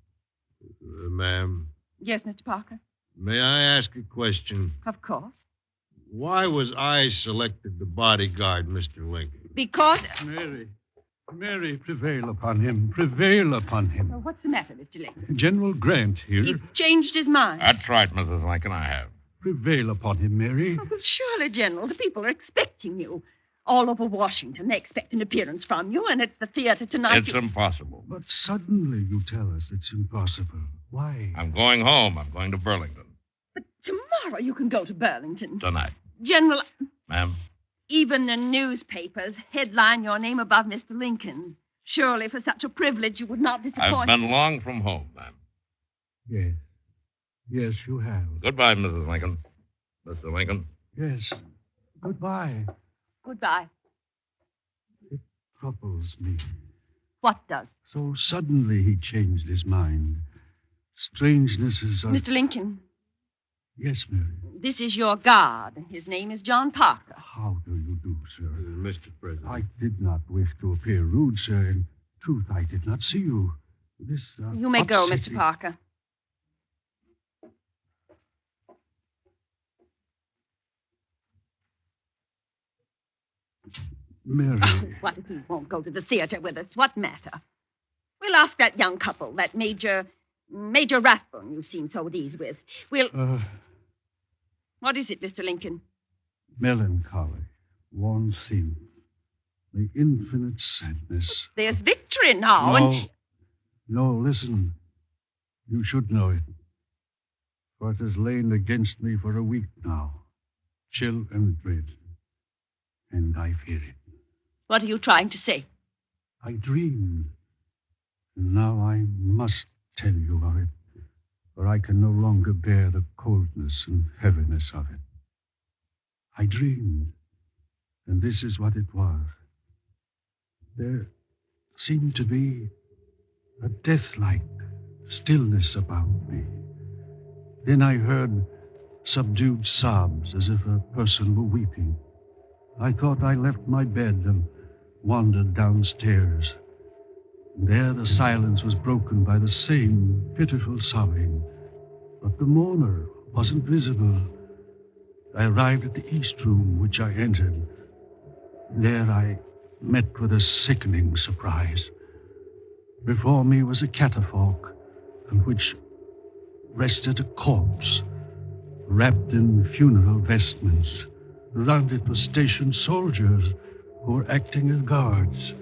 Ma'am, Yes, Mr. Parker? may I ask a question? Of course. Why was I selected to bodyguard Mr. Lincoln? Because... Mary, prevail upon him. Prevail upon him. Well, what's the matter, Mr. Lincoln? General Grant here. He's changed his mind. That's right, Mrs. Lincoln, I have. Prevail upon him, Mary. Oh, well, surely, General, the people are expecting you. All over Washington, they expect an appearance from you, and at the theater tonight... It's impossible. But suddenly you tell us it's impossible. Why? I'm going home. I'm going to Burlington. But tomorrow you can go to Burlington. Tonight. General, Ma'am? even the newspapers headline your name above Mr. Lincoln. Surely for such a privilege you would not disappoint... I've been long from home, ma'am. Yes. Yes, you have. Goodbye, Mrs. Lincoln. Mr. Lincoln. Yes. Goodbye. Goodbye. Troubles me. What does? So suddenly he changed his mind. Strangenesses are... Mr. Lincoln, Yes, Mary. this is your guard. His name is John Parker. How do you do, sir? Mr. President. I did not wish to appear rude, sir. In truth, I did not see you. This, You may go, Mr. upsetting- Parker. Mary. What if he won't go to the theater with us? What matter? We'll ask that young couple, that Major Rathbone you seem so at ease with. We'll... What is it, Mr. Lincoln? Melancholy, worn thin, the infinite sadness. There's victory now, No, and... no, listen. You should know it. For it has lain against me for a week now, chill and dread. And I fear it. What are you trying to say? I dreamed. And now I must tell you of it, for I can no longer bear the coldness and heaviness of it. I dreamed, and this is what it was. There seemed to be a death-like stillness about me. Then I heard subdued sobs as if a person were weeping. I thought I left my bed and wandered downstairs. There the silence was broken by the same pitiful sobbing. But the mourner wasn't visible. I arrived at the East Room, which I entered. There I met with a sickening surprise. Before me was a catafalque on which rested a corpse, wrapped in funeral vestments. Around it were stationed soldiers who were acting as guards.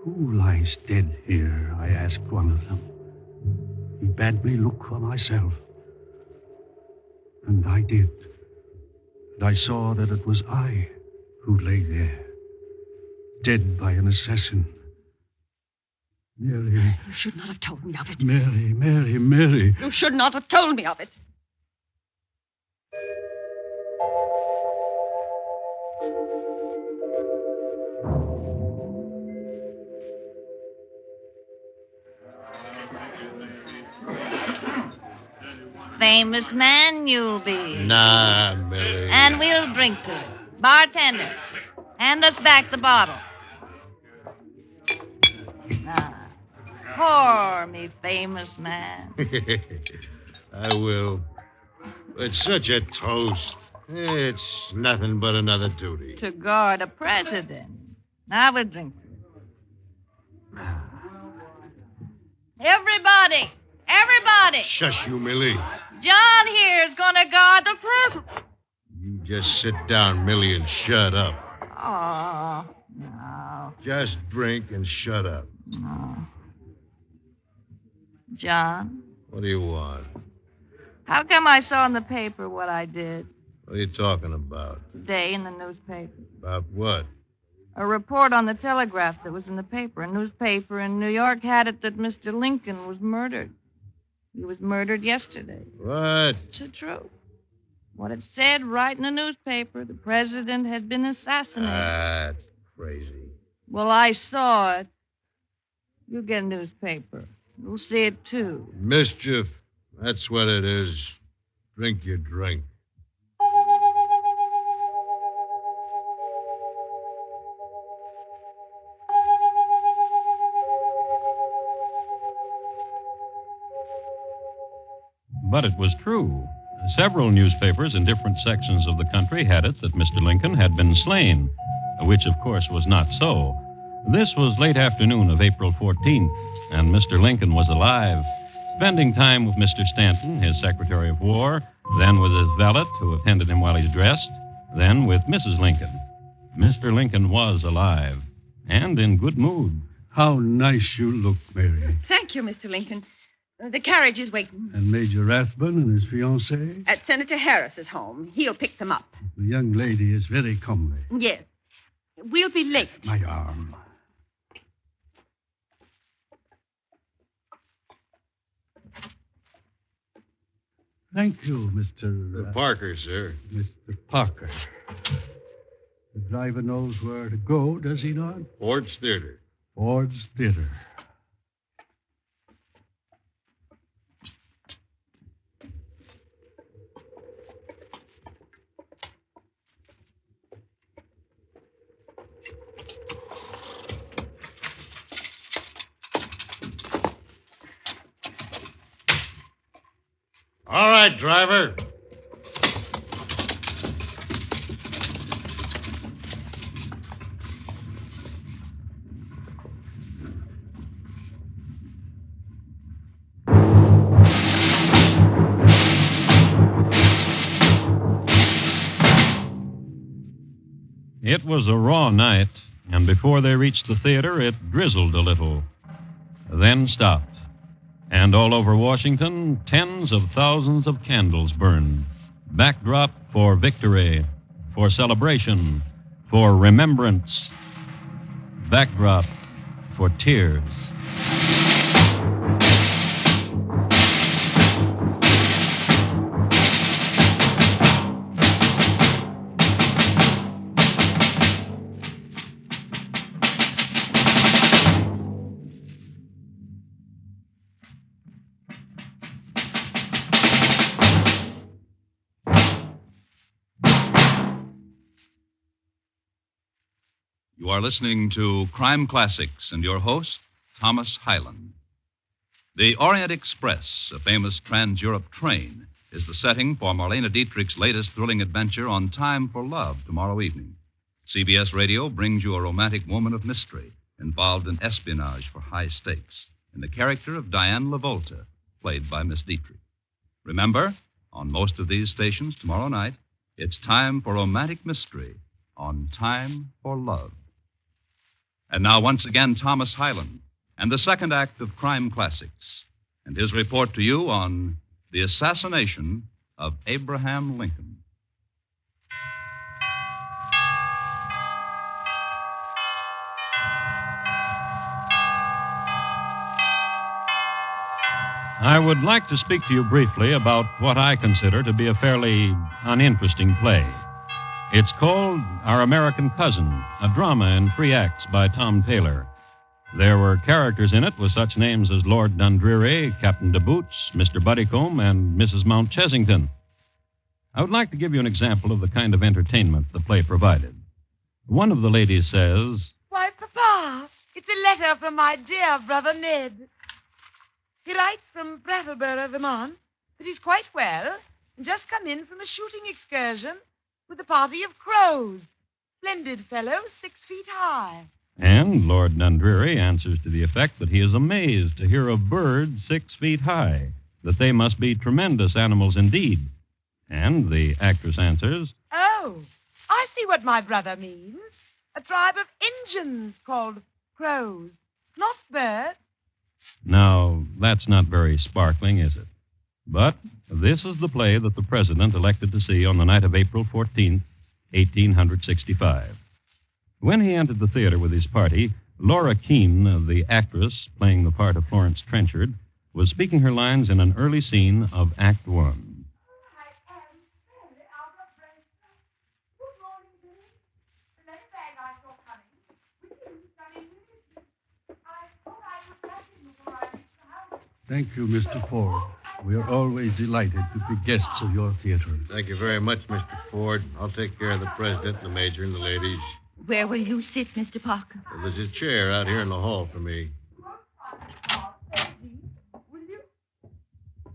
Who lies dead here? I asked one of them. He bade me look for myself. And I did. And I saw that it was I who lay there, dead by an assassin. Mary. You should not have told me of it. Mary. You should not have told me of it. Famous man you'll be. Nah, Millie. And we'll drink to it. Bartender, hand us back the bottle. Pour me, famous man. I will. It's such a toast. It's nothing but another duty. To guard a president. Now we'll drink to it. Everybody! Everybody! Shush you, Millie. John here's gonna guard the president. You just sit down, Millie, and shut up. Oh, no. Just drink and shut up. No. John, What do you want? how come I saw in the paper what I did What are you talking about? today in the newspaper? About what? A report on the telegraph that was in the paper. A newspaper in New York had it that Mr. Lincoln was murdered. He was murdered yesterday. What? It's the truth. What it said right in the newspaper, the president had been assassinated. That's crazy. Well, I saw it. You get a newspaper. You'll see it, too. Mischief. That's what it is. Drink your drink. But it was true. Several newspapers in different sections of the country had it that Mr. Lincoln had been slain, which, of course, was not so. This was late afternoon of April 14th, and Mr. Lincoln was alive, spending time with Mr. Stanton, his Secretary of War, then with his valet, who attended him while he dressed, then with Mrs. Lincoln. Mr. Lincoln was alive, and in good mood. How nice you look, Mary. Thank you, Mr. Lincoln. The carriage is waiting. And Major Rathbun and his fiancée? At Senator Harris's home. He'll pick them up. The young lady is very comely. Yes. We'll be late. My arm. Thank you, Mr. Parker, sir. Mr. Parker. The driver knows where to go, does he not? Ford's Theater. Ford's Theater. All right, driver. It was a raw night, and before they reached the theater, it drizzled a little, then stopped. And all over Washington, tens of thousands of candles burned. Backdrop for victory, for celebration, for remembrance. Backdrop for tears. You are listening to Crime Classics and your host, Thomas Hyland. The Orient Express, a famous trans-Europe train, is the setting for Marlena Dietrich's latest thrilling adventure on Time for Love tomorrow evening. CBS Radio brings you a romantic woman of mystery involved in espionage for high stakes in the character of Diane LaVolta, played by Miss Dietrich. Remember, on most of these stations tomorrow night, it's time for romantic mystery on Time for Love. And now, once again, Thomas Hyland and the second act of Crime Classics. and his report to you on the assassination of Abraham Lincoln. I would like to speak to you briefly about what I consider to be a fairly uninteresting play. It's called Our American Cousin, a drama in 3 acts by Tom Taylor. There were characters in it with such names as Lord Dundreary, Captain de Boots, Mr. Buddycombe, and Mrs. Mount Chessington. I would like to give you an example of the kind of entertainment the play provided. One of the ladies says, Why, Papa, it's a letter from my dear brother Ned. He writes from Brattleboro, Vermont, that he's quite well and just come in from a shooting excursion with a party of crows. Splendid fellows, 6 feet high. and Lord Dundreary answers to the effect that he is amazed to hear of birds 6 feet high, that they must be tremendous animals indeed. And the actress answers, Oh, I see what my brother means. A tribe of Injuns called crows, not birds. Now, that's not very sparkling, is it? But this is the play that the president elected to see on the night of April 14th, 1865. When he entered the theater with his party, Laura Keene, the actress playing the part of Florence Trenchard, was speaking her lines in an early scene of Act One. Thank you, Mr. Ford. We are always delighted to be guests of your theater. Thank you very much, Mr. Ford. I'll take care of the president, the major, and the ladies. Where will you sit, Mr. Parker? There's a chair out here in the hall for me.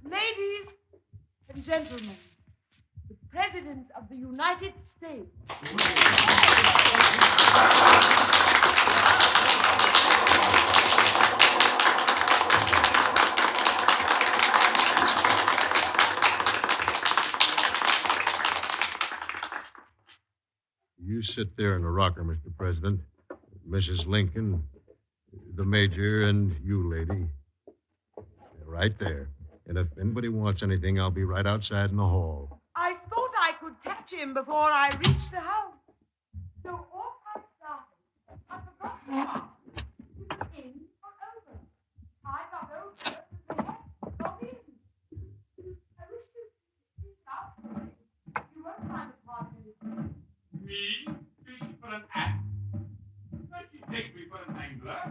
Ladies and gentlemen, the President of the United States. You sit there in the rocker, Mr. President. Mrs. Lincoln, the major, and you, lady. Right there. And if anybody wants anything, I'll be right outside in the hall. I thought I could catch him before I reached the house. So off I started. I forgot to in or over. I got over to the left, not in. I wish you'd stop. You won't find a part of it. Me? Fishing for an act? Don't you take me for an angler?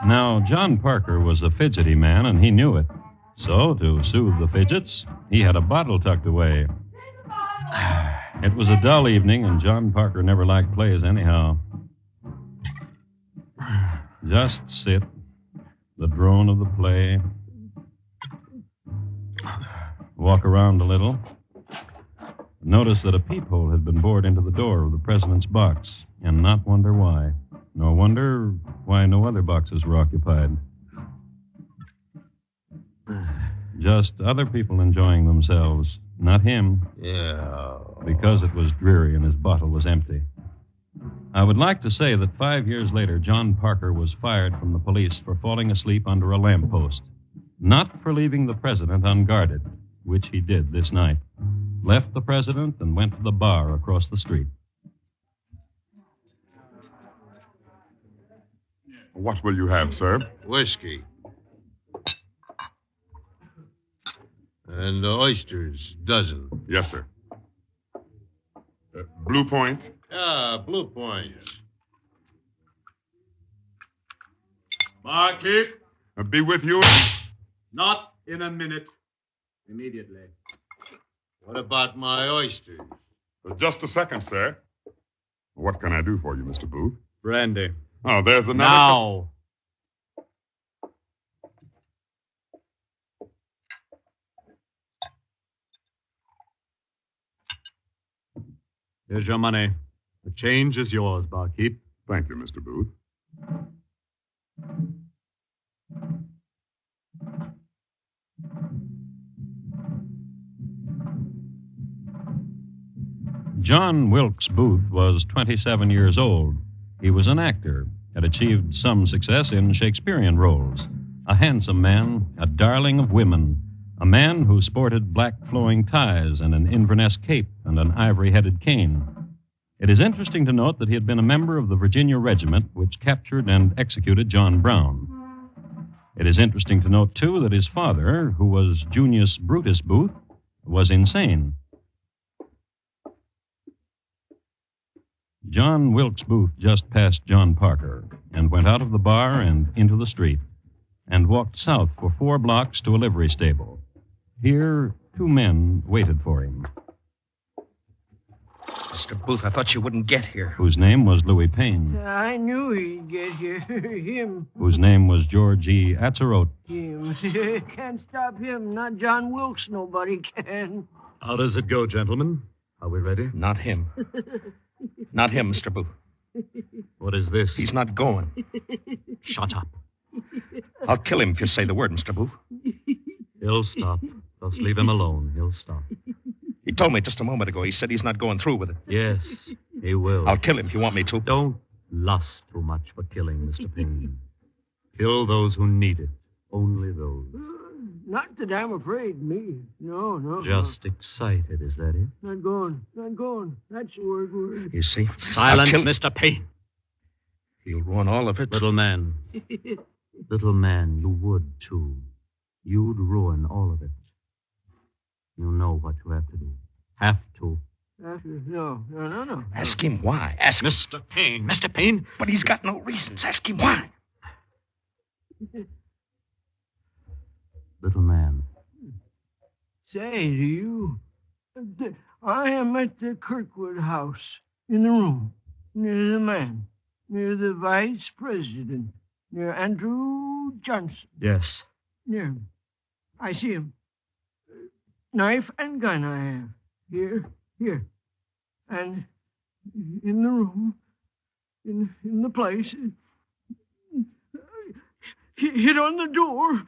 Now, John Parker was a fidgety man, and he knew it. So, to soothe the fidgets, he had a bottle tucked away. It was a dull evening, and John Parker never liked plays anyhow. Just sit, the drone of the play, walk around a little, notice that a peephole had been bored into the door of the president's box, and not wonder why. Nor wonder why no other boxes were occupied. Just other people enjoying themselves, not him. Yeah. Because it was dreary and his bottle was empty. I would like to say that 5 years later, John Parker was fired from the police for falling asleep under a lamppost. Not for leaving the president unguarded, which he did this night. Left the president and went to the bar across the street. What will you have, sir? Whiskey. And oysters, dozen. Yes, sir. Blue Point? Blue Point. Marquise? Be with you. Not in a minute. Immediately. What about my oysters? Just a second, sir. What can I do for you, Mr. Booth? Brandy. Oh, there's another... Now. Here's your money. The change is yours, barkeep. Thank you, Mr. Booth. John Wilkes Booth was 27 years old. He was an actor. had achieved some success in Shakespearean roles. A handsome man, a darling of women, a man who sported black flowing ties and an Inverness cape and an ivory-headed cane. It is interesting to note that he had been a member of the Virginia regiment which captured and executed John Brown. It is interesting to note, too, that his father, who was Junius Brutus Booth, was insane. John Wilkes Booth just passed John Parker and went out of the bar and into the street and walked south for 4 blocks to a livery stable. Here, 2 men waited for him. Mr. Booth, I thought you wouldn't get here. Whose name was Louis Payne, I knew he'd get here. Him. whose name was George E. Atzerodt. Him. Can't stop him. Not John Wilkes. Nobody can. How does it go, gentlemen? Are we ready? Not him. Not him, Mr. Booth. What is this? He's not going. Shut up. I'll kill him if you say the word, Mr. Booth. He'll stop. Just leave him alone. He'll stop. He told me just a moment ago. He said he's not going through with it. Yes, he will. I'll kill him if you want me to. Don't lust too much for killing, Mr. Payne. Kill those who need it. Only those. Not that I'm afraid, me. No. Just excited, is that it? Not going. That's the word. You see? Silence, Mr. Payne. He'll ruin all of it. Little man, you would, too. You'd ruin all of it. You know what you have to do. Have to. No. Ask him why. Ask him. Mr. Payne. But he's got no reasons. Ask him why. Little man. Say, do you... I am at the Kirkwood house, in the room, near the man, near the vice president, near Andrew Johnson. Yes. Near him. I see him. Knife and gun I have. Here. And in the room, in the place, he hit on the door.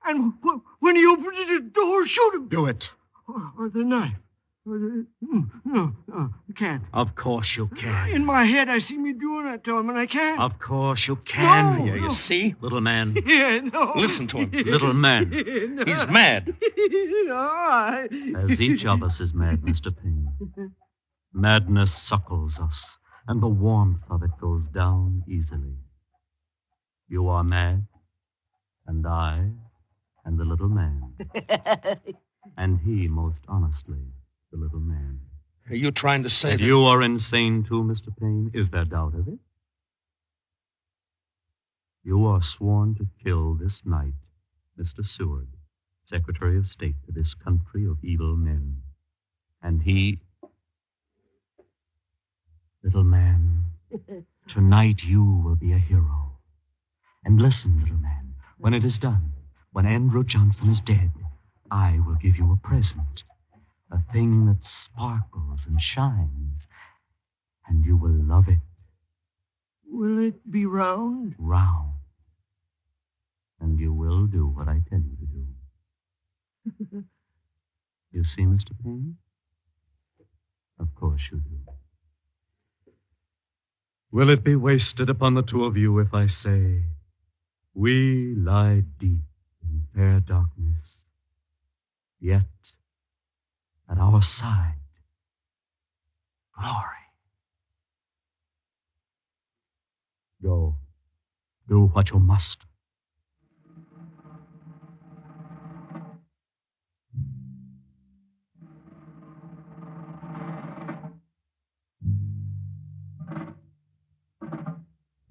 And when he opens the door, shoot him. Do it. Or the knife. No, you can't. Of course you can. In my head, I see me doing that to him, and I can't. Of course you can. No, You see? Little man. Yeah, no. Listen to him. Little man. No. He's mad. No, As each of us is mad, Mr. Payne. Madness suckles us, and the warmth of it goes down easily. You are mad, and I, and the little man. And he, most honestly, the little man. Are you trying to say that you are insane too, Mr. Payne? Is there doubt of it? You are sworn to kill this night Mr. Seward, Secretary of State to this country of evil men. And he... Little man, tonight you will be a hero. And listen, little man, when it is done, when Andrew Johnson is dead, I will give you a present, a thing that sparkles and shines, and you will love it. Will it be round? Round. And you will do what I tell you to do. You see, Mr. Payne? Of course you do. Will it be wasted upon the two of you if I say, we lie deep in fair darkness, yet at our side, glory. Go, do what you must.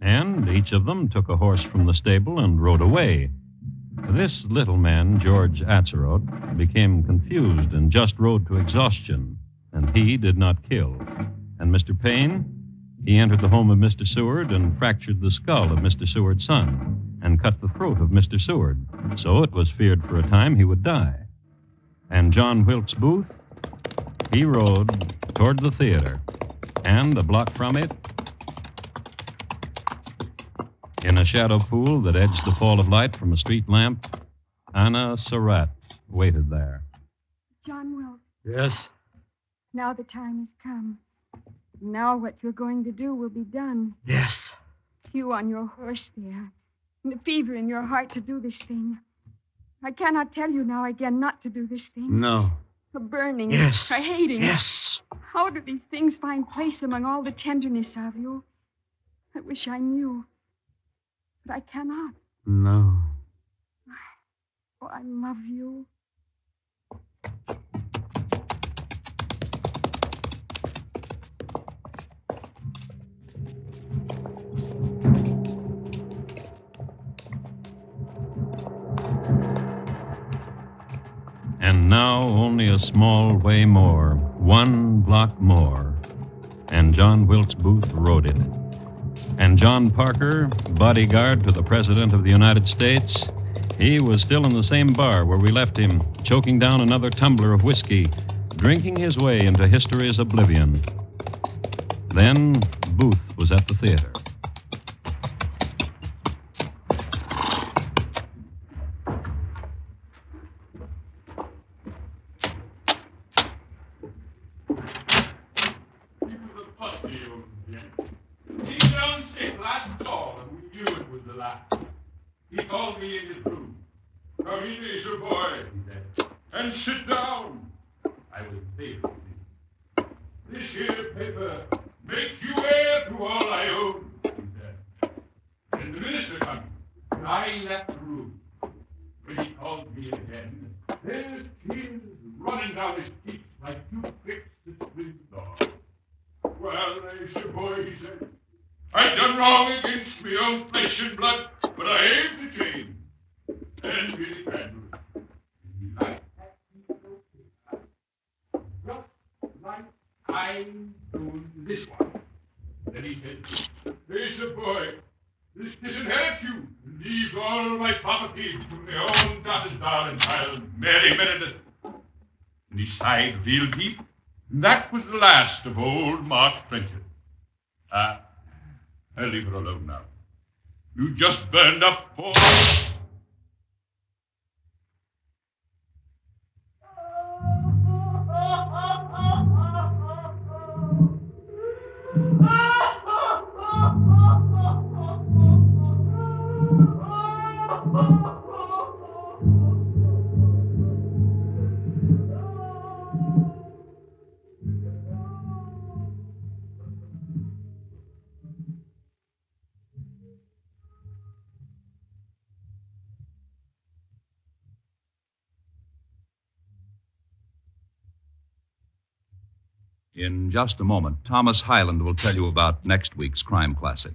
And each of them took a horse from the stable and rode away. This little man, George Atzerodt, became confused and just rode to exhaustion, and he did not kill. And Mr. Payne, he entered the home of Mr. Seward and fractured the skull of Mr. Seward's son and cut the throat of Mr. Seward, so it was feared for a time he would die. And John Wilkes Booth, he rode toward the theater, and a block from it, in a shadow pool that edged the fall of light from a street lamp, Anna Surratt waited there. John Wilkes, Yes? now the time has come. Now what you're going to do will be done. Yes. you on your horse there, and the fever in your heart to do this thing. I cannot tell you now again not to do this thing. No. A burning, Yes. a hating. Yes. How do these things find place among all the tenderness of you? I wish I knew, but I cannot. No. Oh, I love you. And now only a small way more, 1 block more, and John Wilkes Booth rode it. And John Parker, bodyguard to the President of the United States, he was still in the same bar where we left him, choking down another tumbler of whiskey, drinking his way into history's oblivion. Then Booth was at the theater. He called me in his room. Come in, Mr. Boy, he said, and sit down. I was favored. This here paper make you heir to all I own, he said. And the minister comes, and I left the room. When he called me again, there's tears running down his cheeks like 2 pricks that split the door. Well, Mr. Boy, he said, I done wrong against me own flesh and blood, but I aim to change. And really can do it. He liked that just like I'm doing this one. Then he said, Mr. Boy, this disinherits you and leaves all my property to my own daughter's darling child, Mary Meredith. And he sighed real deep. And that was the last of old Mark Trenchard. I'll leave her alone now. You just burned up for... In just a moment, Thomas Hyland will tell you about next week's Crime Classic.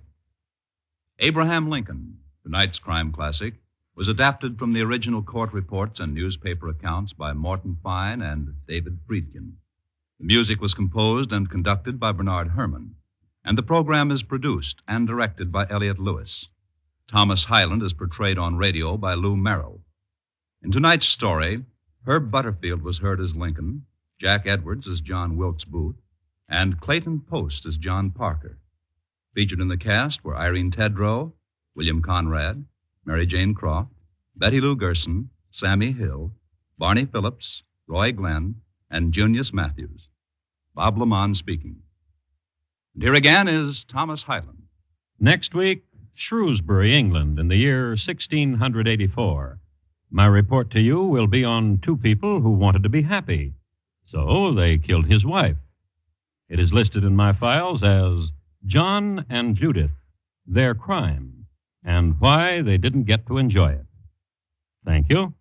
Abraham Lincoln, tonight's Crime Classic, was adapted from the original court reports and newspaper accounts by Morton Fine and David Friedkin. The music was composed and conducted by Bernard Herrmann, and the program is produced and directed by Elliott Lewis. Thomas Hyland is portrayed on radio by Lou Merrill. In tonight's story, Herb Butterfield was heard as Lincoln, Jack Edwards as John Wilkes Booth, and Clayton Post as John Parker. Featured in the cast were Irene Tedrow, William Conrad, Mary Jane Croft, Betty Lou Gerson, Sammy Hill, Barney Phillips, Roy Glenn, and Junius Matthews. Bob Lamont speaking. And here again is Thomas Hyland. Next week, Shrewsbury, England, in the year 1684. My report to you will be on 2 people who wanted to be happy. So they killed his wife. It is listed in my files as John and Judith, Their Crime, and Why They Didn't Get to Enjoy It. Thank you.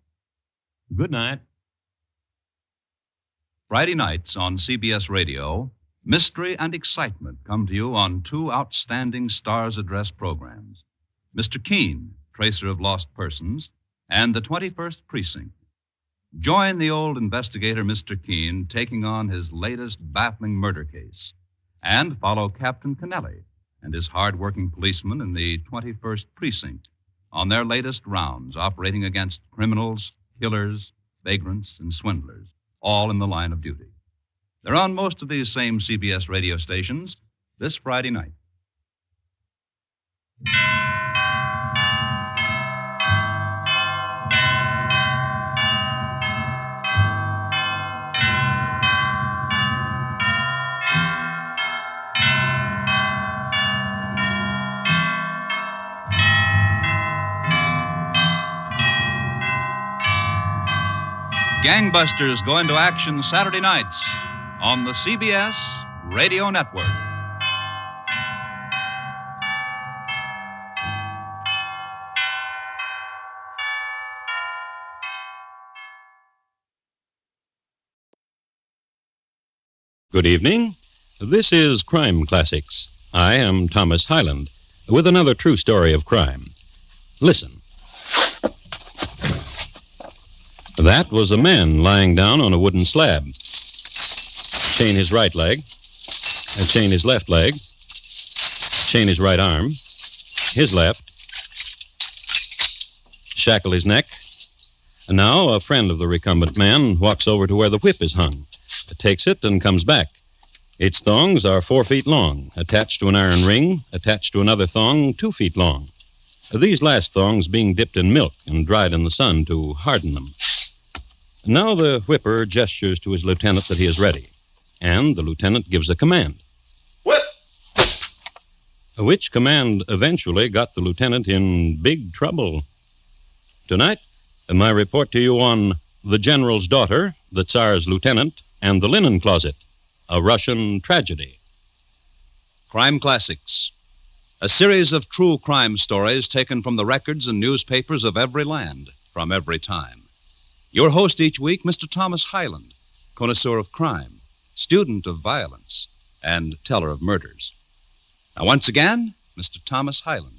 Good night. Friday nights on CBS Radio, mystery and excitement come to you on 2 outstanding Stars Address programs. Mr. Keene, Tracer of Lost Persons, and the 21st Precinct. Join the old investigator, Mr. Keene, taking on his latest baffling murder case. And follow Captain Kennelly and his hard-working policemen in the 21st Precinct on their latest rounds operating against criminals, killers, vagrants, and swindlers, all in the line of duty. They're on most of these same CBS radio stations this Friday night. Gangbusters go into action Saturday nights on the CBS Radio Network. Good evening. This is Crime Classics. I am Thomas Hyland with another true story of crime. Listen. That was a man lying down on a wooden slab. Chain his right leg, chain his left leg, chain his right arm, his left, shackle his neck. And now a friend of the recumbent man walks over to where the whip is hung, takes it and comes back. Its thongs are 4 feet long, attached to an iron ring, attached to another thong 2 feet long. These last thongs being dipped in milk and dried in the sun to harden them. Now the whipper gestures to his lieutenant that he is ready, and the lieutenant gives a command. Whip! Which command eventually got the lieutenant in big trouble. Tonight, my report to you on The General's Daughter, the Czar's Lieutenant, and The Linen Closet, a Russian tragedy. Crime Classics, a series of true crime stories taken from the records and newspapers of every land, from every time. Your host each week, Mr. Thomas Hyland, connoisseur of crime, student of violence, and teller of murders. Now, once again, Mr. Thomas Hyland.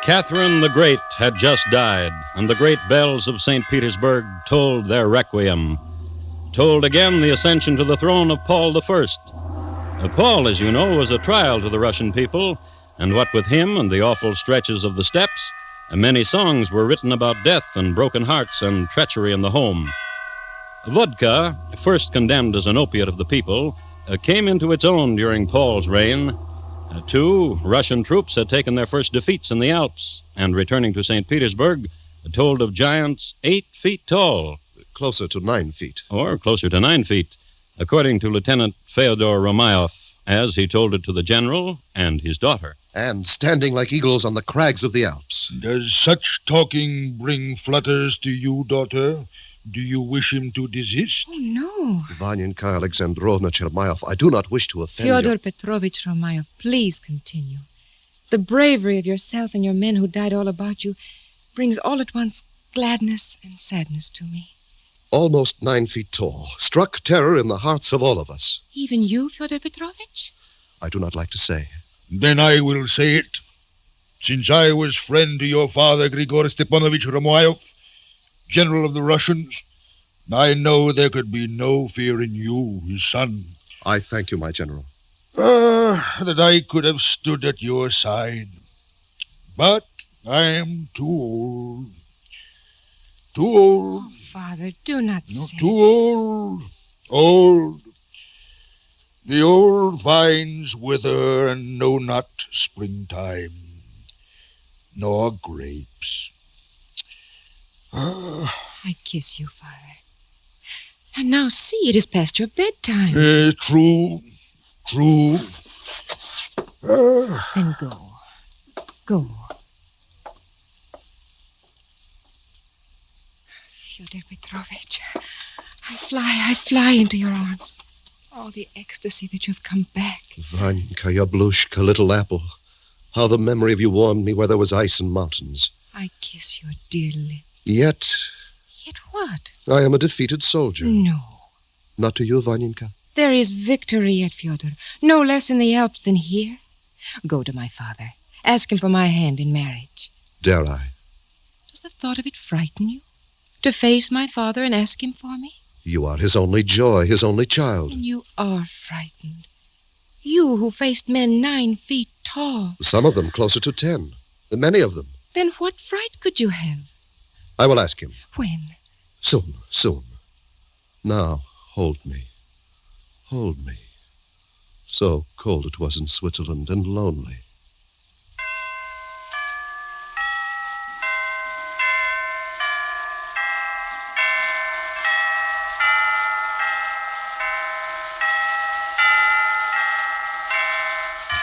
Catherine the Great had just died, and the great bells of St. Petersburg tolled their requiem. Tolled again the ascension to the throne of Paul I. Paul, as you know, was a trial to the Russian people, and what with him and the awful stretches of the steppes, many songs were written about death and broken hearts and treachery in the home. Vodka, first condemned as an opiate of the people, came into its own during Paul's reign. 2 Russian troops had taken their first defeats in the Alps, and returning to St. Petersburg, told of giants 8 feet tall. Closer to 9 feet. Or closer to 9 feet, according to Lieutenant Fyodor Romayev, as he told it to the general and his daughter. And standing like eagles on the crags of the Alps. Does such talking bring flutters to you, daughter? Do you wish him to desist? Oh, no. Vanyenka Alexandrovna Chermayev, I do not wish to offend Fyodor you. Petrovich Romayev, please continue. The bravery of yourself and your men who died all about you brings all at once gladness and sadness to me. Almost 9 feet tall, struck terror in the hearts of all of us. Even you, Fyodor Petrovich? I do not like to say. Then I will say it. Since I was friend to your father, Grigor Stepanovich Romayev, General of the Russians, I know there could be no fear in you, his son. I thank you, my general. That I could have stood at your side. But I am too old. Too old. Oh, Father, do not say. Too old. Old. The old vines wither and know not springtime, nor grapes. I kiss you, Father. And now see, it is past your bedtime. True. Then go. Go. Fyodor Petrovich, I fly into your arms. Oh, the ecstasy that you've come back. Vanyenka Yablushka, little apple. How the memory of you warmed me where there was ice and mountains. I kiss your dear lips. Yet what? I am a defeated soldier. No. Not to you, Vanyenka? There is victory yet, Fyodor. No less in the Alps than here. Go to my father. Ask him for my hand in marriage. Dare I? Does the thought of it frighten you? To face my father and ask him for me? You are his only joy, his only child. And you are frightened. You who faced men 9 feet tall. Some of them closer to 10. Many of them. Then what fright could you have? I will ask him. When? Soon. Now, hold me. Hold me. So cold it was in Switzerland and lonely.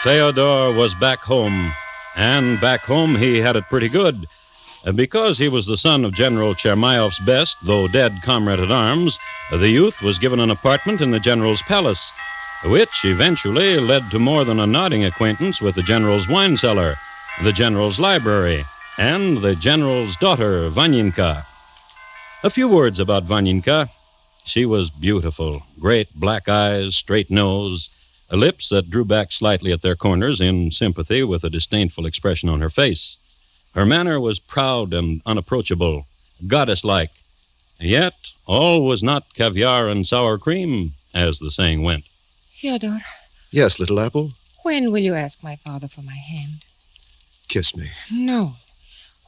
Fyodor was back home, and back home he had it pretty good. Because he was the son of General Chermayov's best, though dead, comrade-at-arms, the youth was given an apartment in the general's palace, which eventually led to more than a nodding acquaintance with the general's wine cellar, the general's library, and the general's daughter, Vanyinka. A few words about Vanyinka. She was beautiful, great black eyes, straight nose, lips that drew back slightly at their corners in sympathy with a disdainful expression on her face. Her manner was proud and unapproachable, goddess-like. Yet all was not caviar and sour cream, as the saying went. Fyodor. Yes, little apple? When will you ask my father for my hand? Kiss me. No.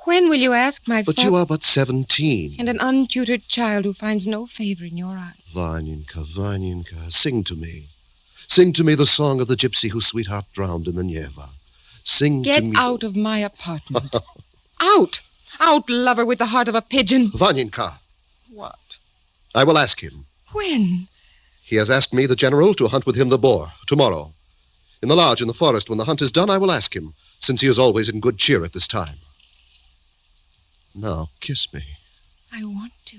When will you ask my father... But you are but 17. And an untutored child who finds no favor in your eyes. Vanyinka, Vanyinka, sing to me. Sing to me the song of the gypsy whose sweetheart drowned in the Neva. Sing Get to me... Get out of my apartment. Out! Out, lover with the heart of a pigeon. Vanyinka. What? I will ask him. When? He has asked me, the general, to hunt with him the boar, tomorrow. In the lodge in the forest, when the hunt is done, I will ask him, since he is always in good cheer at this time. Now, kiss me. I want to.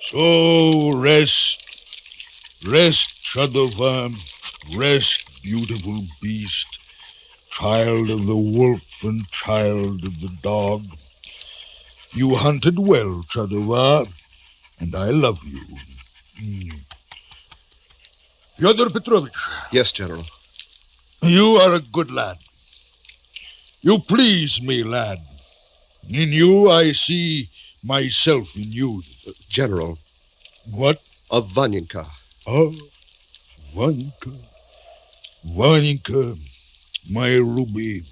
So rest, Shadowfarm, rest, beautiful beast, child of the wolf and child of the dog. You hunted well, Chadova, and I love you. Fyodor Petrovich. Yes, General. You are a good lad. You please me, lad. In you I see myself in youth. General. What? Of Vanyinka. Oh, Vanyinka. Vanyinka, my ruby,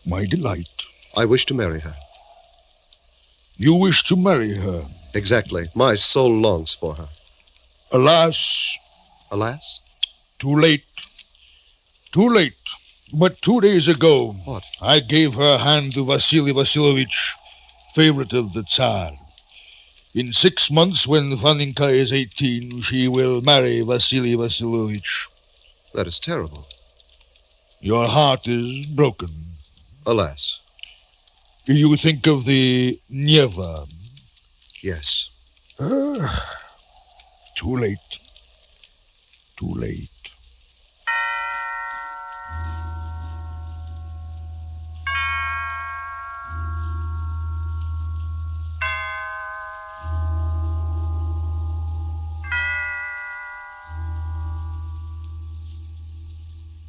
my delight. I wish to marry her. You wish to marry her? Exactly. My soul longs for her. Alas. Alas? Too late. Too late. But 2 days ago, what? I gave her hand to Vasily Vasilovich, favorite of the Tsar. In 6 months, when Vanyinka is 18, she will marry Vasily Vasilovich. That is terrible. Your heart is broken. Alas. You think of the Neva? Yes. Too late. Too late.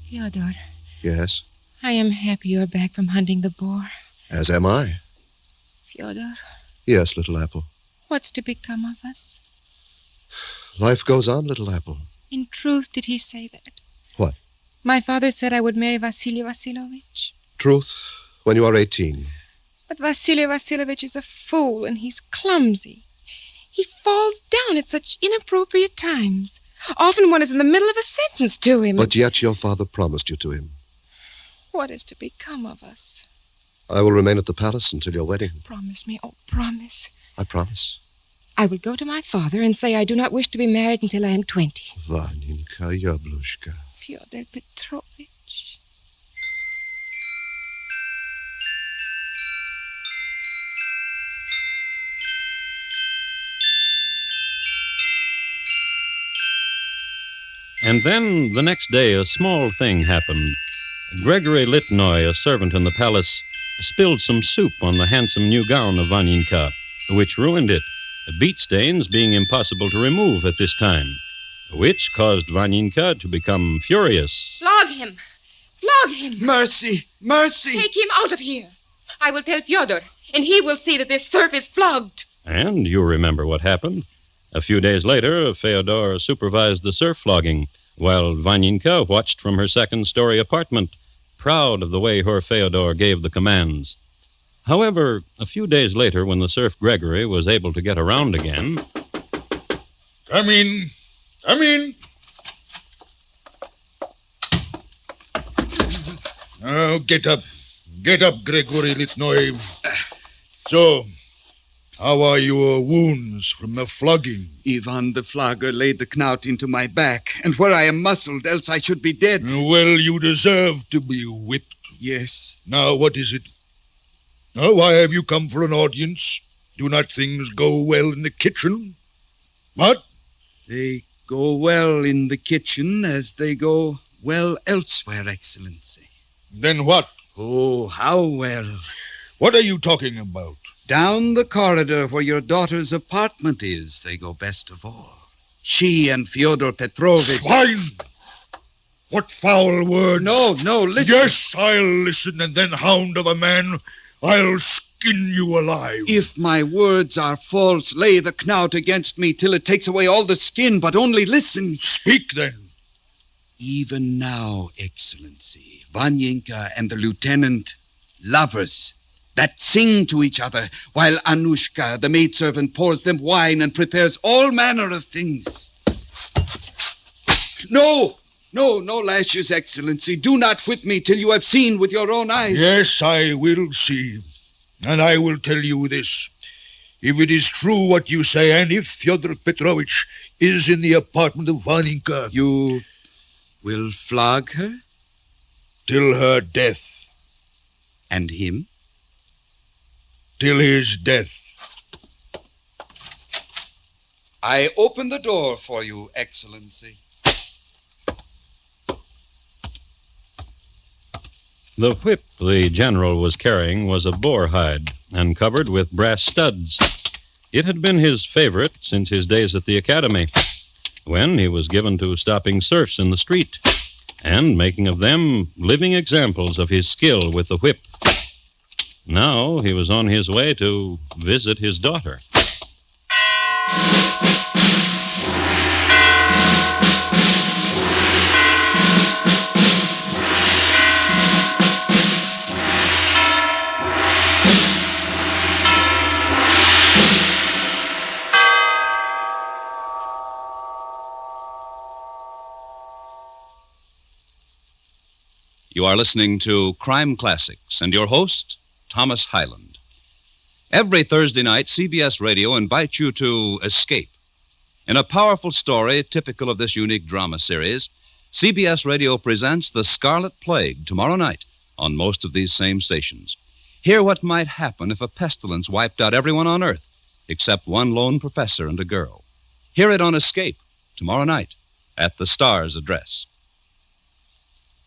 Fyodor. Yes? I am happy you're back from hunting the boar. As am I. Fyodor. Yes, little apple. What's to become of us? Life goes on, little apple. In truth, did he say that? What? My father said I would marry Vasily Vasilovich. Truth, when you are 18. But Vasily Vasilovich is a fool, and he's clumsy. He falls down at such inappropriate times. Often one is in the middle of a sentence to him. But yet your father promised you to him. What is to become of us? I will remain at the palace until your wedding. Promise me, oh, promise. I promise. I will go to my father and say I do not wish to be married until I am 20. Vanyinka Yablushka. Fyodor Petrovich. And then, the next day, a small thing happened. Gregory Litnoy, a servant in the palace, spilled some soup on the handsome new gown of Vanyinka, which ruined it, beet stains being impossible to remove at this time, which caused Vanyinka to become furious. Flog him! Flog him! Mercy! Mercy! Take him out of here! I will tell Fyodor, and he will see that this serf is flogged. And you remember what happened. A few days later, Fyodor supervised the serf flogging, while Vanyinka watched from her second-story apartment, proud of the way her Fyodor gave the commands. However, a few days later, when the serf Gregory was able to get around again... Come in. Come in. Oh, get up. Get up, Gregory Litnoy. So, how are your wounds from the flogging? Ivan the flogger laid the knout into my back, and where I am muscled, else I should be dead. Well, you deserve to be whipped. Yes. Now, what is it? Why have you come for an audience? Do not things go well in the kitchen? What? They go well in the kitchen as they go well elsewhere, Excellency. Then what? Oh, how well. What are you talking about? Down the corridor where your daughter's apartment is, they go best of all. She and Fyodor Petrovich... Swine! What foul words? No, listen. Yes, I'll listen, and then, hound of a man, I'll skin you alive. If my words are false, lay the knout against me till it takes away all the skin, but only listen. Speak, then. Even now, Excellency, Vanyinka and the lieutenant, lovers, that sing to each other, while Anushka, the maidservant, pours them wine and prepares all manner of things. No lashes, Excellency. Do not whip me till you have seen with your own eyes. Yes, I will see. And I will tell you this. If it is true what you say, and if Fyodor Petrovich is in the apartment of Vaninka... You will flog her? Till her death. And him? Till his death. I open the door for you, Excellency. The whip the general was carrying was of boar hide and covered with brass studs. It had been his favorite since his days at the academy, when he was given to stopping serfs in the street and making of them living examples of his skill with the whip. Now he was on his way to visit his daughter. You are listening to Crime Classics and your host, Thomas Hyland. Every Thursday night, CBS Radio invites you to escape. In a powerful story typical of this unique drama series, CBS Radio presents The Scarlet Plague tomorrow night on most of these same stations. Hear what might happen if a pestilence wiped out everyone on Earth, except one lone professor and a girl. Hear it on Escape tomorrow night at the Star's address.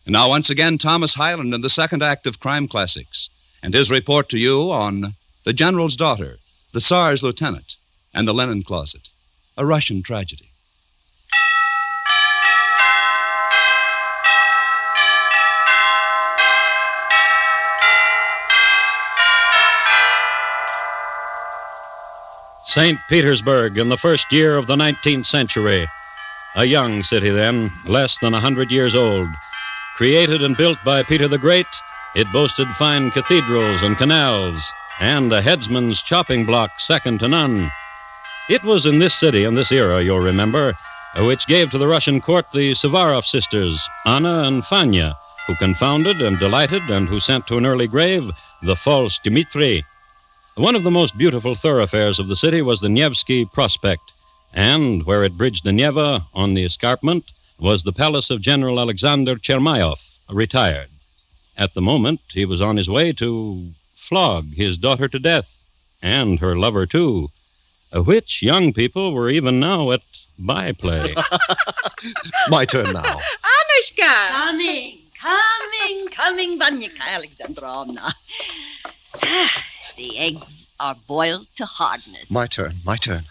And now, once again, Thomas Hyland in the second act of Crime Classics, and his report to you on The General's Daughter, the Czar's Lieutenant, and the Linen Closet, a Russian tragedy. St. Petersburg in the first year of the 19th century. A young city then, less than 100 years old. Created and built by Peter the Great, it boasted fine cathedrals and canals, and a headsman's chopping block second to none. It was in this city, in this era, you'll remember, which gave to the Russian court the Suvorov sisters, Anna and Fanya, who confounded and delighted and who sent to an early grave the false Dmitri. One of the most beautiful thoroughfares of the city was the Nevsky Prospect, and where it bridged the Neva on the escarpment was the palace of General Alexander Chermayov, retired. At the moment, he was on his way to flog his daughter to death, and her lover, too, which young people were even now at byplay. My turn now. Anushka! Coming, Vanyika Alexandrovna. The eggs are boiled to hardness. My turn.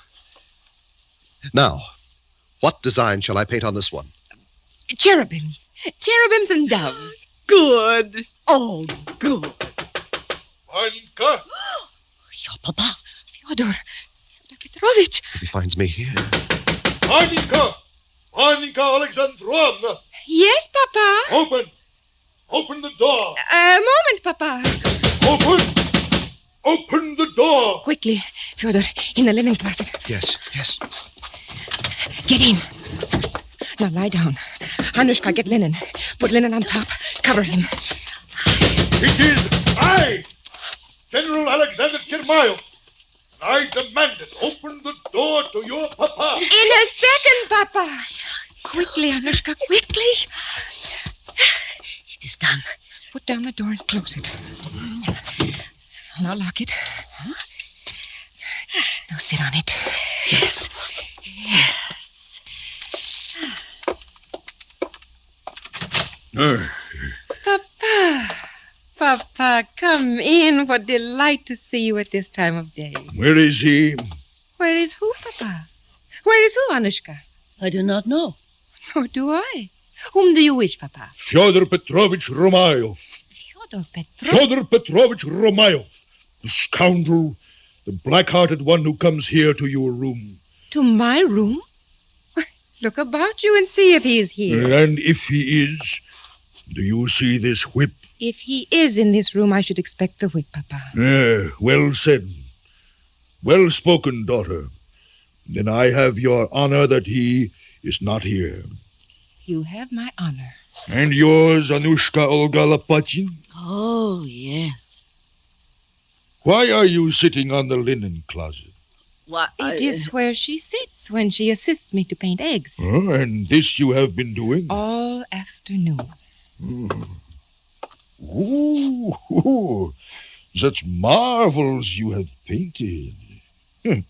Now, what design shall I paint on this one? Cherubims and doves. Good. Oh, good. Vaninka! Your papa, Fyodor Petrovich. If he finds me here. Vaninka Alexandrovna! Yes, Papa? Open the door. A moment, Papa. Open the door. Quickly, Fyodor, in the linen closet. Yes. Get in. Now lie down. Anushka, get linen. Put linen on top. Cover him. It is I, General Alexander Chermayev. I demand it. Open the door to your papa. In a second, Papa. Quickly, Anushka, quickly. It is done. Put down the door and close it. And I'll lock it. Now sit on it. Yes. Yes. Papa. Papa, come in. What delight to see you at this time of day. Where is he? Where is who, Papa? Where is who, Anushka? I do not know. Nor do I. Whom do you wish, Papa? Fyodor Petrovich Romayov. Fyodor Petrovich Romayov. The scoundrel, the black-hearted one who comes here to your room. To my room? Look about you and see if he is here. And if he is, do you see this whip? If he is in this room, I should expect the whip, Papa. Well said. Well spoken, daughter. Then I have your honor that he is not here. You have my honor. And yours, Anushka Olga Lopatkin? Oh, yes. Why are you sitting on the linen closet? What? It is where she sits when she assists me to paint eggs. And this you have been doing? All afternoon. Ooh, such marvels you have painted. It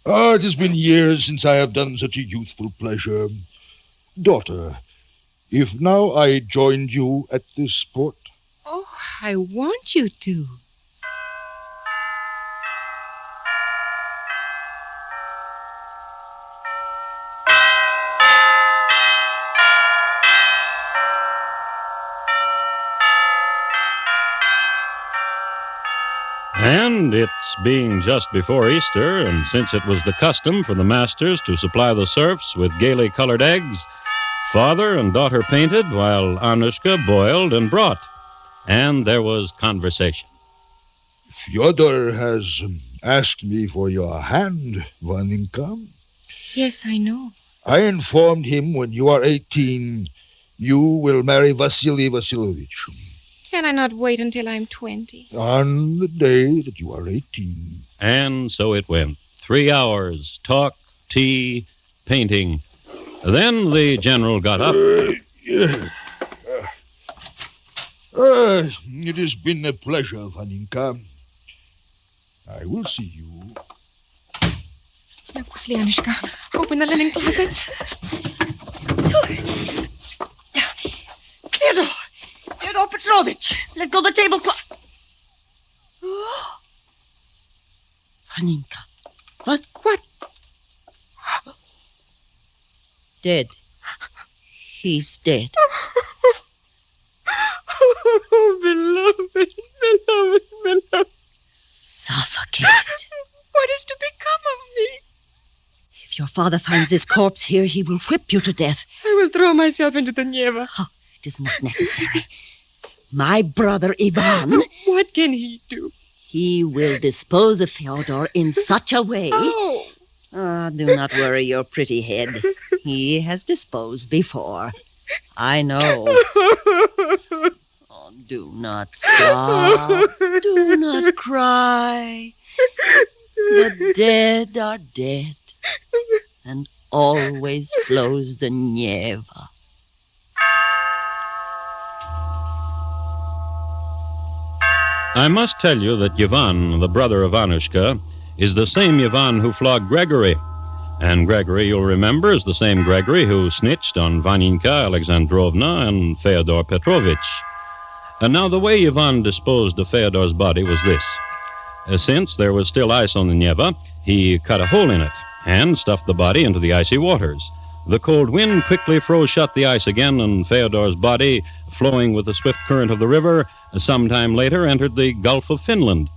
has been years since I have done such a youthful pleasure. Daughter, if now I joined you at this sport? Oh, I want you to. And it's being just before Easter, and since it was the custom for the masters to supply the serfs with gaily colored eggs, father and daughter painted while Anushka boiled and brought. And there was conversation. Fyodor has asked me for your hand, Vaninka. Yes, I know. I informed him when you are 18, you will marry Vasily Vasilovich. Can I not wait until I'm 20? On the day that you are 18. And so it went. 3 hours, talk, tea, painting. Then the general got up. It has been a pleasure, Vaninka. I will see you. Now quickly, Anushka. Open the linen closet. Fyodor Petrovich, let go the tablecloth. Vaninka. What? What? Dead. He's dead. Oh, beloved. Suffocated. What is to become of me? If your father finds this corpse here, he will whip you to death. I will throw myself into the Neva. Oh, it is not necessary. My brother Ivan... What can he do? He will dispose of Fyodor in such a way... Oh! Do not worry your pretty head. He has disposed before. I know. Oh, do not sob. Do not cry. The dead are dead. And always flows the Neva. I must tell you that Ivan, the brother of Anushka, is the same Ivan who flogged Gregory. And Gregory, you'll remember, is the same Gregory who snitched on Vaninka Alexandrovna and Fyodor Petrovich. And now the way Ivan disposed of Fyodor's body was this. Since there was still ice on the Neva, he cut a hole in it and stuffed the body into the icy waters. The cold wind quickly froze shut the ice again, and Fyodor's body, flowing with the swift current of the river, some time later entered the Gulf of Finland.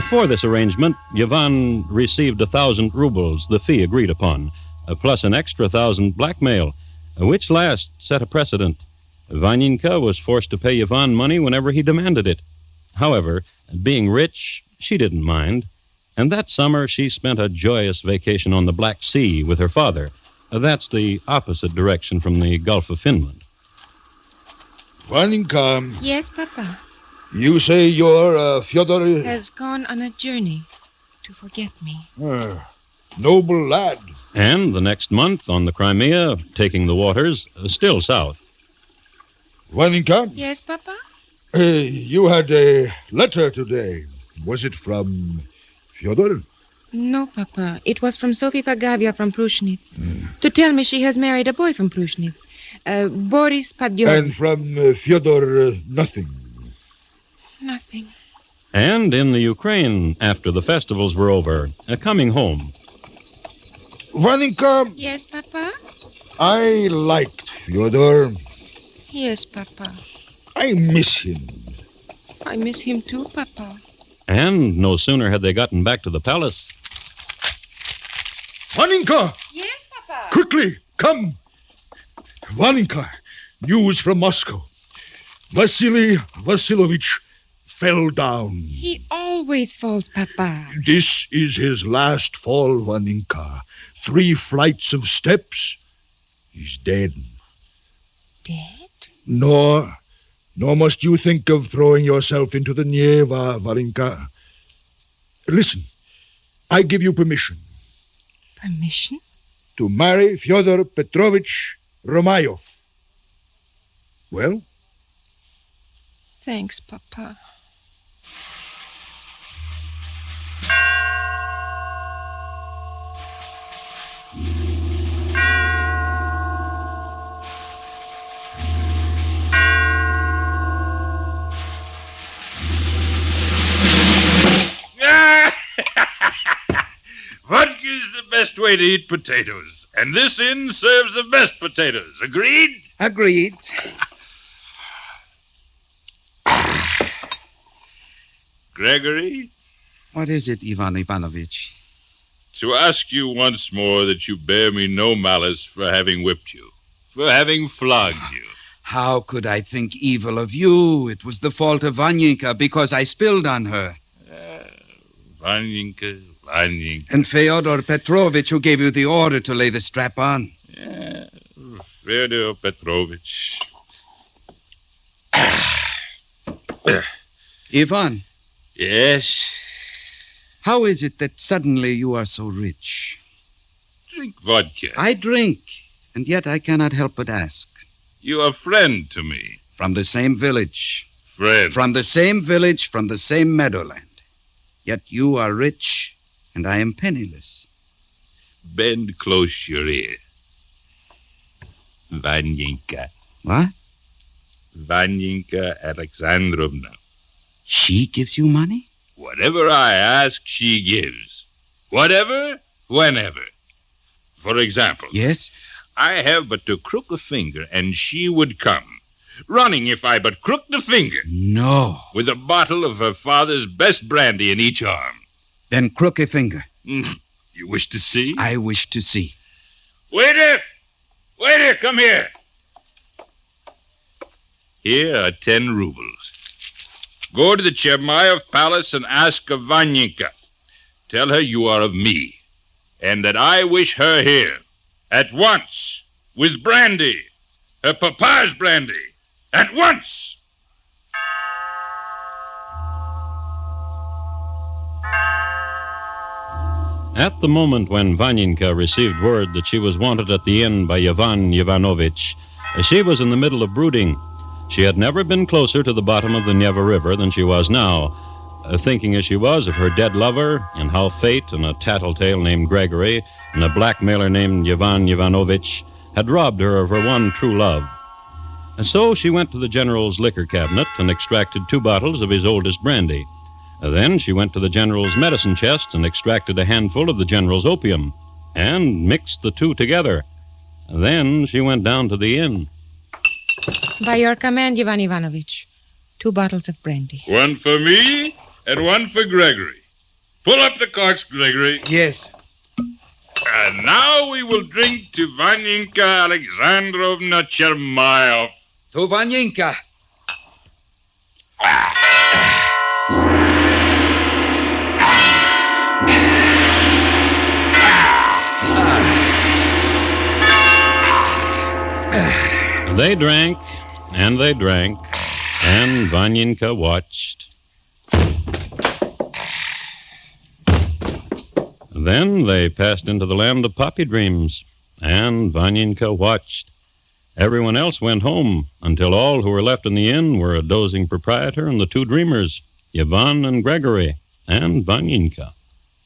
For this arrangement, Ivan received 1,000 rubles, the fee agreed upon, plus an extra 1,000 blackmail, which last set a precedent. Vaninka was forced to pay Ivan money whenever he demanded it. However, being rich, she didn't mind, and that summer she spent a joyous vacation on the Black Sea with her father. That's the opposite direction from the Gulf of Finland. Vaninka. Yes, Papa. You say your Fyodor... Has gone on a journey to forget me. Noble lad. And the next month, on the Crimea, taking the waters, still south. Vaninka? Yes, Papa? You had a letter today. Was it from Fyodor? No, Papa. It was from Sophie Fagavia from Prushnitz. To tell me she has married a boy from Prushnitz. Boris Padyon. And from Fyodor, nothing. Nothing. And in the Ukraine, after the festivals were over, coming home. Vaninka? Yes, Papa? I liked Fyodor. Yes, Papa. I miss him. I miss him too, Papa. And no sooner had they gotten back to the palace. Vaninka! Yes, Papa? Quickly, come! Vaninka, news from Moscow. Vasily Vasilovich fell down. He always falls, Papa. This is his last fall, Vaninka. 3 flights of steps. He's dead. Dead? Nor must you think of throwing yourself into the Neva, Varinka. Listen, I give you permission. Permission? To marry Fyodor Petrovich Romayov. Well? Thanks, Papa. Vodka's the best way to eat potatoes, and this inn serves the best potatoes. Agreed? Agreed. Gregory? What is it, Ivan Ivanovich? To ask you once more that you bear me no malice for having whipped you, for having flogged you. How could I think evil of you? It was the fault of Vanyinka because I spilled on her. Vanyinka. And Fyodor Petrovich, who gave you the order to lay the strap on. Fyodor Petrovich. Ivan. Yes? How is it that suddenly you are so rich? Drink vodka. I drink, and yet I cannot help but ask. You are a friend to me. From the same village. Friend. From the same village, from the same meadowland. Yet you are rich, and I am penniless. Bend close your ear. Vanyinka. What? Vanyinka Alexandrovna. She gives you money? Whatever I ask, she gives. Whatever, whenever. For example. Yes? I have but to crook a finger, and she would come. Running if I but crook the finger. No. With a bottle of her father's best brandy in each arm. Then crook a finger. You wish to see? I wish to see. Waiter! Waiter, come here. Here are 10 rubles. Go to the Chermayev Palace and ask of Vanyinka. Tell her you are of me, and that I wish her here, at once, with brandy, her papa's brandy, at once! At the moment when Vanyinka received word that she was wanted at the inn by Ivan Ivanovich, she was in the middle of brooding. She had never been closer to the bottom of the Neva River than she was now, thinking as she was of her dead lover and how fate and a tattletale named Gregory and a blackmailer named Ivan Ivanovich had robbed her of her one true love. And so she went to the general's liquor cabinet and extracted 2 bottles of his oldest brandy. Then she went to the general's medicine chest and extracted a handful of the general's opium and mixed the 2 together. Then she went down to the inn. By your command, Ivan Ivanovich, 2 bottles of brandy. 1 for me and 1 for Gregory. Pull up the corks, Gregory. Yes. And now we will drink to Vanyinka Alexandrovna Chermayev. To Vanyinka. They drank, and they drank, And Vanyenka watched. Then they passed into the land of poppy dreams, and Vanyenka watched. Everyone else went home until all who were left in the inn were a dozing proprietor and the two dreamers, Yvonne and Gregory, and Vanyenka,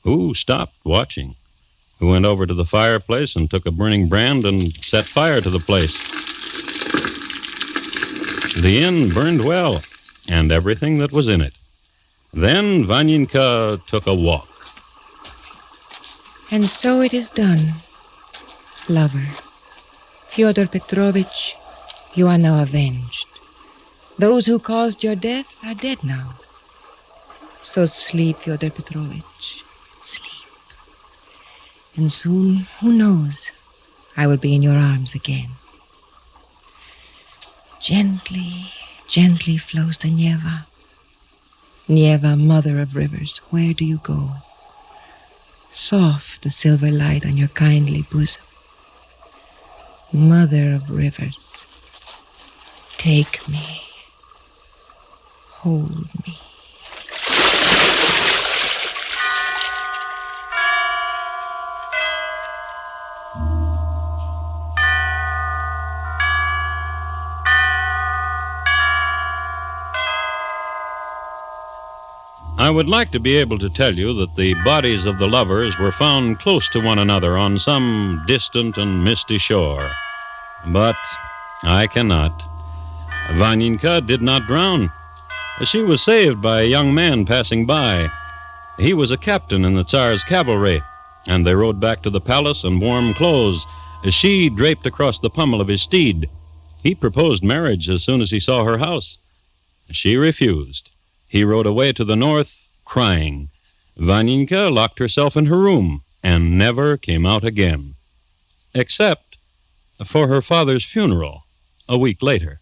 who stopped watching, who went over to the fireplace and took a burning brand and set fire to the place. The inn burned well, and everything that was in it. Then Vanyenka took a walk. And so it is done, lover. Fyodor Petrovich, you are now avenged. Those who caused your death are dead now. So sleep, Fyodor Petrovich, sleep. And soon, who knows, I will be in your arms again. Gently, gently flows the Neva. Neva, mother of rivers, where do you go? Soft the silver light on your kindly bosom. Mother of rivers, take me, hold me. I would like to be able to tell you that the bodies of the lovers were found close to one another on some distant and misty shore. But I cannot. Vanyenka did not drown. She was saved by a young man passing by. He was a captain in the Czar'S cavalry, and they rode back to the palace in warm clothes, she draped across the pommel of his steed. He proposed marriage as soon as he saw her house. She refused. He rode away to the north, crying. Vanyenka locked herself in her room and never came out again, except for her father's funeral a week later.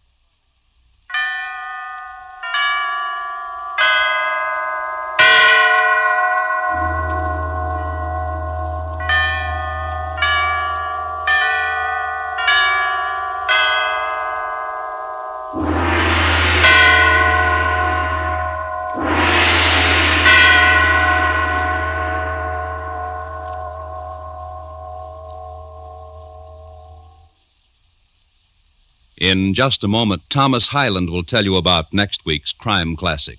In just a moment, Thomas Hyland will tell you about next week's crime classic.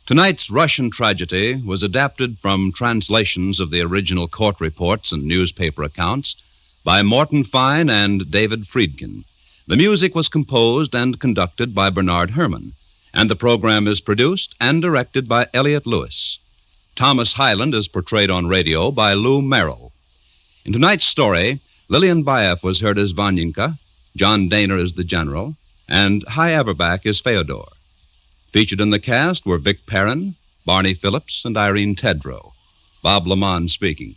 Tonight's Russian tragedy was adapted from translations of the original court reports and newspaper accounts by Morton Fine and David Friedkin. The music was composed and conducted by Bernard Herrmann, and the program is produced and directed by Elliott Lewis. Thomas Hyland is portrayed on radio by Lou Merrill. In tonight's story, Lillian Baeff was heard as Vanyenka, John Daner is the general, and Hy Averback is Feodor. Featured in the cast were Vic Perrin, Barney Phillips, and Irene Tedrow. Bob Lamont speaking.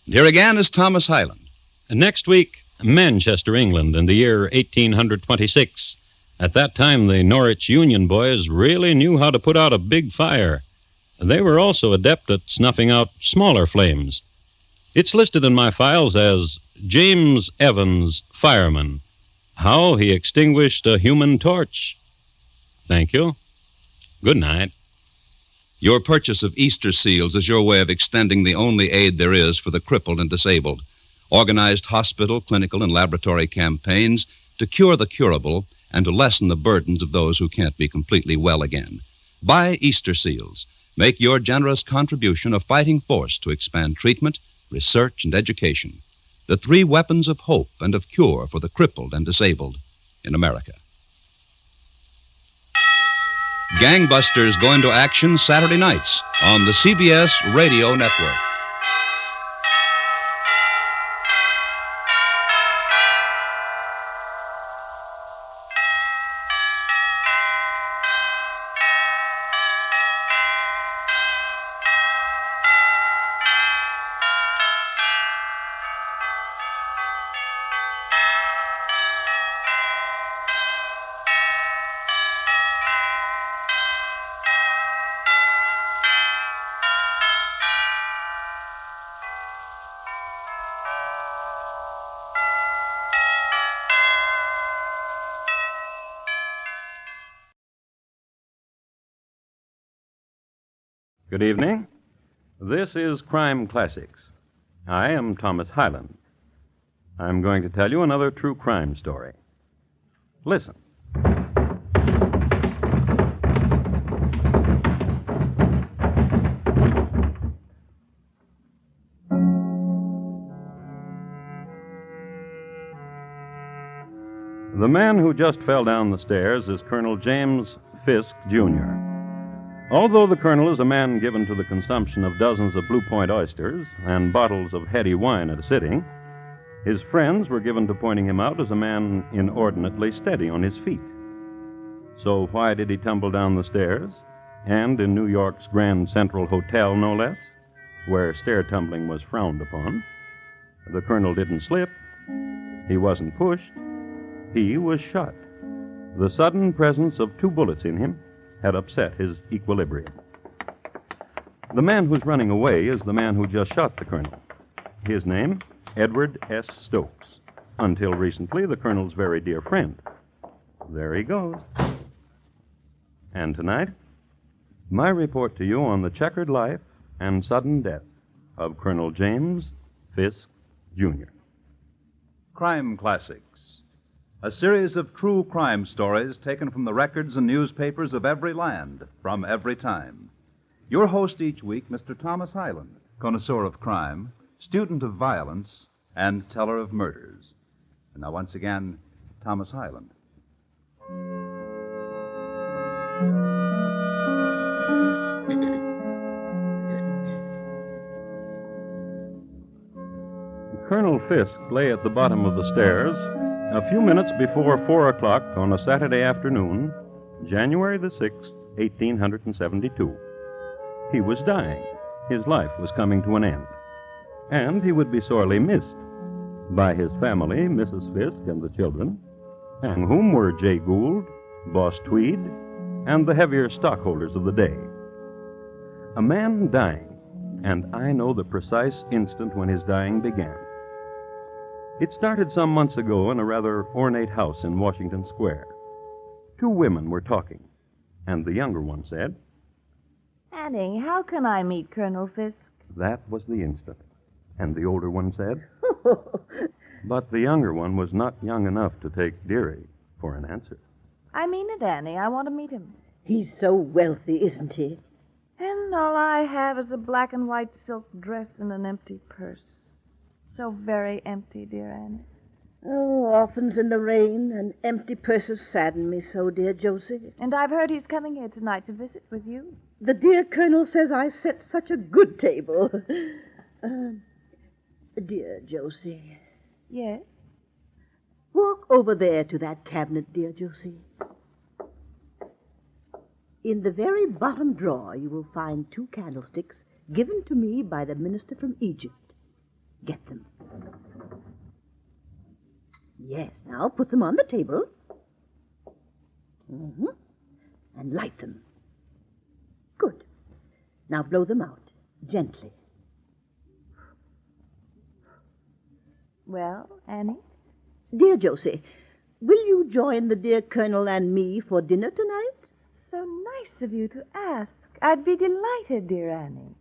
And here again is Thomas Hyland. Next week, Manchester, England, in the year 1826. At that time, the Norwich Union boys really knew how to put out a big fire. They were also adept at snuffing out smaller flames. It's listed in my files as James Evans, Fireman, How He Extinguished a Human Torch. Thank you. Good night. Your purchase of Easter seals is your way of extending the only aid there is for the crippled and disabled. Organized hospital, clinical, and laboratory campaigns to cure the curable and to lessen the burdens of those who can't be completely well again. Buy Easter seals. Make your generous contribution a fighting force to expand treatment, research, and education. The three weapons of hope and of cure for the crippled and disabled in America. Gangbusters go into action Saturday nights on the CBS Radio Network. Good evening. This is Crime Classics. I am Thomas Hyland. I'm going to tell you another true crime story. Listen. The man who just fell down the stairs is Colonel James Fisk, Jr. Although the colonel is a man given to the consumption of dozens of Blue Point oysters and bottles of heady wine at a sitting, his friends were given to pointing him out as a man inordinately steady on his feet. So why did he tumble down the stairs, and in New York's Grand Central Hotel, no less, where stair tumbling was frowned upon? The colonel didn't slip. He wasn't pushed. He was shot. The sudden presence of 2 bullets in him had upset his equilibrium. The man who's running away is the man who just shot the colonel. His name, Edward S. Stokes. Until recently, the colonel's very dear friend. There he goes. And tonight, my report to you on the checkered life and sudden death of Colonel James Fisk, Jr. Crime Classics, a series of true crime stories taken from the records and newspapers of every land, from every time. Your host each week, Mr. Thomas Hyland, connoisseur of crime, student of violence, and teller of murders. And now, once again, Thomas Hyland. Colonel Fisk lay at the bottom of the stairs a few minutes before 4 o'clock on a Saturday afternoon, January the 6th, 1872. He was dying. His life was coming to an end. And he would be sorely missed by his family, Mrs. Fisk, and the children, among whom were Jay Gould, Boss Tweed, and the heavier stockholders of the day. A man dying, and I know the precise instant when his dying began. It started some months ago in a rather ornate house in Washington Square. 2 women were talking, and the younger one said, Annie, how can I meet Colonel Fisk? That was the instant. And the older one said, But the younger one was not young enough to take Dearie for an answer. I mean it, Annie. I want to meet him. He's so wealthy, isn't he? And all I have is a black and white silk dress and an empty purse. So very empty, dear Annie. Oh, orphans in the rain and empty purses sadden me so, dear Josie. And I've heard he's coming here tonight to visit with you. The dear Colonel says I set such a good table. Dear Josie. Yes? Walk over there to that cabinet, dear Josie. In the very bottom drawer, you will find 2 candlesticks given to me by the minister from Egypt. Get them. Yes, now put them on the table. And light them. Good. Now blow them out, gently. Well, Annie? Dear Josie, will you join the dear Colonel and me for dinner tonight? So nice of you to ask. I'd be delighted, dear Annie.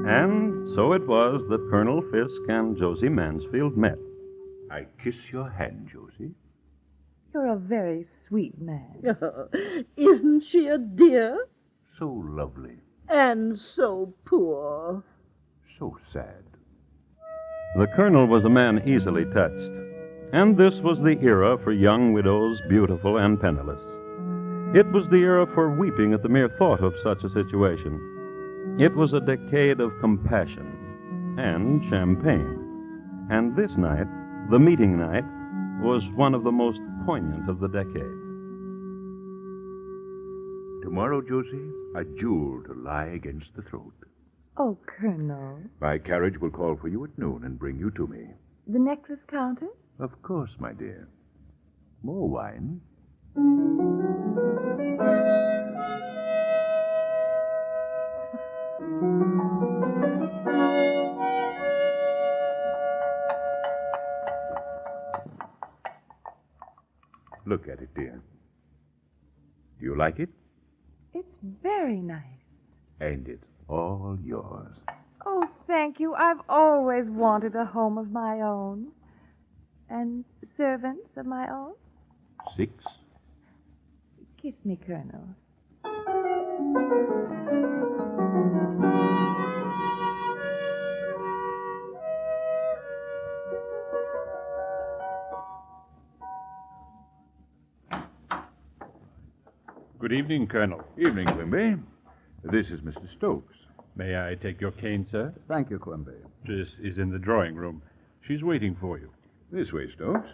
And so it was that Colonel Fisk and Josie Mansfield met. I kiss your hand, Josie. You're a very sweet man. Oh, isn't she a dear? So lovely. And so poor. So sad. The colonel was a man easily touched, and this was the era for young widows, beautiful and penniless. It was the era for weeping at the mere thought of such a situation. It was a decade of compassion and champagne. And this night, the meeting night, was one of the most poignant of the decade. Tomorrow, Josie, a jewel to lie against the throat. Oh, Colonel. My carriage will call for you at noon and bring you to me. The necklace counter? Of course, my dear. More wine? Look at it, dear. Do you like it? It's very nice. And it's all yours. Oh, thank you. I've always wanted a home of my own. And servants of my own. 6. Kiss me, Colonel. Good evening, Colonel. Evening, Quimby. This is Mr. Stokes. May I take your cane, sir? Thank you, Quimby. This is in the drawing room. She's waiting for you. This way, Stokes.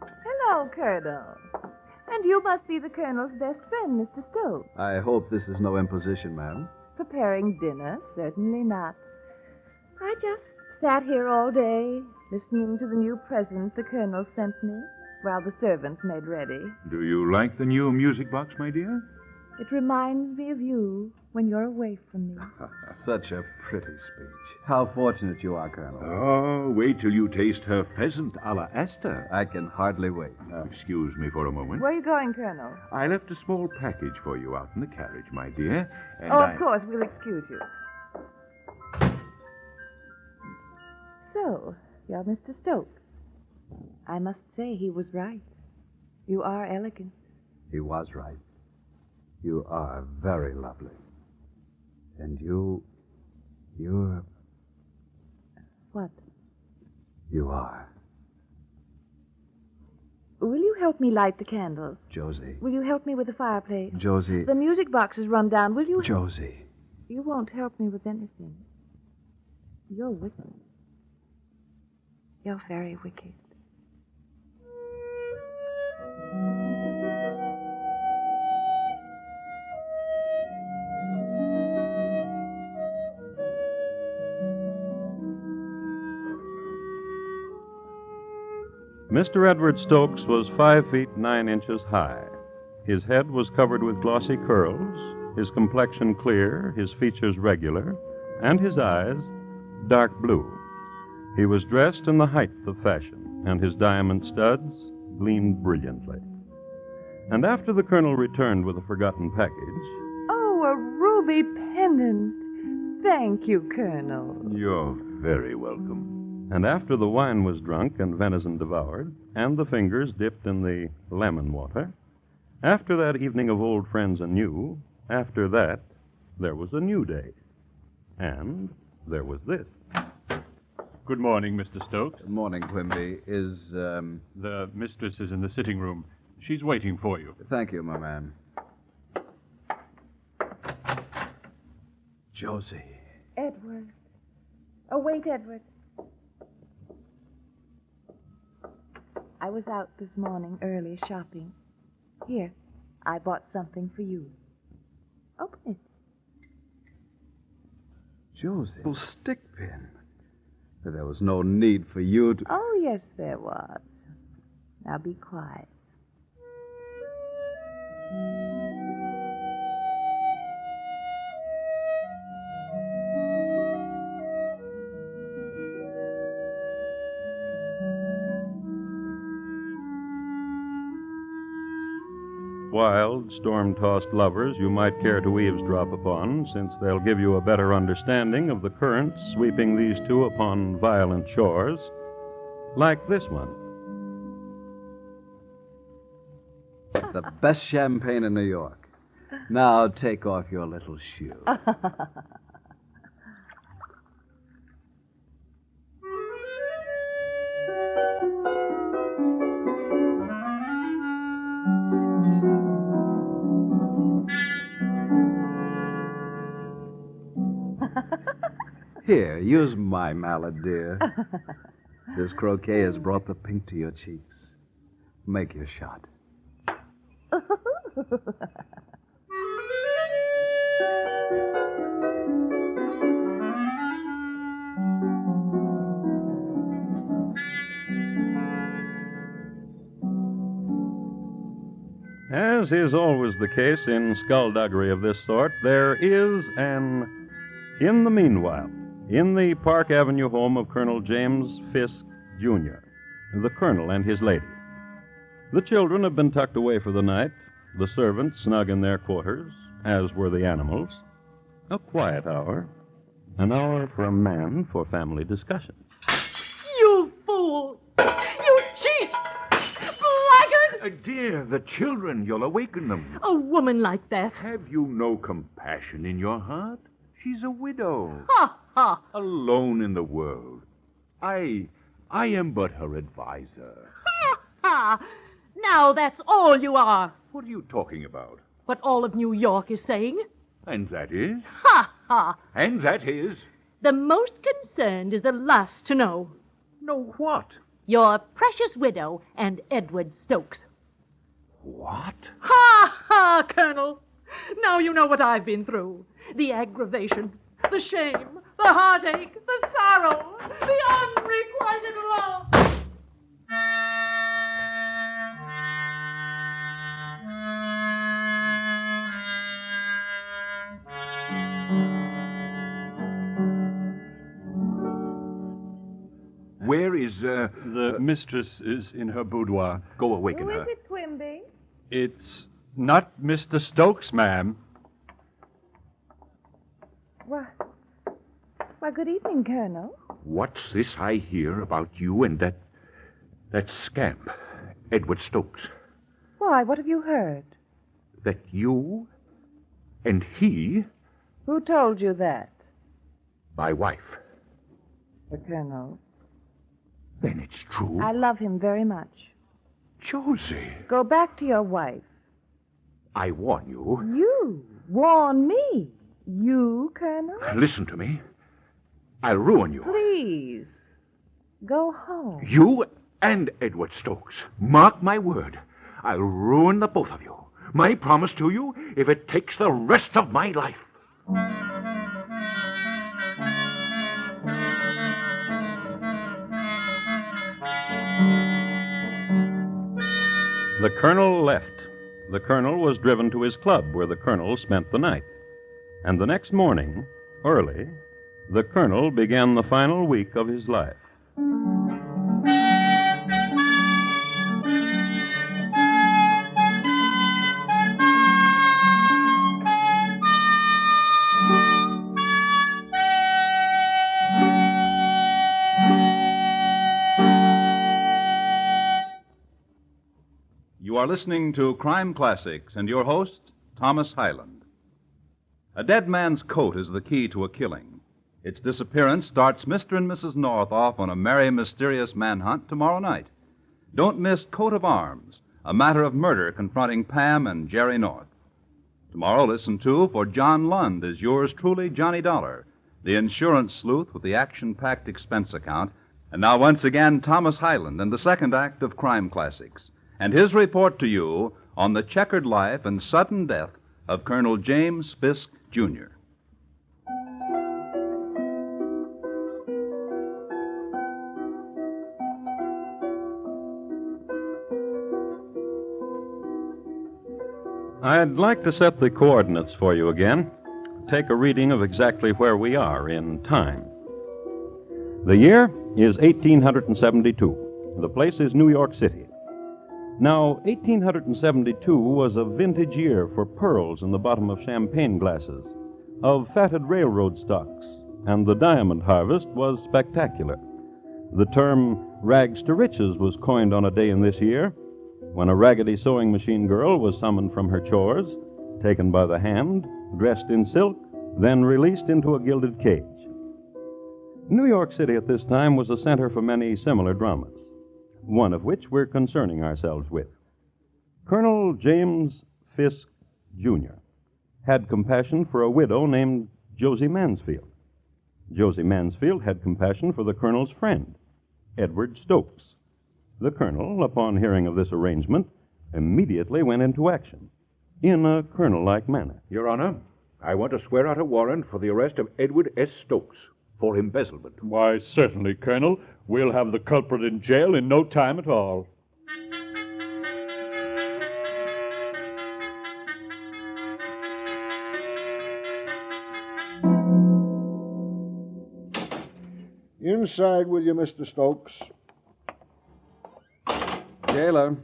Hello, Colonel. And you must be the Colonel's best friend, Mr. Stokes. I hope this is no imposition, ma'am. Preparing dinner? Certainly not. I just sat here all day, listening to the new present the Colonel sent me, while the servants made ready. Do you like the new music box, my dear? It reminds me of you when you're away from me. Such a pretty speech. How fortunate you are, Colonel. Oh, wait till you taste her pheasant a la Astor. I can hardly wait. Excuse me for a moment. Where are you going, Colonel? I left a small package for you out in the carriage, my dear. And Of course, we'll excuse you. So, you're Mr. Stokes. I must say he was right. You are elegant. He was right. You are very lovely. And you're... What? You are. Will you help me light the candles? Josie. Will you help me with the fireplace? Josie. The music box is run down. Will you... Josie. You won't help me with anything. You're wicked. You're very wicked. Mr. Edward Stokes was 5 feet 9 inches high. His head was covered with glossy curls, his complexion clear, his features regular, and his eyes dark blue. He was dressed in the height of fashion, and his diamond studs gleamed brilliantly. And after the colonel returned with a forgotten package... Oh, a ruby pendant. Thank you, Colonel. You're very welcome. And after the wine was drunk and venison devoured, and the fingers dipped in the lemon water, after that evening of old friends and new, after that, there was a new day. And there was this. Good morning, Mr. Stokes. Good morning, Quimby. The mistress is in the sitting room. She's waiting for you. Thank you, my man. Josie. Edward. Oh, wait, Edward. I was out this morning early shopping. Here, I bought something for you. Open it. Josie. Little stick pin. There was no need for you to... Oh, yes, there was. Now be quiet. Wild, storm-tossed lovers you might care to eavesdrop upon, since they'll give you a better understanding of the currents sweeping these two upon violent shores, like this one. The best champagne in New York. Now take off your little shoe. Here, use my mallet, dear. This croquet has brought the pink to your cheeks. Make your shot. As is always the case in skullduggery of this sort, there is in the meanwhile, in the Park Avenue home of Colonel James Fisk, Jr., the Colonel and his lady. The children have been tucked away for the night, the servants snug in their quarters, as were the animals. A quiet hour, an hour for a man for family discussion. You fool! You cheat! Blackguard! Dear, the children, you'll awaken them. A woman like that. Have you no compassion in your heart? She's a widow. Ha ha! Alone in the world. I am but her advisor. Ha ha! Now that's all you are. What are you talking about? What all of New York is saying. And that is? Ha ha! And that is? The most concerned is the last to know. Know what? Your precious widow and Edward Stokes. What? Ha ha, Colonel! Now you know what I've been through. The aggravation, the shame, the heartache, the sorrow, the unrequited love. Where is, The mistress is in her boudoir. Go awaken Who her. is it, Quimby? It's not Mr. Stokes, ma'am. Why, good evening, Colonel. What's this I hear about you and that scamp, Edward Stokes? Why, what have you heard? That you and he, Who told you that? my wife. The Colonel. Then it's true. I love him very much. Josie, Go back to your wife. I warn you. You warn me. You, Colonel? Listen to me. I'll ruin you. Please. Go home. You and Edward Stokes. Mark my word. I'll ruin the both of you. My promise to you, if it takes the rest of my life. The Colonel left. The Colonel was driven to his club, where the Colonel spent the night. And the next morning, early, the Colonel began the final week of his life. You are listening to Crime Classics and your host, Thomas Hyland. A dead man's coat is the key to a killing. Its disappearance starts Mr. and Mrs. North off on a merry, mysterious manhunt tomorrow night. Don't miss Coat of Arms, a matter of murder confronting Pam and Jerry North. Tomorrow, listen to For John Lund is yours truly, Johnny Dollar, the insurance sleuth with the action-packed expense account. And now, once again, Thomas Hyland and the second act of Crime Classics, and his report to you on the checkered life and sudden death of Colonel James Fisk, Jr. I'd like to set the coordinates for you again. Take a reading of exactly where we are in time. The year is 1872. The place is New York City. Now, 1872 was a vintage year for pearls in the bottom of champagne glasses, of fatted railroad stocks, and the diamond harvest was spectacular. The term rags to riches was coined on a day in this year, when a raggedy sewing machine girl was summoned from her chores, taken by the hand, dressed in silk, then released into a gilded cage. New York City at this time was a center for many similar dramas, one of which we're concerning ourselves with. Colonel James Fisk, Jr. had compassion for a widow named Josie Mansfield. Josie Mansfield had compassion for the Colonel's friend, Edward Stokes. The Colonel, upon hearing of this arrangement, immediately went into action, in a Colonel-like manner. Your Honor, I want to swear out a warrant for the arrest of Edward S. Stokes for embezzlement. Why, certainly, Colonel. We'll have the culprit in jail in no time at all. Inside with you, Mr. Stokes. Jailer.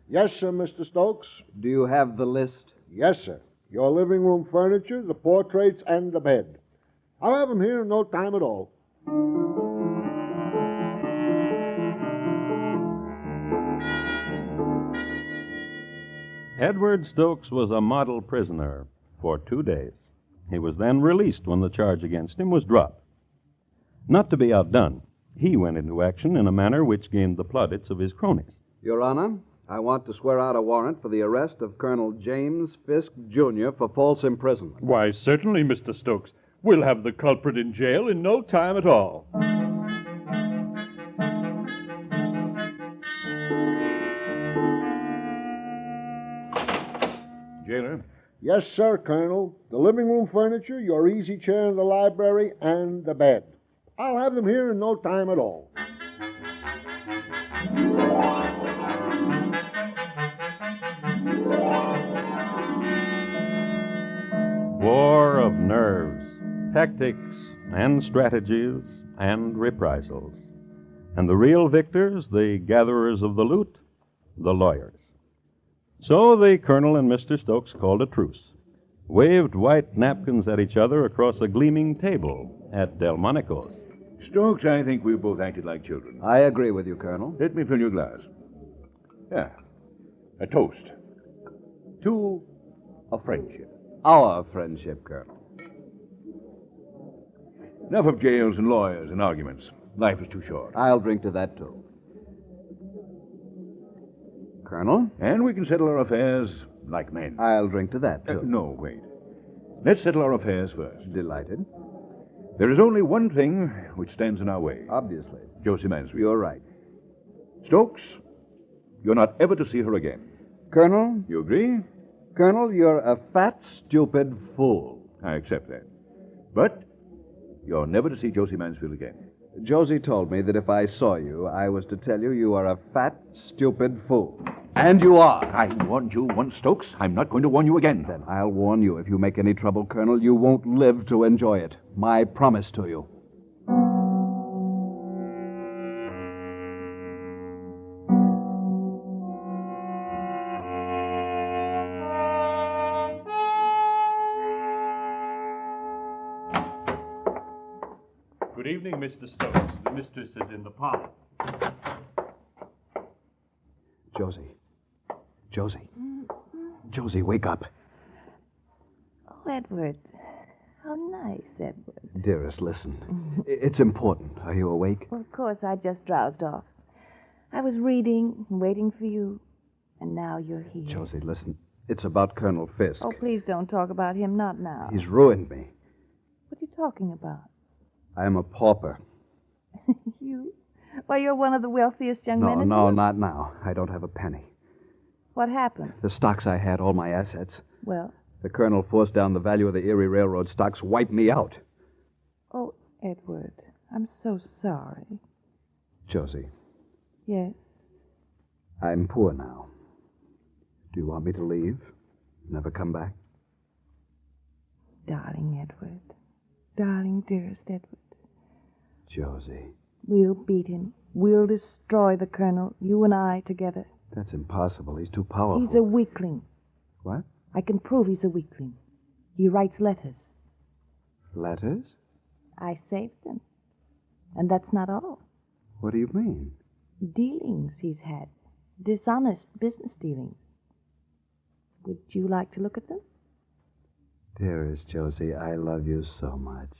Yes, sir, Mr. Stokes. Do you have the list? Yes, sir. Your living room furniture, the portraits, and the bed. I'll have them here in no time at all. Edward Stokes was a model prisoner for 2 days. He was then released when the charge against him was dropped. Not to be outdone, he went into action in a manner which gained the plaudits of his cronies. Your Honor, I want to swear out a warrant for the arrest of Colonel James Fisk, Jr. for false imprisonment. Why, certainly, Mr. Stokes. We'll have the culprit in jail in no time at all. Jailer? Yes, sir, Colonel. The living room furniture, your easy chair in the library, and the bed. I'll have them here in no time at all. War of nerves, tactics, and strategies, and reprisals. And the real victors, the gatherers of the loot, the lawyers. So the Colonel and Mr. Stokes called a truce, waved white napkins at each other across a gleaming table at Delmonico's. Stokes, I think we both acted like children. I agree with you, Colonel. Let me fill your glass. Yeah. A toast. To a friendship. Our friendship, Colonel. Enough of jails and lawyers and arguments. Life is too short. I'll drink to that, too. Colonel? And we can settle our affairs like men. I'll drink to that, too. No, wait. Let's settle our affairs first. Delighted. There is only one thing which stands in our way. Obviously. Josie Mansfield. You're right. Stokes, you're not ever to see her again. Colonel? You agree? Colonel, you're a fat, stupid fool. I accept that. But you're never to see Josie Mansfield again. Josie told me that if I saw you, I was to tell you you are a fat, stupid fool. And you are. I warned you once, Stokes. I'm not going to warn you again. Then I'll warn you. If you make any trouble, Colonel, you won't live to enjoy it. My promise to you. Good evening, Mr. Stokes. The mistress is in the parlor. Josie. Josie. Josie, wake up. Oh, Edward. How nice, Edward. Dearest, listen. It's important. Are you awake? Well, of course, I just drowsed off. I was reading and waiting for you, and now you're here. Josie, listen. It's about Colonel Fisk. Oh, please don't talk about him, not now. He's ruined me. What are you talking about? I am a pauper. You? Why, you're one of the wealthiest young men in No, Europe. not now. I don't have a penny. What happened? The stocks I had, all my assets. Well? The Colonel forced down the value of the Erie Railroad stocks, wiped me out. Oh, Edward, I'm so sorry. Josie, Yes? I'm poor now. Do you want me to leave? Never come back? Darling Edward. Darling, dearest Edward. Josie, We'll beat him. We'll destroy the Colonel, you and I together. that's impossible. He's too powerful. He's a weakling. What? I can prove he's a weakling. He writes letters. Letters? I saved them. And that's not all. What do you mean? Dealings he's had. Dishonest business dealings. Would you like to look at them? Dearest Josie, I love you so much.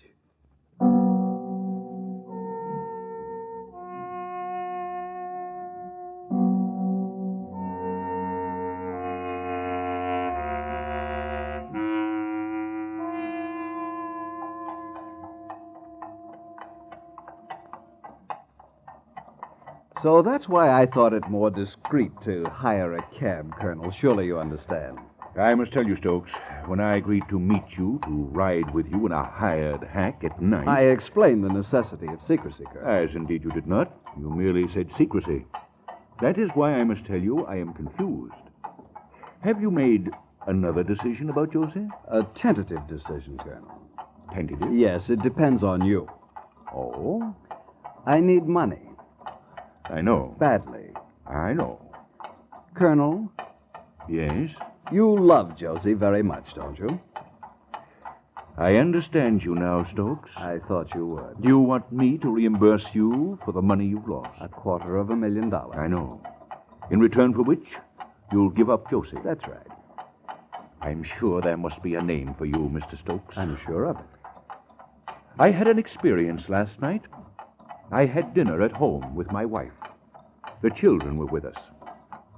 So that's why I thought it more discreet to hire a cab, Colonel. Surely you understand. I must tell you, Stokes, when I agreed to meet you, to ride with you in a hired hack at night... I explained the necessity of secrecy, Colonel. As indeed you did not. You merely said secrecy. That is why I must tell you I am confused. Have you made another decision about Josie? A tentative decision, Colonel. Tentative? Yes, it depends on you. Oh? I need money. I know. Badly. I know. Colonel? Yes? You love Josie very much, don't you? I understand you now, Stokes. I thought you would. You want me to reimburse you for the money you've lost? $250,000. I know. In return for which, you'll give up Josie. That's right. I'm sure there must be a name for you, Mr. Stokes. I'm sure of it. I had an experience last night. I had dinner at home with my wife. The children were with us.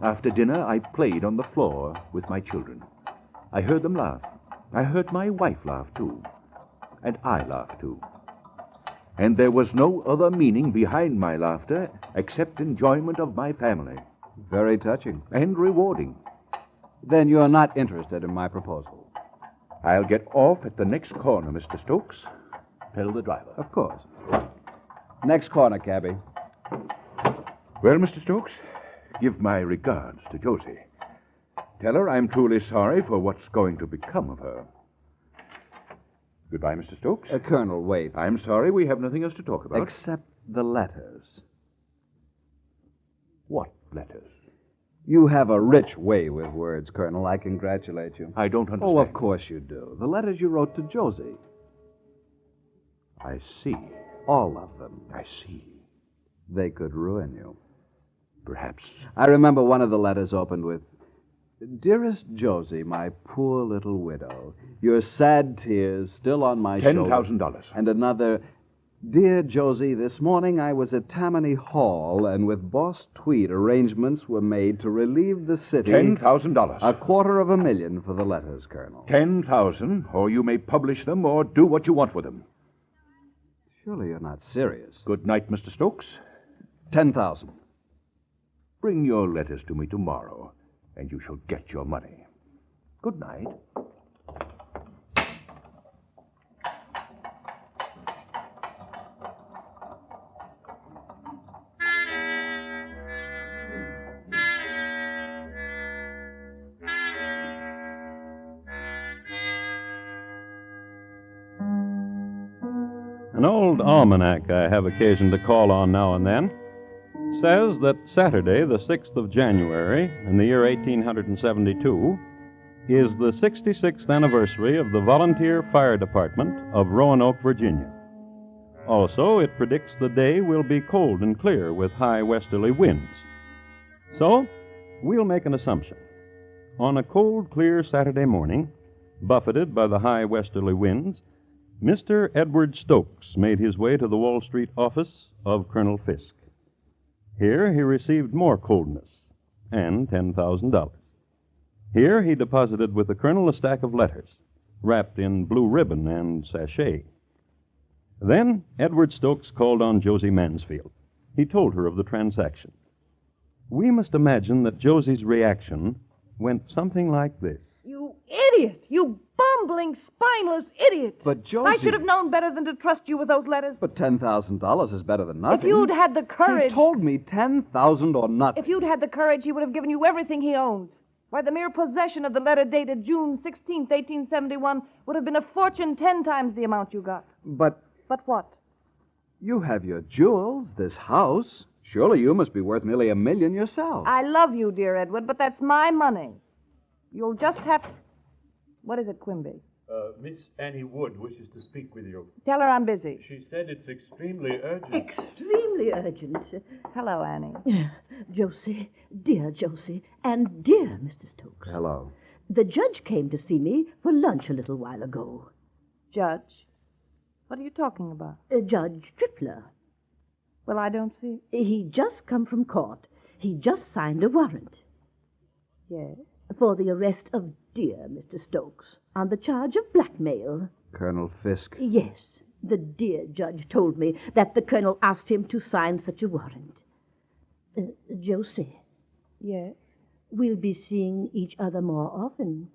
After dinner, I played on the floor with my children. I heard them laugh. I heard my wife laugh, too. And I laughed, too. And there was no other meaning behind my laughter except enjoyment of my family. Very touching. And rewarding. Then you're not interested in my proposal. I'll get off at the next corner, Mr. Stokes. Tell the driver. Of course. Next corner, cabby. Well, Mr. Stokes, give my regards to Josie. Tell her I'm truly sorry for what's going to become of her. Goodbye, Mr. Stokes. Colonel, wait. I'm sorry we have nothing else to talk about. Except the letters. What letters? You have a rich way with words, Colonel. I congratulate you. I don't understand. Oh, of course you do. The letters you wrote to Josie. I see. All of them. I see. They could ruin you. Perhaps. I remember one of the letters opened with, "Dearest Josie, my poor little widow, your sad tears still on my shoulder." $10,000. And another, "Dear Josie, this morning I was at Tammany Hall, and with Boss Tweed arrangements were made to relieve the city." $10,000. $250,000 for the letters, Colonel. 10,000, or you may publish them or do what you want with them. Surely you're not serious. Good night, Mr. Stokes. 10,000. Bring your letters to me tomorrow, and you shall get your money. Good night. An old almanac I have occasion to call on now and then says that Saturday, the 6th of January, in the year 1872, is the 66th anniversary of the Volunteer Fire Department of Roanoke, Virginia. Also, it predicts the day will be cold and clear with high westerly winds. So, we'll make an assumption. On a cold, clear Saturday morning, buffeted by the high westerly winds, Mr. Edward Stokes made his way to the Wall Street office of Colonel Fisk. Here he received more coldness and $10,000. Here he deposited with the colonel a stack of letters, wrapped in blue ribbon and sachet. Then Edward Stokes called on Josie Mansfield. He told her of the transaction. We must imagine that Josie's reaction went something like this. You idiot! You bumbling, spineless idiot! But Josie... I should have known better than to trust you with those letters. But $10,000 is better than nothing. If you'd had the courage... He told me 10,000 or nothing. If you'd had the courage, he would have given you everything he owned. Why, the mere possession of the letter dated June 16th, 1871 would have been a fortune 10 times the amount you got. But... But what? You have your jewels, this house. Surely you must be worth nearly $1 million yourself. I love you, dear Edward, but that's my money. You'll just have to... What is it, Quimby? Miss Annie Wood wishes to speak with you. Tell her I'm busy. She said it's extremely urgent. Extremely urgent. Hello, Annie. Josie, dear Josie, and dear Mr. Stokes. Hello. The judge came to see me for lunch a little while ago. Judge? What are you talking about? Judge Tripler. Well, I don't see. He just come from court. He just signed a warrant. Yes? For the arrest of dear Mr. Stokes on the charge of blackmail. Colonel Fisk? Yes. The dear judge told me that the colonel asked him to sign such a warrant. Josie. Yes? We'll be seeing each other more often,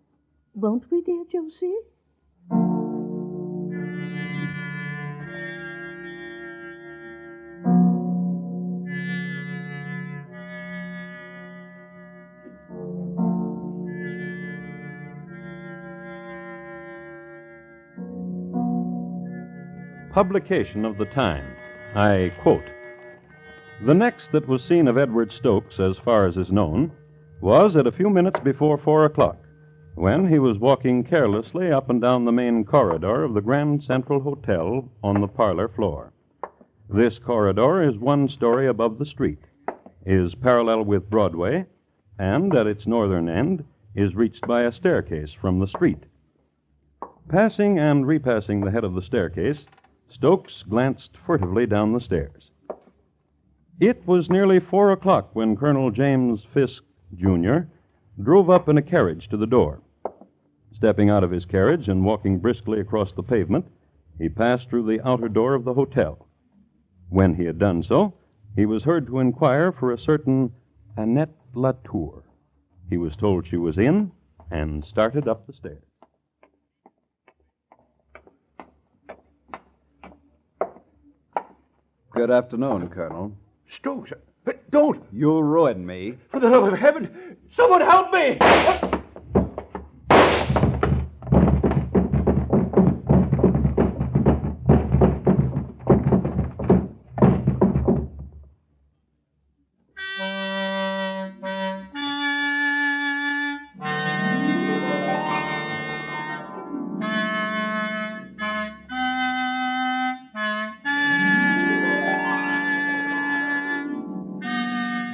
won't we, dear Josie? Publication of the time. I quote, The next that was seen of Edward Stokes, as far as is known, was at a few minutes before 4 o'clock, when he was walking carelessly up and down the main corridor of the Grand Central Hotel on the parlor floor. This corridor is 1 story above the street, is parallel with Broadway, and at its northern end is reached by a staircase from the street. Passing and repassing the head of the staircase, Stokes glanced furtively down the stairs. It was nearly 4 o'clock when Colonel James Fisk, Jr., drove up in a carriage to the door. Stepping out of his carriage and walking briskly across the pavement, he passed through the outer door of the hotel. When he had done so, he was heard to inquire for a certain Annette Latour. He was told she was in and started up the stairs. Good afternoon, Colonel. Stokes, don't! You'll ruin me. For the love of heaven, someone help me!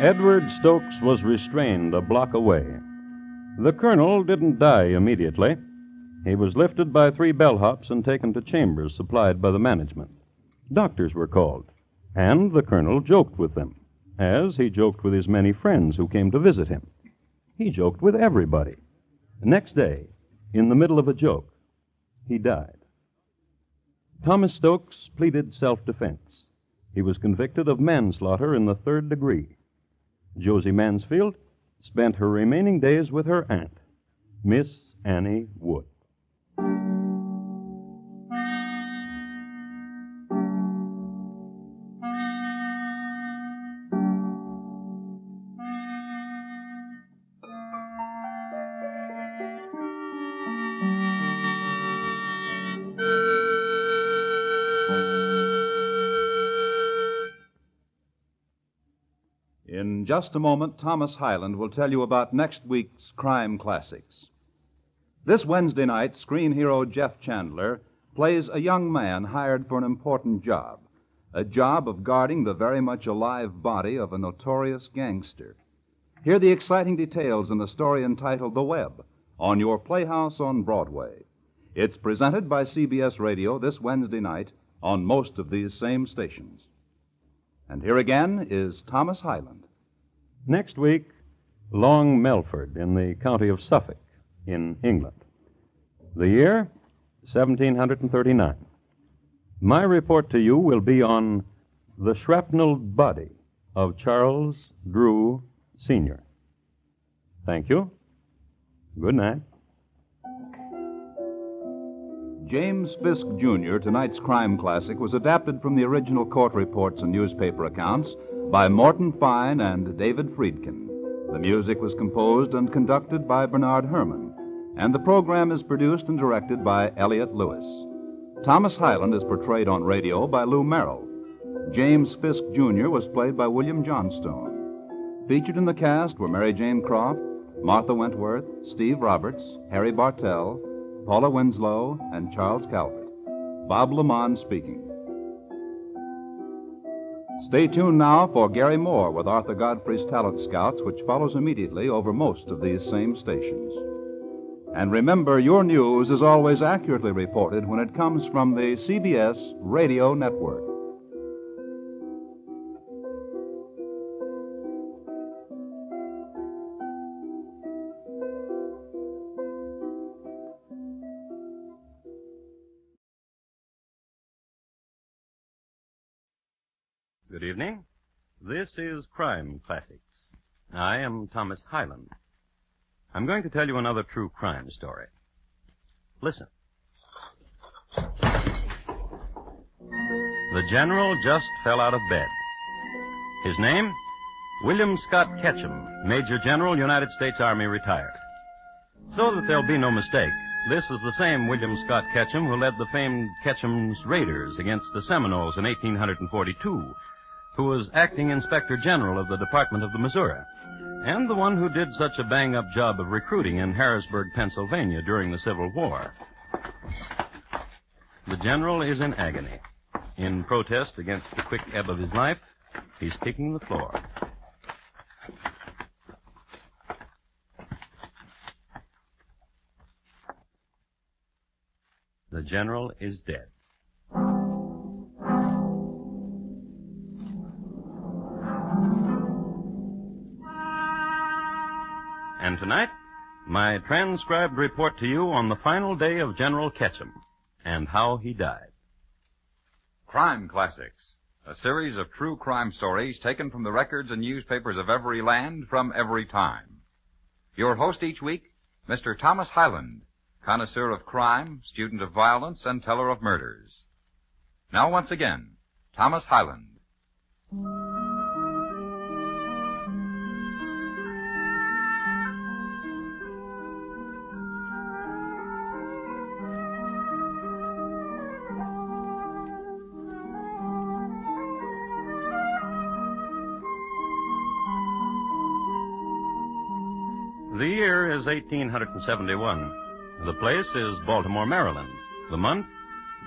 Edward Stokes was restrained a block away. The colonel didn't die immediately. He was lifted by 3 bellhops and taken to chambers supplied by the management. Doctors were called, and the colonel joked with them, as he joked with his many friends who came to visit him. He joked with everybody. Next day, in the middle of a joke, he died. Thomas Stokes pleaded self-defense. He was convicted of manslaughter in the 3rd degree. Josie Mansfield spent her remaining days with her aunt, Miss Annie Wood. In just a moment, Thomas Hyland will tell you about next week's Crime Classics. This Wednesday night, screen hero Jeff Chandler plays a young man hired for an important job, a job of guarding the very much alive body of a notorious gangster. Hear the exciting details in the story entitled The Web on your Playhouse on Broadway. It's presented by CBS Radio this Wednesday night on most of these same stations. And here again is Thomas Hyland. Next week, Long Melford in the county of Suffolk in England. The year, 1739. My report to you will be on the shrapnelled body of Charles Drew, Sr. Thank you. Good night. James Fisk, Jr., tonight's crime classic, was adapted from the original court reports and newspaper accounts by Morton Fine and David Friedkin. The music was composed and conducted by Bernard Herrmann, and the program is produced and directed by Elliott Lewis. Thomas Hyland is portrayed on radio by Lou Merrill. James Fisk, Jr. was played by William Johnstone. Featured in the cast were Mary Jane Croft, Martha Wentworth, Steve Roberts, Harry Bartell, Paula Winslow, and Charles Calvert. Bob Lamont speaking. Stay tuned now for Gary Moore with Arthur Godfrey's Talent Scouts, which follows immediately over most of these same stations. And remember, your news is always accurately reported when it comes from the CBS Radio Network. Good evening. This is Crime Classics. I am Thomas Hyland. I'm going to tell you another true crime story. Listen. The general just fell out of bed. His name? William Scott Ketchum, Major General, United States Army, retired. So that there'll be no mistake, this is the same William Scott Ketchum who led the famed Ketchum's Raiders against the Seminoles in 1842, who was acting inspector general of the Department of the Missouri, and the one who did such a bang-up job of recruiting in Harrisburg, Pennsylvania during the Civil War. The general is in agony. In protest against the quick ebb of his life, he's kicking the floor. The general is dead. And tonight, my transcribed report to you on the final day of General Ketchum and how he died. Crime Classics, a series of true crime stories taken from the records and newspapers of every land from every time. Your host each week, Mr. Thomas Hyland, connoisseur of crime, student of violence, and teller of murders. Now once again, Thomas Hyland. The year is 1871. The place is Baltimore, Maryland. The month,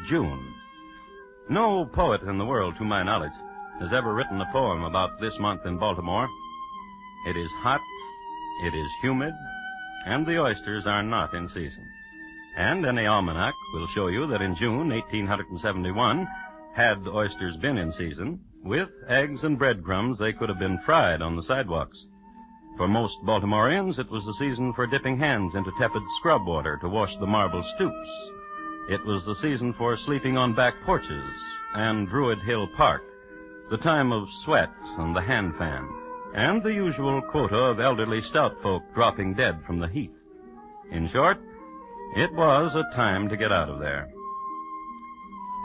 June. No poet in the world, to my knowledge, has ever written a poem about this month in Baltimore. It is hot, it is humid, and the oysters are not in season. And any almanac will show you that in June 1871, had the oysters been in season, with eggs and breadcrumbs they could have been fried on the sidewalks. For most Baltimoreans, it was the season for dipping hands into tepid scrub water to wash the marble stoops. It was the season for sleeping on back porches and Druid Hill Park, the time of sweat and the hand fan, and the usual quota of elderly stout folk dropping dead from the heat. In short, it was a time to get out of there.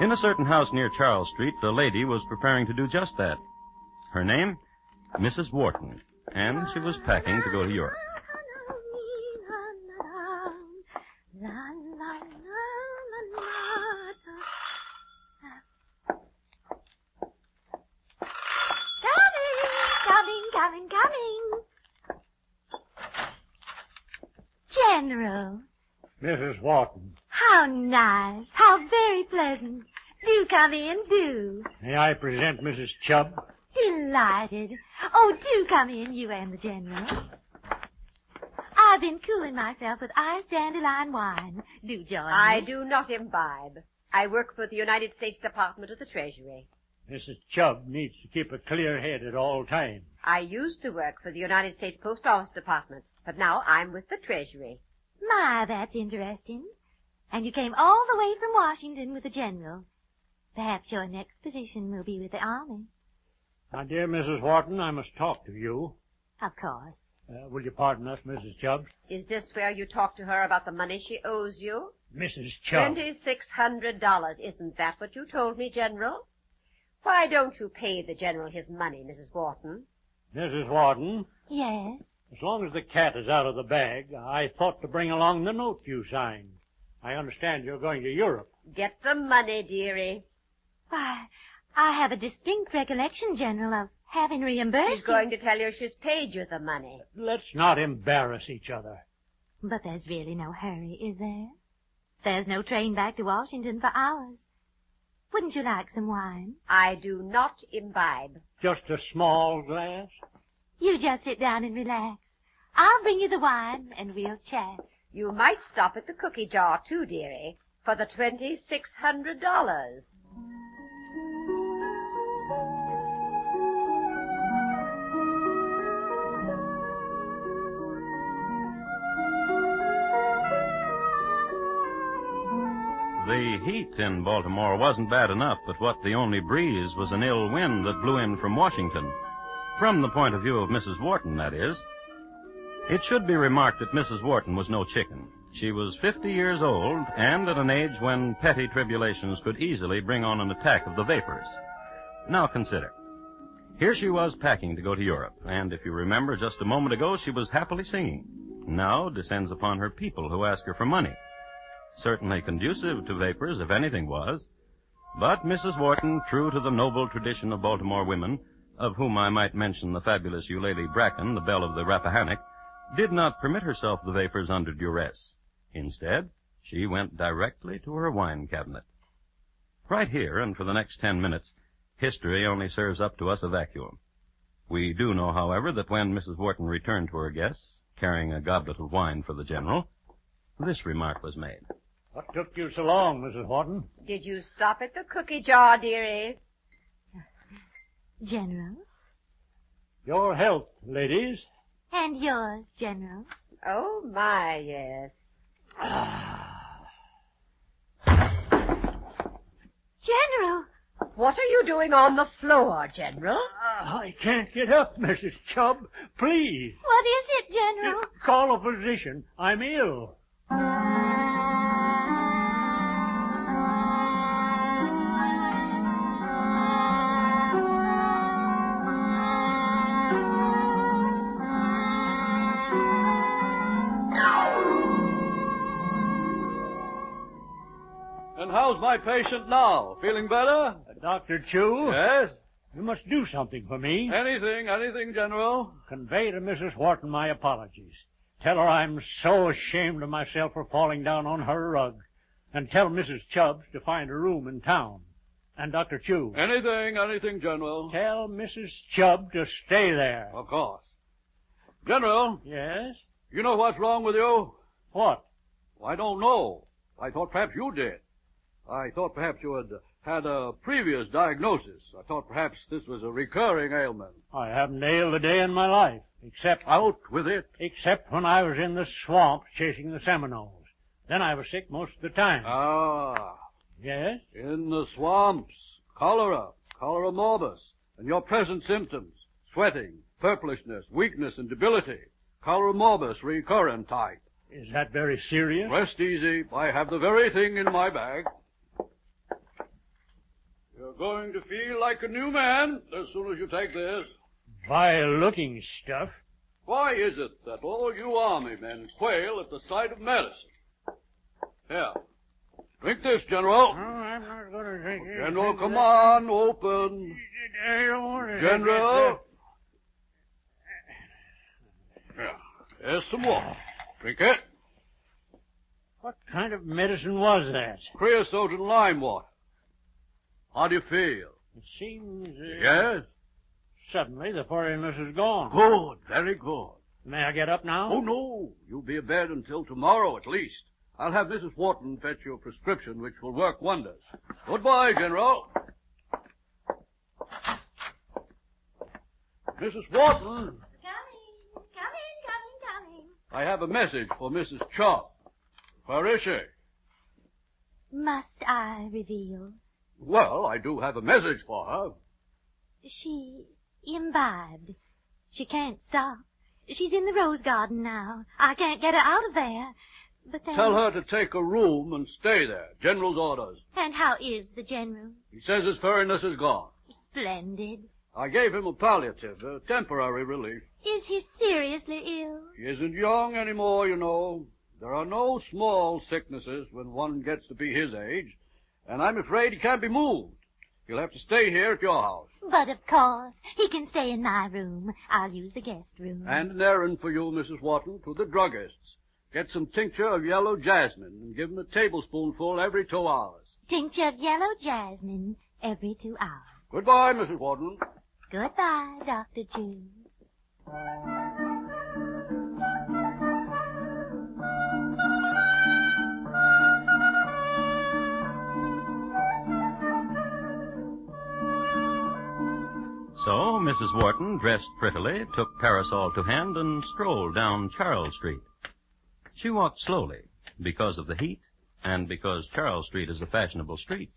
In a certain house near Charles Street, a lady was preparing to do just that. Her name, Mrs. Wharton. And she was packing to go to Europe. Coming. General. Mrs. Wharton. How nice. How very pleasant. Do come in, do. May I present Mrs. Chubb? Delighted. Oh, do come in, you and the General. I've been cooling myself with iced dandelion wine. Do join me. I do not imbibe. I work for the United States Department of the Treasury. Mrs. Chubb needs to keep a clear head at all times. I used to work for the United States Post Office Department, but now I'm with the Treasury. My, that's interesting. And you came all the way from Washington with the General. Perhaps your next position will be with the Army. My dear Mrs. Wharton, I must talk to you. Of course. Will you pardon us, Mrs. Chubb? Is this where you talk to her about the money she owes you? Mrs. Chubb. $2,600. Isn't that what you told me, General? Why don't you pay the General his money, Mrs. Wharton? Mrs. Wharton? Yes? As long as the cat is out of the bag, I thought to bring along the note you signed. I understand you're going to Europe. Get the money, dearie. Why, I have a distinct recollection, General, of having reimbursed She's going to tell you she's paid you the money. Let's not embarrass each other. But there's really no hurry, is there? There's no train back to Washington for hours. Wouldn't you like some wine? I do not imbibe. Just a small glass? You just sit down and relax. I'll bring you the wine, and we'll chat. You might stop at the cookie jar, too, dearie, for the $2,600. The heat in Baltimore wasn't bad enough, but what the only breeze was an ill wind that blew in from Washington. From the point of view of Mrs. Wharton, that is. It should be remarked that Mrs. Wharton was no chicken. She was 50 years old, and at an age when petty tribulations could easily bring on an attack of the vapors. Now consider. Here she was packing to go to Europe, and if you remember just a moment ago, she was happily singing. Now descends upon her people who ask her for money. Certainly conducive to vapors, if anything was. But Mrs. Wharton, true to the noble tradition of Baltimore women, of whom I might mention the fabulous Eulalie Bracken, the belle of the Rappahannock, did not permit herself the vapors under duress. Instead, she went directly to her wine cabinet. Right here, and for the next 10 minutes, history only serves up to us a vacuum. We do know, however, that when Mrs. Wharton returned to her guests, carrying a goblet of wine for the General, this remark was made. What took you so long, Mrs. Wharton? Did you stop at the cookie jar, dearie? General. Your health, ladies. And yours, General. Oh, my, yes. General! What are you doing on the floor, General? I can't get up, Mrs. Chubb. Please. What is it, General? Call a physician. I'm ill. And how's my patient now? Feeling better? Dr. Chu? Yes? You must do something for me. Anything, General. Convey to Mrs. Wharton my apologies. Tell her I'm so ashamed of myself for falling down on her rug. And tell Mrs. Chubbs to find a room in town. And Dr. Chu. Anything, General. Tell Mrs. Chubb to stay there. Of course. General. Yes? You know what's wrong with you? What? I don't know. I thought perhaps you did. I thought perhaps you had a previous diagnosis. I thought perhaps this was a recurring ailment. I haven't ailed a day in my life, except... Out with it. Except when I was in the swamp chasing the Seminoles. Then I was sick most of the time. Ah. Yes? In the swamps. Cholera morbus, and your present symptoms. Sweating, purplishness, weakness, and debility. Cholera morbus recurrent type. Is that very serious? Rest easy. I have the very thing in my bag. You're going to feel like a new man as soon as you take this. Vile-looking stuff. Why is it that all you army men quail at the sight of medicine? Here. Drink this, General. No, I'm not going to drink it. General, come on, open. I don't want to. General. Here's some water. Drink it. What kind of medicine was that? Creosote and lime water. How do you feel? It seems... Yes? Suddenly the foreignness is gone. Good, very good. May I get up now? Oh, no. You'll be abed until tomorrow at least. I'll have Mrs. Wharton fetch you a prescription which will work wonders. Goodbye, General. Mrs. Wharton. Coming. I have a message for Mrs. Chubb. Where is she? Must I reveal? Well, I do have a message for her. She imbibed. She can't stop. She's in the rose garden now. I can't get her out of there. But then... Tell her to take a room and stay there. General's orders. And how is the General? He says his furriness is gone. Splendid. I gave him a palliative, a temporary relief. Is he seriously ill? He isn't young anymore, you know. There are no small sicknesses when one gets to be his age. And I'm afraid he can't be moved. He'll have to stay here at your house. But of course, he can stay in my room. I'll use the guest room. And an errand for you, Mrs. Wharton, to the druggist's. Get some tincture of yellow jasmine and give him a tablespoonful every 2 hours. Tincture of yellow jasmine every 2 hours. Goodbye, Mrs. Wharton. Goodbye, Dr. Chu. So Mrs. Wharton, dressed prettily, took parasol to hand and strolled down Czar'S Street. She walked slowly, because of the heat, and because Czar'S Street is a fashionable street,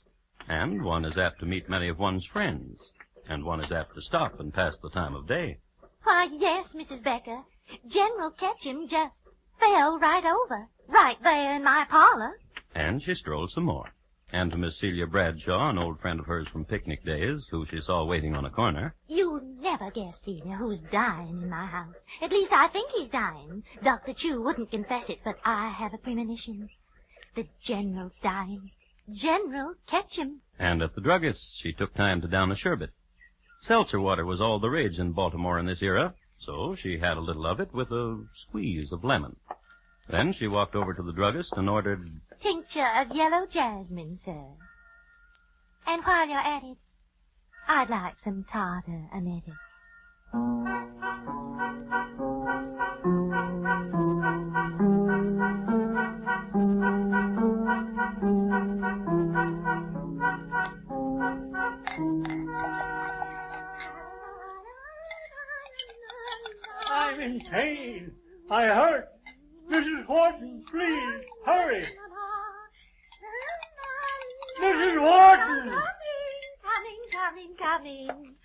and one is apt to meet many of one's friends, and one is apt to stop and pass the time of day. Why, yes, Mrs. Becker. General Ketchum just fell right over, right there in my parlor. And she strolled some more. And to Miss Celia Bradshaw, an old friend of hers from picnic days, who she saw waiting on a corner. You'll never guess, Celia, who's dying in my house. At least I think he's dying. Dr. Chu wouldn't confess it, but I have a premonition. The General's dying. General Ketchum. And at the druggist's, she took time to down a sherbet. Seltzer water was all the rage in Baltimore in this era, so she had a little of it with a squeeze of lemon. Then she walked over to the druggist and ordered... Tincture of yellow jasmine, sir. And while you're at it, I'd like some tartar emetic. I'm in pain. I hurt. Mrs. Wharton, please, hurry. Mrs. Wharton! Coming.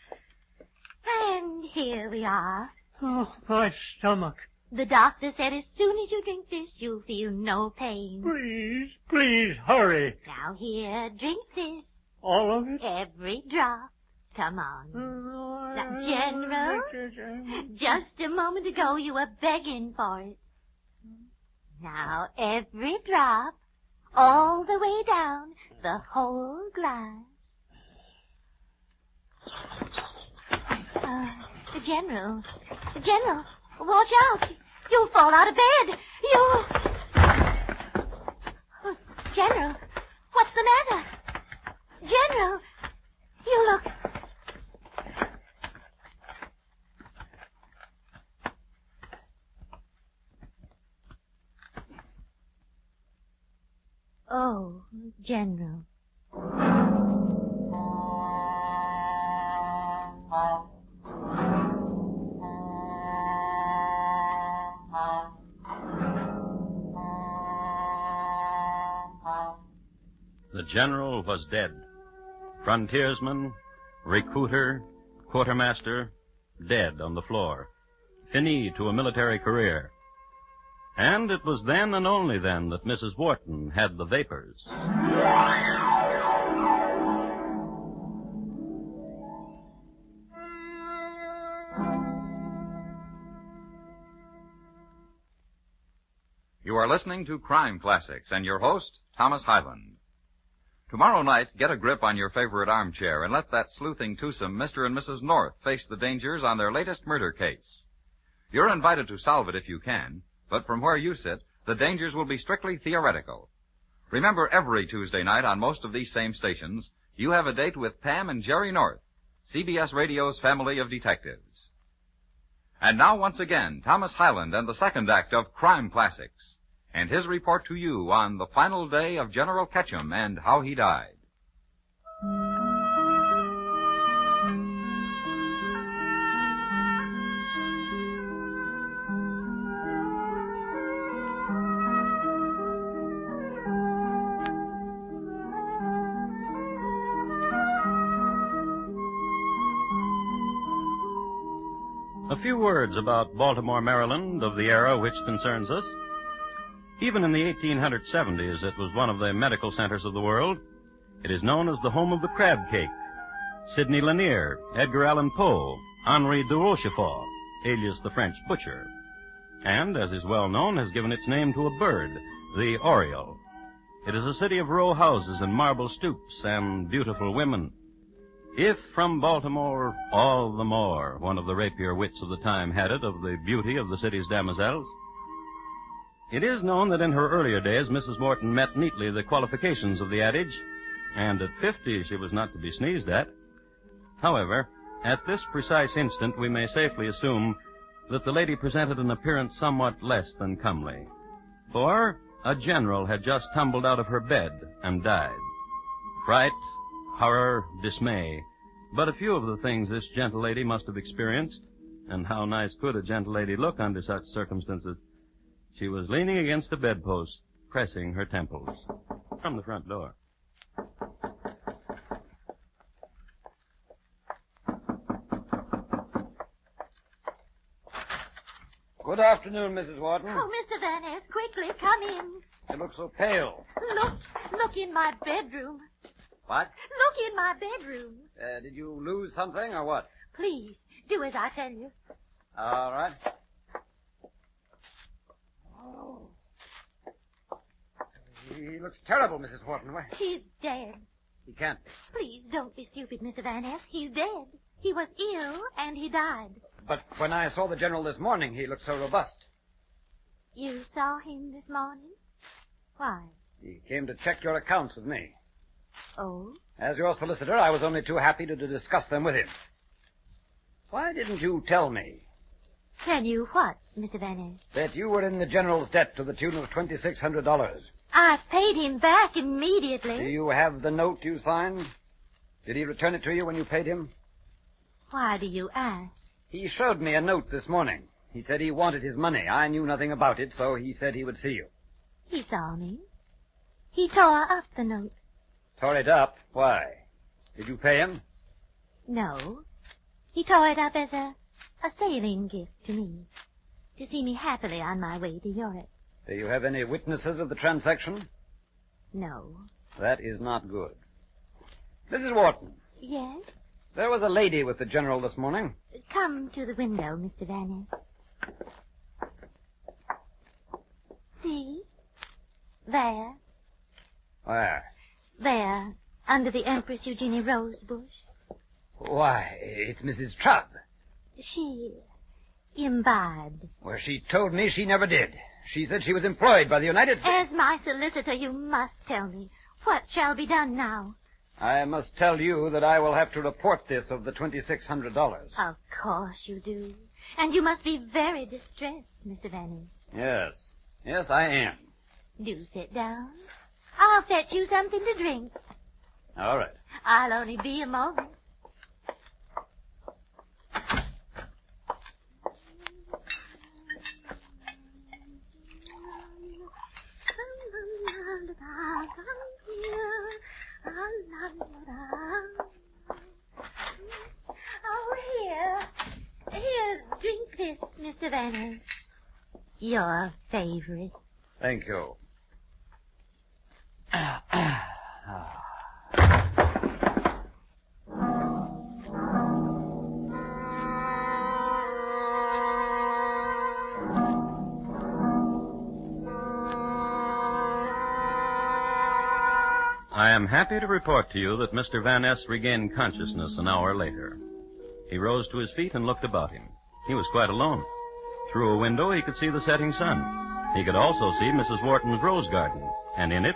And here we are. Oh, my stomach. The doctor said as soon as you drink this, you'll feel no pain. Please, hurry. Now here, drink this. All of it? Every drop. Come on. Now, General, just a moment ago you were begging for it. Now, every drop, all the way down, the whole glass. General, watch out. You'll fall out of bed. General, what's the matter? General, you look... Oh, General. The general was dead. Frontiersman, recruiter, quartermaster, dead on the floor. Fini to a military career. And it was then and only then that Mrs. Wharton had the vapors. You are listening to Crime Classics and your host, Thomas Hyland. Tomorrow night, get a grip on your favorite armchair and let that sleuthing twosome, Mr. and Mrs. North, face the dangers on their latest murder case. You're invited to solve it if you can, but from where you sit, the dangers will be strictly theoretical. Remember, every Tuesday night on most of these same stations, you have a date with Pam and Jerry North, CBS Radio's family of detectives. And now, once again, Thomas Hyland and the second act of Crime Classics, and his report to you on the final day of General Ketchum and how he died. A few words about Baltimore, Maryland, of the era which concerns us. Even in the 1870s, it was one of the medical centers of the world. It is known as the home of the crab cake. Sidney Lanier, Edgar Allan Poe, Henri de Rochefort, alias the French butcher. And, as is well known, has given its name to a bird, the oriole. It is a city of row houses and marble stoops and beautiful women. If from Baltimore, all the more, one of the rapier wits of the time had it of the beauty of the city's damoiselles. It is known that in her earlier days, Mrs. Wharton met neatly the qualifications of the adage, and at 50 she was not to be sneezed at. However, at this precise instant, we may safely assume that the lady presented an appearance somewhat less than comely. For a general had just tumbled out of her bed and died. Fright, horror, dismay, but a few of the things this gentle lady must have experienced, and how nice could a gentle lady look under such circumstances? She was leaning against a bedpost, pressing her temples. From the front door. Good afternoon, Mrs. Wharton. Oh, Mr. Van Ness, quickly, come in. You look so pale. Look in my bedroom. What? Look in my bedroom. Did you lose something or what? Please, do as I tell you. All right. Oh. He looks terrible, Mrs. Wharton. He's dead. He can't be. Please don't be stupid, Mr. Van Ness. He's dead. He was ill, and he died. But when I saw the general this morning, he looked so robust. You saw him this morning? Why? He came to check your accounts with me. Oh? As your solicitor, I was only too happy to discuss them with him. Why didn't you tell me? Tell you what, Mr. Van Ness? That you were in the general's debt to the tune of $2,600. I paid him back immediately. Do you have the note you signed? Did he return it to you when you paid him? Why do you ask? He showed me a note this morning. He said he wanted his money. I knew nothing about it, so he said he would see you. He saw me. He tore up the note. Tore it up? Why? Did you pay him? No. He tore it up as a sailing gift to me. To see me happily on my way to Europe. Do you have any witnesses of the transaction? No. That is not good. Mrs. Wharton. Yes? There was a lady with the general this morning. Come to the window, Mr. Van Ness. See? There. Where? There, under the Empress Eugenie rose bush. Why, it's Mrs. Chubb. She imbibed. Well, she told me she never did. She said she was employed by the United States. As my solicitor, you must tell me. What shall be done now? I must tell you that I will have to report this of the $2,600. Of course you do. And you must be very distressed, Mr. Van Ness. Yes. Yes, I am. Do sit down. I'll fetch you something to drink. All right. I'll only be a moment. Oh, here, drink this, Mr. Van Ness. Your favorite. Thank you. I am happy to report to you that Mr. Van Ness regained consciousness an hour later. He rose to his feet and looked about him. He was quite alone. Through a window, he could see the setting sun. He could also see Mrs. Wharton's rose garden, and in it,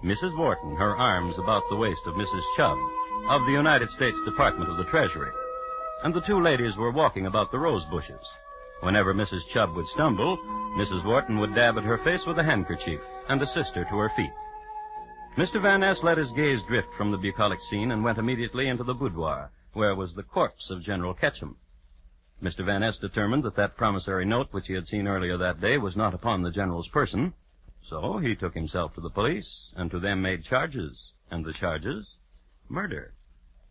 Mrs. Wharton, her arms about the waist of Mrs. Chubb, of the United States Department of the Treasury. And the two ladies were walking about the rose bushes. Whenever Mrs. Chubb would stumble, Mrs. Wharton would dab at her face with a handkerchief and assist her to her feet. Mr. Van Ness let his gaze drift from the bucolic scene and went immediately into the boudoir, where was the corpse of General Ketchum. Mr. Van Ness determined that promissory note which he had seen earlier that day was not upon the general's person, so he took himself to the police, and to them made charges, and the charges, murder.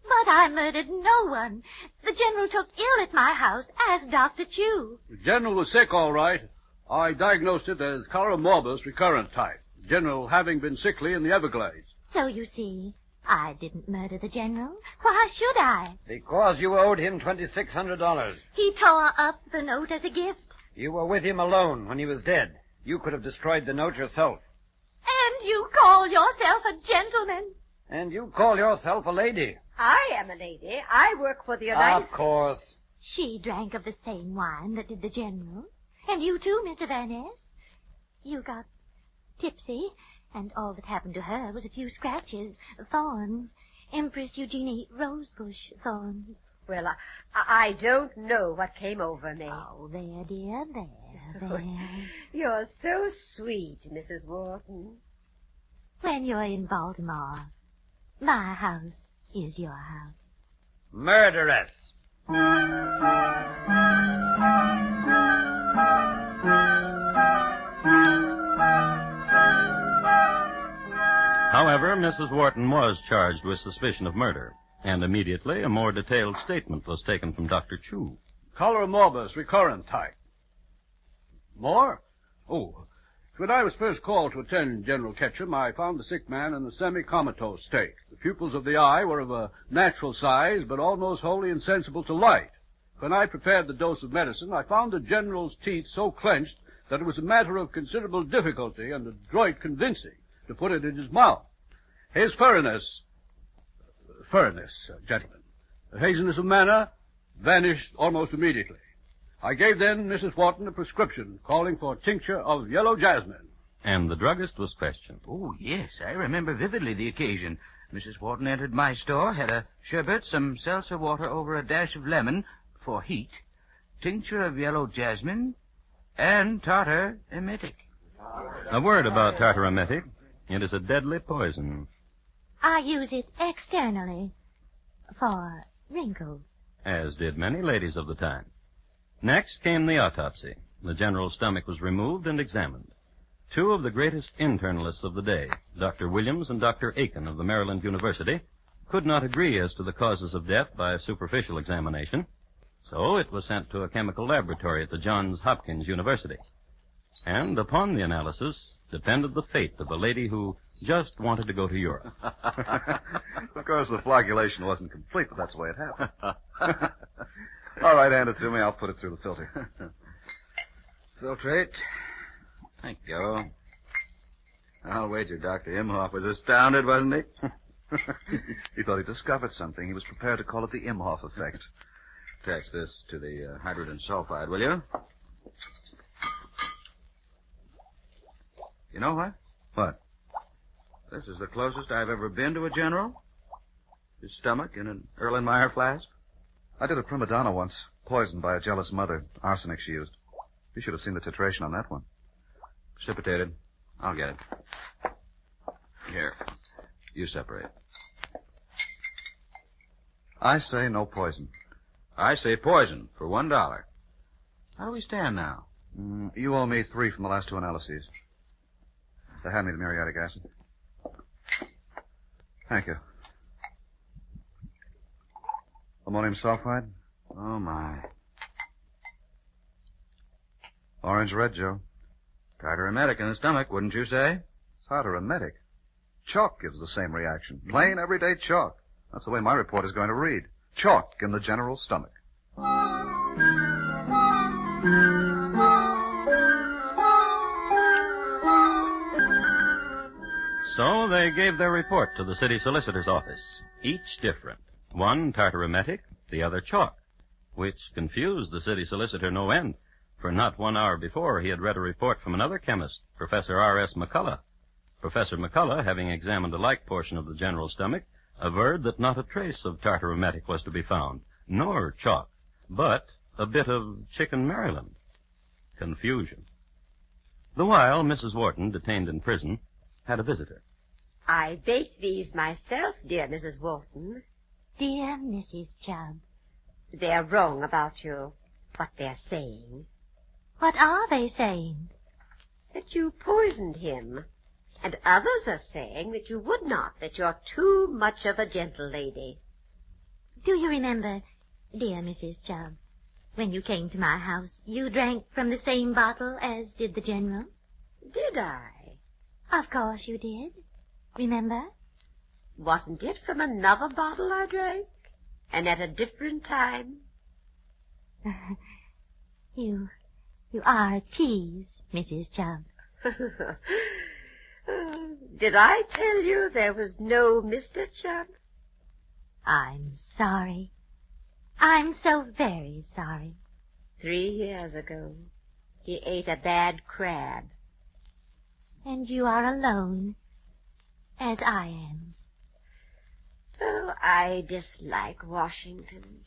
But I murdered no one. The general took ill at my house, as Dr. Chew. The general was sick, all right. I diagnosed it as cholera morbus recurrent type. The general having been sickly in the Everglades. So you see, I didn't murder the general. Why should I? Because you owed him $2,600. He tore up the note as a gift. You were with him alone when he was dead. You could have destroyed the note yourself. And you call yourself a gentleman. And you call yourself a lady. I am a lady. I work for the United Of course. She drank of the same wine that did the general. And you too, Mr. Van Ness. You got tipsy, and all that happened to her was a few scratches, thorns, Empress Eugenie rosebush thorns. Well, I don't know what came over me. Oh, there, dear, there. You're so sweet, Mrs. Wharton. When you're in Baltimore, my house is your house. Murderess. However, Mrs. Wharton was charged with suspicion of murder, and immediately a more detailed statement was taken from Dr. Chew. Cholera morbus recurrent type. More? Oh, when I was first called to attend General Ketchum, I found the sick man in a semi-comatose state. The pupils of the eye were of a natural size, but almost wholly insensible to light. When I prepared the dose of medicine, I found the general's teeth so clenched that it was a matter of considerable difficulty and adroit convincing to put it in his mouth. His furnace, gentlemen, Her haziness of manner vanished almost immediately. I gave then Mrs. Wharton a prescription calling for a tincture of yellow jasmine. And the druggist was questioned. Oh, yes, I remember vividly the occasion. Mrs. Wharton entered my store, had a sherbet, some seltzer water over a dash of lemon for heat, tincture of yellow jasmine, and tartar emetic. A word about tartar emetic. It is a deadly poison, I use it externally for wrinkles. as did many ladies of the time. Next came the autopsy. The general's stomach was removed and examined. Two of the greatest internalists of the day, Dr. Williams and Dr. Aiken of the Maryland University, could not agree as to the causes of death by a superficial examination, so it was sent to a chemical laboratory at the Johns Hopkins University. And upon the analysis depended the fate of a lady who just wanted to go to Europe. Of course, the flagellation wasn't complete, but that's the way it happened. All right, hand it to me. I'll put it through the filter. Filtrate. Thank you. I'll wager Dr. Imhoff was astounded, wasn't he? He thought he discovered something. He was prepared to call it the Imhoff effect. Attach this to the hydrogen sulfide, will you? You know what? What? This is the closest I've ever been to a general. His stomach in an Erlenmeyer flask. I did a prima donna once, poisoned by a jealous mother. Arsenic she used. You should have seen the titration on that one. Precipitated. I'll get it. Here. You separate. I say no poison. I say poison for $1. How do we stand now? You owe me 3 from the last 2 analyses. Hand me the muriatic acid. Thank you. Ammonium sulfide? Oh, my. Orange red, Joe. Tartar emetic in the stomach, wouldn't you say? Tartar emetic? Chalk gives the same reaction. Plain, everyday chalk. That's the way my report is going to read. Chalk in the general's stomach. So they gave their report to the city solicitor's office, each different. One tartar emetic, the other chalk, which confused the city solicitor no end, for not 1 hour before he had read a report from another chemist, Professor R.S. McCullough. Professor McCullough, having examined a like portion of the general's stomach, averred that not a trace of tartar emetic was to be found, nor chalk, but a bit of chicken Maryland. Confusion. The while, Mrs. Wharton, detained in prison, had a visitor. I baked these myself, dear Mrs. Wharton. Dear Mrs. Chubb. They're wrong about you, what they're saying. What are they saying? That you poisoned him. And others are saying that you would not, that you're too much of a gentle lady. Do you remember, dear Mrs. Chubb, when you came to my house, you drank from the same bottle as did the general? Did I? Of course you did. Remember? Wasn't it from another bottle I drank? And at a different time? You are a tease, Mrs. Chubb. Did I tell you there was no Mr. Chubb? I'm sorry. I'm so very sorry. 3 years ago, he ate a bad crab. And you are alone, as I am. Oh, I dislike Washington.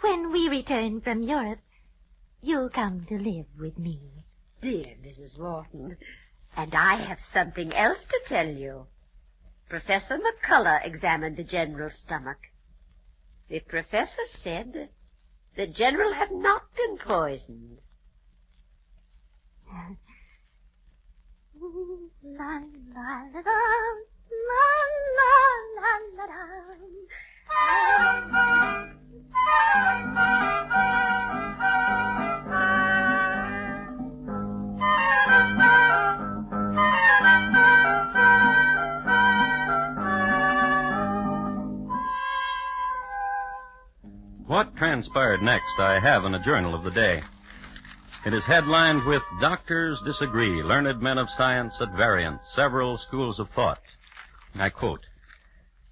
When we return from Europe, you'll come to live with me. Dear Mrs. Wharton, and I have something else to tell you. Professor McCullough examined the general's stomach. The professor said the general had not been poisoned. La la la la la What transpired next I have in a journal of the day. It is headlined with Doctors Disagree, Learned Men of Science at Variance, Several Schools of Thought. I quote,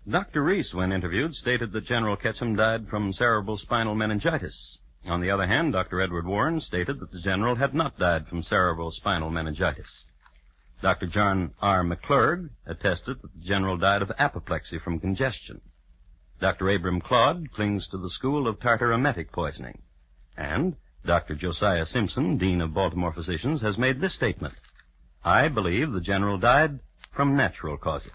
Dr. Reese, when interviewed, stated that General Ketchum died from cerebral spinal meningitis. On the other hand, Dr. Edward Warren stated that the general had not died from cerebral spinal meningitis. Dr. John R. McClurg attested that the general died of apoplexy from congestion. Dr. Abram Claude clings to the school of tartaremetic poisoning. And Dr. Josiah Simpson, Dean of Baltimore Physicians, has made this statement: I believe the general died from natural causes.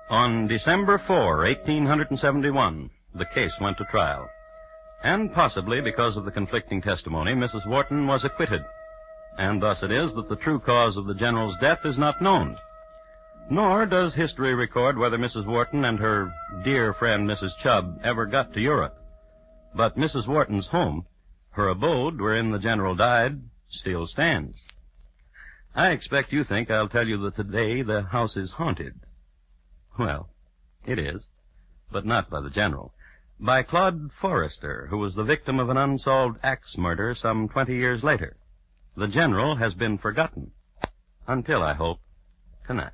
On December 4, 1871, the case went to trial. And possibly because of the conflicting testimony, Mrs. Wharton was acquitted. And thus it is that the true cause of the general's death is not known. Nor does history record whether Mrs. Wharton and her dear friend Mrs. Chubb ever got to Europe. But Mrs. Wharton's home, her abode wherein the general died, still stands. I expect you think I'll tell you that today the house is haunted. Well, it is, but not by the general. By Claude Forrester, who was the victim of an unsolved axe murder some 20 years later. The general has been forgotten. Until, I hope, tonight.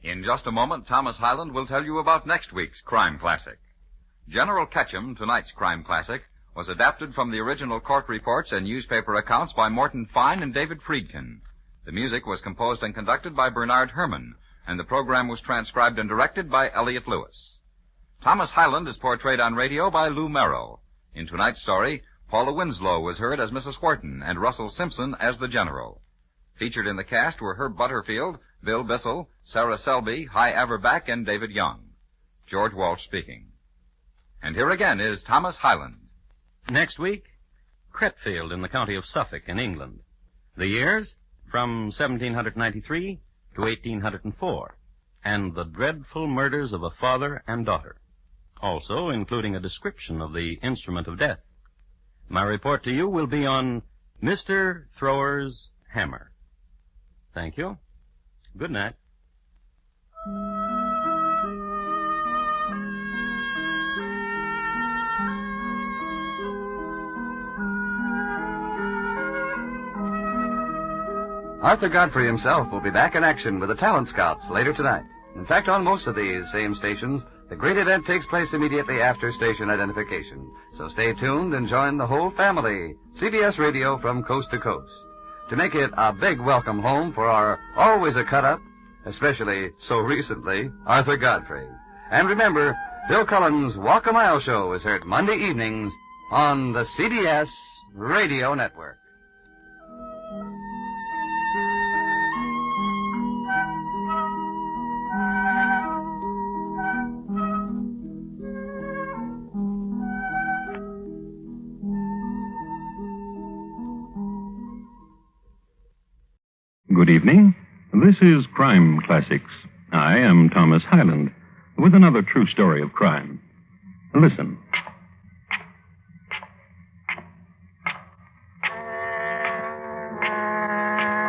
In just a moment, Thomas Hyland will tell you about next week's Crime Classic. General Ketchum, tonight's Crime Classic, was adapted from the original court reports and newspaper accounts by Morton Fine and David Friedkin. The music was composed and conducted by Bernard Herrmann, and the program was transcribed and directed by Elliott Lewis. Thomas Hyland is portrayed on radio by Lou Merrill. In tonight's story, Paula Winslow was heard as Mrs. Wharton and Russell Simpson as the General. Featured in the cast were Herb Butterfield, Bill Bissell, Sarah Selby, Hy Averback, and David Young. George Walsh speaking. And here again is Thomas Hyland. Next week, Cretfield in the county of Suffolk in England. The years from 1793 to 1804, and the dreadful murders of a father and daughter, also including a description of the instrument of death. My report to you will be on Mr. Thrower's hammer. Thank you. Good night. Arthur Godfrey himself will be back in action with the Talent Scouts later tonight. In fact, on most of these same stations, the great event takes place immediately after station identification. So stay tuned and join the whole family. CBS Radio from coast to coast. To make it a big welcome home for our always a cut-up, especially so recently, Arthur Godfrey. And remember, Bill Cullen's Walk a Mile show is heard Monday evenings on the CBS Radio Network. Good evening. This is Crime Classics. I am Thomas Hyland with another true story of crime. Listen.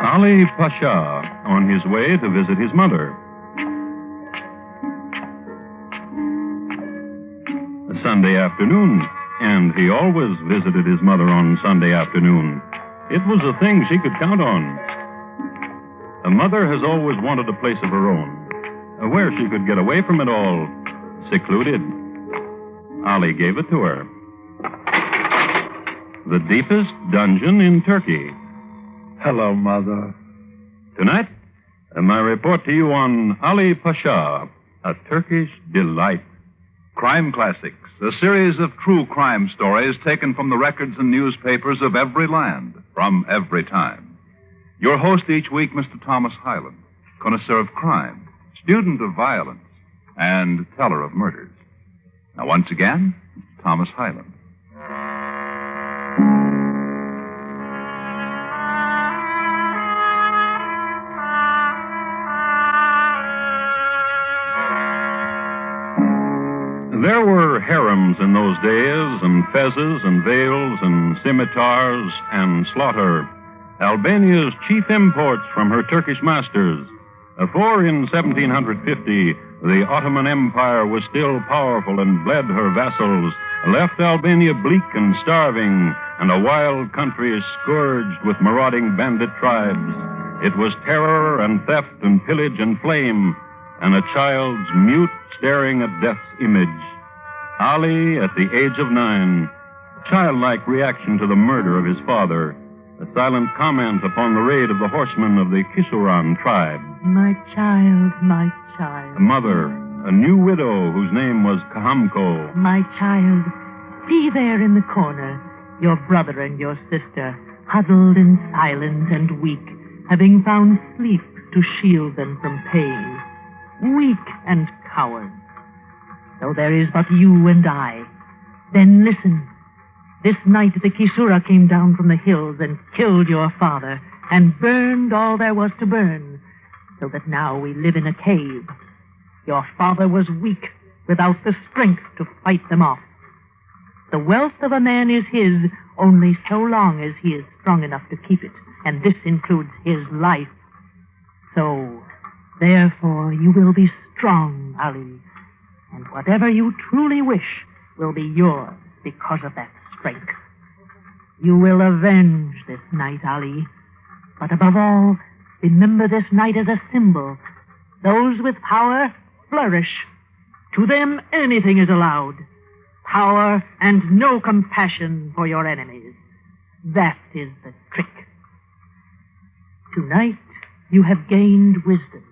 Ali Pasha on his way to visit his mother. A Sunday afternoon, and he always visited his mother on Sunday afternoon. It was a thing she could count on. A mother has always wanted a place of her own, where she could get away from it all, secluded. Ali gave it to her. The deepest dungeon in Turkey. Hello, Mother. Tonight, my report to you on Ali Pasha, a Turkish delight. Crime Classics, a series of true crime stories taken from the records and newspapers of every land, from every time. Your host each week, Mr. Thomas Hyland, connoisseur of crime, student of violence, and teller of murders. Now, once again, Thomas Hyland. There were harems in those days, and fezzes and veils and scimitars and slaughter. Albania's chief imports from her Turkish masters. For in 1750, the Ottoman Empire was still powerful and bled her vassals, left Albania bleak and starving, and a wild country scourged with marauding bandit tribes. It was terror and theft and pillage and flame, and a child's mute staring at death's image. Ali, at the age of 9, childlike reaction to the murder of his father, a silent comment upon the raid of the horsemen of the Kisuran tribe. My child, my child. A mother, a new widow whose name was Kahamko. My child, see there in the corner, your brother and your sister, huddled and silent and weak, having found sleep to shield them from pain. Weak and coward. So there is but you and I. Then listen. This night the Kisura came down from the hills and killed your father and burned all there was to burn, so that now we live in a cave. Your father was weak, without the strength to fight them off. The wealth of a man is his only so long as he is strong enough to keep it, and this includes his life. So, therefore, you will be strong, Ali, and whatever you truly wish will be yours because of that strength. You will avenge this night, Ali, but above all, remember this night as a symbol. Those with power flourish. To them, anything is allowed. Power and no compassion for your enemies. That is the trick. Tonight, you have gained wisdom.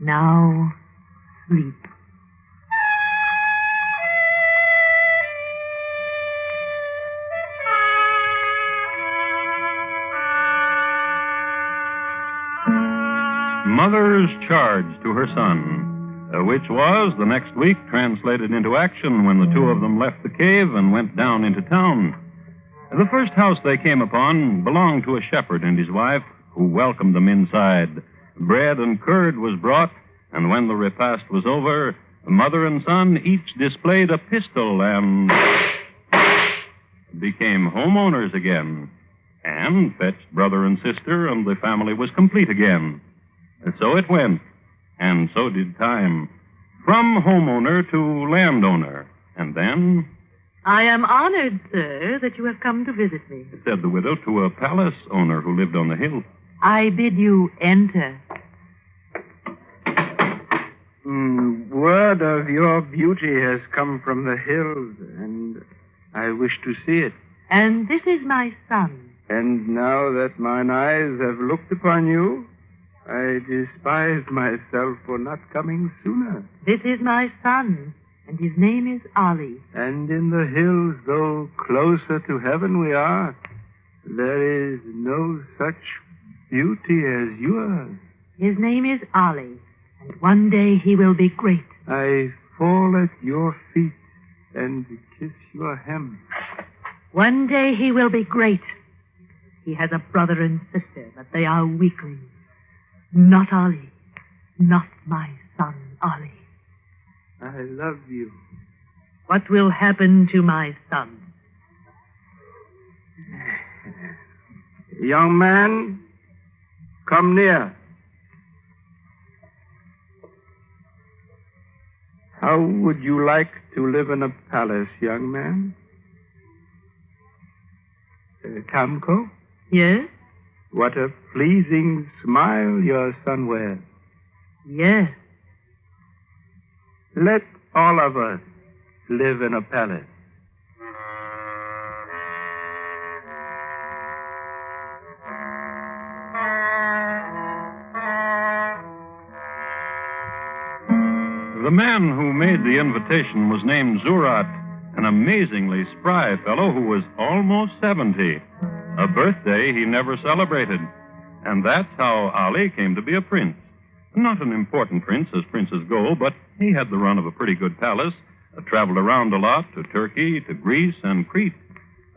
Now, sleep. Mother's charge to her son, which was, the next week, translated into action when the two of them left the cave and went down into town. The first house they came upon belonged to a shepherd and his wife, who welcomed them inside. Bread and curd was brought, and when the repast was over, mother and son each displayed a pistol and became homeowners again, and fetched brother and sister, and the family was complete again. And so it went, and so did time, from homeowner to landowner, and then... I am honored, sir, that you have come to visit me, said the widow to a palace owner who lived on the hill. I bid you enter. Word of your beauty has come from the hills, and I wish to see it. And this is my son. And now that mine eyes have looked upon you, I despise myself for not coming sooner. This is my son, and his name is Ali. And in the hills, though closer to heaven we are, there is no such beauty as yours. His name is Ali, and one day he will be great. I fall at your feet and kiss your hem. One day he will be great. He has a brother and sister, but they are weaklings. Not Ali. Not my son, Ali. I love you. What will happen to my son? Young man, come near. How would you like to live in a palace, young man? Kamko? Yes? What a pleasing smile your son wears. Yes. Let all of us live in a palace. The man who made the invitation was named Zurat, an amazingly spry fellow who was almost 70. A birthday he never celebrated. And that's how Ali came to be a prince. Not an important prince as princes go, but he had the run of a pretty good palace, traveled around a lot to Turkey, to Greece, and Crete.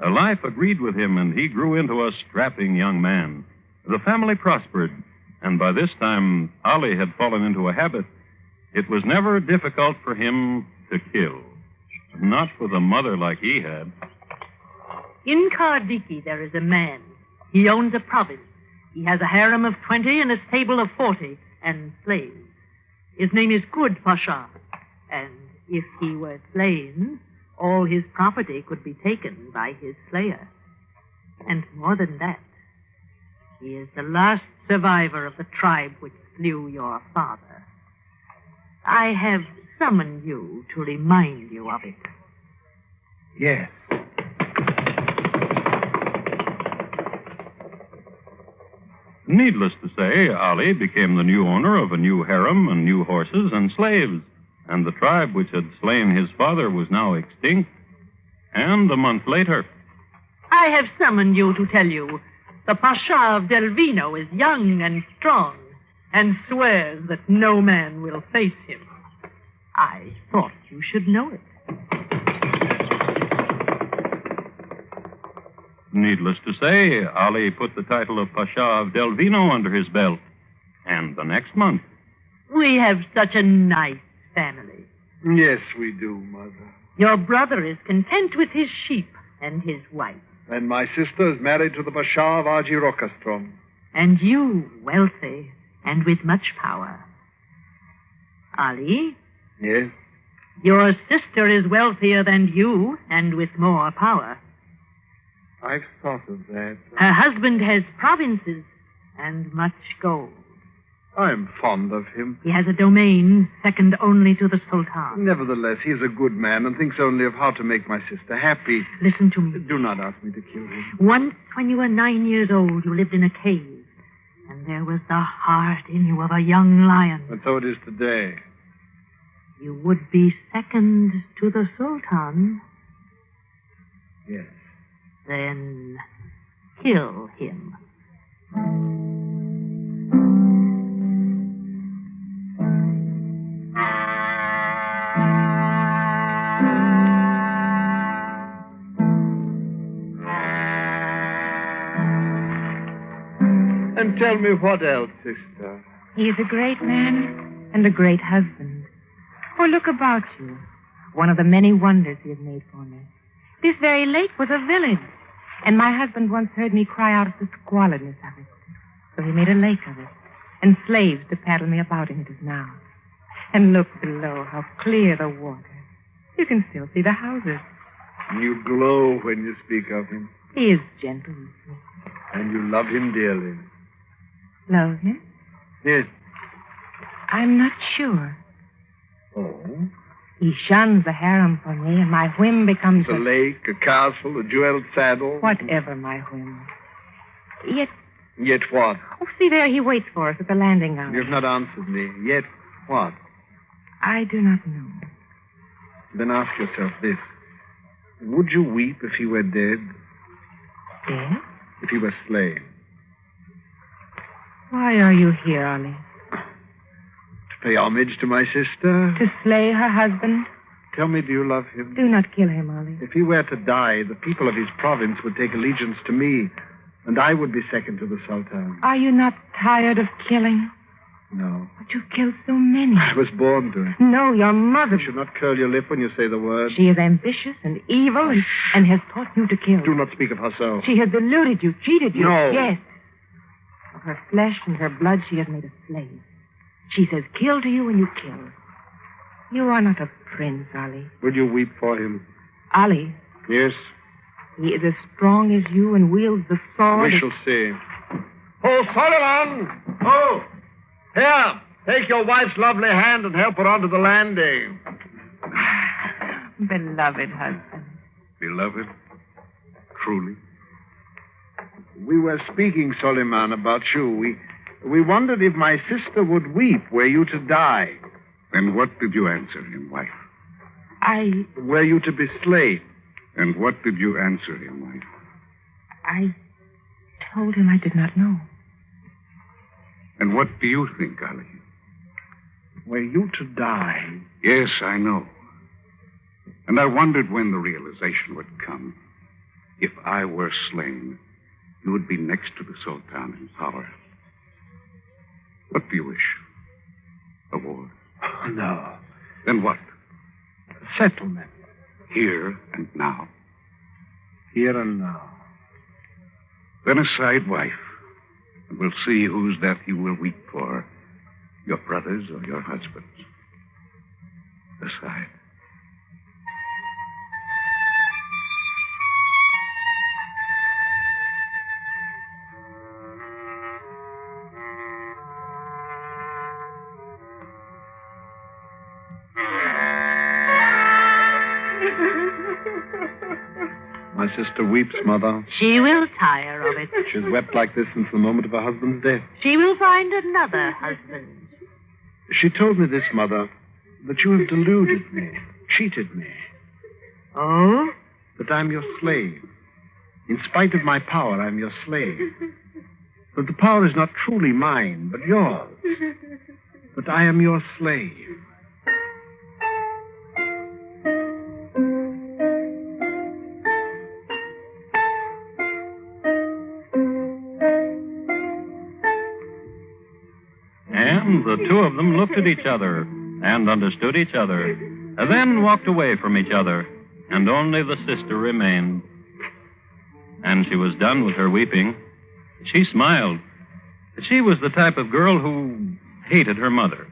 Life agreed with him, and he grew into a strapping young man. The family prospered, and by this time Ali had fallen into a habit. It was never difficult for him to kill. Not with a mother like he had. In Kardiki, there is a man. He owns a province. He has a harem of 20 and a stable of 40, and slaves. His name is Good Pasha. And if he were slain, all his property could be taken by his slayer. And more than that, he is the last survivor of the tribe which slew your father. I have summoned you to remind you of it. Yes. Needless to say, Ali became the new owner of a new harem and new horses and slaves, and the tribe which had slain his father was now extinct. And a month later... I have summoned you to tell you the Pasha of Delvino is young and strong and swears that no man will face him. I thought you should know it. Needless to say, Ali put the title of Pasha of Delvino under his belt. And the next month... We have such a nice family. Yes, we do, Mother. Your brother is content with his sheep and his wife. And my sister is married to the Pasha of Argyrockastrom. And you, wealthy and with much power. Ali? Yes? Your sister is wealthier than you and with more power. I've thought of that. Her husband has provinces and much gold. I'm fond of him. He has a domain second only to the Sultan. Nevertheless, he is a good man and thinks only of how to make my sister happy. Listen to me. Do not ask me to kill him. Once, when you were 9 years old, you lived in a cave, and there was the heart in you of a young lion. And so it is today. You would be second to the Sultan. Yes. Then kill him. And tell me what else, sister. He is a great man and a great husband. Oh, look about you. One of the many wonders he has made for me. This very lake was a village, and my husband once heard me cry out at the squalidness of it. So he made a lake of it, and slaves to paddle me about in it as now. And look below, how clear the water. You can still see the houses. You glow when you speak of him. He is gentle with me. And you love him dearly. Love him? Yes. I'm not sure. Oh? He shuns the harem for me, and my whim becomes a lake, a castle, a jeweled saddle. Whatever my whim. Yet what? Oh, see there, he waits for us at the landing house. You have not answered me. Yet what? I do not know. Then ask yourself this. Would you weep if he were dead? Dead? If he were slain? Why are you here, Ollie? To pay homage to my sister? To slay her husband? Tell me, do you love him? Do not kill him, Ollie. If he were to die, the people of his province would take allegiance to me, and I would be second to the Sultan. Are you not tired of killing? No. But you killed so many. I was born to it. No, your mother... You should not curl your lip when you say the word. She is ambitious and evil and has taught you to kill. Do not speak of herself. She has deluded you, cheated you. No. Yes. Of her flesh and her blood, she has made a slave. She says kill to you and you kill. You are not a prince, Ollie. Will you weep for him? Ollie. Yes? He is as strong as you and wields the sword. We shall see. Oh, Solomon! Oh! Here, take your wife's lovely hand and help her onto the landing. Beloved husband. Beloved? Truly? We were speaking, Soliman, about you. We wondered if my sister would weep were you to die. And what did you answer him, wife? Were you to be slain? And what did you answer him, wife? I told him I did not know. And what do you think, Ali? Were you to die? Yes, I know. And I wondered when the realization would come. If I were slain, you would be next to the Sultan in power. What do you wish? A war? No. Then what? Settlement. Here and now. Here and now. Then aside, wife. And we'll see whose death you will weep for. Your brother's or your husband's. Aside. My sister weeps, Mother. She will tire of it. She's wept like this since the moment of her husband's death. She will find another husband. She told me this, Mother, that you have deluded me, cheated me. Oh? That I'm your slave. In spite of my power, I'm your slave. But the power is not truly mine, but yours. But I am your slave. And the two of them looked at each other and understood each other, and then walked away from each other, and only the sister remained. And she was done with her weeping. She smiled. She was the type of girl who hated her mother.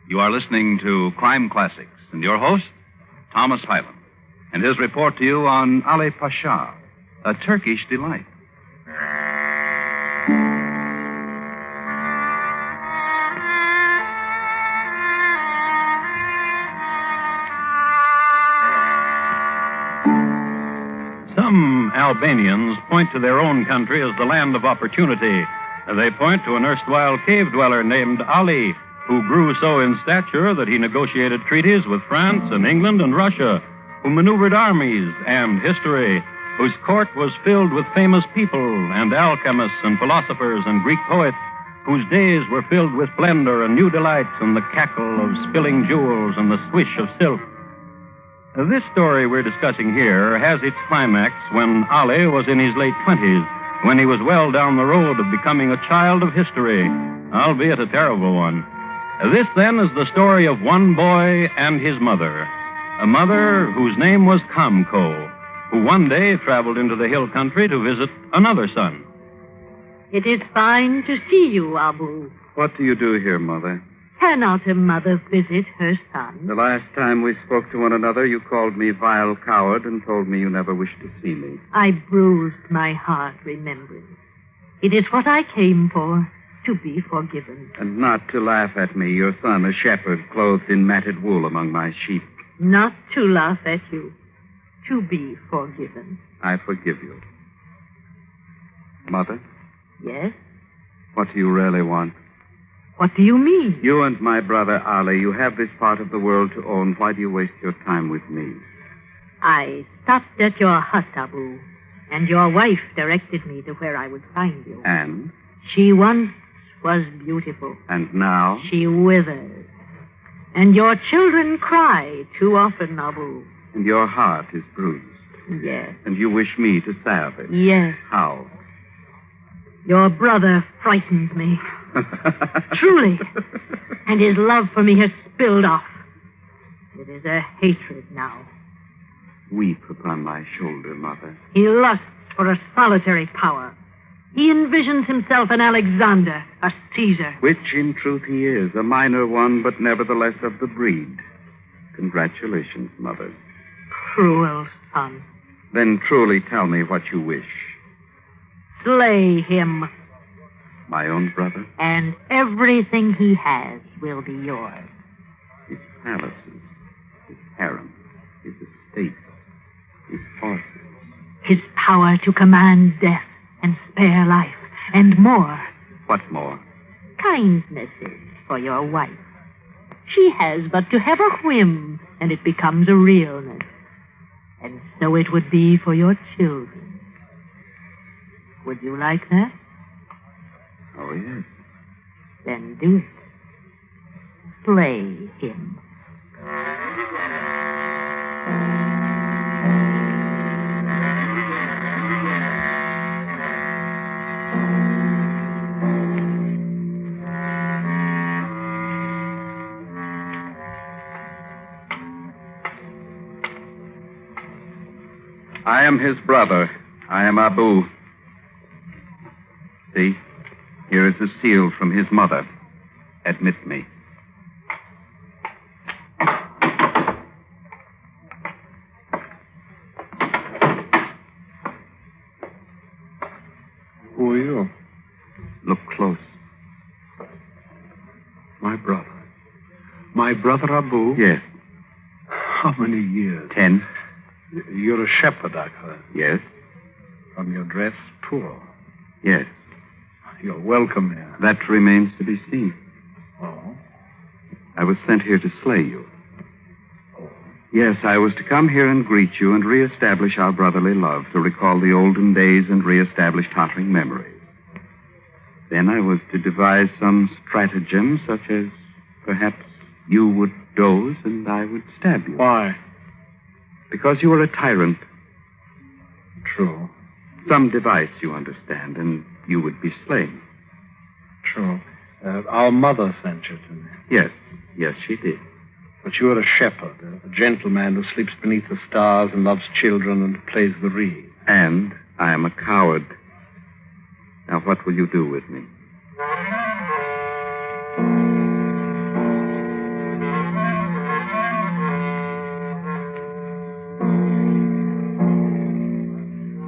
You are listening to Crime Classics, and your host, Thomas Hyland, and his report to you on Ali Pasha, a Turkish delight. Some Albanians point to their own country as the land of opportunity. They point to an erstwhile cave dweller named Ali, who grew so in stature that he negotiated treaties with France and England and Russia, who maneuvered armies and history, whose court was filled with famous people and alchemists and philosophers and Greek poets, whose days were filled with splendor and new delights and the cackle of spilling jewels and the swish of silk. This story we're discussing here has its climax when Ali was in his late 20s, when he was well down the road of becoming a child of history, albeit a terrible one. This, then, is the story of one boy and his mother, a mother whose name was Kamko, who one day traveled into the hill country to visit another son. It is fine to see you, Abu. What do you do here, Mother? Cannot a mother visit her son? The last time we spoke to one another, you called me vile coward and told me you never wished to see me. I bruised my heart remembering. It is what I came for. To be forgiven. And not to laugh at me, your son, a shepherd, clothed in matted wool among my sheep. Not to laugh at you. To be forgiven. I forgive you. Mother? Yes? What do you really want? What do you mean? You and my brother Ali, you have this part of the world to own. Why do you waste your time with me? I stopped at your hut, Abu, and your wife directed me to where I would find you. And? She once was beautiful. And now? She withers. And your children cry too often, Abu. And your heart is bruised. Yes. And you wish me to salve it. Yes. How? Your brother frightens me. Truly. And his love for me has spilled off. It is a hatred now. Weep upon my shoulder, Mother. He lusts for a solitary power. He envisions himself an Alexander, a Caesar. Which, in truth, he is, a minor one, but nevertheless of the breed. Congratulations, Mother. Cruel son. Then truly tell me what you wish. Slay him. My own brother? And everything he has will be yours. His palaces, his harem, his estates, his horses. His power to command death and spare life, and more. What more? Kindnesses for your wife. She has but to have a whim, and it becomes a realness. And so it would be for your children. Would you like that? Oh, yes. Then do it. Slay him. I am his brother. I am Abu. See, here is the seal from his mother. Admit me. Who are you? Look close. My brother. My brother Abu? Yes. How many years? 10. You're a shepherd, I've heard. Yes. From your dress, poor. Yes. You're welcome here. That remains to be seen. Oh? I was sent here to slay you. Yes, I was to come here and greet you and reestablish our brotherly love, to recall the olden days and reestablish tottering memories. Then I was to devise some stratagem, such as perhaps you would doze and I would stab you. Why? Because you are a tyrant. True. Some device, you understand, and you would be slain. True. Our mother sent you to me. Yes, she did. But you are a shepherd, a gentleman who sleeps beneath the stars and loves children and plays the reed. And I am a coward. Now, what will you do with me?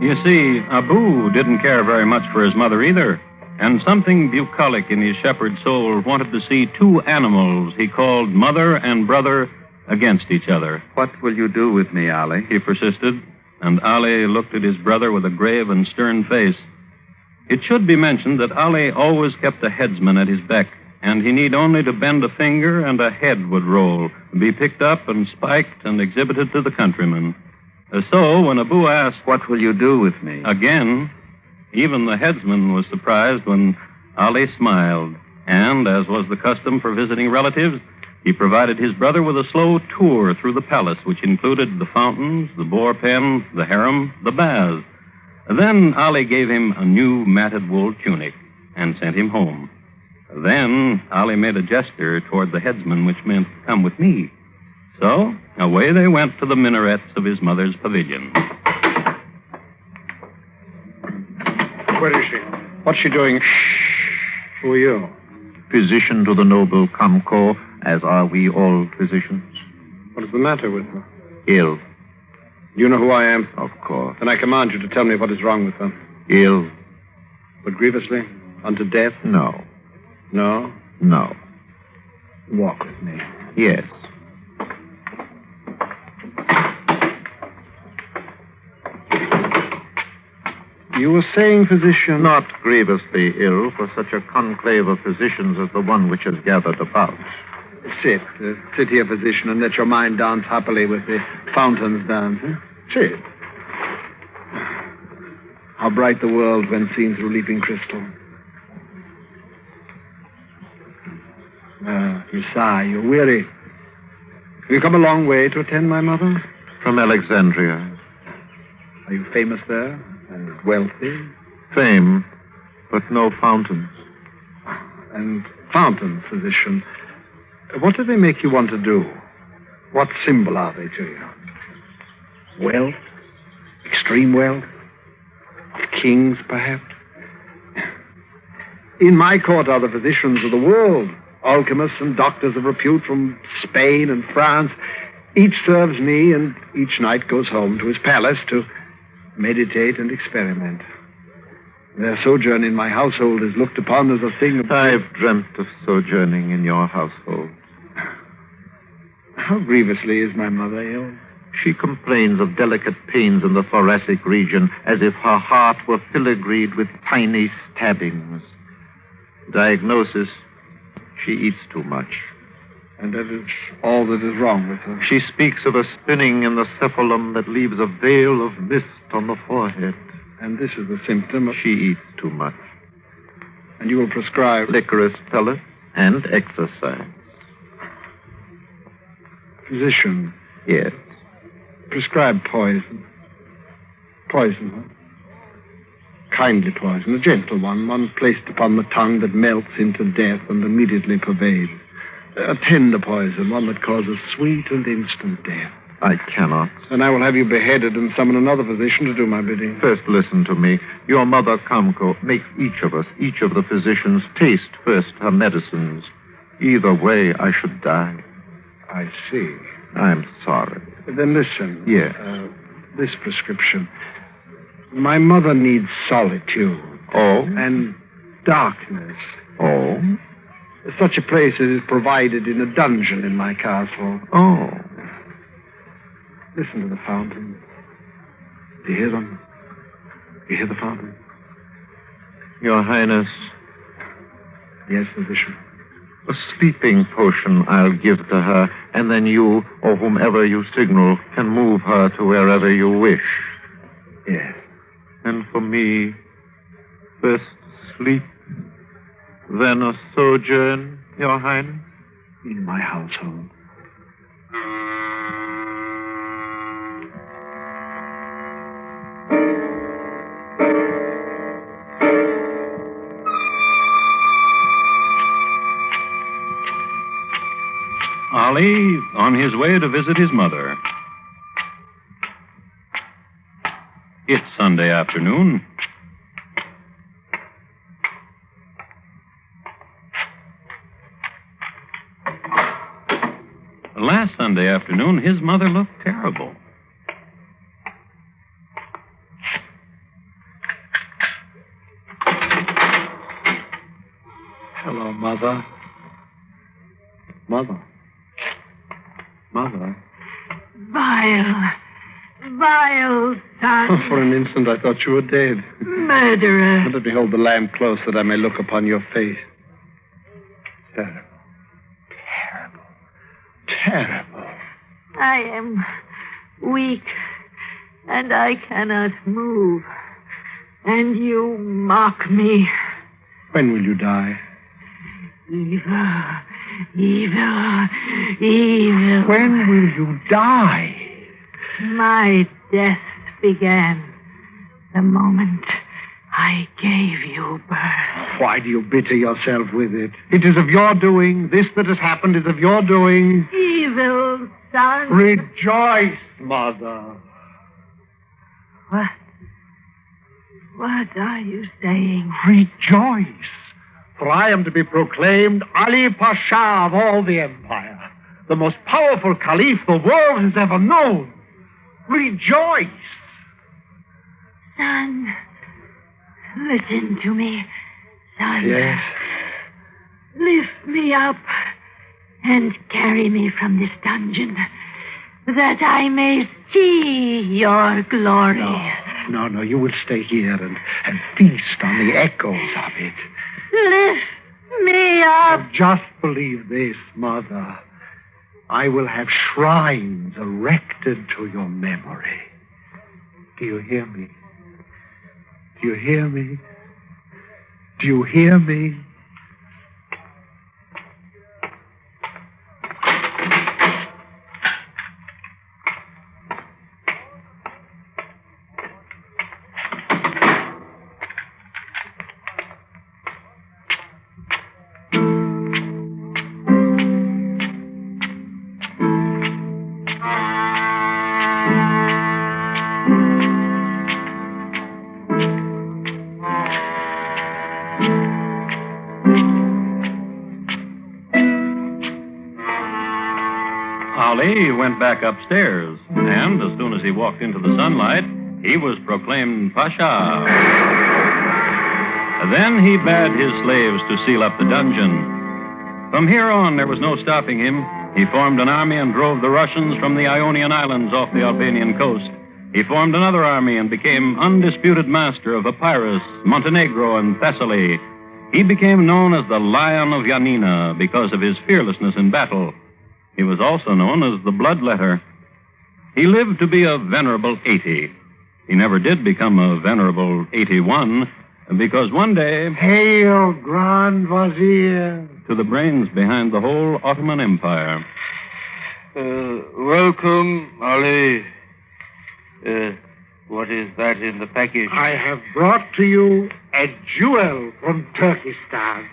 You see, Abu didn't care very much for his mother either, and something bucolic in his shepherd soul wanted to see two animals he called mother and brother against each other. What will you do with me, Ali? He persisted, and Ali looked at his brother with a grave and stern face. It should be mentioned that Ali always kept a headsman at his beck, and he need only to bend a finger and a head would roll, be picked up and spiked and exhibited to the countrymen. So, when Abu asked, "What will you do with me?" again, even the headsman was surprised when Ali smiled. And, as was the custom for visiting relatives, he provided his brother with a slow tour through the palace, which included the fountains, the boar pen, the harem, the baths. Then Ali gave him a new matted wool tunic and sent him home. Then Ali made a gesture toward the headsman, which meant, "Come with me." So, away they went to the minarets of his mother's pavilion. Where is she? What's she doing? Shh. Who are you? Physician to the noble Kamko, as are we all physicians. What is the matter with her? Ill. You know who I am? Of course. Then I command you to tell me what is wrong with her. Ill. But grievously? Unto death? No. No? No. Walk with me. Yes. You were saying, physician... Not grievously ill for such a conclave of physicians as the one which has gathered about. Sit. Sit here, physician, and let your mind dance happily with the fountains dance. Huh? Sit. How bright the world when seen through leaping crystal. You sigh. You're weary. Have you come a long way to attend my mother? From Alexandria. Are you famous there? And wealthy? Fame, but no fountains. And fountains, physician. What do they make you want to do? What symbol are they to you? Wealth? Extreme wealth? Kings, perhaps? In my court are the physicians of the world, alchemists and doctors of repute from Spain and France. Each serves me, and each night goes home to his palace to meditate and experiment. Their sojourn in my household is looked upon as a thing of... I've dreamt of sojourning in your household. How grievously is my mother ill? She complains of delicate pains in the thoracic region, as if her heart were filigreed with tiny stabbings. Diagnosis: she eats too much. And that is all that is wrong with her. She speaks of a spinning in the cephalum that leaves a veil of mist on the forehead. And this is the symptom of... She eats too much. And you will prescribe... Licorice pellets and exercise. Physician. Yes. Prescribe poison. Poison her. Kindly poison, a gentle one placed upon the tongue that melts into death and immediately pervades. A tender poison, one that causes sweet and instant death. I cannot. Then I will have you beheaded and summon another physician to do my bidding. First, listen to me. Your mother, Kamko, makes each of the physicians, taste first her medicines. Either way, I should die. I see. I'm sorry. Then listen. Yes. This prescription. My mother needs solitude. Oh? And darkness. Oh? Such a place as is provided in a dungeon in my castle. Oh. Listen to the fountain. Do you hear them? Do you hear the fountain? Your Highness. Yes, physician. A sleeping potion I'll give to her, and then you, or whomever you signal, can move her to wherever you wish. Yes. And for me, first sleep, then a sojourn, Your Highness? In my household. Ali on his way to visit his mother. It's Sunday afternoon. Last Sunday afternoon, his mother looked terrible. Hello, Mother. Mother. Mother. Vile son. For an instant, I thought you were dead. Murderer. Let me hold the lamp close that I may look upon your face. Terrible. Terrible. I am weak, and I cannot move. And you mock me. When will you die? Evil. When will you die? My death began the moment I gave you birth. Why do you bitter yourself with it? It is of your doing. This that has happened is of your doing. Evil son. Rejoice, Mother. What are you saying? Rejoice. For I am to be proclaimed Ali Pasha of all the empire, the most powerful caliph the world has ever known. Rejoice. Son, listen to me, son. Yes. Lift me up and carry me from this dungeon, that I may see your glory. No, you will stay here and feast on the echoes of it. Lift me up. Just believe this, Mother. I will have shrines erected to your memory. Do you hear me? Do you hear me? Do you hear me? Ali went back upstairs, and as soon as he walked into the sunlight, he was proclaimed Pasha. Then he bade his slaves to seal up the dungeon. From here on, there was no stopping him. He formed an army and drove the Russians from the Ionian Islands off the Albanian coast. He formed another army and became undisputed master of Epirus, Montenegro, and Thessaly. He became known as the Lion of Yanina because of his fearlessness in battle. He was also known as the Bloodletter. He lived to be a venerable 80. He never did become a venerable 81, because one day... Hail, Grand Vizier! To the brains behind the whole Ottoman Empire. Welcome, Ali. What is that in the package? I have brought to you a jewel from Turkestan.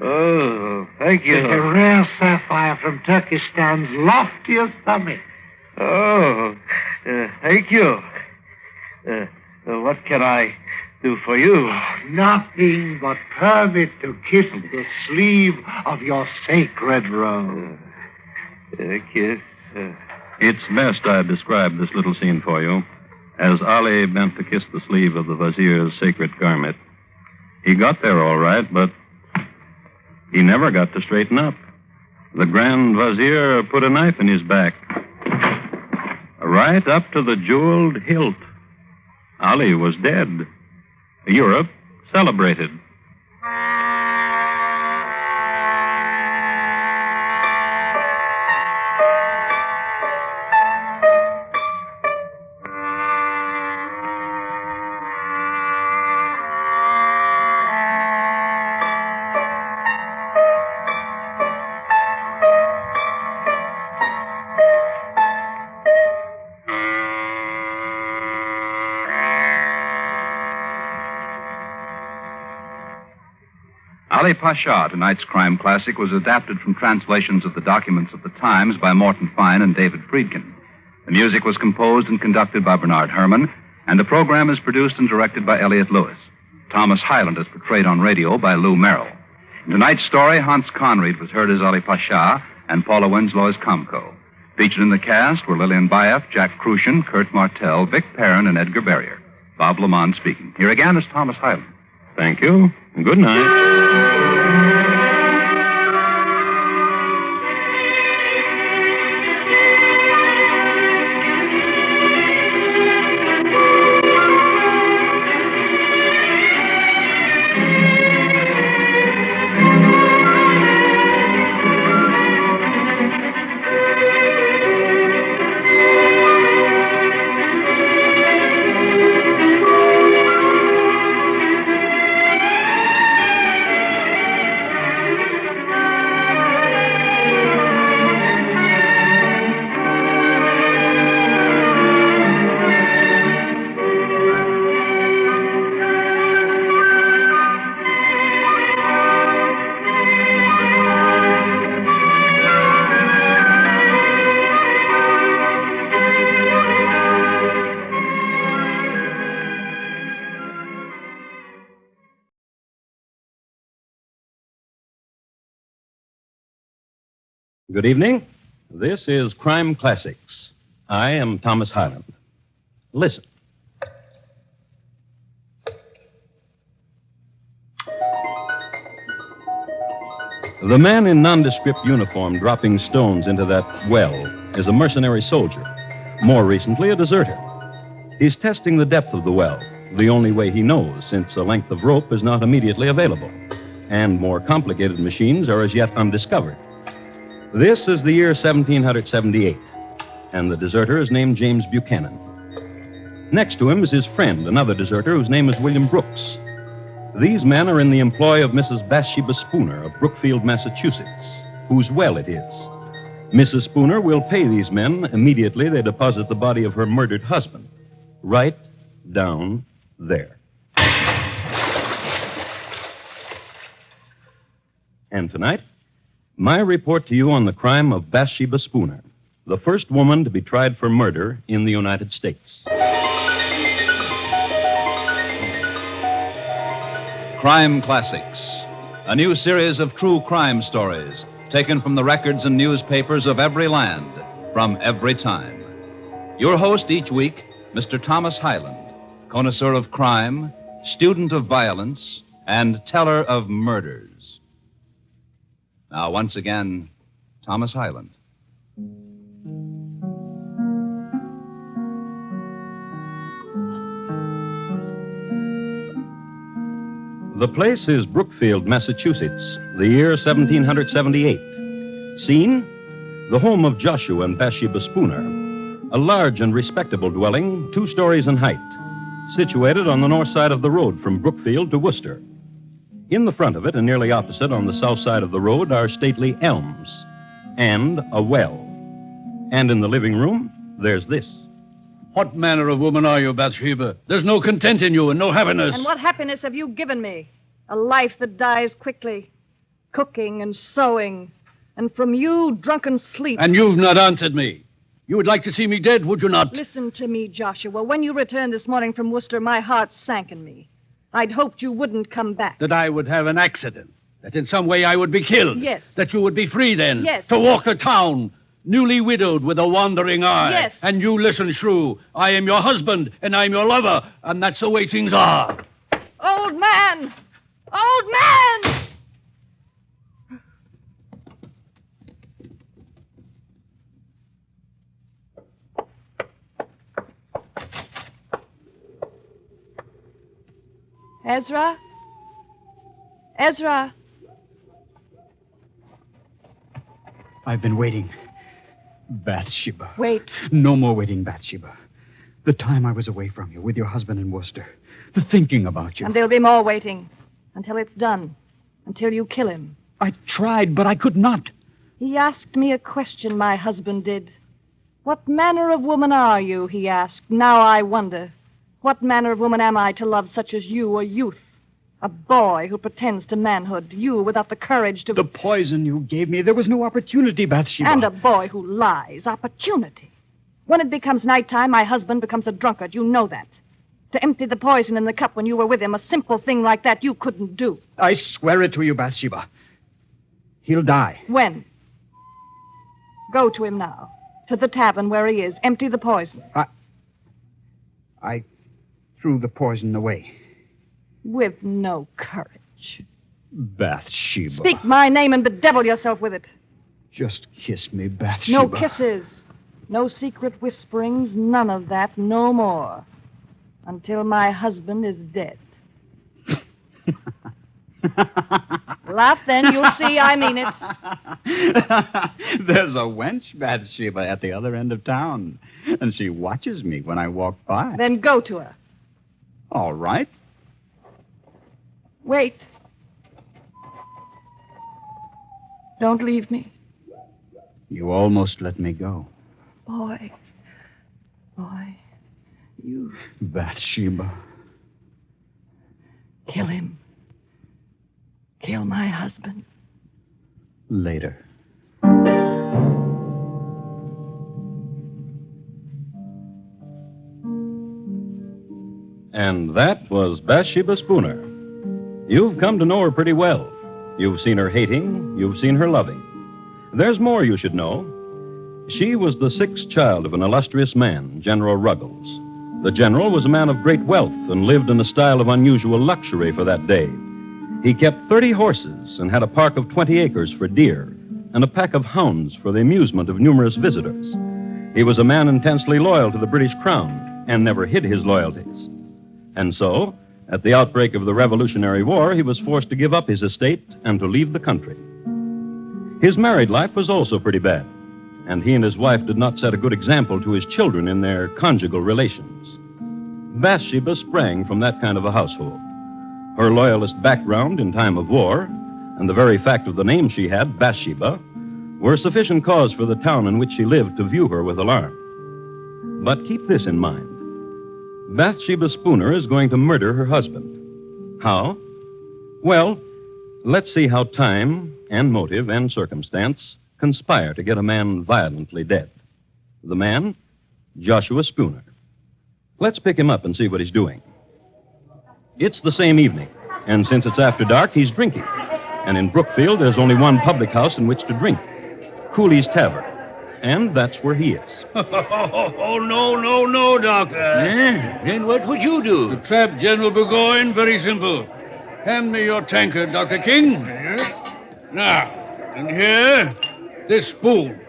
Oh, thank you. It's a rare sapphire from Turkestan's loftiest summit. Oh, thank you. What can I do for you? Nothing but permit to kiss the sleeve of your sacred robe. Kiss. It's best I describe this little scene for you. As Ali bent to kiss the sleeve of the Vizier's sacred garment, he got there all right, but he never got to straighten up. The Grand Vizier put a knife in his back, right up to the jeweled hilt. Ali was dead. Europe celebrated. Ali Pasha, tonight's crime classic, was adapted from translations of the documents of the Times by Morton Fine and David Friedkin. The music was composed and conducted by Bernard Herrmann, and the program is produced and directed by Elliott Lewis. Thomas Hyland is portrayed on radio by Lou Merrill. In tonight's story, Hans Conried was heard as Ali Pasha and Paula Winslow as Comco. Featured in the cast were Lillian Baeff, Jack Crucian, Kurt Martell, Vic Perrin, and Edgar Barrier. Bob Lamont speaking. Here again is Thomas Hyland. Thank you. Good night. Good evening. This is Crime Classics. I am Thomas Hyland. Listen. The man in nondescript uniform dropping stones into that well is a mercenary soldier, more recently a deserter. He's testing the depth of the well, the only way he knows, since a length of rope is not immediately available, and more complicated machines are as yet undiscovered. This is the year 1778, and the deserter is named James Buchanan. Next to him is his friend, another deserter whose name is William Brooks. These men are in the employ of Mrs. Bathsheba Spooner of Brookfield, Massachusetts, whose well it is. Mrs. Spooner will pay these men immediately they deposit the body of her murdered husband, right down there. And tonight, my report to you on the crime of Bathsheba Spooner, the first woman to be tried for murder in the United States. Crime Classics, a new series of true crime stories taken from the records and newspapers of every land, from every time. Your host each week, Mr. Thomas Hyland, connoisseur of crime, student of violence, and teller of murders. Now, once again, Thomas Hyland. The place is Brookfield, Massachusetts, the year 1778. Scene? the home of Joshua and Bathsheba Spooner, a large and respectable dwelling, 2 stories in height, situated on the north side of the road from Brookfield to Worcester. In the front of it, and nearly opposite on the south side of the road, are stately elms and a well. And in the living room, there's this. What manner of woman are you, Bathsheba? There's no content in you and no happiness. And what happiness have you given me? A life that dies quickly, cooking and sewing, and from you, drunken sleep. And you've not answered me. You would like to see me dead, would you not? Listen to me, Joshua. When you returned this morning from Worcester, my heart sank in me. I'd hoped you wouldn't come back. That I would have an accident. That in some way I would be killed. Yes. That you would be free then. Yes. To walk the town, newly widowed with a wandering eye. Yes. And you listen, shrew. I am your husband, and I'm your lover, and that's the way things are. Old man! Old man! Ezra? Ezra? I've been waiting. Bathsheba. Wait. No more waiting, Bathsheba. The time I was away from you with your husband in Worcester. The thinking about you. And there'll be more waiting. Until it's done. Until you kill him. I tried, but I could not. He asked me a question, my husband did. What manner of woman are you, he asked. Now I wonder. What manner of woman am I to love such as you, a youth? A boy who pretends to manhood. You without the courage to... The poison you gave me, there was no opportunity, Bathsheba. And a boy who lies. Opportunity. When it becomes nighttime, my husband becomes a drunkard. You know that. To empty the poison in the cup when you were with him, a simple thing like that you couldn't do. I swear it to you, Bathsheba. He'll die. When? Go to him now. To the tavern where he is. Empty the poison. I threw the poison away. With no courage. Bathsheba. Speak my name and bedevil yourself with it. Just kiss me, Bathsheba. No kisses. No secret whisperings. None of that. No more. Until my husband is dead. Laugh then. You'll see I mean it. There's a wench, Bathsheba, at the other end of town. And she watches me when I walk by. Then go to her. All right. Wait. Don't leave me. You almost let me go. Boy, you... Bathsheba. Kill him. Kill my husband. Later. And that was Bathsheba Spooner. You've come to know her pretty well. You've seen her hating, you've seen her loving. There's more you should know. She was the 6th child of an illustrious man, General Ruggles. The general was a man of great wealth and lived in a style of unusual luxury for that day. He kept 30 horses and had a park of 20 acres for deer and a pack of hounds for the amusement of numerous visitors. He was a man intensely loyal to the British Crown and never hid his loyalties. And so, at the outbreak of the Revolutionary War, he was forced to give up his estate and to leave the country. His married life was also pretty bad, and he and his wife did not set a good example to his children in their conjugal relations. Bathsheba sprang from that kind of a household. Her loyalist background in time of war, and the very fact of the name she had, Bathsheba, were sufficient cause for the town in which she lived to view her with alarm. But keep this in mind. Bathsheba Spooner is going to murder her husband. How? Well, let's see how time and motive and circumstance conspire to get a man violently dead. The man, Joshua Spooner. Let's pick him up and see what he's doing. It's the same evening, and since it's after dark, he's drinking. And in Brookfield, there's only one public house in which to drink, Cooley's Tavern. And that's where he is. Oh, no, Doctor. Then what would you do? To trap General Burgoyne, very simple. Hand me your tankard, Dr. King. Now, and here, this spoon,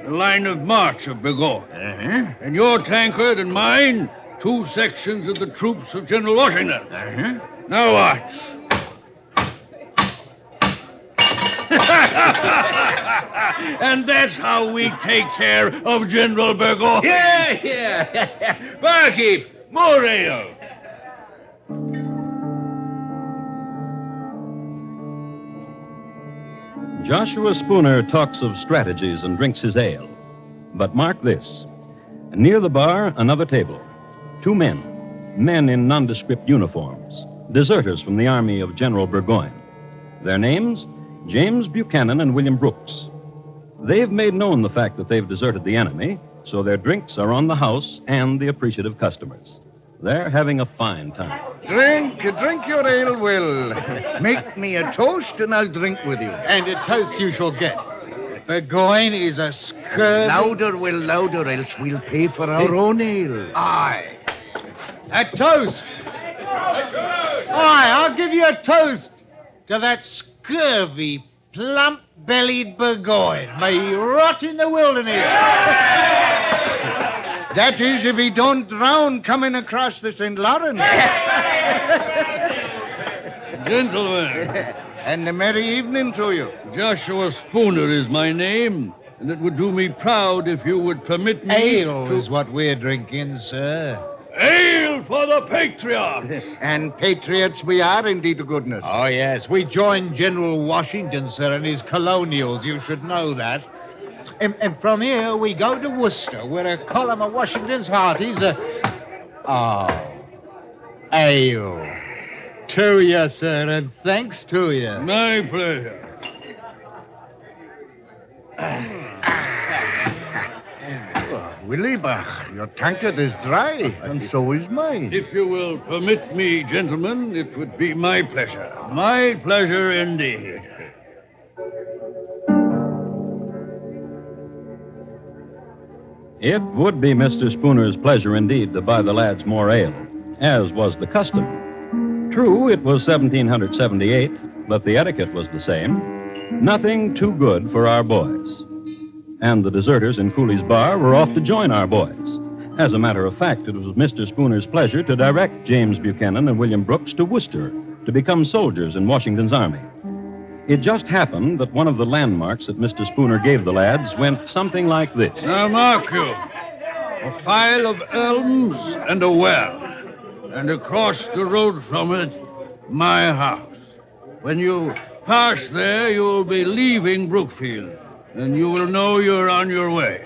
the line of march of Burgoyne. And your tankard and mine, 2 sections of the troops of General Washington. Now watch. And that's how we take care of General Burgoyne. Yeah. Barkeep, more ale. Joshua Spooner talks of strategies and drinks his ale. But mark this. Near the bar, another table. Two men in nondescript uniforms, deserters from the army of General Burgoyne. Their names, James Buchanan and William Brooks. They've made known the fact that they've deserted the enemy, so their drinks are on the house and the appreciative customers. They're having a fine time. Drink your ale, Will. Make me a toast and I'll drink with you. And a toast you shall get. Burgoyne is a scurvy... Louder, Will, louder, else we'll pay for our own ale. Aye. A toast. Aye, I'll give you a toast to that scurvy, plump-bellied Burgoyne. May he rot in the wilderness. That is, if he don't drown coming across the St. Lawrence. Gentlemen. And a merry evening to you. Joshua Spooner is my name, and it would do me proud if you would permit me Ale is what we're drinking, sir. Ale for the patriot! And patriots we are, indeed, to goodness. Oh, yes. We joined General Washington, sir, and his colonials. You should know that. And from here, we go to Worcester, where a column of Washington's hearties ale. To you, sir, and thanks to you. My pleasure. Willie, your tankard is dry, and so is mine. If you will permit me, gentlemen, it would be my pleasure. My pleasure indeed. It would be Mr. Spooner's pleasure indeed to buy the lads more ale, as was the custom. True, it was 1778, but the etiquette was the same. Nothing too good for our boys. And the deserters in Cooley's bar were off to join our boys. As a matter of fact, it was Mr. Spooner's pleasure to direct James Buchanan and William Brooks to Worcester to become soldiers in Washington's army. It just happened that one of the landmarks that Mr. Spooner gave the lads went something like this. Now, mark you. A file of elms and a well. And across the road from it, my house. When you pass there, you'll be leaving Brookfield. And you will know you're on your way.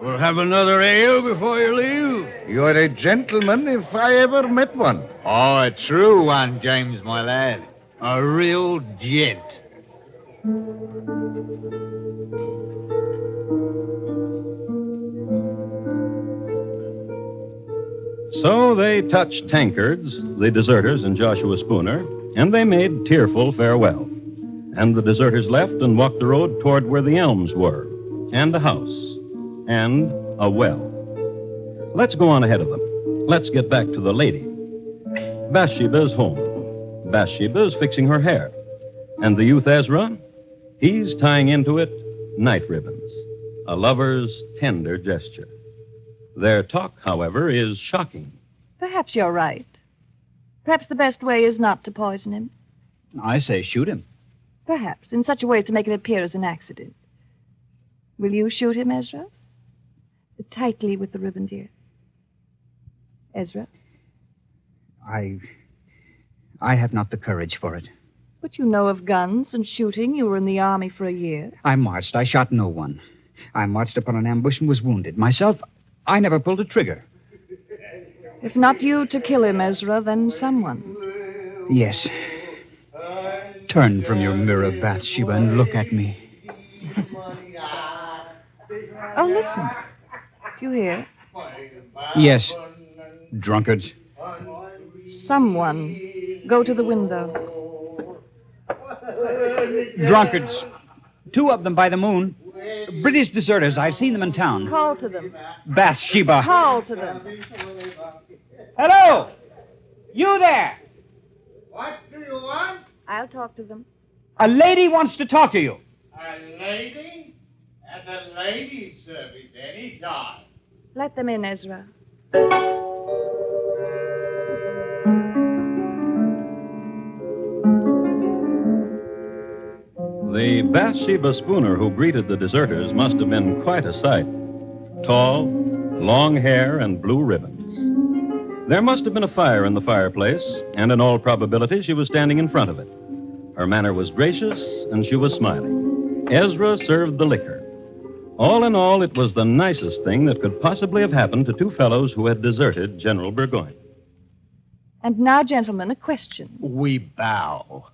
We'll have another ale before you leave. You're a gentleman if I ever met one. Oh, a true one, James, my lad. A real gent. So they touched tankards, the deserters and Joshua Spooner, and they made tearful farewell. And the deserters left and walked the road toward where the elms were, and a house, and a well. Let's go on ahead of them. Let's get back to the lady. Bathsheba's home. Bathsheba's fixing her hair. And the youth Ezra, he's tying into it night ribbons, a lover's tender gesture. Their talk, however, is shocking. Perhaps you're right. Perhaps the best way is not to poison him. I say shoot him. Perhaps, in such a way as to make it appear as an accident. Will you shoot him, Ezra? Tightly with the ribbon, dear. Ezra? I have not the courage for it. But you know of guns and shooting. You were in the army for a year. I marched. I shot no one. I marched upon an ambush and was wounded. Myself, I never pulled a trigger. If not you to kill him, Ezra, then someone. Yes. Turn from your mirror, Bathsheba, and look at me. Oh, listen. Do you hear? Yes. Drunkards. Someone. Go to the window. Drunkards. 2 of them by the moon. British deserters. I've seen them in town. Call to them. Bathsheba. Call to them. Hello! You there! What do you want? I'll talk to them. A lady wants to talk to you. A lady? At the ladies' service any time. Let them in, Ezra. The Bathsheba Spooner who greeted the deserters must have been quite a sight. Tall, long hair, and blue ribbons. There must have been a fire in the fireplace, and in all probability she was standing in front of it. Her manner was gracious, and she was smiling. Ezra served the liquor. All in all, it was the nicest thing that could possibly have happened to two fellows who had deserted General Burgoyne. And now, gentlemen, a question. We bow.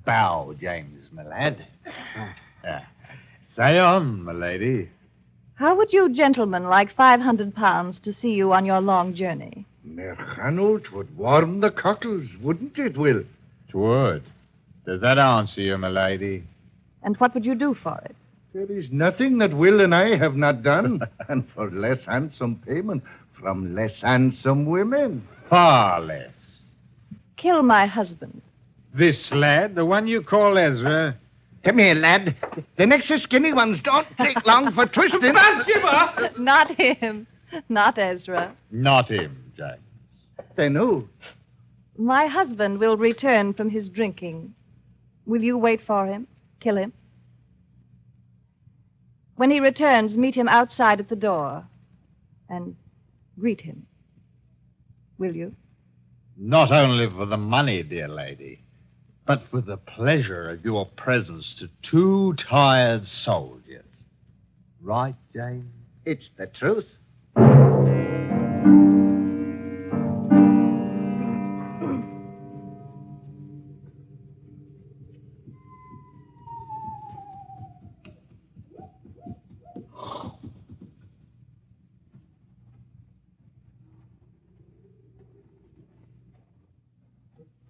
Bow, James, my lad. Say on, my lady. How would you gentlemen like £500 to see you on your long journey? Merchano, 'twould warm the cockles, wouldn't it, Will? 'Twould. Does that answer you, my lady? And what would you do for it? There is nothing that Will and I have not done, and for less handsome payment from less handsome women. Far less. Kill my husband. This lad, the one you call Ezra. Come here, lad. The next skinny ones don't take long for twisting. Not him. Not Ezra. Not him, James. Then who? My husband will return from his drinking. Will you wait for him? Kill him? When he returns, meet him outside at the door and greet him. Will you? Not only for the money, dear lady, but for the pleasure of your presence to two tired soldiers. Right, James? It's the truth.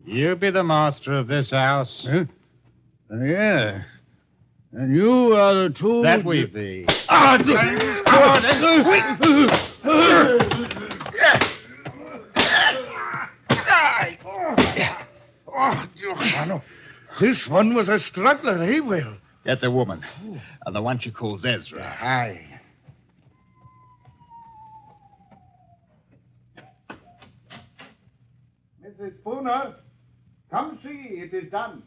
You be the master of this house? Yeah. And you are the two... That we be. This one was a struggler, he will. Get the woman. The one she calls Ezra. Aye. Mrs. Spooner, come see, it is done.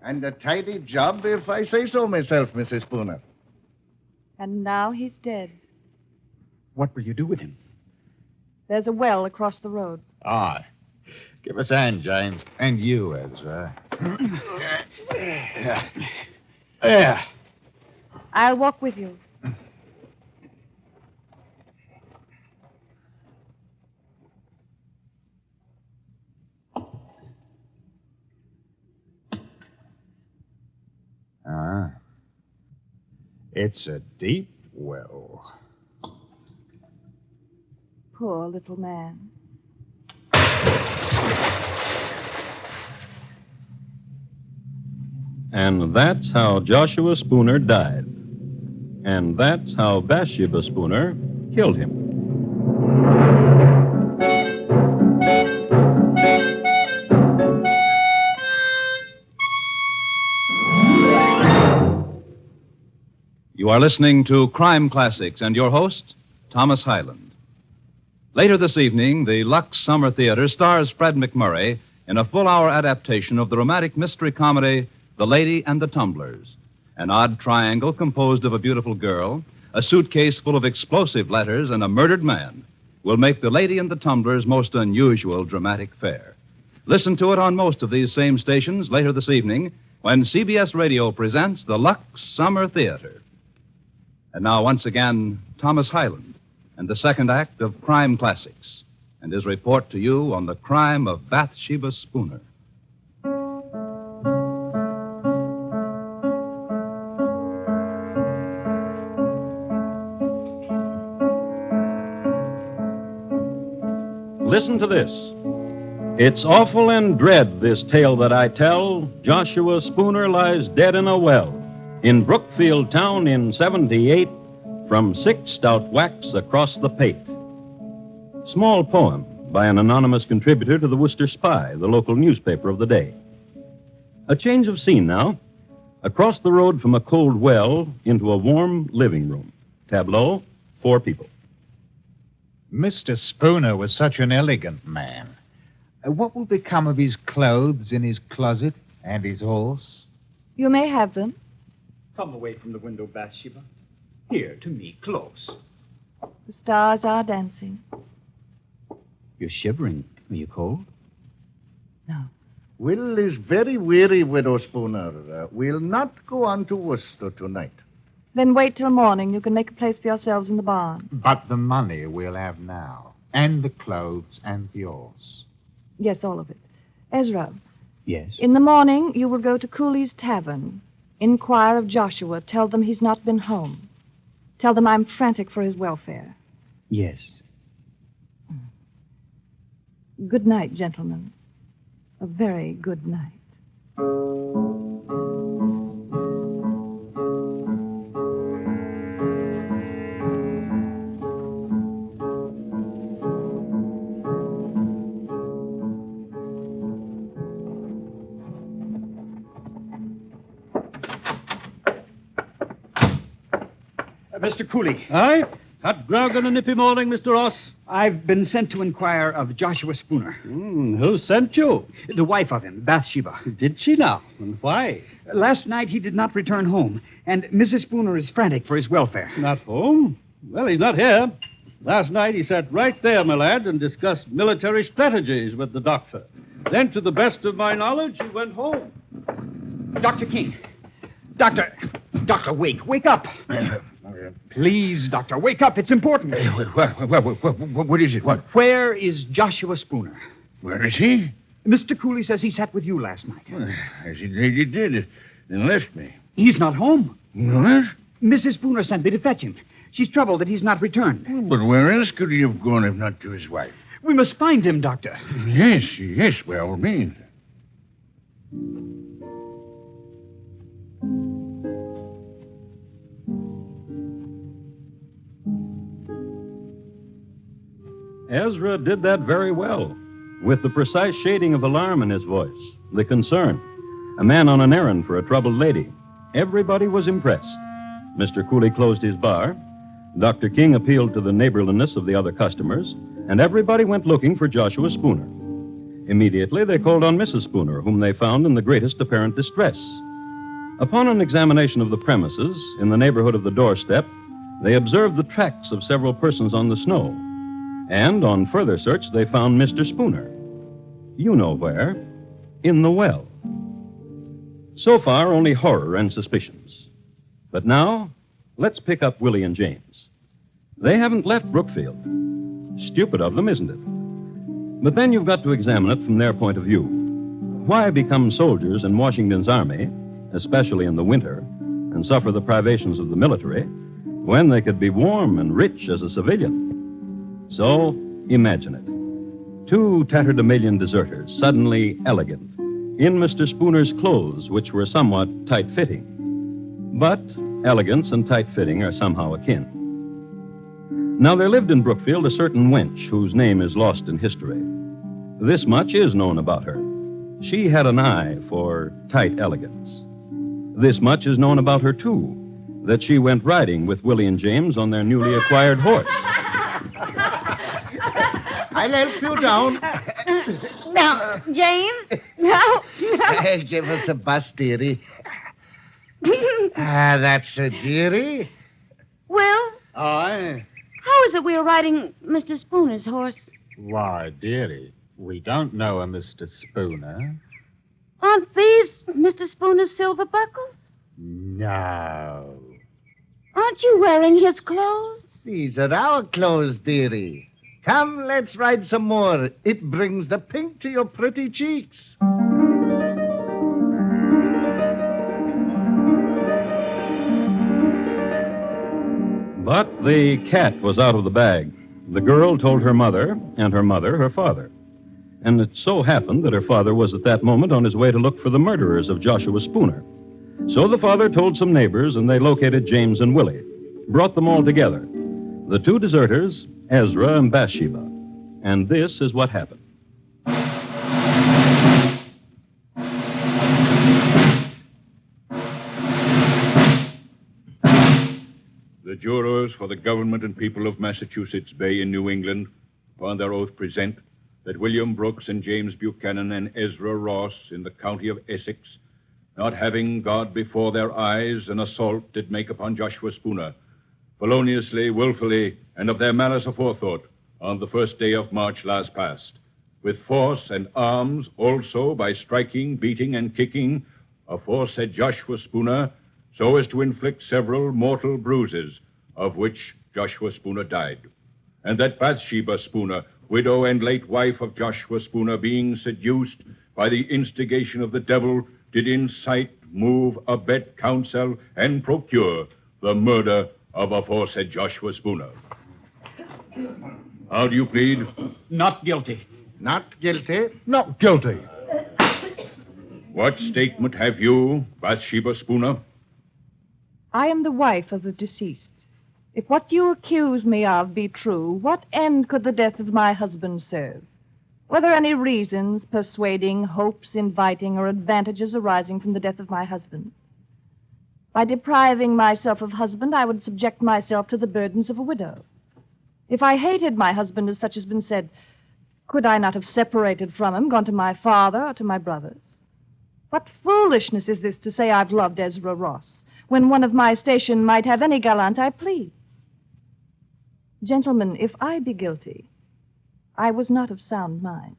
And a tidy job, if I say so myself, Mrs. Spooner. And now he's dead. What will you do with him? There's a well across the road. Aye. Give us a hand, James. And you, Ezra. There. I'll walk with you. It's a deep well. Poor little man. And that's how Joshua Spooner died. And that's how Bathsheba Spooner killed him. You are listening to Crime Classics and your host, Thomas Hyland. Later this evening, the Lux Summer Theater stars Fred McMurray in a full-hour adaptation of the romantic mystery comedy The Lady and the Tumblers, an odd triangle composed of a beautiful girl, a suitcase full of explosive letters, and a murdered man will make The Lady and the Tumblers' most unusual dramatic fare. Listen to it on most of these same stations later this evening when CBS Radio presents the Lux Summer Theater. And now, once again, Thomas Hyland and the second act of Crime Classics and his report to you on the crime of Bathsheba Spooner. Listen to this. It's awful and dread, this tale that I tell. Joshua Spooner lies dead in a well in Brookfield town in 78 from 6 stout whacks across the pate. Small poem by an anonymous contributor to the Worcester Spy, the local newspaper of the day. A change of scene now. Across the road from a cold well into a warm living room. Tableau, 4 people. Mr. Spooner was such an elegant man. What will become of his clothes in his closet and his horse? You may have them. Come away from the window, Bathsheba. Here, to me, close. The stars are dancing. You're shivering. Are you cold? No. Will is very weary, Widow Spooner. We'll not go on to Worcester tonight. Then wait till morning. You can make a place for yourselves in the barn. But the money we'll have now, and the clothes and the horse. Yes, all of it. Ezra, Yes? in the morning you will go to Cooley's Tavern. Inquire of Joshua. Tell them he's not been home. Tell them I'm frantic for his welfare. Yes. Good night, gentlemen. A very good night. Mr. Cooley. Aye? Hot grog on a nippy morning, Mr. Ross? I've been sent to inquire of Joshua Spooner. Who sent you? The wife of him, Bathsheba. Did she now? And why? Last night he did not return home, and Mrs. Spooner is frantic for his welfare. Not home? Well, he's not here. Last night he sat right there, my lad, and discussed military strategies with the doctor. Then, to the best of my knowledge, he went home. Dr. King. Doctor, wake up. Please, Doctor, wake up. It's important. What is it? What? Where is Joshua Spooner? Where is he? Mr. Cooley says he sat with you last night. As he did, and left me. He's not home. What? Mrs. Spooner sent me to fetch him. She's troubled that he's not returned. But where else could he have gone if not to his wife? We must find him, Doctor. Yes, by all means. Ezra did that very well, with the precise shading of alarm in his voice, the concern. A man on an errand for a troubled lady. Everybody was impressed. Mr. Cooley closed his bar. Dr. King appealed to the neighborliness of the other customers, and everybody went looking for Joshua Spooner. Immediately, they called on Mrs. Spooner, whom they found in the greatest apparent distress. Upon an examination of the premises, in the neighborhood of the doorstep, they observed the tracks of several persons on the snow. And on further search, they found Mr. Spooner. You know where. In the well. So far, only horror and suspicions. But now, let's pick up Willie and James. They haven't left Brookfield. Stupid of them, isn't it? But then you've got to examine it from their point of view. Why become soldiers in Washington's army, especially in the winter, and suffer the privations of the military, when they could be warm and rich as a civilian? So, imagine it. Two tatterdemalion deserters, suddenly elegant, in Mr. Spooner's clothes, which were somewhat tight-fitting. But elegance and tight-fitting are somehow akin. Now, there lived in Brookfield a certain wench whose name is lost in history. This much is known about her. She had an eye for tight elegance. This much is known about her, too, that she went riding with Willie and James on their newly acquired horse. I'll help you down. Now, James. No. Give us a bus, dearie. That's a dearie. Will, Aye. how is it we are riding Mr. Spooner's horse? Why, dearie, we don't know a Mr. Spooner. Aren't these Mr. Spooner's silver buckles? No. Aren't you wearing his clothes? These are our clothes, dearie. Come, let's ride some more. It brings the pink to your pretty cheeks. But the cat was out of the bag. The girl told her mother, and her mother her father. And it so happened that her father was at that moment on his way to look for the murderers of Joshua Spooner. So the father told some neighbors, and they located James and Willie, brought them all together. The two deserters, Ezra and Bathsheba. And this is what happened. The jurors for the government and people of Massachusetts Bay in New England, upon their oath, present that William Brooks and James Buchanan and Ezra Ross in the county of Essex, not having God before their eyes, an assault did make upon Joshua Spooner, feloniously, willfully, and of their malice aforethought, on the 1st day of March last past, with force and arms also by striking, beating, and kicking aforesaid Joshua Spooner, so as to inflict several mortal bruises, of which Joshua Spooner died. And that Bathsheba Spooner, widow and late wife of Joshua Spooner, being seduced by the instigation of the devil, did incite, move, abet, counsel, and procure the murder of aforesaid Joshua Spooner. How do you plead? Not guilty. Not guilty? Not guilty. What statement have you, Bathsheba Spooner? I am the wife of the deceased. If what you accuse me of be true, what end could the death of my husband serve? Were there any reasons, persuading, hopes, inviting, or advantages arising from the death of my husband? By depriving myself of husband, I would subject myself to the burdens of a widow. If I hated my husband, as such has been said, could I not have separated from him, gone to my father or to my brothers? What foolishness is this to say I've loved Ezra Ross, when one of my station might have any gallant I please? Gentlemen, if I be guilty, I was not of sound mind.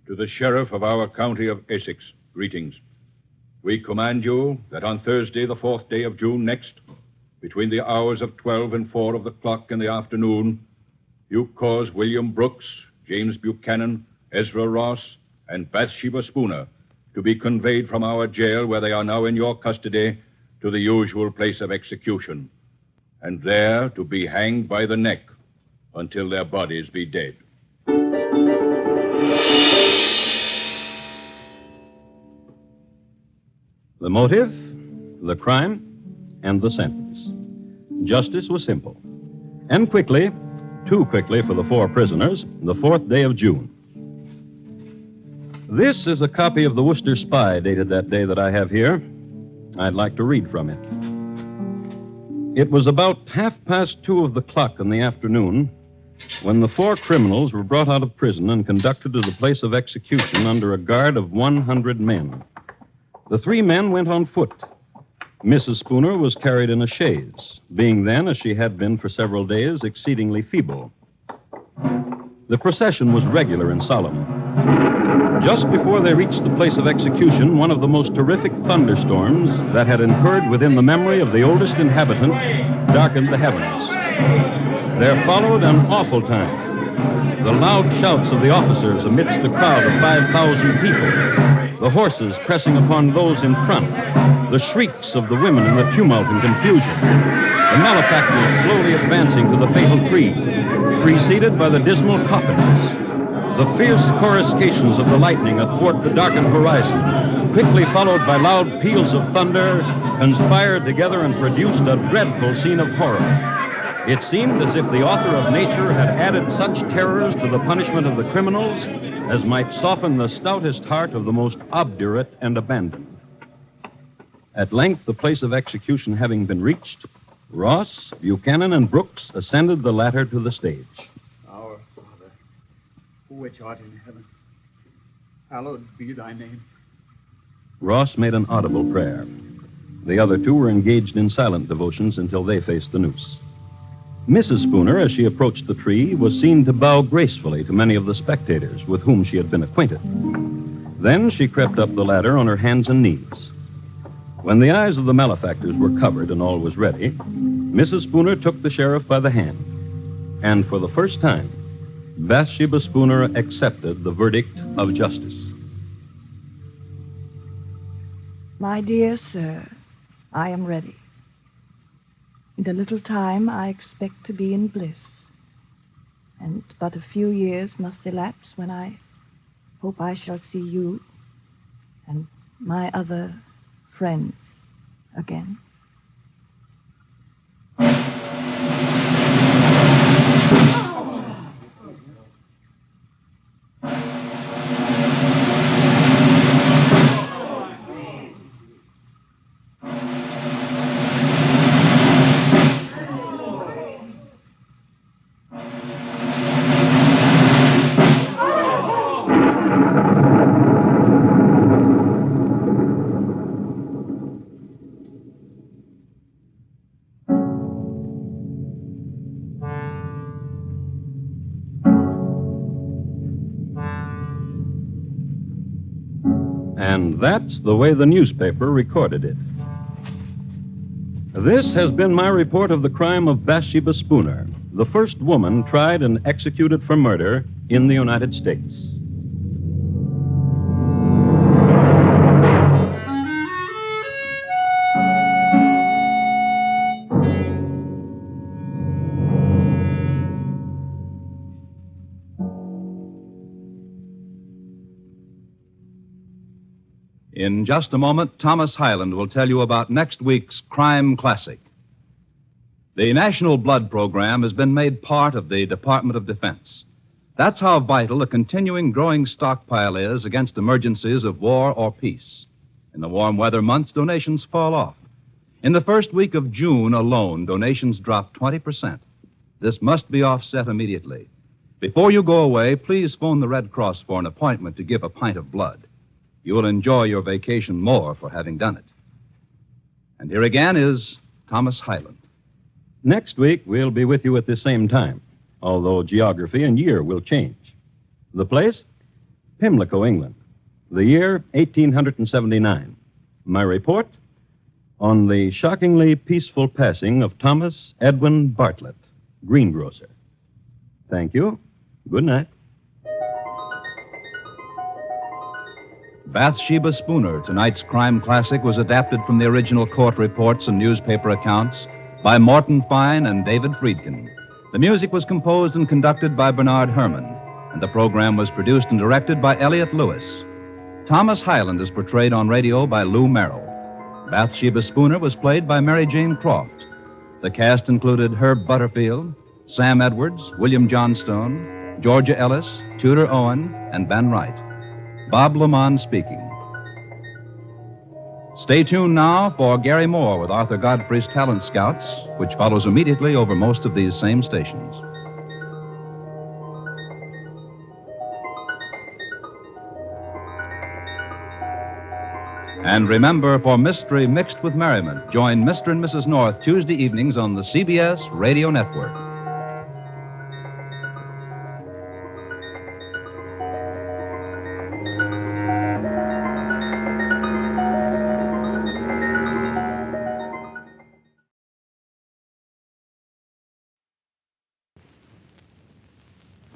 To the sheriff of our county of Essex, greetings. We command you that on Thursday, the 4th day of June next, between the hours of 12 and 4 of the clock in the afternoon, you cause William Brooks, James Buchanan, Ezra Ross, and Bathsheba Spooner to be conveyed from our jail, where they are now in your custody, to the usual place of execution, and there to be hanged by the neck until their bodies be dead. The motive, the crime, and the sentence. Justice was simple. And quickly, too quickly for the 4 prisoners, the 4th day of June. This is a copy of the Worcester Spy dated that day that I have here. I'd like to read from it. It was about 2:30 of the clock in the afternoon when the 4 criminals were brought out of prison and conducted to the place of execution under a guard of 100 men. The 3 men went on foot. Mrs. Spooner was carried in a chaise, being then, as she had been for several days, exceedingly feeble. The procession was regular and solemn. Just before they reached the place of execution, one of the most terrific thunderstorms that had incurred within the memory of the oldest inhabitant darkened the heavens. There followed an awful time. The loud shouts of the officers amidst a crowd of 5,000 people, the horses pressing upon those in front, the shrieks of the women in the tumult and confusion, the malefactors slowly advancing to the fatal tree, preceded by the dismal coffins, the fierce coruscations of the lightning athwart the darkened horizon, quickly followed by loud peals of thunder, conspired together and produced a dreadful scene of horror. It seemed as if the author of nature had added such terrors to the punishment of the criminals as might soften the stoutest heart of the most obdurate and abandoned. At length, the place of execution having been reached, Ross, Buchanan, and Brooks ascended the ladder to the stage. Our Father, which art in heaven, hallowed be thy name. Ross made an audible prayer. The other 2 were engaged in silent devotions until they faced the noose. Mrs. Spooner, as she approached the tree, was seen to bow gracefully to many of the spectators with whom she had been acquainted. Then she crept up the ladder on her hands and knees. When the eyes of the malefactors were covered and all was ready, Mrs. Spooner took the sheriff by the hand. And for the first time, Bathsheba Spooner accepted the verdict of justice. My dear sir, I am ready. In a little time, I expect to be in bliss. And but a few years must elapse when I hope I shall see you and my other friends again. And that's the way the newspaper recorded it. This has been my report of the crime of Bathsheba Spooner, the first woman tried and executed for murder in the United States. In just a moment, Thomas Hyland will tell you about next week's Crime Classic. The National Blood Program has been made part of the Department of Defense. That's how vital a continuing growing stockpile is against emergencies of war or peace. In the warm weather months, donations fall off. In the first week of June alone, donations dropped 20%. This must be offset immediately. Before you go away, please phone the Red Cross for an appointment to give a pint of blood. You will enjoy your vacation more for having done it. And here again is Thomas Hyland. Next week, we'll be with you at the same time, although geography and year will change. The place? Pimlico, England. The year, 1879. My report? On the shockingly peaceful passing of Thomas Edwin Bartlett, greengrocer. Thank you. Good night. Bathsheba Spooner, tonight's crime classic, was adapted from the original court reports and newspaper accounts by Morton Fine and David Friedkin. The music was composed and conducted by Bernard Herrmann, and the program was produced and directed by Elliott Lewis. Thomas Hyland is portrayed on radio by Lou Merrill. Bathsheba Spooner was played by Mary Jane Croft. The cast included Herb Butterfield, Sam Edwards, William Johnstone, Georgia Ellis, Tudor Owen, and Ben Wright. Bob Lamont speaking. Stay tuned now for Gary Moore with Arthur Godfrey's Talent Scouts, which follows immediately over most of these same stations. And remember, for mystery mixed with merriment, join Mr. and Mrs. North Tuesday evenings on the CBS Radio Network.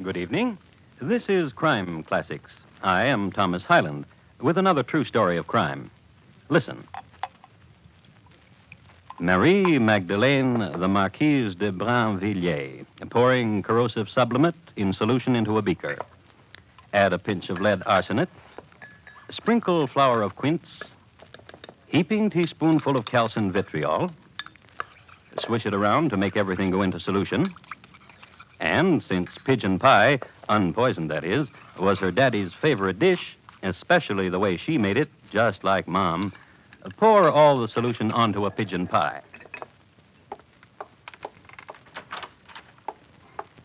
Good evening. This is Crime Classics. I am Thomas Hyland with another true story of crime. Listen. Marie Magdalene, the Marquise de Brinvilliers, pouring corrosive sublimate in solution into a beaker. Add a pinch of lead arsenate. Sprinkle flour of quince. Heaping teaspoonful of calcium vitriol. Swish it around to make everything go into solution. And since pigeon pie, unpoisoned that is, was her daddy's favorite dish, especially the way she made it, just like Mom, pour all the solution onto a pigeon pie.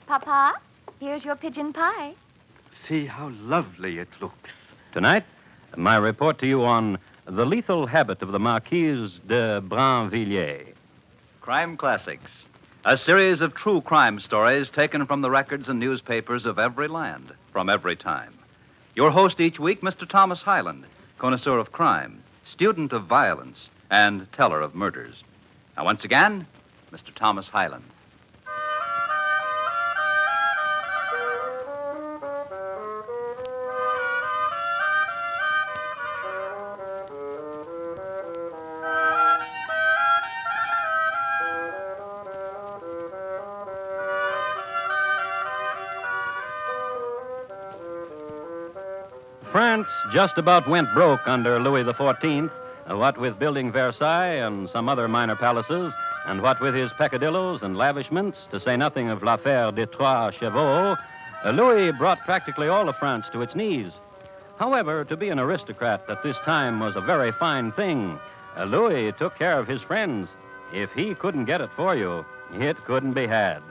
Papa, here's your pigeon pie. See how lovely it looks. Tonight, my report to you on the lethal habit of the Marquise de Brinvilliers. Crime Classics. A series of true crime stories taken from the records and newspapers of every land, from every time. Your host each week, Mr. Thomas Hyland, connoisseur of crime, student of violence, and teller of murders. Now, once again, Mr. Thomas Hyland. France just about went broke under Louis XIV, what with building Versailles and some other minor palaces, and what with his peccadillos and lavishments, to say nothing of l'affaire des trois chevaux, Louis brought practically all of France to its knees. However, to be an aristocrat at this time was a very fine thing. Louis took care of his friends. If he couldn't get it for you, it couldn't be had.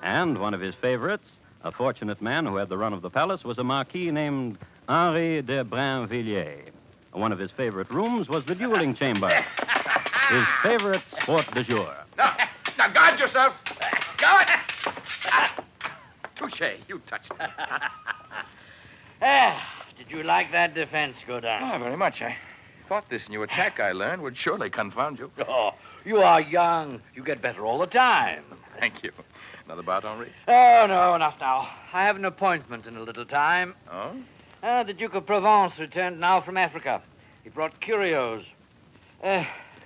And one of his favorites, a fortunate man who had the run of the palace, was a marquis named Henri de Brinvilliers. One of his favorite rooms was the dueling chamber. His favorite sport du jour. Now guard yourself. Guard. Touche, you touched. Did you like that defense, Godin? Ah, very much. I thought this new attack I learned would surely confound you. Oh, you are young. You get better all the time. Thank you. Another bout, Henri? Oh, no, enough now. I have an appointment in a little time. Oh? The Duke of Provence returned now from Africa. He brought curios.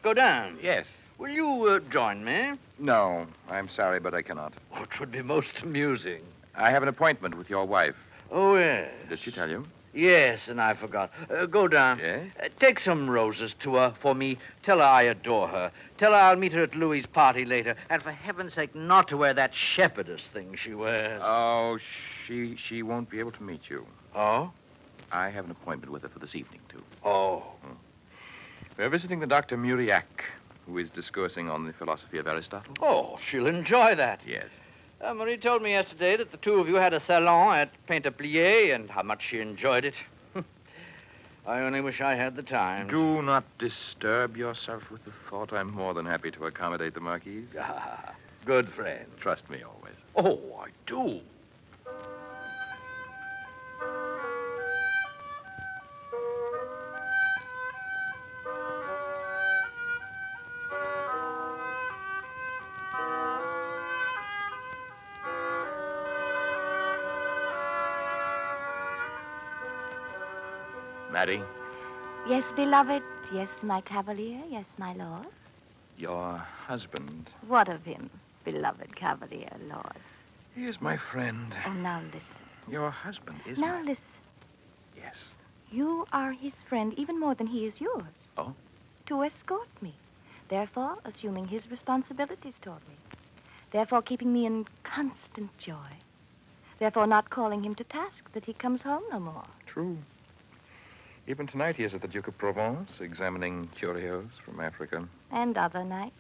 Godin. Yes. Will you join me? No, I'm sorry, but I cannot. Oh, it would be most amusing. I have an appointment with your wife. Oh, yes. Did she tell you? Yes, and I forgot. Godin. Yes? Take some roses to her for me. Tell her I adore her. Tell her I'll meet her at Louis's party later. And for heaven's sake, not to wear that shepherdess thing she wears. Oh, she won't be able to meet you. Oh? I have an appointment with her for this evening, too. Oh. We're visiting the Dr. Muriac, who is discoursing on the philosophy of Aristotle. Oh, she'll enjoy that. Yes. Marie told me yesterday that the two of you had a salon at Painter-Plier and how much she enjoyed it. I only wish I had the time. Do not disturb yourself with the thought. I'm more than happy to accommodate the Marquise. Good friend. Trust me always. Oh, I do. Maddie? Yes, beloved. Yes, my cavalier. Yes, my lord. Your husband. What of him, beloved cavalier, lord? He is my friend. Oh, now listen. Your husband is Now listen. Yes. You are his friend even more than he is yours. Oh? To escort me. Therefore, assuming his responsibilities toward me. Therefore, keeping me in constant joy. Therefore, not calling him to task that he comes home no more. True. Even tonight he is at the Duke of Provence, examining curios from Africa. And other nights,